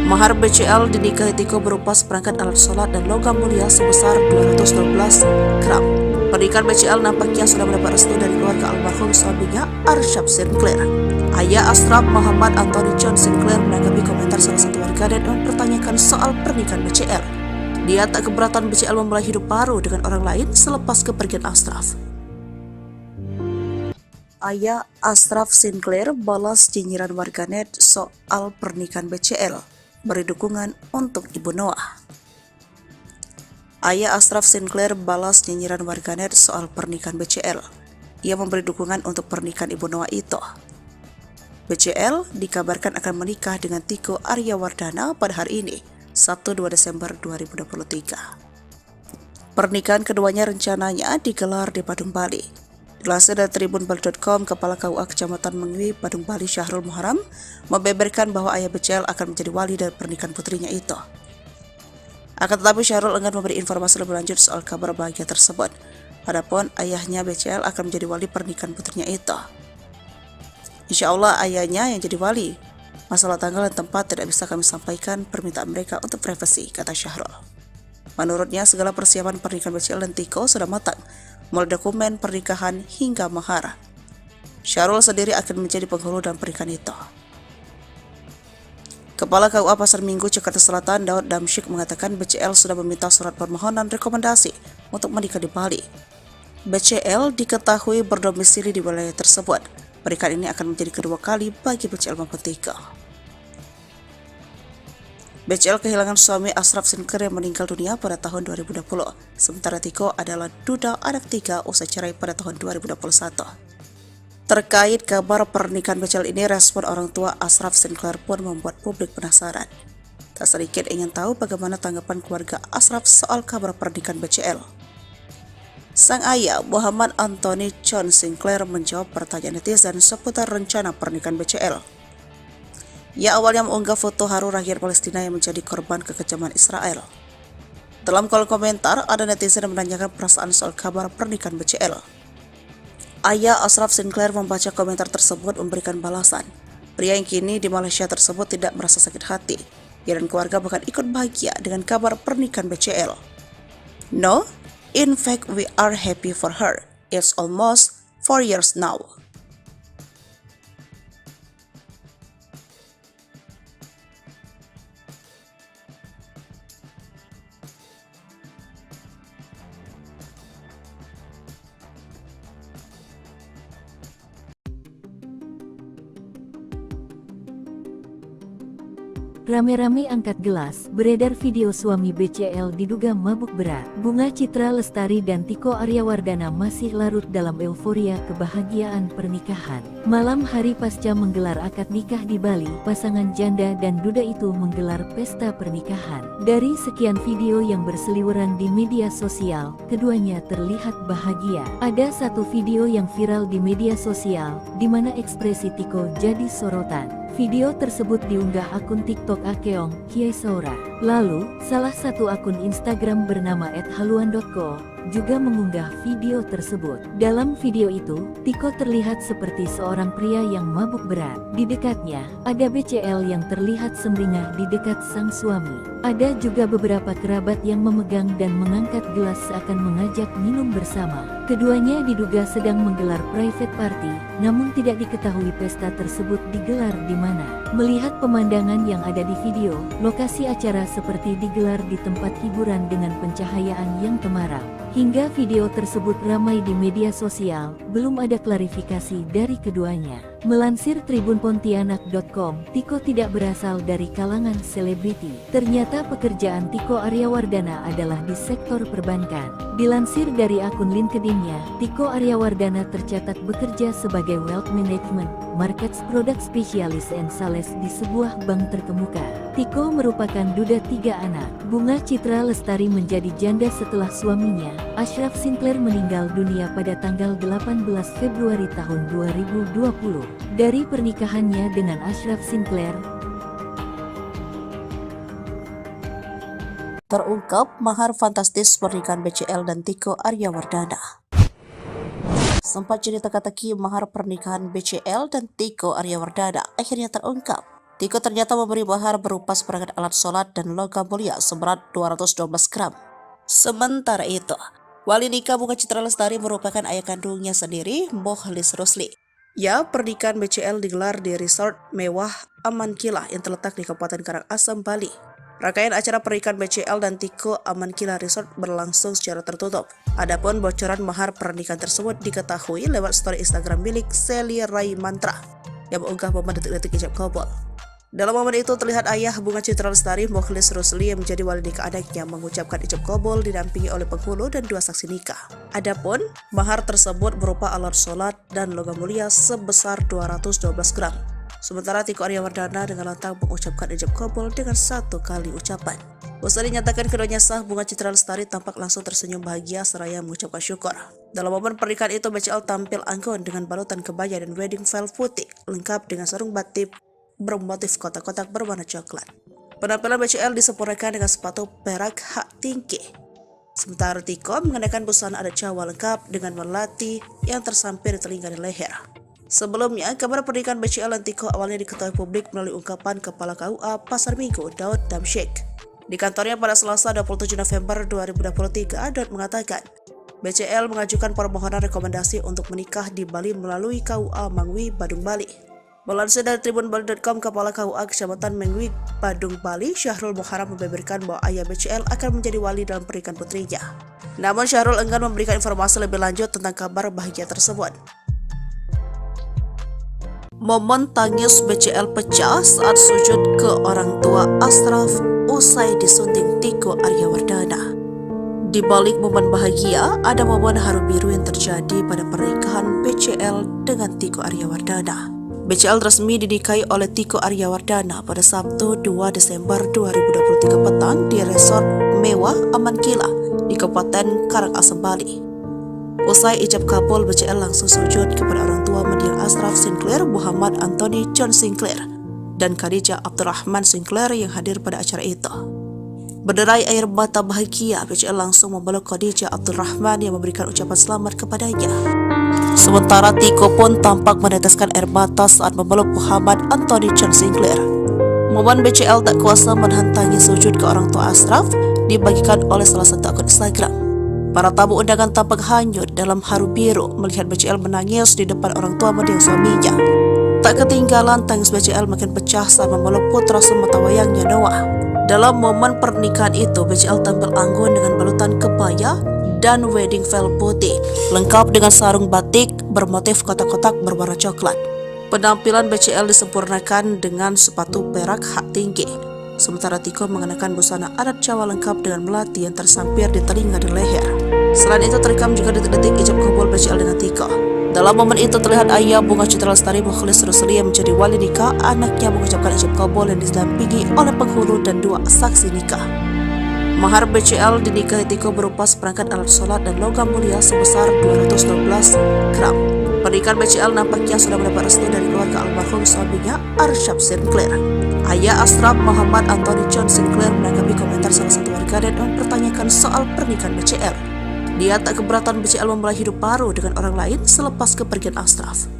Mahar BCL dinikahi Tiko berupa seperangkat alat sholat dan logam mulia sebesar 212 gram. Pernikahan BCL nampaknya sudah mendapat restu dari keluarga almarhum suaminya Arsyad Sinclair. Ayah Ashraf, Muhammad Anthony John Sinclair, menanggapi komentar salah satu warganet yang mempertanyakan soal pernikahan BCL. Dia tak keberatan BCL memulai hidup baru dengan orang lain selepas kepergian Ashraf. Ayah Ashraf Sinclair balas nyinyiran warganet soal pernikahan BCL, beri dukungan untuk Ibu Noah. Ayah Ashraf Sinclair balas nyinyiran warganet soal pernikahan BCL. Ia memberi dukungan untuk pernikahan Ibu Noah itu. BCL dikabarkan akan menikah dengan Tiko Aryawardana pada hari ini, Sabtu 2 Desember 2023. Pernikahan keduanya rencananya digelar di Badung, Bali. Dilansir dari tribunbali.com, Kepala KUA Kecamatan Mangwi, Badung, Bali, Syahrul Muharam membeberkan bahwa ayah BCL akan menjadi wali dari pernikahan putrinya itu. Akan tetapi Syahrul enggan memberi informasi lebih lanjut soal kabar bahagia tersebut. Adapun ayahnya BCL akan menjadi wali pernikahan putrinya itu. Insya Allah ayahnya yang jadi wali. Masalah tanggal dan tempat tidak bisa kami sampaikan, permintaan mereka untuk privasi, kata Syahrul. Menurutnya segala persiapan pernikahan BCL dan Tiko sudah matang, mulai dokumen pernikahan hingga mahar. Syahrul sendiri akan menjadi penghulu dalam pernikahan itu. Kepala KUA Pasar Minggu, Jakarta Selatan, Daud Damsyik mengatakan BCL sudah meminta surat permohonan rekomendasi untuk menikah di Bali. BCL diketahui berdomisili di wilayah tersebut. Pernikahan ini akan menjadi kedua kali bagi BCL maupun Tiko. BCL kehilangan suami Ashraf Sinclair yang meninggal dunia pada tahun 2020. Sementara Tiko adalah duda anak 3 usai cerai pada tahun 2021. Terkait kabar pernikahan BCL ini, respon orang tua Ashraf Sinclair pun membuat publik penasaran. Tak sedikit ingin tahu bagaimana tanggapan keluarga Ashraf soal kabar pernikahan BCL. Sang ayah, Muhammad Anthony John Sinclair, menjawab pertanyaan netizen seputar rencana pernikahan BCL. Ia awalnya mengunggah foto haru rakyat Palestina yang menjadi korban kekejaman Israel. Dalam kolom komentar, ada netizen yang menanyakan perasaan soal kabar pernikahan BCL. Ayah Ashraf Sinclair membaca komentar tersebut memberikan balasan. Pria yang kini di Malaysia tersebut tidak merasa sakit hati. Ia dan keluarga bahkan ikut bahagia dengan kabar pernikahan BCL. No, in fact we are happy for her. It's almost 4 years now. rame-rame angkat gelas, beredar video suami BCL diduga mabuk berat. Bunga Citra Lestari dan Tiko Aryawardana masih larut dalam euforia kebahagiaan pernikahan. Malam hari pasca menggelar akad nikah di Bali, pasangan janda dan duda itu menggelar pesta pernikahan. Dari sekian video yang berseliweran di media sosial, keduanya terlihat bahagia. Ada satu video yang viral di media sosial, di mana ekspresi Tiko jadi sorotan. Video tersebut diunggah akun TikTok Akeong Kiesaura. Lalu, salah satu akun Instagram bernama @haluan.co juga mengunggah video tersebut. Dalam video itu, Tiko terlihat seperti seorang pria yang mabuk berat. Di dekatnya, ada BCL yang terlihat sumringah di dekat sang suami. Ada juga beberapa kerabat yang memegang dan mengangkat gelas seakan mengajak minum bersama. Keduanya diduga sedang menggelar private party, namun tidak diketahui pesta tersebut digelar di mana. Melihat pemandangan yang ada di video, lokasi acara seperti digelar di tempat hiburan dengan pencahayaan yang temaram. Hingga video tersebut ramai di media sosial, belum ada klarifikasi dari keduanya. Melansir tribunpontianak.com, Tiko tidak berasal dari kalangan selebriti. Ternyata pekerjaan Tiko Aryawardana adalah di sektor perbankan. Dilansir dari akun LinkedIn-nya, Tiko Aryawardana tercatat bekerja sebagai Wealth Management, Markets Product Specialist and Sales di sebuah bank terkemuka. Tiko merupakan duda 3 anak. Bunga Citra Lestari menjadi janda setelah suaminya, Ashraf Sinclair, meninggal dunia pada tanggal 18 Februari tahun 2020. Dari pernikahannya dengan Ashraf Sinclair, terungkap mahar fantastis pernikahan BCL dan Tiko Aryawardana. Sempat jadi teka-teki mahar pernikahan BCL dan Tiko Aryawardana akhirnya terungkap. Tiko ternyata memberi mahar berupa seperangkat alat sholat dan logam mulia seberat 212 gram. Sementara itu, wali nikah Bunga Citra Lestari merupakan ayah kandungnya sendiri, Mokhlis Rusli. Ya, pernikahan BCL digelar di resort mewah Aman Kila yang terletak di Kabupaten Karangasem, Bali. Rangkaian acara pernikahan BCL dan Tiko Aman Kila Resort berlangsung secara tertutup. Adapun bocoran mahar pernikahan tersebut diketahui lewat story Instagram milik Seli Rai Mantra yang mengunggah momen detik-detik ijab kabul. Dalam momen itu terlihat ayah Bunga Citra Lestari, Mokhlis Rusli, yang menjadi wali nikah anaknya mengucapkan ijab kabul didampingi oleh penghulu dan 2 saksi nikah. Adapun mahar tersebut berupa alat sholat dan logam mulia sebesar 212 gram. Sementara Tiko Aryawardana dengan lantang mengucapkan ijab kabul dengan 1 kali ucapan. Usai dinyatakan keduanya sah, Bunga Citra Lestari tampak langsung tersenyum bahagia seraya mengucapkan syukur. Dalam momen pernikahan itu, BCL tampil anggun dengan balutan kebaya dan wedding veil putih lengkap dengan sarung batik bermotif kotak-kotak berwarna coklat. Penampilan BCL disempurnakan dengan sepatu perak hak tinggi. Sementara Tiko mengenakan busana adat Jawa lengkap dengan melati yang tersampir di telinga dan leher. Sebelumnya, kabar pernikahan BCL dan Tiko awalnya diketahui publik melalui ungkapan Kepala KUA Pasar Minggu, Daud Damsyik. Di kantornya pada Selasa 27 November 2023, Daud mengatakan, BCL mengajukan permohonan rekomendasi untuk menikah di Bali melalui KUA Mangwi, Badung, Bali. Melansir dari tribunbali.com, Kepala KUA Kecamatan Mengwi, Badung, Bali, Syahrul Muharram, membeberkan bahwa ayah BCL akan menjadi wali dalam pernikahan putrinya. Namun Syahrul enggan memberikan informasi lebih lanjut tentang kabar bahagia tersebut. Momen tangis BCL pecah saat sujud ke orang tua Ashraf usai disunting Tiko Aryawardana. Di balik momen bahagia, ada momen haru biru yang terjadi pada pernikahan BCL dengan Tiko Aryawardana. BCL resmi dinikahi oleh Tiko Aryawardana pada Sabtu 2 Desember 2023 petang di resort mewah Aman Kila di Kabupaten Karangasem, Bali. Usai ijab kabul, BCL langsung sujud kepada orang tua mendiang Ashraf Sinclair, Muhammad Anthony John Sinclair, dan Khadijah Abdurrahman Sinclair yang hadir pada acara itu. Berderai air mata bahagia, BCL langsung memeluk Khadijah Abdurrahman yang memberikan ucapan selamat kepadanya. Sementara Tiko pun tampak meneteskan air mata saat memeluk Muhammad Anthony John Sinclair. Momen BCL tak kuasa menahan tangis sujud ke orang tua Ashraf dibagikan oleh salah satu akun Instagram. Para tamu undangan tampak hanyut dalam haru biru melihat BCL menangis di depan orang tua mendiang suaminya. Tak ketinggalan, tangis BCL makin pecah saat memeluk putra sematawayangnya Noah. Dalam momen pernikahan itu, BCL tampil anggun dengan balutan kebaya dan wedding veil putih, lengkap dengan sarung batik bermotif kotak-kotak berwarna coklat. Penampilan BCL disempurnakan dengan sepatu perak hak tinggi. sementara Tiko mengenakan busana adat Jawa lengkap dengan melati yang tersampir di telinga dan leher. Selain itu terekam juga detik-detik ijab kabul BCL dengan Tiko. Dalam momen itu terlihat ayah Bunga Citra Lestari Mukhlis Rusli yang menjadi wali nikah anaknya mengucapkan ijab kabul yang didampingi oleh penghulu dan 2 saksi nikah. Mahar BCL dinikahi Tiko berupa seperangkat alat sholat dan logam mulia sebesar 212 gram. Pernikahan BCL nampaknya sudah mendapat restu dari keluarga almarhum suaminya Arsyad Sinclair. Ayah Ashraf Muhammad Anthony John Sinclair menanggapi komentar salah satu warganet dan mempertanyakan soal pernikahan BCL. Dia tak keberatan BCL memulai hidup baru dengan orang lain selepas kepergian Ashraf.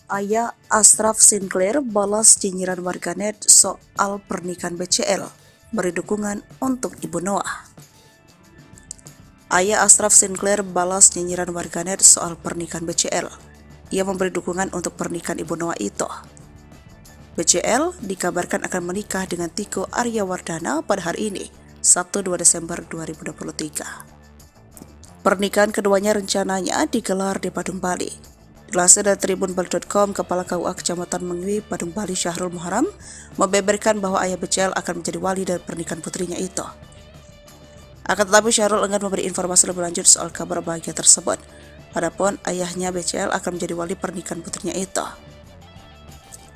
Ayah Ashraf Sinclair balas nyinyiran warganet soal pernikahan BCL, beri dukungan untuk Ibu Noah. Ayah Ashraf Sinclair balas nyinyiran warganet soal pernikahan BCL. Ia memberi dukungan untuk pernikahan Ibu Noah itu. BCL dikabarkan akan menikah dengan Tiko Aryawardana pada hari ini, Sabtu 2 Desember 2023. Pernikahan keduanya rencananya digelar di Badung, Bali. Dilansir dari tribunbali.com, Kepala KUA Kecamatan Mengwi, Badung, Bali, Syahrul Muharram, membeberkan bahwa ayah BCL akan menjadi wali dari pernikahan putrinya itu. Akan tetapi Syahrul enggan memberi informasi lebih lanjut soal kabar bahagia tersebut. Adapun ayahnya BCL akan menjadi wali pernikahan putrinya itu.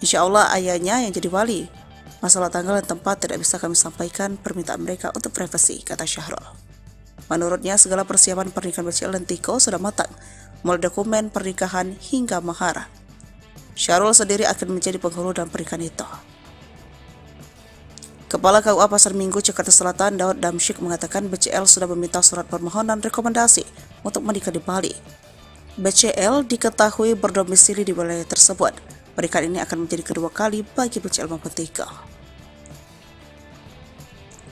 Insya Allah ayahnya yang jadi wali. Masalah tanggal dan tempat tidak bisa kami sampaikan, permintaan mereka untuk privasi, kata Syahrul. Menurutnya segala persiapan pernikahan BCL dan Tiko sudah matang, mulai dokumen pernikahan hingga mahar. Syahrul sendiri akan menjadi penghulu dalam pernikahan itu. Kepala KUA Pasar Minggu Jakarta Selatan Daud Damsyik mengatakan BCL sudah meminta surat permohonan rekomendasi untuk menikah di Bali. BCL diketahui berdomisili di wilayah tersebut. Pernikahan ini akan menjadi kedua kali bagi BCL maupun Tiko.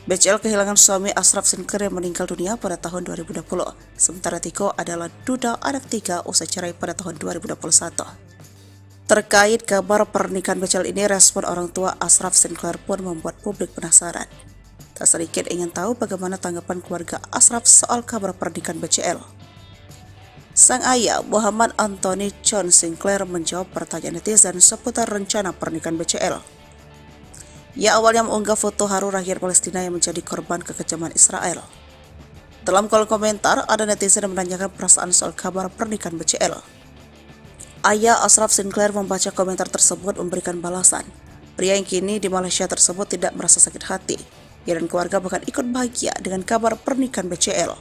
BCL kehilangan suami Ashraf Sinclair yang meninggal dunia pada tahun 2020, sementara Tiko adalah duda anak 3 usai cerai pada tahun 2021. Terkait kabar pernikahan BCL ini, respon orang tua Ashraf Sinclair pun membuat publik penasaran. Tak sedikit ingin tahu bagaimana tanggapan keluarga Ashraf soal kabar pernikahan BCL. Sang ayah Muhammad Anthony John Sinclair menjawab pertanyaan netizen seputar rencana pernikahan BCL. Ia awalnya mengunggah foto haru rakyat Palestina yang menjadi korban kekejaman Israel. Dalam kolom komentar, ada netizen yang menanyakan perasaan soal kabar pernikahan BCL. Ayah Ashraf Sinclair membaca komentar tersebut memberikan balasan. Pria yang kini di Malaysia tersebut tidak merasa sakit hati. Ia dan keluarga bahkan ikut bahagia dengan kabar pernikahan BCL.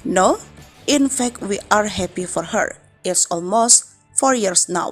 No, in fact we are happy for her. It's almost 4 years now.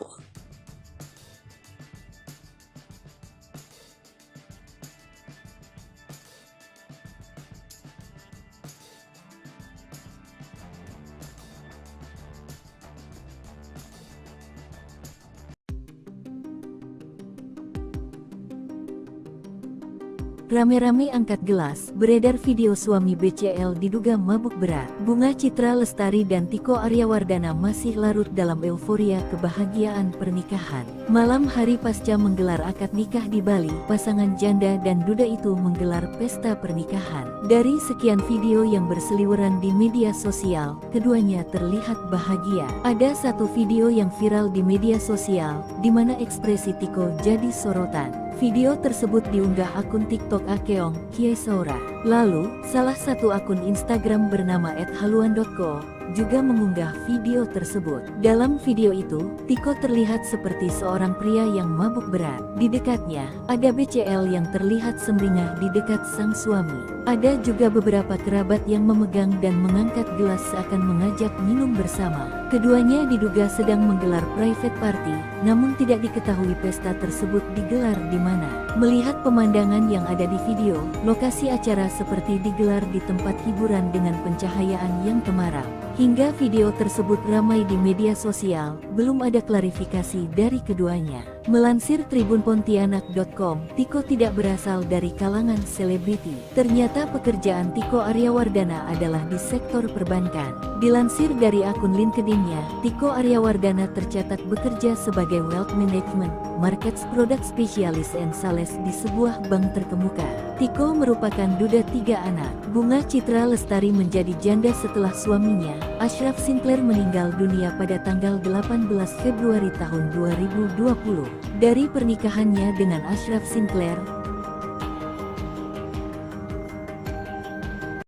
Rame-rame angkat gelas, beredar video suami BCL diduga mabuk berat. Bunga Citra Lestari dan Tiko Aryawardana masih larut dalam euforia kebahagiaan pernikahan. Malam hari pasca menggelar akad nikah di Bali, pasangan janda dan duda itu menggelar pesta pernikahan. Dari sekian video yang berseliweran di media sosial, keduanya terlihat bahagia. Ada satu video yang viral di media sosial, di mana ekspresi Tiko jadi sorotan. Video tersebut diunggah akun TikTok Akeong Kiesaura. Lalu, salah satu akun Instagram bernama @haluan.co juga mengunggah video tersebut. Dalam video itu, Tiko terlihat seperti seorang pria yang mabuk berat. Di dekatnya, ada BCL yang terlihat sumringah di dekat sang suami. Ada juga beberapa kerabat yang memegang dan mengangkat gelas seakan mengajak minum bersama. Keduanya diduga sedang menggelar private party, namun tidak diketahui pesta tersebut digelar di mana. Melihat pemandangan yang ada di video, lokasi acara seperti digelar di tempat hiburan dengan pencahayaan yang temaram. Hingga video tersebut ramai di media sosial, belum ada klarifikasi dari keduanya. Melansir tribunpontianak.com, Tiko tidak berasal dari kalangan selebriti. Ternyata pekerjaan Tiko Aryawardana adalah di sektor perbankan. Dilansir dari akun LinkedIn-nya, Tiko Aryawardana tercatat bekerja sebagai Wealth Management, Markets Product Specialist and Sales di sebuah bank terkemuka. Tiko merupakan duda 3 anak. Bunga Citra Lestari menjadi janda setelah suaminya, Ashraf Sinclair meninggal dunia pada tanggal 18 Februari tahun 2020. Dari pernikahannya dengan Ashraf Sinclair,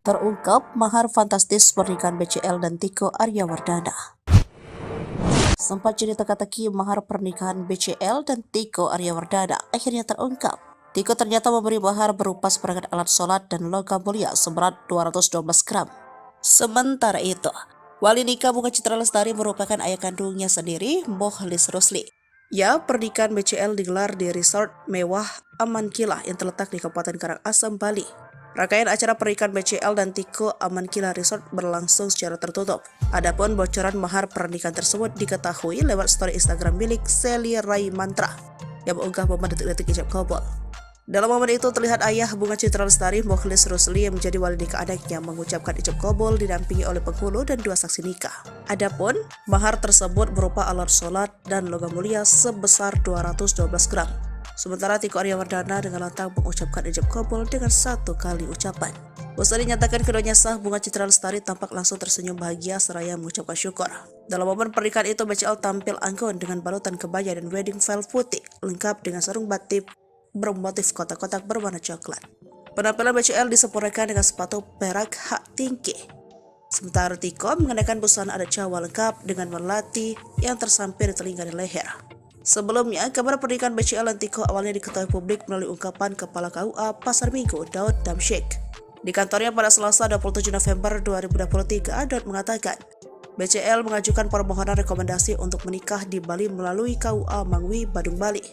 terungkap mahar fantastis pernikahan BCL dan Tiko Aryawardana. Sempat jadi teka-teki mahar pernikahan BCL dan Tiko Aryawardana akhirnya terungkap. Tiko ternyata memberi mahar berupa seperangkat alat sholat dan logam mulia seberat 212 gram. Sementara itu, wali nikah Bunga Citra Lestari merupakan ayah kandungnya sendiri, Mokhlis Rusli. Ya, pernikahan BCL digelar di resort mewah Aman Kilah yang terletak di Kabupaten Karangasem, Bali. Rangkaian acara pernikahan BCL dan Tiko Aman Kilah Resort berlangsung secara tertutup. Adapun bocoran mahar pernikahan tersebut diketahui lewat story Instagram milik Sally Rai Mantra yang mengunggah momen detik-detik ijab kabul. Dalam momen itu terlihat ayah Bunga Citra Lestari, Mokhlis Rusli, yang menjadi wali nikah anaknya mengucapkan ijab kabul didampingi oleh penghulu dan 2 saksi nikah. Adapun mahar tersebut berupa alat sholat dan logam mulia sebesar 212 gram. Sementara Tiko Aryawardana dengan lantang mengucapkan ijab kabul dengan 1 kali ucapan. Usai dinyatakan keduanya sah, Bunga Citra Lestari tampak langsung tersenyum bahagia seraya mengucapkan syukur. Dalam momen pernikahan itu, BCL tampil anggun dengan balutan kebaya dan wedding veil putih, lengkap dengan sarung batik bermotif kotak-kotak berwarna coklat. Penampilan BCL disempurnakan dengan sepatu perak hak tinggi. Sementara Tiko mengenakan busana adat Jawa lengkap dengan melati yang tersampir di telinga dan leher. Sebelumnya, kabar pernikahan BCL dan Tiko awalnya diketahui publik melalui ungkapan Kepala KUA Pasar Minggu, Daud Damsyik. Di kantornya pada Selasa 27 November 2023, Daud mengatakan, BCL mengajukan permohonan rekomendasi untuk menikah di Bali melalui KUA Mangwi, Badung, Bali.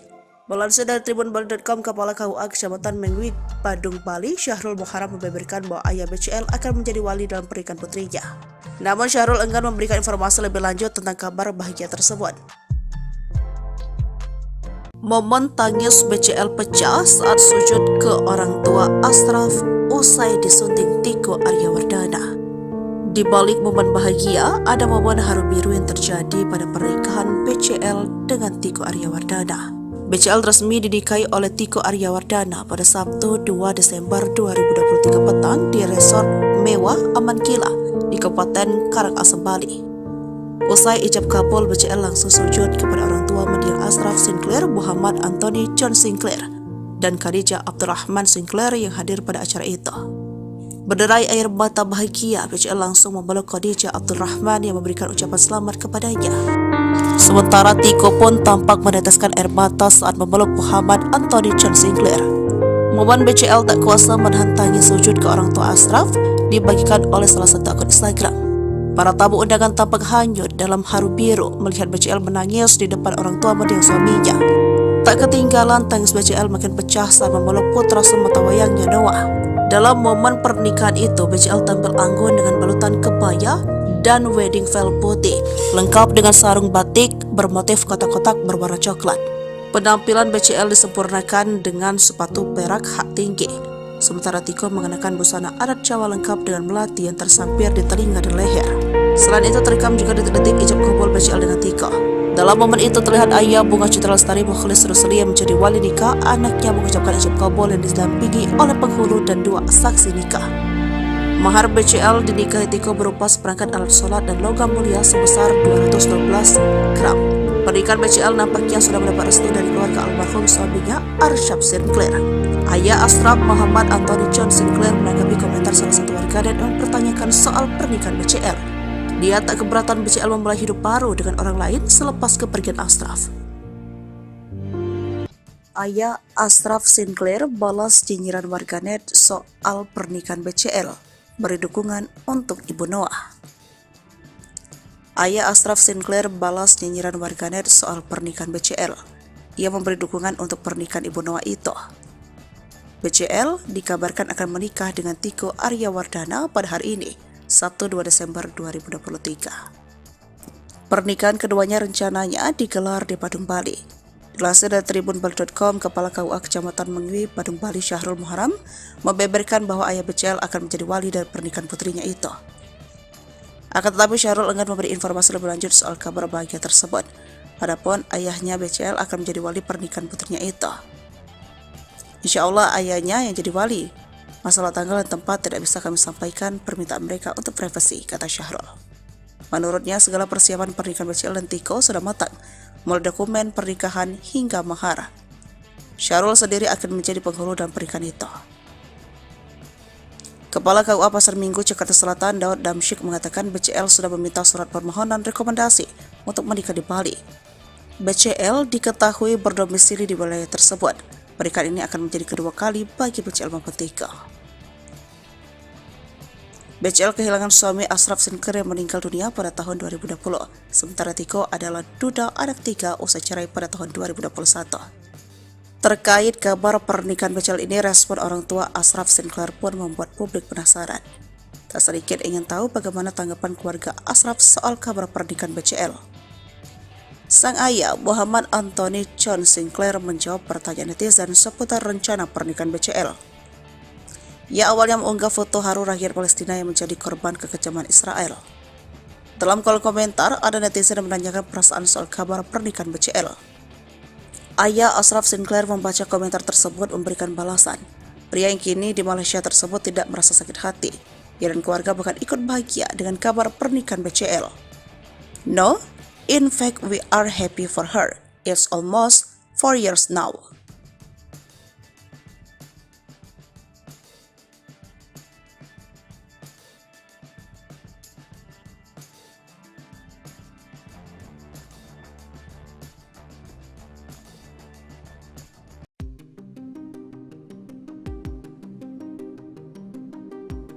Melansir dari tribunbali.com, Kepala KUA Kecamatan Mangwi, Badung, Bali, Syahrul Muharam membeberkan bahwa ayah BCL akan menjadi wali dalam pernikahan putrinya. Namun Syahrul enggan memberikan informasi lebih lanjut tentang kabar bahagia tersebut. Momen tangis BCL pecah saat sujud ke orang tua Ashraf usai disunting Tiko Aryawardana. Di balik momen bahagia, ada momen haru biru yang terjadi pada pernikahan BCL dengan Tiko Aryawardana. BCL resmi dinikahi oleh Tiko Aryawardana pada Sabtu 2 Desember 2023 petang di resort mewah Aman Kilah di Kabupaten Karangasem, Bali. Usai ijab kabul, BCL langsung sujud kepada orang tua mendiang Ashraf Sinclair, Muhammad Anthony John Sinclair, dan Khadijah Abdurrahman Sinclair yang hadir pada acara itu. Berderai air mata bahagia, BCL langsung memeluk Khadijah Abdurrahman yang memberikan ucapan selamat kepadanya. Sementara Tiko pun tampak meneteskan air mata saat memeluk Muhammad Anthony John Sinclair. Momen BCL tak kuasa menahan tangis sujud ke orang tua Ashraf dibagikan oleh salah satu akun Instagram. Para tamu undangan tampak hanyut dalam haru biru melihat BCL menangis di depan orang tua mendiang suaminya. Tak ketinggalan tangis BCL makin pecah saat memeluk putra sematawayangnya Noah. Dalam momen pernikahan itu, BCL tampil anggun dengan balutan kebaya dan wedding veil putih, lengkap dengan sarung batik bermotif kotak-kotak berwarna coklat. Penampilan BCL disempurnakan dengan sepatu perak hak tinggi. Sementara Tiko mengenakan busana adat Jawa lengkap dengan melati yang tersampir di telinga dan leher. Selain itu terekam juga detik-detik ijab kabul BCL dengan Tiko. Dalam momen itu terlihat ayah Bunga Citra Lestari, Mokhlis Rusli, yang menjadi wali nikah anaknya mengucapkan ijab kabul yang didampingi oleh penghulu dan 2 saksi nikah. Mahar BCL dinikahi Tiko berupa seperangkat alat sholat dan logam mulia sebesar 212 gram. Pernikahan BCL nampaknya sudah mendapat restu dari keluarga almarhum suaminya, Ashraf Sinclair. Ayah Ashraf, Muhammad Anthony John Sinclair, menanggapi komentar salah satu warganet yang mempertanyakan soal pernikahan BCL. Dia tak keberatan BCL memulai hidup baru dengan orang lain selepas kepergian Ashraf. Ayah Ashraf Sinclair balas nyinyiran warganet soal pernikahan BCL, beri dukungan untuk Ibu Noah. Ayah Ashraf Sinclair balas nyinyiran warganet soal pernikahan BCL. Ia memberi dukungan untuk pernikahan Ibu Noah itu. BCL dikabarkan akan menikah dengan Tiko Aryawardana pada hari ini, Sabtu 2 Desember 2023. Pernikahan keduanya rencananya digelar di Badung, Bali. Dilansir dari tribunbali.com, Kepala KUA Kecamatan Mangwi, Badung, Bali, Syahrul Muharam, membeberkan bahwa ayah BCL akan menjadi wali dari pernikahan putrinya itu. Akan tetapi Syahrul enggan memberi informasi lebih lanjut soal kabar bahagia tersebut. Adapun ayahnya BCL akan menjadi wali pernikahan putrinya itu. Insya Allah ayahnya yang jadi wali. Masalah tanggal dan tempat tidak bisa kami sampaikan, permintaan mereka untuk privasi, kata Syahrul. Menurutnya, segala persiapan pernikahan BCL dan Tiko sudah matang, mulai dokumen pernikahan hingga mahar. Syahrul sendiri akan menjadi penghulu dalam pernikahan itu. Kepala KUA Pasar Minggu, Jakarta Selatan, Daud Damsyik mengatakan BCL sudah meminta surat permohonan rekomendasi untuk menikah di Bali. BCL diketahui berdomisili di wilayah tersebut. Pernikahan ini akan menjadi kedua kali bagi BCL maupun Tiko. BCL kehilangan suami Ashraf Sinclair yang meninggal dunia pada tahun 2020. Sementara Tiko adalah duda anak 3 usai cerai pada tahun 2021. Terkait kabar pernikahan BCL ini, respon orang tua Ashraf Sinclair pun membuat publik penasaran. Tak sedikit ingin tahu bagaimana tanggapan keluarga Ashraf soal kabar pernikahan BCL. Sang ayah, Muhammad Anthony John Sinclair, menjawab pertanyaan netizen seputar rencana pernikahan BCL. Ia awalnya mengunggah foto haru rakyat Palestina yang menjadi korban kekejaman Israel. Dalam kolom komentar, ada netizen yang menanyakan perasaan soal kabar pernikahan BCL. Ayah Ashraf Sinclair membaca komentar tersebut memberikan balasan. Pria yang kini di Malaysia tersebut tidak merasa sakit hati. Ia dan keluarga bahkan ikut bahagia dengan kabar pernikahan BCL. No, in fact we are happy for her. It's almost 4 years now.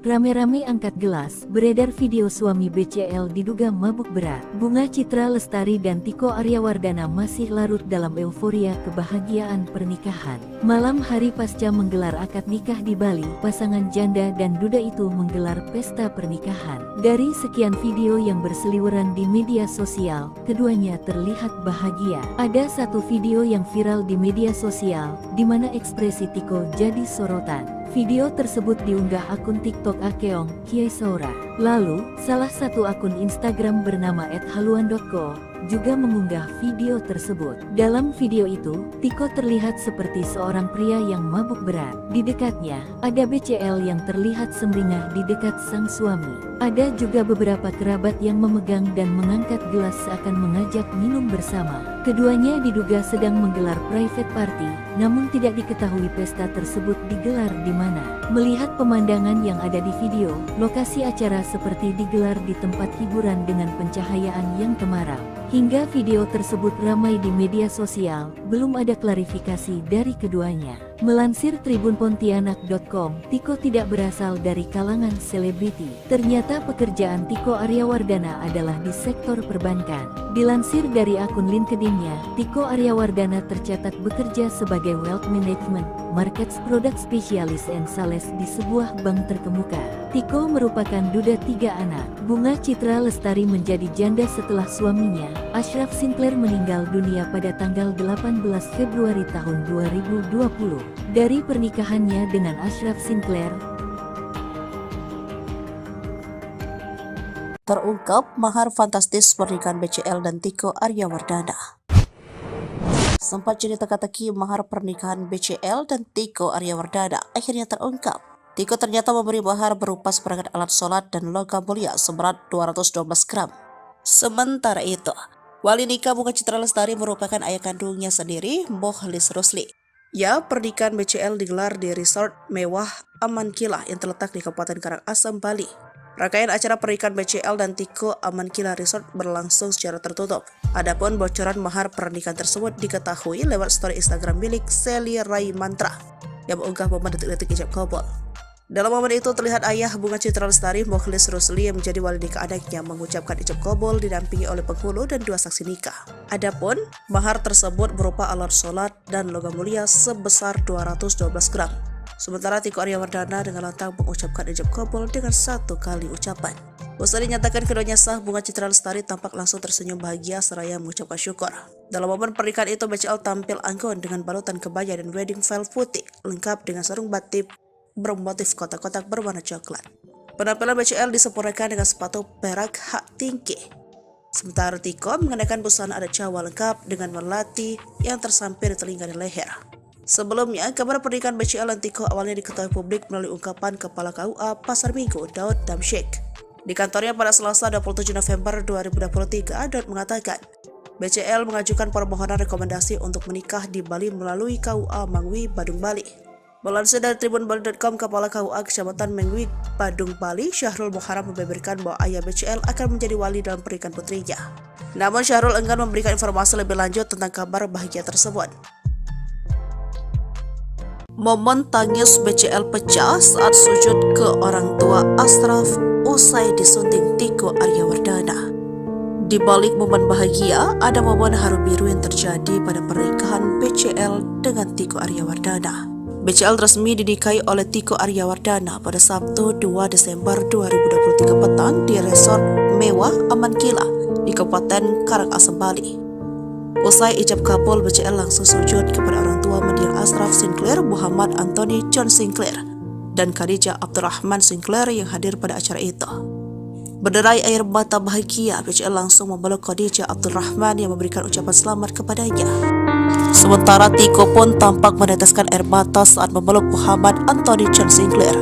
Rame-rame angkat gelas, beredar video suami BCL diduga mabuk berat. Bunga Citra Lestari dan Tiko Aryawardana masih larut dalam euforia kebahagiaan pernikahan. Malam hari pasca menggelar akad nikah di Bali, pasangan janda dan duda itu menggelar pesta pernikahan. Dari sekian video yang berseliweran di media sosial, keduanya terlihat bahagia. Ada satu video yang viral di media sosial, di mana ekspresi Tiko jadi sorotan. Video tersebut diunggah akun TikTok Akeong Kiai Saura. Lalu, salah satu akun Instagram bernama @haluan.co juga mengunggah video tersebut. Dalam video itu, Tiko terlihat seperti seorang pria yang mabuk berat. Di dekatnya, ada BCL yang terlihat sumringah di dekat sang suami. Ada juga beberapa kerabat yang memegang dan mengangkat gelas seakan mengajak minum bersama. Keduanya diduga sedang menggelar private party, namun tidak diketahui pesta tersebut digelar di mana. Melihat pemandangan yang ada di video, lokasi acara seperti digelar di tempat hiburan dengan pencahayaan yang temaram. Hingga video tersebut ramai di media sosial, belum ada klarifikasi dari keduanya. Melansir tribunpontianak.com, Tiko tidak berasal dari kalangan selebriti. Ternyata pekerjaan Tiko Aryawardana adalah di sektor perbankan. Dilansir dari akun LinkedIn-nya, Tiko Aryawardana tercatat bekerja sebagai Wealth Management, Markets Product Specialist and Sales di sebuah bank terkemuka. Tiko merupakan duda 3 anak. Bunga Citra Lestari menjadi janda setelah suaminya, Ashraf Sinclair, meninggal dunia pada tanggal 18 Februari tahun 2020. Dari pernikahannya dengan Ashraf Sinclair, terungkap mahar fantastis pernikahan BCL dan Tiko Aryawardana. Sempat jadi teka-teki mahar pernikahan BCL dan Tiko Aryawardana akhirnya terungkap. Tiko ternyata memberi mahar berupa seperangkat alat sholat dan logam mulia seberat 212 gram. Sementara itu, wali nikah Bunga Citra Lestari merupakan ayah kandungnya sendiri, Mokhlis Rusli. Ya, pernikahan BCL digelar di resort mewah Aman Kilah yang terletak di Kabupaten Karangasem, Bali. Rangkaian acara pernikahan BCL dan Tiko Aman Kilah Resort berlangsung secara tertutup. Adapun bocoran mahar pernikahan tersebut diketahui lewat story Instagram milik Sally Rai Mantra yang mengunggah momen detik-detik ijab kabul. Dalam momen itu terlihat ayah Bunga Citra Lestari, Mokhlis Rusli, yang menjadi wali nikah anaknya, mengucapkan ijab kabul didampingi oleh penghulu dan 2 saksi nikah. Adapun mahar tersebut berupa alat sholat dan logam mulia sebesar 212 gram. Sementara Tiko Aryawardana dengan lantang mengucapkan ijab kabul dengan 1 kali ucapan. Usai dinyatakan keduanya sah, Bunga Citra Lestari tampak langsung tersenyum bahagia seraya mengucapkan syukur. Dalam momen pernikahan itu, BCL tampil anggun dengan balutan kebaya dan wedding veil putih, lengkap dengan sarung batik bermotif kotak-kotak berwarna coklat. Penampilan BCL disempurnakan dengan sepatu perak hak tinggi. Sementara Tiko mengenakan busana adat Jawa lengkap dengan melati yang tersampir di telinga dan leher. Sebelumnya, kabar pernikahan BCL dan Tiko awalnya diketahui publik melalui ungkapan Kepala KUA Pasar Minggu, Daud Damsyik. Di kantornya pada Selasa 27 November 2023, Daud mengatakan, BCL mengajukan permohonan rekomendasi untuk menikah di Bali melalui KUA Mangwi, Badung, Bali. Melansir dari tribunbali.com, Kepala KUA Kecamatan Mangwi, Badung, Bali, Syahrul Muharam membeberkan bahwa ayah BCL akan menjadi wali dalam pernikahan putrinya. Namun Syahrul enggan memberikan informasi lebih lanjut tentang kabar bahagia tersebut. Momen tangis BCL pecah saat sujud ke orang tua Ashraf usai disunting Tiko Aryawardana. Di balik momen bahagia, ada momen haru biru yang terjadi pada pernikahan BCL dengan Tiko Aryawardana. BCL resmi dinikahi oleh Tiko Aryawardana pada Sabtu 2 Desember 2023 petang di resort mewah Aman Kila di Kabupaten Karangasem, Bali. Usai ijab kabul, BCL langsung sujud kepada orang tua mendiang Ashraf Sinclair, Muhammad Anthony John Sinclair, dan Khadijah Abdurrahman Sinclair yang hadir pada acara itu. Berderai air mata bahagia, BCL langsung memeluk Khadijah Abdurrahman yang memberikan ucapan selamat kepadanya. Sementara Tiko pun tampak meneteskan air mata saat memeluk Muhammad Anthony John Sinclair.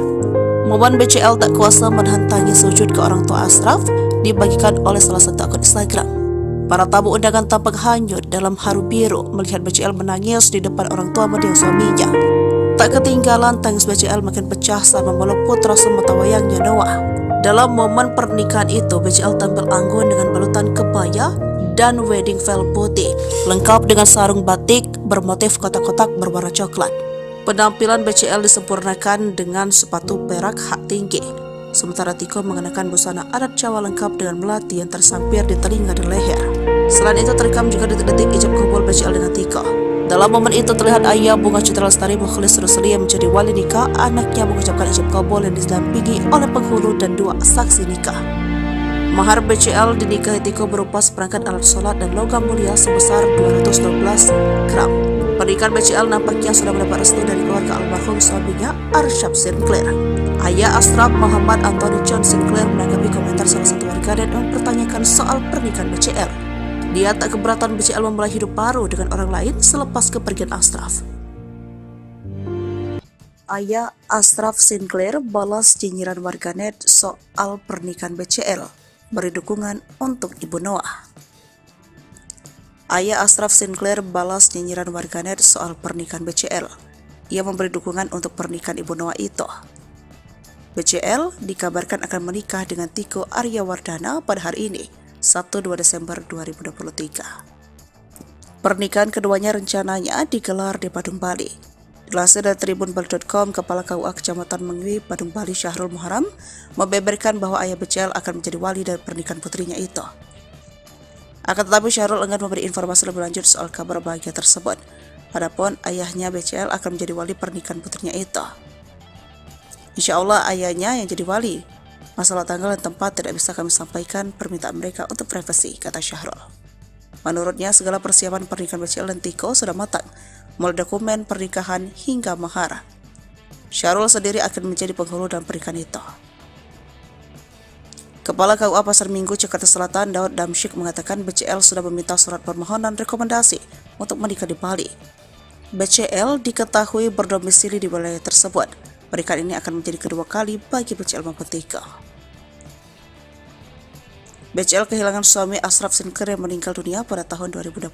Momen BCL tak kuasa menahan tangis sujud ke orang tua Ashraf dibagikan oleh salah satu akun Instagram. Para tamu undangan tampak hanyut dalam haru biru melihat BCL menangis di depan orang tua mendiang suaminya. Tak ketinggalan, tangis BCL makin pecah saat memeluk putra sematawayangnya Noah. Dalam momen pernikahan itu, BCL tampil anggun dengan balutan kebaya dan wedding veil putih, lengkap dengan sarung batik bermotif kotak-kotak berwarna coklat. Penampilan BCL disempurnakan dengan sepatu perak hak tinggi, sementara Tiko mengenakan busana adat Jawa lengkap dengan melati yang tersampir di telinga dan leher. Selain itu, terekam juga detik-detik ijab kabul BCL dengan Tiko. Dalam momen itu terlihat ayah Bunga Citra Lestari Mukhlis Rusli yang menjadi wali nikah anaknya mengucapkan ijab kabul yang didampingi oleh penghulu dan 2 saksi nikah. Mahar BCL dinikahi Tiko berupa seperangkat alat sholat dan logam mulia sebesar 212 gram. Pernikahan BCL nampaknya sudah mendapat restu dari keluarga almarhum suaminya Arsyad Sinclair. Ayah Ashraf, Muhammad Anthony John Sinclair, menanggapi komentar salah satu warganet yang mempertanyakan soal pernikahan BCL. Dia tak keberatan BCL memulai hidup baru dengan orang lain selepas kepergian Ashraf. Ayah Ashraf Sinclair balas nyinyiran warganet soal pernikahan BCL, beri dukungan untuk Ibu Noah. Ayah Ashraf Sinclair balas nyinyiran warganet soal pernikahan BCL. Ia memberi dukungan untuk pernikahan Ibu Noah itu. BCL dikabarkan akan menikah dengan Tiko Aryawardana pada hari ini, Sabtu 2 Desember 2023. Pernikahan keduanya rencananya digelar di Badung, Bali. Dilansir dari tribunbali.com, Kepala KUA Kecamatan Mangwi, Badung, Bali, Syahrul Muharam membeberkan bahwa ayah BCL akan menjadi wali dari pernikahan putrinya itu. Akan tetapi Syahrul enggan memberi informasi lebih lanjut soal kabar bahagia tersebut. Adapun ayahnya BCL akan menjadi wali pernikahan putrinya itu. Insya Allah ayahnya yang jadi wali. Masalah tanggal dan tempat tidak bisa kami sampaikan, permintaan mereka untuk privasi, kata Syahrul. Menurutnya, segala persiapan pernikahan BCL dan Tiko sudah matang, mulai dokumen pernikahan hingga mahar. Syahrul sendiri akan menjadi penghulu dalam pernikahan itu. Kepala KUA Pasar Minggu, Jakarta Selatan, Daud Damsyik mengatakan BCL sudah meminta surat permohonan rekomendasi untuk menikah di Bali. BCL diketahui berdomisili di wilayah tersebut. Pernikahan ini akan menjadi kedua kali bagi BCL maupun Tiko. BCL kehilangan suami Ashraf Sinclair yang meninggal dunia pada tahun 2020.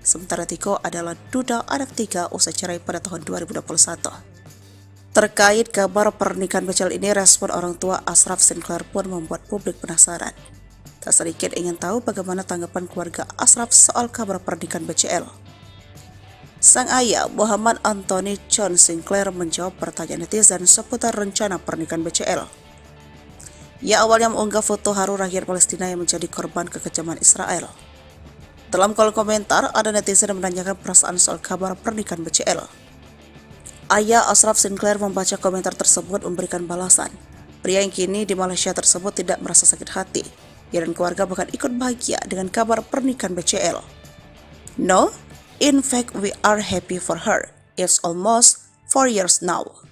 Sementara Tiko adalah duda anak 3 usai cerai pada tahun 2021. Terkait kabar pernikahan BCL ini, respon orang tua Ashraf Sinclair pun membuat publik penasaran. Tak sedikit ingin tahu bagaimana tanggapan keluarga Ashraf soal kabar pernikahan BCL. Sang ayah, Muhammad Anthony John Sinclair, menjawab pertanyaan netizen seputar rencana pernikahan BCL. Ia awalnya mengunggah foto haru rakyat Palestina yang menjadi korban kekejaman Israel. Dalam kolom komentar, ada netizen yang menanyakan perasaan soal kabar pernikahan BCL. Ayah Ashraf Sinclair membaca komentar tersebut memberikan balasan. Pria yang kini di Malaysia tersebut tidak merasa sakit hati. Ia dan keluarga bahkan ikut bahagia dengan kabar pernikahan BCL. No, in fact, we are happy for her. It's almost 4 years now.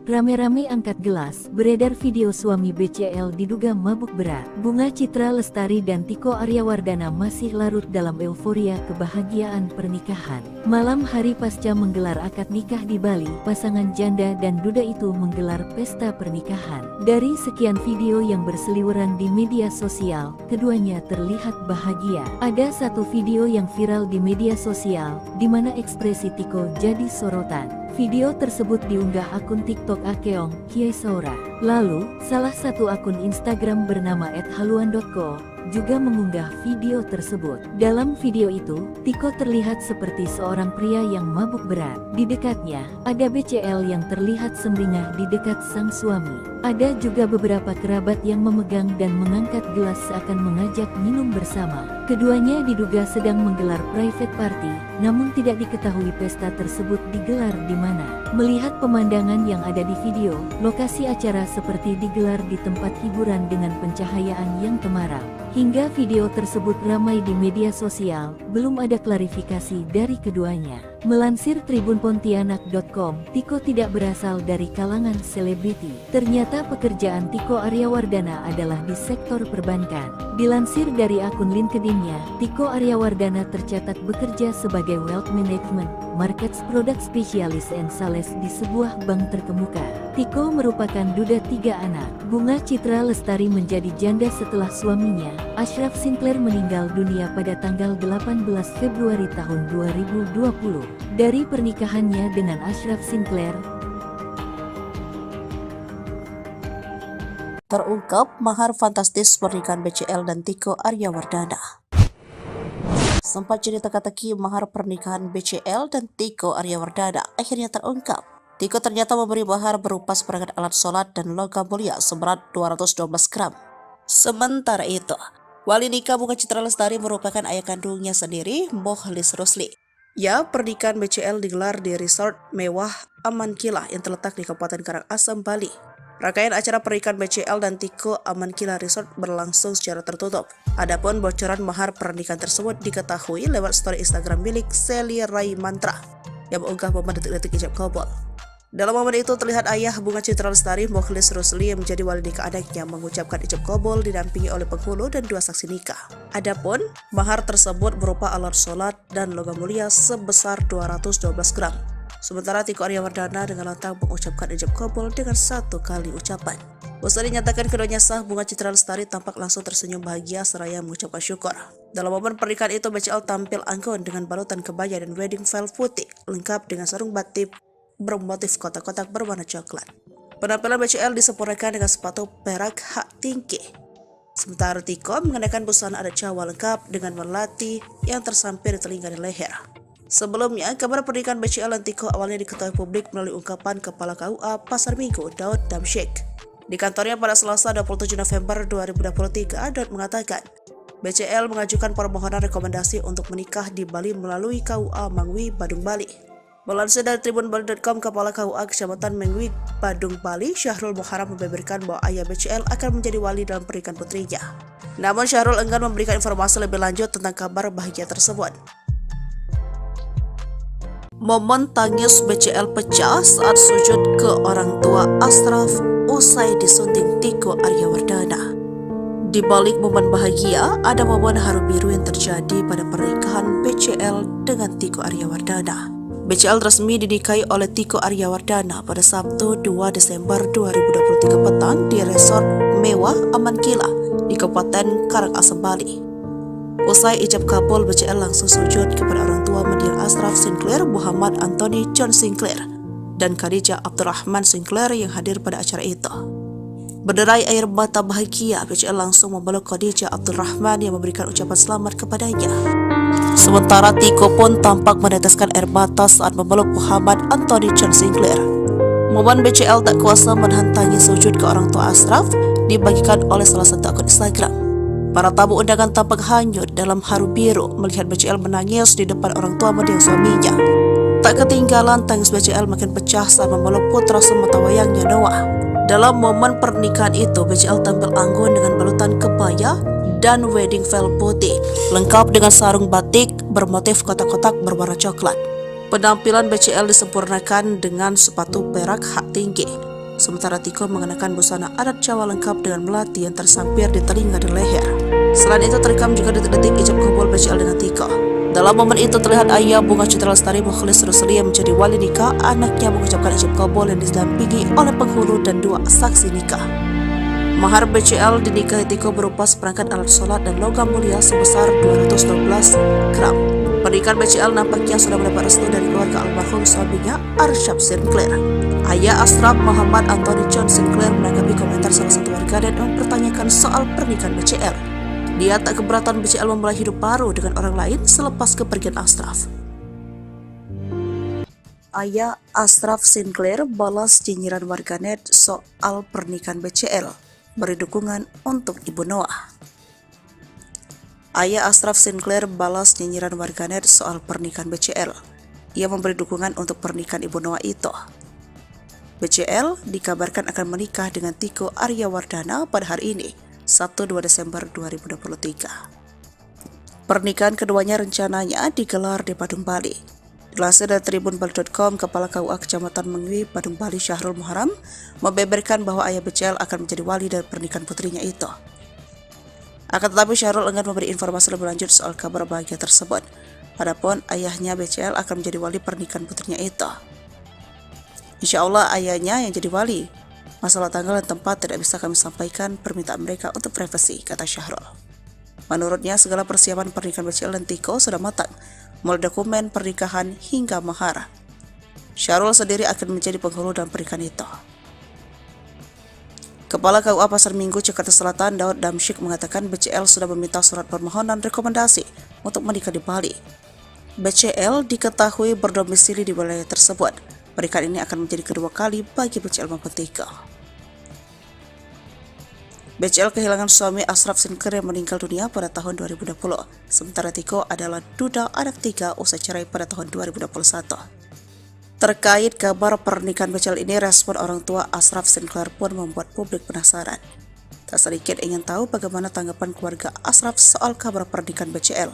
rame-rame angkat gelas, beredar video suami BCL diduga mabuk berat. Bunga Citra Lestari dan Tiko Aryawardana masih larut dalam euforia kebahagiaan pernikahan. Malam hari pasca menggelar akad nikah di Bali, pasangan janda dan duda itu menggelar pesta pernikahan. Dari sekian video yang berseliweran di media sosial, keduanya terlihat bahagia. Ada satu video yang viral di media sosial, di mana ekspresi Tiko jadi sorotan. Video tersebut diunggah akun TikTok Akeong Kiesaura. Lalu, salah satu akun Instagram bernama @haluan.co juga mengunggah video tersebut. Dalam video itu, Tiko terlihat seperti seorang pria yang mabuk berat. Di dekatnya, ada BCL yang terlihat sumringah di dekat sang suami. Ada juga beberapa kerabat yang memegang dan mengangkat gelas seakan mengajak minum bersama. Keduanya diduga sedang menggelar private party, namun tidak diketahui pesta tersebut digelar di mana. Melihat pemandangan yang ada di video, lokasi acara seperti digelar di tempat hiburan dengan pencahayaan yang temaram. Hingga video tersebut ramai di media sosial, belum ada klarifikasi dari keduanya. Melansir tribunpontianak.com, Tiko tidak berasal dari kalangan selebriti. Ternyata pekerjaan Tiko Aryawardana adalah di sektor perbankan. Dilansir dari akun LinkedIn-nya, Tiko Aryawardana tercatat bekerja sebagai Wealth Management, Markets Product Specialist and Sales di sebuah bank terkemuka. Tiko merupakan duda 3 anak. Bunga Citra Lestari menjadi janda setelah suaminya, Ashraf Sinclair, meninggal dunia pada tanggal 18 Februari tahun 2020. Dari pernikahannya dengan Ashraf Sinclair, terungkap mahar fantastis pernikahan BCL dan Tiko Aryawardana. Sempat jadi teka-teki mahar pernikahan BCL dan Tiko Aryawardana akhirnya terungkap. Tiko ternyata memberi mahar berupa seperangkat alat sholat dan logam mulia seberat 212 gram. Sementara itu, wali nikah Bunga Citra Lestari merupakan ayah kandungnya sendiri, Mokhlis Rusli. Ya, pernikahan BCL digelar di resort mewah Aman Kila yang terletak di Kabupaten Karangasem, Bali. Rangkaian acara pernikahan BCL dan Tiko Aman Kila Resort berlangsung secara tertutup. Adapun bocoran mahar pernikahan tersebut diketahui lewat story Instagram milik Seli Rai Mantra yang mengunggah momen detik-detik ijab kabul. Dalam momen itu terlihat ayah Bunga Citra Lestari, Mokhlis Rusli, yang menjadi wali nikah anaknya mengucapkan ijab kabul didampingi oleh penghulu dan 2 saksi nikah. Adapun mahar tersebut berupa alat sholat dan logam mulia sebesar 212 gram. Sementara Tiko Aryawardana dengan lantang mengucapkan ijab kabul dengan 1 kali ucapan. Usai dinyatakan keduanya sah, Bunga Citra Lestari tampak langsung tersenyum bahagia seraya mengucapkan syukur. Dalam momen pernikahan itu, BCL tampil anggun dengan balutan kebaya dan wedding veil putih lengkap dengan sarung batik bermotif kotak-kotak berwarna coklat. Penampilan BCL disempurnakan dengan sepatu perak hak tinggi. Sementara Tiko mengenakan busana adat Jawa lengkap dengan melati yang tersampir di telinga dan leher. Sebelumnya, kabar pernikahan BCL dan Tiko awalnya diketahui publik melalui ungkapan Kepala KUA Pasar Minggu, Daud Damsyik. Di kantornya pada Selasa 27 November 2023, Daud mengatakan, BCL mengajukan permohonan rekomendasi untuk menikah di Bali melalui KUA Mangwi, Badung, Bali. Melansir dari tribunbali.com, Kepala KUA Kecamatan Mangwi, Badung, Bali, Syahrul Muharram, membeberkan bahwa ayah BCL akan menjadi wali dalam pernikahan putrinya. Namun Syahrul enggan memberikan informasi lebih lanjut tentang kabar bahagia tersebut. Momen tangis BCL pecah saat sujud ke orang tua Ashraf usai disunting Tiko Aryawardana. Di balik momen bahagia, ada momen haru biru yang terjadi pada pernikahan BCL dengan Tiko Aryawardana. BCL resmi dinikahi oleh Tiko Aryawardana pada Sabtu 2 Desember 2023 petang di resort mewah Aman Kila di Kabupaten Karangasem, Bali. Usai ijab kabul, BCL langsung sujud kepada orang tua mendiang Ashraf Sinclair, Muhammad Anthony John Sinclair, dan Khadijah Abdurrahman Sinclair yang hadir pada acara itu. Berderai air mata bahagia, BCL langsung memeluk Khadijah Abdurrahman yang memberikan ucapan selamat kepadanya. Sementara Tiko pun tampak meneteskan air mata saat memeluk Muhammad Anthony John Sinclair. Momen BCL tak kuasa menahan tangis sujud ke orang tua Ashraf dibagikan oleh salah satu akun Instagram. Para tamu undangan tampak hanyut dalam haru biru melihat BCL menangis di depan orang tua mendiang suaminya. Tak ketinggalan, tangis BCL makin pecah saat memeluk putra sematawayangnya Noah. Dalam momen pernikahan itu, BCL tampil anggun dengan balutan kebaya dan wedding veil putih, lengkap dengan sarung batik bermotif kotak-kotak berwarna coklat. Penampilan BCL disempurnakan dengan sepatu perak hak tinggi. sementara Tiko mengenakan busana adat Jawa lengkap dengan melati yang tersampir di telinga dan leher. Selain itu terekam juga detik-detik ijab kabul BCL dengan Tiko. Dalam momen itu terlihat ayah Bunga Citra Lestari Mukhlis Rusli yang menjadi wali nikah anaknya mengucapkan ijab kabul yang didampingi oleh penghulu dan 2 saksi nikah. Mahar BCL dinikahi Tiko berupa seperangkat alat sholat dan logam mulia sebesar 212 gram. Pernikahan BCL nampaknya sudah mendapat restu dari keluarga almarhum suaminya, Arsyaf Sinclair. Ayah Ashraf Muhammad Anthony John Sinclair menanggapi komentar salah satu warganet yang mempertanyakan soal pernikahan BCL. Dia tak keberatan BCL memulai hidup baru dengan orang lain selepas kepergian Ashraf. Ayah Ashraf Sinclair balas nyinyiran warganet soal pernikahan BCL, beri dukungan untuk Ibu Noah. Ayah Ashraf Sinclair balas nyinyiran warganet soal pernikahan BCL. Ia memberi dukungan untuk pernikahan Ibu Noah itu. BCL dikabarkan akan menikah dengan Tiko Aryawardana pada hari ini, Sabtu 2 Desember 2023. Pernikahan keduanya rencananya digelar di Badung, Bali. Dilansir dari tribunbali.com, Kepala KUA Kecamatan Mengwi, Badung, Bali, Syahrul Muharam, membeberkan bahwa ayah BCL akan menjadi wali dari pernikahan putrinya itu. Akan tetapi Syahrul enggan memberi informasi lebih lanjut soal kabar bahagia tersebut. Padahal ayahnya BCL akan menjadi wali pernikahan putrinya itu. Insya Allah ayahnya yang jadi wali. Masalah tanggal dan tempat tidak bisa kami sampaikan, permintaan mereka untuk privasi, kata Syahrul. Menurutnya segala persiapan pernikahan BCL dan Tiko sudah matang, mulai dokumen pernikahan hingga mahar. Syahrul sendiri akan menjadi penghulu dalam pernikahan itu. Kepala KUA Pasar Minggu, Jakarta Selatan, Daud Damsyik mengatakan BCL sudah meminta surat permohonan rekomendasi untuk menikah di Bali. BCL diketahui berdomisili di wilayah tersebut. Pernikahan ini akan menjadi kedua kali bagi BCL maupun Tiko. BCL kehilangan suami Ashraf Sinclair yang meninggal dunia pada tahun 2020. Sementara Tiko adalah duda anak 3 usai cerai pada tahun 2021. Terkait kabar pernikahan BCL ini, respon orang tua Ashraf Sinclair pun membuat publik penasaran. Tak sedikit ingin tahu bagaimana tanggapan keluarga Ashraf soal kabar pernikahan BCL.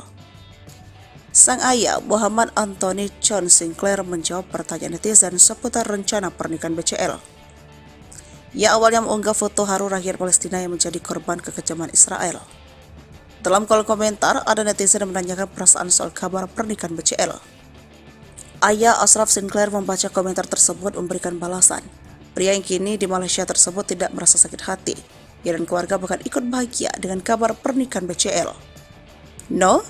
Sang ayah Muhammad Anthony John Sinclair menjawab pertanyaan netizen seputar rencana pernikahan BCL. Ia awalnya mengunggah foto haru rakyat Palestina yang menjadi korban kekejaman Israel. Dalam kolom komentar, ada netizen yang menanyakan perasaan soal kabar pernikahan BCL. Ayah Ashraf Sinclair membaca komentar tersebut memberikan balasan. Pria yang kini di Malaysia tersebut tidak merasa sakit hati. Ia dan keluarga bahkan ikut bahagia dengan kabar pernikahan BCL. No,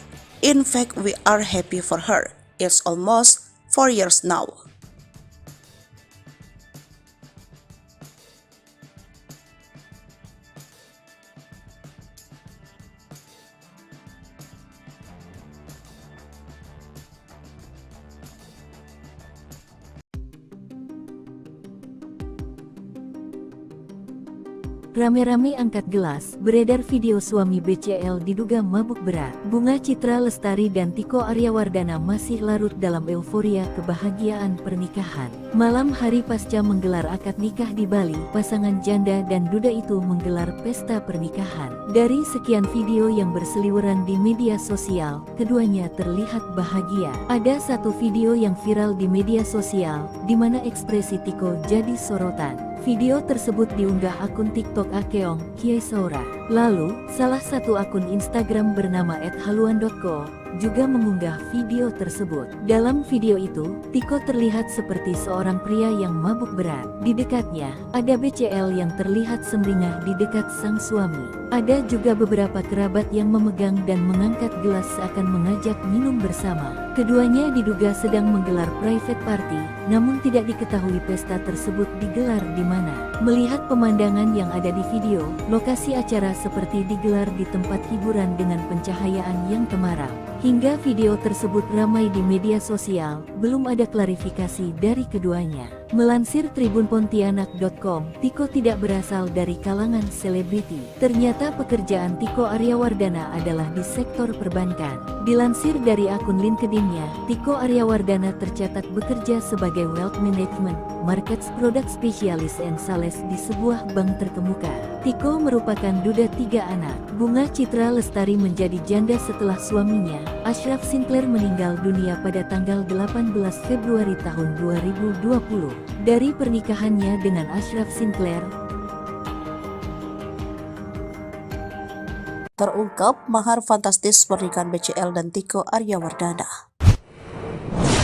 in fact we are happy for her. It's almost 4 years now. Rame-rame angkat gelas, beredar video suami BCL diduga mabuk berat. Bunga Citra Lestari dan Tiko Aryawardana masih larut dalam euforia kebahagiaan pernikahan. Malam hari pasca menggelar akad nikah di Bali, pasangan janda dan duda itu menggelar pesta pernikahan. Dari sekian video yang berseliweran di media sosial, keduanya terlihat bahagia. Ada satu video yang viral di media sosial, di mana ekspresi Tiko jadi sorotan. Video tersebut diunggah akun TikTok Akeong Kiai Saura. Lalu, salah satu akun Instagram bernama @haluan.co juga mengunggah video tersebut. Dalam video itu, Tiko terlihat seperti seorang pria yang mabuk berat. Di dekatnya, ada BCL yang terlihat sumringah di dekat sang suami. Ada juga beberapa kerabat yang memegang dan mengangkat gelas seakan mengajak minum bersama. Keduanya diduga sedang menggelar private party, namun tidak diketahui pesta tersebut digelar di mana. Melihat pemandangan yang ada di video, lokasi acara seperti digelar di tempat hiburan dengan pencahayaan yang temaram. Hingga video tersebut ramai di media sosial, belum ada klarifikasi dari keduanya. Melansir tribunpontianak.com, Tiko tidak berasal dari kalangan selebriti. Ternyata pekerjaan Tiko Aryawardana adalah di sektor perbankan. Dilansir dari akun LinkedIn-nya, Tiko Aryawardana tercatat bekerja sebagai Wealth Management, Markets Product Specialist and Sales di sebuah bank terkemuka. Tiko merupakan duda 3 anak. Bunga Citra Lestari menjadi janda setelah suaminya, Ashraf Sinclair meninggal dunia pada tanggal 18 Februari tahun 2020. Dari pernikahannya dengan Ashraf Sinclair, terungkap mahar fantastis pernikahan BCL dan Tiko Aryawardana.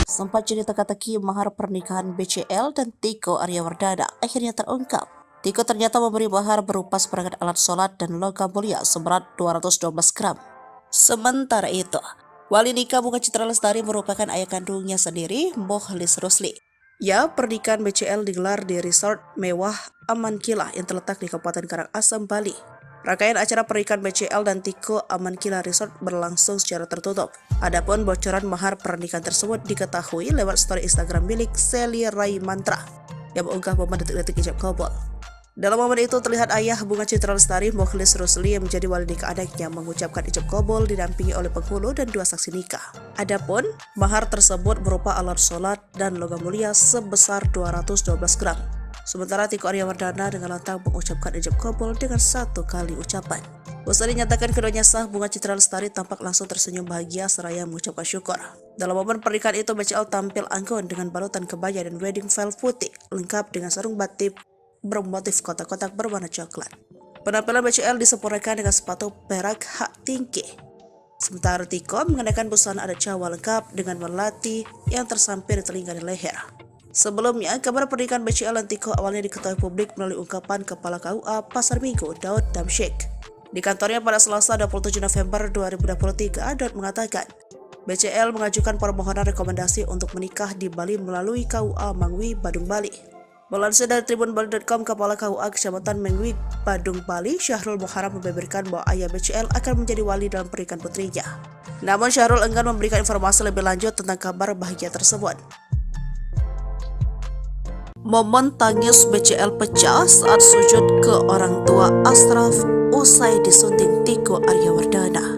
Sempat jadi teka-teki mahar pernikahan BCL dan Tiko Aryawardana akhirnya terungkap. Tiko ternyata memberi mahar berupa seperangkat alat sholat dan logam mulia seberat 212 gram. Sementara itu, wali nikah Bunga Citra Lestari merupakan ayah kandungnya sendiri, Mokhlis Rusli. Ya, pernikahan BCL digelar di resort mewah Aman Kila yang terletak di Kabupaten Karangasem, Bali. Rangkaian acara pernikahan BCL dan Tiko Aman Kila Resort berlangsung secara tertutup. Adapun bocoran mahar pernikahan tersebut diketahui lewat story Instagram milik Sally Rai Mantra yang mengunggah momen detik-detik ijab kabul. Dalam momen itu terlihat ayah Bunga Citra Lestari, Mokhlis Rusli, yang menjadi wali nikah anaknya mengucapkan ijab kabul didampingi oleh penghulu dan 2 saksi nikah. Adapun mahar tersebut berupa alat sholat dan logam mulia sebesar 212 gram. Sementara Tiko Aryawardana dengan lantang mengucapkan ijab kabul dengan 1 kali ucapan. Usai dinyatakan keduanya sah, Bunga Citra Lestari tampak langsung tersenyum bahagia seraya mengucapkan syukur. Dalam momen pernikahan itu, BCL tampil anggun dengan balutan kebaya dan wedding veil putih, lengkap dengan sarung batik bermotif kotak-kotak berwarna coklat. Penampilan BCL disempurnakan dengan sepatu perak hak tinggi. Sementara Tiko mengenakan busana adat Jawa lengkap dengan melati yang tersampir di telinga dan leher. Sebelumnya, kabar pernikahan BCL dan Tiko awalnya diketahui publik melalui ungkapan Kepala KUA Pasar Minggu, Daud Damsyik. Di kantornya pada Selasa 27 November 2023, Daud mengatakan, BCL mengajukan permohonan rekomendasi untuk menikah di Bali melalui KUA Mangwi, Badung, Bali. Melansir dari tribunbali.com, Kepala KUA Kecamatan Mangwi, Badung, Bali, Syahrul Muharram membeberkan bahwa ayah BCL akan menjadi wali dalam pernikahan putrinya. Namun Syahrul enggan memberikan informasi lebih lanjut tentang kabar bahagia tersebut. Momen tangis BCL pecah saat sujud ke orang tua Ashraf usai disunting Tiko Aryawardana.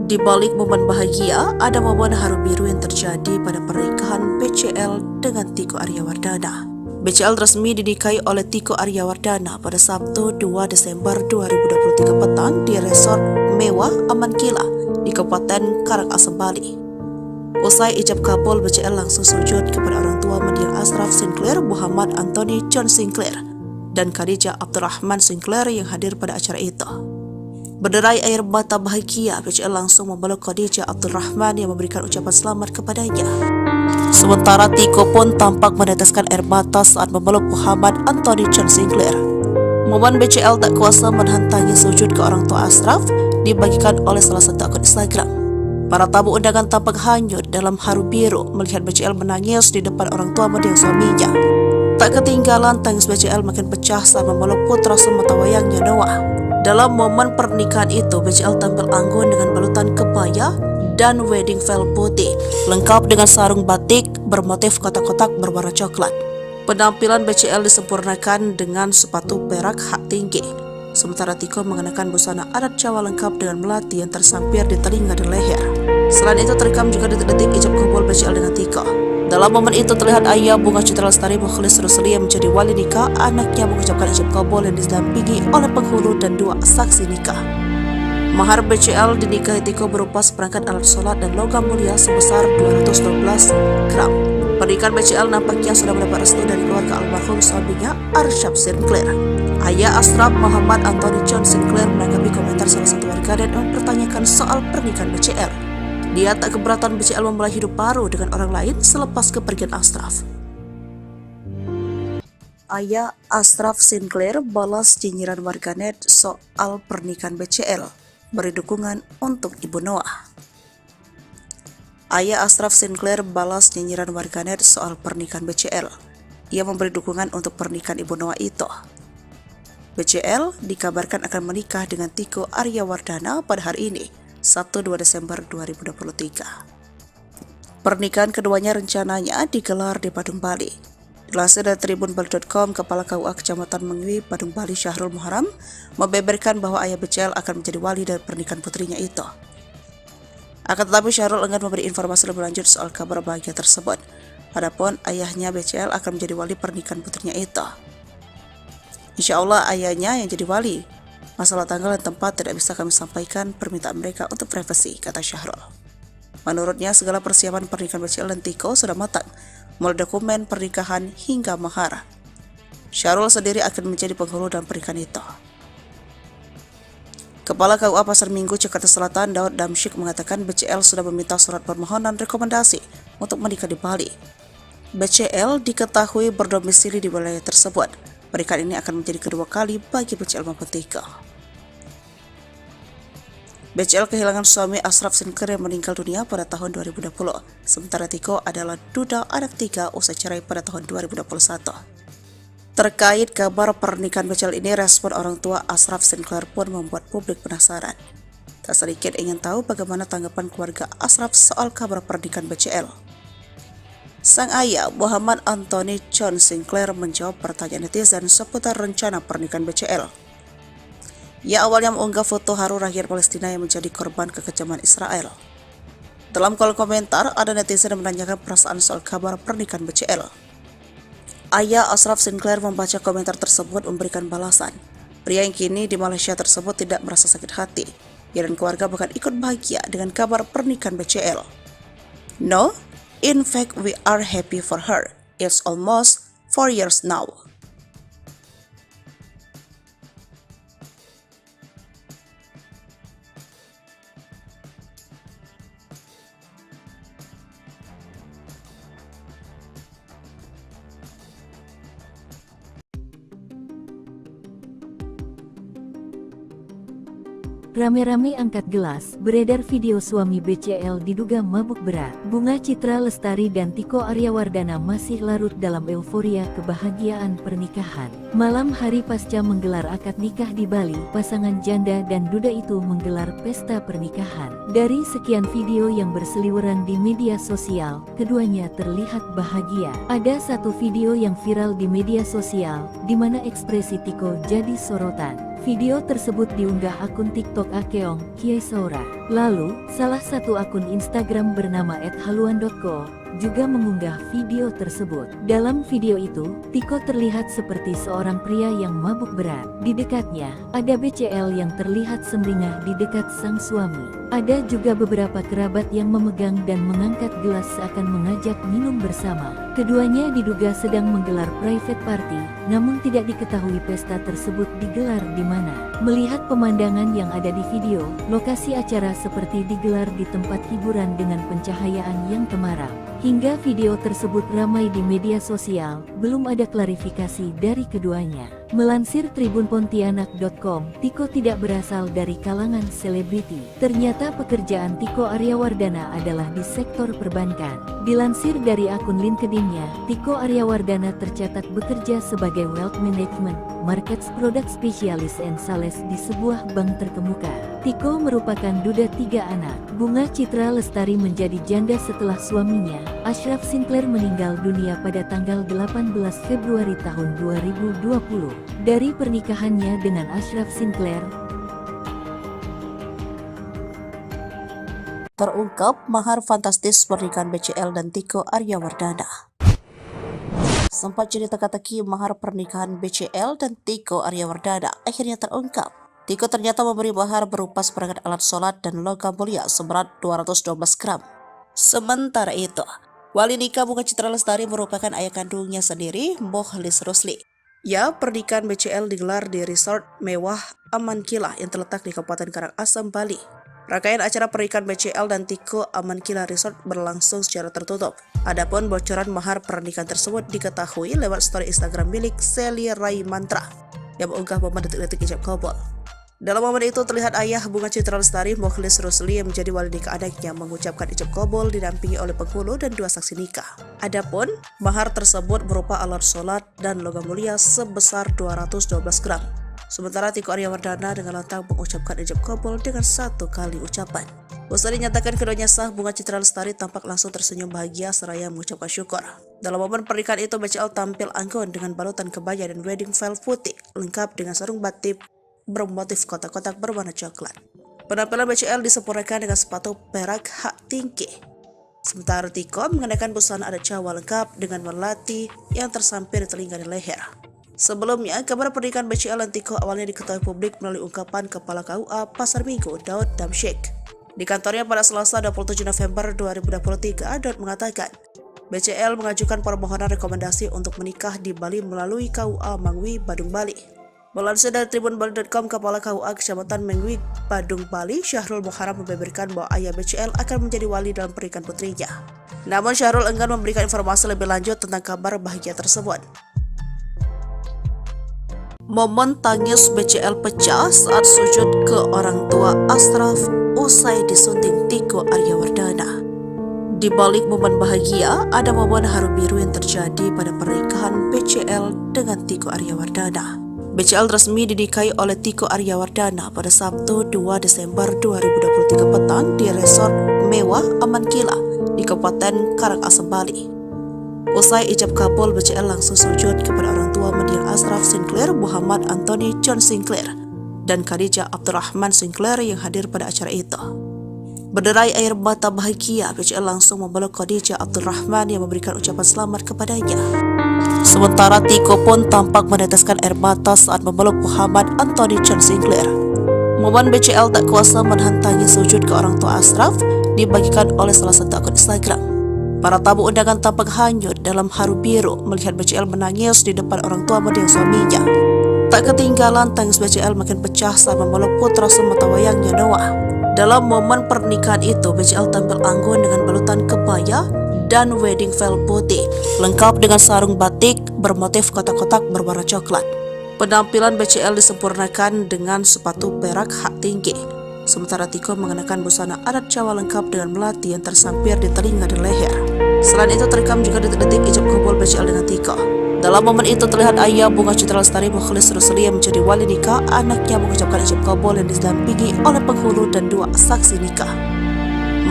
Di balik momen bahagia, ada momen haru biru yang terjadi pada pernikahan BCL dengan Tiko Aryawardana. BCL resmi dinikahi oleh Tiko Aryawardana pada Sabtu 2 Desember 2023 petang di resort mewah Aman Kila di Kabupaten Karangasem, Bali. Usai ijab kabul, BCL langsung sujud kepada orang tua mendiang Ashraf Sinclair, Muhammad Anthony John Sinclair, dan Khadijah Abdurrahman Sinclair yang hadir pada acara itu. Berderai air mata bahagia, BCL langsung memeluk Khadijah Abdurrahman yang memberikan ucapan selamat kepadanya. Sementara Tiko pun tampak meneteskan air mata saat memeluk Muhammad Anthony John Sinclair. Momen BCL tak kuasa menahan tangis sujud ke orang tua Ashraf dibagikan oleh salah satu akun Instagram. Para tamu undangan tampak hanyut dalam haru biru melihat BCL menangis di depan orang tua mendiang suaminya. Tak ketinggalan tangis BCL makin pecah saat memeluk putra sematawayangnya Noah. Dalam momen pernikahan itu, BCL tampil anggun dengan balutan kebaya dan wedding veil putih, lengkap dengan sarung batik bermotif kotak-kotak berwarna coklat. Penampilan BCL disempurnakan dengan sepatu perak hak tinggi. Sementara Tiko mengenakan busana adat Jawa lengkap dengan melati yang tersampir di telinga dan leher. Selain itu terekam juga detik-detik ijab kabul BCL dengan Tiko. Dalam momen itu terlihat ayah Bunga Citra Lestari, Mokhlis Rusli, yang menjadi wali nikah anaknya mengucapkan ijab kabul yang didampingi oleh penghulu dan 2 saksi nikah. Mahar BCL dinikahi Tiko berupa seperangkat alat sholat dan logam mulia sebesar 212 gram. Pernikahan BCL nampaknya sudah mendapat restu dari keluarga almarhum suaminya Ashraf Sinclair. Ayah Ashraf, Muhammad Anthony John Sinclair, menanggapi komentar salah satu warganet yang mempertanyakan soal pernikahan BCL. Dia tak keberatan BCL memulai hidup baru dengan orang lain selepas kepergian Ashraf. Ayah Ashraf Sinclair balas nyinyiran warganet soal pernikahan BCL, beri dukungan untuk Ibu Noah. Ayah Ashraf Sinclair balas nyinyiran warganet soal pernikahan BCL. Ia memberi dukungan untuk pernikahan Ibu Noah itu. BCL dikabarkan akan menikah dengan Tiko Aryawardana pada hari ini, Sabtu 2 Desember 2023. Pernikahan keduanya rencananya digelar di Badung, Bali. Dilansir dari tribunbali.com, Kepala KUA Kecamatan Mangwi, Badung, Bali, Syahrul Muharram, membeberkan bahwa ayah BCL akan menjadi wali dari pernikahan putrinya itu. Akan tetapi Syahrul enggan memberi informasi lebih lanjut soal kabar bahagia tersebut. Adapun ayahnya BCL akan menjadi wali pernikahan putrinya itu. Insya Allah ayahnya yang jadi wali. Masalah tanggal dan tempat tidak bisa kami sampaikan, permintaan mereka untuk privasi, kata Syahrul. Menurutnya, segala persiapan pernikahan BCL dan Tiko sudah matang, mulai dokumen pernikahan hingga mahar. Syahrul sendiri akan menjadi penghulu dalam pernikahan itu. Kepala KUA Pasar Minggu, Jakarta Selatan, Daud Damsyik mengatakan BCL sudah meminta surat permohonan rekomendasi untuk menikah di Bali. BCL diketahui berdomisili di wilayah tersebut. Pernikahan ini akan menjadi kedua kali bagi BCL maupun Tiko. BCL kehilangan suami Ashraf Sinclair yang meninggal dunia pada tahun 2020. Sementara Tiko adalah duda anak 3 usai cerai pada tahun 2021. Terkait kabar pernikahan BCL ini, respon orang tua Ashraf Sinclair pun membuat publik penasaran. Tak sedikit ingin tahu bagaimana tanggapan keluarga Ashraf soal kabar pernikahan BCL. Sang ayah, Muhammad Anthony John Sinclair, menjawab pertanyaan netizen seputar rencana pernikahan BCL. Ia awalnya mengunggah foto haru rakyat Palestina yang menjadi korban kekejaman Israel. Dalam kolom komentar, ada netizen yang menanyakan perasaan soal kabar pernikahan BCL. Ayah Ashraf Sinclair membaca komentar tersebut memberikan balasan. Pria yang kini di Malaysia tersebut tidak merasa sakit hati. Ia dan keluarga bahkan ikut bahagia dengan kabar pernikahan BCL. No, in fact we are happy for her. It's almost 4 years now. Rame-rame angkat gelas, beredar video suami BCL diduga mabuk berat. Bunga Citra Lestari dan Tiko Aryawardana masih larut dalam euforia kebahagiaan pernikahan. Malam hari pasca menggelar akad nikah di Bali, pasangan janda dan duda itu menggelar pesta pernikahan. Dari sekian video yang berseliweran di media sosial, keduanya terlihat bahagia. Ada satu video yang viral di media sosial, di mana ekspresi Tiko jadi sorotan. Video tersebut diunggah akun TikTok Akeong Kiesaura. Lalu, salah satu akun Instagram bernama @haluan.co juga mengunggah video tersebut. Dalam video itu, Tiko terlihat seperti seorang pria yang mabuk berat. Di dekatnya, ada BCL yang terlihat sumringah di dekat sang suami. Ada juga beberapa kerabat yang memegang dan mengangkat gelas seakan mengajak minum bersama. Keduanya diduga sedang menggelar private party, namun tidak diketahui pesta tersebut digelar di mana. Melihat pemandangan yang ada di video, lokasi acara seperti digelar di tempat hiburan dengan pencahayaan yang temaram. Hingga video tersebut ramai di media sosial, belum ada klarifikasi dari keduanya. Melansir tribunpontianak.com, Tiko tidak berasal dari kalangan selebriti. Ternyata pekerjaan Tiko Aryawardana adalah di sektor perbankan. Dilansir dari akun LinkedIn-nya, Tiko Aryawardana tercatat bekerja sebagai Wealth Management, Markets Product Specialist and Sales di sebuah bank terkemuka. Tiko merupakan duda 3 anak. Bunga Citra Lestari menjadi janda setelah suaminya, Ashraf Sinclair, meninggal dunia pada tanggal 18 Februari tahun 2020. Dari pernikahannya dengan Ashraf Sinclair, terungkap mahar fantastis pernikahan BCL dan Tiko Aryawardana. Sempat jadi teka-teki mahar pernikahan BCL dan Tiko Aryawardana akhirnya terungkap. Tiko ternyata memberi mahar berupa seperangkat alat sholat dan logam mulia seberat 212 gram. Sementara itu, wali nikah Bunga Citra Lestari merupakan ayah kandungnya sendiri, Mokhlis Rusli. Ya, pernikahan BCL digelar di resort mewah Aman Kilah yang terletak di Kabupaten Karangasem, Bali. Rangkaian acara pernikahan BCL dan Tiko Aman Kilah Resort berlangsung secara tertutup. Adapun bocoran mahar pernikahan tersebut diketahui lewat story Instagram milik Sally Rai Mantra yang mengunggah momen detik-detik ijab kabul. Dalam momen itu terlihat ayah Bunga Citra Lestari, Mokhlis Rusli, yang menjadi wali nikah anaknya mengucapkan ijab kabul didampingi oleh penghulu dan 2 saksi nikah. Adapun mahar tersebut berupa alat sholat dan logam mulia sebesar 212 gram. Sementara Tiko Aryawardana dengan lantang mengucapkan ijab kabul dengan 1 kali ucapan. Usai dinyatakan keduanya sah, Bunga Citra Lestari tampak langsung tersenyum bahagia seraya mengucapkan syukur. Dalam momen pernikahan itu, BCL tampil anggun dengan balutan kebaya dan wedding veil putih lengkap dengan sarung batik bermotif kotak-kotak berwarna coklat. Penampilan BCL disempurnakan dengan sepatu perak hak tinggi. Sementara Tiko mengenakan busana adat Jawa lengkap dengan melati yang tersampir di telinga dan leher. Sebelumnya, kabar pernikahan BCL dan Tiko awalnya diketahui publik melalui ungkapan Kepala KUA Pasar Minggu, Daud Damsyik. Di kantornya pada Selasa 27 November 2023, Daud mengatakan, BCL mengajukan permohonan rekomendasi untuk menikah di Bali melalui KUA Mangwi, Badung, Bali. Melansir dari tribunbali.com, Kepala KUA Kecamatan Mangwi, Badung, Bali, Syahrul Muharam membeberkan bahwa ayah BCL akan menjadi wali dalam pernikahan putrinya. Namun Syahrul enggan memberikan informasi lebih lanjut tentang kabar bahagia tersebut. Momen tangis BCL pecah saat sujud ke orang tua Ashraf usai disunting Tiko Aryawardana. Di balik momen bahagia, ada momen haru biru yang terjadi pada pernikahan BCL dengan Tiko Aryawardana. BCL resmi dinikahi oleh Tiko Aryawardana pada Sabtu 2 Desember 2023 petang di resort mewah Aman Kila di Kabupaten Karangasem, Bali. Usai ijab kabul, BCL langsung sujud kepada orang tua mendiang Ashraf Sinclair, Muhammad Anthony John Sinclair, dan Khadijah Abdurrahman Sinclair yang hadir pada acara itu. Berderai air mata bahagia, BCL langsung memeluk Khadijah Abdurrahman yang memberikan ucapan selamat kepadanya. Sementara Tiko pun tampak meneteskan air mata saat memeluk Muhammad Anthony John Sinclair. Momen BCL tak kuasa menahan tangis sujud ke orang tua Ashraf dibagikan oleh salah satu akun Instagram. Para tamu undangan tampak hanyut dalam haru biru melihat BCL menangis di depan orang tua mendiang suaminya. Tak ketinggalan, tangis BCL makin pecah saat memeluk putra sematawayangnya Noah. Dalam momen pernikahan itu, BCL tampil anggun dengan balutan kebaya dan wedding veil putih, lengkap dengan sarung batik bermotif kotak-kotak berwarna coklat. Penampilan BCL disempurnakan dengan sepatu perak hak tinggi, sementara Tiko mengenakan busana adat Jawa lengkap dengan melati yang tersampir di telinga dan leher. Selain itu, terekam juga detik-detik ijab kabul BCL dengan Tiko. Dalam momen itu terlihat ayah Bunga Citra Lestari Mukhlis Rusli yang menjadi wali nikah anaknya mengucapkan ijab kabul yang didampingi oleh penghulu dan 2 saksi nikah.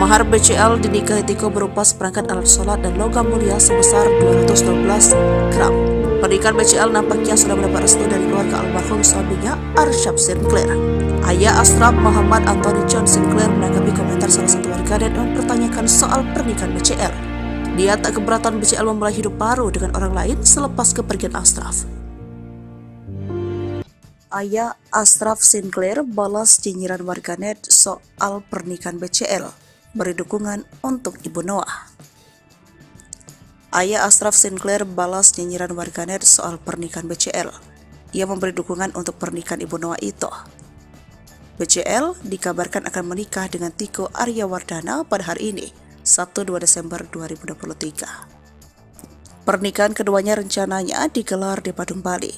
Mahar BCL dinikahi Tiko berupa seperangkat alat sholat dan logam mulia sebesar 212 gram. Pernikahan BCL nampaknya sudah mendapat restu dari keluarga almarhum suaminya Arsyad Sinclair. Ayah Ashraf, Muhammad Anthony John Sinclair, menanggapi komentar salah satu warganet yang mempertanyakan soal pernikahan BCL. Dia tak keberatan BCL memulai hidup baru dengan orang lain selepas kepergian Ashraf. Ayah Ashraf Sinclair balas nyinyiran warganet soal pernikahan BCL, beri dukungan untuk Ibu Noah. Ayah Ashraf Sinclair balas nyinyiran warganet soal pernikahan BCL. Ia memberi dukungan untuk pernikahan Ibu Noah itu. BCL dikabarkan akan menikah dengan Tiko Aryawardana pada hari ini, Sabtu 2 Desember 2023. Pernikahan keduanya rencananya digelar di Badung, Bali.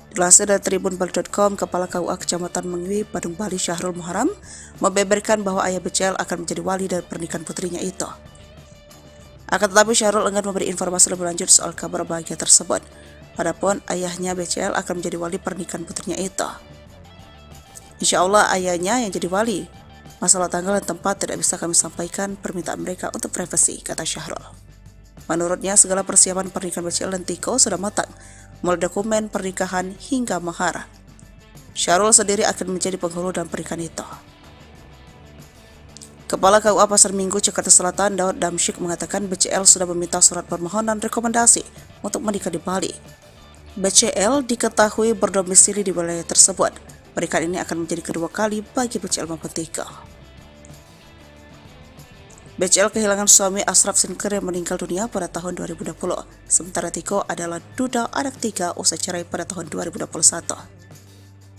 Dilansir dari tribunbali.com, Kepala KUA Kecamatan Mangwi, Badung, Bali, Syahrul Muharam membeberkan bahwa ayah BCL akan menjadi wali dari pernikahan putrinya itu. Akan tetapi Syahrul enggan memberi informasi lebih lanjut soal kabar bahagia tersebut. Adapun ayahnya BCL akan menjadi wali pernikahan putrinya itu. Insya Allah ayahnya yang jadi wali. Masalah tanggal dan tempat tidak bisa kami sampaikan, permintaan mereka untuk privasi, kata Syahrul. Menurutnya, segala persiapan pernikahan BCL dan Tiko sudah matang, mulai dokumen pernikahan hingga mahar. Syahrul sendiri akan menjadi penghulu dalam pernikahan itu. Kepala KUA Pasar Minggu, Jakarta Selatan, Daud Damsyik mengatakan BCL sudah meminta surat permohonan rekomendasi untuk menikah di Bali. BCL diketahui berdomisili di wilayah tersebut. Pernikahan ini akan menjadi kedua kali bagi BCL maupun Tiko. BCL kehilangan suami Ashraf Sinclair yang meninggal dunia pada tahun 2020. Sementara Tiko adalah duda anak 3 usai cerai pada tahun 2021.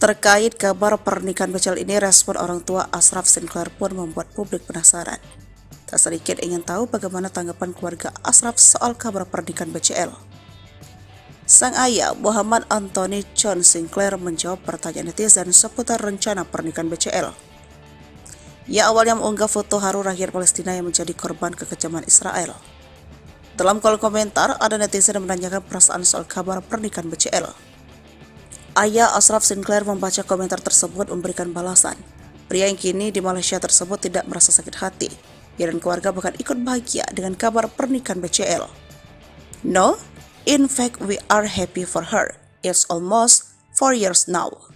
Terkait kabar pernikahan BCL ini, respon orang tua Ashraf Sinclair pun membuat publik penasaran. Tak sedikit ingin tahu bagaimana tanggapan keluarga Ashraf soal kabar pernikahan BCL. Sang ayah, Muhammad Anthony John Sinclair, menjawab pertanyaan netizen seputar rencana pernikahan BCL. Ia awalnya mengunggah foto haru rakyat Palestina yang menjadi korban kekejaman Israel. Dalam kolom komentar, ada netizen yang menanyakan perasaan soal kabar pernikahan BCL. Ayah Ashraf Sinclair membaca komentar tersebut memberikan balasan. Pria yang kini di Malaysia tersebut tidak merasa sakit hati. Ia dan keluarga bahkan ikut bahagia dengan kabar pernikahan BCL. No, in fact we are happy for her. It's almost 4 years now.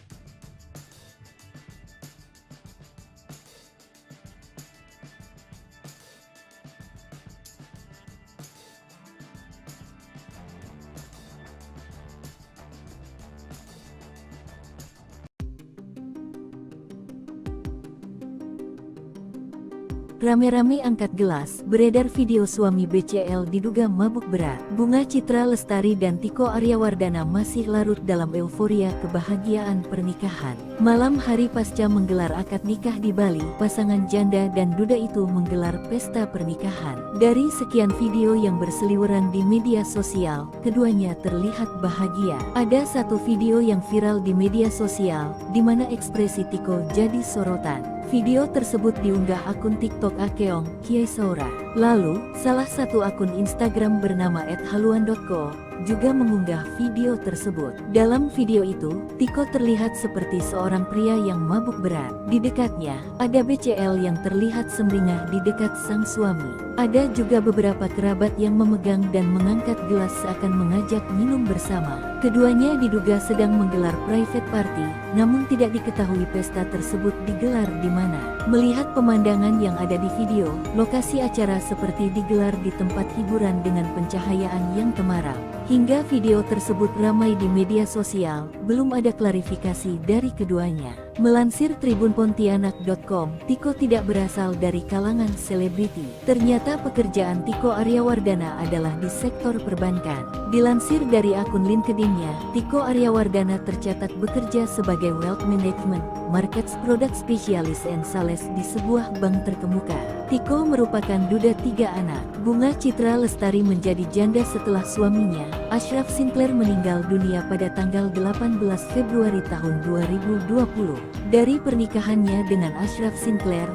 rame-rame angkat gelas, beredar video suami BCL diduga mabuk berat. Bunga Citra Lestari dan Tiko Aryawardana masih larut dalam euforia kebahagiaan pernikahan. Malam hari pasca menggelar akad nikah di Bali, pasangan janda dan duda itu menggelar pesta pernikahan. Dari sekian video yang berseliweran di media sosial, keduanya terlihat bahagia. Ada satu video yang viral di media sosial, di mana ekspresi Tiko jadi sorotan. Video tersebut diunggah akun TikTok Akeong, Kiai Saura. Lalu, salah satu akun Instagram bernama @haluan.co juga mengunggah video tersebut. Dalam video itu, Tiko terlihat seperti seorang pria yang mabuk berat. Di dekatnya, ada BCL yang terlihat sumringah di dekat sang suami. Ada juga beberapa kerabat yang memegang dan mengangkat gelas seakan mengajak minum bersama. Keduanya diduga sedang menggelar private party, namun tidak diketahui pesta tersebut digelar di mana. Melihat pemandangan yang ada di video, lokasi acara seperti digelar di tempat hiburan dengan pencahayaan yang temaram. Hingga video tersebut ramai di media sosial, belum ada klarifikasi dari keduanya. Melansir tribunpontianak.com, Tiko tidak berasal dari kalangan selebriti. Ternyata pekerjaan Tiko Aryawardana adalah di sektor perbankan. Dilansir dari akun LinkedIn-nya, Tiko Aryawardana tercatat bekerja sebagai Wealth Management, Markets Product Specialist and Sales di sebuah bank terkemuka. Tiko merupakan duda 3 anak. Bunga Citra Lestari menjadi janda setelah suaminya, Ashraf Sinclair, meninggal dunia pada tanggal 18 Februari tahun 2020. Dari pernikahannya dengan Ashraf Sinclair,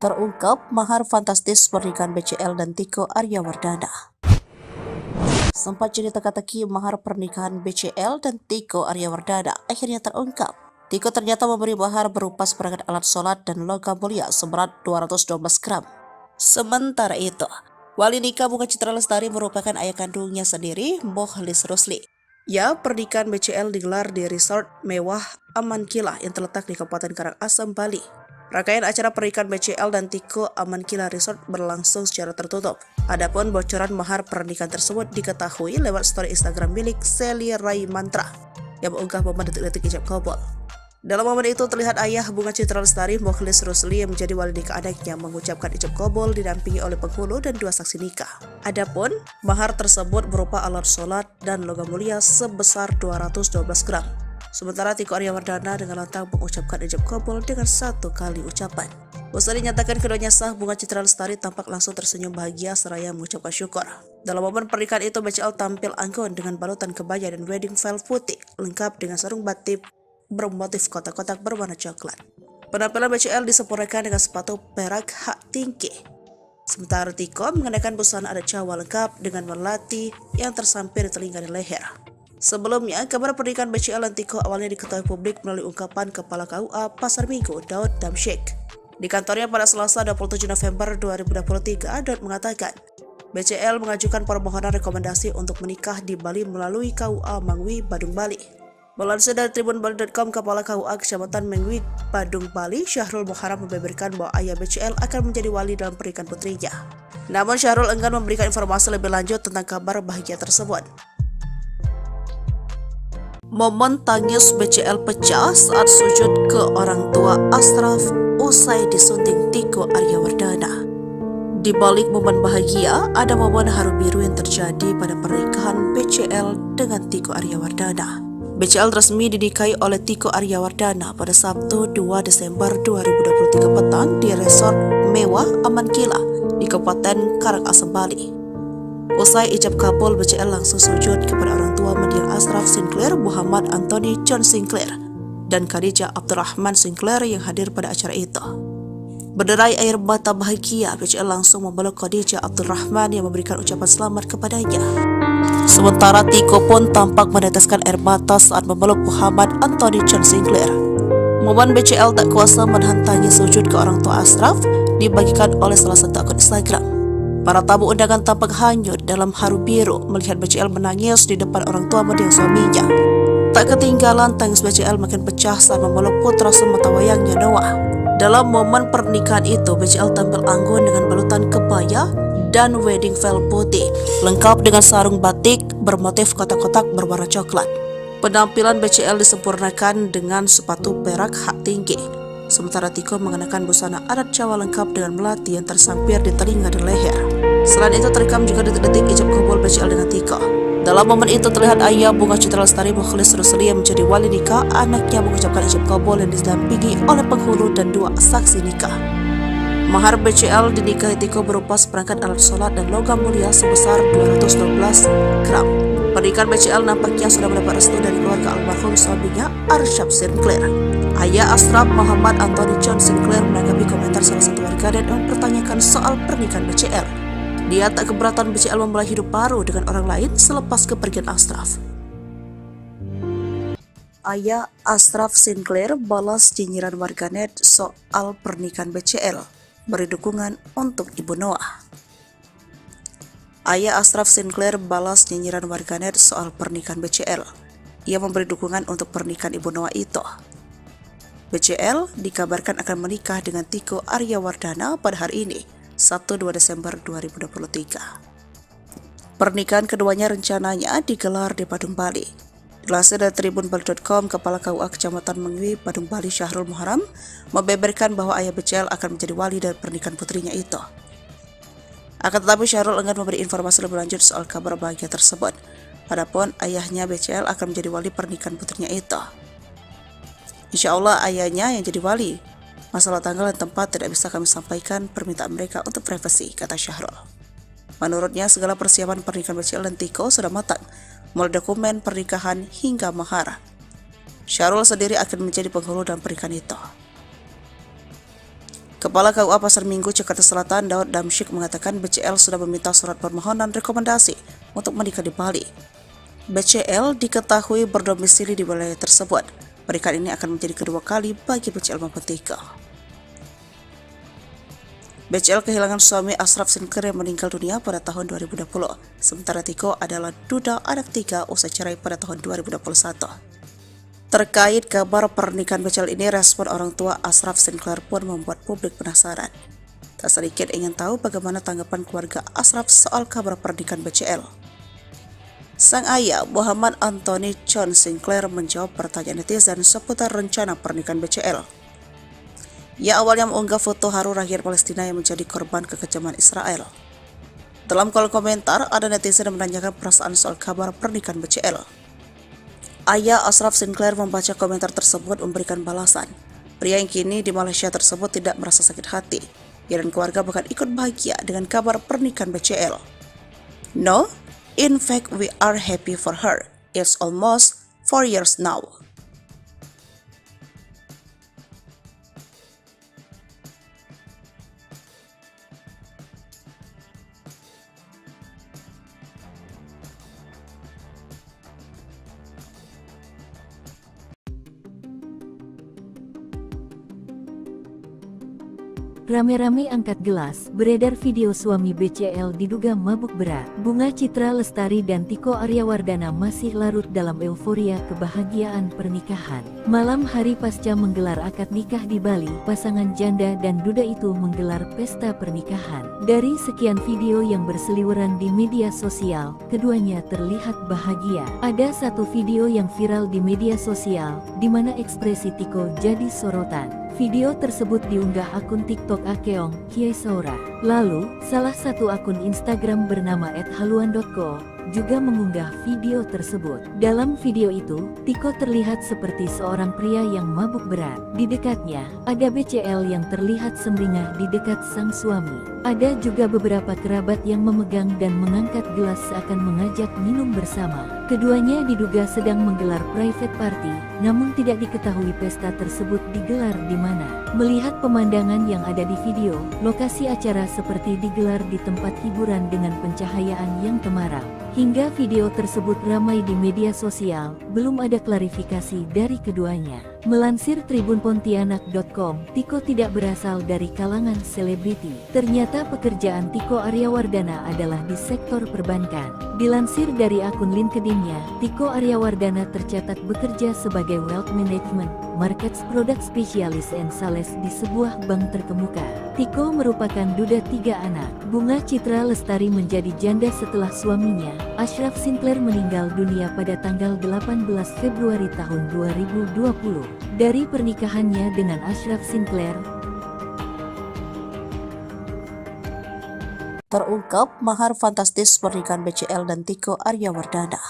terungkap mahar fantastis pernikahan BCL dan Tiko Aryawardana. Sempat jadi teka-teki mahar pernikahan BCL dan Tiko Aryawardana akhirnya terungkap. Tiko ternyata memberi mahar berupa seperangkat alat sholat dan logam mulia seberat 212 gram. Sementara itu, wali nikah Bunga Citra Lestari merupakan ayah kandungnya sendiri, Mokhlis Rusli. Ya, pernikahan BCL digelar di resort mewah Aman Kila yang terletak di Kabupaten Karangasem, Bali. Rangkaian acara pernikahan BCL dan Tiko Aman Kila Resort berlangsung secara tertutup. Adapun bocoran mahar pernikahan tersebut diketahui lewat story Instagram milik Sally Rai Mantra yang mengunggah momen detik-detik ijab kabul. Dalam momen itu terlihat ayah Bunga Citra Lestari, Mokhlis Rusli, yang menjadi wali nikah anaknya mengucapkan ijab kabul didampingi oleh penghulu dan 2 saksi nikah. Adapun mahar tersebut berupa alat sholat dan logam mulia sebesar 212 gram. Sementara Tiko Aryawardana dengan lantang mengucapkan ijab kabul dengan 1 kali ucapan. Usai dinyatakan keduanya sah, Bunga Citra Lestari tampak langsung tersenyum bahagia seraya mengucapkan syukur. Dalam momen pernikahan itu, BCL tampil anggun dengan balutan kebaya dan wedding veil putih lengkap dengan sarung batik bermotif kotak-kotak berwarna coklat. Penampilan BCL disempurnakan dengan sepatu perak hak tinggi. Sementara Tiko mengenakan busana adat Jawa lengkap dengan melati yang tersampir di telinga dan leher. Sebelumnya, kabar pernikahan BCL dan Tiko awalnya diketahui publik melalui ungkapan Kepala KUA Pasar Minggu, Daud Damsyik. Di kantornya pada Selasa 27 November 2023, Daud mengatakan, BCL mengajukan permohonan rekomendasi untuk menikah di Bali melalui KUA Mangwi, Badung, Bali. Melansir dari tribunbali.com, Kepala KUA Kecamatan Mangwi, Badung, Bali, Syahrul Muharram, membeberkan bahwa ayah BCL akan menjadi wali dalam pernikahan putrinya. Namun Syahrul enggan memberikan informasi lebih lanjut tentang kabar bahagia tersebut. Momen tangis BCL pecah saat sujud ke orang tua Ashraf usai disunting Tiko Aryawardana. Di balik momen bahagia, ada momen haru biru yang terjadi pada pernikahan BCL dengan Tiko Aryawardana. BCL resmi dinikahi oleh Tiko Aryawardana pada Sabtu 2 Desember 2023 petang di resort mewah Aman Kila di Kabupaten Karangasem, Bali. Usai ijab kabul, BCL langsung sujud kepada orang tua mendiang Ashraf Sinclair, Muhammad Anthony John Sinclair, dan Khadijah Abdurrahman Sinclair yang hadir pada acara itu. Berderai air mata bahagia, BCL langsung memeluk Khadijah Abdurrahman yang memberikan ucapan selamat kepadanya. Sementara Tiko pun tampak meneteskan air mata saat memeluk Muhammad Anthony John Sinclair. Momen BCL tak kuasa menahan tangis sujud ke orang tua Ashraf dibagikan oleh salah satu akun Instagram. Para tamu undangan tampak hanyut dalam haru biru melihat BCL menangis di depan orang tua mendiang suaminya. Tak ketinggalan tangis BCL makin pecah saat memeluk putra sematawayangnya Noah. Dalam momen pernikahan itu, BCL tampil anggun dengan balutan kebaya dan wedding veil putih, lengkap dengan sarung batik bermotif kotak-kotak berwarna coklat. Penampilan BCL disempurnakan dengan sepatu perak hak tinggi. sementara Tiko mengenakan busana adat Jawa lengkap dengan melati yang tersampir di telinga dan leher. Selain itu terekam juga detik-detik ijab kabul BCL dengan Tiko. Dalam momen itu terlihat ayah Bunga Citra Lestari Mukhlis Rusli yang menjadi wali nikah anaknya mengucapkan ijab kabul yang didampingi oleh penghulu dan 2 saksi nikah. Mahar BCL dinikahi Tiko berupa seperangkat alat sholat dan logam mulia sebesar 212 gram. Pernikahan BCL nampaknya sudah mendapat restu dari keluarga almarhum suaminya Arsyaf Sinclair. Ayah Ashraf Muhammad Anthony John Sinclair menanggapi komentar salah satu warganet yang mempertanyakan soal pernikahan BCL. Dia tak keberatan BCL memulai hidup baru dengan orang lain selepas kepergian Ashraf. Ayah Ashraf Sinclair balas nyinyiran warganet soal pernikahan BCL, beri dukungan untuk Ibu Noah. Ayah Ashraf Sinclair balas nyinyiran warganet soal pernikahan BCL. Ia memberi dukungan untuk pernikahan Ibu Noah itu. BCL dikabarkan akan menikah dengan Tiko Aryawardana pada hari ini, Sabtu 2 Desember 2023. Pernikahan keduanya rencananya digelar di Badung, Bali. Dilansir dari tribunbali.com, Kepala KUA Kecamatan Mengwi, Badung, Bali, Syahrul Muharam, membeberkan bahwa ayah BCL akan menjadi wali dari pernikahan putrinya itu. Akan tetapi Syahrul enggan memberi informasi lebih lanjut soal kabar bahagia tersebut. Adapun ayahnya BCL akan menjadi wali pernikahan putrinya itu. Insya Allah ayahnya yang jadi wali. Masalah tanggal dan tempat tidak bisa kami sampaikan, permintaan mereka untuk privasi, kata Syahrul. Menurutnya segala persiapan pernikahan BCL dan Tiko sudah matang, mulai dokumen pernikahan hingga mahar. Syahrul sendiri akan menjadi penghulu dalam pernikahan itu. Kepala KUA Pasar Minggu, Jakarta Selatan, Daud Damsyik mengatakan BCL sudah meminta surat permohonan rekomendasi untuk menikah di Bali. BCL diketahui berdomisili di wilayah tersebut. Pernikahan ini akan menjadi kedua kali bagi BCL maupun Tiko. BCL kehilangan suami Ashraf Sinclair yang meninggal dunia pada tahun 2020. Sementara Tiko adalah duda anak 3 usai cerai pada tahun 2021. Terkait kabar pernikahan BCL ini, respon orang tua Ashraf Sinclair pun membuat publik penasaran. Tak sedikit ingin tahu bagaimana tanggapan keluarga Ashraf soal kabar pernikahan BCL. Sang ayah Muhammad Anthony John Sinclair menjawab pertanyaan netizen seputar rencana pernikahan BCL. Ia awalnya mengunggah foto haru rakyat Palestina yang menjadi korban kekejaman Israel. Dalam kolom komentar, ada netizen yang menanyakan perasaan soal kabar pernikahan BCL. Ayah Ashraf Sinclair membaca komentar tersebut memberikan balasan. Pria yang kini di Malaysia tersebut tidak merasa sakit hati. Ia dan keluarga bahkan ikut bahagia dengan kabar pernikahan BCL. No, in fact we are happy for her. It's almost 4 years now. Rame-rame angkat gelas, beredar video suami BCL diduga mabuk berat. Bunga Citra Lestari dan Tiko Aryawardana masih larut dalam euforia kebahagiaan pernikahan. Malam hari pasca menggelar akad nikah di Bali, pasangan janda dan duda itu menggelar pesta pernikahan. Dari sekian video yang berseliweran di media sosial, keduanya terlihat bahagia. Ada satu video yang viral di media sosial, di mana ekspresi Tiko jadi sorotan. Video tersebut diunggah akun TikTok Akeong Kiai Saura. Lalu, salah satu akun Instagram bernama @haluan.co juga mengunggah video tersebut. Dalam video itu, Tiko terlihat seperti seorang pria yang mabuk berat. Di dekatnya, ada BCL yang terlihat sumringah di dekat sang suami. Ada juga beberapa kerabat yang memegang dan mengangkat gelas seakan mengajak minum bersama. Keduanya diduga sedang menggelar private party, namun tidak diketahui pesta tersebut digelar di mana. Melihat pemandangan yang ada di video, lokasi acara seperti digelar di tempat hiburan dengan pencahayaan yang temaram. Hingga video tersebut ramai di media sosial, belum ada klarifikasi dari keduanya. Melansir tribunpontianak.com, Tiko tidak berasal dari kalangan selebriti. Ternyata pekerjaan Tiko Aryawardana adalah di sektor perbankan. Dilansir dari akun LinkedIn-nya, Tiko Aryawardana tercatat bekerja sebagai Wealth Management, Markets Product Specialist and Sales di sebuah bank terkemuka. Tiko merupakan duda 3 anak. Bunga Citra Lestari menjadi janda setelah suaminya, Ashraf Sinclair meninggal dunia pada tanggal 18 Februari tahun 2020. Dari pernikahannya dengan Ashraf Sinclair, terungkap mahar fantastis pernikahan BCL dan Tiko Aryawardana.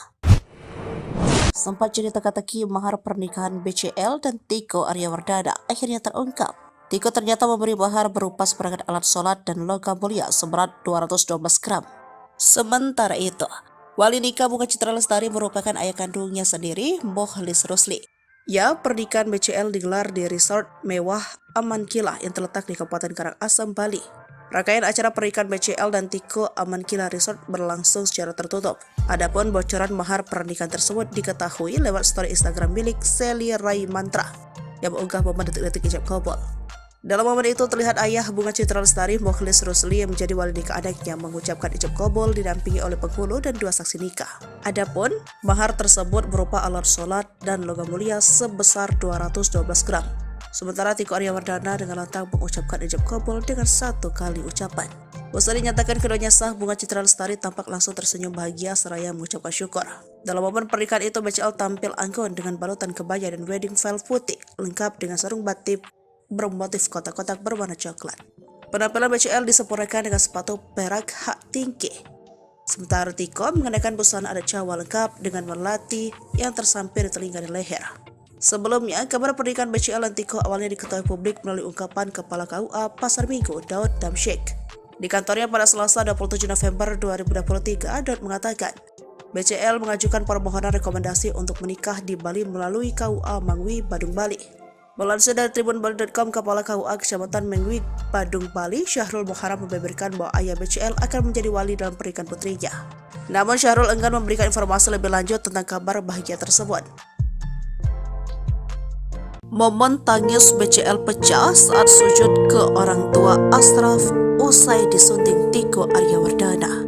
Sempat jadi teka-teki mahar pernikahan BCL dan Tiko Aryawardana akhirnya terungkap. Tiko ternyata memberi mahar berupa seperangkat alat sholat dan logam mulia seberat 212 gram. Sementara itu, wali nikah Bunga Citra Lestari merupakan ayah kandungnya sendiri, Mokhlis Rusli. Ya, pernikahan BCL digelar di resort mewah Aman Kilah yang terletak di Kabupaten Karangasem, Bali. Rangkaian acara pernikahan BCL dan Tiko Aman Kilah Resort berlangsung secara tertutup. Adapun bocoran mahar pernikahan tersebut diketahui lewat story Instagram milik Sally Rai Mantra yang mengunggah momen detik-detik ijab kabul. Dalam momen itu terlihat ayah Bunga Citra Lestari, Mokhlis Rusli, yang menjadi wali nikah anaknya mengucapkan ijab kabul didampingi oleh penghulu dan 2 saksi nikah. Adapun mahar tersebut berupa alat sholat dan logam mulia sebesar 212 gram. Sementara Tiko Aryawardana dengan lantang mengucapkan ijab kabul dengan 1 kali ucapan. Usai dinyatakan keduanya sah, Bunga Citra Lestari tampak langsung tersenyum bahagia seraya mengucapkan syukur. Dalam momen pernikahan itu, BCL tampil anggun dengan balutan kebaya dan wedding veil putih, lengkap dengan sarung batik bermotif kotak-kotak berwarna coklat. Penampilan BCL disempurnakan dengan sepatu perak hak tinggi. Sementara Tiko mengenakan busana adat Jawa lengkap dengan melati yang tersampir di telinga dan leher. Sebelumnya, kabar pernikahan BCL dan Tiko awalnya diketahui publik melalui ungkapan Kepala KUA Pasar Minggu, Daud Damsyik. Di kantornya pada Selasa 27 November 2023, Daud mengatakan, BCL mengajukan permohonan rekomendasi untuk menikah di Bali melalui KUA Mangwi, Badung, Bali. Melansir dari tribunbali.com, Kepala KUA Kecamatan Mangwi, Badung, Bali, Syahrul Muharam membeberkan bahwa ayah BCL akan menjadi wali dalam pernikahan putrinya. Namun Syahrul enggan memberikan informasi lebih lanjut tentang kabar bahagia tersebut. Momen tangis BCL pecah saat sujud ke orang tua Ashraf usai disunting Tiko Aryawardana.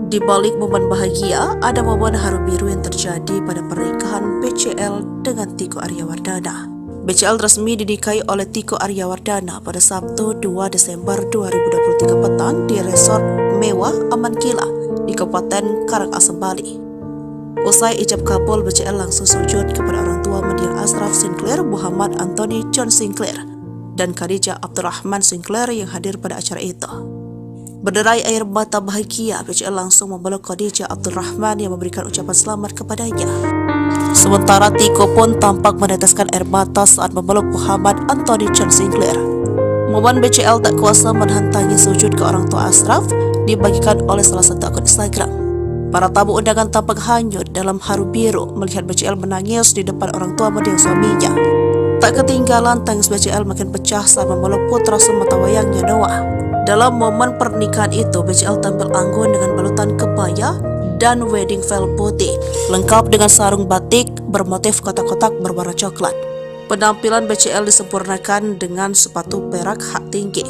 Di balik momen bahagia, ada momen haru biru yang terjadi pada pernikahan BCL dengan Tiko Aryawardana. BCL resmi dinikahi oleh Tiko Aryawardana pada Sabtu 2 Desember 2023 petang di resort mewah Aman Kilah di Kabupaten Karangasem, Bali. Usai ijab kabul, BCL langsung sujud kepada orang tua mendiang Ashraf Sinclair, Muhammad Anthony John Sinclair, dan Khadijah Abdurrahman Sinclair yang hadir pada acara itu. Berderai air mata bahagia, BCL langsung memeluk Khadijah Abdurrahman yang memberikan ucapan selamat kepadanya. Sementara Tiko pun tampak meneteskan air mata saat memeluk Muhammad Anthony John Sinclair. Momen BCL tak kuasa menahan tangis sujud ke orang tua Ashraf dibagikan oleh salah satu akun Instagram. Para tamu undangan tampak hanyut dalam haru biru melihat BCL menangis di depan orang tua mendiang suaminya. Tak ketinggalan tangis BCL makin pecah saat memeluk putra sematawayangnya Noah. Dalam momen pernikahan itu, BCL tampil anggun dengan balutan kebaya dan wedding veil putih, lengkap dengan sarung batik bermotif kotak-kotak berwarna coklat. Penampilan BCL disempurnakan dengan sepatu perak hak tinggi.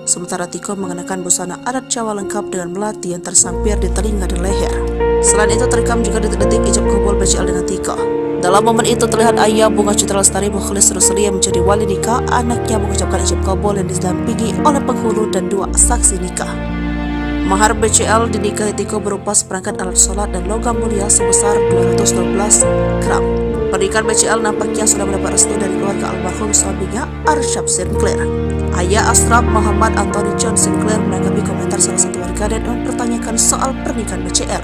Sementara Tiko mengenakan busana adat Jawa lengkap dengan melati yang tersampir di telinga dan leher. Selain itu terekam juga detik-detik ijab kabul BCL dengan Tiko. Dalam momen itu terlihat ayah Bunga Citra Lestari, Mokhlis Rusli, yang menjadi wali nikah anaknya mengucapkan ijab kabul yang didampingi oleh penghulu dan 2 saksi nikah. Mahar BCL dinikahi Tiko berupa seperangkat alat sholat dan logam mulia sebesar 212 gram. Pernikahan BCL nampaknya sudah mendapat restu dari keluarga almarhum suaminya, Ashraf Sinclair. Ayah Ashraf, Muhammad Anthony John Sinclair, menanggapi komentar salah satu warganet yang mempertanyakan soal pernikahan BCL.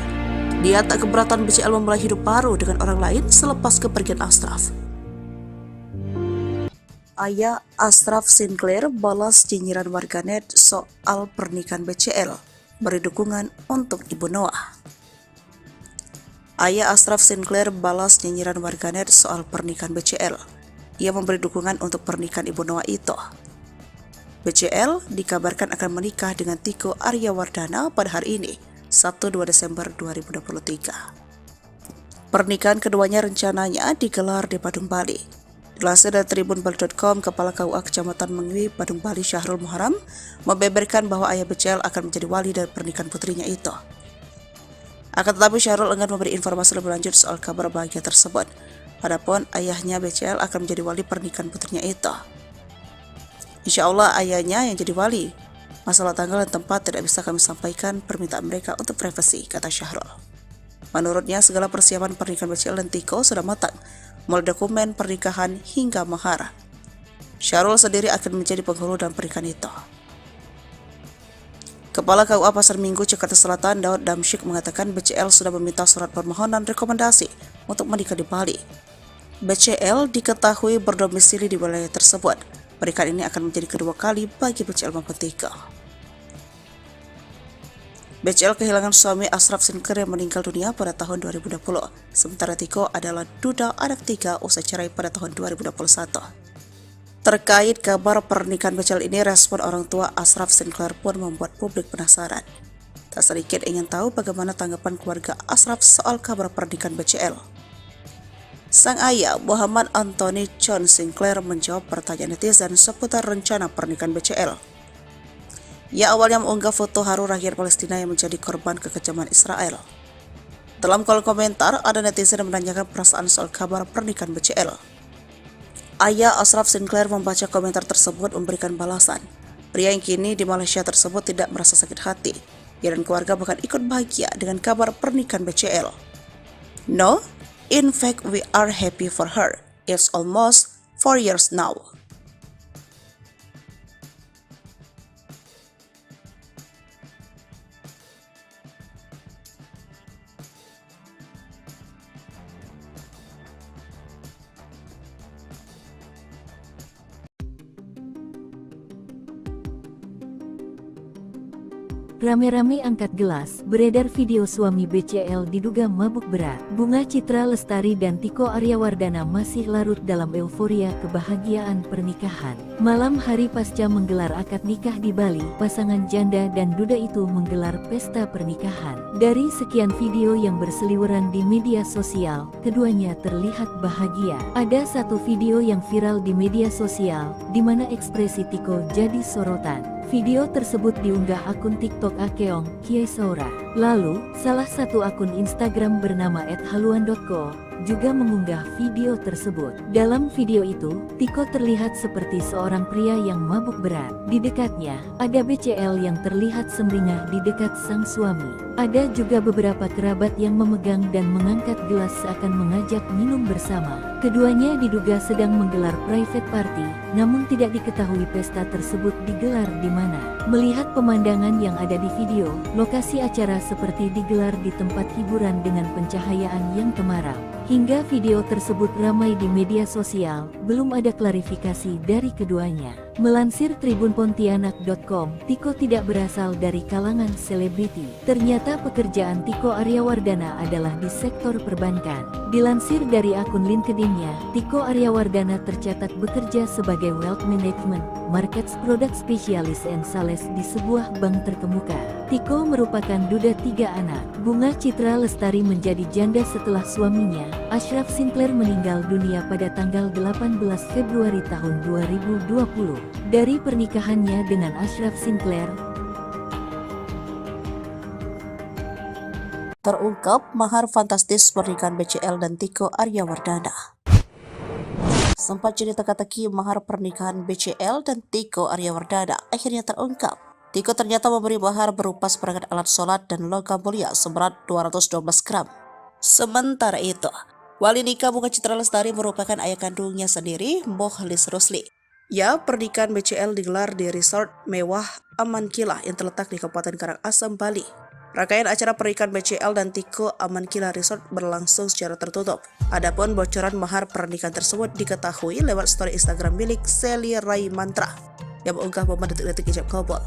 Dia tak keberatan BCL memulai hidup baru dengan orang lain selepas kepergian Ashraf. Ayah Ashraf Sinclair balas nyinyiran warganet soal pernikahan BCL, beri dukungan untuk Ibu Noah. Ayah Ashraf Sinclair balas nyinyiran warganet soal pernikahan BCL. Ia memberi dukungan untuk pernikahan Ibu Noah itu. BCL dikabarkan akan menikah dengan Tiko Aryawardana pada hari ini, Sabtu 2 Desember 2023. Pernikahan keduanya rencananya digelar di Badung, Bali. Dilansir dari tribunbali.com, Kepala KUA Kecamatan Mangwi, Badung, Bali, Syahrul Muharam, membeberkan bahwa ayah BCL akan menjadi wali dari pernikahan putrinya itu. Akan tetapi Syahrul enggan memberi informasi lebih lanjut soal kabar bahagia tersebut. Adapun ayahnya BCL akan menjadi wali pernikahan putrinya itu. Insya Allah ayahnya yang jadi wali. Masalah tanggal dan tempat tidak bisa kami sampaikan, permintaan mereka untuk privasi, kata Syahrul. Menurutnya segala persiapan pernikahan BCL dan Tiko sudah matang. mulai dokumen pernikahan hingga mahar. Syahrul sendiri akan menjadi penghulu dalam pernikahan itu. Kepala KUA Pasar Minggu, Jakarta Selatan, Daud Damsyik mengatakan BCL sudah meminta surat permohonan rekomendasi untuk menikah di Bali. BCL diketahui berdomisili di wilayah tersebut. Pernikahan ini akan menjadi kedua kali bagi BCL maupun Tiko. BCL kehilangan suami Ashraf Sinclair yang meninggal dunia pada tahun 2020. Sementara Tiko adalah duda anak 3 usai cerai pada tahun 2021. Terkait kabar pernikahan BCL ini, respon orang tua Ashraf Sinclair pun membuat publik penasaran. Tak sedikit ingin tahu bagaimana tanggapan keluarga Ashraf soal kabar pernikahan BCL. Sang ayah, Muhammad Anthony John Sinclair, menjawab pertanyaan netizen seputar rencana pernikahan BCL. Ia awalnya mengunggah foto haru rakyat Palestina yang menjadi korban kekejaman Israel. Dalam kolom komentar, ada netizen yang menanyakan perasaan soal kabar pernikahan BCL. Ayah Ashraf Sinclair membaca komentar tersebut memberikan balasan. Pria yang kini di Malaysia tersebut tidak merasa sakit hati. Ia dan keluarga bahkan ikut bahagia dengan kabar pernikahan BCL. No, in fact we are happy for her. It's almost 4 years now. Rame-rame angkat gelas, beredar video suami BCL diduga mabuk berat. Bunga Citra Lestari dan Tiko Aryawardana masih larut dalam euforia kebahagiaan pernikahan. Malam hari pasca menggelar akad nikah di Bali, pasangan janda dan duda itu menggelar pesta pernikahan. Dari sekian video yang berseliweran di media sosial, keduanya terlihat bahagia. Ada satu video yang viral di media sosial, di mana ekspresi Tiko jadi sorotan. Video tersebut diunggah akun TikTok Akeong Kiesaura. Lalu, salah satu akun Instagram bernama @haluan.co juga mengunggah video tersebut. Dalam video itu, Tiko terlihat seperti seorang pria yang mabuk berat. Di dekatnya, ada BCL yang terlihat sumringah di dekat sang suami. Ada juga beberapa kerabat yang memegang dan mengangkat gelas seakan mengajak minum bersama. Keduanya diduga sedang menggelar private party, namun tidak diketahui pesta tersebut digelar di mana. Melihat pemandangan yang ada di video, lokasi acara seperti digelar di tempat hiburan dengan pencahayaan yang temaram. Hingga video tersebut ramai di media sosial, belum ada klarifikasi dari keduanya. Melansir tribunpontianak.com, Tiko tidak berasal dari kalangan selebriti. Ternyata pekerjaan Tiko Aryawardana adalah di sektor perbankan. Dilansir dari akun LinkedIn-nya, Tiko Aryawardana tercatat bekerja sebagai Wealth Management, Markets Product Specialist and Sales di sebuah bank terkemuka. Tiko merupakan duda 3 anak. Bunga Citra Lestari menjadi janda setelah suaminya, Ashraf Sinclair, meninggal dunia pada tanggal 18 Februari tahun 2020. Dari pernikahannya dengan Ashraf Sinclair, terungkap mahar fantastis pernikahan BCL dan Tiko Aryawardana. Sempat jadi teka-teki mahar pernikahan BCL dan Tiko Aryawardana akhirnya terungkap. Tiko ternyata memberi mahar berupa seperangkat alat sholat dan logam mulia seberat 212 gram. Sementara itu, wali nikah Bunga Citra Lestari merupakan ayah kandungnya sendiri, Mokhlis Rusli. Ya, pernikahan BCL digelar di resort mewah Aman Kilah yang terletak di Kabupaten Karangasem, Bali. Rangkaian acara pernikahan BCL dan Tiko Aman Kilah Resort berlangsung secara tertutup. Adapun bocoran mahar pernikahan tersebut diketahui lewat story Instagram milik Sally Rai Mantra yang mengunggah momen detik-detik ijab kabul.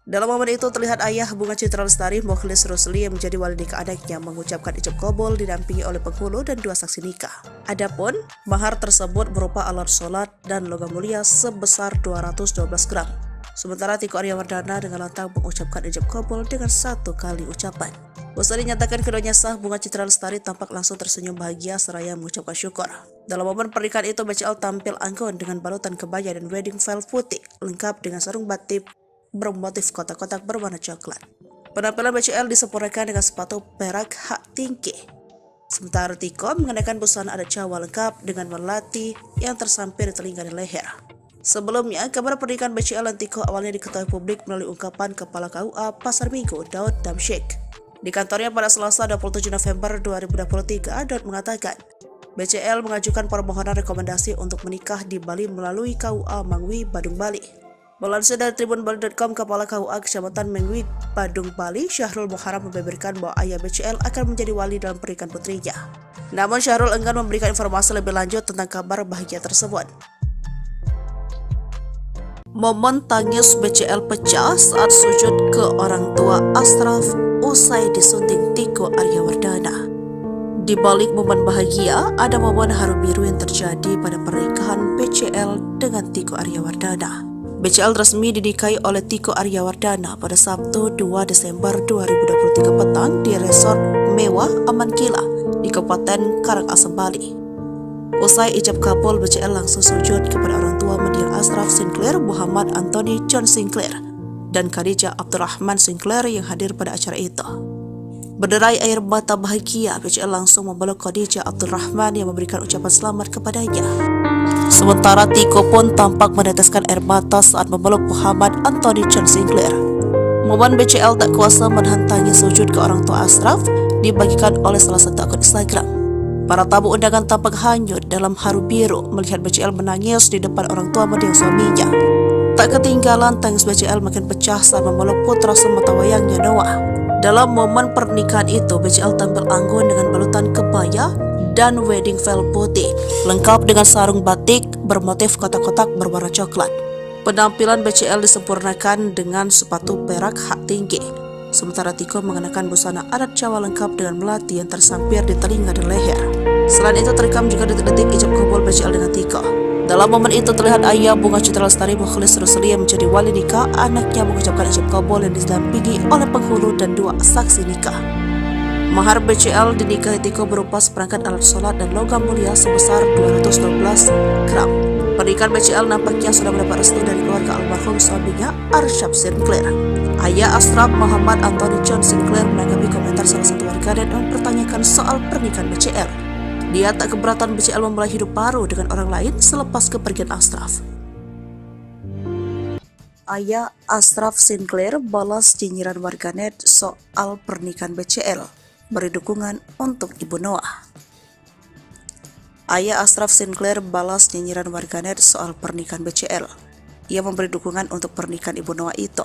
Dalam momen itu terlihat ayah Bunga Citra Lestari, Mokhlis Rusli, yang menjadi wali nikah anaknya mengucapkan ijab kabul didampingi oleh penghulu dan 2 saksi nikah. Adapun mahar tersebut berupa alat sholat dan logam mulia sebesar 212 gram. Sementara Tiko Aryawardana dengan lantang mengucapkan ijab kabul dengan 1 kali ucapan. Usai dinyatakan keduanya sah, Bunga Citra Lestari tampak langsung tersenyum bahagia seraya mengucapkan syukur. Dalam momen pernikahan itu, BCL tampil anggun dengan balutan kebaya dan wedding veil putih lengkap dengan sarung batik bermotif kotak-kotak berwarna coklat. Penampilan BCL disempurnakan dengan sepatu perak hak tinggi. Sementara Tiko mengenakan busana adat Jawa lengkap dengan melati yang tersampir di telinga dan leher. Sebelumnya, kabar pernikahan BCL dan Tiko awalnya diketahui publik melalui ungkapan Kepala KUA Pasar Minggu, Daud Damsyik. Di kantornya pada Selasa 27 November 2023, Daud mengatakan, BCL mengajukan permohonan rekomendasi untuk menikah di Bali melalui KUA Mangwi, Badung, Bali. Melansir dari tribunbali.com, Kepala KUA Kecamatan Mangwi, Badung, Bali, Syahrul Muharam membeberkan bahwa ayah BCL akan menjadi wali dalam pernikahan putrinya. Namun Syahrul enggan memberikan informasi lebih lanjut tentang kabar bahagia tersebut. Momen tangis BCL pecah saat sujud ke orang tua Ashraf usai disunting Tiko Aryawardana. Di balik momen bahagia, ada momen haru biru yang terjadi pada pernikahan BCL dengan Tiko Aryawardana. BCL resmi dinikahi oleh Tiko Aryawardana pada Sabtu 2 Desember 2023 petang di resort mewah Aman Kila di Kabupaten Karangasem, Bali. Usai ijab kabul, BCL langsung sujud kepada orang tua mendiang Ashraf Sinclair, Muhammad Anthony John Sinclair, dan Khadijah Abdurrahman Sinclair yang hadir pada acara itu. Berderai air mata bahagia, BCL langsung memeluk Khadijah Abdurrahman yang memberikan ucapan selamat kepadanya. Sementara Tiko pun tampak meneteskan air mata saat memeluk Muhammad Anthony John Sinclair. Momen BCL tak kuasa menahan tangis sujud ke orang tua Ashraf dibagikan oleh salah satu akun Instagram. Para tamu undangan tampak hanyut dalam haru biru melihat BCL menangis di depan orang tua mendiang suaminya. Tak ketinggalan, tangis BCL makin pecah saat memeluk putra sematawayangnya Noah. Dalam momen pernikahan itu, BCL tampil anggun dengan balutan kebaya dan wedding veil putih, lengkap dengan sarung batik bermotif kotak-kotak berwarna coklat. Penampilan BCL disempurnakan dengan sepatu perak hak tinggi, sementara Tiko mengenakan busana adat Jawa lengkap dengan melati yang tersampir di telinga dan leher. Selain itu, terekam juga detik-detik ijab kabul BCL dengan Tiko. Dalam momen itu terlihat ayah Bunga Citra Lestari Mukhlis Rusli yang menjadi wali nikah anaknya mengucapkan ijab kabul yang didampingi oleh penghulu dan 2 saksi nikah. Mahar BCL dinikahi Tiko berupa seperangkat alat sholat dan logam mulia sebesar 212 gram. Pernikahan BCL nampaknya sudah mendapat restu dari keluarga almarhum suaminya Arsyad Sinclair. Ayah Ashraf, Muhammad Anthony John Sinclair, menanggapi komentar salah satu warganet yang mempertanyakan soal pernikahan BCL. Dia tak keberatan BCL memulai hidup baru dengan orang lain selepas kepergian Ashraf. Ayah Ashraf Sinclair balas nyinyiran warganet soal pernikahan BCL, beri dukungan untuk Ibu Noah. Ayah Ashraf Sinclair balas nyinyiran warganet soal pernikahan BCL. Ia memberi dukungan untuk pernikahan Ibu Noah itu.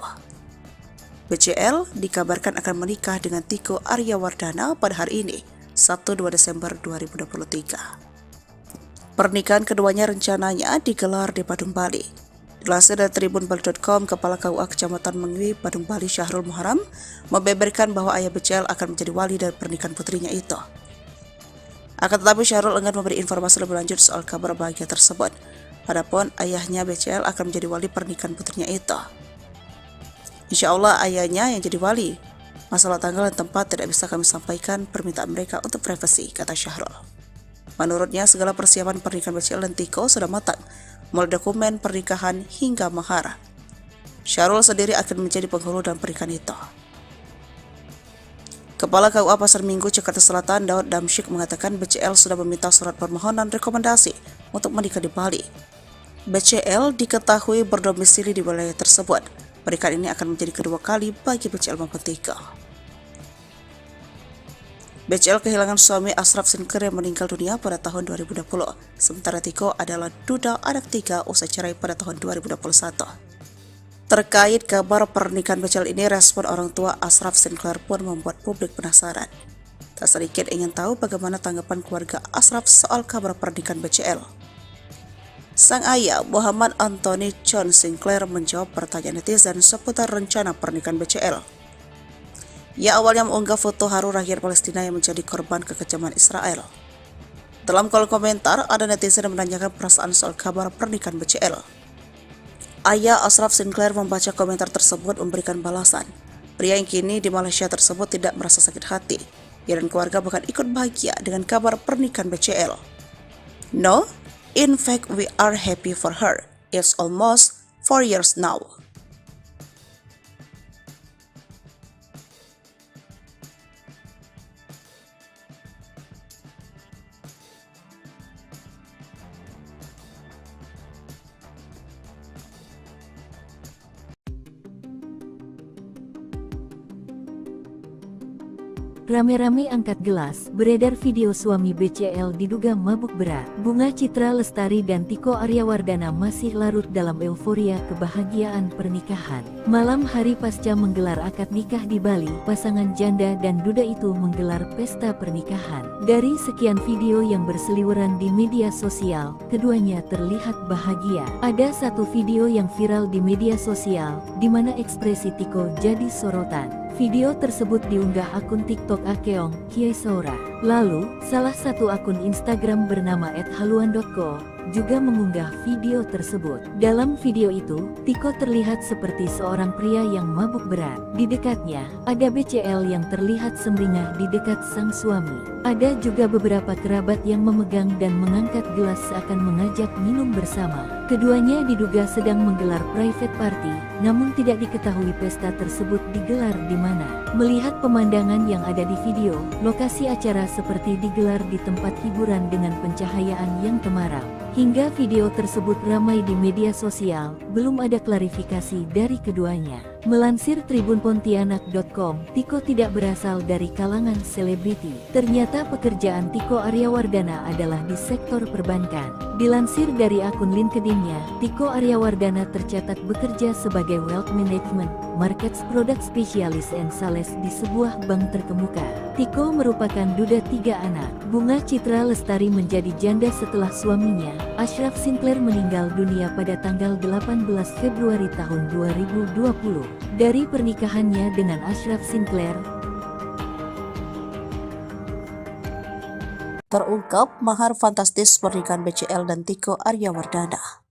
BCL dikabarkan akan menikah dengan Tiko Aryawardana pada hari ini, Sabtu 2 Desember 2023. Pernikahan keduanya rencananya digelar di Badung, Bali. Dilansir dari tribunbali.com, Kepala KUA Kecamatan Mangwi, Badung, Bali, Syahrul Muharam membeberkan bahwa ayah BCL akan menjadi wali dari pernikahan putrinya itu. Akan tetapi Syahrul enggan memberi informasi lebih lanjut soal kabar bahagia tersebut. Adapun ayahnya BCL akan menjadi wali pernikahan putrinya itu. Insya Allah ayahnya yang jadi wali. Masalah tanggal dan tempat tidak bisa kami sampaikan, permintaan mereka untuk privasi, kata Syahrul. Menurutnya, segala persiapan pernikahan BCL dan Tiko sudah matang, mulai dokumen pernikahan hingga mahar. Syahrul sendiri akan menjadi penghulu dalam pernikahan itu. Kepala KUA Pasar Minggu, Jakarta Selatan, Daud Damsyik mengatakan BCL sudah meminta surat permohonan rekomendasi untuk menikah di Bali. BCL diketahui berdomisili di wilayah tersebut. Pernikahan ini akan menjadi kedua kali bagi BCL maupun Tiko. BCL kehilangan suami Ashraf Sinclair yang meninggal dunia pada tahun 2020. Sementara Tiko adalah duda anak 3 usai cerai pada tahun 2021. Terkait kabar pernikahan BCL ini, respon orang tua Ashraf Sinclair pun membuat publik penasaran. Tak sedikit ingin tahu bagaimana tanggapan keluarga Ashraf soal kabar pernikahan BCL. Sang ayah, Muhammad Anthony John Sinclair, menjawab pertanyaan netizen seputar rencana pernikahan BCL. Ia awalnya mengunggah foto haru rakyat Palestina yang menjadi korban kekejaman Israel. Dalam kolom komentar, ada netizen yang menanyakan perasaan soal kabar pernikahan BCL. Ayah Ashraf Sinclair membaca komentar tersebut memberikan balasan. Pria yang kini di Malaysia tersebut tidak merasa sakit hati. Ia dan keluarga bahkan ikut bahagia dengan kabar pernikahan BCL. No, in fact we are happy for her. It's almost 4 years now. rame-rame angkat gelas, beredar video suami BCL diduga mabuk berat. Bunga Citra Lestari dan Tiko Aryawardana masih larut dalam euforia kebahagiaan pernikahan. Malam hari pasca menggelar akad nikah di Bali, pasangan janda dan duda itu menggelar pesta pernikahan. Dari sekian video yang berseliweran di media sosial, keduanya terlihat bahagia. Ada satu video yang viral di media sosial, di mana ekspresi Tiko jadi sorotan. Video tersebut diunggah akun TikTok Akeong Kiesaura. Lalu, salah satu akun Instagram bernama @haluan.co juga mengunggah video tersebut. Dalam video itu, Tiko terlihat seperti seorang pria yang mabuk berat. Di dekatnya, ada BCL yang terlihat sumringah di dekat sang suami. Ada juga beberapa kerabat yang memegang dan mengangkat gelas seakan mengajak minum bersama. Keduanya diduga sedang menggelar private party, namun tidak diketahui pesta tersebut digelar di mana. Melihat pemandangan yang ada di video, lokasi acara seperti digelar di tempat hiburan dengan pencahayaan yang temaram. Hingga video tersebut ramai di media sosial, belum ada klarifikasi dari keduanya. Melansir tribunpontianak.com, Tiko tidak berasal dari kalangan selebriti. Ternyata pekerjaan Tiko Aryawardana adalah di sektor perbankan. Dilansir dari akun LinkedIn-nya, Tiko Aryawardana tercatat bekerja sebagai Wealth Management, Markets Product Specialist and Sales di sebuah bank terkemuka. Tiko merupakan duda 3 anak. Bunga Citra Lestari menjadi janda setelah suaminya, Ashraf Sinclair, meninggal dunia pada tanggal 18 Februari tahun 2020. Dari pernikahannya dengan Ashraf Sinclair, terungkap mahar fantastis pernikahan BCL dan Tiko Aryawardana.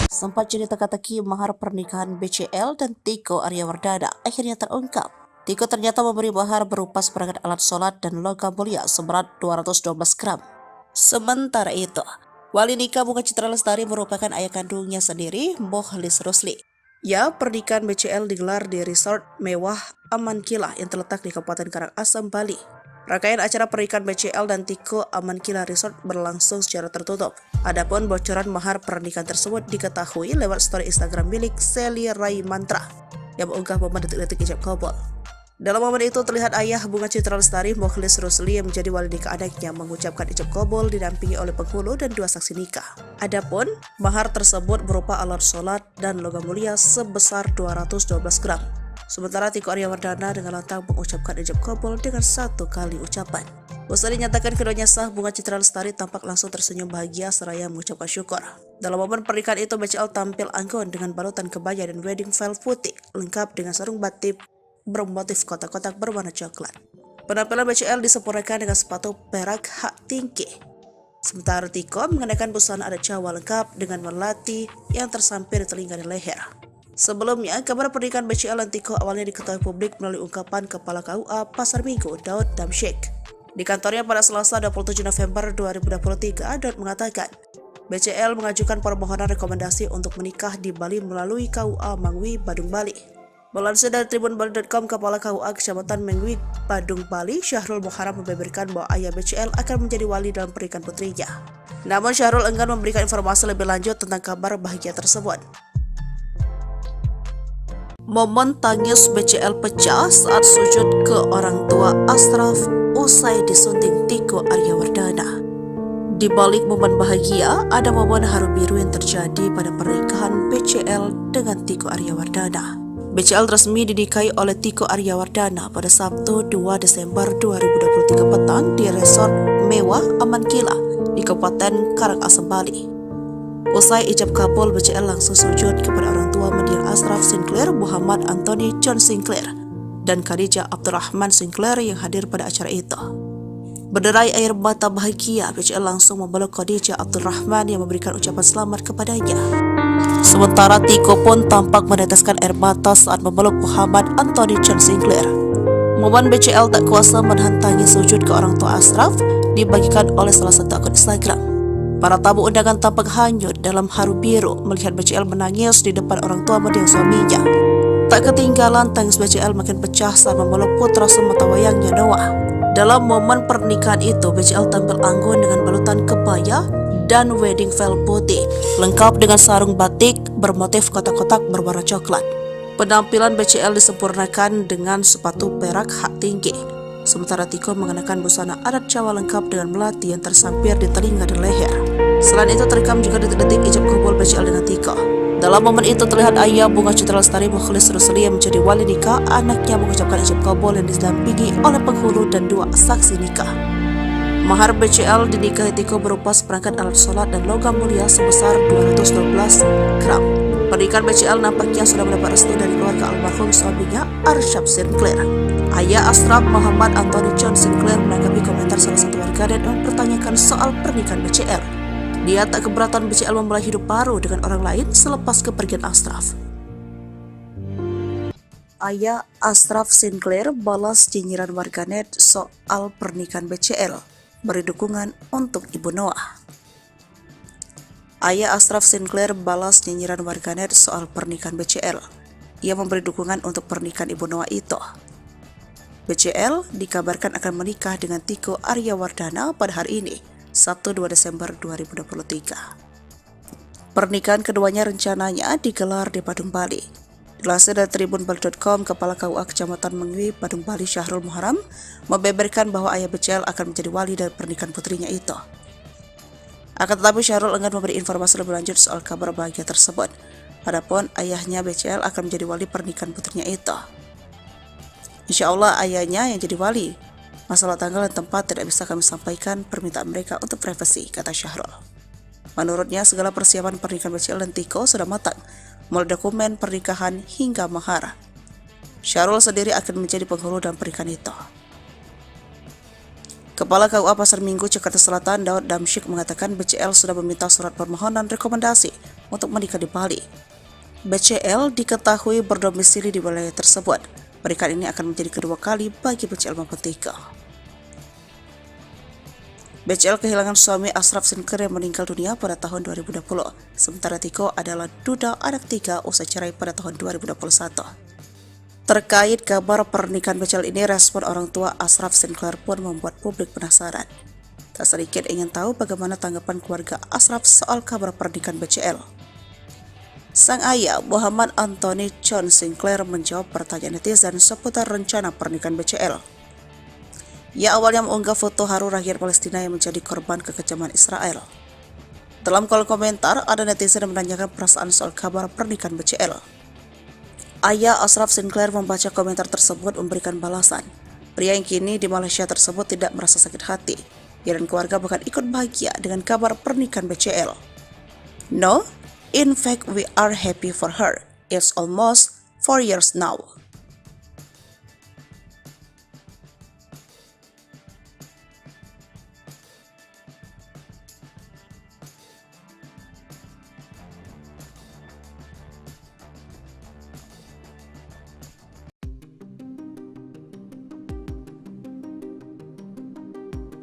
Sempat jadi teka-teki mahar pernikahan BCL dan Tiko Aryawardana akhirnya terungkap. Tiko ternyata memberi mahar berupa seperangkat alat sholat dan logam mulia seberat 212 gram. Sementara itu, wali nikah Bunga Citra Lestari merupakan ayah kandungnya sendiri, Mokhlis Rusli. Ya, pernikahan BCL digelar di resort mewah Amankila yang terletak di Kabupaten Karangasem, Bali. Rangkaian acara pernikahan BCL dan Tiko Amankila Resort berlangsung secara tertutup. Adapun bocoran mahar pernikahan tersebut diketahui lewat story Instagram milik Sally Rai Mantra yang mengunggah momen detik-detik ijab kabul. Dalam momen itu terlihat ayah Bunga Citra Lestari, Mokhlis Rusli, yang menjadi wali nikah anaknya mengucapkan ijab kabul didampingi oleh penghulu dan 2 saksi nikah. Adapun mahar tersebut berupa alat sholat dan logam mulia sebesar 212 gram. Sementara Tiko Aryawardana dengan lantang mengucapkan ijab kabul dengan 1 kali ucapan. Usai dinyatakan keduanya sah, Bunga Citra Lestari tampak langsung tersenyum bahagia seraya mengucapkan syukur. Dalam momen pernikahan itu, BCL tampil anggun dengan balutan kebaya dan wedding veil putih lengkap dengan sarung batik bermotif kotak-kotak berwarna coklat. Penampilan BCL disempurnakan dengan sepatu perak hak tinggi. Sementara Tiko mengenakan busana adat Jawa lengkap dengan melati yang tersampir di telinga dan leher. Sebelumnya, kabar pernikahan BCL dan Tiko awalnya diketahui publik melalui ungkapan Kepala KUA Pasar Minggu, Daud Damsyik. Di kantornya pada Selasa 27 November 2023, Daud mengatakan, BCL mengajukan permohonan rekomendasi untuk menikah di Bali melalui KUA Mangwi, Badung, Bali. Melansir dari tribunbali.com, Kepala KUA Kecamatan Mengwi, Badung, Bali, Syahrul Muharram, membeberkan bahwa ayah BCL akan menjadi wali dalam pernikahan putrinya. Namun Syahrul enggan memberikan informasi lebih lanjut tentang kabar bahagia tersebut. Momen tangis BCL pecah saat sujud ke orang tua Ashraf usai disunting Tiko Aryawardana. Di balik momen bahagia, ada momen haru biru yang terjadi pada pernikahan BCL dengan Tiko Aryawardana. BCL resmi dinikahi oleh Tiko Aryawardana pada Sabtu 2 Desember 2023 petang di resort mewah Amankila di Kabupaten Karangasem, Bali. Usai ijab kabul, BCL langsung sujud kepada orang tua mendiang Ashraf Sinclair, Muhammad Anthony John Sinclair, dan Khadijah Abdurrahman Sinclair yang hadir pada acara itu. Berderai air mata bahagia, BCL langsung memeluk Khadijah Abdurrahman yang memberikan ucapan selamat kepadanya. Sementara Tiko pun tampak meneteskan air mata saat memeluk Muhammad Anthony John Sinclair. Momen BCL tak kuasa menahan tangis sujud ke orang tua Ashraf dibagikan oleh salah satu akun Instagram. Para tamu undangan tampak hanyut dalam haru biru melihat BCL menangis di depan orang tua mendiang suaminya. Tak ketinggalan, tangis BCL makin pecah saat memeluk putra sematawayangnya Noah. Dalam momen pernikahan itu, BCL tampil anggun dengan balutan kebaya dan wedding veil putih, lengkap dengan sarung batik bermotif kotak-kotak berwarna coklat. Penampilan BCL disempurnakan dengan sepatu perak hak tinggi. sementara Tiko mengenakan busana adat Jawa lengkap dengan melati yang tersampir di telinga dan leher. Selain itu terekam juga detik-detik ijab kabul BCL dengan Tiko. Dalam momen itu terlihat ayah Bunga Citra Lestari Mukhlis Rusli yang menjadi wali nikah anaknya mengucapkan ijab kabul yang didampingi oleh penghulu dan 2 saksi nikah. Mahar BCL dinikahi Tiko berupa seperangkat alat sholat dan logam mulia sebesar 212 gram. Pernikahan BCL nampaknya sudah mendapat restu dari keluarga almarhum suaminya Arsyaf Sinclair. Ayah Ashraf Muhammad Anthony John Sinclair menanggapi komentar salah satu warganet yang mempertanyakan soal pernikahan BCL. Dia tak keberatan BCL memulai hidup baru dengan orang lain selepas kepergian Ashraf. Ayah Ashraf Sinclair balas nyinyiran warganet soal pernikahan BCL, beri dukungan untuk Ibu Noah. Ayah Ashraf Sinclair balas nyinyiran warganet soal pernikahan BCL. Ia memberi dukungan untuk pernikahan Ibu Noah itu. BCL dikabarkan akan menikah dengan Tiko Aryawardana pada hari ini, Sabtu 2 Desember 2023. Pernikahan keduanya rencananya digelar di Badung, Bali. Dilansir dari tribunbali.com, Kepala KUA Kecamatan Mengwi, Badung, Bali, Syahrul Muharam, membeberkan bahwa ayah BCL akan menjadi wali dari pernikahan putrinya itu. Akan tetapi Syahrul enggan memberi informasi lebih lanjut soal kabar bahagia tersebut. Adapun ayahnya BCL akan menjadi wali pernikahan putrinya itu. Insya Allah ayahnya yang jadi wali. Masalah tanggal dan tempat tidak bisa kami sampaikan, permintaan mereka untuk privasi, kata Syahrul. Menurutnya segala persiapan pernikahan BCL dan Tiko sudah matang, mulai dokumen pernikahan hingga mahar. Syahrul sendiri akan menjadi penghulu dalam pernikahan itu. Kepala KUA Pasar Minggu Jakarta Selatan Daud Damsyik mengatakan BCL sudah meminta surat permohonan rekomendasi untuk menikah di Bali. BCL diketahui berdomisili di wilayah tersebut. Pernikahan ini akan menjadi kedua kali bagi BCL maupun Tiko. BCL kehilangan suami Ashraf Sinclair yang meninggal dunia pada tahun 2020. Sementara Tiko adalah duda anak 3 usai cerai pada tahun 2021. Terkait kabar pernikahan BCL ini, respon orang tua Ashraf Sinclair pun membuat publik penasaran. Tak sedikit ingin tahu bagaimana tanggapan keluarga Ashraf soal kabar pernikahan BCL. Sang ayah Muhammad Anthony John Sinclair menjawab pertanyaan netizen seputar rencana pernikahan BCL. Ia awalnya mengunggah foto haru rakyat Palestina yang menjadi korban kekejaman Israel. Dalam kolom komentar, ada netizen yang menanyakan perasaan soal kabar pernikahan BCL. Ayah Ashraf Sinclair membaca komentar tersebut memberikan balasan. Pria yang kini di Malaysia tersebut tidak merasa sakit hati. Ia dan keluarga bahkan ikut bahagia dengan kabar pernikahan BCL. No, in fact, we are happy for her. It's almost 4 years now.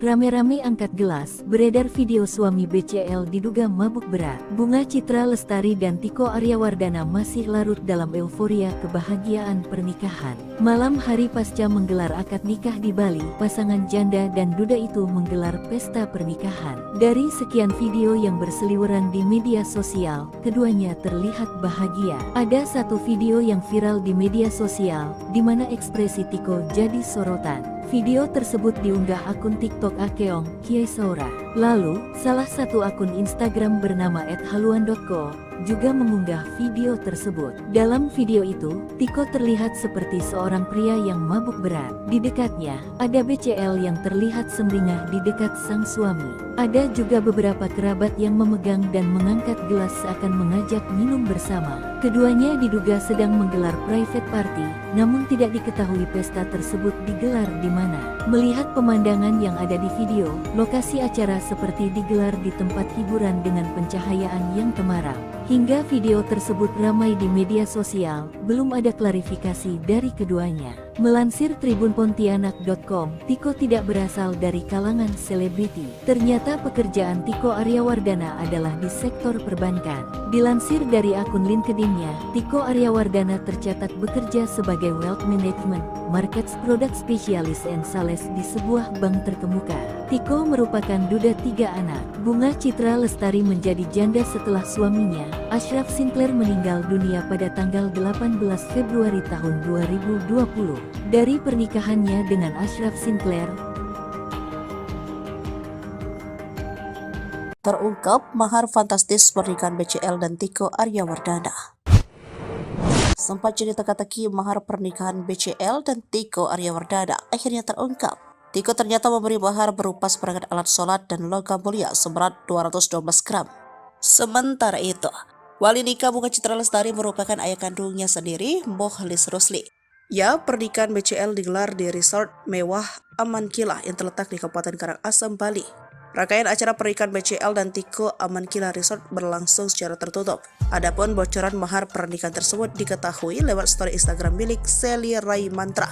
Rame-rame angkat gelas, beredar video suami BCL diduga mabuk berat. Bunga Citra Lestari dan Tiko Aryawardana masih larut dalam euforia kebahagiaan pernikahan. Malam hari pasca menggelar akad nikah di Bali, pasangan janda dan duda itu menggelar pesta pernikahan. Dari sekian video yang berseliweran di media sosial, keduanya terlihat bahagia. Ada satu video yang viral di media sosial, di mana ekspresi Tiko jadi sorotan. Video tersebut diunggah akun TikTok Akeong Kiai Saura. Lalu, salah satu akun Instagram bernama @haluan.co juga mengunggah video tersebut. Dalam video itu, Tiko terlihat seperti seorang pria yang mabuk berat. Di dekatnya, ada BCL yang terlihat sumringah di dekat sang suami. Ada juga beberapa kerabat yang memegang dan mengangkat gelas seakan mengajak minum bersama. Keduanya diduga sedang menggelar private party, namun tidak diketahui pesta tersebut digelar di mana. Melihat pemandangan yang ada di video, lokasi acara seperti digelar di tempat hiburan dengan pencahayaan yang temaram. Hingga video tersebut ramai di media sosial, belum ada klarifikasi dari keduanya. Melansir tribunpontianak.com, Tiko tidak berasal dari kalangan selebriti. Ternyata pekerjaan Tiko Aryawardana adalah di sektor perbankan. Dilansir dari akun LinkedIn-nya, Tiko Aryawardana tercatat bekerja sebagai Wealth Management, Markets Product Specialist and Sales di sebuah bank terkemuka. Tiko merupakan duda 3 anak. Bunga Citra Lestari menjadi janda setelah suaminya, Ashraf Sinclair meninggal dunia pada tanggal 18 Februari tahun 2020. Dari pernikahannya dengan Ashraf Sinclair, terungkap mahar fantastis pernikahan BCL dan Tiko Aryawardana. Sempat jadi teka-teki mahar pernikahan BCL dan Tiko Aryawardana akhirnya terungkap. Tiko ternyata memberi mahar berupa seperangkat alat sholat dan logam mulia seberat 212 gram. Sementara itu, wali nikah Bunga Citra Lestari merupakan ayah kandungnya sendiri, Mokhlis Rusli. Ya, pernikahan BCL digelar di resort mewah Aman Kilah yang terletak di Kabupaten Karangasem, Bali. Rangkaian acara pernikahan BCL dan Tiko Aman Kilah Resort berlangsung secara tertutup. Adapun bocoran mahar pernikahan tersebut diketahui lewat story Instagram milik Sally Rai Mantra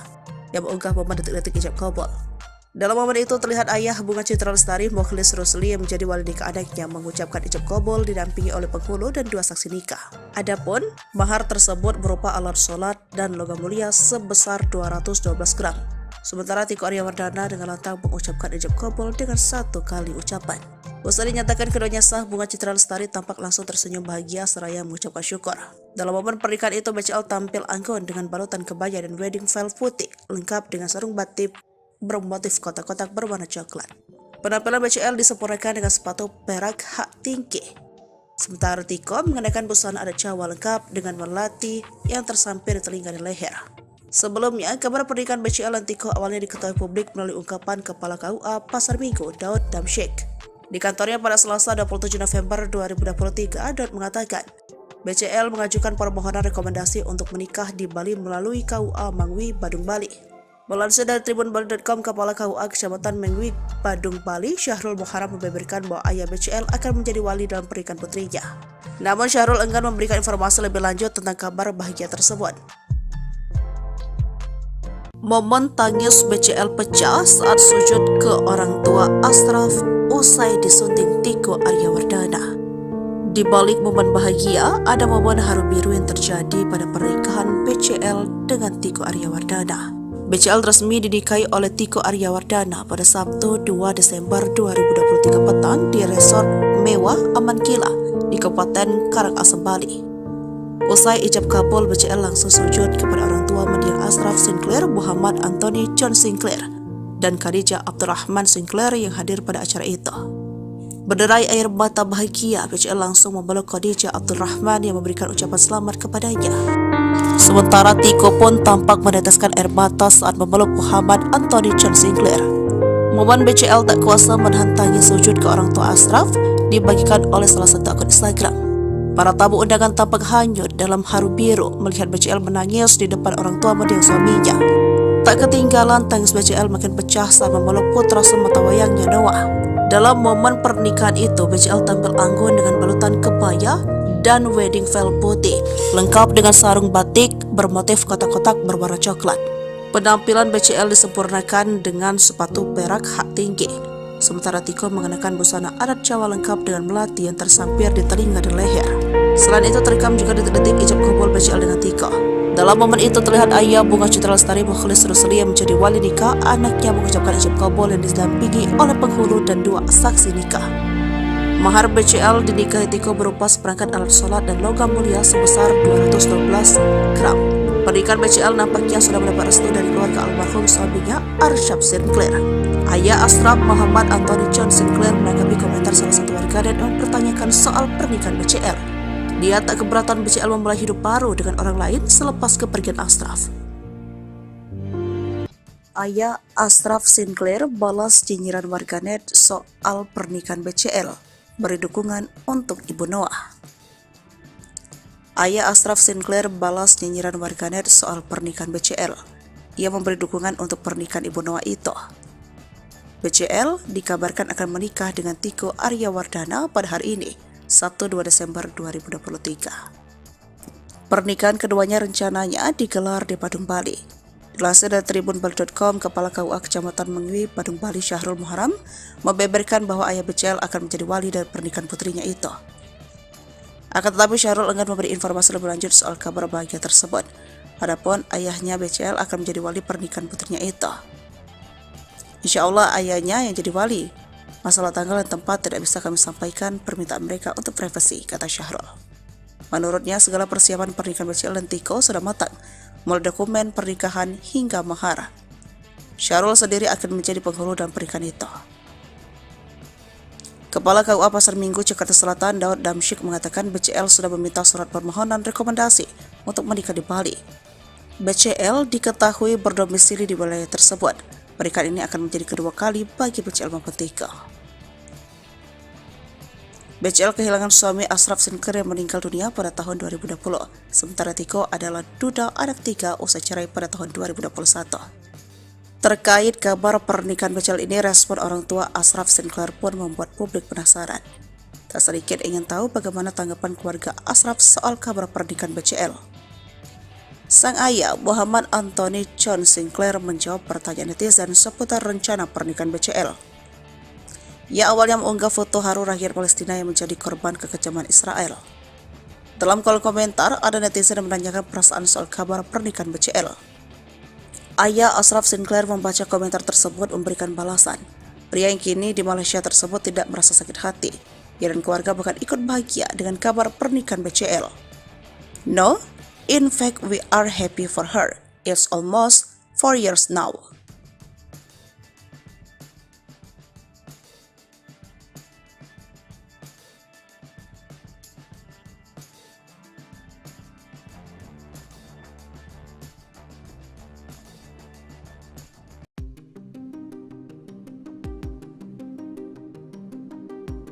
yang mengunggah momen detik-detik ijab kabul. Dalam momen itu terlihat ayah Bunga Citra Lestari, Mokhlis Rusli, yang menjadi wali nikah anaknya mengucapkan ijab kabul didampingi oleh penghulu dan 2 saksi nikah. Adapun mahar tersebut berupa alat sholat dan logam mulia sebesar 212 gram. Sementara Tiko Aryawardana dengan lantang mengucapkan ijab kabul dengan 1 kali ucapan. Usai dinyatakan keduanya sah, Bunga Citra Lestari tampak langsung tersenyum bahagia seraya mengucapkan syukur. Dalam momen pernikahan itu, BCL tampil anggun dengan balutan kebaya dan wedding veil putih lengkap dengan sarung batik bermotif kotak-kotak berwarna coklat. Penampilan BCL disempurnakan dengan sepatu perak hak tinggi. Sementara Tiko mengenakan busana adat Jawa lengkap dengan melati yang tersampir di telinga dan leher. Sebelumnya, kabar pernikahan BCL dan Tiko awalnya diketahui publik melalui ungkapan Kepala KUA Pasar Minggu, Daud Damsyik. Di kantornya pada Selasa 27 November 2023, Daud mengatakan, BCL mengajukan permohonan rekomendasi untuk menikah di Bali melalui KUA Mangwi, Badung, Bali. Melansir dari tribunbali.com, Kepala KUA Kecamatan Mengwi, Badung, Bali, Syahrul Muharam membeberkan bahwa ayah BCL akan menjadi wali dalam pernikahan putrinya. Namun Syahrul enggan memberikan informasi lebih lanjut tentang kabar bahagia tersebut. Momen tangis BCL pecah saat sujud ke orang tua Ashraf usai disunting Tiko Aryawardana. Di balik momen bahagia, ada momen haru biru yang terjadi pada pernikahan BCL dengan Tiko Aryawardana. BCL resmi dinikahi oleh Tiko Aryawardana pada Sabtu 2 Desember 2023 petang di resort mewah Aman Kilah di Kabupaten Karangasem, Bali. Usai ijab kabul, BCL langsung sujud kepada orang tua mendiang Ashraf Sinclair, Muhammad Anthony John Sinclair, dan Khadijah Abdurrahman Sinclair yang hadir pada acara itu. Berderai air mata bahagia, BCL langsung memeluk Khadijah Abdurrahman yang memberikan ucapan selamat kepadanya. Sementara Tiko pun tampak meneteskan air mata saat memeluk Muhammad Anthony John Sinclair. Momen BCL tak kuasa menahan tangis sujud ke orang tua Ashraf dibagikan oleh salah satu akun Instagram. Para tamu undangan tampak hanyut dalam haru biru melihat BCL menangis di depan orang tua mendiang suaminya. Tak ketinggalan tangis BCL makin pecah saat memeluk putra sematawayangnya Noah. Dalam momen pernikahan itu, BCL tampil anggun dengan balutan kebaya dan wedding veil putih, lengkap dengan sarung batik bermotif kotak-kotak berwarna coklat. Penampilan BCL disempurnakan dengan sepatu perak hak tinggi. Sementara Tiko mengenakan busana adat Jawa lengkap dengan melati yang tersampir di telinga dan leher. Selain itu terekam juga detik-detik ijab kabul BCL dengan Tiko. Dalam momen itu terlihat ayah Bunga Citra Lestari, Mokhlis Rusli, yang menjadi wali nikah anaknya mengucapkan ijab kabul yang didampingi oleh penghulu dan 2 saksi nikah. Mahar BCL dinikahi Tiko berupa seperangkat alat sholat dan logam mulia sebesar 212 gram. Pernikahan BCL nampaknya sudah mendapat restu dari keluarga almarhum suaminya, Ashraf Sinclair. Ayah Ashraf, Muhammad Anthony John Sinclair, menanggapi komentar salah satu warganet yang mempertanyakan soal pernikahan BCL. Dia tak keberatan BCL memulai hidup baru dengan orang lain selepas kepergian Ashraf. Ayah Ashraf Sinclair balas nyinyiran warganet soal pernikahan BCL, beri dukungan untuk Ibu Noah. Ayah Ashraf Sinclair balas nyinyiran warganet soal pernikahan BCL. Ia memberi dukungan untuk pernikahan Ibu Noah itu. BCL dikabarkan akan menikah dengan Tiko Aryawardana pada hari ini, Sabtu 2 Desember 2023. Pernikahan keduanya rencananya digelar di Badung, Bali. Dilansir dari tribunbali.com, Kepala KUA Kecamatan Mengwi, Badung, Bali, Syahrul Muharam, membeberkan bahwa ayah BCL akan menjadi wali dari pernikahan putrinya itu. Akan tetapi Syahrul enggan memberi informasi lebih lanjut soal kabar bahagia tersebut. Adapun ayahnya BCL akan menjadi wali pernikahan putrinya itu. Insya Allah ayahnya yang jadi wali. Masalah tanggal dan tempat tidak bisa kami sampaikan, permintaan mereka untuk privasi, kata Syahrul. Menurutnya segala persiapan pernikahan BCL dan Tiko sudah matang. mulai dokumen pernikahan hingga mahar. Syahrul sendiri akan menjadi penghulu dalam pernikahan itu. Kepala KUA Pasar Minggu, Jakarta Selatan, Daud Damsyik mengatakan BCL sudah meminta surat permohonan rekomendasi untuk menikah di Bali. BCL diketahui berdomisili di wilayah tersebut. Pernikahan ini akan menjadi kedua kali bagi BCL maupun Tiko. BCL kehilangan suami Ashraf Sinclair yang meninggal dunia pada tahun 2020. Sementara Tiko adalah duda anak 3 usai cerai pada tahun 2021. Terkait kabar pernikahan BCL ini, respon orang tua Ashraf Sinclair pun membuat publik penasaran. Tak sedikit ingin tahu bagaimana tanggapan keluarga Ashraf soal kabar pernikahan BCL. Sang ayah, Muhammad Anthony John Sinclair, menjawab pertanyaan netizen seputar rencana pernikahan BCL. Ia awalnya mengunggah foto haru rakyat Palestina yang menjadi korban kekejaman Israel. Dalam kolom komentar, ada netizen yang menanyakan perasaan soal kabar pernikahan BCL. Ayah Ashraf Sinclair membaca komentar tersebut memberikan balasan. Pria yang kini di Malaysia tersebut tidak merasa sakit hati. Ia dan keluarga bahkan ikut bahagia dengan kabar pernikahan BCL. No, in fact we are happy for her. It's almost 4 years now.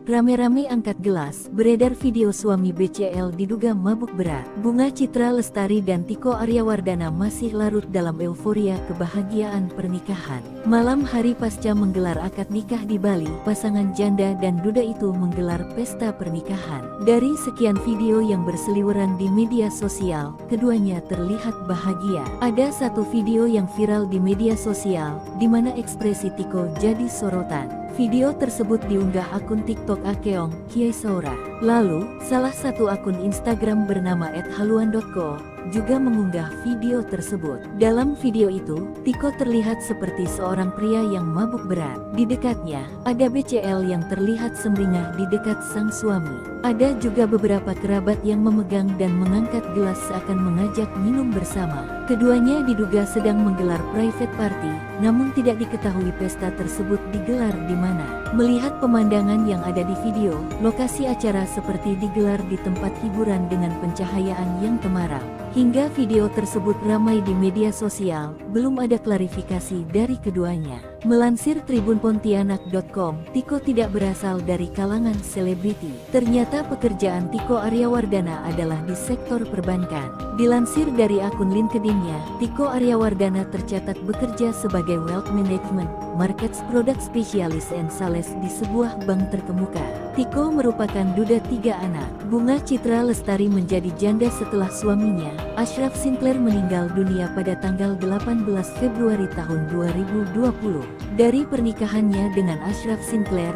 Rame-rame angkat gelas, beredar video suami BCL diduga mabuk berat. Bunga Citra Lestari dan Tiko Aryawardana masih larut dalam euforia kebahagiaan pernikahan. Malam hari pasca menggelar akad nikah di Bali, pasangan janda dan duda itu menggelar pesta pernikahan. Dari sekian video yang berseliweran di media sosial, keduanya terlihat bahagia. Ada satu video yang viral di media sosial, di mana ekspresi Tiko jadi sorotan. Video tersebut diunggah akun TikTok Akeong Kiai Saura. Lalu, salah satu akun Instagram bernama @haluan.co juga mengunggah video tersebut. Dalam video itu, Tiko terlihat seperti seorang pria yang mabuk berat. Di dekatnya, ada BCL yang terlihat sumringah di dekat sang suami. Ada juga beberapa kerabat yang memegang dan mengangkat gelas seakan mengajak minum bersama. Keduanya diduga sedang menggelar private party, namun tidak diketahui pesta tersebut digelar di mana. Melihat pemandangan yang ada di video, lokasi acara seperti digelar di tempat hiburan dengan pencahayaan yang temaram. Hingga video tersebut ramai di media sosial, belum ada klarifikasi dari keduanya. Melansir tribunpontianak.com, Tiko tidak berasal dari kalangan selebriti. Ternyata pekerjaan Tiko Aryawardana adalah di sektor perbankan. Dilansir dari akun LinkedIn-nya, Tiko Aryawardana tercatat bekerja sebagai Wealth Management, Markets Product Specialist and Sales di sebuah bank terkemuka. Tiko merupakan duda 3 anak. Bunga Citra Lestari menjadi janda setelah suaminya, Ashraf Sinclair, meninggal dunia pada tanggal 18 Februari tahun 2020. Dari pernikahannya dengan Ashraf Sinclair,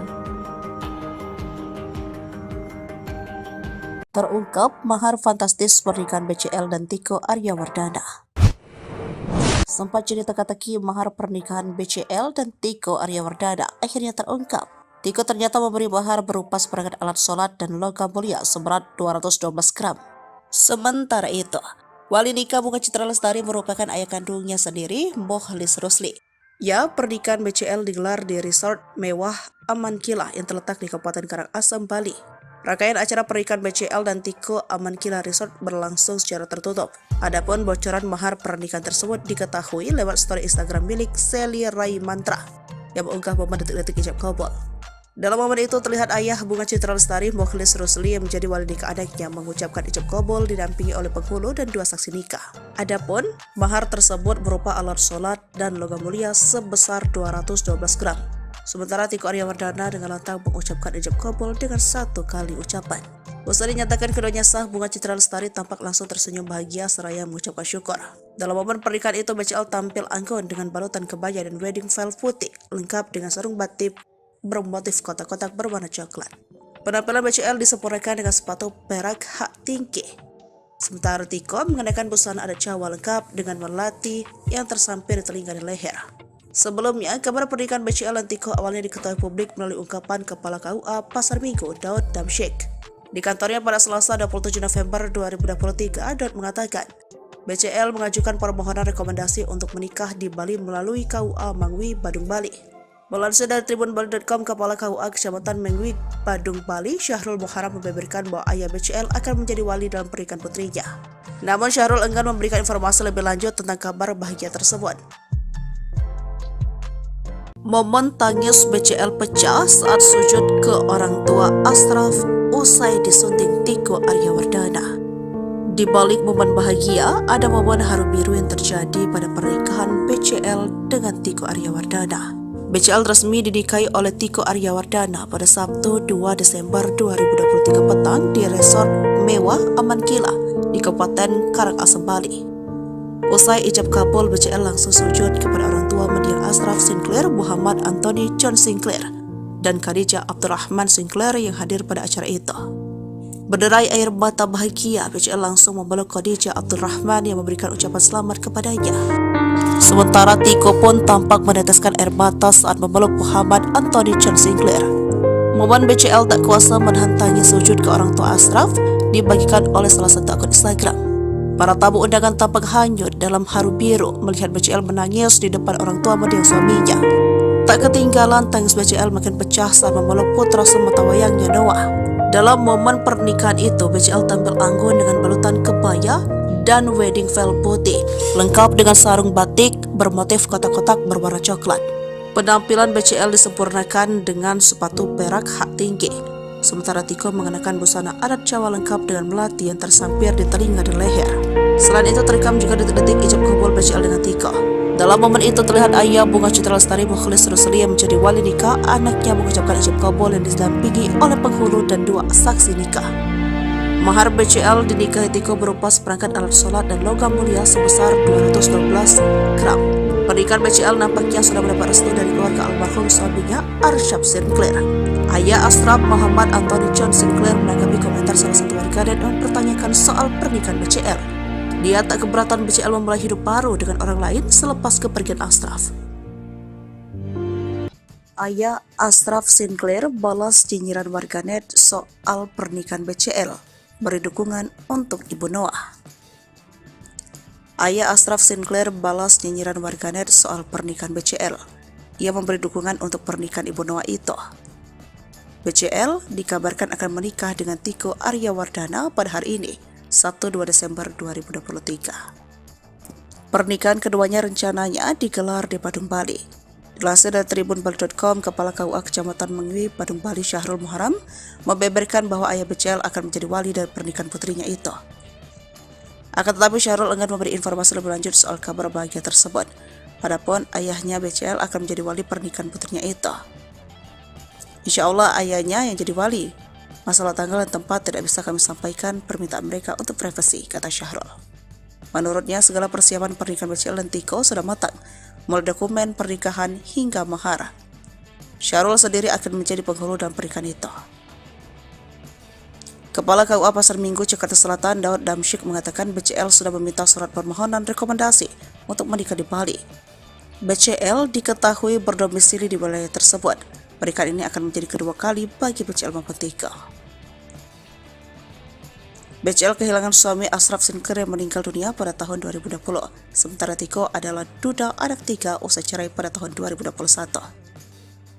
terungkap mahar fantastis pernikahan BCL dan Tiko Aryawardana. Sempat jadi teka-teki mahar pernikahan BCL dan Tiko Aryawardana akhirnya terungkap. Tiko ternyata memberi mahar berupa seperangkat alat sholat dan logam mulia seberat 212 gram. Sementara itu, wali nikah Bunga Citra Lestari merupakan ayah kandungnya sendiri, Mokhlis Rusli. Ya, pernikahan BCL digelar di resort mewah Aman Kilah yang terletak di Kabupaten Karangasem, Bali. Rangkaian acara pernikahan BCL dan Tiko Aman Kilah Resort berlangsung secara tertutup. Adapun bocoran mahar pernikahan tersebut diketahui lewat story Instagram milik Sally Rai Mantra yang mengunggah momen detik-detik ijab kabul. Dalam momen itu terlihat ayah Bunga Citra Lestari, Mokhlis Rusli, yang menjadi wali nikah adiknya, mengucapkan ijab kabul didampingi oleh penghulu dan 2 saksi nikah. Adapun mahar tersebut berupa alat sholat dan logam mulia sebesar 212 gram. Sementara Tiko Aryawardana dengan lantang mengucapkan ijab kabul dengan 1 kali ucapan. Usai dinyatakan keduanya sah, Bunga Citra Lestari tampak langsung tersenyum bahagia seraya mengucapkan syukur. Dalam momen pernikahan itu, BCL tampil anggun dengan balutan kebaya dan wedding veil putih, lengkap dengan sarung batik bermotif kotak-kotak berwarna coklat. Penampilan BCL disempurnakan dengan sepatu perak hak tinggi. Sementara Tiko mengenakan busana adat Jawa lengkap dengan melati yang tersampir di telinga dan leher. Sebelumnya, kabar pernikahan BCL dan Tiko awalnya diketahui publik melalui ungkapan Kepala KUA Pasar Minggu, Daud Damsyik. Di kantornya pada Selasa 27 November 2023, Daud mengatakan, BCL mengajukan permohonan rekomendasi untuk menikah di Bali melalui KUA Mangwi, Badung, Bali. Melansir dari tribunbali.com, Kepala KUA Kecamatan Mangwi, Badung, Bali, Syahrul Muharam membeberkan bahwa ayah BCL akan menjadi wali dalam pernikahan putrinya. Namun Syahrul enggan memberikan informasi lebih lanjut tentang kabar bahagia tersebut. Momen tangis BCL pecah saat sujud ke orang tua Ashraf usai disunting Tiko Aryawardana. Di balik momen bahagia, ada momen haru biru yang terjadi pada pernikahan BCL dengan Tiko Aryawardana. BCL resmi dinikahi oleh Tiko Aryawardana pada Sabtu 2 Desember 2023 petang di resort mewah Aman Kila di Kabupaten Karangasem, Bali. Usai ijab kabul, BCL langsung sujud kepada orang tua mendiang Ashraf Sinclair, Muhammad Anthony John Sinclair, dan Khadijah Abdurrahman Sinclair yang hadir pada acara itu. Berderai air mata bahagia, BCL langsung memeluk Khadijah Abdurrahman yang memberikan ucapan selamat kepadanya. Sementara Tiko pun tampak meneteskan air mata saat memeluk Muhammad Anthony John Sinclair. Momen BCL tak kuasa menahan tangis sujud ke orang tua Ashraf dibagikan oleh salah satu akun Instagram. Para tamu undangan tampak hanyut dalam haru biru melihat BCL menangis di depan orang tua mendiang suaminya. Tak ketinggalan, tangis BCL makin pecah saat memeluk putra sematawayangnya Noah. Dalam momen pernikahan itu, BCL tampil anggun dengan balutan kebaya dan wedding veil putih, lengkap dengan sarung batik bermotif kotak-kotak berwarna coklat. Penampilan BCL disempurnakan dengan sepatu perak hak tinggi, sementara Tiko mengenakan busana adat Jawa lengkap dengan melati yang tersampir di telinga dan leher. Selain itu, terekam juga detik-detik ijab kabul BCL dengan Tiko. Dalam momen itu terlihat ayah Bunga Citra Lestari Mukhlis Rusli yang menjadi wali nikah anaknya mengucapkan ijab kabul yang didampingi oleh penghulu dan 2 saksi nikah. Mahar BCL dinikahi Tiko berupa seperangkat alat sholat dan logam mulia sebesar 212 gram. Pernikahan BCL nampaknya sudah mendapat restu dari keluarga almarhum suaminya Ashraf Sinclair. Ayah Ashraf, Muhammad Anthony John Sinclair, menanggapi komentar salah satu warganet yang mempertanyakan soal pernikahan BCL. Dia tak keberatan BCL memulai hidup baru dengan orang lain selepas kepergian Ashraf. Ayah Ashraf Sinclair balas nyinyiran warganet soal pernikahan BCL, beri dukungan untuk Ibu Noah. Ayah Ashraf Sinclair balas nyinyiran warganet soal pernikahan BCL. Ia memberi dukungan untuk pernikahan Ibu Noah itu. BCL dikabarkan akan menikah dengan Tiko Aryawardana pada hari ini, Sabtu 2 Desember 2023. Pernikahan keduanya rencananya digelar di Badung, Bali. Dilansir dari tribunbali.com, Kepala KUA Kecamatan Mangwi, Badung, Bali, Syahrul Muharam membeberkan bahwa ayah BCL akan menjadi wali dari pernikahan putrinya itu. Akan tetapi Syahrul enggan memberi informasi lebih lanjut soal kabar bahagia tersebut. Padahal ayahnya BCL akan menjadi wali pernikahan putrinya itu. Insya Allah ayahnya yang jadi wali. Masalah tanggal dan tempat tidak bisa kami sampaikan, permintaan mereka untuk privasi, kata Syahrul. Menurutnya segala persiapan pernikahan BCL dan Tiko sudah matang, mulai dokumen pernikahan hingga mahar. Syahrul sendiri akan menjadi penghulu dalam pernikahan itu. Kepala KUA Pasar Minggu, Jakarta Selatan, Daud Damsyik mengatakan BCL sudah meminta surat permohonan rekomendasi untuk menikah di Bali. BCL diketahui berdomisili di wilayah tersebut. Pernikahan ini akan menjadi kedua kali bagi BCL maupun Tiko. BCL kehilangan suami Ashraf Sinclair yang meninggal dunia pada tahun 2020. Sementara Tiko adalah duda anak 3 usai cerai pada tahun 2021.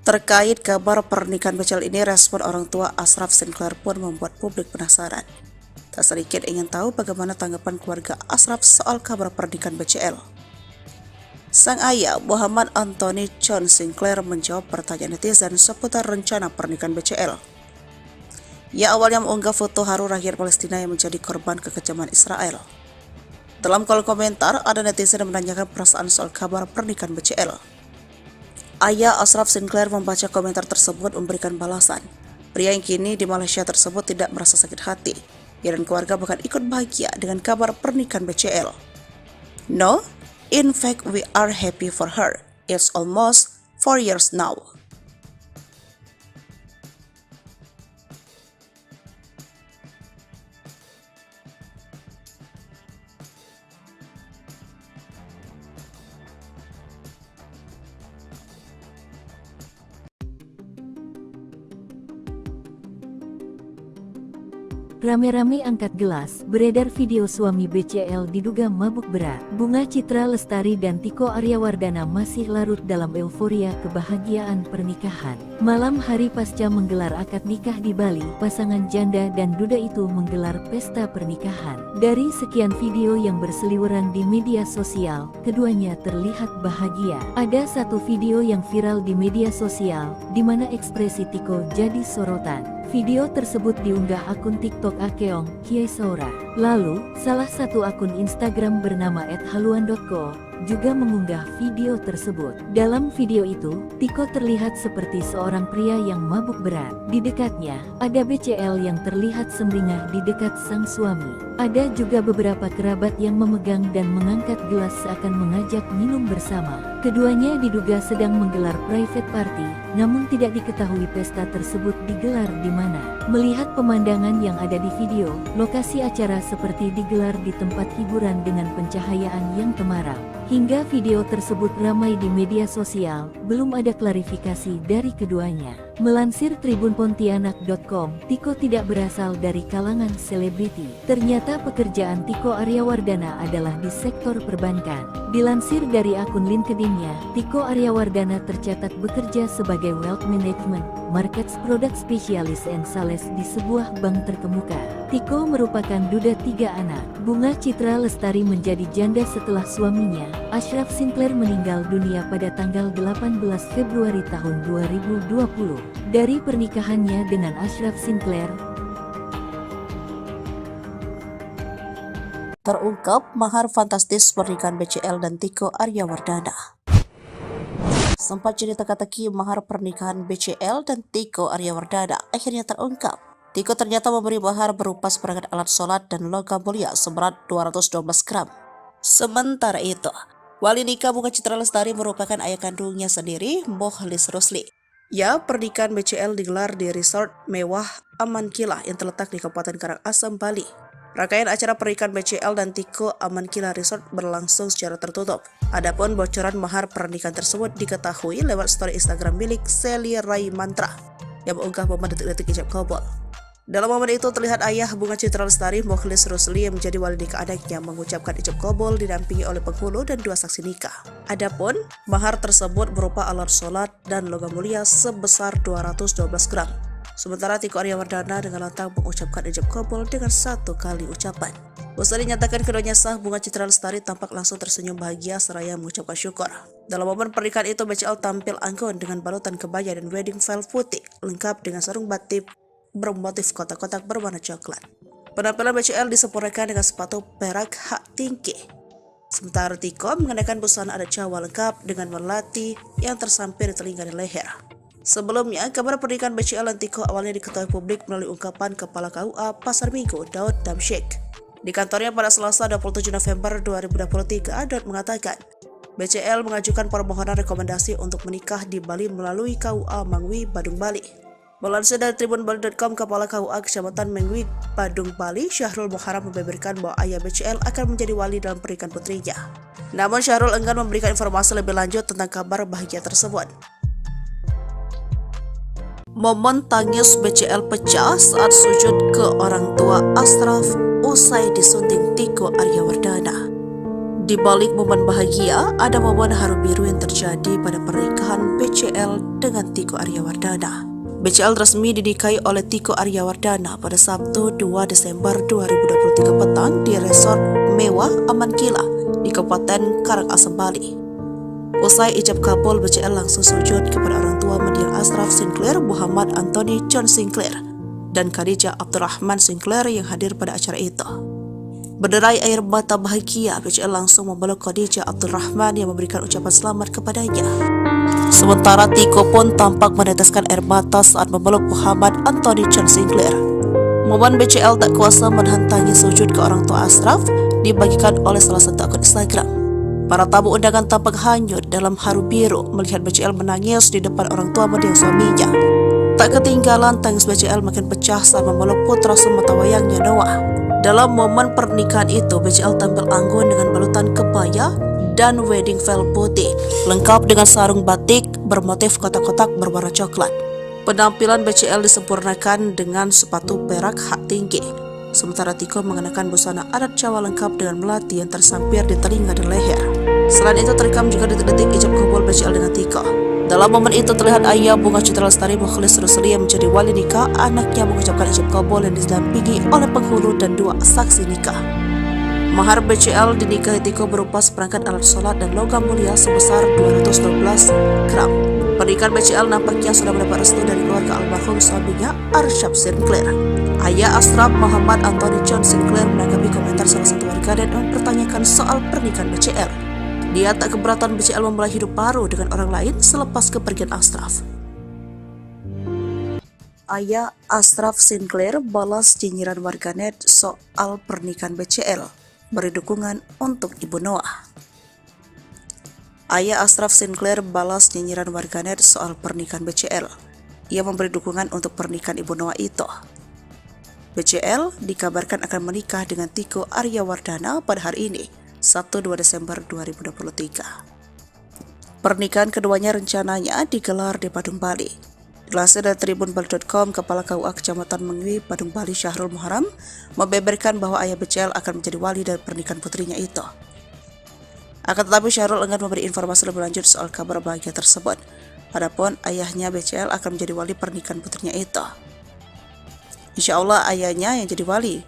Terkait kabar pernikahan BCL ini, respon orang tua Ashraf Sinclair pun membuat publik penasaran. Tak sedikit ingin tahu bagaimana tanggapan keluarga Ashraf soal kabar pernikahan BCL. Sang ayah, Muhammad Anthony John Sinclair, menjawab pertanyaan netizen seputar rencana pernikahan BCL. Ia awalnya mengunggah foto haru rakyat Palestina yang menjadi korban kekejaman Israel. Dalam kolom komentar, ada netizen yang menanyakan perasaan soal kabar pernikahan BCL. Ayah Ashraf Sinclair membaca komentar tersebut memberikan balasan. Pria yang kini di Malaysia tersebut tidak merasa sakit hati. Ia dan keluarga bahkan ikut bahagia dengan kabar pernikahan BCL. No, in fact we are happy for her. It's almost 4 years now. rame-rame angkat gelas, beredar video suami BCL diduga mabuk berat. Bunga Citra Lestari dan Tiko Aryawardana masih larut dalam euforia kebahagiaan pernikahan. Malam hari pasca menggelar akad nikah di Bali, pasangan janda dan duda itu menggelar pesta pernikahan. Dari sekian video yang berseliweran di media sosial, keduanya terlihat bahagia. Ada satu video yang viral di media sosial, di mana ekspresi Tiko jadi sorotan. Video tersebut diunggah akun TikTok Akeong Kiai Saura. Lalu, salah satu akun Instagram bernama @haluan.co juga mengunggah video tersebut. Dalam video itu, Tiko terlihat seperti seorang pria yang mabuk berat. Di dekatnya, ada BCL yang terlihat sumringah di dekat sang suami. Ada juga beberapa kerabat yang memegang dan mengangkat gelas seakan mengajak minum bersama. Keduanya diduga sedang menggelar private party, namun tidak diketahui pesta tersebut digelar di mana. Melihat pemandangan yang ada di video, lokasi acara seperti digelar di tempat hiburan dengan pencahayaan yang temaram. Hingga video tersebut ramai di media sosial, belum ada klarifikasi dari keduanya. Melansir tribunpontianak.com, Tiko tidak berasal dari kalangan selebriti. Ternyata pekerjaan Tiko Aryawardana adalah di sektor perbankan. Dilansir dari akun LinkedIn-nya, Tiko Aryawardana tercatat bekerja sebagai Wealth Management, Markets Product Specialist and Sales di sebuah bank terkemuka. Tiko merupakan duda 3 anak. Bunga Citra Lestari menjadi janda setelah suaminya, Ashraf Sinclair, meninggal dunia pada tanggal 18 Februari tahun 2020. Dari pernikahannya dengan Ashraf Sinclair, terungkap mahar fantastis pernikahan BCL dan Tiko Aryawardana. Sempat jadi teka-teki mahar pernikahan BCL dan Tiko Aryawardana akhirnya terungkap. Tiko ternyata memberi mahar berupa seperangkat alat sholat dan logam mulia seberat 212 gram. Sementara itu, wali nikah Bunga Citra Lestari merupakan ayah kandungnya sendiri, Mokhlis Rusli. Ya, pernikahan BCL digelar di resort mewah Aman Kilah yang terletak di Kabupaten Karangasem, Bali. Rangkaian acara pernikahan BCL dan Tiko Aman Kilah Resort berlangsung secara tertutup. Adapun bocoran mahar pernikahan tersebut diketahui lewat story Instagram milik Sally Rai Mantra yang mengunggah momen detik-detik ijab kabul. Dalam momen itu terlihat ayah Bunga Citra Lestari, Mokhlis Rusli, yang menjadi wali nikah anaknya mengucapkan ijab kabul didampingi oleh penghulu dan 2 saksi nikah. Adapun mahar tersebut berupa alat sholat dan logam mulia sebesar 212 gram. Sementara Tiko Aryawardana dengan lantang mengucapkan ijab kabul dengan 1 kali ucapan. Usai dinyatakan keduanya sah, Bunga Citra Lestari tampak langsung tersenyum bahagia seraya mengucapkan syukur. Dalam momen pernikahan itu, BCL tampil anggun dengan balutan kebaya dan wedding veil putih lengkap dengan sarung batik bermotif kotak-kotak berwarna coklat. Penampilan BCL disempurnakan dengan sepatu perak hak tinggi. Sementara Tiko mengenakan busana adat Jawa lengkap dengan melati yang tersampir di telinga dan leher. Sebelumnya, kabar pernikahan BCL dan Tiko awalnya diketahui publik melalui ungkapan Kepala KUA Pasar Minggu, Daud Damsyik. Di kantornya pada Selasa 27 November 2023, Daud mengatakan, BCL mengajukan permohonan rekomendasi untuk menikah di Bali melalui KUA Mangwi, Badung, Bali. Melansir dari tribunbali.com, Kepala KUA Kecamatan Mengwi, Badung, Bali, Syahrul Muharram, membeberkan bahwa ayah BCL akan menjadi wali dalam pernikahan putrinya. Namun Syahrul enggan memberikan informasi lebih lanjut tentang kabar bahagia tersebut. Momen tangis BCL pecah saat sujud ke orang tua Ashraf usai disunting Tiko Aryawardana. Di balik momen bahagia, ada momen haru biru yang terjadi pada pernikahan BCL dengan Tiko Aryawardana. BCL resmi dinikahi oleh Tiko Aryawardana pada Sabtu 2 Desember 2023 petang di resort mewah Aman Kilah di Kabupaten Karangasem, Bali. Usai ijab kabul, BCL langsung sujud kepada orang tua mendiang Ashraf Sinclair, Muhammad Anthony John Sinclair, dan Khadijah Abdurrahman Sinclair yang hadir pada acara itu. Berderai air mata bahagia, BCL langsung memeluk Khadijah Abdurrahman yang memberikan ucapan selamat kepadanya. Sementara Tiko pun tampak meneteskan air mata saat memeluk Muhammad Anthony John Sinclair. Momen BCL tak kuasa menahan tangis sujud ke orang tua Ashraf dibagikan oleh salah satu akun Instagram. Para tamu undangan tampak hanyut dalam haru biru melihat BCL menangis di depan orang tua mendiang suaminya. Tak ketinggalan, tangis BCL makin pecah saat memeluk putra sematawayangnya Noah. Dalam momen pernikahan itu, BCL tampil anggun dengan balutan kebaya dan wedding veil putih, lengkap dengan sarung batik bermotif kotak-kotak berwarna coklat. Penampilan BCL disempurnakan dengan sepatu perak hak tinggi. sementara Tiko mengenakan busana adat Jawa lengkap dengan melati yang tersampir di telinga dan leher. Selain itu terekam juga detik-detik ijab kabul BCL dengan Tiko. Dalam momen itu terlihat ayah Bunga Citra Lestari Mukhlis Rusli yang menjadi wali nikah anaknya mengucapkan ijab kabul yang didampingi oleh penghulu dan 2 saksi nikah. Mahar BCL dinikahi Tiko berupa seperangkat alat sholat dan logam mulia sebesar 212 gram. Pernikahan BCL nampaknya sudah mendapat restu dari keluarga almarhum suaminya Arsyad Sinclair. Ayah Ashraf Muhammad Anthony John Sinclair menanggapi komentar salah satu warganet yang mempertanyakan soal pernikahan BCL. Dia tak keberatan BCL memulai hidup baru dengan orang lain selepas kepergian Ashraf. Ayah Ashraf Sinclair balas nyinyiran warganet soal pernikahan BCL, beri dukungan untuk Ibu Noah. Ayah Ashraf Sinclair balas nyinyiran warganet soal pernikahan BCL. Ia memberi dukungan untuk pernikahan Ibu Noah itu. BCL dikabarkan akan menikah dengan Tiko Aryawardana pada hari ini, 1-2 Desember 2023. Pernikahan keduanya rencananya digelar di Badung, Bali. Dilansir dari tribunbali.com, Kepala KUA Kecamatan Mengwi, Badung, Bali, Syahrul Muharram, membeberkan bahwa ayah BCL akan menjadi wali dari pernikahan putrinya itu. Akan tetapi Syahrul enggan memberi informasi lebih lanjut soal kabar bahagia tersebut. Adapun ayahnya BCL akan menjadi wali pernikahan putrinya itu. Insya Allah ayahnya yang jadi wali.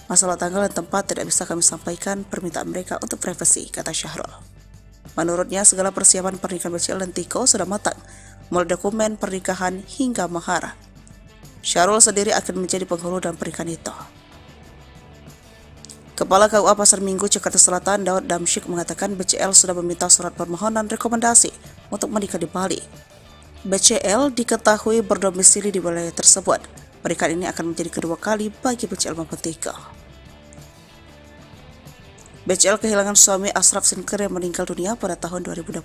Masalah tanggal dan tempat tidak bisa kami sampaikan, permintaan mereka untuk privasi, kata Syahrul. Menurutnya segala persiapan pernikahan BCL dan Tiko sudah matang, mulai dokumen pernikahan hingga mahar. Syahrul sendiri akan menjadi penghulu dalam pernikahan itu. Kepala KUA Pasar Minggu Jakarta Selatan Daud Damsyik mengatakan BCL sudah meminta surat permohonan rekomendasi untuk menikah di Bali. BCL diketahui berdomisili di wilayah tersebut. Pernikahan ini akan menjadi kedua kali bagi BCL maupun Tiko. BCL kehilangan suami Ashraf Sinclair yang meninggal dunia pada tahun 2020.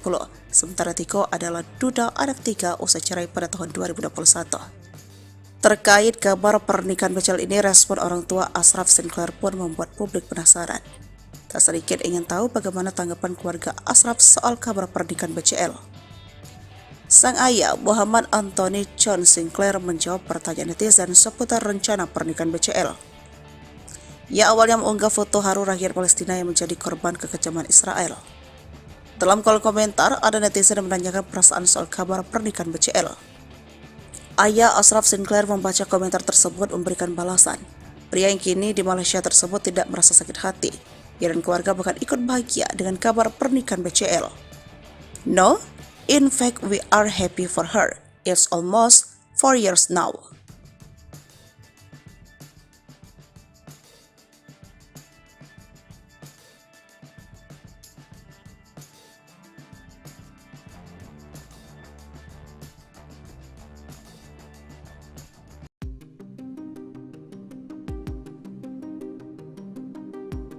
Sementara Tiko adalah duda anak 3 usai cerai pada tahun 2021. Terkait kabar pernikahan BCL ini, respon orang tua Ashraf Sinclair pun membuat publik penasaran. Tak sedikit ingin tahu bagaimana tanggapan keluarga Ashraf soal kabar pernikahan BCL. Sang ayah Muhammad Anthony John Sinclair menjawab pertanyaan netizen seputar rencana pernikahan BCL. Ia awalnya mengunggah foto haru rakyat Palestina yang menjadi korban kekejaman Israel. Dalam kolom komentar, ada netizen yang menanyakan perasaan soal kabar pernikahan BCL. Ayah Ashraf Sinclair membaca komentar tersebut memberikan balasan. Pria yang kini di Malaysia tersebut tidak merasa sakit hati. Ia dan keluarga bahkan ikut bahagia dengan kabar pernikahan BCL. No, in fact, we are happy for her. It's almost 4 years now.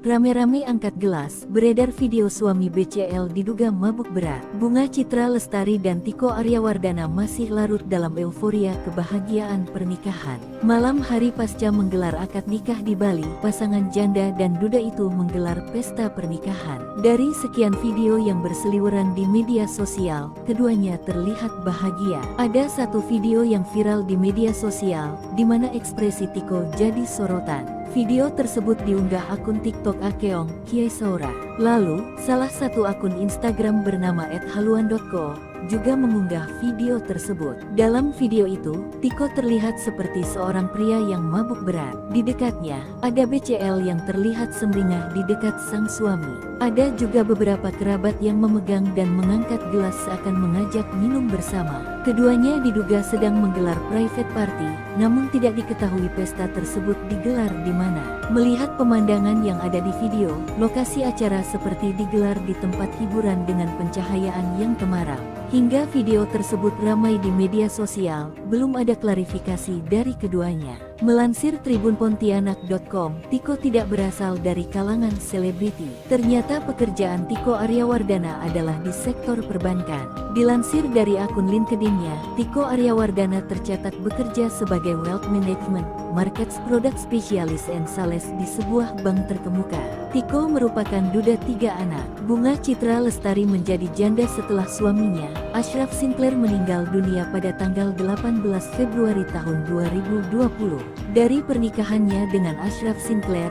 Rame-rame angkat gelas, beredar video suami BCL diduga mabuk berat. Bunga Citra Lestari dan Tiko Aryawardana masih larut dalam euforia kebahagiaan pernikahan. Malam hari pasca menggelar akad nikah di Bali, pasangan janda dan duda itu menggelar pesta pernikahan. Dari sekian video yang berseliweran di media sosial, keduanya terlihat bahagia. Ada satu video yang viral di media sosial, di mana ekspresi Tiko jadi sorotan. Video tersebut diunggah akun TikTok Akeong Kiai Saura. Lalu, salah satu akun Instagram bernama @haluan.co juga mengunggah video tersebut. Dalam video itu, Tiko terlihat seperti seorang pria yang mabuk berat. Di dekatnya, ada BCL yang terlihat sumringah di dekat sang suami. Ada juga beberapa kerabat yang memegang dan mengangkat gelas seakan mengajak minum bersama. Keduanya diduga sedang menggelar private party, namun tidak diketahui pesta tersebut digelar di mana. Melihat pemandangan yang ada di video, lokasi acara seperti digelar di tempat hiburan dengan pencahayaan yang temaram. Hingga video tersebut ramai di media sosial, belum ada klarifikasi dari keduanya. Melansir tribunpontianak.com, Tiko tidak berasal dari kalangan selebriti. Ternyata pekerjaan Tiko Aryawardana adalah di sektor perbankan. Dilansir dari akun LinkedIn-nya, Tiko Aryawardana tercatat bekerja sebagai Wealth Management, Markets Product Specialist and Sales di sebuah bank terkemuka. Tiko merupakan duda 3 anak. Bunga Citra Lestari menjadi janda setelah suaminya, Ashraf Sinclair meninggal dunia pada tanggal 18 Februari tahun 2020. Dari pernikahannya dengan Ashraf Sinclair,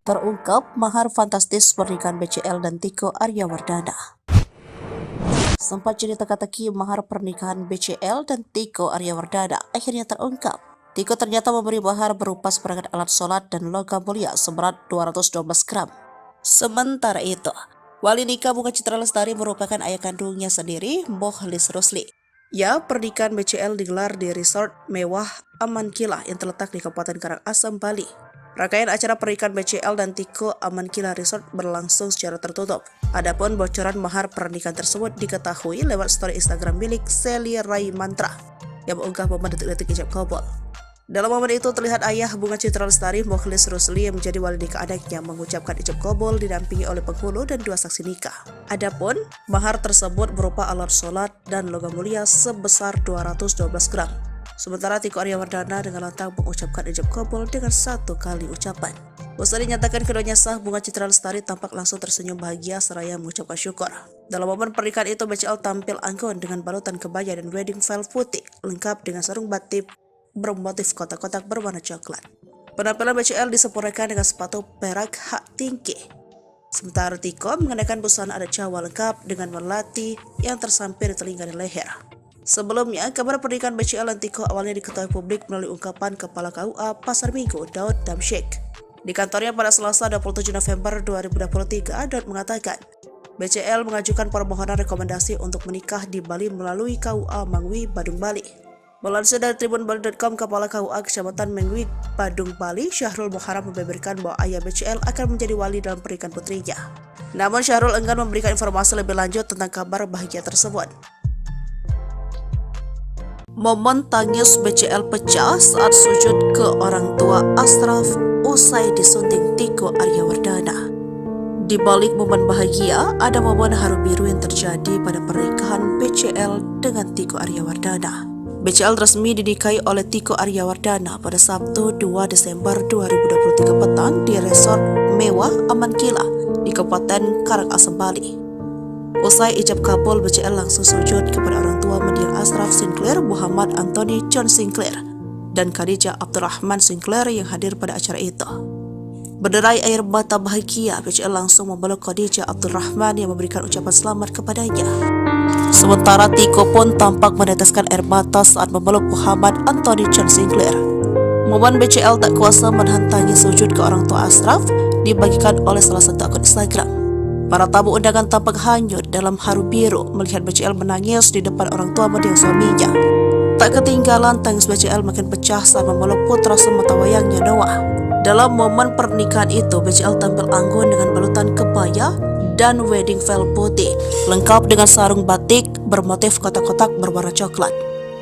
terungkap mahar fantastis pernikahan BCL dan Tiko Aryawardana. Sempat jadi teka-teki mahar pernikahan BCL dan Tiko Aryawardana akhirnya terungkap. Tiko ternyata memberi mahar berupa seperangkat alat sholat dan logam mulia seberat 212 gram. Sementara itu, wali nikah Bunga Citra Lestari merupakan ayah kandungnya sendiri, Mokhlis Rusli. Ya, pernikahan BCL digelar di resort mewah Aman Kila yang terletak di Kabupaten Karangasem, Bali. Rangkaian acara pernikahan BCL dan Tiko Aman Kila Resort berlangsung secara tertutup. Adapun bocoran mahar pernikahan tersebut diketahui lewat story Instagram milik Sally Rai Mantra yang mengunggah momen detik-detik ijab kabul. Dalam momen itu terlihat ayah Bunga Citra Lestari, Mokhlis Rusli, yang menjadi wali nikah anaknya mengucapkan ijab kabul didampingi oleh penghulu dan 2 saksi nikah. Adapun mahar tersebut berupa alat sholat dan logam mulia sebesar 212 gram. Sementara Tiko Aryawardana dengan lantang mengucapkan ijab kabul dengan 1 kali ucapan. Usai dinyatakan keduanya sah, Bunga Citra Lestari tampak langsung tersenyum bahagia seraya mengucapkan syukur. Dalam momen pernikahan itu, BCL tampil anggun dengan balutan kebaya dan wedding veil putih lengkap dengan sarung batik bermotif kotak-kotak berwarna coklat. Penampilan BCL disempurnakan dengan sepatu perak hak tinggi. Sementara Tiko mengenakan busana adat Jawa lengkap dengan melati yang tersampir di telinga dan leher. Sebelumnya, kabar pernikahan BCL dan Tiko awalnya diketahui publik melalui ungkapan Kepala KUA Pasar Minggu, Daud Damsyik. Di kantornya pada Selasa 27 November 2023, Daud mengatakan, BCL mengajukan permohonan rekomendasi untuk menikah di Bali melalui KUA Mangwi, Badung, Bali. Melansir dari tribunbali.com, Kepala KUA Kecamatan Mangwi, Badung, Bali, Syahrul Muharram membeberkan bahwa ayah BCL akan menjadi wali dalam pernikahan putrinya. Namun Syahrul enggan memberikan informasi lebih lanjut tentang kabar bahagia tersebut. Momen tangis BCL pecah saat sujud ke orang tua Ashraf usai disunting Tiko Aryawardana. Di balik momen bahagia, ada momen haru biru yang terjadi pada pernikahan BCL dengan Tiko Aryawardana. BCL resmi dinikahi oleh Tiko Aryawardana pada Sabtu 2 Desember 2023 petang di resort mewah Aman Kila di Kabupaten Karangasem, Bali. Usai ijab kabul, BCL langsung sujud kepada orang tua mendiang Ashraf Sinclair, Muhammad Anthony John Sinclair, dan Khadijah Abdurrahman Sinclair yang hadir pada acara itu. Berderai air mata bahagia, BCL langsung memeluk Khadijah Abdurrahman yang memberikan ucapan selamat kepadanya. Sementara Tiko pun tampak meneteskan air mata saat memeluk Muhammad Anthony John Sinclair. Momen BCL tak kuasa menahan tangis sujud ke orang tua Ashraf dibagikan oleh salah satu akun Instagram. Para tamu undangan tampak hanyut dalam haru biru melihat BCL menangis di depan orang tua mendiang suaminya. Tak ketinggalan, tangis BCL makin pecah saat memeluk putra sematawayangnya Noah. Dalam momen pernikahan itu, BCL tampil anggun dengan balutan kebaya dan wedding veil putih, lengkap dengan sarung batik bermotif kotak-kotak berwarna coklat.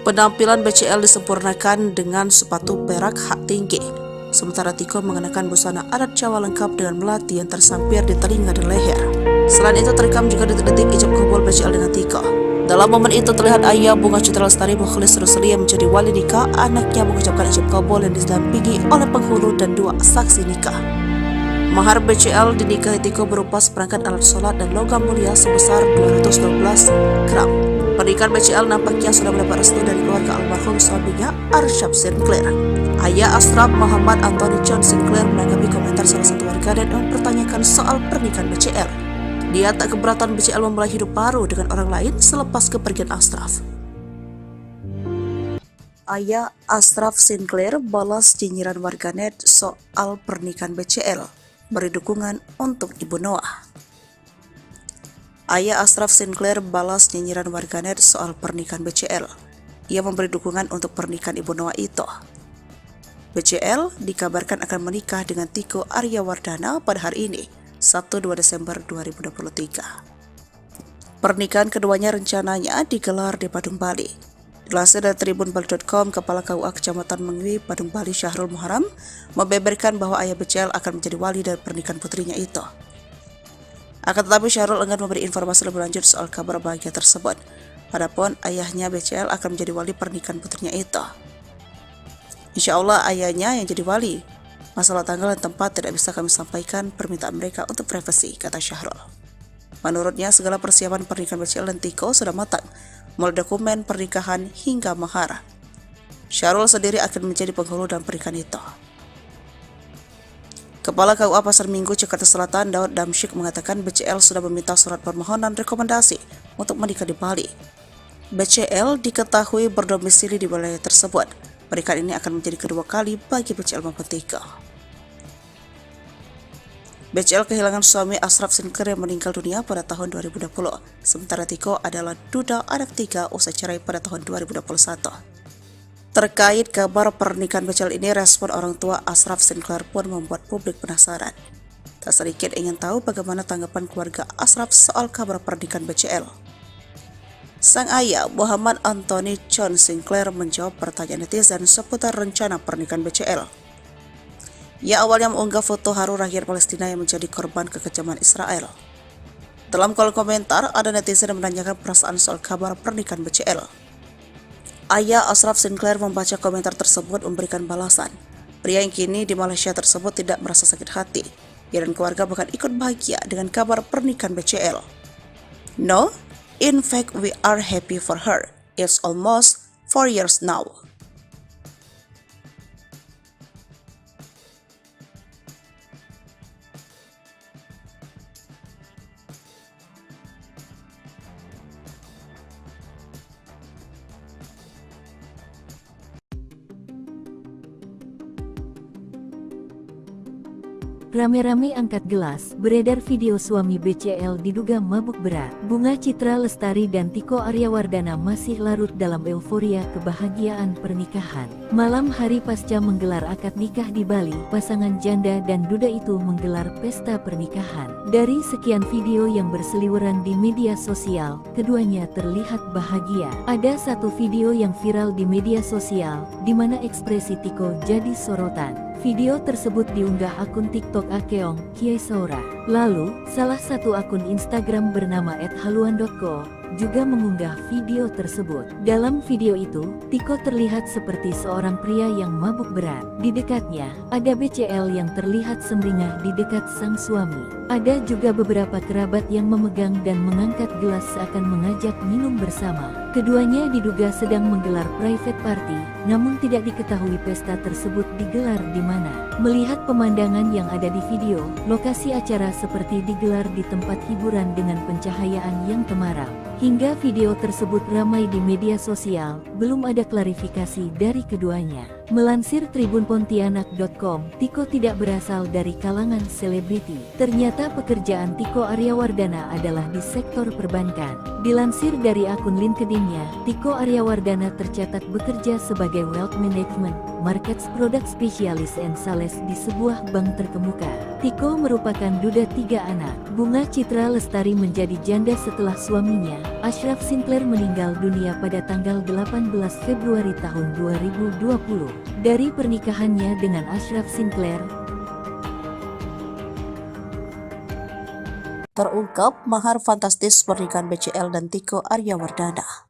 Penampilan BCL disempurnakan dengan sepatu perak hak tinggi. Sementara Tiko mengenakan busana adat Jawa lengkap dengan melati yang tersampir di telinga dan leher. Selain itu terekam juga detik-detik ijab kabul BCL dengan Tiko. Dalam momen itu terlihat ayah Bunga Citra Lestari, Mokhlis Rusli, yang menjadi wali nikah anaknya mengucapkan ijab kabul yang didampingi oleh penghulu dan 2 saksi nikah. Mahar BCL dinikahi Tiko berupa seperangkat alat sholat dan logam mulia sebesar 212 gram. Pernikahan BCL nampaknya sudah mendapat restu dari keluarga almarhum suaminya, Ashraf Sinclair. Ayah Ashraf, Muhammad Anthony John Sinclair, menanggapi komentar salah satu warganet yang mempertanyakan soal pernikahan BCL. Dia tak keberatan BCL memulai hidup baru dengan orang lain selepas kepergian Ashraf. Ayah Ashraf Sinclair balas nyinyiran warganet soal pernikahan BCL, beri dukungan untuk Ibu Noah. Ayah Ashraf Sinclair balas nyinyiran warganet soal pernikahan BCL. Ia memberi dukungan untuk pernikahan Ibu Noah itu. BCL dikabarkan akan menikah dengan Tiko Aryawardana pada hari ini, Sabtu 2 Desember 2023. Pernikahan keduanya rencananya digelar di Badung, Bali. Dilansir dari tribunbali.com, Kepala KUA Kecamatan Mangwi, Badung, Bali, Syahrul Muharram membeberkan bahwa ayah BCL akan menjadi wali dari pernikahan putrinya itu. Akan tetapi Syahrul enggan memberi informasi lebih lanjut soal kabar bahagia tersebut. Padahal ayahnya BCL akan menjadi wali pernikahan putrinya itu. Insya Allah ayahnya yang jadi wali. Masalah tanggal dan tempat tidak bisa kami sampaikan, permintaan mereka untuk privasi, kata Syahrul. Menurutnya, segala persiapan pernikahan BCL dan Tiko sudah matang, mulai dokumen pernikahan hingga mahar. Syahrul sendiri akan menjadi penghulu dalam pernikahan itu. Kepala KUA Pasar Minggu, Jakarta Selatan, Daud Damsyik mengatakan BCL sudah meminta surat permohonan rekomendasi untuk menikah di Bali. BCL diketahui berdomisili di wilayah tersebut. Pernikahan ini akan menjadi kedua kali bagi BCL maupun Tiko. BCL kehilangan suami Ashraf Sinclair yang meninggal dunia pada tahun 2020. Sementara Tiko adalah duda anak 3 usai cerai pada tahun 2021. Terkait kabar pernikahan BCL ini, respon orang tua Ashraf Sinclair pun membuat publik penasaran. Tak sedikit ingin tahu bagaimana tanggapan keluarga Ashraf soal kabar pernikahan BCL. Sang ayah, Muhammad Anthony John Sinclair, menjawab pertanyaan netizen seputar rencana pernikahan BCL. Ia awalnya mengunggah foto haru rakyat Palestina yang menjadi korban kekejaman Israel. Dalam kolom komentar, ada netizen yang menanyakan perasaan soal kabar pernikahan BCL. Ayah Ashraf Sinclair membaca komentar tersebut memberikan balasan. Pria yang kini di Malaysia tersebut tidak merasa sakit hati. Ia dan keluarga bahkan ikut bahagia dengan kabar pernikahan BCL. No, in fact we are happy for her. It's almost 4 years now. Rame-rame angkat gelas, beredar video suami BCL diduga mabuk berat. Bunga Citra Lestari dan Tiko Aryawardana masih larut dalam euforia kebahagiaan pernikahan. Malam hari pasca menggelar akad nikah di Bali, pasangan janda dan duda itu menggelar pesta pernikahan. Dari sekian video yang berseliweran di media sosial, keduanya terlihat bahagia. Ada satu video yang viral di media sosial, di mana ekspresi Tiko jadi sorotan. Video tersebut diunggah akun TikTok Akeong Kiai Saura. Lalu, salah satu akun Instagram bernama @haluan.co juga mengunggah video tersebut. Dalam video itu, Tiko terlihat seperti seorang pria yang mabuk berat. Di dekatnya, ada BCL yang terlihat sumringah di dekat sang suami. Ada juga beberapa kerabat yang memegang dan mengangkat gelas seakan mengajak minum bersama. Keduanya diduga sedang menggelar private party, namun tidak diketahui pesta tersebut digelar di mana. Melihat pemandangan yang ada di video, lokasi acara seperti digelar di tempat hiburan dengan pencahayaan yang temaram. Hingga video tersebut ramai di media sosial, belum ada klarifikasi dari keduanya. Melansir tribunpontianak.com, Tiko tidak berasal dari kalangan selebriti. Ternyata pekerjaan Tiko Aryawardana adalah di sektor perbankan. Dilansir dari akun LinkedIn-nya, Tiko Aryawardana tercatat bekerja sebagai Wealth Management, Markets Product Specialist and Sales di sebuah bank terkemuka. Tiko merupakan duda 3 anak. Bunga Citra Lestari menjadi janda setelah suaminya, Ashraf Sinclair, meninggal dunia pada tanggal 18 Februari tahun 2020. Dari pernikahannya dengan Ashraf Sinclair, terungkap mahar fantastis pernikahan BCL dan Tiko Aryawardana.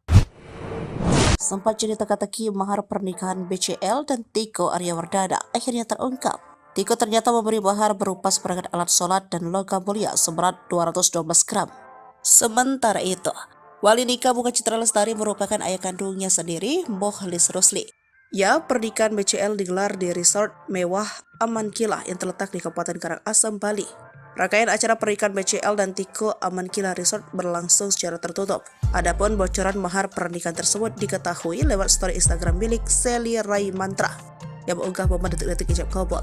Sempat jadi teka-teki mahar pernikahan BCL dan Tiko Aryawardana akhirnya terungkap. Tiko ternyata memberi mahar berupa seperangkat alat sholat dan logam mulia seberat 212 gram. Sementara itu, wali nikah Bunga Citra Lestari merupakan ayah kandungnya sendiri, Mokhlis Rusli. Ya, pernikahan BCL digelar di resort mewah Aman Kilah yang terletak di Kabupaten Karangasem, Bali. Rangkaian acara pernikahan BCL dan Tiko Aman Kilah Resort berlangsung secara tertutup. Adapun bocoran mahar pernikahan tersebut diketahui lewat story Instagram milik Sally Rai Mantra yang mengunggah momen detik-detik ijab kabul.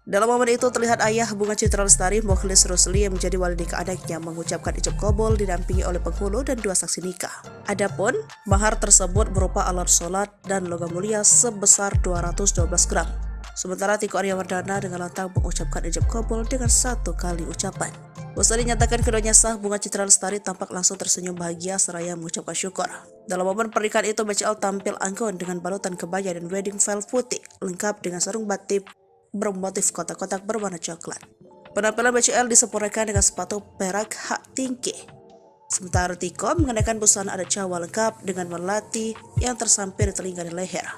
Dalam momen itu terlihat ayah Bunga Citra Lestari, Mokhlis Rusli, yang menjadi wali nikah anaknya mengucapkan ijab kabul didampingi oleh penghulu dan 2 saksi nikah. Adapun mahar tersebut berupa alat sholat dan logam mulia sebesar 212 gram. Sementara Tiko Aryawardana dengan lantang mengucapkan ijab kabul dengan 1 kali ucapan. Usai dinyatakan keduanya sah, Bunga Citra Lestari tampak langsung tersenyum bahagia seraya mengucapkan syukur. Dalam momen pernikahan itu, BCL tampil anggun dengan balutan kebaya dan wedding veil putih lengkap dengan sarung batik bermotif kotak-kotak berwarna coklat. Penampilan BCL disempurnakan dengan sepatu perak hak tinggi. Sementara Tiko mengenakan busana adat Jawa lengkap dengan melati yang tersampir di telinga dan leher.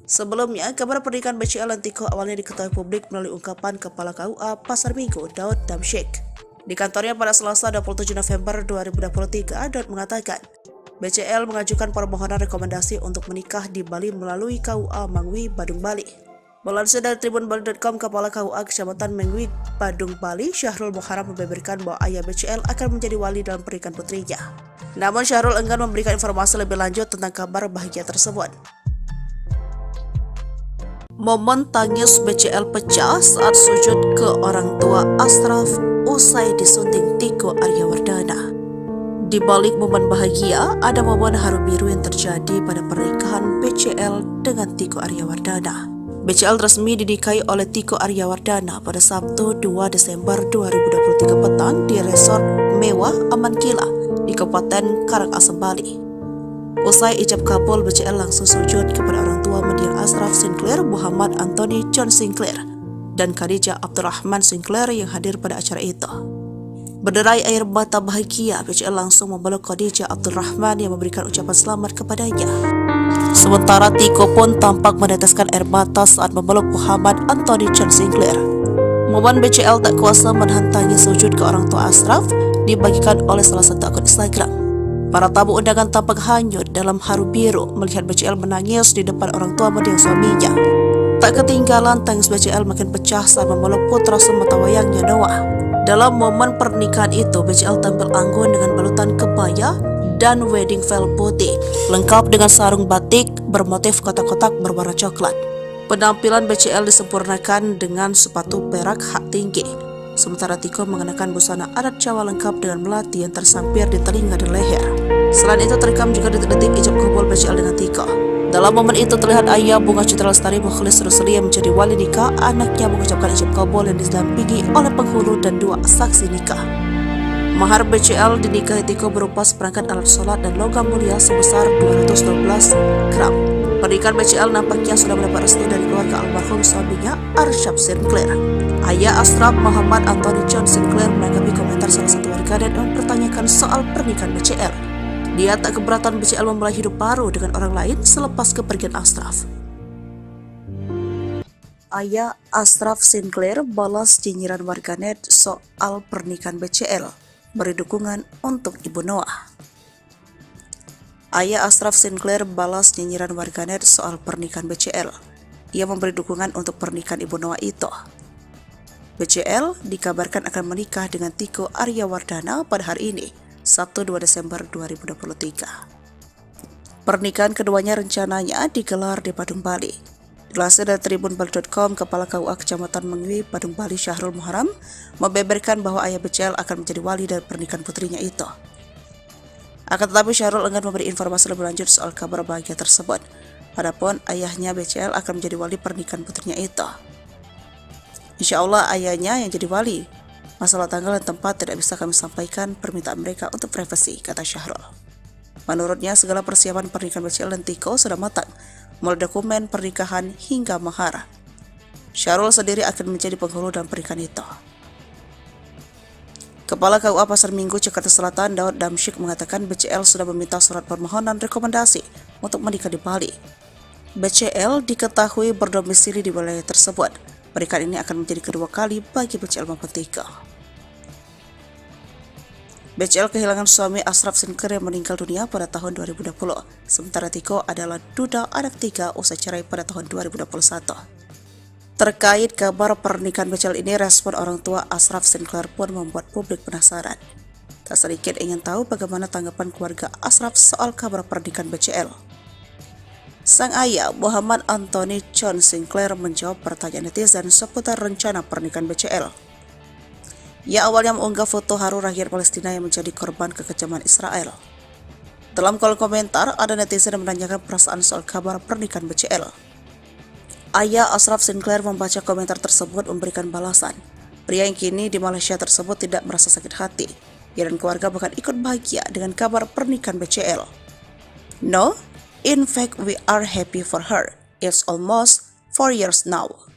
Sebelumnya, kabar pernikahan BCL dan Tiko awalnya diketahui publik melalui ungkapan Kepala KUA Pasar Minggu, Daud Damsyik. Di kantornya pada Selasa 27 November 2023, Dot mengatakan BCL mengajukan permohonan rekomendasi untuk menikah di Bali melalui KUA Mangwi, Badung, Bali. Melansir dari tribunbali.com, Kepala KUA Kecamatan Mangwi, Badung, Bali, Syahrul Muharam membeberkan bahwa ayah BCL akan menjadi wali dalam pernikahan putrinya. Namun Syahrul enggan memberikan informasi lebih lanjut tentang kabar bahagia tersebut. Momen tangis BCL pecah saat sujud ke orang tua Ashraf usai disunting Tiko Aryawardana. Di balik momen bahagia, ada momen haru biru yang terjadi pada pernikahan BCL dengan Tiko Aryawardana. BCL resmi dinikahi oleh Tiko Aryawardana pada Sabtu 2 Desember 2023 petang di resort mewah Aman Kila di Kabupaten Karangasem, Bali. Usai ijab kabul, BCL langsung sujud kepada orang tua mendiang Ashraf Sinclair, Muhammad Anthony John Sinclair, dan Khadijah Abdurrahman Sinclair yang hadir pada acara itu. Berderai air mata bahagia, BCL langsung memeluk Khadijah Abdurrahman yang memberikan ucapan selamat kepadanya. Sementara Tiko pun tampak meneteskan air mata saat memeluk Muhammad Anthony John Sinclair. Momen BCL tak kuasa menahan tangis sujud ke orang tua Ashraf dibagikan oleh salah satu akun Instagram. Para tamu undangan tampak hanyut dalam haru biru melihat BCL menangis di depan orang tua mendiang suaminya. Tak ketinggalan, tangis BCL makin pecah saat memeluk putra sematawayangnya Noah. Dalam momen pernikahan itu, BCL tampil anggun dengan balutan kebaya dan wedding veil putih, lengkap dengan sarung batik bermotif kotak-kotak berwarna coklat. Penampilan BCL disempurnakan dengan sepatu perak hak tinggi, sementara Tiko mengenakan busana adat Jawa lengkap dengan melati yang tersampir di telinga dan leher. Selain itu, terekam juga detik-detik ijab kabul BCL dengan Tiko. Dalam momen itu terlihat ayah Bunga Citra Lestari Mukhlis Rusli yang menjadi wali nikah anaknya mengucapkan ijab kabul yang didampingi oleh penghulu dan 2 saksi nikah. Mahar BCL dinikahi Tiko berupa seperangkat alat sholat dan logam mulia sebesar 212 gram. Pernikahan BCL nampaknya sudah mendapat restu dari keluarga almarhum suaminya Arsyad Sinclair. Ayah Ashraf, Muhammad Anthony John Sinclair, menanggapi komentar salah satu warganet yang mempertanyakan soal pernikahan BCL. Dia tak keberatan BCL memulai hidup baru dengan orang lain selepas kepergian Ashraf. Ayah Ashraf Sinclair balas nyinyiran warganet soal pernikahan BCL, beri dukungan untuk Ibu Noah. Ayah Ashraf Sinclair balas nyinyiran warganet soal pernikahan BCL. Ia memberi dukungan untuk pernikahan Ibu Noah itu. BCL dikabarkan akan menikah dengan Tiko Aryawardana pada hari ini, Sabtu 2 Desember 2023. Pernikahan keduanya rencananya digelar di Badung, Bali. Dilansir dari tribunbali.com, Kepala KUA Kecamatan Mangwi, Badung, Bali, Syahrul Muharam membeberkan bahwa ayah BCL akan menjadi wali dari pernikahan putrinya itu. Akan tetapi Syahrul enggan memberi informasi lebih lanjut soal kabar bahagia tersebut. Padahal ayahnya BCL akan menjadi wali pernikahan putrinya itu. Insya Allah ayahnya yang jadi wali. Masalah tanggal dan tempat tidak bisa kami sampaikan, permintaan mereka untuk privasi, kata Syahrul. Menurutnya, segala persiapan pernikahan BCL dan Tiko sudah matang, mulai dokumen pernikahan hingga mahar. Syahrul sendiri akan menjadi penghulu dalam pernikahan itu. Kepala KUA Pasar Minggu, Jakarta Selatan, Daud Damsyik mengatakan BCL sudah meminta surat permohonan rekomendasi untuk menikah di Bali. BCL diketahui berdomisili di wilayah tersebut. Pernikahan ini akan menjadi kedua kali bagi BCL maupun Tiko. BCL kehilangan suami Ashraf Sinclair yang meninggal dunia pada tahun 2020. Sementara Tiko adalah duda anak 3 usai cerai pada tahun 2021. Terkait kabar pernikahan BCL ini, respon orang tua Ashraf Sinclair pun membuat publik penasaran. Tak sedikit ingin tahu bagaimana tanggapan keluarga Ashraf soal kabar pernikahan BCL. Sang ayah, Muhammad Anthony John Sinclair, menjawab pertanyaan netizen seputar rencana pernikahan BCL. Ia awalnya mengunggah foto haru rakyat Palestina yang menjadi korban kekejaman Israel. Dalam kolom komentar, ada netizen yang menanyakan perasaan soal kabar pernikahan BCL. Ayah Ashraf Sinclair membaca komentar tersebut memberikan balasan. Pria yang kini di Malaysia tersebut tidak merasa sakit hati. Ia dan keluarga bahkan ikut bahagia dengan kabar pernikahan BCL. No, in fact we are happy for her. It's almost 4 years now.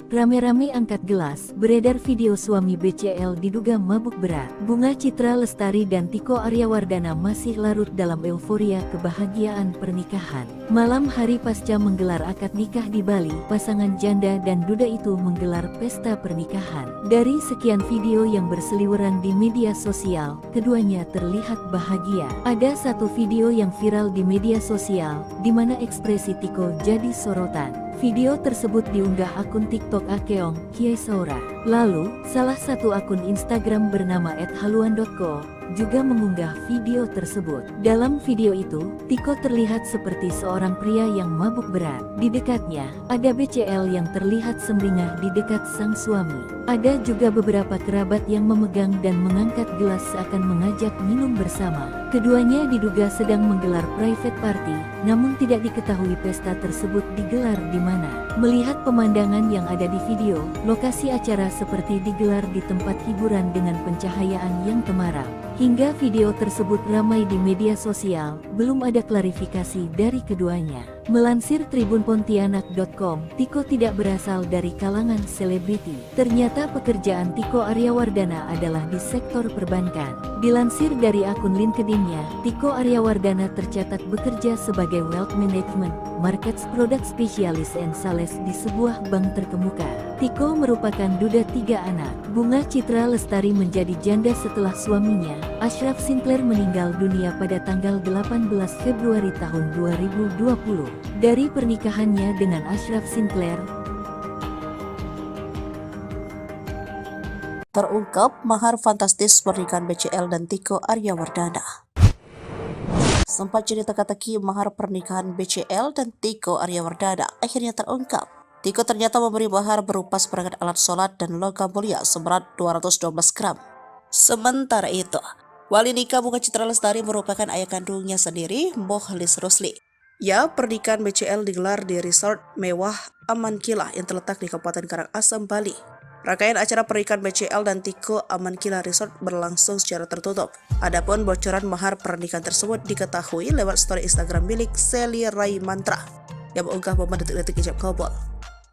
rame-rame angkat gelas, beredar video suami BCL diduga mabuk berat. Bunga Citra Lestari dan Tiko Aryawardana masih larut dalam euforia kebahagiaan pernikahan. Malam hari pasca menggelar akad nikah di Bali, pasangan janda dan duda itu menggelar pesta pernikahan. Dari sekian video yang berseliweran di media sosial, keduanya terlihat bahagia. Ada satu video yang viral di media sosial, di mana ekspresi Tiko jadi sorotan. Video tersebut diunggah akun TikTok Akeong Kiai Saura. Lalu, salah satu akun Instagram bernama @haluan.co juga mengunggah video tersebut. Dalam video itu, Tiko terlihat seperti seorang pria yang mabuk berat. Di dekatnya, ada BCL yang terlihat sumringah di dekat sang suami. Ada juga beberapa kerabat yang memegang dan mengangkat gelas seakan mengajak minum bersama. Keduanya diduga sedang menggelar private party, namun tidak diketahui pesta tersebut digelar di mana. Melihat pemandangan yang ada di video, lokasi acara seperti digelar di tempat hiburan dengan pencahayaan yang temaram. Hingga video tersebut ramai di media sosial, belum ada klarifikasi dari keduanya. Melansir tribunpontianak.com, Tiko tidak berasal dari kalangan selebriti. Ternyata pekerjaan Tiko Aryawardana adalah di sektor perbankan. Dilansir dari akun LinkedIn-nya, Tiko Aryawardana tercatat bekerja sebagai Wealth Management, Markets Product Specialist and Sales di sebuah bank terkemuka. Tiko merupakan duda 3 anak. Bunga Citra Lestari menjadi janda setelah suaminya, Ashraf Sinclair, meninggal dunia pada tanggal 18 Februari tahun 2020. Dari pernikahannya dengan Ashraf Sinclair, terungkap mahar fantastis pernikahan BCL dan Tiko Aryawardana. Sempat jadi teka-teki mahar pernikahan BCL dan Tiko Aryawardana akhirnya terungkap. Tiko ternyata memberi mahar berupa seperangkat alat sholat dan logam mulia seberat 212 gram. Sementara itu, wali nikah Bunga Citra Lestari merupakan ayah kandungnya sendiri, Mokhlis Rusli. Ya, pernikahan BCL digelar di resort mewah Aman Kila yang terletak di Kabupaten Karangasem, Bali. Rangkaian acara pernikahan BCL dan Tiko Aman Kila Resort berlangsung secara tertutup. Adapun bocoran mahar pernikahan tersebut diketahui lewat story Instagram milik Sally Rai Mantra yang mengunggah momen detik-detik ijab kabul.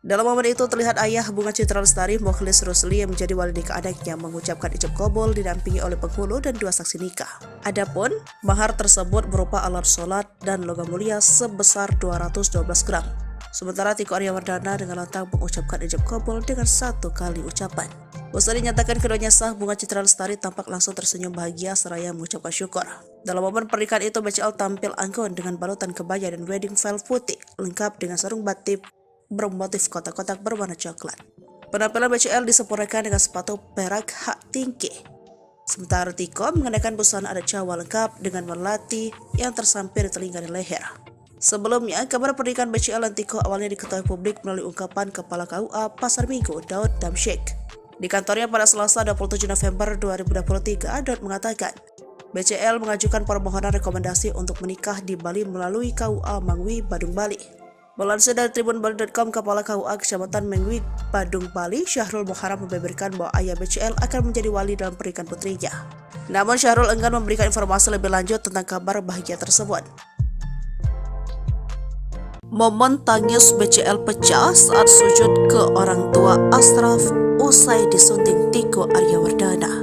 Dalam momen itu terlihat ayah Bunga Citra Lestari, Mokhlis Rusli, yang menjadi wali nikah anaknya mengucapkan ijab kabul didampingi oleh penghulu dan 2 saksi nikah. Adapun mahar tersebut berupa alat sholat dan logam mulia sebesar 212 gram. Sementara Tiko Aryawardana dengan lantang mengucapkan ijab kabul dengan 1 kali ucapan. Usai dinyatakan keduanya sah, Bunga Citra Lestari tampak langsung tersenyum bahagia seraya mengucapkan syukur. Dalam momen pernikahan itu, BCL tampil anggun dengan balutan kebaya dan wedding veil putih lengkap dengan sarung batik bermotif kotak-kotak berwarna coklat. Penampilan BCL disempurnakan dengan sepatu perak hak tinggi. Sementara Tiko mengenakan busana adat Jawa lengkap dengan melati yang tersampir di telinga dan leher. Sebelumnya, kabar pernikahan BCL dan Tiko awalnya diketahui publik melalui ungkapan Kepala KUA Pasar Minggu, Daud Damsyik. Di kantornya pada Selasa 27 November 2023, Daud mengatakan, BCL mengajukan permohonan rekomendasi untuk menikah di Bali melalui KUA Mangwi, Badung, Bali. Melansir dari tribunbali.com, Kepala KUA Kecamatan Mengwi, Badung, Bali, Syahrul Muharram, membeberkan bahwa ayah BCL akan menjadi wali dalam pernikahan putrinya. Namun Syahrul enggan memberikan informasi lebih lanjut tentang kabar bahagia tersebut. Momen tangis BCL pecah saat sujud ke orang tua Ashraf usai disunting Tiko Aryawardana.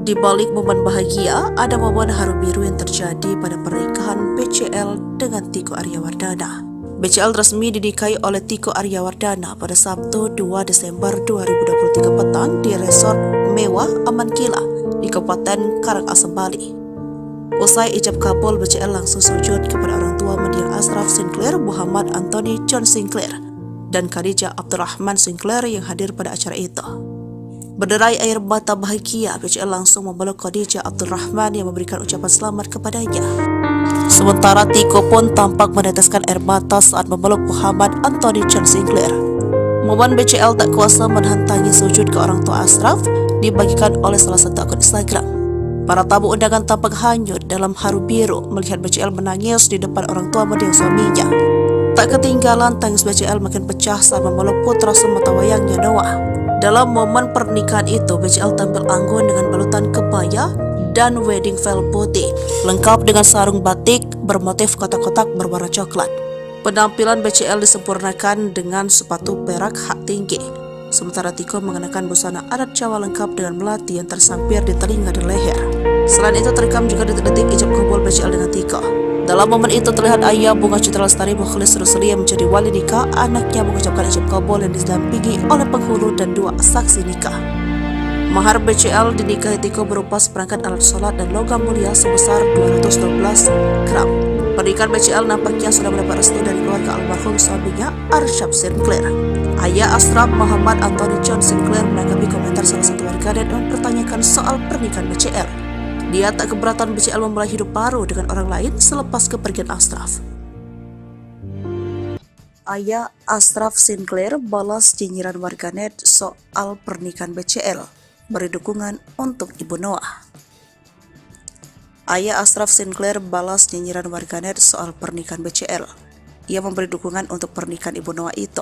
Di balik momen bahagia, ada momen haru biru yang terjadi pada pernikahan BCL dengan Tiko Aryawardana. BCL resmi dinikahi oleh Tiko Aryawardana pada Sabtu 2 Desember 2023 petang di resort mewah Aman Kila di Kabupaten Karangasem, Bali. Usai ijab kabul, BCL langsung sujud kepada orang tua mendiang Ashraf Sinclair, Muhammad Anthony John Sinclair, dan Khadijah Abdurrahman Sinclair yang hadir pada acara itu. Berderai air mata bahagia, BCL langsung memeluk Khadijah Abdurrahman yang memberikan ucapan selamat kepadanya. Sementara Tiko pun tampak meneteskan air mata saat memeluk Muhammad Anthony John Sinclair. Momen BCL tak kuasa menahan tangis sujud ke orang tua Ashraf dibagikan oleh salah satu akun Instagram. Para tamu undangan tampak hanyut dalam haru biru melihat BCL menangis di depan orang tua mendiang suaminya. Tak ketinggalan, tangis BCL makin pecah saat memeluk putra sematawayangnya Noah. Dalam momen pernikahan itu, BCL tampil anggun dengan balutan kebaya dan wedding veil putih, lengkap dengan sarung batik bermotif kotak-kotak berwarna coklat. Penampilan BCL disempurnakan dengan sepatu perak hak tinggi, sementara Tiko mengenakan busana adat Jawa lengkap dengan melati yang tersampir di telinga dan leher. Selain itu terekam juga detik-detik ijab kabul BCL dengan Tiko. Dalam momen itu terlihat ayah Bunga Citra Lestari Mukhlis Rusli yang menjadi wali nikah anaknya mengucapkan ijab kabul yang didampingi oleh penghulu dan 2 saksi nikah. Mahar BCL dinikahi Tiko berupa seperangkat alat sholat dan logam mulia sebesar 212 gram. Pernikahan BCL nampaknya sudah mendapat restu dari keluarga almarhum suaminya Arsyaf Sinclair. Ayah Ashraf Muhammad Anthony John Sinclair menanggapi komentar salah satu warganet yang mempertanyakan soal pernikahan BCL. Dia tak keberatan BCL memulai hidup baru dengan orang lain selepas kepergian Ashraf. Ayah Ashraf Sinclair balas nyinyiran warganet soal pernikahan BCL, beri dukungan untuk Ibu Noah. Ayah Ashraf Sinclair balas nyinyiran warganet soal pernikahan BCL. Ia memberi dukungan untuk pernikahan Ibu Noah itu.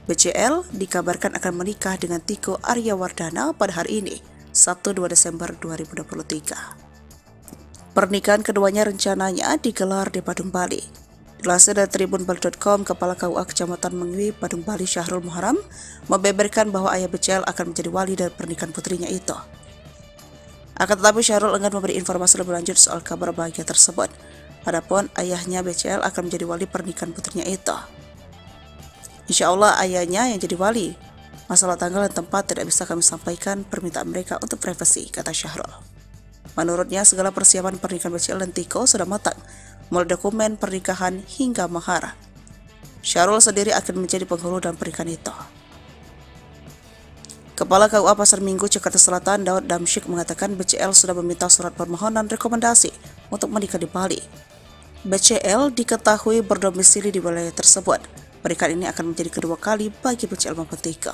BCL dikabarkan akan menikah dengan Tiko Aryawardana pada hari ini, Sabtu 2 Desember 2023. Pernikahan keduanya rencananya digelar di Badung, Bali. Dilansir dari tribunbali.com, Kepala KUA Kecamatan Mengwi, Badung, Bali, Syahrul Muharam, membeberkan bahwa ayah BCL akan menjadi wali dari pernikahan putrinya itu. Akan tetapi Syahrul enggan memberi informasi lebih lanjut soal kabar bahagia tersebut. Adapun ayahnya BCL akan menjadi wali pernikahan putrinya itu. Insya Allah ayahnya yang jadi wali. Masalah tanggal dan tempat tidak bisa kami sampaikan, permintaan mereka untuk privasi, kata Syahrul. Menurutnya segala persiapan pernikahan BCL dan Tiko sudah matang, mulai dokumen pernikahan hingga mahar. Syahrul sendiri akan menjadi penghulu dalam pernikahan itu. Kepala KUA Pasar Minggu Jakarta Selatan Daud Damsyik mengatakan BCL sudah meminta surat permohonan rekomendasi untuk menikah di Bali. BCL diketahui berdomisili di wilayah tersebut. Pernikahan ini akan menjadi kedua kali bagi BCL maupun Tiko.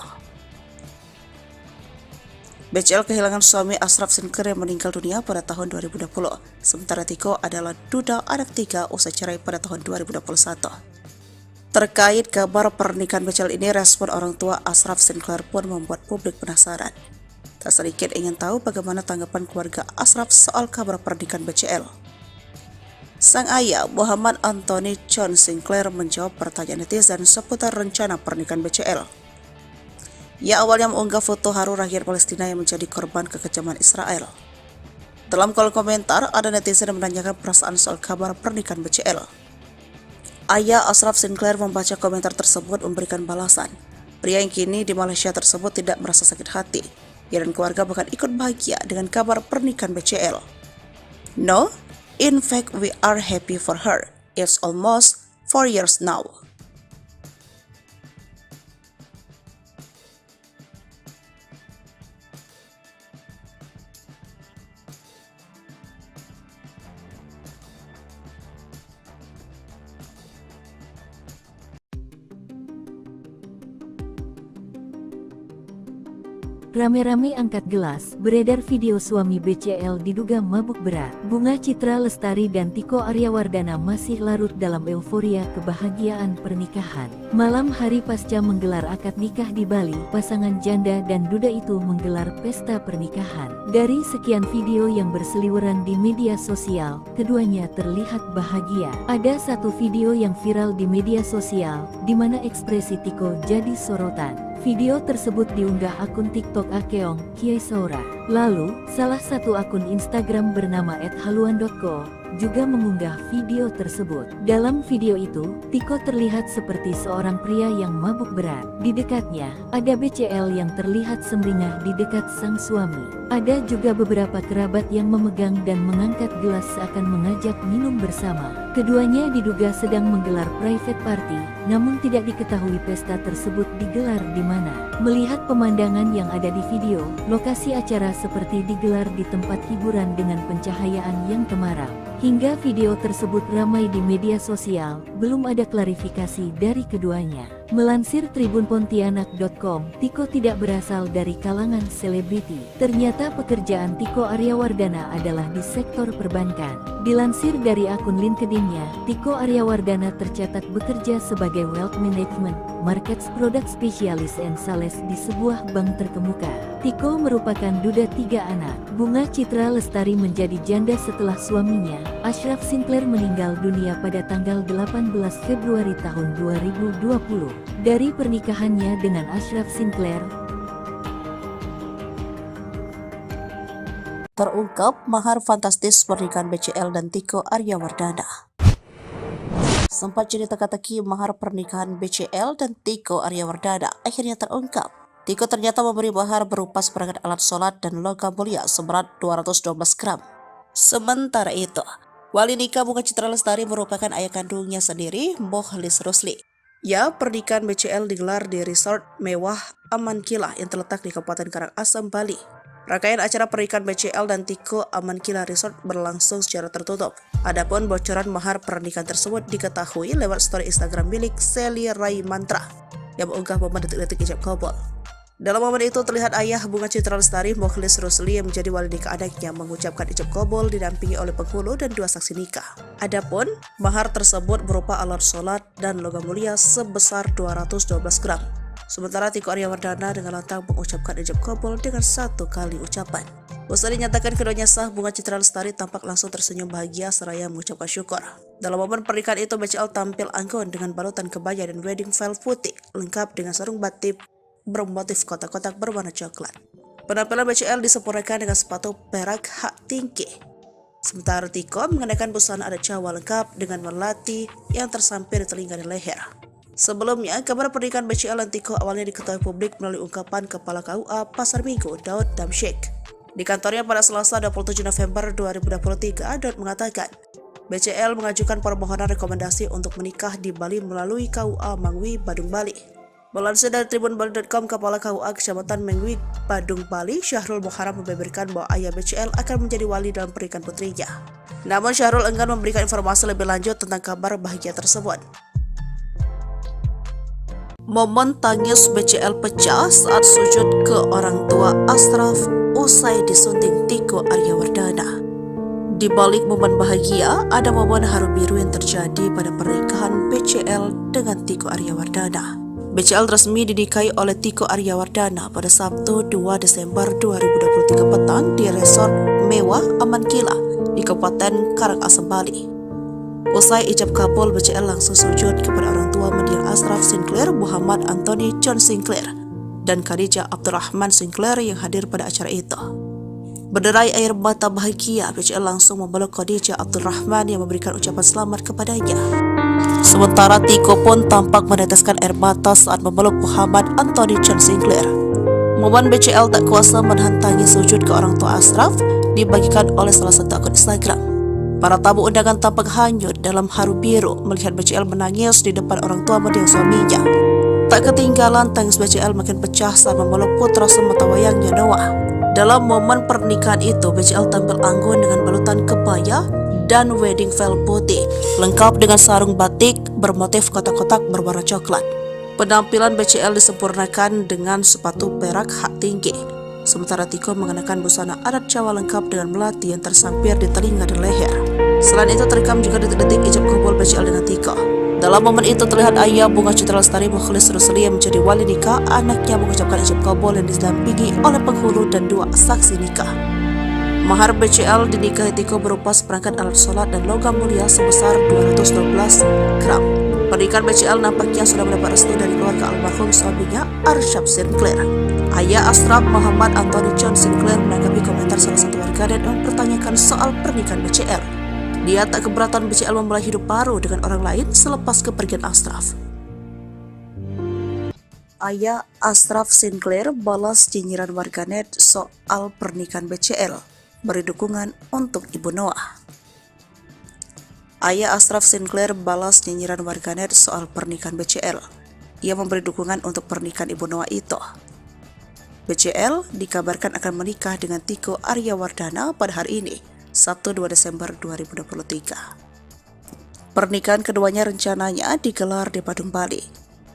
BCL kehilangan suami Ashraf Sinclair yang meninggal dunia pada tahun 2020. Sementara Tiko adalah duda anak 3 usai cerai pada tahun 2021. Terkait kabar pernikahan BCL ini, respon orang tua Ashraf Sinclair pun membuat publik penasaran. Tak sedikit ingin tahu bagaimana tanggapan keluarga Ashraf soal kabar pernikahan BCL. Sang ayah Muhammad Anthony John Sinclair menjawab pertanyaan netizen seputar rencana pernikahan BCL. Ia awalnya mengunggah foto haru rakyat Palestina yang menjadi korban kekejaman Israel. Dalam kolom komentar, ada netizen yang menanyakan perasaan soal kabar pernikahan BCL. Ayah Ashraf Sinclair membaca komentar tersebut memberikan balasan. Pria yang kini di Malaysia tersebut tidak merasa sakit hati. Ia dan keluarga bahkan ikut bahagia dengan kabar pernikahan BCL. No, in fact we are happy for her. It's almost 4 years now. Rame-rame angkat gelas, beredar video suami BCL diduga mabuk berat. Bunga Citra Lestari dan Tiko Aryawardana masih larut dalam euforia kebahagiaan pernikahan. Malam hari pasca menggelar akad nikah di Bali, pasangan janda dan duda itu menggelar pesta pernikahan. Dari sekian video yang berseliweran di media sosial, keduanya terlihat bahagia. Ada satu video yang viral di media sosial, di mana ekspresi Tiko jadi sorotan. Video tersebut diunggah akun TikTok Akeong Kiai Saura. Lalu, salah satu akun Instagram bernama @haluan.co juga mengunggah video tersebut. Dalam video itu, Tiko terlihat seperti seorang pria yang mabuk berat. Di dekatnya, ada BCL yang terlihat sumringah di dekat sang suami. Ada juga beberapa kerabat yang memegang dan mengangkat gelas seakan mengajak minum bersama. Keduanya diduga sedang menggelar private party, namun tidak diketahui pesta tersebut digelar di mana. Melihat pemandangan yang ada di video, lokasi acara seperti digelar di tempat hiburan dengan pencahayaan yang temaram. Hingga video tersebut ramai di media sosial, belum ada klarifikasi dari keduanya. Melansir tribunpontianak.com, Tiko tidak berasal dari kalangan selebriti. Ternyata pekerjaan Tiko Aryawardana adalah di sektor perbankan. Dilansir dari akun LinkedIn-nya, Tiko Aryawardana tercatat bekerja sebagai Wealth Management, Markets Product Specialist and Sales di sebuah bank terkemuka. Tiko merupakan duda 3 anak. Bunga Citra Lestari menjadi janda setelah suaminya, Ashraf Sinclair meninggal dunia pada tanggal 18 Februari tahun 2020. Dari pernikahannya dengan Ashraf Sinclair, terungkap mahar fantastis pernikahan BCL dan Tiko Aryawardana. Sempat jadi teka-teki mahar pernikahan BCL dan Tiko Aryawardana akhirnya terungkap. Tiko ternyata memberi mahar berupa seperangkat alat sholat dan logam mulia seberat 212 gram. Sementara itu, wali nikah Bunga Citra Lestari merupakan ayah kandungnya sendiri, Mokhlis Rusli. Ya, pernikahan BCL digelar di resort mewah Aman Kilah yang terletak di Kabupaten Karangasem, Bali. Rangkaian acara pernikahan BCL dan Tiko Aman Kilah Resort berlangsung secara tertutup. Adapun bocoran mahar pernikahan tersebut diketahui lewat story Instagram milik Sally Rai Mantra yang mengunggah momen detik-detik ijab kabul. Dalam momen itu terlihat ayah Bunga Citra Lestari, Mokhlis Rusli, yang menjadi wali nikah anaknya mengucapkan ijab kabul didampingi oleh penghulu dan 2 saksi nikah. Adapun mahar tersebut berupa alat sholat dan logam mulia sebesar 212 gram. Sementara Tiko Aryawardana dengan lantang mengucapkan ijab kabul dengan 1 kali ucapan. Usai dinyatakan keduanya sah, Bunga Citra Lestari tampak langsung tersenyum bahagia seraya mengucapkan syukur. Dalam momen pernikahan itu, BCL tampil anggun dengan balutan kebaya dan wedding veil putih lengkap dengan sarung batik bermotif kotak-kotak berwarna coklat. Penampilan BCL disempurnakan dengan sepatu perak hak tinggi. Sementara Tiko mengenakan busana adat Jawa lengkap dengan melati yang tersampir di telinga dan leher. Sebelumnya, kabar pernikahan BCL dan Tiko awalnya diketahui publik melalui ungkapan Kepala KUA Pasar Minggu, Daud Damsyik. Di kantornya pada Selasa 27 November 2023, Daud mengatakan, BCL mengajukan permohonan rekomendasi untuk menikah di Bali melalui KUA Mangwi, Badung, Bali. Melansir dari tribunbali.com, Kepala KUA Kecamatan Mengwi, Badung, Bali, Syahrul Muharam membeberkan bahwa ayah BCL akan menjadi wali dalam pernikahan putrinya. Namun Syahrul enggan memberikan informasi lebih lanjut tentang kabar bahagia tersebut. Momen tangis BCL pecah saat sujud ke orang tua Ashraf usai disunting Tiko Aryawardana. Di balik momen bahagia, ada momen haru biru yang terjadi pada pernikahan BCL dengan Tiko Aryawardana. BCL resmi dinikahi oleh Tiko Aryawardana pada Sabtu 2 Desember 2023 petang di resort mewah Aman Kilah di Kabupaten Karangasem, Bali. Usai ijab kabul, BCL langsung sujud kepada orang tua mendiang Ashraf Sinclair, Muhammad Anthony John Sinclair, dan Khadijah Abdurrahman Sinclair yang hadir pada acara itu. Berderai air mata bahagia, BCL langsung memeluk Khadijah Abdurrahman yang memberikan ucapan selamat kepadanya. Sementara Tiko pun tampak meneteskan air mata saat memeluk Muhammad Anthony John Sinclair. Momen BCL tak kuasa menahan tangis sujud ke orang tua Ashraf dibagikan oleh salah satu akun Instagram. Para tamu undangan tampak hanyut dalam haru biru melihat BCL menangis di depan orang tua mendiang suaminya. Tak ketinggalan tangis BCL makin pecah saat memeluk putra sematawayangnya Noah. Dalam momen pernikahan itu, BCL tampil anggun dengan balutan kebaya dan wedding veil putih, lengkap dengan sarung batik bermotif kotak-kotak berwarna coklat. Penampilan BCL disempurnakan dengan sepatu perak hak tinggi. Sementara Tiko mengenakan busana adat Jawa lengkap dengan melati yang tersampir di telinga dan leher. Selain itu terekam juga detik-detik ijab kabul BCL dengan Tiko. Dalam momen itu terlihat ayah Bunga Citra Lestari, Mokhlis Rusli, yang menjadi wali nikah anaknya mengucapkan ijab kabul yang didampingi oleh penghulu dan 2 saksi nikah. Mahar BCL dinikahi Tiko berupa seperangkat alat sholat dan logam mulia sebesar 212 gram. Pernikahan BCL nampaknya sudah mendapat restu dari keluarga almarhum suaminya, Ashraf Sinclair. Ayah Ashraf, Muhammad Anthony John Sinclair, menanggapi komentar salah satu warganet yang mempertanyakan soal pernikahan BCL. Dia tak keberatan BCL memulai hidup baru dengan orang lain selepas kepergian Ashraf. Ayah Ashraf Sinclair balas nyinyiran warganet soal pernikahan BCL, beri dukungan untuk Ibu Noah. Ayah Ashraf Sinclair balas nyinyiran warganet soal pernikahan BCL. Ia memberi dukungan untuk pernikahan Ibu Noah itu. BCL dikabarkan akan menikah dengan Tiko Aryawardana pada hari ini, Sabtu 2 Desember 2023. Pernikahan keduanya rencananya digelar di Badung, Bali.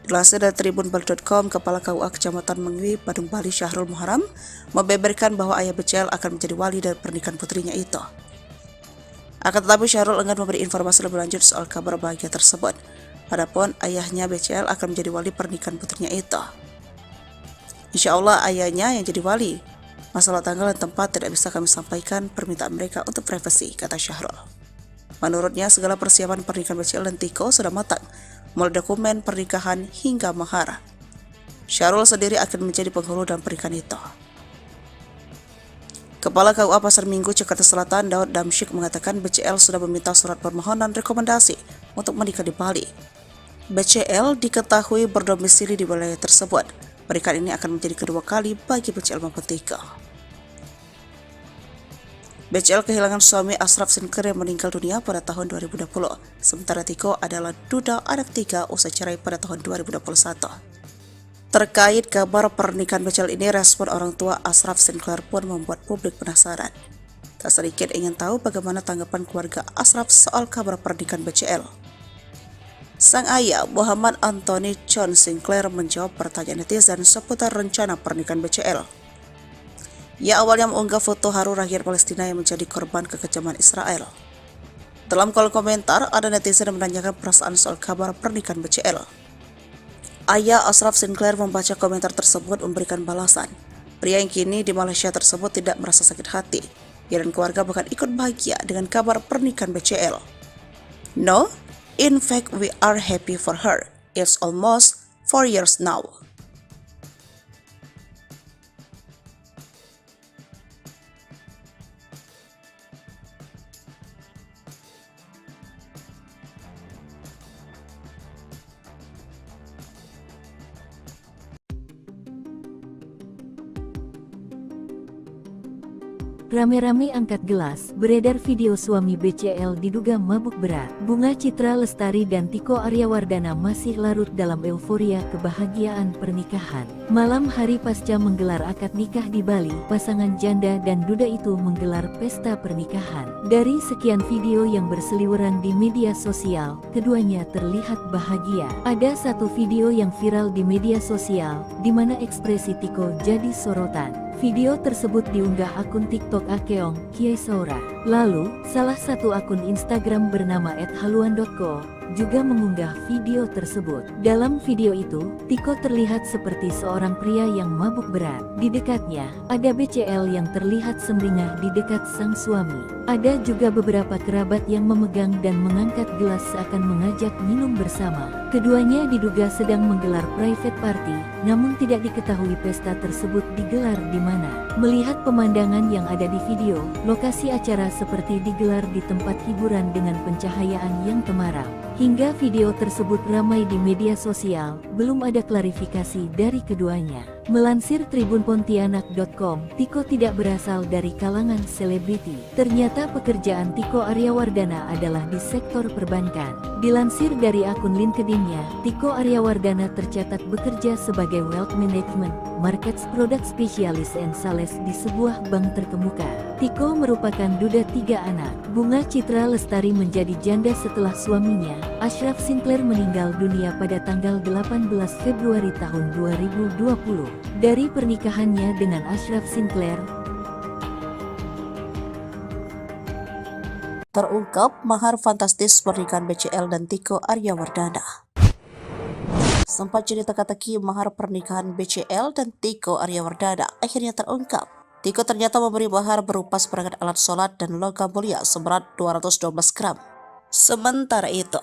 Dilansir dari tribunbali.com, Kepala KUA Kecamatan Mengwi, Badung, Bali, Syahrul Muharam, membeberkan bahwa ayah BCL akan menjadi wali dari pernikahan putrinya itu. Akan tetapi Syahrul enggan memberi informasi lebih lanjut soal kabar bahagia tersebut. Adapun ayahnya BCL akan menjadi wali pernikahan putrinya itu. Insya Allah ayahnya yang jadi wali. Masalah tanggal dan tempat tidak bisa kami sampaikan, permintaan mereka untuk privasi, kata Syahrul. Menurutnya, segala persiapan pernikahan BCL dan Tiko sudah matang, mulai dokumen pernikahan hingga mahar. Syahrul sendiri akan menjadi penghulu dalam pernikahan itu. Kepala KUA Pasar Minggu, Jakarta Selatan, Daud Damsyik mengatakan BCL sudah meminta surat permohonan rekomendasi untuk menikah di Bali. BCL diketahui berdomisili di wilayah tersebut. Pernikahan ini akan menjadi kedua kali bagi BCL maupun Tiko. BCL kehilangan suami Ashraf Sinclair yang meninggal dunia pada tahun 2020. Sementara Tiko adalah duda anak 3 usai cerai pada tahun 2021. Terkait kabar pernikahan BCL ini, respon orang tua Ashraf Sinclair pun membuat publik penasaran. Tak sedikit ingin tahu bagaimana tanggapan keluarga Ashraf soal kabar pernikahan BCL. Sang ayah, Muhammad Anthony John Sinclair, menjawab pertanyaan netizen seputar rencana pernikahan BCL. Ia awalnya mengunggah foto haru rakyat Palestina yang menjadi korban kekejaman Israel. Dalam kolom komentar, ada netizen yang menanyakan perasaan soal kabar pernikahan BCL. Ayah Ashraf Sinclair membaca komentar tersebut memberikan balasan. Pria yang kini di Malaysia tersebut tidak merasa sakit hati. Ia dan keluarga bahkan ikut bahagia dengan kabar pernikahan BCL. No, in fact we are happy for her. It's almost 4 years now. Rame-rame angkat gelas, beredar video suami BCL diduga mabuk berat. Bunga Citra Lestari dan Tiko Aryawardana masih larut dalam euforia kebahagiaan pernikahan. Malam hari pasca menggelar akad nikah di Bali, pasangan janda dan duda itu menggelar pesta pernikahan. Dari sekian video yang berseliweran di media sosial, keduanya terlihat bahagia. Ada satu video yang viral di media sosial, di mana ekspresi Tiko jadi sorotan. Video tersebut diunggah akun TikTok Akeong Kiai Saura. Lalu, salah satu akun Instagram bernama @haluan.co juga mengunggah video tersebut. Dalam video itu, Tiko terlihat seperti seorang pria yang mabuk berat. Di dekatnya, ada BCL yang terlihat sumringah di dekat sang suami. Ada juga beberapa kerabat yang memegang dan mengangkat gelas seakan mengajak minum bersama. Keduanya diduga sedang menggelar private party, namun tidak diketahui pesta tersebut digelar di mana. Melihat pemandangan yang ada di video, lokasi acara seperti digelar di tempat hiburan dengan pencahayaan yang temaram. Hingga video tersebut ramai di media sosial, belum ada klarifikasi dari keduanya. Melansir tribunpontianak.com, Tiko tidak berasal dari kalangan selebriti. Ternyata pekerjaan Tiko Aryawardana adalah di sektor perbankan. Dilansir dari akun LinkedIn-nya, Tiko Aryawardana tercatat bekerja sebagai Wealth Management, Markets Product Specialist and Sales di sebuah bank terkemuka. Tiko merupakan duda 3 anak. Bunga Citra Lestari menjadi janda setelah suaminya, Ashraf Sinclair, meninggal dunia pada tanggal 18 Februari tahun 2020. Dari pernikahannya dengan Ashraf Sinclair, terungkap mahar fantastis pernikahan BCL dan Tiko Aryawardana. Sempat jadi teka-teki mahar pernikahan BCL dan Tiko Aryawardana akhirnya terungkap. Tiko ternyata memberi mahar berupa seperangkat alat sholat dan logam mulia seberat 212 gram. Sementara itu,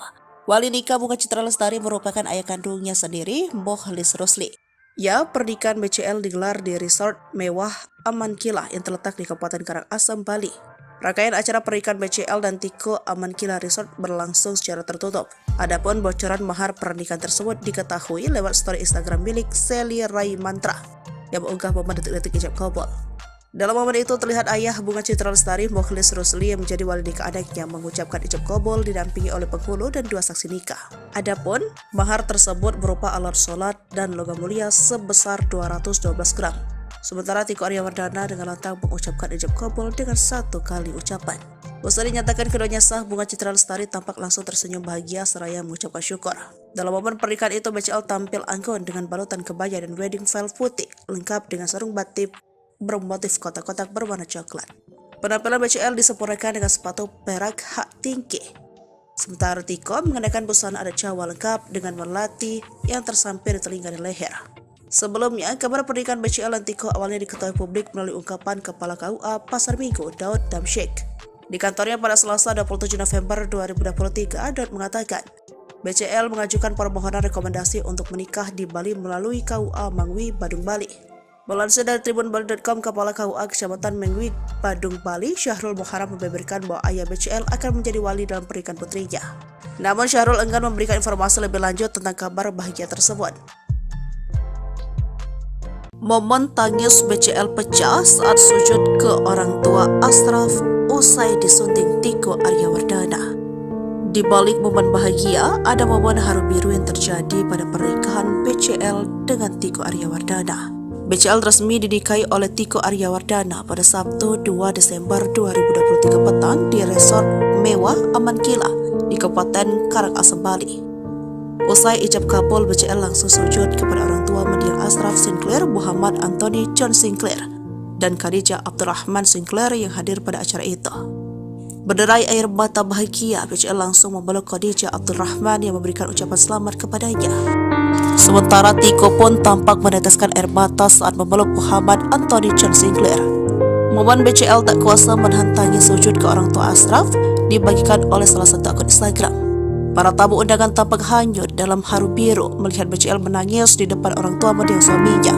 wali nikah Bunga Citra Lestari merupakan ayah kandungnya sendiri, Mokhlis Rusli. Ya, pernikahan BCL digelar di resort mewah Amankila yang terletak di Kabupaten Karangasem, Bali. Rangkaian acara pernikahan BCL dan Tiko Amankila Resort berlangsung secara tertutup. Adapun bocoran mahar pernikahan tersebut diketahui lewat story Instagram milik Sally Rai Mantra yang mengunggah momen detik-detik ijab kabul. Dalam momen itu terlihat ayah Bunga Citra Lestari, Mokhlis Rusli, yang menjadi wali nikah anaknya, mengucapkan ijab kabul didampingi oleh penghulu dan 2 saksi nikah. Adapun mahar tersebut berupa alat sholat dan logam mulia sebesar 212 gram. Sementara Tiko Aryawardana dengan lantang mengucapkan ijab kabul dengan 1 kali ucapan. Usai dinyatakan keduanya sah, Bunga Citra Lestari tampak langsung tersenyum bahagia seraya mengucapkan syukur. Dalam momen pernikahan itu, BCL tampil anggun dengan balutan kebaya dan wedding veil putih lengkap dengan sarung batik bermotif kotak-kotak berwarna coklat. Penampilan BCL disempurnakan dengan sepatu perak hak tinggi. Sementara Tiko mengenakan busana adat Jawa lengkap dengan melati yang tersampir di telinga dan leher. Sebelumnya, kabar pernikahan BCL dan Tiko awalnya diketahui publik melalui ungkapan Kepala KUA Pasar Minggu, Daud Damsyik. Di kantornya pada Selasa 27 November 2023, Daud mengatakan, BCL mengajukan permohonan rekomendasi untuk menikah di Bali melalui KUA Mangwi, Badung, Bali. Melansir dari tribunbali.com, Kepala KUA Kecamatan Mangwi, Badung, Bali, Syahrul Muharam membeberkan bahwa ayah BCL akan menjadi wali dalam pernikahan putrinya. Namun Syahrul enggan memberikan informasi lebih lanjut tentang kabar bahagia tersebut. Momen tangis BCL pecah saat sujud ke orang tua Ashraf usai disunting Tiko Aryawardana. Di balik momen bahagia, ada momen haru biru yang terjadi pada pernikahan BCL dengan Tiko Aryawardana. BCL resmi dinikahi oleh Tiko Aryawardana pada Sabtu 2 Desember 2023 petang di resort mewah Aman Kila di Kabupaten Karangasem, Bali. Usai ijab kabul, BCL langsung sujud kepada orang tua mendiang Ashraf Sinclair, Muhammad Anthony John Sinclair, dan Khadijah Abdurrahman Sinclair yang hadir pada acara itu. Berderai air mata bahagia, BCL langsung memeluk Khadijah Abdurrahman yang memberikan ucapan selamat kepadanya. Sementara Tiko pun tampak meneteskan air mata saat memeluk Muhammad Anthony John Sinclair. Momen BCL tak kuasa menahan tangis sujud ke orang tua Ashraf dibagikan oleh salah satu akun Instagram. Para tamu undangan tampak hanyut dalam haru biru melihat BCL menangis di depan orang tua mendiang suaminya.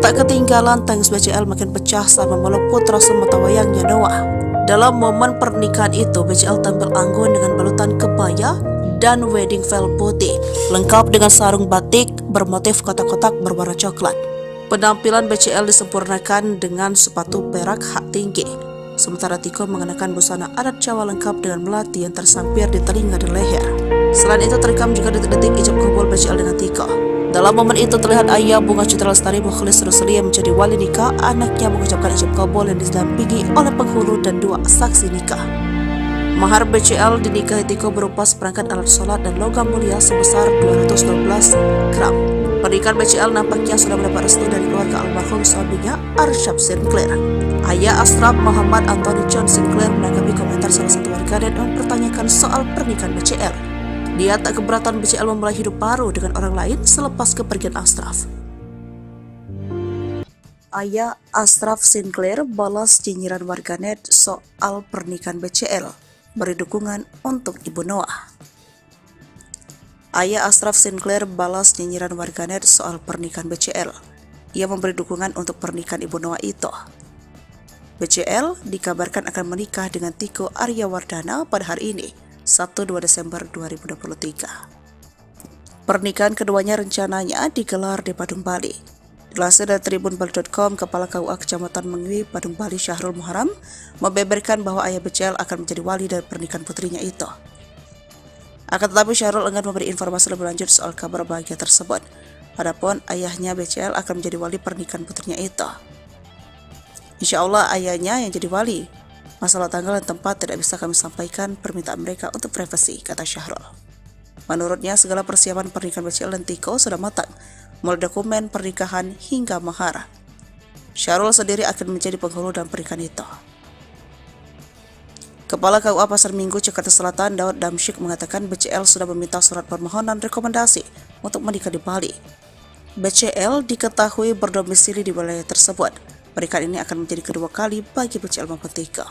Tak ketinggalan, tangis BCL makin pecah saat memeluk putra sematawayangnya Noah. Dalam momen pernikahan itu, BCL tampil anggun dengan balutan kebaya dan wedding veil putih, lengkap dengan sarung batik bermotif kotak-kotak berwarna coklat. Penampilan BCL disempurnakan dengan sepatu perak hak tinggi, sementara Tiko mengenakan busana adat Jawa lengkap dengan melati yang tersampir di telinga dan leher. Selain itu, terekam juga detik-detik ijab kabul BCL dengan Tiko. Dalam momen itu terlihat ayah Bunga Citra Lestari Mukhlis Rusli yang menjadi wali nikah anaknya mengucapkan ijab kabul yang didampingi oleh penghulu dan 2 saksi nikah. Mahar BCL dinikahi Tiko berupa seperangkat alat sholat dan logam mulia sebesar 212 gram. Pernikahan BCL nampaknya sudah mendapat restu dari keluarga almarhum suaminya Arsyad Sinclair. Ayah Ashraf, Muhammad Anthony John Sinclair, menanggapi komentar salah satu warganet dan mempertanyakan soal pernikahan BCL. Dia tak keberatan BCL memulai hidup baru dengan orang lain selepas kepergian Ashraf. Ayah Ashraf Sinclair balas nyinyiran warganet soal pernikahan BCL, beri dukungan untuk Ibu Noah. Ayah Ashraf Sinclair balas nyinyiran warganet soal pernikahan BCL. Ia memberi dukungan untuk pernikahan Ibu Noah itu. BCL dikabarkan akan menikah dengan Tiko Aryawardana pada hari ini, Sabtu 2 Desember 2023. Pernikahan keduanya rencananya digelar di Badung, Bali. Dilansir dari tribunbali.com, Kepala KUA Kecamatan Mangwi, Badung, Bali, Syahrul Muharam membeberkan bahwa ayah BCL akan menjadi wali dari pernikahan putrinya itu. Akan tetapi Syahrul enggan memberi informasi lebih lanjut soal kabar bahagia tersebut. Adapun ayahnya BCL akan menjadi wali pernikahan putrinya itu. Insya Allah ayahnya yang jadi wali. Masalah tanggal dan tempat tidak bisa kami sampaikan, permintaan mereka untuk privasi, kata Syahrul. Menurutnya segala persiapan pernikahan BCL dan Tiko sudah matang, mulai dokumen pernikahan hingga mahar. Syahrul sendiri akan menjadi penghulu dalam pernikahan itu. Kepala KUA Pasar Minggu, Jakarta Selatan, Daud Damsyik mengatakan BCL sudah meminta surat permohonan rekomendasi untuk menikah di Bali. BCL diketahui berdomisili di wilayah tersebut. Pernikahan ini akan menjadi kedua kali bagi BCL maupun Tiko.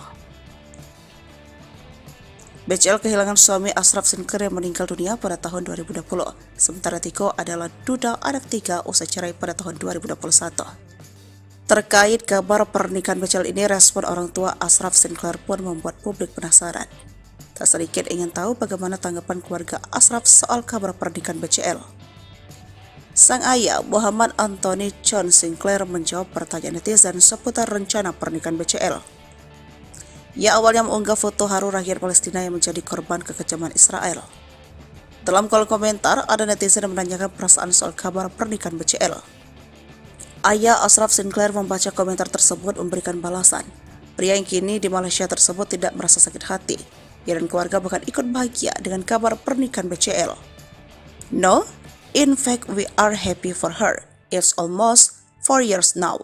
BCL kehilangan suami Ashraf Sinclair yang meninggal dunia pada tahun 2020. Sementara Tiko adalah duda anak 3 usai cerai pada tahun 2021. Terkait kabar pernikahan BCL ini, respon orang tua Ashraf Sinclair pun membuat publik penasaran. Tak sedikit ingin tahu bagaimana tanggapan keluarga Ashraf soal kabar pernikahan BCL. Sang ayah, Muhammad Anthony John Sinclair, menjawab pertanyaan netizen seputar rencana pernikahan BCL. Ia awalnya mengunggah foto haru rakyat Palestina yang menjadi korban kekejaman Israel. Dalam kolom komentar, ada netizen yang menanyakan perasaan soal kabar pernikahan BCL. Ayah Ashraf Sinclair membaca komentar tersebut memberikan balasan. Pria yang kini di Malaysia tersebut tidak merasa sakit hati. Ia dan keluarga bahkan ikut bahagia dengan kabar pernikahan BCL. No, in fact we are happy for her. It's almost 4 years now.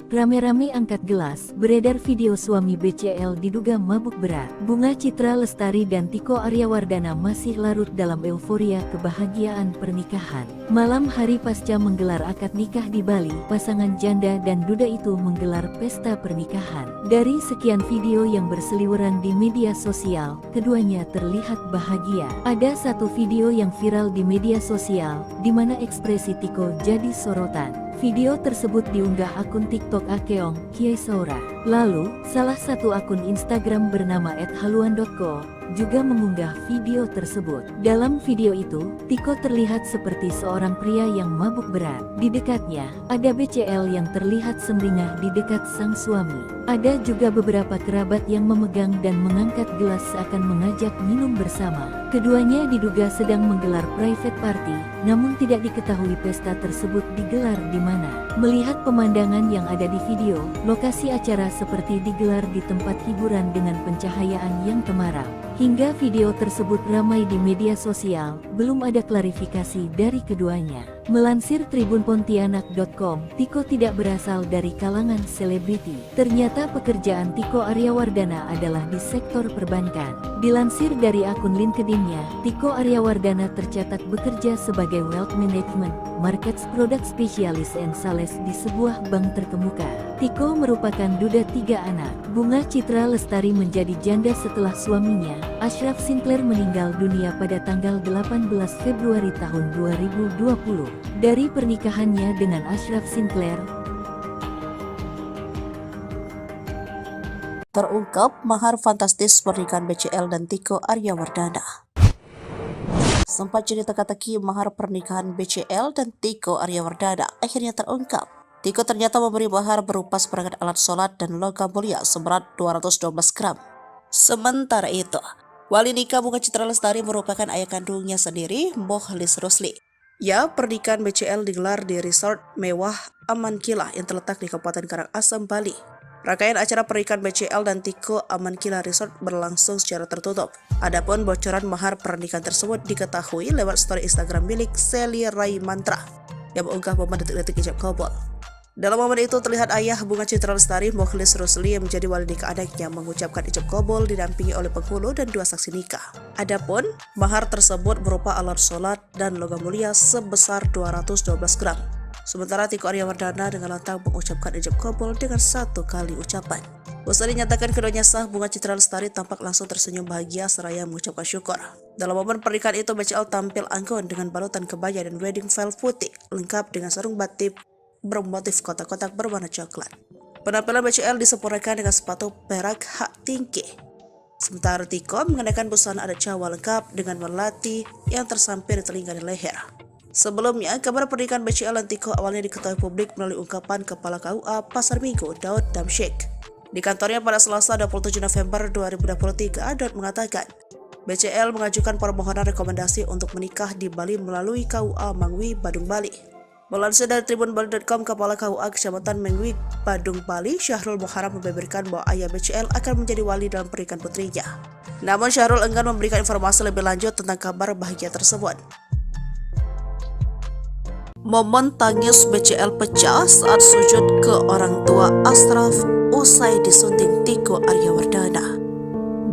rame-rame angkat gelas, beredar video suami BCL diduga mabuk berat. Bunga Citra Lestari dan Tiko Aryawardana masih larut dalam euforia kebahagiaan pernikahan. Malam hari pasca menggelar akad nikah di Bali, pasangan janda dan duda itu menggelar pesta pernikahan. Dari sekian video yang berseliweran di media sosial, keduanya terlihat bahagia. Ada satu video yang viral di media sosial, di mana ekspresi Tiko jadi sorotan. Video tersebut diunggah akun TikTok Akeong Kiai Saura. Lalu, salah satu akun Instagram bernama @haluan.co juga mengunggah video tersebut. Dalam video itu, Tiko terlihat seperti seorang pria yang mabuk berat. Di dekatnya, ada BCL yang terlihat sumringah di dekat sang suami. Ada juga beberapa kerabat yang memegang dan mengangkat gelas seakan mengajak minum bersama. Keduanya diduga sedang menggelar private party, namun tidak diketahui pesta tersebut digelar di mana. Melihat pemandangan yang ada di video, lokasi acara seperti digelar di tempat hiburan dengan pencahayaan yang temaram. Hingga video tersebut ramai di media sosial, belum ada klarifikasi dari keduanya. Melansir tribunpontianak.com, Tiko tidak berasal dari kalangan selebriti. Ternyata pekerjaan Tiko Aryawardana adalah di sektor perbankan. Dilansir dari akun LinkedIn-nya, Tiko Aryawardana tercatat bekerja sebagai Wealth Management, Markets Product Specialist and Sales di sebuah bank terkemuka. Tiko merupakan duda 3 anak. Bunga Citra Lestari menjadi janda setelah suaminya, Ashraf Sinclair, meninggal dunia pada tanggal 18 Februari tahun 2020. Dari pernikahannya dengan Ashraf Sinclair, terungkap mahar fantastis pernikahan BCL dan Tiko Aryawardana. Sempat jadi teka-teki mahar pernikahan BCL dan Tiko Aryawardana akhirnya terungkap. Tiko ternyata memberi mahar berupa seperangkat alat sholat dan logam mulia seberat 212 gram. Sementara itu, wali nikah Bunga Citra Lestari merupakan ayah kandungnya sendiri, Mokhlis Rusli. Ya, pernikahan BCL digelar di resort mewah Aman Kila yang terletak di Kabupaten Karangasem, Bali. Rangkaian acara pernikahan BCL dan Tiko Aman Kila Resort berlangsung secara tertutup. Adapun bocoran mahar pernikahan tersebut diketahui lewat story Instagram milik Sally Rai Mantra yang mengunggah momen detik-detik ijab kabul. Dalam momen itu terlihat ayah Bunga Citra Lestari, Mokhlis Rusli, yang menjadi wali nikah anaknya mengucapkan ijab kabul didampingi oleh penghulu dan 2 saksi nikah. Adapun mahar tersebut berupa alat sholat dan logam mulia sebesar 212 gram. Sementara Tiko Aryawardana dengan lantang mengucapkan ijab kabul dengan 1 kali ucapan. Usai dinyatakan keduanya sah, Bunga Citra Lestari tampak langsung tersenyum bahagia seraya mengucapkan syukur. Dalam momen pernikahan itu, BCL tampil anggun dengan balutan kebaya dan wedding veil putih lengkap dengan sarung batik bermotif kotak-kotak berwarna coklat. Penampilan BCL disempurnakan dengan sepatu perak hak tinggi. Sementara Tiko mengenakan busana adat Jawa lengkap dengan melati yang tersampir di telinga dan leher. Sebelumnya, kabar pernikahan BCL dan Tiko awalnya diketahui publik melalui ungkapan Kepala KUA Pasar Minggu, Daud Damsyik. Di kantornya pada Selasa 27 November 2023, Daud mengatakan, BCL mengajukan permohonan rekomendasi untuk menikah di Bali melalui KUA Mangwi, Badung, Bali. Melansir dari tribunbali.com, Kepala KUA Kecamatan Mengwi, Badung, Bali, Syahrul Muharram, membeberkan bahwa ayah BCL akan menjadi wali dalam pernikahan putrinya. Namun Syahrul enggan memberikan informasi lebih lanjut tentang kabar bahagia tersebut. Momen tangis BCL pecah saat sujud ke orang tua Ashraf usai disunting Tiko Aryawardana.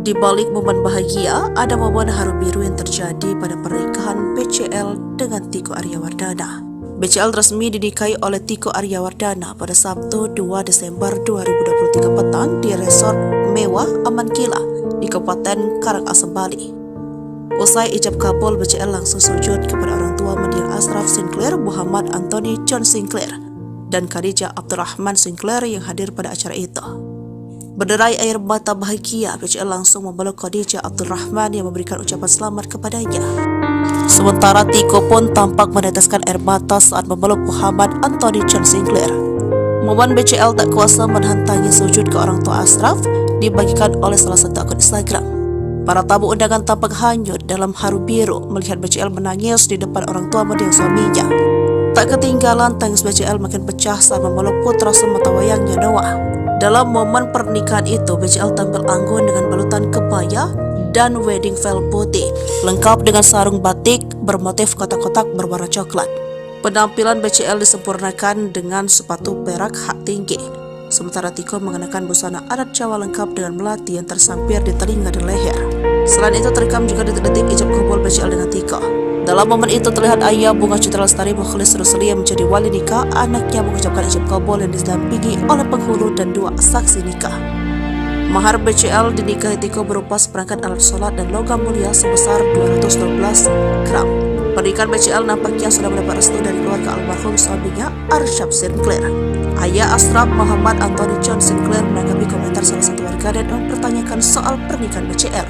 Di balik momen bahagia, ada momen haru biru yang terjadi pada pernikahan BCL dengan Tiko Aryawardana. BCL resmi dinikahi oleh Tiko Aryawardana pada Sabtu 2 Desember 2023 petang di resort mewah Aman Kila di Kabupaten Karangasem, Bali. Usai ijab kabul, BCL langsung sujud kepada orang tua mendiang Ashraf Sinclair, Muhammad Anthony John Sinclair, dan Khadijah Abdurrahman Sinclair yang hadir pada acara itu. Berderai air mata bahagia, BCL langsung memeluk Khadijah Abdurrahman yang memberikan ucapan selamat kepadanya. Sementara Tiko pun tampak meneteskan air mata saat memeluk Muhammad Anthony John Sinclair. Momen BCL tak kuasa menahan tangis sujud ke orang tua Ashraf dibagikan oleh salah satu akun Instagram. Para tamu undangan tampak hanyut dalam haru biru melihat BCL menangis di depan orang tua mendiang suaminya. Tak ketinggalan, tangis BCL makin pecah saat memeluk putra sematawayangnya Noah. Dalam momen pernikahan itu, BCL tampil anggun dengan balutan kebaya dan wedding veil putih, lengkap dengan sarung batik bermotif kotak-kotak berwarna coklat. Penampilan BCL disempurnakan dengan sepatu perak hak tinggi. sementara Tiko mengenakan busana adat Jawa lengkap dengan melati yang tersampir di telinga dan leher. Selain itu terekam juga detik-detik ijab kabul BCL dengan Tiko. Dalam momen itu terlihat ayah Bunga Citra Lestari Mukhlis Rusli yang menjadi wali nikah anaknya mengucapkan ijab kabul yang didampingi oleh penghulu dan 2 saksi nikah. Mahar BCL dinikahi Tiko berupa seperangkat alat sholat dan logam mulia sebesar 212 gram. Pernikahan BCL nampaknya sudah mendapat restu dari keluarga almarhum suaminya Arsyaf Sinclair. Ayah Ashraf Muhammad Anthony John Sinclair menanggapi komentar salah satu warganet yang mempertanyakan soal pernikahan BCL.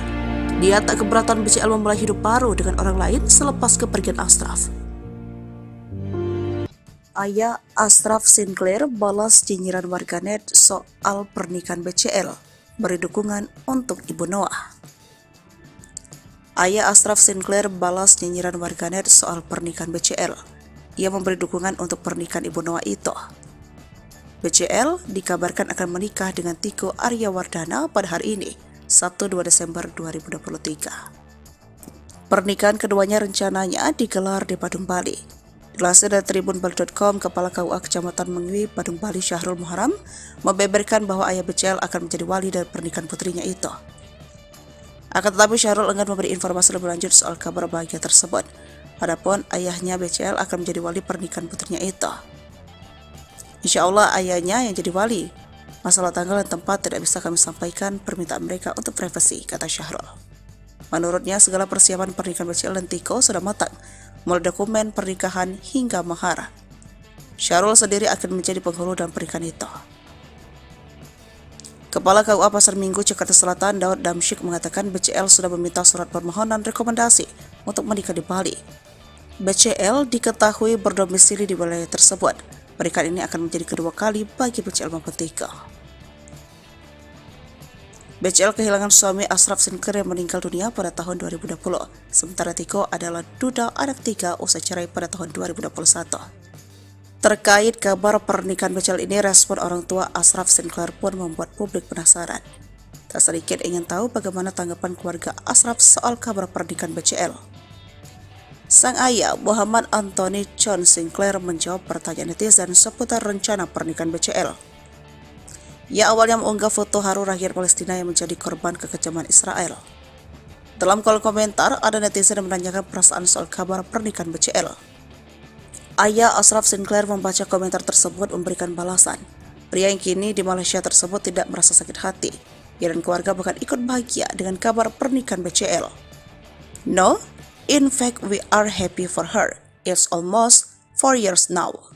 Dia tak keberatan BCL memulai hidup baru dengan orang lain selepas kepergian Ashraf. Ayah Ashraf Sinclair balas nyinyiran warganet soal pernikahan BCL, beri dukungan untuk Ibu Noah. Ayah Ashraf Sinclair balas nyinyiran warganet soal pernikahan BCL. Ia memberi dukungan untuk pernikahan Ibu Noah itu. BCL dikabarkan akan menikah dengan Tiko Aryawardana pada hari ini, Sabtu 2 Desember 2023. Pernikahan keduanya rencananya digelar di Badung, Bali. Dilansir dari tribunbali.com, Kepala KUA Kecamatan Mengwi, Badung, Bali, Syahrul Muharam, membeberkan bahwa ayah BCL akan menjadi wali dari pernikahan putrinya itu. Akan tetapi Syahrul enggan memberi informasi lebih lanjut soal kabar bahagia tersebut. Adapun ayahnya BCL akan menjadi wali pernikahan putrinya itu. Insya Allah ayahnya yang jadi wali. Masalah tanggal dan tempat tidak bisa kami sampaikan, permintaan mereka untuk privasi, kata Syahrul. Menurutnya segala persiapan pernikahan BCL dan Tiko sudah matang, mulai dokumen pernikahan hingga mahar. Syahrul sendiri akan menjadi penghulu dalam pernikahan itu. Kepala KUA Pasar Minggu Jakarta Selatan Daud Damsyik mengatakan BCL sudah meminta surat permohonan rekomendasi untuk menikah di Bali. BCL diketahui berdomisili di wilayah tersebut. Pernikahan ini akan menjadi kedua kali bagi BCL maupun Tiko. BCL kehilangan suami Ashraf Sinclair yang meninggal dunia pada tahun 2020. Sementara Tiko adalah duda anak 3 usai cerai pada tahun 2021. Terkait kabar pernikahan BCL ini, respon orang tua Ashraf Sinclair pun membuat publik penasaran. Tak sedikit ingin tahu bagaimana tanggapan keluarga Ashraf soal kabar pernikahan BCL. Sang ayah Muhammad Anthony John Sinclair menjawab pertanyaan netizen seputar rencana pernikahan BCL. Ia awalnya mengunggah foto haru rakyat Palestina yang menjadi korban kekejaman Israel. Dalam kolom komentar, ada netizen yang menanyakan perasaan soal kabar pernikahan BCL. Ayah Ashraf Sinclair membaca komentar tersebut memberikan balasan. Pria yang kini di Malaysia tersebut tidak merasa sakit hati. Ia dan keluarga bahkan ikut bahagia dengan kabar pernikahan BCL. No, in fact we are happy for her. It's almost 4 years now.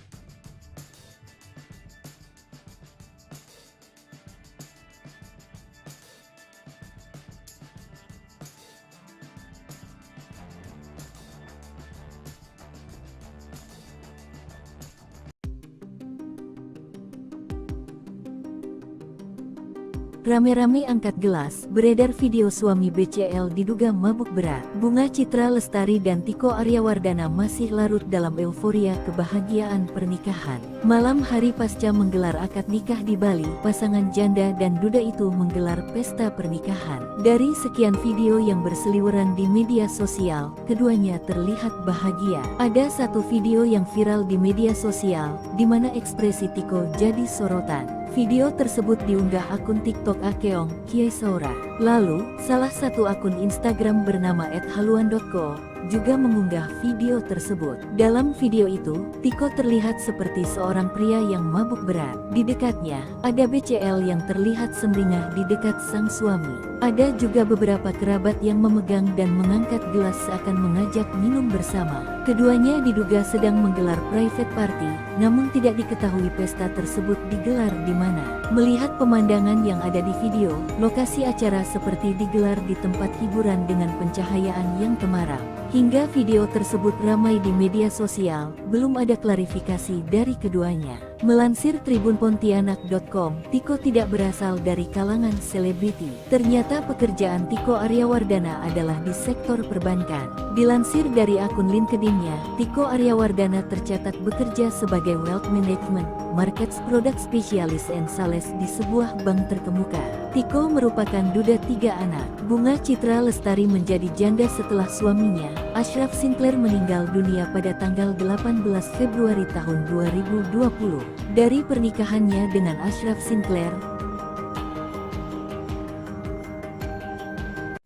Rame-rame angkat gelas, beredar video suami BCL diduga mabuk berat. Bunga Citra Lestari dan Tiko Aryawardana masih larut dalam euforia kebahagiaan pernikahan. Malam hari pasca menggelar akad nikah di Bali, pasangan janda dan duda itu menggelar pesta pernikahan. Dari sekian video yang berseliweran di media sosial, keduanya terlihat bahagia. Ada satu video yang viral di media sosial, di mana ekspresi Tiko jadi sorotan. Video tersebut diunggah akun TikTok Akeong Kiai Saura. Lalu, salah satu akun Instagram bernama @haluan.co juga mengunggah video tersebut. Dalam video itu, Tiko terlihat seperti seorang pria yang mabuk berat. Di dekatnya, ada BCL yang terlihat sumringah di dekat sang suami. Ada juga beberapa kerabat yang memegang dan mengangkat gelas seakan mengajak minum bersama. Keduanya diduga sedang menggelar private party, namun tidak diketahui pesta tersebut digelar di mana. Melihat pemandangan yang ada di video, lokasi acara seperti digelar di tempat hiburan dengan pencahayaan yang temaram. Hingga video tersebut ramai di media sosial, belum ada klarifikasi dari keduanya. Melansir tribunpontianak.com, Tiko tidak berasal dari kalangan selebriti. Ternyata pekerjaan Tiko Aryawardana adalah di sektor perbankan. Dilansir dari akun LinkedIn-nya, Tiko Aryawardana tercatat bekerja sebagai Wealth Management, Markets Product Specialist and Sales di sebuah bank terkemuka. Tiko merupakan duda 3 anak. Bunga Citra Lestari menjadi janda setelah suaminya, Ashraf Sinclair meninggal dunia pada tanggal 18 Februari tahun 2020. Dari pernikahannya dengan Ashraf Sinclair,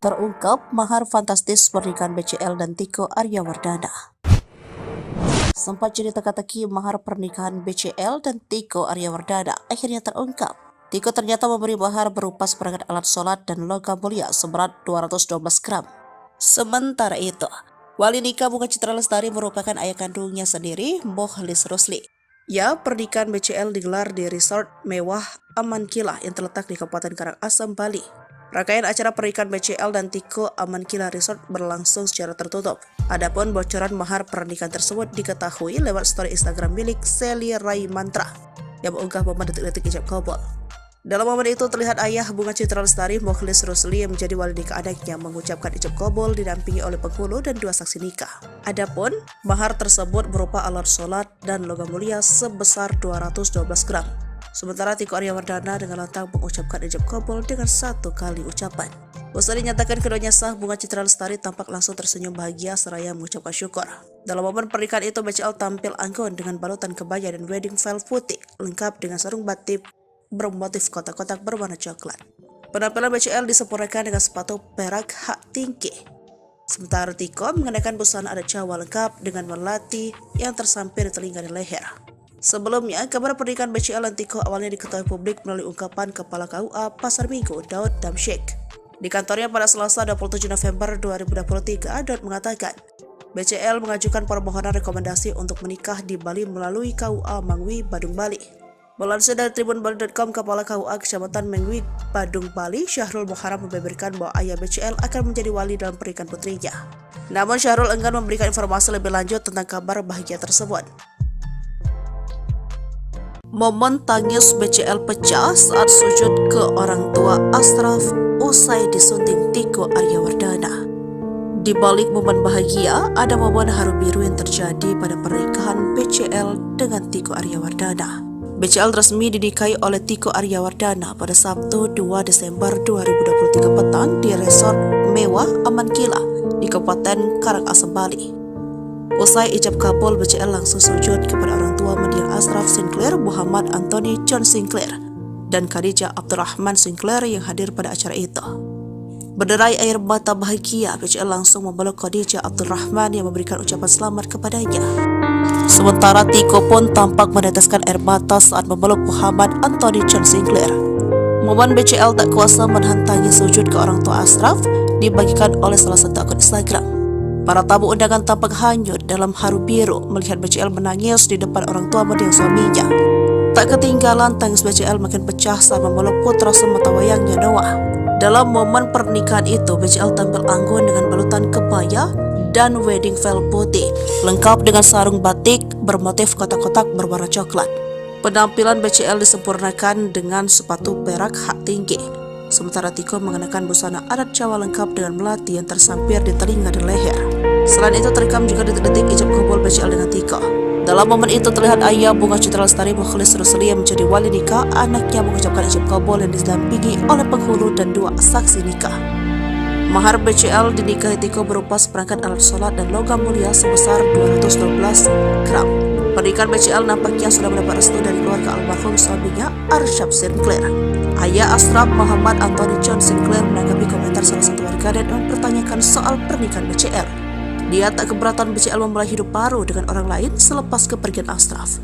terungkap mahar fantastis pernikahan BCL dan Tiko Aryawardana. Sempat jadi teka-teki mahar pernikahan BCL dan Tiko Aryawardana akhirnya terungkap. Tiko ternyata memberi mahar berupa seperangkat alat sholat dan logam mulia seberat 212 gram. Sementara itu, wali nikah Bunga Citra Lestari merupakan ayah kandungnya sendiri, Mokhlis Rusli. Ya, pernikahan BCL digelar di resort mewah Aman Kilah yang terletak di Kabupaten Karangasem, Bali. Rangkaian acara pernikahan BCL dan Tiko Aman Kilah Resort berlangsung secara tertutup. Adapun bocoran mahar pernikahan tersebut diketahui lewat story Instagram milik Sally Rai Mantra yang mengunggah momen detik-detik ijab kabul. Dalam momen itu terlihat ayah Bunga Citra Lestari, Mokhlis Rusli, yang menjadi wali nikah anaknya mengucapkan ijab kabul didampingi oleh penghulu dan 2 saksi nikah. Adapun mahar tersebut berupa alat sholat dan logam mulia sebesar 212 gram. Sementara Tiko Aryawardana dengan lantang mengucapkan ijab kabul dengan 1 kali ucapan. Usai dinyatakan keduanya sah, Bunga Citra Lestari tampak langsung tersenyum bahagia seraya mengucapkan syukur. Dalam momen pernikahan itu, BCL tampil anggun dengan balutan kebaya dan wedding veil putih, lengkap dengan sarung batik bermotif kotak-kotak berwarna coklat. Penampilan BCL disempurnakan dengan sepatu perak hak tinggi. Sementara Tiko mengenakan busana adat Jawa lengkap dengan melati yang tersampir di telinga dan leher. Sebelumnya, kabar pernikahan BCL dan Tiko awalnya diketahui publik melalui ungkapan Kepala KUA Pasar Minggu, Daud Damsyik. Di kantornya pada Selasa 27 November 2023, Daud mengatakan, BCL mengajukan permohonan rekomendasi untuk menikah di Bali melalui KUA Mangwi, Badung, Bali. Melansir dari tribunbali.com, Kepala KUA Kecamatan Mangwi, Badung, Bali, Syahrul Muharam membeberkan bahwa ayah BCL akan menjadi wali dalam pernikahan putrinya. Namun Syahrul enggan memberikan informasi lebih lanjut tentang kabar bahagia tersebut. Momen tangis BCL pecah saat sujud ke orang tua Ashraf usai disunting Tiko Aryawardana. Di balik momen bahagia, ada momen haru biru yang terjadi pada pernikahan BCL dengan Tiko Aryawardana. BCL resmi dinikahi oleh Tiko Aryawardana pada Sabtu 2 Desember 2023 petang di resort mewah Aman Kilah di Kabupaten Karangasem, Bali. Usai ijab kabul, BCL langsung sujud kepada orang tua mendiang Ashraf Sinclair, Muhammad Anthony John Sinclair, dan Khadijah Abdurrahman Sinclair yang hadir pada acara itu. Berderai air mata bahagia, BCL langsung memeluk Khadijah Abdurrahman yang memberikan ucapan selamat kepadanya. Sementara Tiko pun tampak meneteskan air mata saat memeluk Muhammad Anthony John Sinclair. Momen BCL tak kuasa menahan tangis sujud ke orang tua Ashraf dibagikan oleh salah satu akun Instagram. Para tamu undangan tampak hanyut dalam haru biru melihat BCL menangis di depan orang tua mendiang suaminya. Tak ketinggalan, tangis BCL makin pecah saat memeluk putra sematawayangnya Noah. Dalam momen pernikahan itu, BCL tampil anggun dengan balutan kebaya dan wedding veil putih, lengkap dengan sarung batik bermotif kotak-kotak berwarna coklat. Penampilan BCL disempurnakan dengan sepatu perak hak tinggi. Sementara Tiko mengenakan busana adat Jawa lengkap dengan melati yang tersampir di telinga dan leher. Selain itu terekam juga detik-detik ijab kabul BCL dengan Tiko. Dalam momen itu terlihat ayah Bunga Citra Lestari, Mokhlis Rusli, yang menjadi wali nikah anaknya mengucapkan ijab kabul yang didampingi oleh penghulu dan 2 saksi nikah. Mahar BCL dinikahi Tiko berupa seperangkat alat sholat dan logam mulia sebesar 212 gram. Pernikahan BCL nampaknya sudah mendapat restu dari keluarga almarhum suaminya, Ashraf Sinclair. Ayah Ashraf, Muhammad Anthony John Sinclair, menanggapi komentar salah satu warganet yang mempertanyakan soal pernikahan BCL. Dia tak keberatan BCL memulai hidup baru dengan orang lain selepas kepergian Ashraf.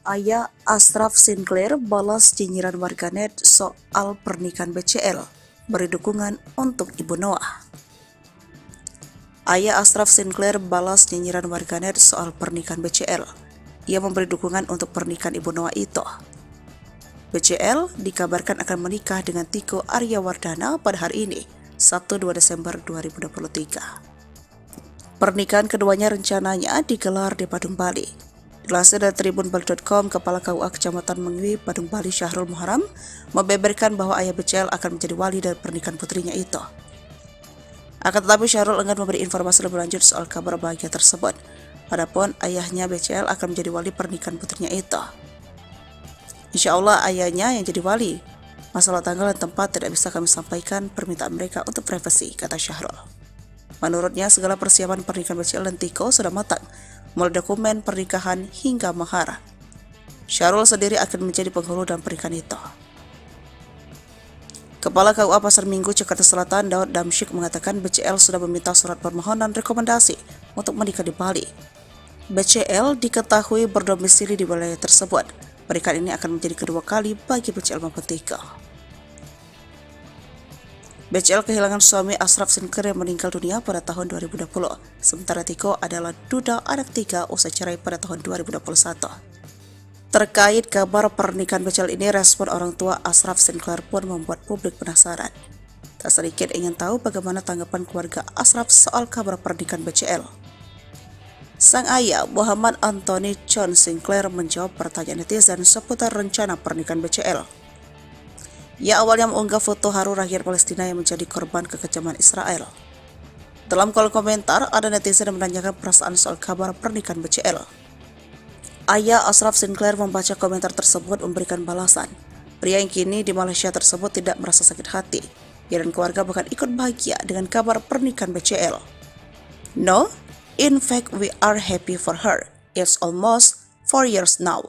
Ayah Ashraf Sinclair balas nyinyiran warganet soal pernikahan BCL, beri dukungan untuk Ibu Noah. Ayah Ashraf Sinclair balas nyinyiran warganet soal pernikahan BCL. Ia memberi dukungan untuk pernikahan Ibu Noah itu. BCL dikabarkan akan menikah dengan Tiko Aryawardana pada hari ini, Sabtu 2 Desember 2023. Pernikahan keduanya rencananya digelar di Badung, Bali. Dilansir dari tribunbali.com, Kepala KUA Kecamatan Mangwi, Badung, Bali, Syahrul Muharam, membeberkan bahwa ayah BCL akan menjadi wali dari pernikahan putrinya itu. Akan tetapi Syahrul enggan memberi informasi lebih lanjut soal kabar bahagia tersebut. Adapun ayahnya BCL akan menjadi wali pernikahan putrinya itu. Insya Allah ayahnya yang jadi wali. Masalah tanggal dan tempat tidak bisa kami sampaikan, permintaan mereka untuk privasi, kata Syahrul. Menurutnya, segala persiapan pernikahan BCL dan Tiko sudah matang, mulai dokumen pernikahan hingga mahar. Syahrul sendiri akan menjadi penghulu dalam pernikahan itu. Kepala KUA Pasar Minggu, Jakarta Selatan, Daud Damsyik mengatakan BCL sudah meminta surat permohonan rekomendasi untuk menikah di Bali. BCL diketahui berdomisili di wilayah tersebut. Pernikahan ini akan menjadi kedua kali bagi BCL maupun Tiko. BCL kehilangan suami Ashraf Sinclair yang meninggal dunia pada tahun 2020. Sementara Tiko adalah duda anak 3 usai cerai pada tahun 2021. Terkait kabar pernikahan BCL ini, respon orang tua Ashraf Sinclair pun membuat publik penasaran. Tak sedikit ingin tahu bagaimana tanggapan keluarga Ashraf soal kabar pernikahan BCL. Sang ayah, Muhammad Anthony John Sinclair, menjawab pertanyaan netizen seputar rencana pernikahan BCL. Ia awalnya mengunggah foto haru rakyat Palestina yang menjadi korban kekejaman Israel. Dalam kolom komentar, ada netizen yang menanyakan perasaan soal kabar pernikahan BCL. Ayah Ashraf Sinclair membaca komentar tersebut memberikan balasan. Pria yang kini di Malaysia tersebut tidak merasa sakit hati. Ia dan keluarga bahkan ikut bahagia dengan kabar pernikahan BCL. No, in fact we are happy for her. It's almost 4 years now.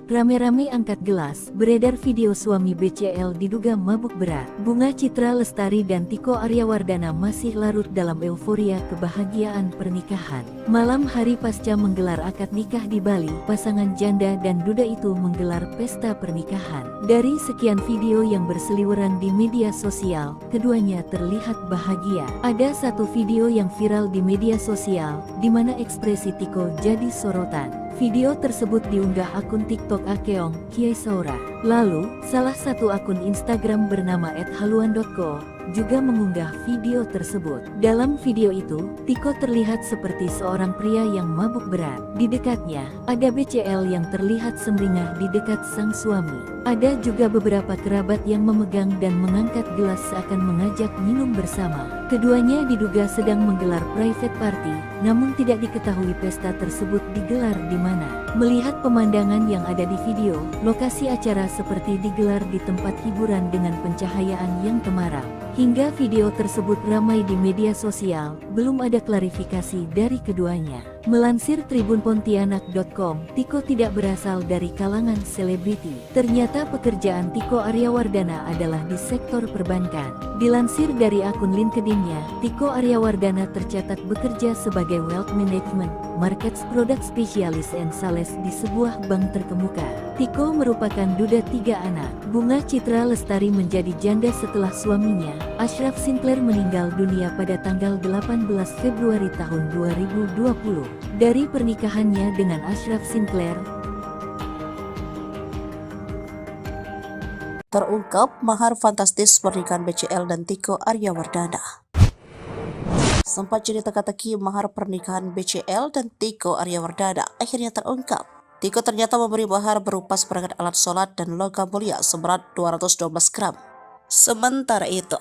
Rame-rame angkat gelas, beredar video suami BCL diduga mabuk berat. Bunga Citra Lestari dan Tiko Aryawardana masih larut dalam euforia kebahagiaan pernikahan. Malam hari pasca menggelar akad nikah di Bali, pasangan janda dan duda itu menggelar pesta pernikahan. Dari sekian video yang berseliweran di media sosial, keduanya terlihat bahagia. Ada satu video yang viral di media sosial, di mana ekspresi Tiko jadi sorotan. Video tersebut diunggah akun TikTok Akeong Kiai Saura. Lalu, salah satu akun Instagram bernama @haluan.co juga mengunggah video tersebut. Dalam video itu, Tiko terlihat seperti seorang pria yang mabuk berat. Di dekatnya, ada BCL yang terlihat sumringah di dekat sang suami. Ada juga beberapa kerabat yang memegang dan mengangkat gelas seakan mengajak minum bersama. Keduanya diduga sedang menggelar private party, namun tidak diketahui pesta tersebut digelar di mana. Melihat pemandangan yang ada di video, lokasi acara seperti digelar di tempat hiburan dengan pencahayaan yang temaram. Hingga video tersebut ramai di media sosial, belum ada klarifikasi dari keduanya. Melansir tribunpontianak.com, Tiko tidak berasal dari kalangan selebriti. Ternyata pekerjaan Tiko Aryawardana adalah di sektor perbankan. Dilansir dari akun LinkedIn-nya, Tiko Aryawardana tercatat bekerja sebagai Wealth Management, Markets Product Specialist and Sales di sebuah bank terkemuka. Tiko merupakan duda 3 anak. Bunga Citra Lestari menjadi janda setelah suaminya, Ashraf Sinclair, meninggal dunia pada tanggal 18 Februari tahun 2020. Dari pernikahannya dengan Ashraf Sinclair, terungkap mahar fantastis pernikahan BCL dan Tiko Aryawardana. Sempat jadi teka-teki mahar pernikahan BCL dan Tiko Aryawardana akhirnya terungkap. Tiko ternyata memberi mahar berupa seperangkat alat sholat dan logam mulia seberat 212 gram. Sementara itu,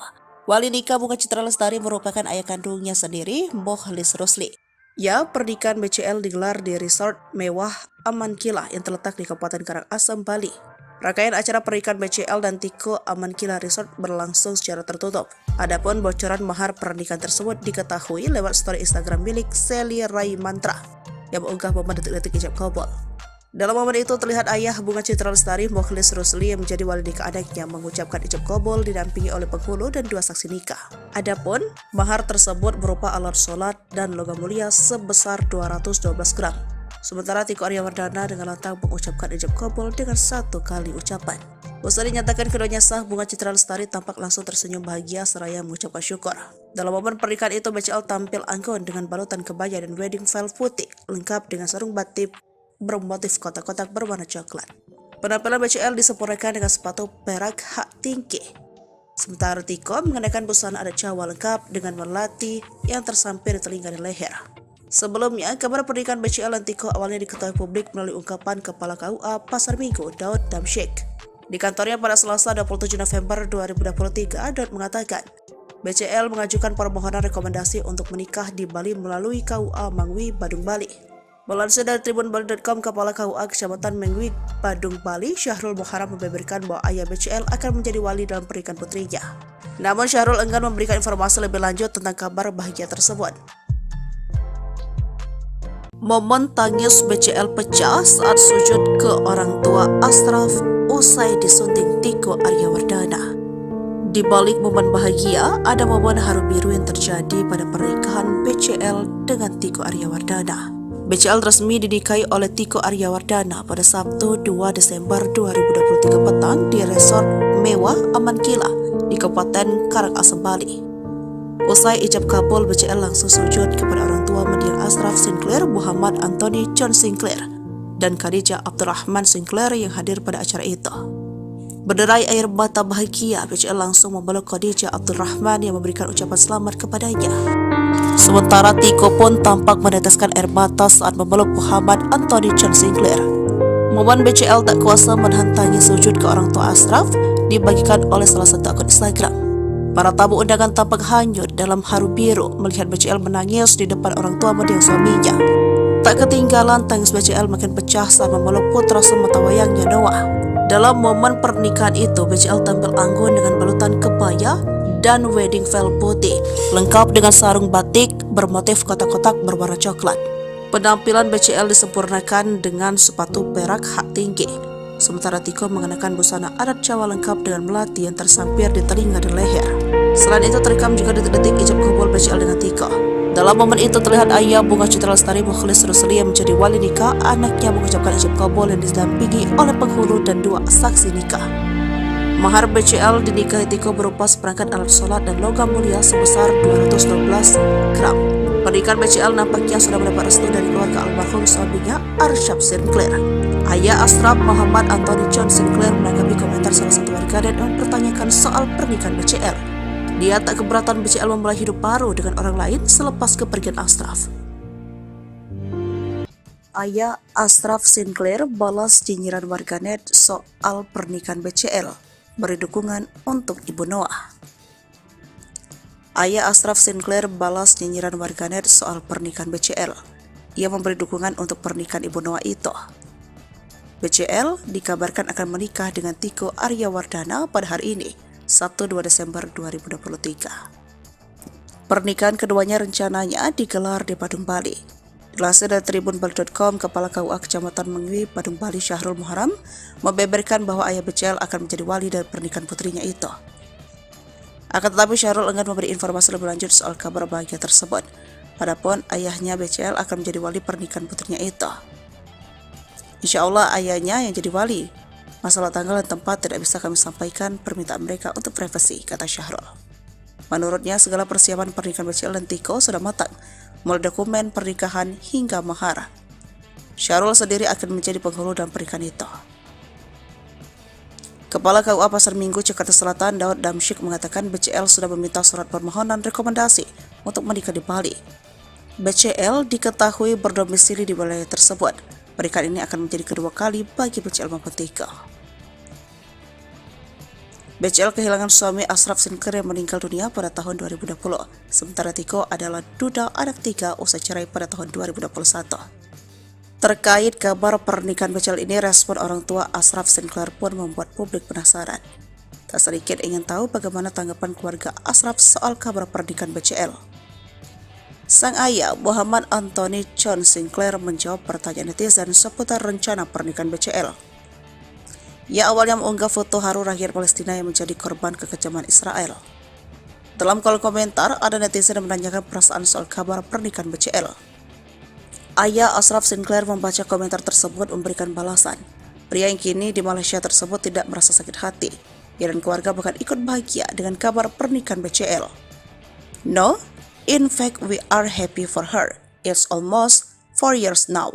wali nikah Bunga Citra Lestari merupakan ayah kandungnya sendiri, Mokhlis Rusli. Ya, pernikahan BCL digelar di resort mewah Amankila yang terletak di Kabupaten Karangasem, Bali. Rangkaian acara pernikahan BCL dan Tiko Amankila Resort berlangsung secara tertutup. Adapun bocoran mahar pernikahan tersebut diketahui lewat story Instagram milik Sally Rai Mantra yang mengunggah momen detik-detik ijab kabul. Dalam momen itu terlihat ayah Bunga Citra Lestari, Mokhlis Rusli, yang menjadi wali nikah anaknya, mengucapkan ijab kabul didampingi oleh penghulu dan 2 saksi nikah. Adapun mahar tersebut berupa alat sholat dan logam mulia sebesar 212 gram. Sementara Tiko Aryawardana dengan lantang mengucapkan ijab kabul dengan 1 kali ucapan. Usai dinyatakan keduanya sah, Bunga Citra Lestari tampak langsung tersenyum bahagia seraya mengucapkan syukur. Dalam momen pernikahan itu, BCL tampil anggun dengan balutan kebaya dan wedding veil putih, lengkap dengan sarung batik bermotif kotak-kotak berwarna coklat. Penampilan BCL disempurnakan dengan sepatu perak hak tinggi. Sementara Tiko mengenakan busana adat Jawa lengkap dengan melati yang tersampir di telinga dan leher. Sebelumnya, kabar pernikahan BCL dan Tiko awalnya diketahui publik melalui ungkapan Kepala KUA Pasar Minggu, Daud Damsyik. Di kantornya pada Selasa 27 November 2023, Daud mengatakan, BCL mengajukan permohonan rekomendasi untuk menikah di Bali melalui KUA Mangwi, Badung, Bali. Melansir dari tribunbali.com, Kepala KUA Kecamatan Mangwi, Badung, Bali, Syahrul Muharam membeberkan bahwa ayah BCL akan menjadi wali dalam pernikahan putrinya. Namun Syahrul enggan memberikan informasi lebih lanjut tentang kabar bahagia tersebut. Momen tangis BCL pecah saat sujud ke orang tua Ashraf usai disunting Tiko Aryawardana. Di balik momen bahagia, ada momen haru biru yang terjadi pada pernikahan BCL dengan Tiko Aryawardana. BCL resmi dinikahi oleh Tiko Aryawardana pada Sabtu 2 Desember 2023 petang di resort mewah Aman Kila di Kabupaten Karangasem, Bali. Usai ijab kabul, BCL langsung sujud kepada orang tua mendiang Ashraf Sinclair, Muhammad Anthony John Sinclair, dan Khadijah Abdurrahman Sinclair yang hadir pada acara itu. Berderai air mata bahagia, BCL langsung memeluk Khadijah Abdurrahman yang memberikan ucapan selamat kepadanya. Sementara Tiko pun tampak meneteskan air mata saat memeluk Muhammad Anthony John Sinclair. Momen BCL tak kuasa menahan tangis sujud ke orang tua Ashraf dibagikan oleh salah satu akun Instagram. Para tamu undangan tampak hanyut dalam haru biru melihat BCL menangis di depan orang tua mendiang suaminya. Tak ketinggalan, tangis BCL makin pecah saat memeluk putra sematawayangnya Noah. Dalam momen pernikahan itu, BCL tampil anggun dengan balutan kebaya dan wedding veil putih, lengkap dengan sarung batik bermotif kotak-kotak berwarna coklat. Penampilan BCL disempurnakan dengan sepatu perak hak tinggi, sementara Tiko mengenakan busana adat Jawa lengkap dengan melati yang tersampir di telinga dan leher. Selain itu, terekam juga detik-detik ijab kabul BCL dengan Tiko. Dalam momen itu terlihat ayah Bunga Citra Lestari Mukhlis Rusli yang menjadi wali nikah anaknya mengucapkan ijab kabul yang didampingi oleh penghulu dan 2 saksi nikah. Mahar BCL dinikahi Tiko berupa seperangkat alat sholat dan logam mulia sebesar 212 gram. Pernikahan BCL nampaknya sudah mendapat restu dari keluarga almarhum suaminya Arsyaf Sinclair. Ayah Ashraf, Muhammad Anthony John Sinclair, menanggapi komentar salah satu warganet dan mempertanyakan soal pernikahan BCL. Dia tak keberatan BCL memulai hidup baru dengan orang lain selepas kepergian Ashraf. Ayah Ashraf Sinclair balas nyinyiran warganet soal pernikahan BCL, beri dukungan untuk Ibu Noah. Ayah Ashraf Sinclair balas nyinyiran warganet soal pernikahan BCL. Ia memberi dukungan untuk pernikahan Ibu Noah itu. BCL dikabarkan akan menikah dengan Tiko Aryawardana pada hari ini, Sabtu 2 Desember 2023. Pernikahan keduanya rencananya digelar di Badung, Bali. Dilansir dari tribunbali.com, Kepala KUA Kecamatan Mangwi, Badung, Bali, Syahrul Muharam membeberkan bahwa ayah BCL akan menjadi wali dari pernikahan putrinya itu. Akan tetapi Syahrul enggan memberi informasi lebih lanjut soal kabar bahagia tersebut. Padahal ayahnya BCL akan menjadi wali pernikahan putrinya itu. Insya Allah ayahnya yang jadi wali. Masalah tanggal dan tempat tidak bisa kami sampaikan, permintaan mereka untuk privasi, kata Syahrul. Menurutnya segala persiapan pernikahan BCL dan Tiko sudah matang, mulai dokumen pernikahan hingga mahar. Syahrul sendiri akan menjadi penghulu dalam pernikahan itu. Kepala KUA Pasar Minggu, Jakarta Selatan, Daud Damsyik mengatakan BCL sudah meminta surat permohonan rekomendasi untuk menikah di Bali. BCL diketahui berdomisili di wilayah tersebut. Pernikahan ini akan menjadi kedua kali bagi BCL maupun Tiko. BCL kehilangan suami Ashraf Sinclair yang meninggal dunia pada tahun 2020. Sementara Tiko adalah duda anak 3 usai cerai pada tahun 2021. Terkait kabar pernikahan BCL ini, respon orang tua Ashraf Sinclair pun membuat publik penasaran. Tak sedikit ingin tahu bagaimana tanggapan keluarga Ashraf soal kabar pernikahan BCL. Sang ayah, Muhammad Anthony John Sinclair, menjawab pertanyaan netizen seputar rencana pernikahan BCL. Ia awalnya mengunggah foto haru rakyat Palestina yang menjadi korban kekejaman Israel. Dalam kolom komentar, ada netizen yang menanyakan perasaan soal kabar pernikahan BCL. Ayah Ashraf Sinclair membaca komentar tersebut memberikan balasan. Pria yang kini di Malaysia tersebut tidak merasa sakit hati. Ia dan keluarga bahkan ikut bahagia dengan kabar pernikahan BCL. No, in fact we are happy for her. It's almost 4 years now.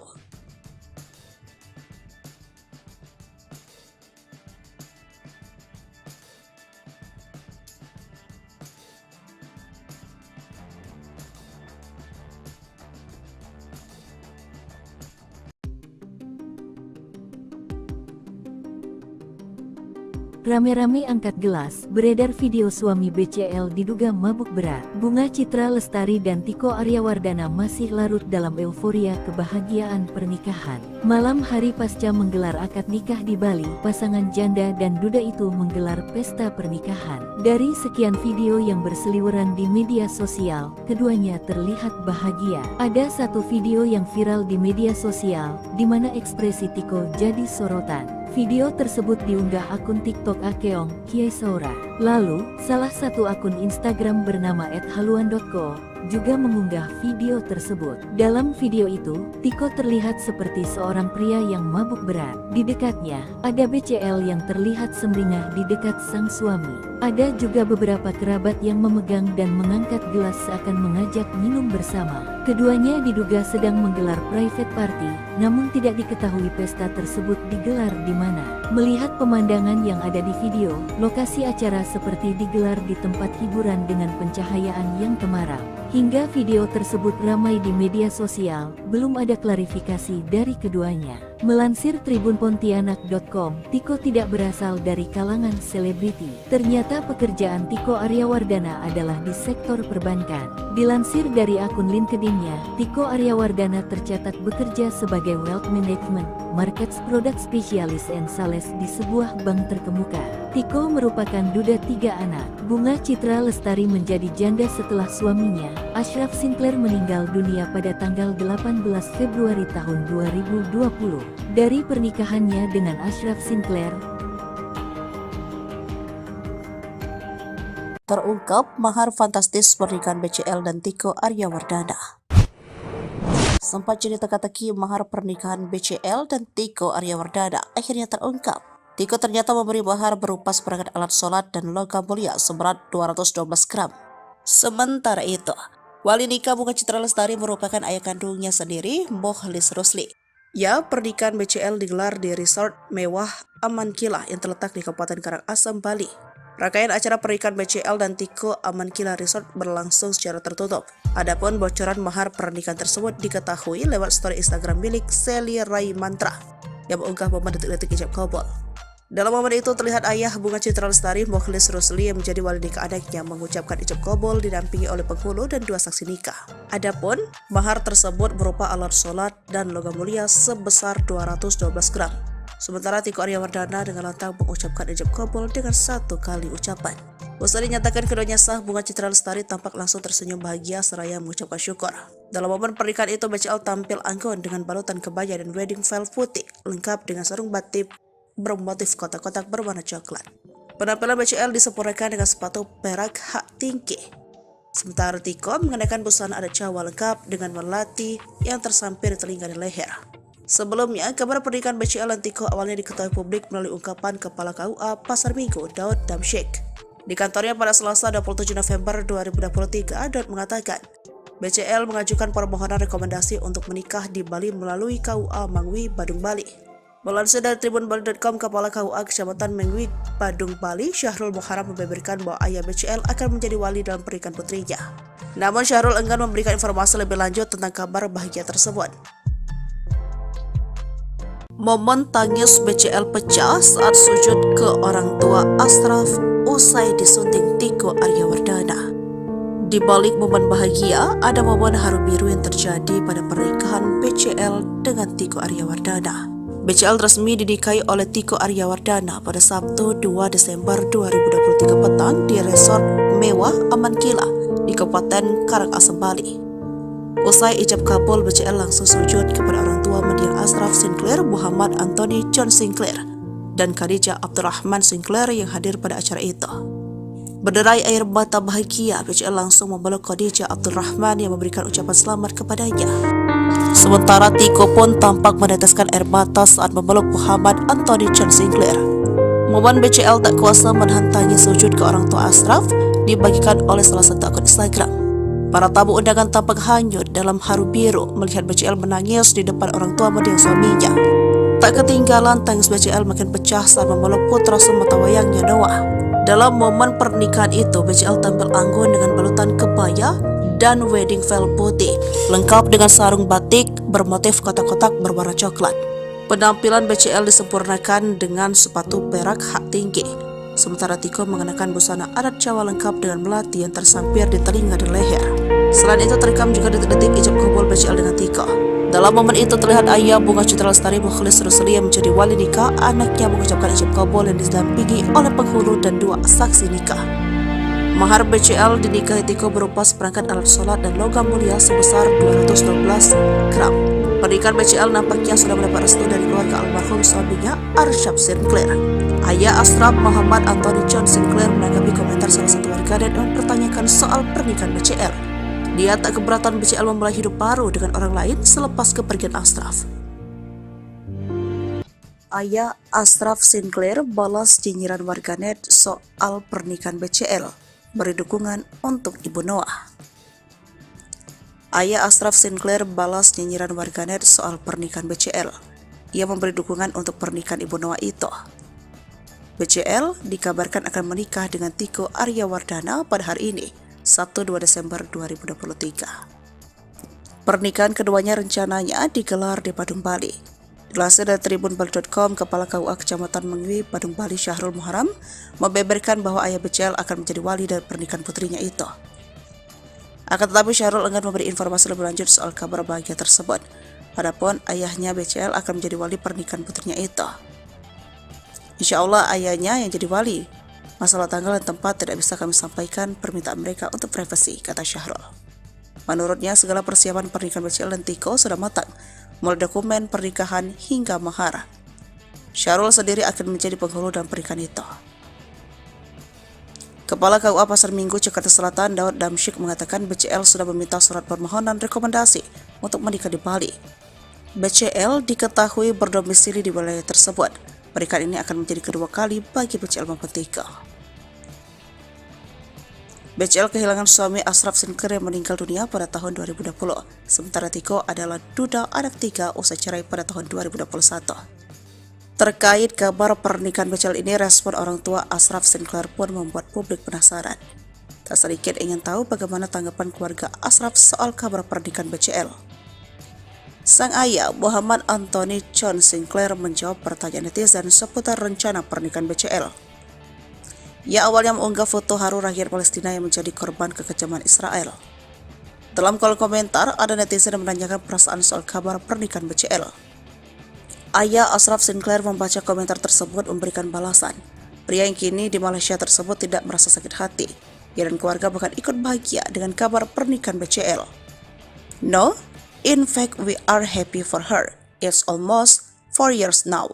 rame-rame angkat gelas, beredar video suami BCL diduga mabuk berat. Bunga Citra Lestari dan Tiko Aryawardana masih larut dalam euforia kebahagiaan pernikahan. Malam hari pasca menggelar akad nikah di Bali, pasangan janda dan duda itu menggelar pesta pernikahan. Dari sekian video yang berseliweran di media sosial, keduanya terlihat bahagia. Ada satu video yang viral di media sosial, di mana ekspresi Tiko jadi sorotan. Video tersebut diunggah akun TikTok Akeong Kiai Saura. Lalu, salah satu akun Instagram bernama @haluan.co juga mengunggah video tersebut. Dalam video itu, Tiko terlihat seperti seorang pria yang mabuk berat. Di dekatnya, ada BCL yang terlihat sumringah di dekat sang suami. Ada juga beberapa kerabat yang memegang dan mengangkat gelas seakan mengajak minum bersama. Keduanya diduga sedang menggelar private party, namun tidak diketahui pesta tersebut digelar di mana. Melihat pemandangan yang ada di video, lokasi acara seperti digelar di tempat hiburan dengan pencahayaan yang temaram. Hingga video tersebut ramai di media sosial, belum ada klarifikasi dari keduanya. Melansir tribunpontianak.com, Tiko tidak berasal dari kalangan selebriti. Ternyata pekerjaan Tiko Aryawardana adalah di sektor perbankan. Dilansir dari akun LinkedIn-nya, Tiko Aryawardana tercatat bekerja sebagai Wealth Management, Markets Product Specialist and Sales di sebuah bank terkemuka. Tiko merupakan duda 3 anak. Bunga Citra Lestari menjadi janda setelah suaminya, Ashraf Sinclair, meninggal dunia pada tanggal 18 Februari tahun 2020. Dari pernikahannya dengan Ashraf Sinclair, terungkap mahar fantastis pernikahan BCL dan Tiko Aryawardana. Sempat jadi teka-teki mahar pernikahan BCL dan Tiko Aryawardana akhirnya terungkap. Tiko ternyata memberi mahar berupa seperangkat alat sholat dan logam mulia seberat 212 gram. Sementara itu, wali nikah Bunga Citra Lestari merupakan ayah kandungnya sendiri, Mokhlis Rusli. Ya, pernikahan BCL digelar di resort mewah Aman Kila yang terletak di Kabupaten Karangasem, Bali. Rangkaian acara pernikahan BCL dan Tiko Aman Kila Resort berlangsung secara tertutup. Adapun bocoran mahar pernikahan tersebut diketahui lewat story Instagram milik Sally Rai Mantra yang mengunggah momen detik-detik ijab kabul. Dalam momen itu terlihat ayah Bunga Citra Lestari, Mokhlis Rusli, yang menjadi wali nikah anaknya mengucapkan ijab kabul didampingi oleh penghulu dan 2 saksi nikah. Adapun mahar tersebut berupa alat sholat dan logam mulia sebesar 212 gram. Sementara Tiko Aryawardana dengan lantang mengucapkan ijab kabul dengan 1 kali ucapan. Usai dinyatakan keduanya sah, Bunga Citra Lestari tampak langsung tersenyum bahagia seraya mengucapkan syukur. Dalam momen pernikahan itu, BCL tampil anggun dengan balutan kebaya dan wedding veil putih lengkap dengan sarung batik bermotif kotak-kotak berwarna coklat. Penampilan BCL disempurnakan dengan sepatu perak hak tinggi. Sementara Tiko mengenakan busana adat Jawa lengkap dengan melati yang tersampir di telinga dan leher. Sebelumnya, kabar pernikahan BCL dan Tiko awalnya diketahui publik melalui ungkapan Kepala KUA Pasar Minggu, Daud Damsyik. Di kantornya pada Selasa 27 November 2023, Daud mengatakan, BCL mengajukan permohonan rekomendasi untuk menikah di Bali melalui KUA Mangwi, Badung, Bali. Melansir dari tribunbali.com, Kepala KUA Kecamatan Mengwi, Badung, Bali, Syahrul Muharram, membeberkan bahwa ayah BCL akan menjadi wali dalam pernikahan putrinya. Namun Syahrul enggan memberikan informasi lebih lanjut tentang kabar bahagia tersebut. Momen tangis BCL pecah saat sujud ke orang tua Ashraf usai disunting Tiko Aryawardana. Di balik momen bahagia, ada momen haru biru yang terjadi pada pernikahan BCL dengan Tiko Aryawardana. BCL resmi dinikahi oleh Tiko Aryawardana pada Sabtu 2 Desember 2023 petang di resort mewah Aman Kila di Kabupaten Karangasem, Bali. Usai ijab kabul, BCL langsung sujud kepada orang tua mendiang Ashraf Sinclair, Muhammad Anthony John Sinclair, dan Khadijah Abdurrahman Sinclair yang hadir pada acara itu. Berderai air mata bahagia, BCL langsung memeluk Khadijah Abdurrahman yang memberikan ucapan selamat kepadanya. Sementara Tiko pun tampak meneteskan air mata saat memeluk Muhammad Anthony John Sinclair. Momen BCL tak kuasa menahan tangis sujud ke orang tua Ashraf dibagikan oleh salah satu akun Instagram. Para tamu undangan tampak hanyut dalam haru biru melihat BCL menangis di depan orang tua mendiang suaminya. Tak ketinggalan, tangis BCL makin pecah saat memeluk putra sematawayangnya Noah. Dalam momen pernikahan itu, BCL tampil anggun dengan balutan kebaya dan wedding veil putih, lengkap dengan sarung batik bermotif kotak-kotak berwarna coklat. Penampilan BCL disempurnakan dengan sepatu perak hak tinggi. sementara Tiko mengenakan busana adat Jawa lengkap dengan melati yang tersampir di telinga dan leher. Selain itu terekam juga detik-detik ijab kabul BCL dengan Tiko. Dalam momen itu terlihat ayah Bunga Citra Lestari Mukhlis Rusli yang menjadi wali nikah anaknya mengucapkan ijab kabul yang didampingi oleh penghulu dan 2 saksi nikah. Mahar BCL dinikahi Tiko berupa seperangkat alat sholat dan logam mulia sebesar 212 gram. Pernikahan BCL nampaknya sudah mendapat restu dari keluarga almarhum suaminya Arsyaf Sinclair. Ayah Ashraf Muhammad Anthony John Sinclair menanggapi komentar salah satu warganet yang mempertanyakan soal pernikahan BCL. Dia tak keberatan BCL memulai hidup baru dengan orang lain selepas kepergian Ashraf. Ayah Ashraf Sinclair balas nyinyiran warganet soal pernikahan BCL, beri dukungan untuk Ibu Noah. Ayah Ashraf Sinclair balas nyinyiran warganet soal pernikahan BCL. Ia memberi dukungan untuk pernikahan Ibu Noah itu. BCL dikabarkan akan menikah dengan Tiko Aryawardana pada hari ini, Sabtu 2 Desember 2023. Pernikahan keduanya rencananya digelar di Badung, Bali. Dilansir dari tribunbali.com, Kepala KUA Kecamatan Mengwi, Badung, Bali, Syahrul Muharam, membeberkan bahwa ayah BCL akan menjadi wali dari pernikahan putrinya itu. Akan tetapi Syahrul enggan memberi informasi lebih lanjut soal kabar bahagia tersebut. Padahal ayahnya BCL akan menjadi wali pernikahan putrinya itu. Insya Allah ayahnya yang jadi wali. Masalah tanggal dan tempat tidak bisa kami sampaikan, permintaan mereka untuk privasi, kata Syahrul. Menurutnya segala persiapan pernikahan BCL dan Tiko sudah matang, mulai dokumen pernikahan hingga mahar. Syahrul sendiri akan menjadi penghulu dalam pernikahan itu. Kepala KUA Pasar Minggu Jakarta Selatan Daud Damsyik mengatakan BCL sudah meminta surat permohonan rekomendasi untuk menikah di Bali. BCL diketahui berdomisili di wilayah tersebut. Pernikahan ini akan menjadi kedua kali bagi BCL maupun Tiko. BCL kehilangan suami Ashraf Sinclair yang meninggal dunia pada tahun 2020. Sementara Tiko adalah duda anak 3 usai cerai pada tahun 2021. Terkait kabar pernikahan BCL ini, respon orang tua Ashraf Sinclair pun membuat publik penasaran. Tak sedikit ingin tahu bagaimana tanggapan keluarga Ashraf soal kabar pernikahan BCL. Sang ayah Muhammad Anthony John Sinclair menjawab pertanyaan netizen seputar rencana pernikahan BCL. Ia awalnya mengunggah foto haru rakyat Palestina yang menjadi korban kekejaman Israel. Dalam kolom komentar, ada netizen yang menanyakan perasaan soal kabar pernikahan BCL. Ayah Ashraf Sinclair membaca komentar tersebut memberikan balasan. Pria yang kini di Malaysia tersebut tidak merasa sakit hati. Ia dan keluarga bahkan ikut bahagia dengan kabar pernikahan BCL. No, in fact we are happy for her. It's almost 4 years now.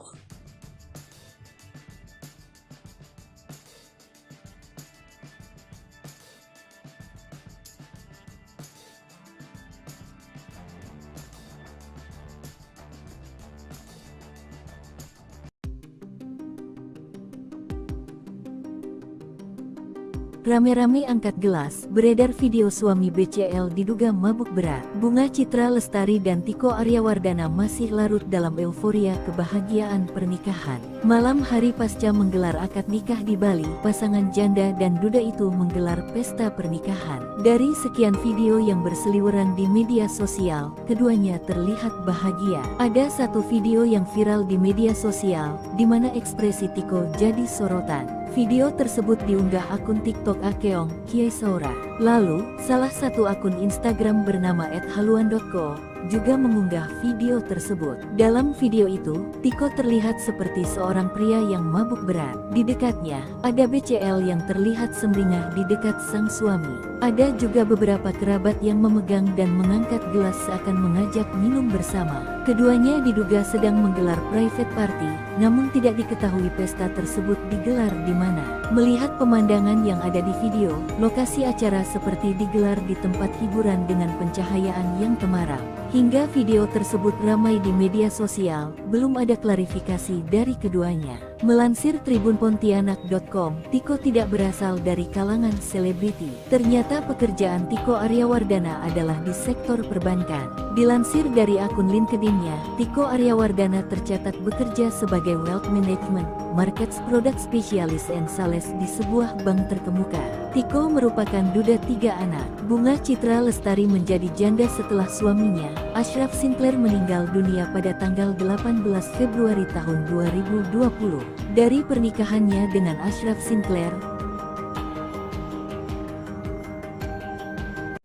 Rame-rame angkat gelas, beredar video suami BCL diduga mabuk berat. Bunga Citra Lestari dan Tiko Aryawardana masih larut dalam euforia kebahagiaan pernikahan. Malam hari pasca menggelar akad nikah di Bali, pasangan janda dan duda itu menggelar pesta pernikahan. Dari sekian video yang berseliweran di media sosial, keduanya terlihat bahagia. Ada satu video yang viral di media sosial, di mana ekspresi Tiko jadi sorotan. Video tersebut diunggah akun TikTok Akeong Kiai Saura. Lalu, salah satu akun Instagram bernama @haluan.co juga mengunggah video tersebut. Dalam video itu, Tiko terlihat seperti seorang pria yang mabuk berat. Di dekatnya, ada BCL yang terlihat sumringah di dekat sang suami. Ada juga beberapa kerabat yang memegang dan mengangkat gelas seakan mengajak minum bersama. Keduanya diduga sedang menggelar private party, namun tidak diketahui pesta tersebut digelar di mana. Melihat pemandangan yang ada di video, lokasi acara seperti digelar di tempat hiburan dengan pencahayaan yang temaram. Hingga video tersebut ramai di media sosial, belum ada klarifikasi dari keduanya. Melansir tribunpontianak.com, Tiko tidak berasal dari kalangan selebriti. Ternyata pekerjaan Tiko Aryawardana adalah di sektor perbankan. Dilansir dari akun LinkedIn-nya, Tiko Aryawardana tercatat bekerja sebagai Wealth Management, Markets Product Specialist and Sales di sebuah bank terkemuka. Tiko merupakan duda 3 anak. Bunga Citra Lestari menjadi janda setelah suaminya, Ashraf Sinclair meninggal dunia pada tanggal 18 Februari tahun 2020. Dari pernikahannya dengan Ashraf Sinclair,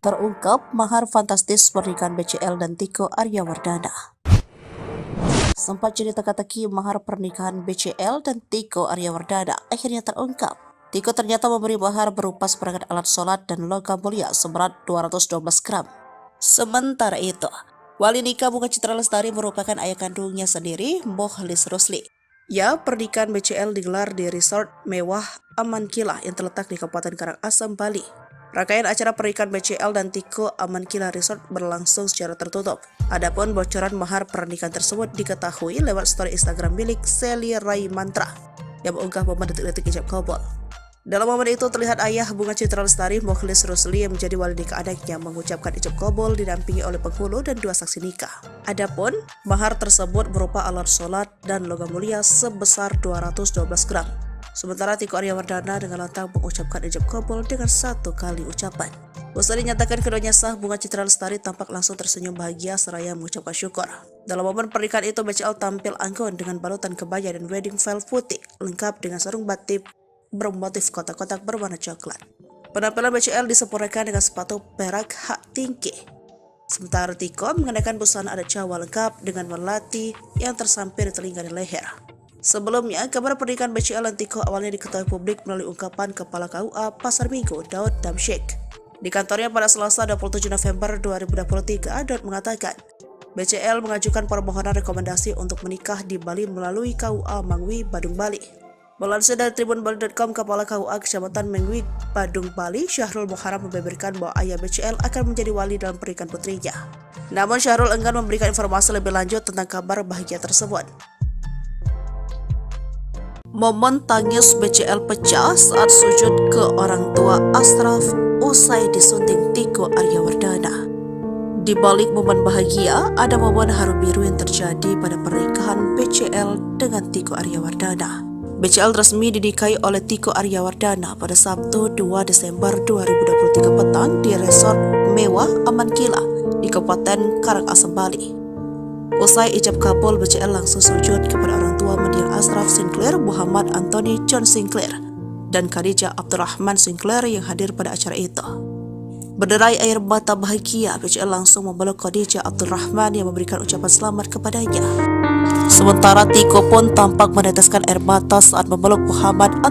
terungkap mahar fantastis pernikahan BCL dan Tiko Aryawardana. Sempat jadi teka-teki mahar pernikahan BCL dan Tiko Aryawardana akhirnya terungkap. Tiko ternyata memberi mahar berupa seperangkat alat sholat dan logam mulia seberat 212 gram. Sementara itu, wali nikah Bunga Citra Lestari merupakan ayah kandungnya sendiri, Mokhlis Rusli. Ya, pernikahan BCL digelar di resort mewah Aman Kilah yang terletak di Kabupaten Karangasem, Bali. Rangkaian acara pernikahan BCL dan Tiko Aman Kilah Resort berlangsung secara tertutup. Adapun bocoran mahar pernikahan tersebut diketahui lewat story Instagram milik Sally Rai Mantra yang mengunggah momen detik-detik ijab kabul. Dalam momen itu terlihat ayah Bunga Citra Lestari, Mokhlis Rusli, yang menjadi wali nikah anaknya mengucapkan ijab kabul didampingi oleh penghulu dan 2 saksi nikah. Adapun mahar tersebut berupa alat sholat dan logam mulia sebesar 212 gram. Sementara Tiko Aryawardana dengan lantang mengucapkan ijab kabul dengan 1 kali ucapan. Usai dinyatakan keduanya sah, Bunga Citra Lestari tampak langsung tersenyum bahagia seraya mengucapkan syukur. Dalam momen pernikahan itu, BCL tampil anggun dengan balutan kebaya dan wedding veil putih, lengkap dengan sarung batik bermotif kotak-kotak berwarna coklat. Penampilan BCL disempurnakan dengan sepatu perak hak tinggi. Sementara Tiko mengenakan busana adat Jawa lengkap dengan melati yang tersampir di telinga dan leher. Sebelumnya, kabar pernikahan BCL dan Tiko awalnya diketahui publik melalui ungkapan Kepala KUA Pasar Minggu, Daud Damsyik. Di kantornya pada Selasa 27 November 2023, Daud mengatakan, BCL mengajukan permohonan rekomendasi untuk menikah di Bali melalui KUA Mangwi, Badung, Bali. Melansir dari tribunbali.com, Kepala KUA Kecamatan Mangwi, Badung, Bali, Syahrul Muharram membeberkan bahwa ayah BCL akan menjadi wali dalam pernikahan putrinya. Namun Syahrul enggan memberikan informasi lebih lanjut tentang kabar bahagia tersebut. Momen tangis BCL pecah saat sujud ke orang tua Ashraf usai disunting Tiko Aryawardana. Di balik momen bahagia, ada momen haru biru yang terjadi pada pernikahan BCL dengan Tiko Aryawardana. BCL resmi dinikahi oleh Tiko Aryawardana pada Sabtu 2 Desember 2023 petang di resort mewah Aman Kilah di Kabupaten Karangasem, Bali. Usai ijab kabul, BCL langsung sujud kepada orang tua mendiang Ashraf Sinclair, Muhammad Anthony John Sinclair, dan Khadijah Abdurrahman Sinclair yang hadir pada acara itu. Berderai air mata bahagia, BCL langsung memeluk Khadijah Abdurrahman yang memberikan ucapan selamat kepadanya. Sementara Tiko pun tampak meneteskan air mata saat memeluk Muhammad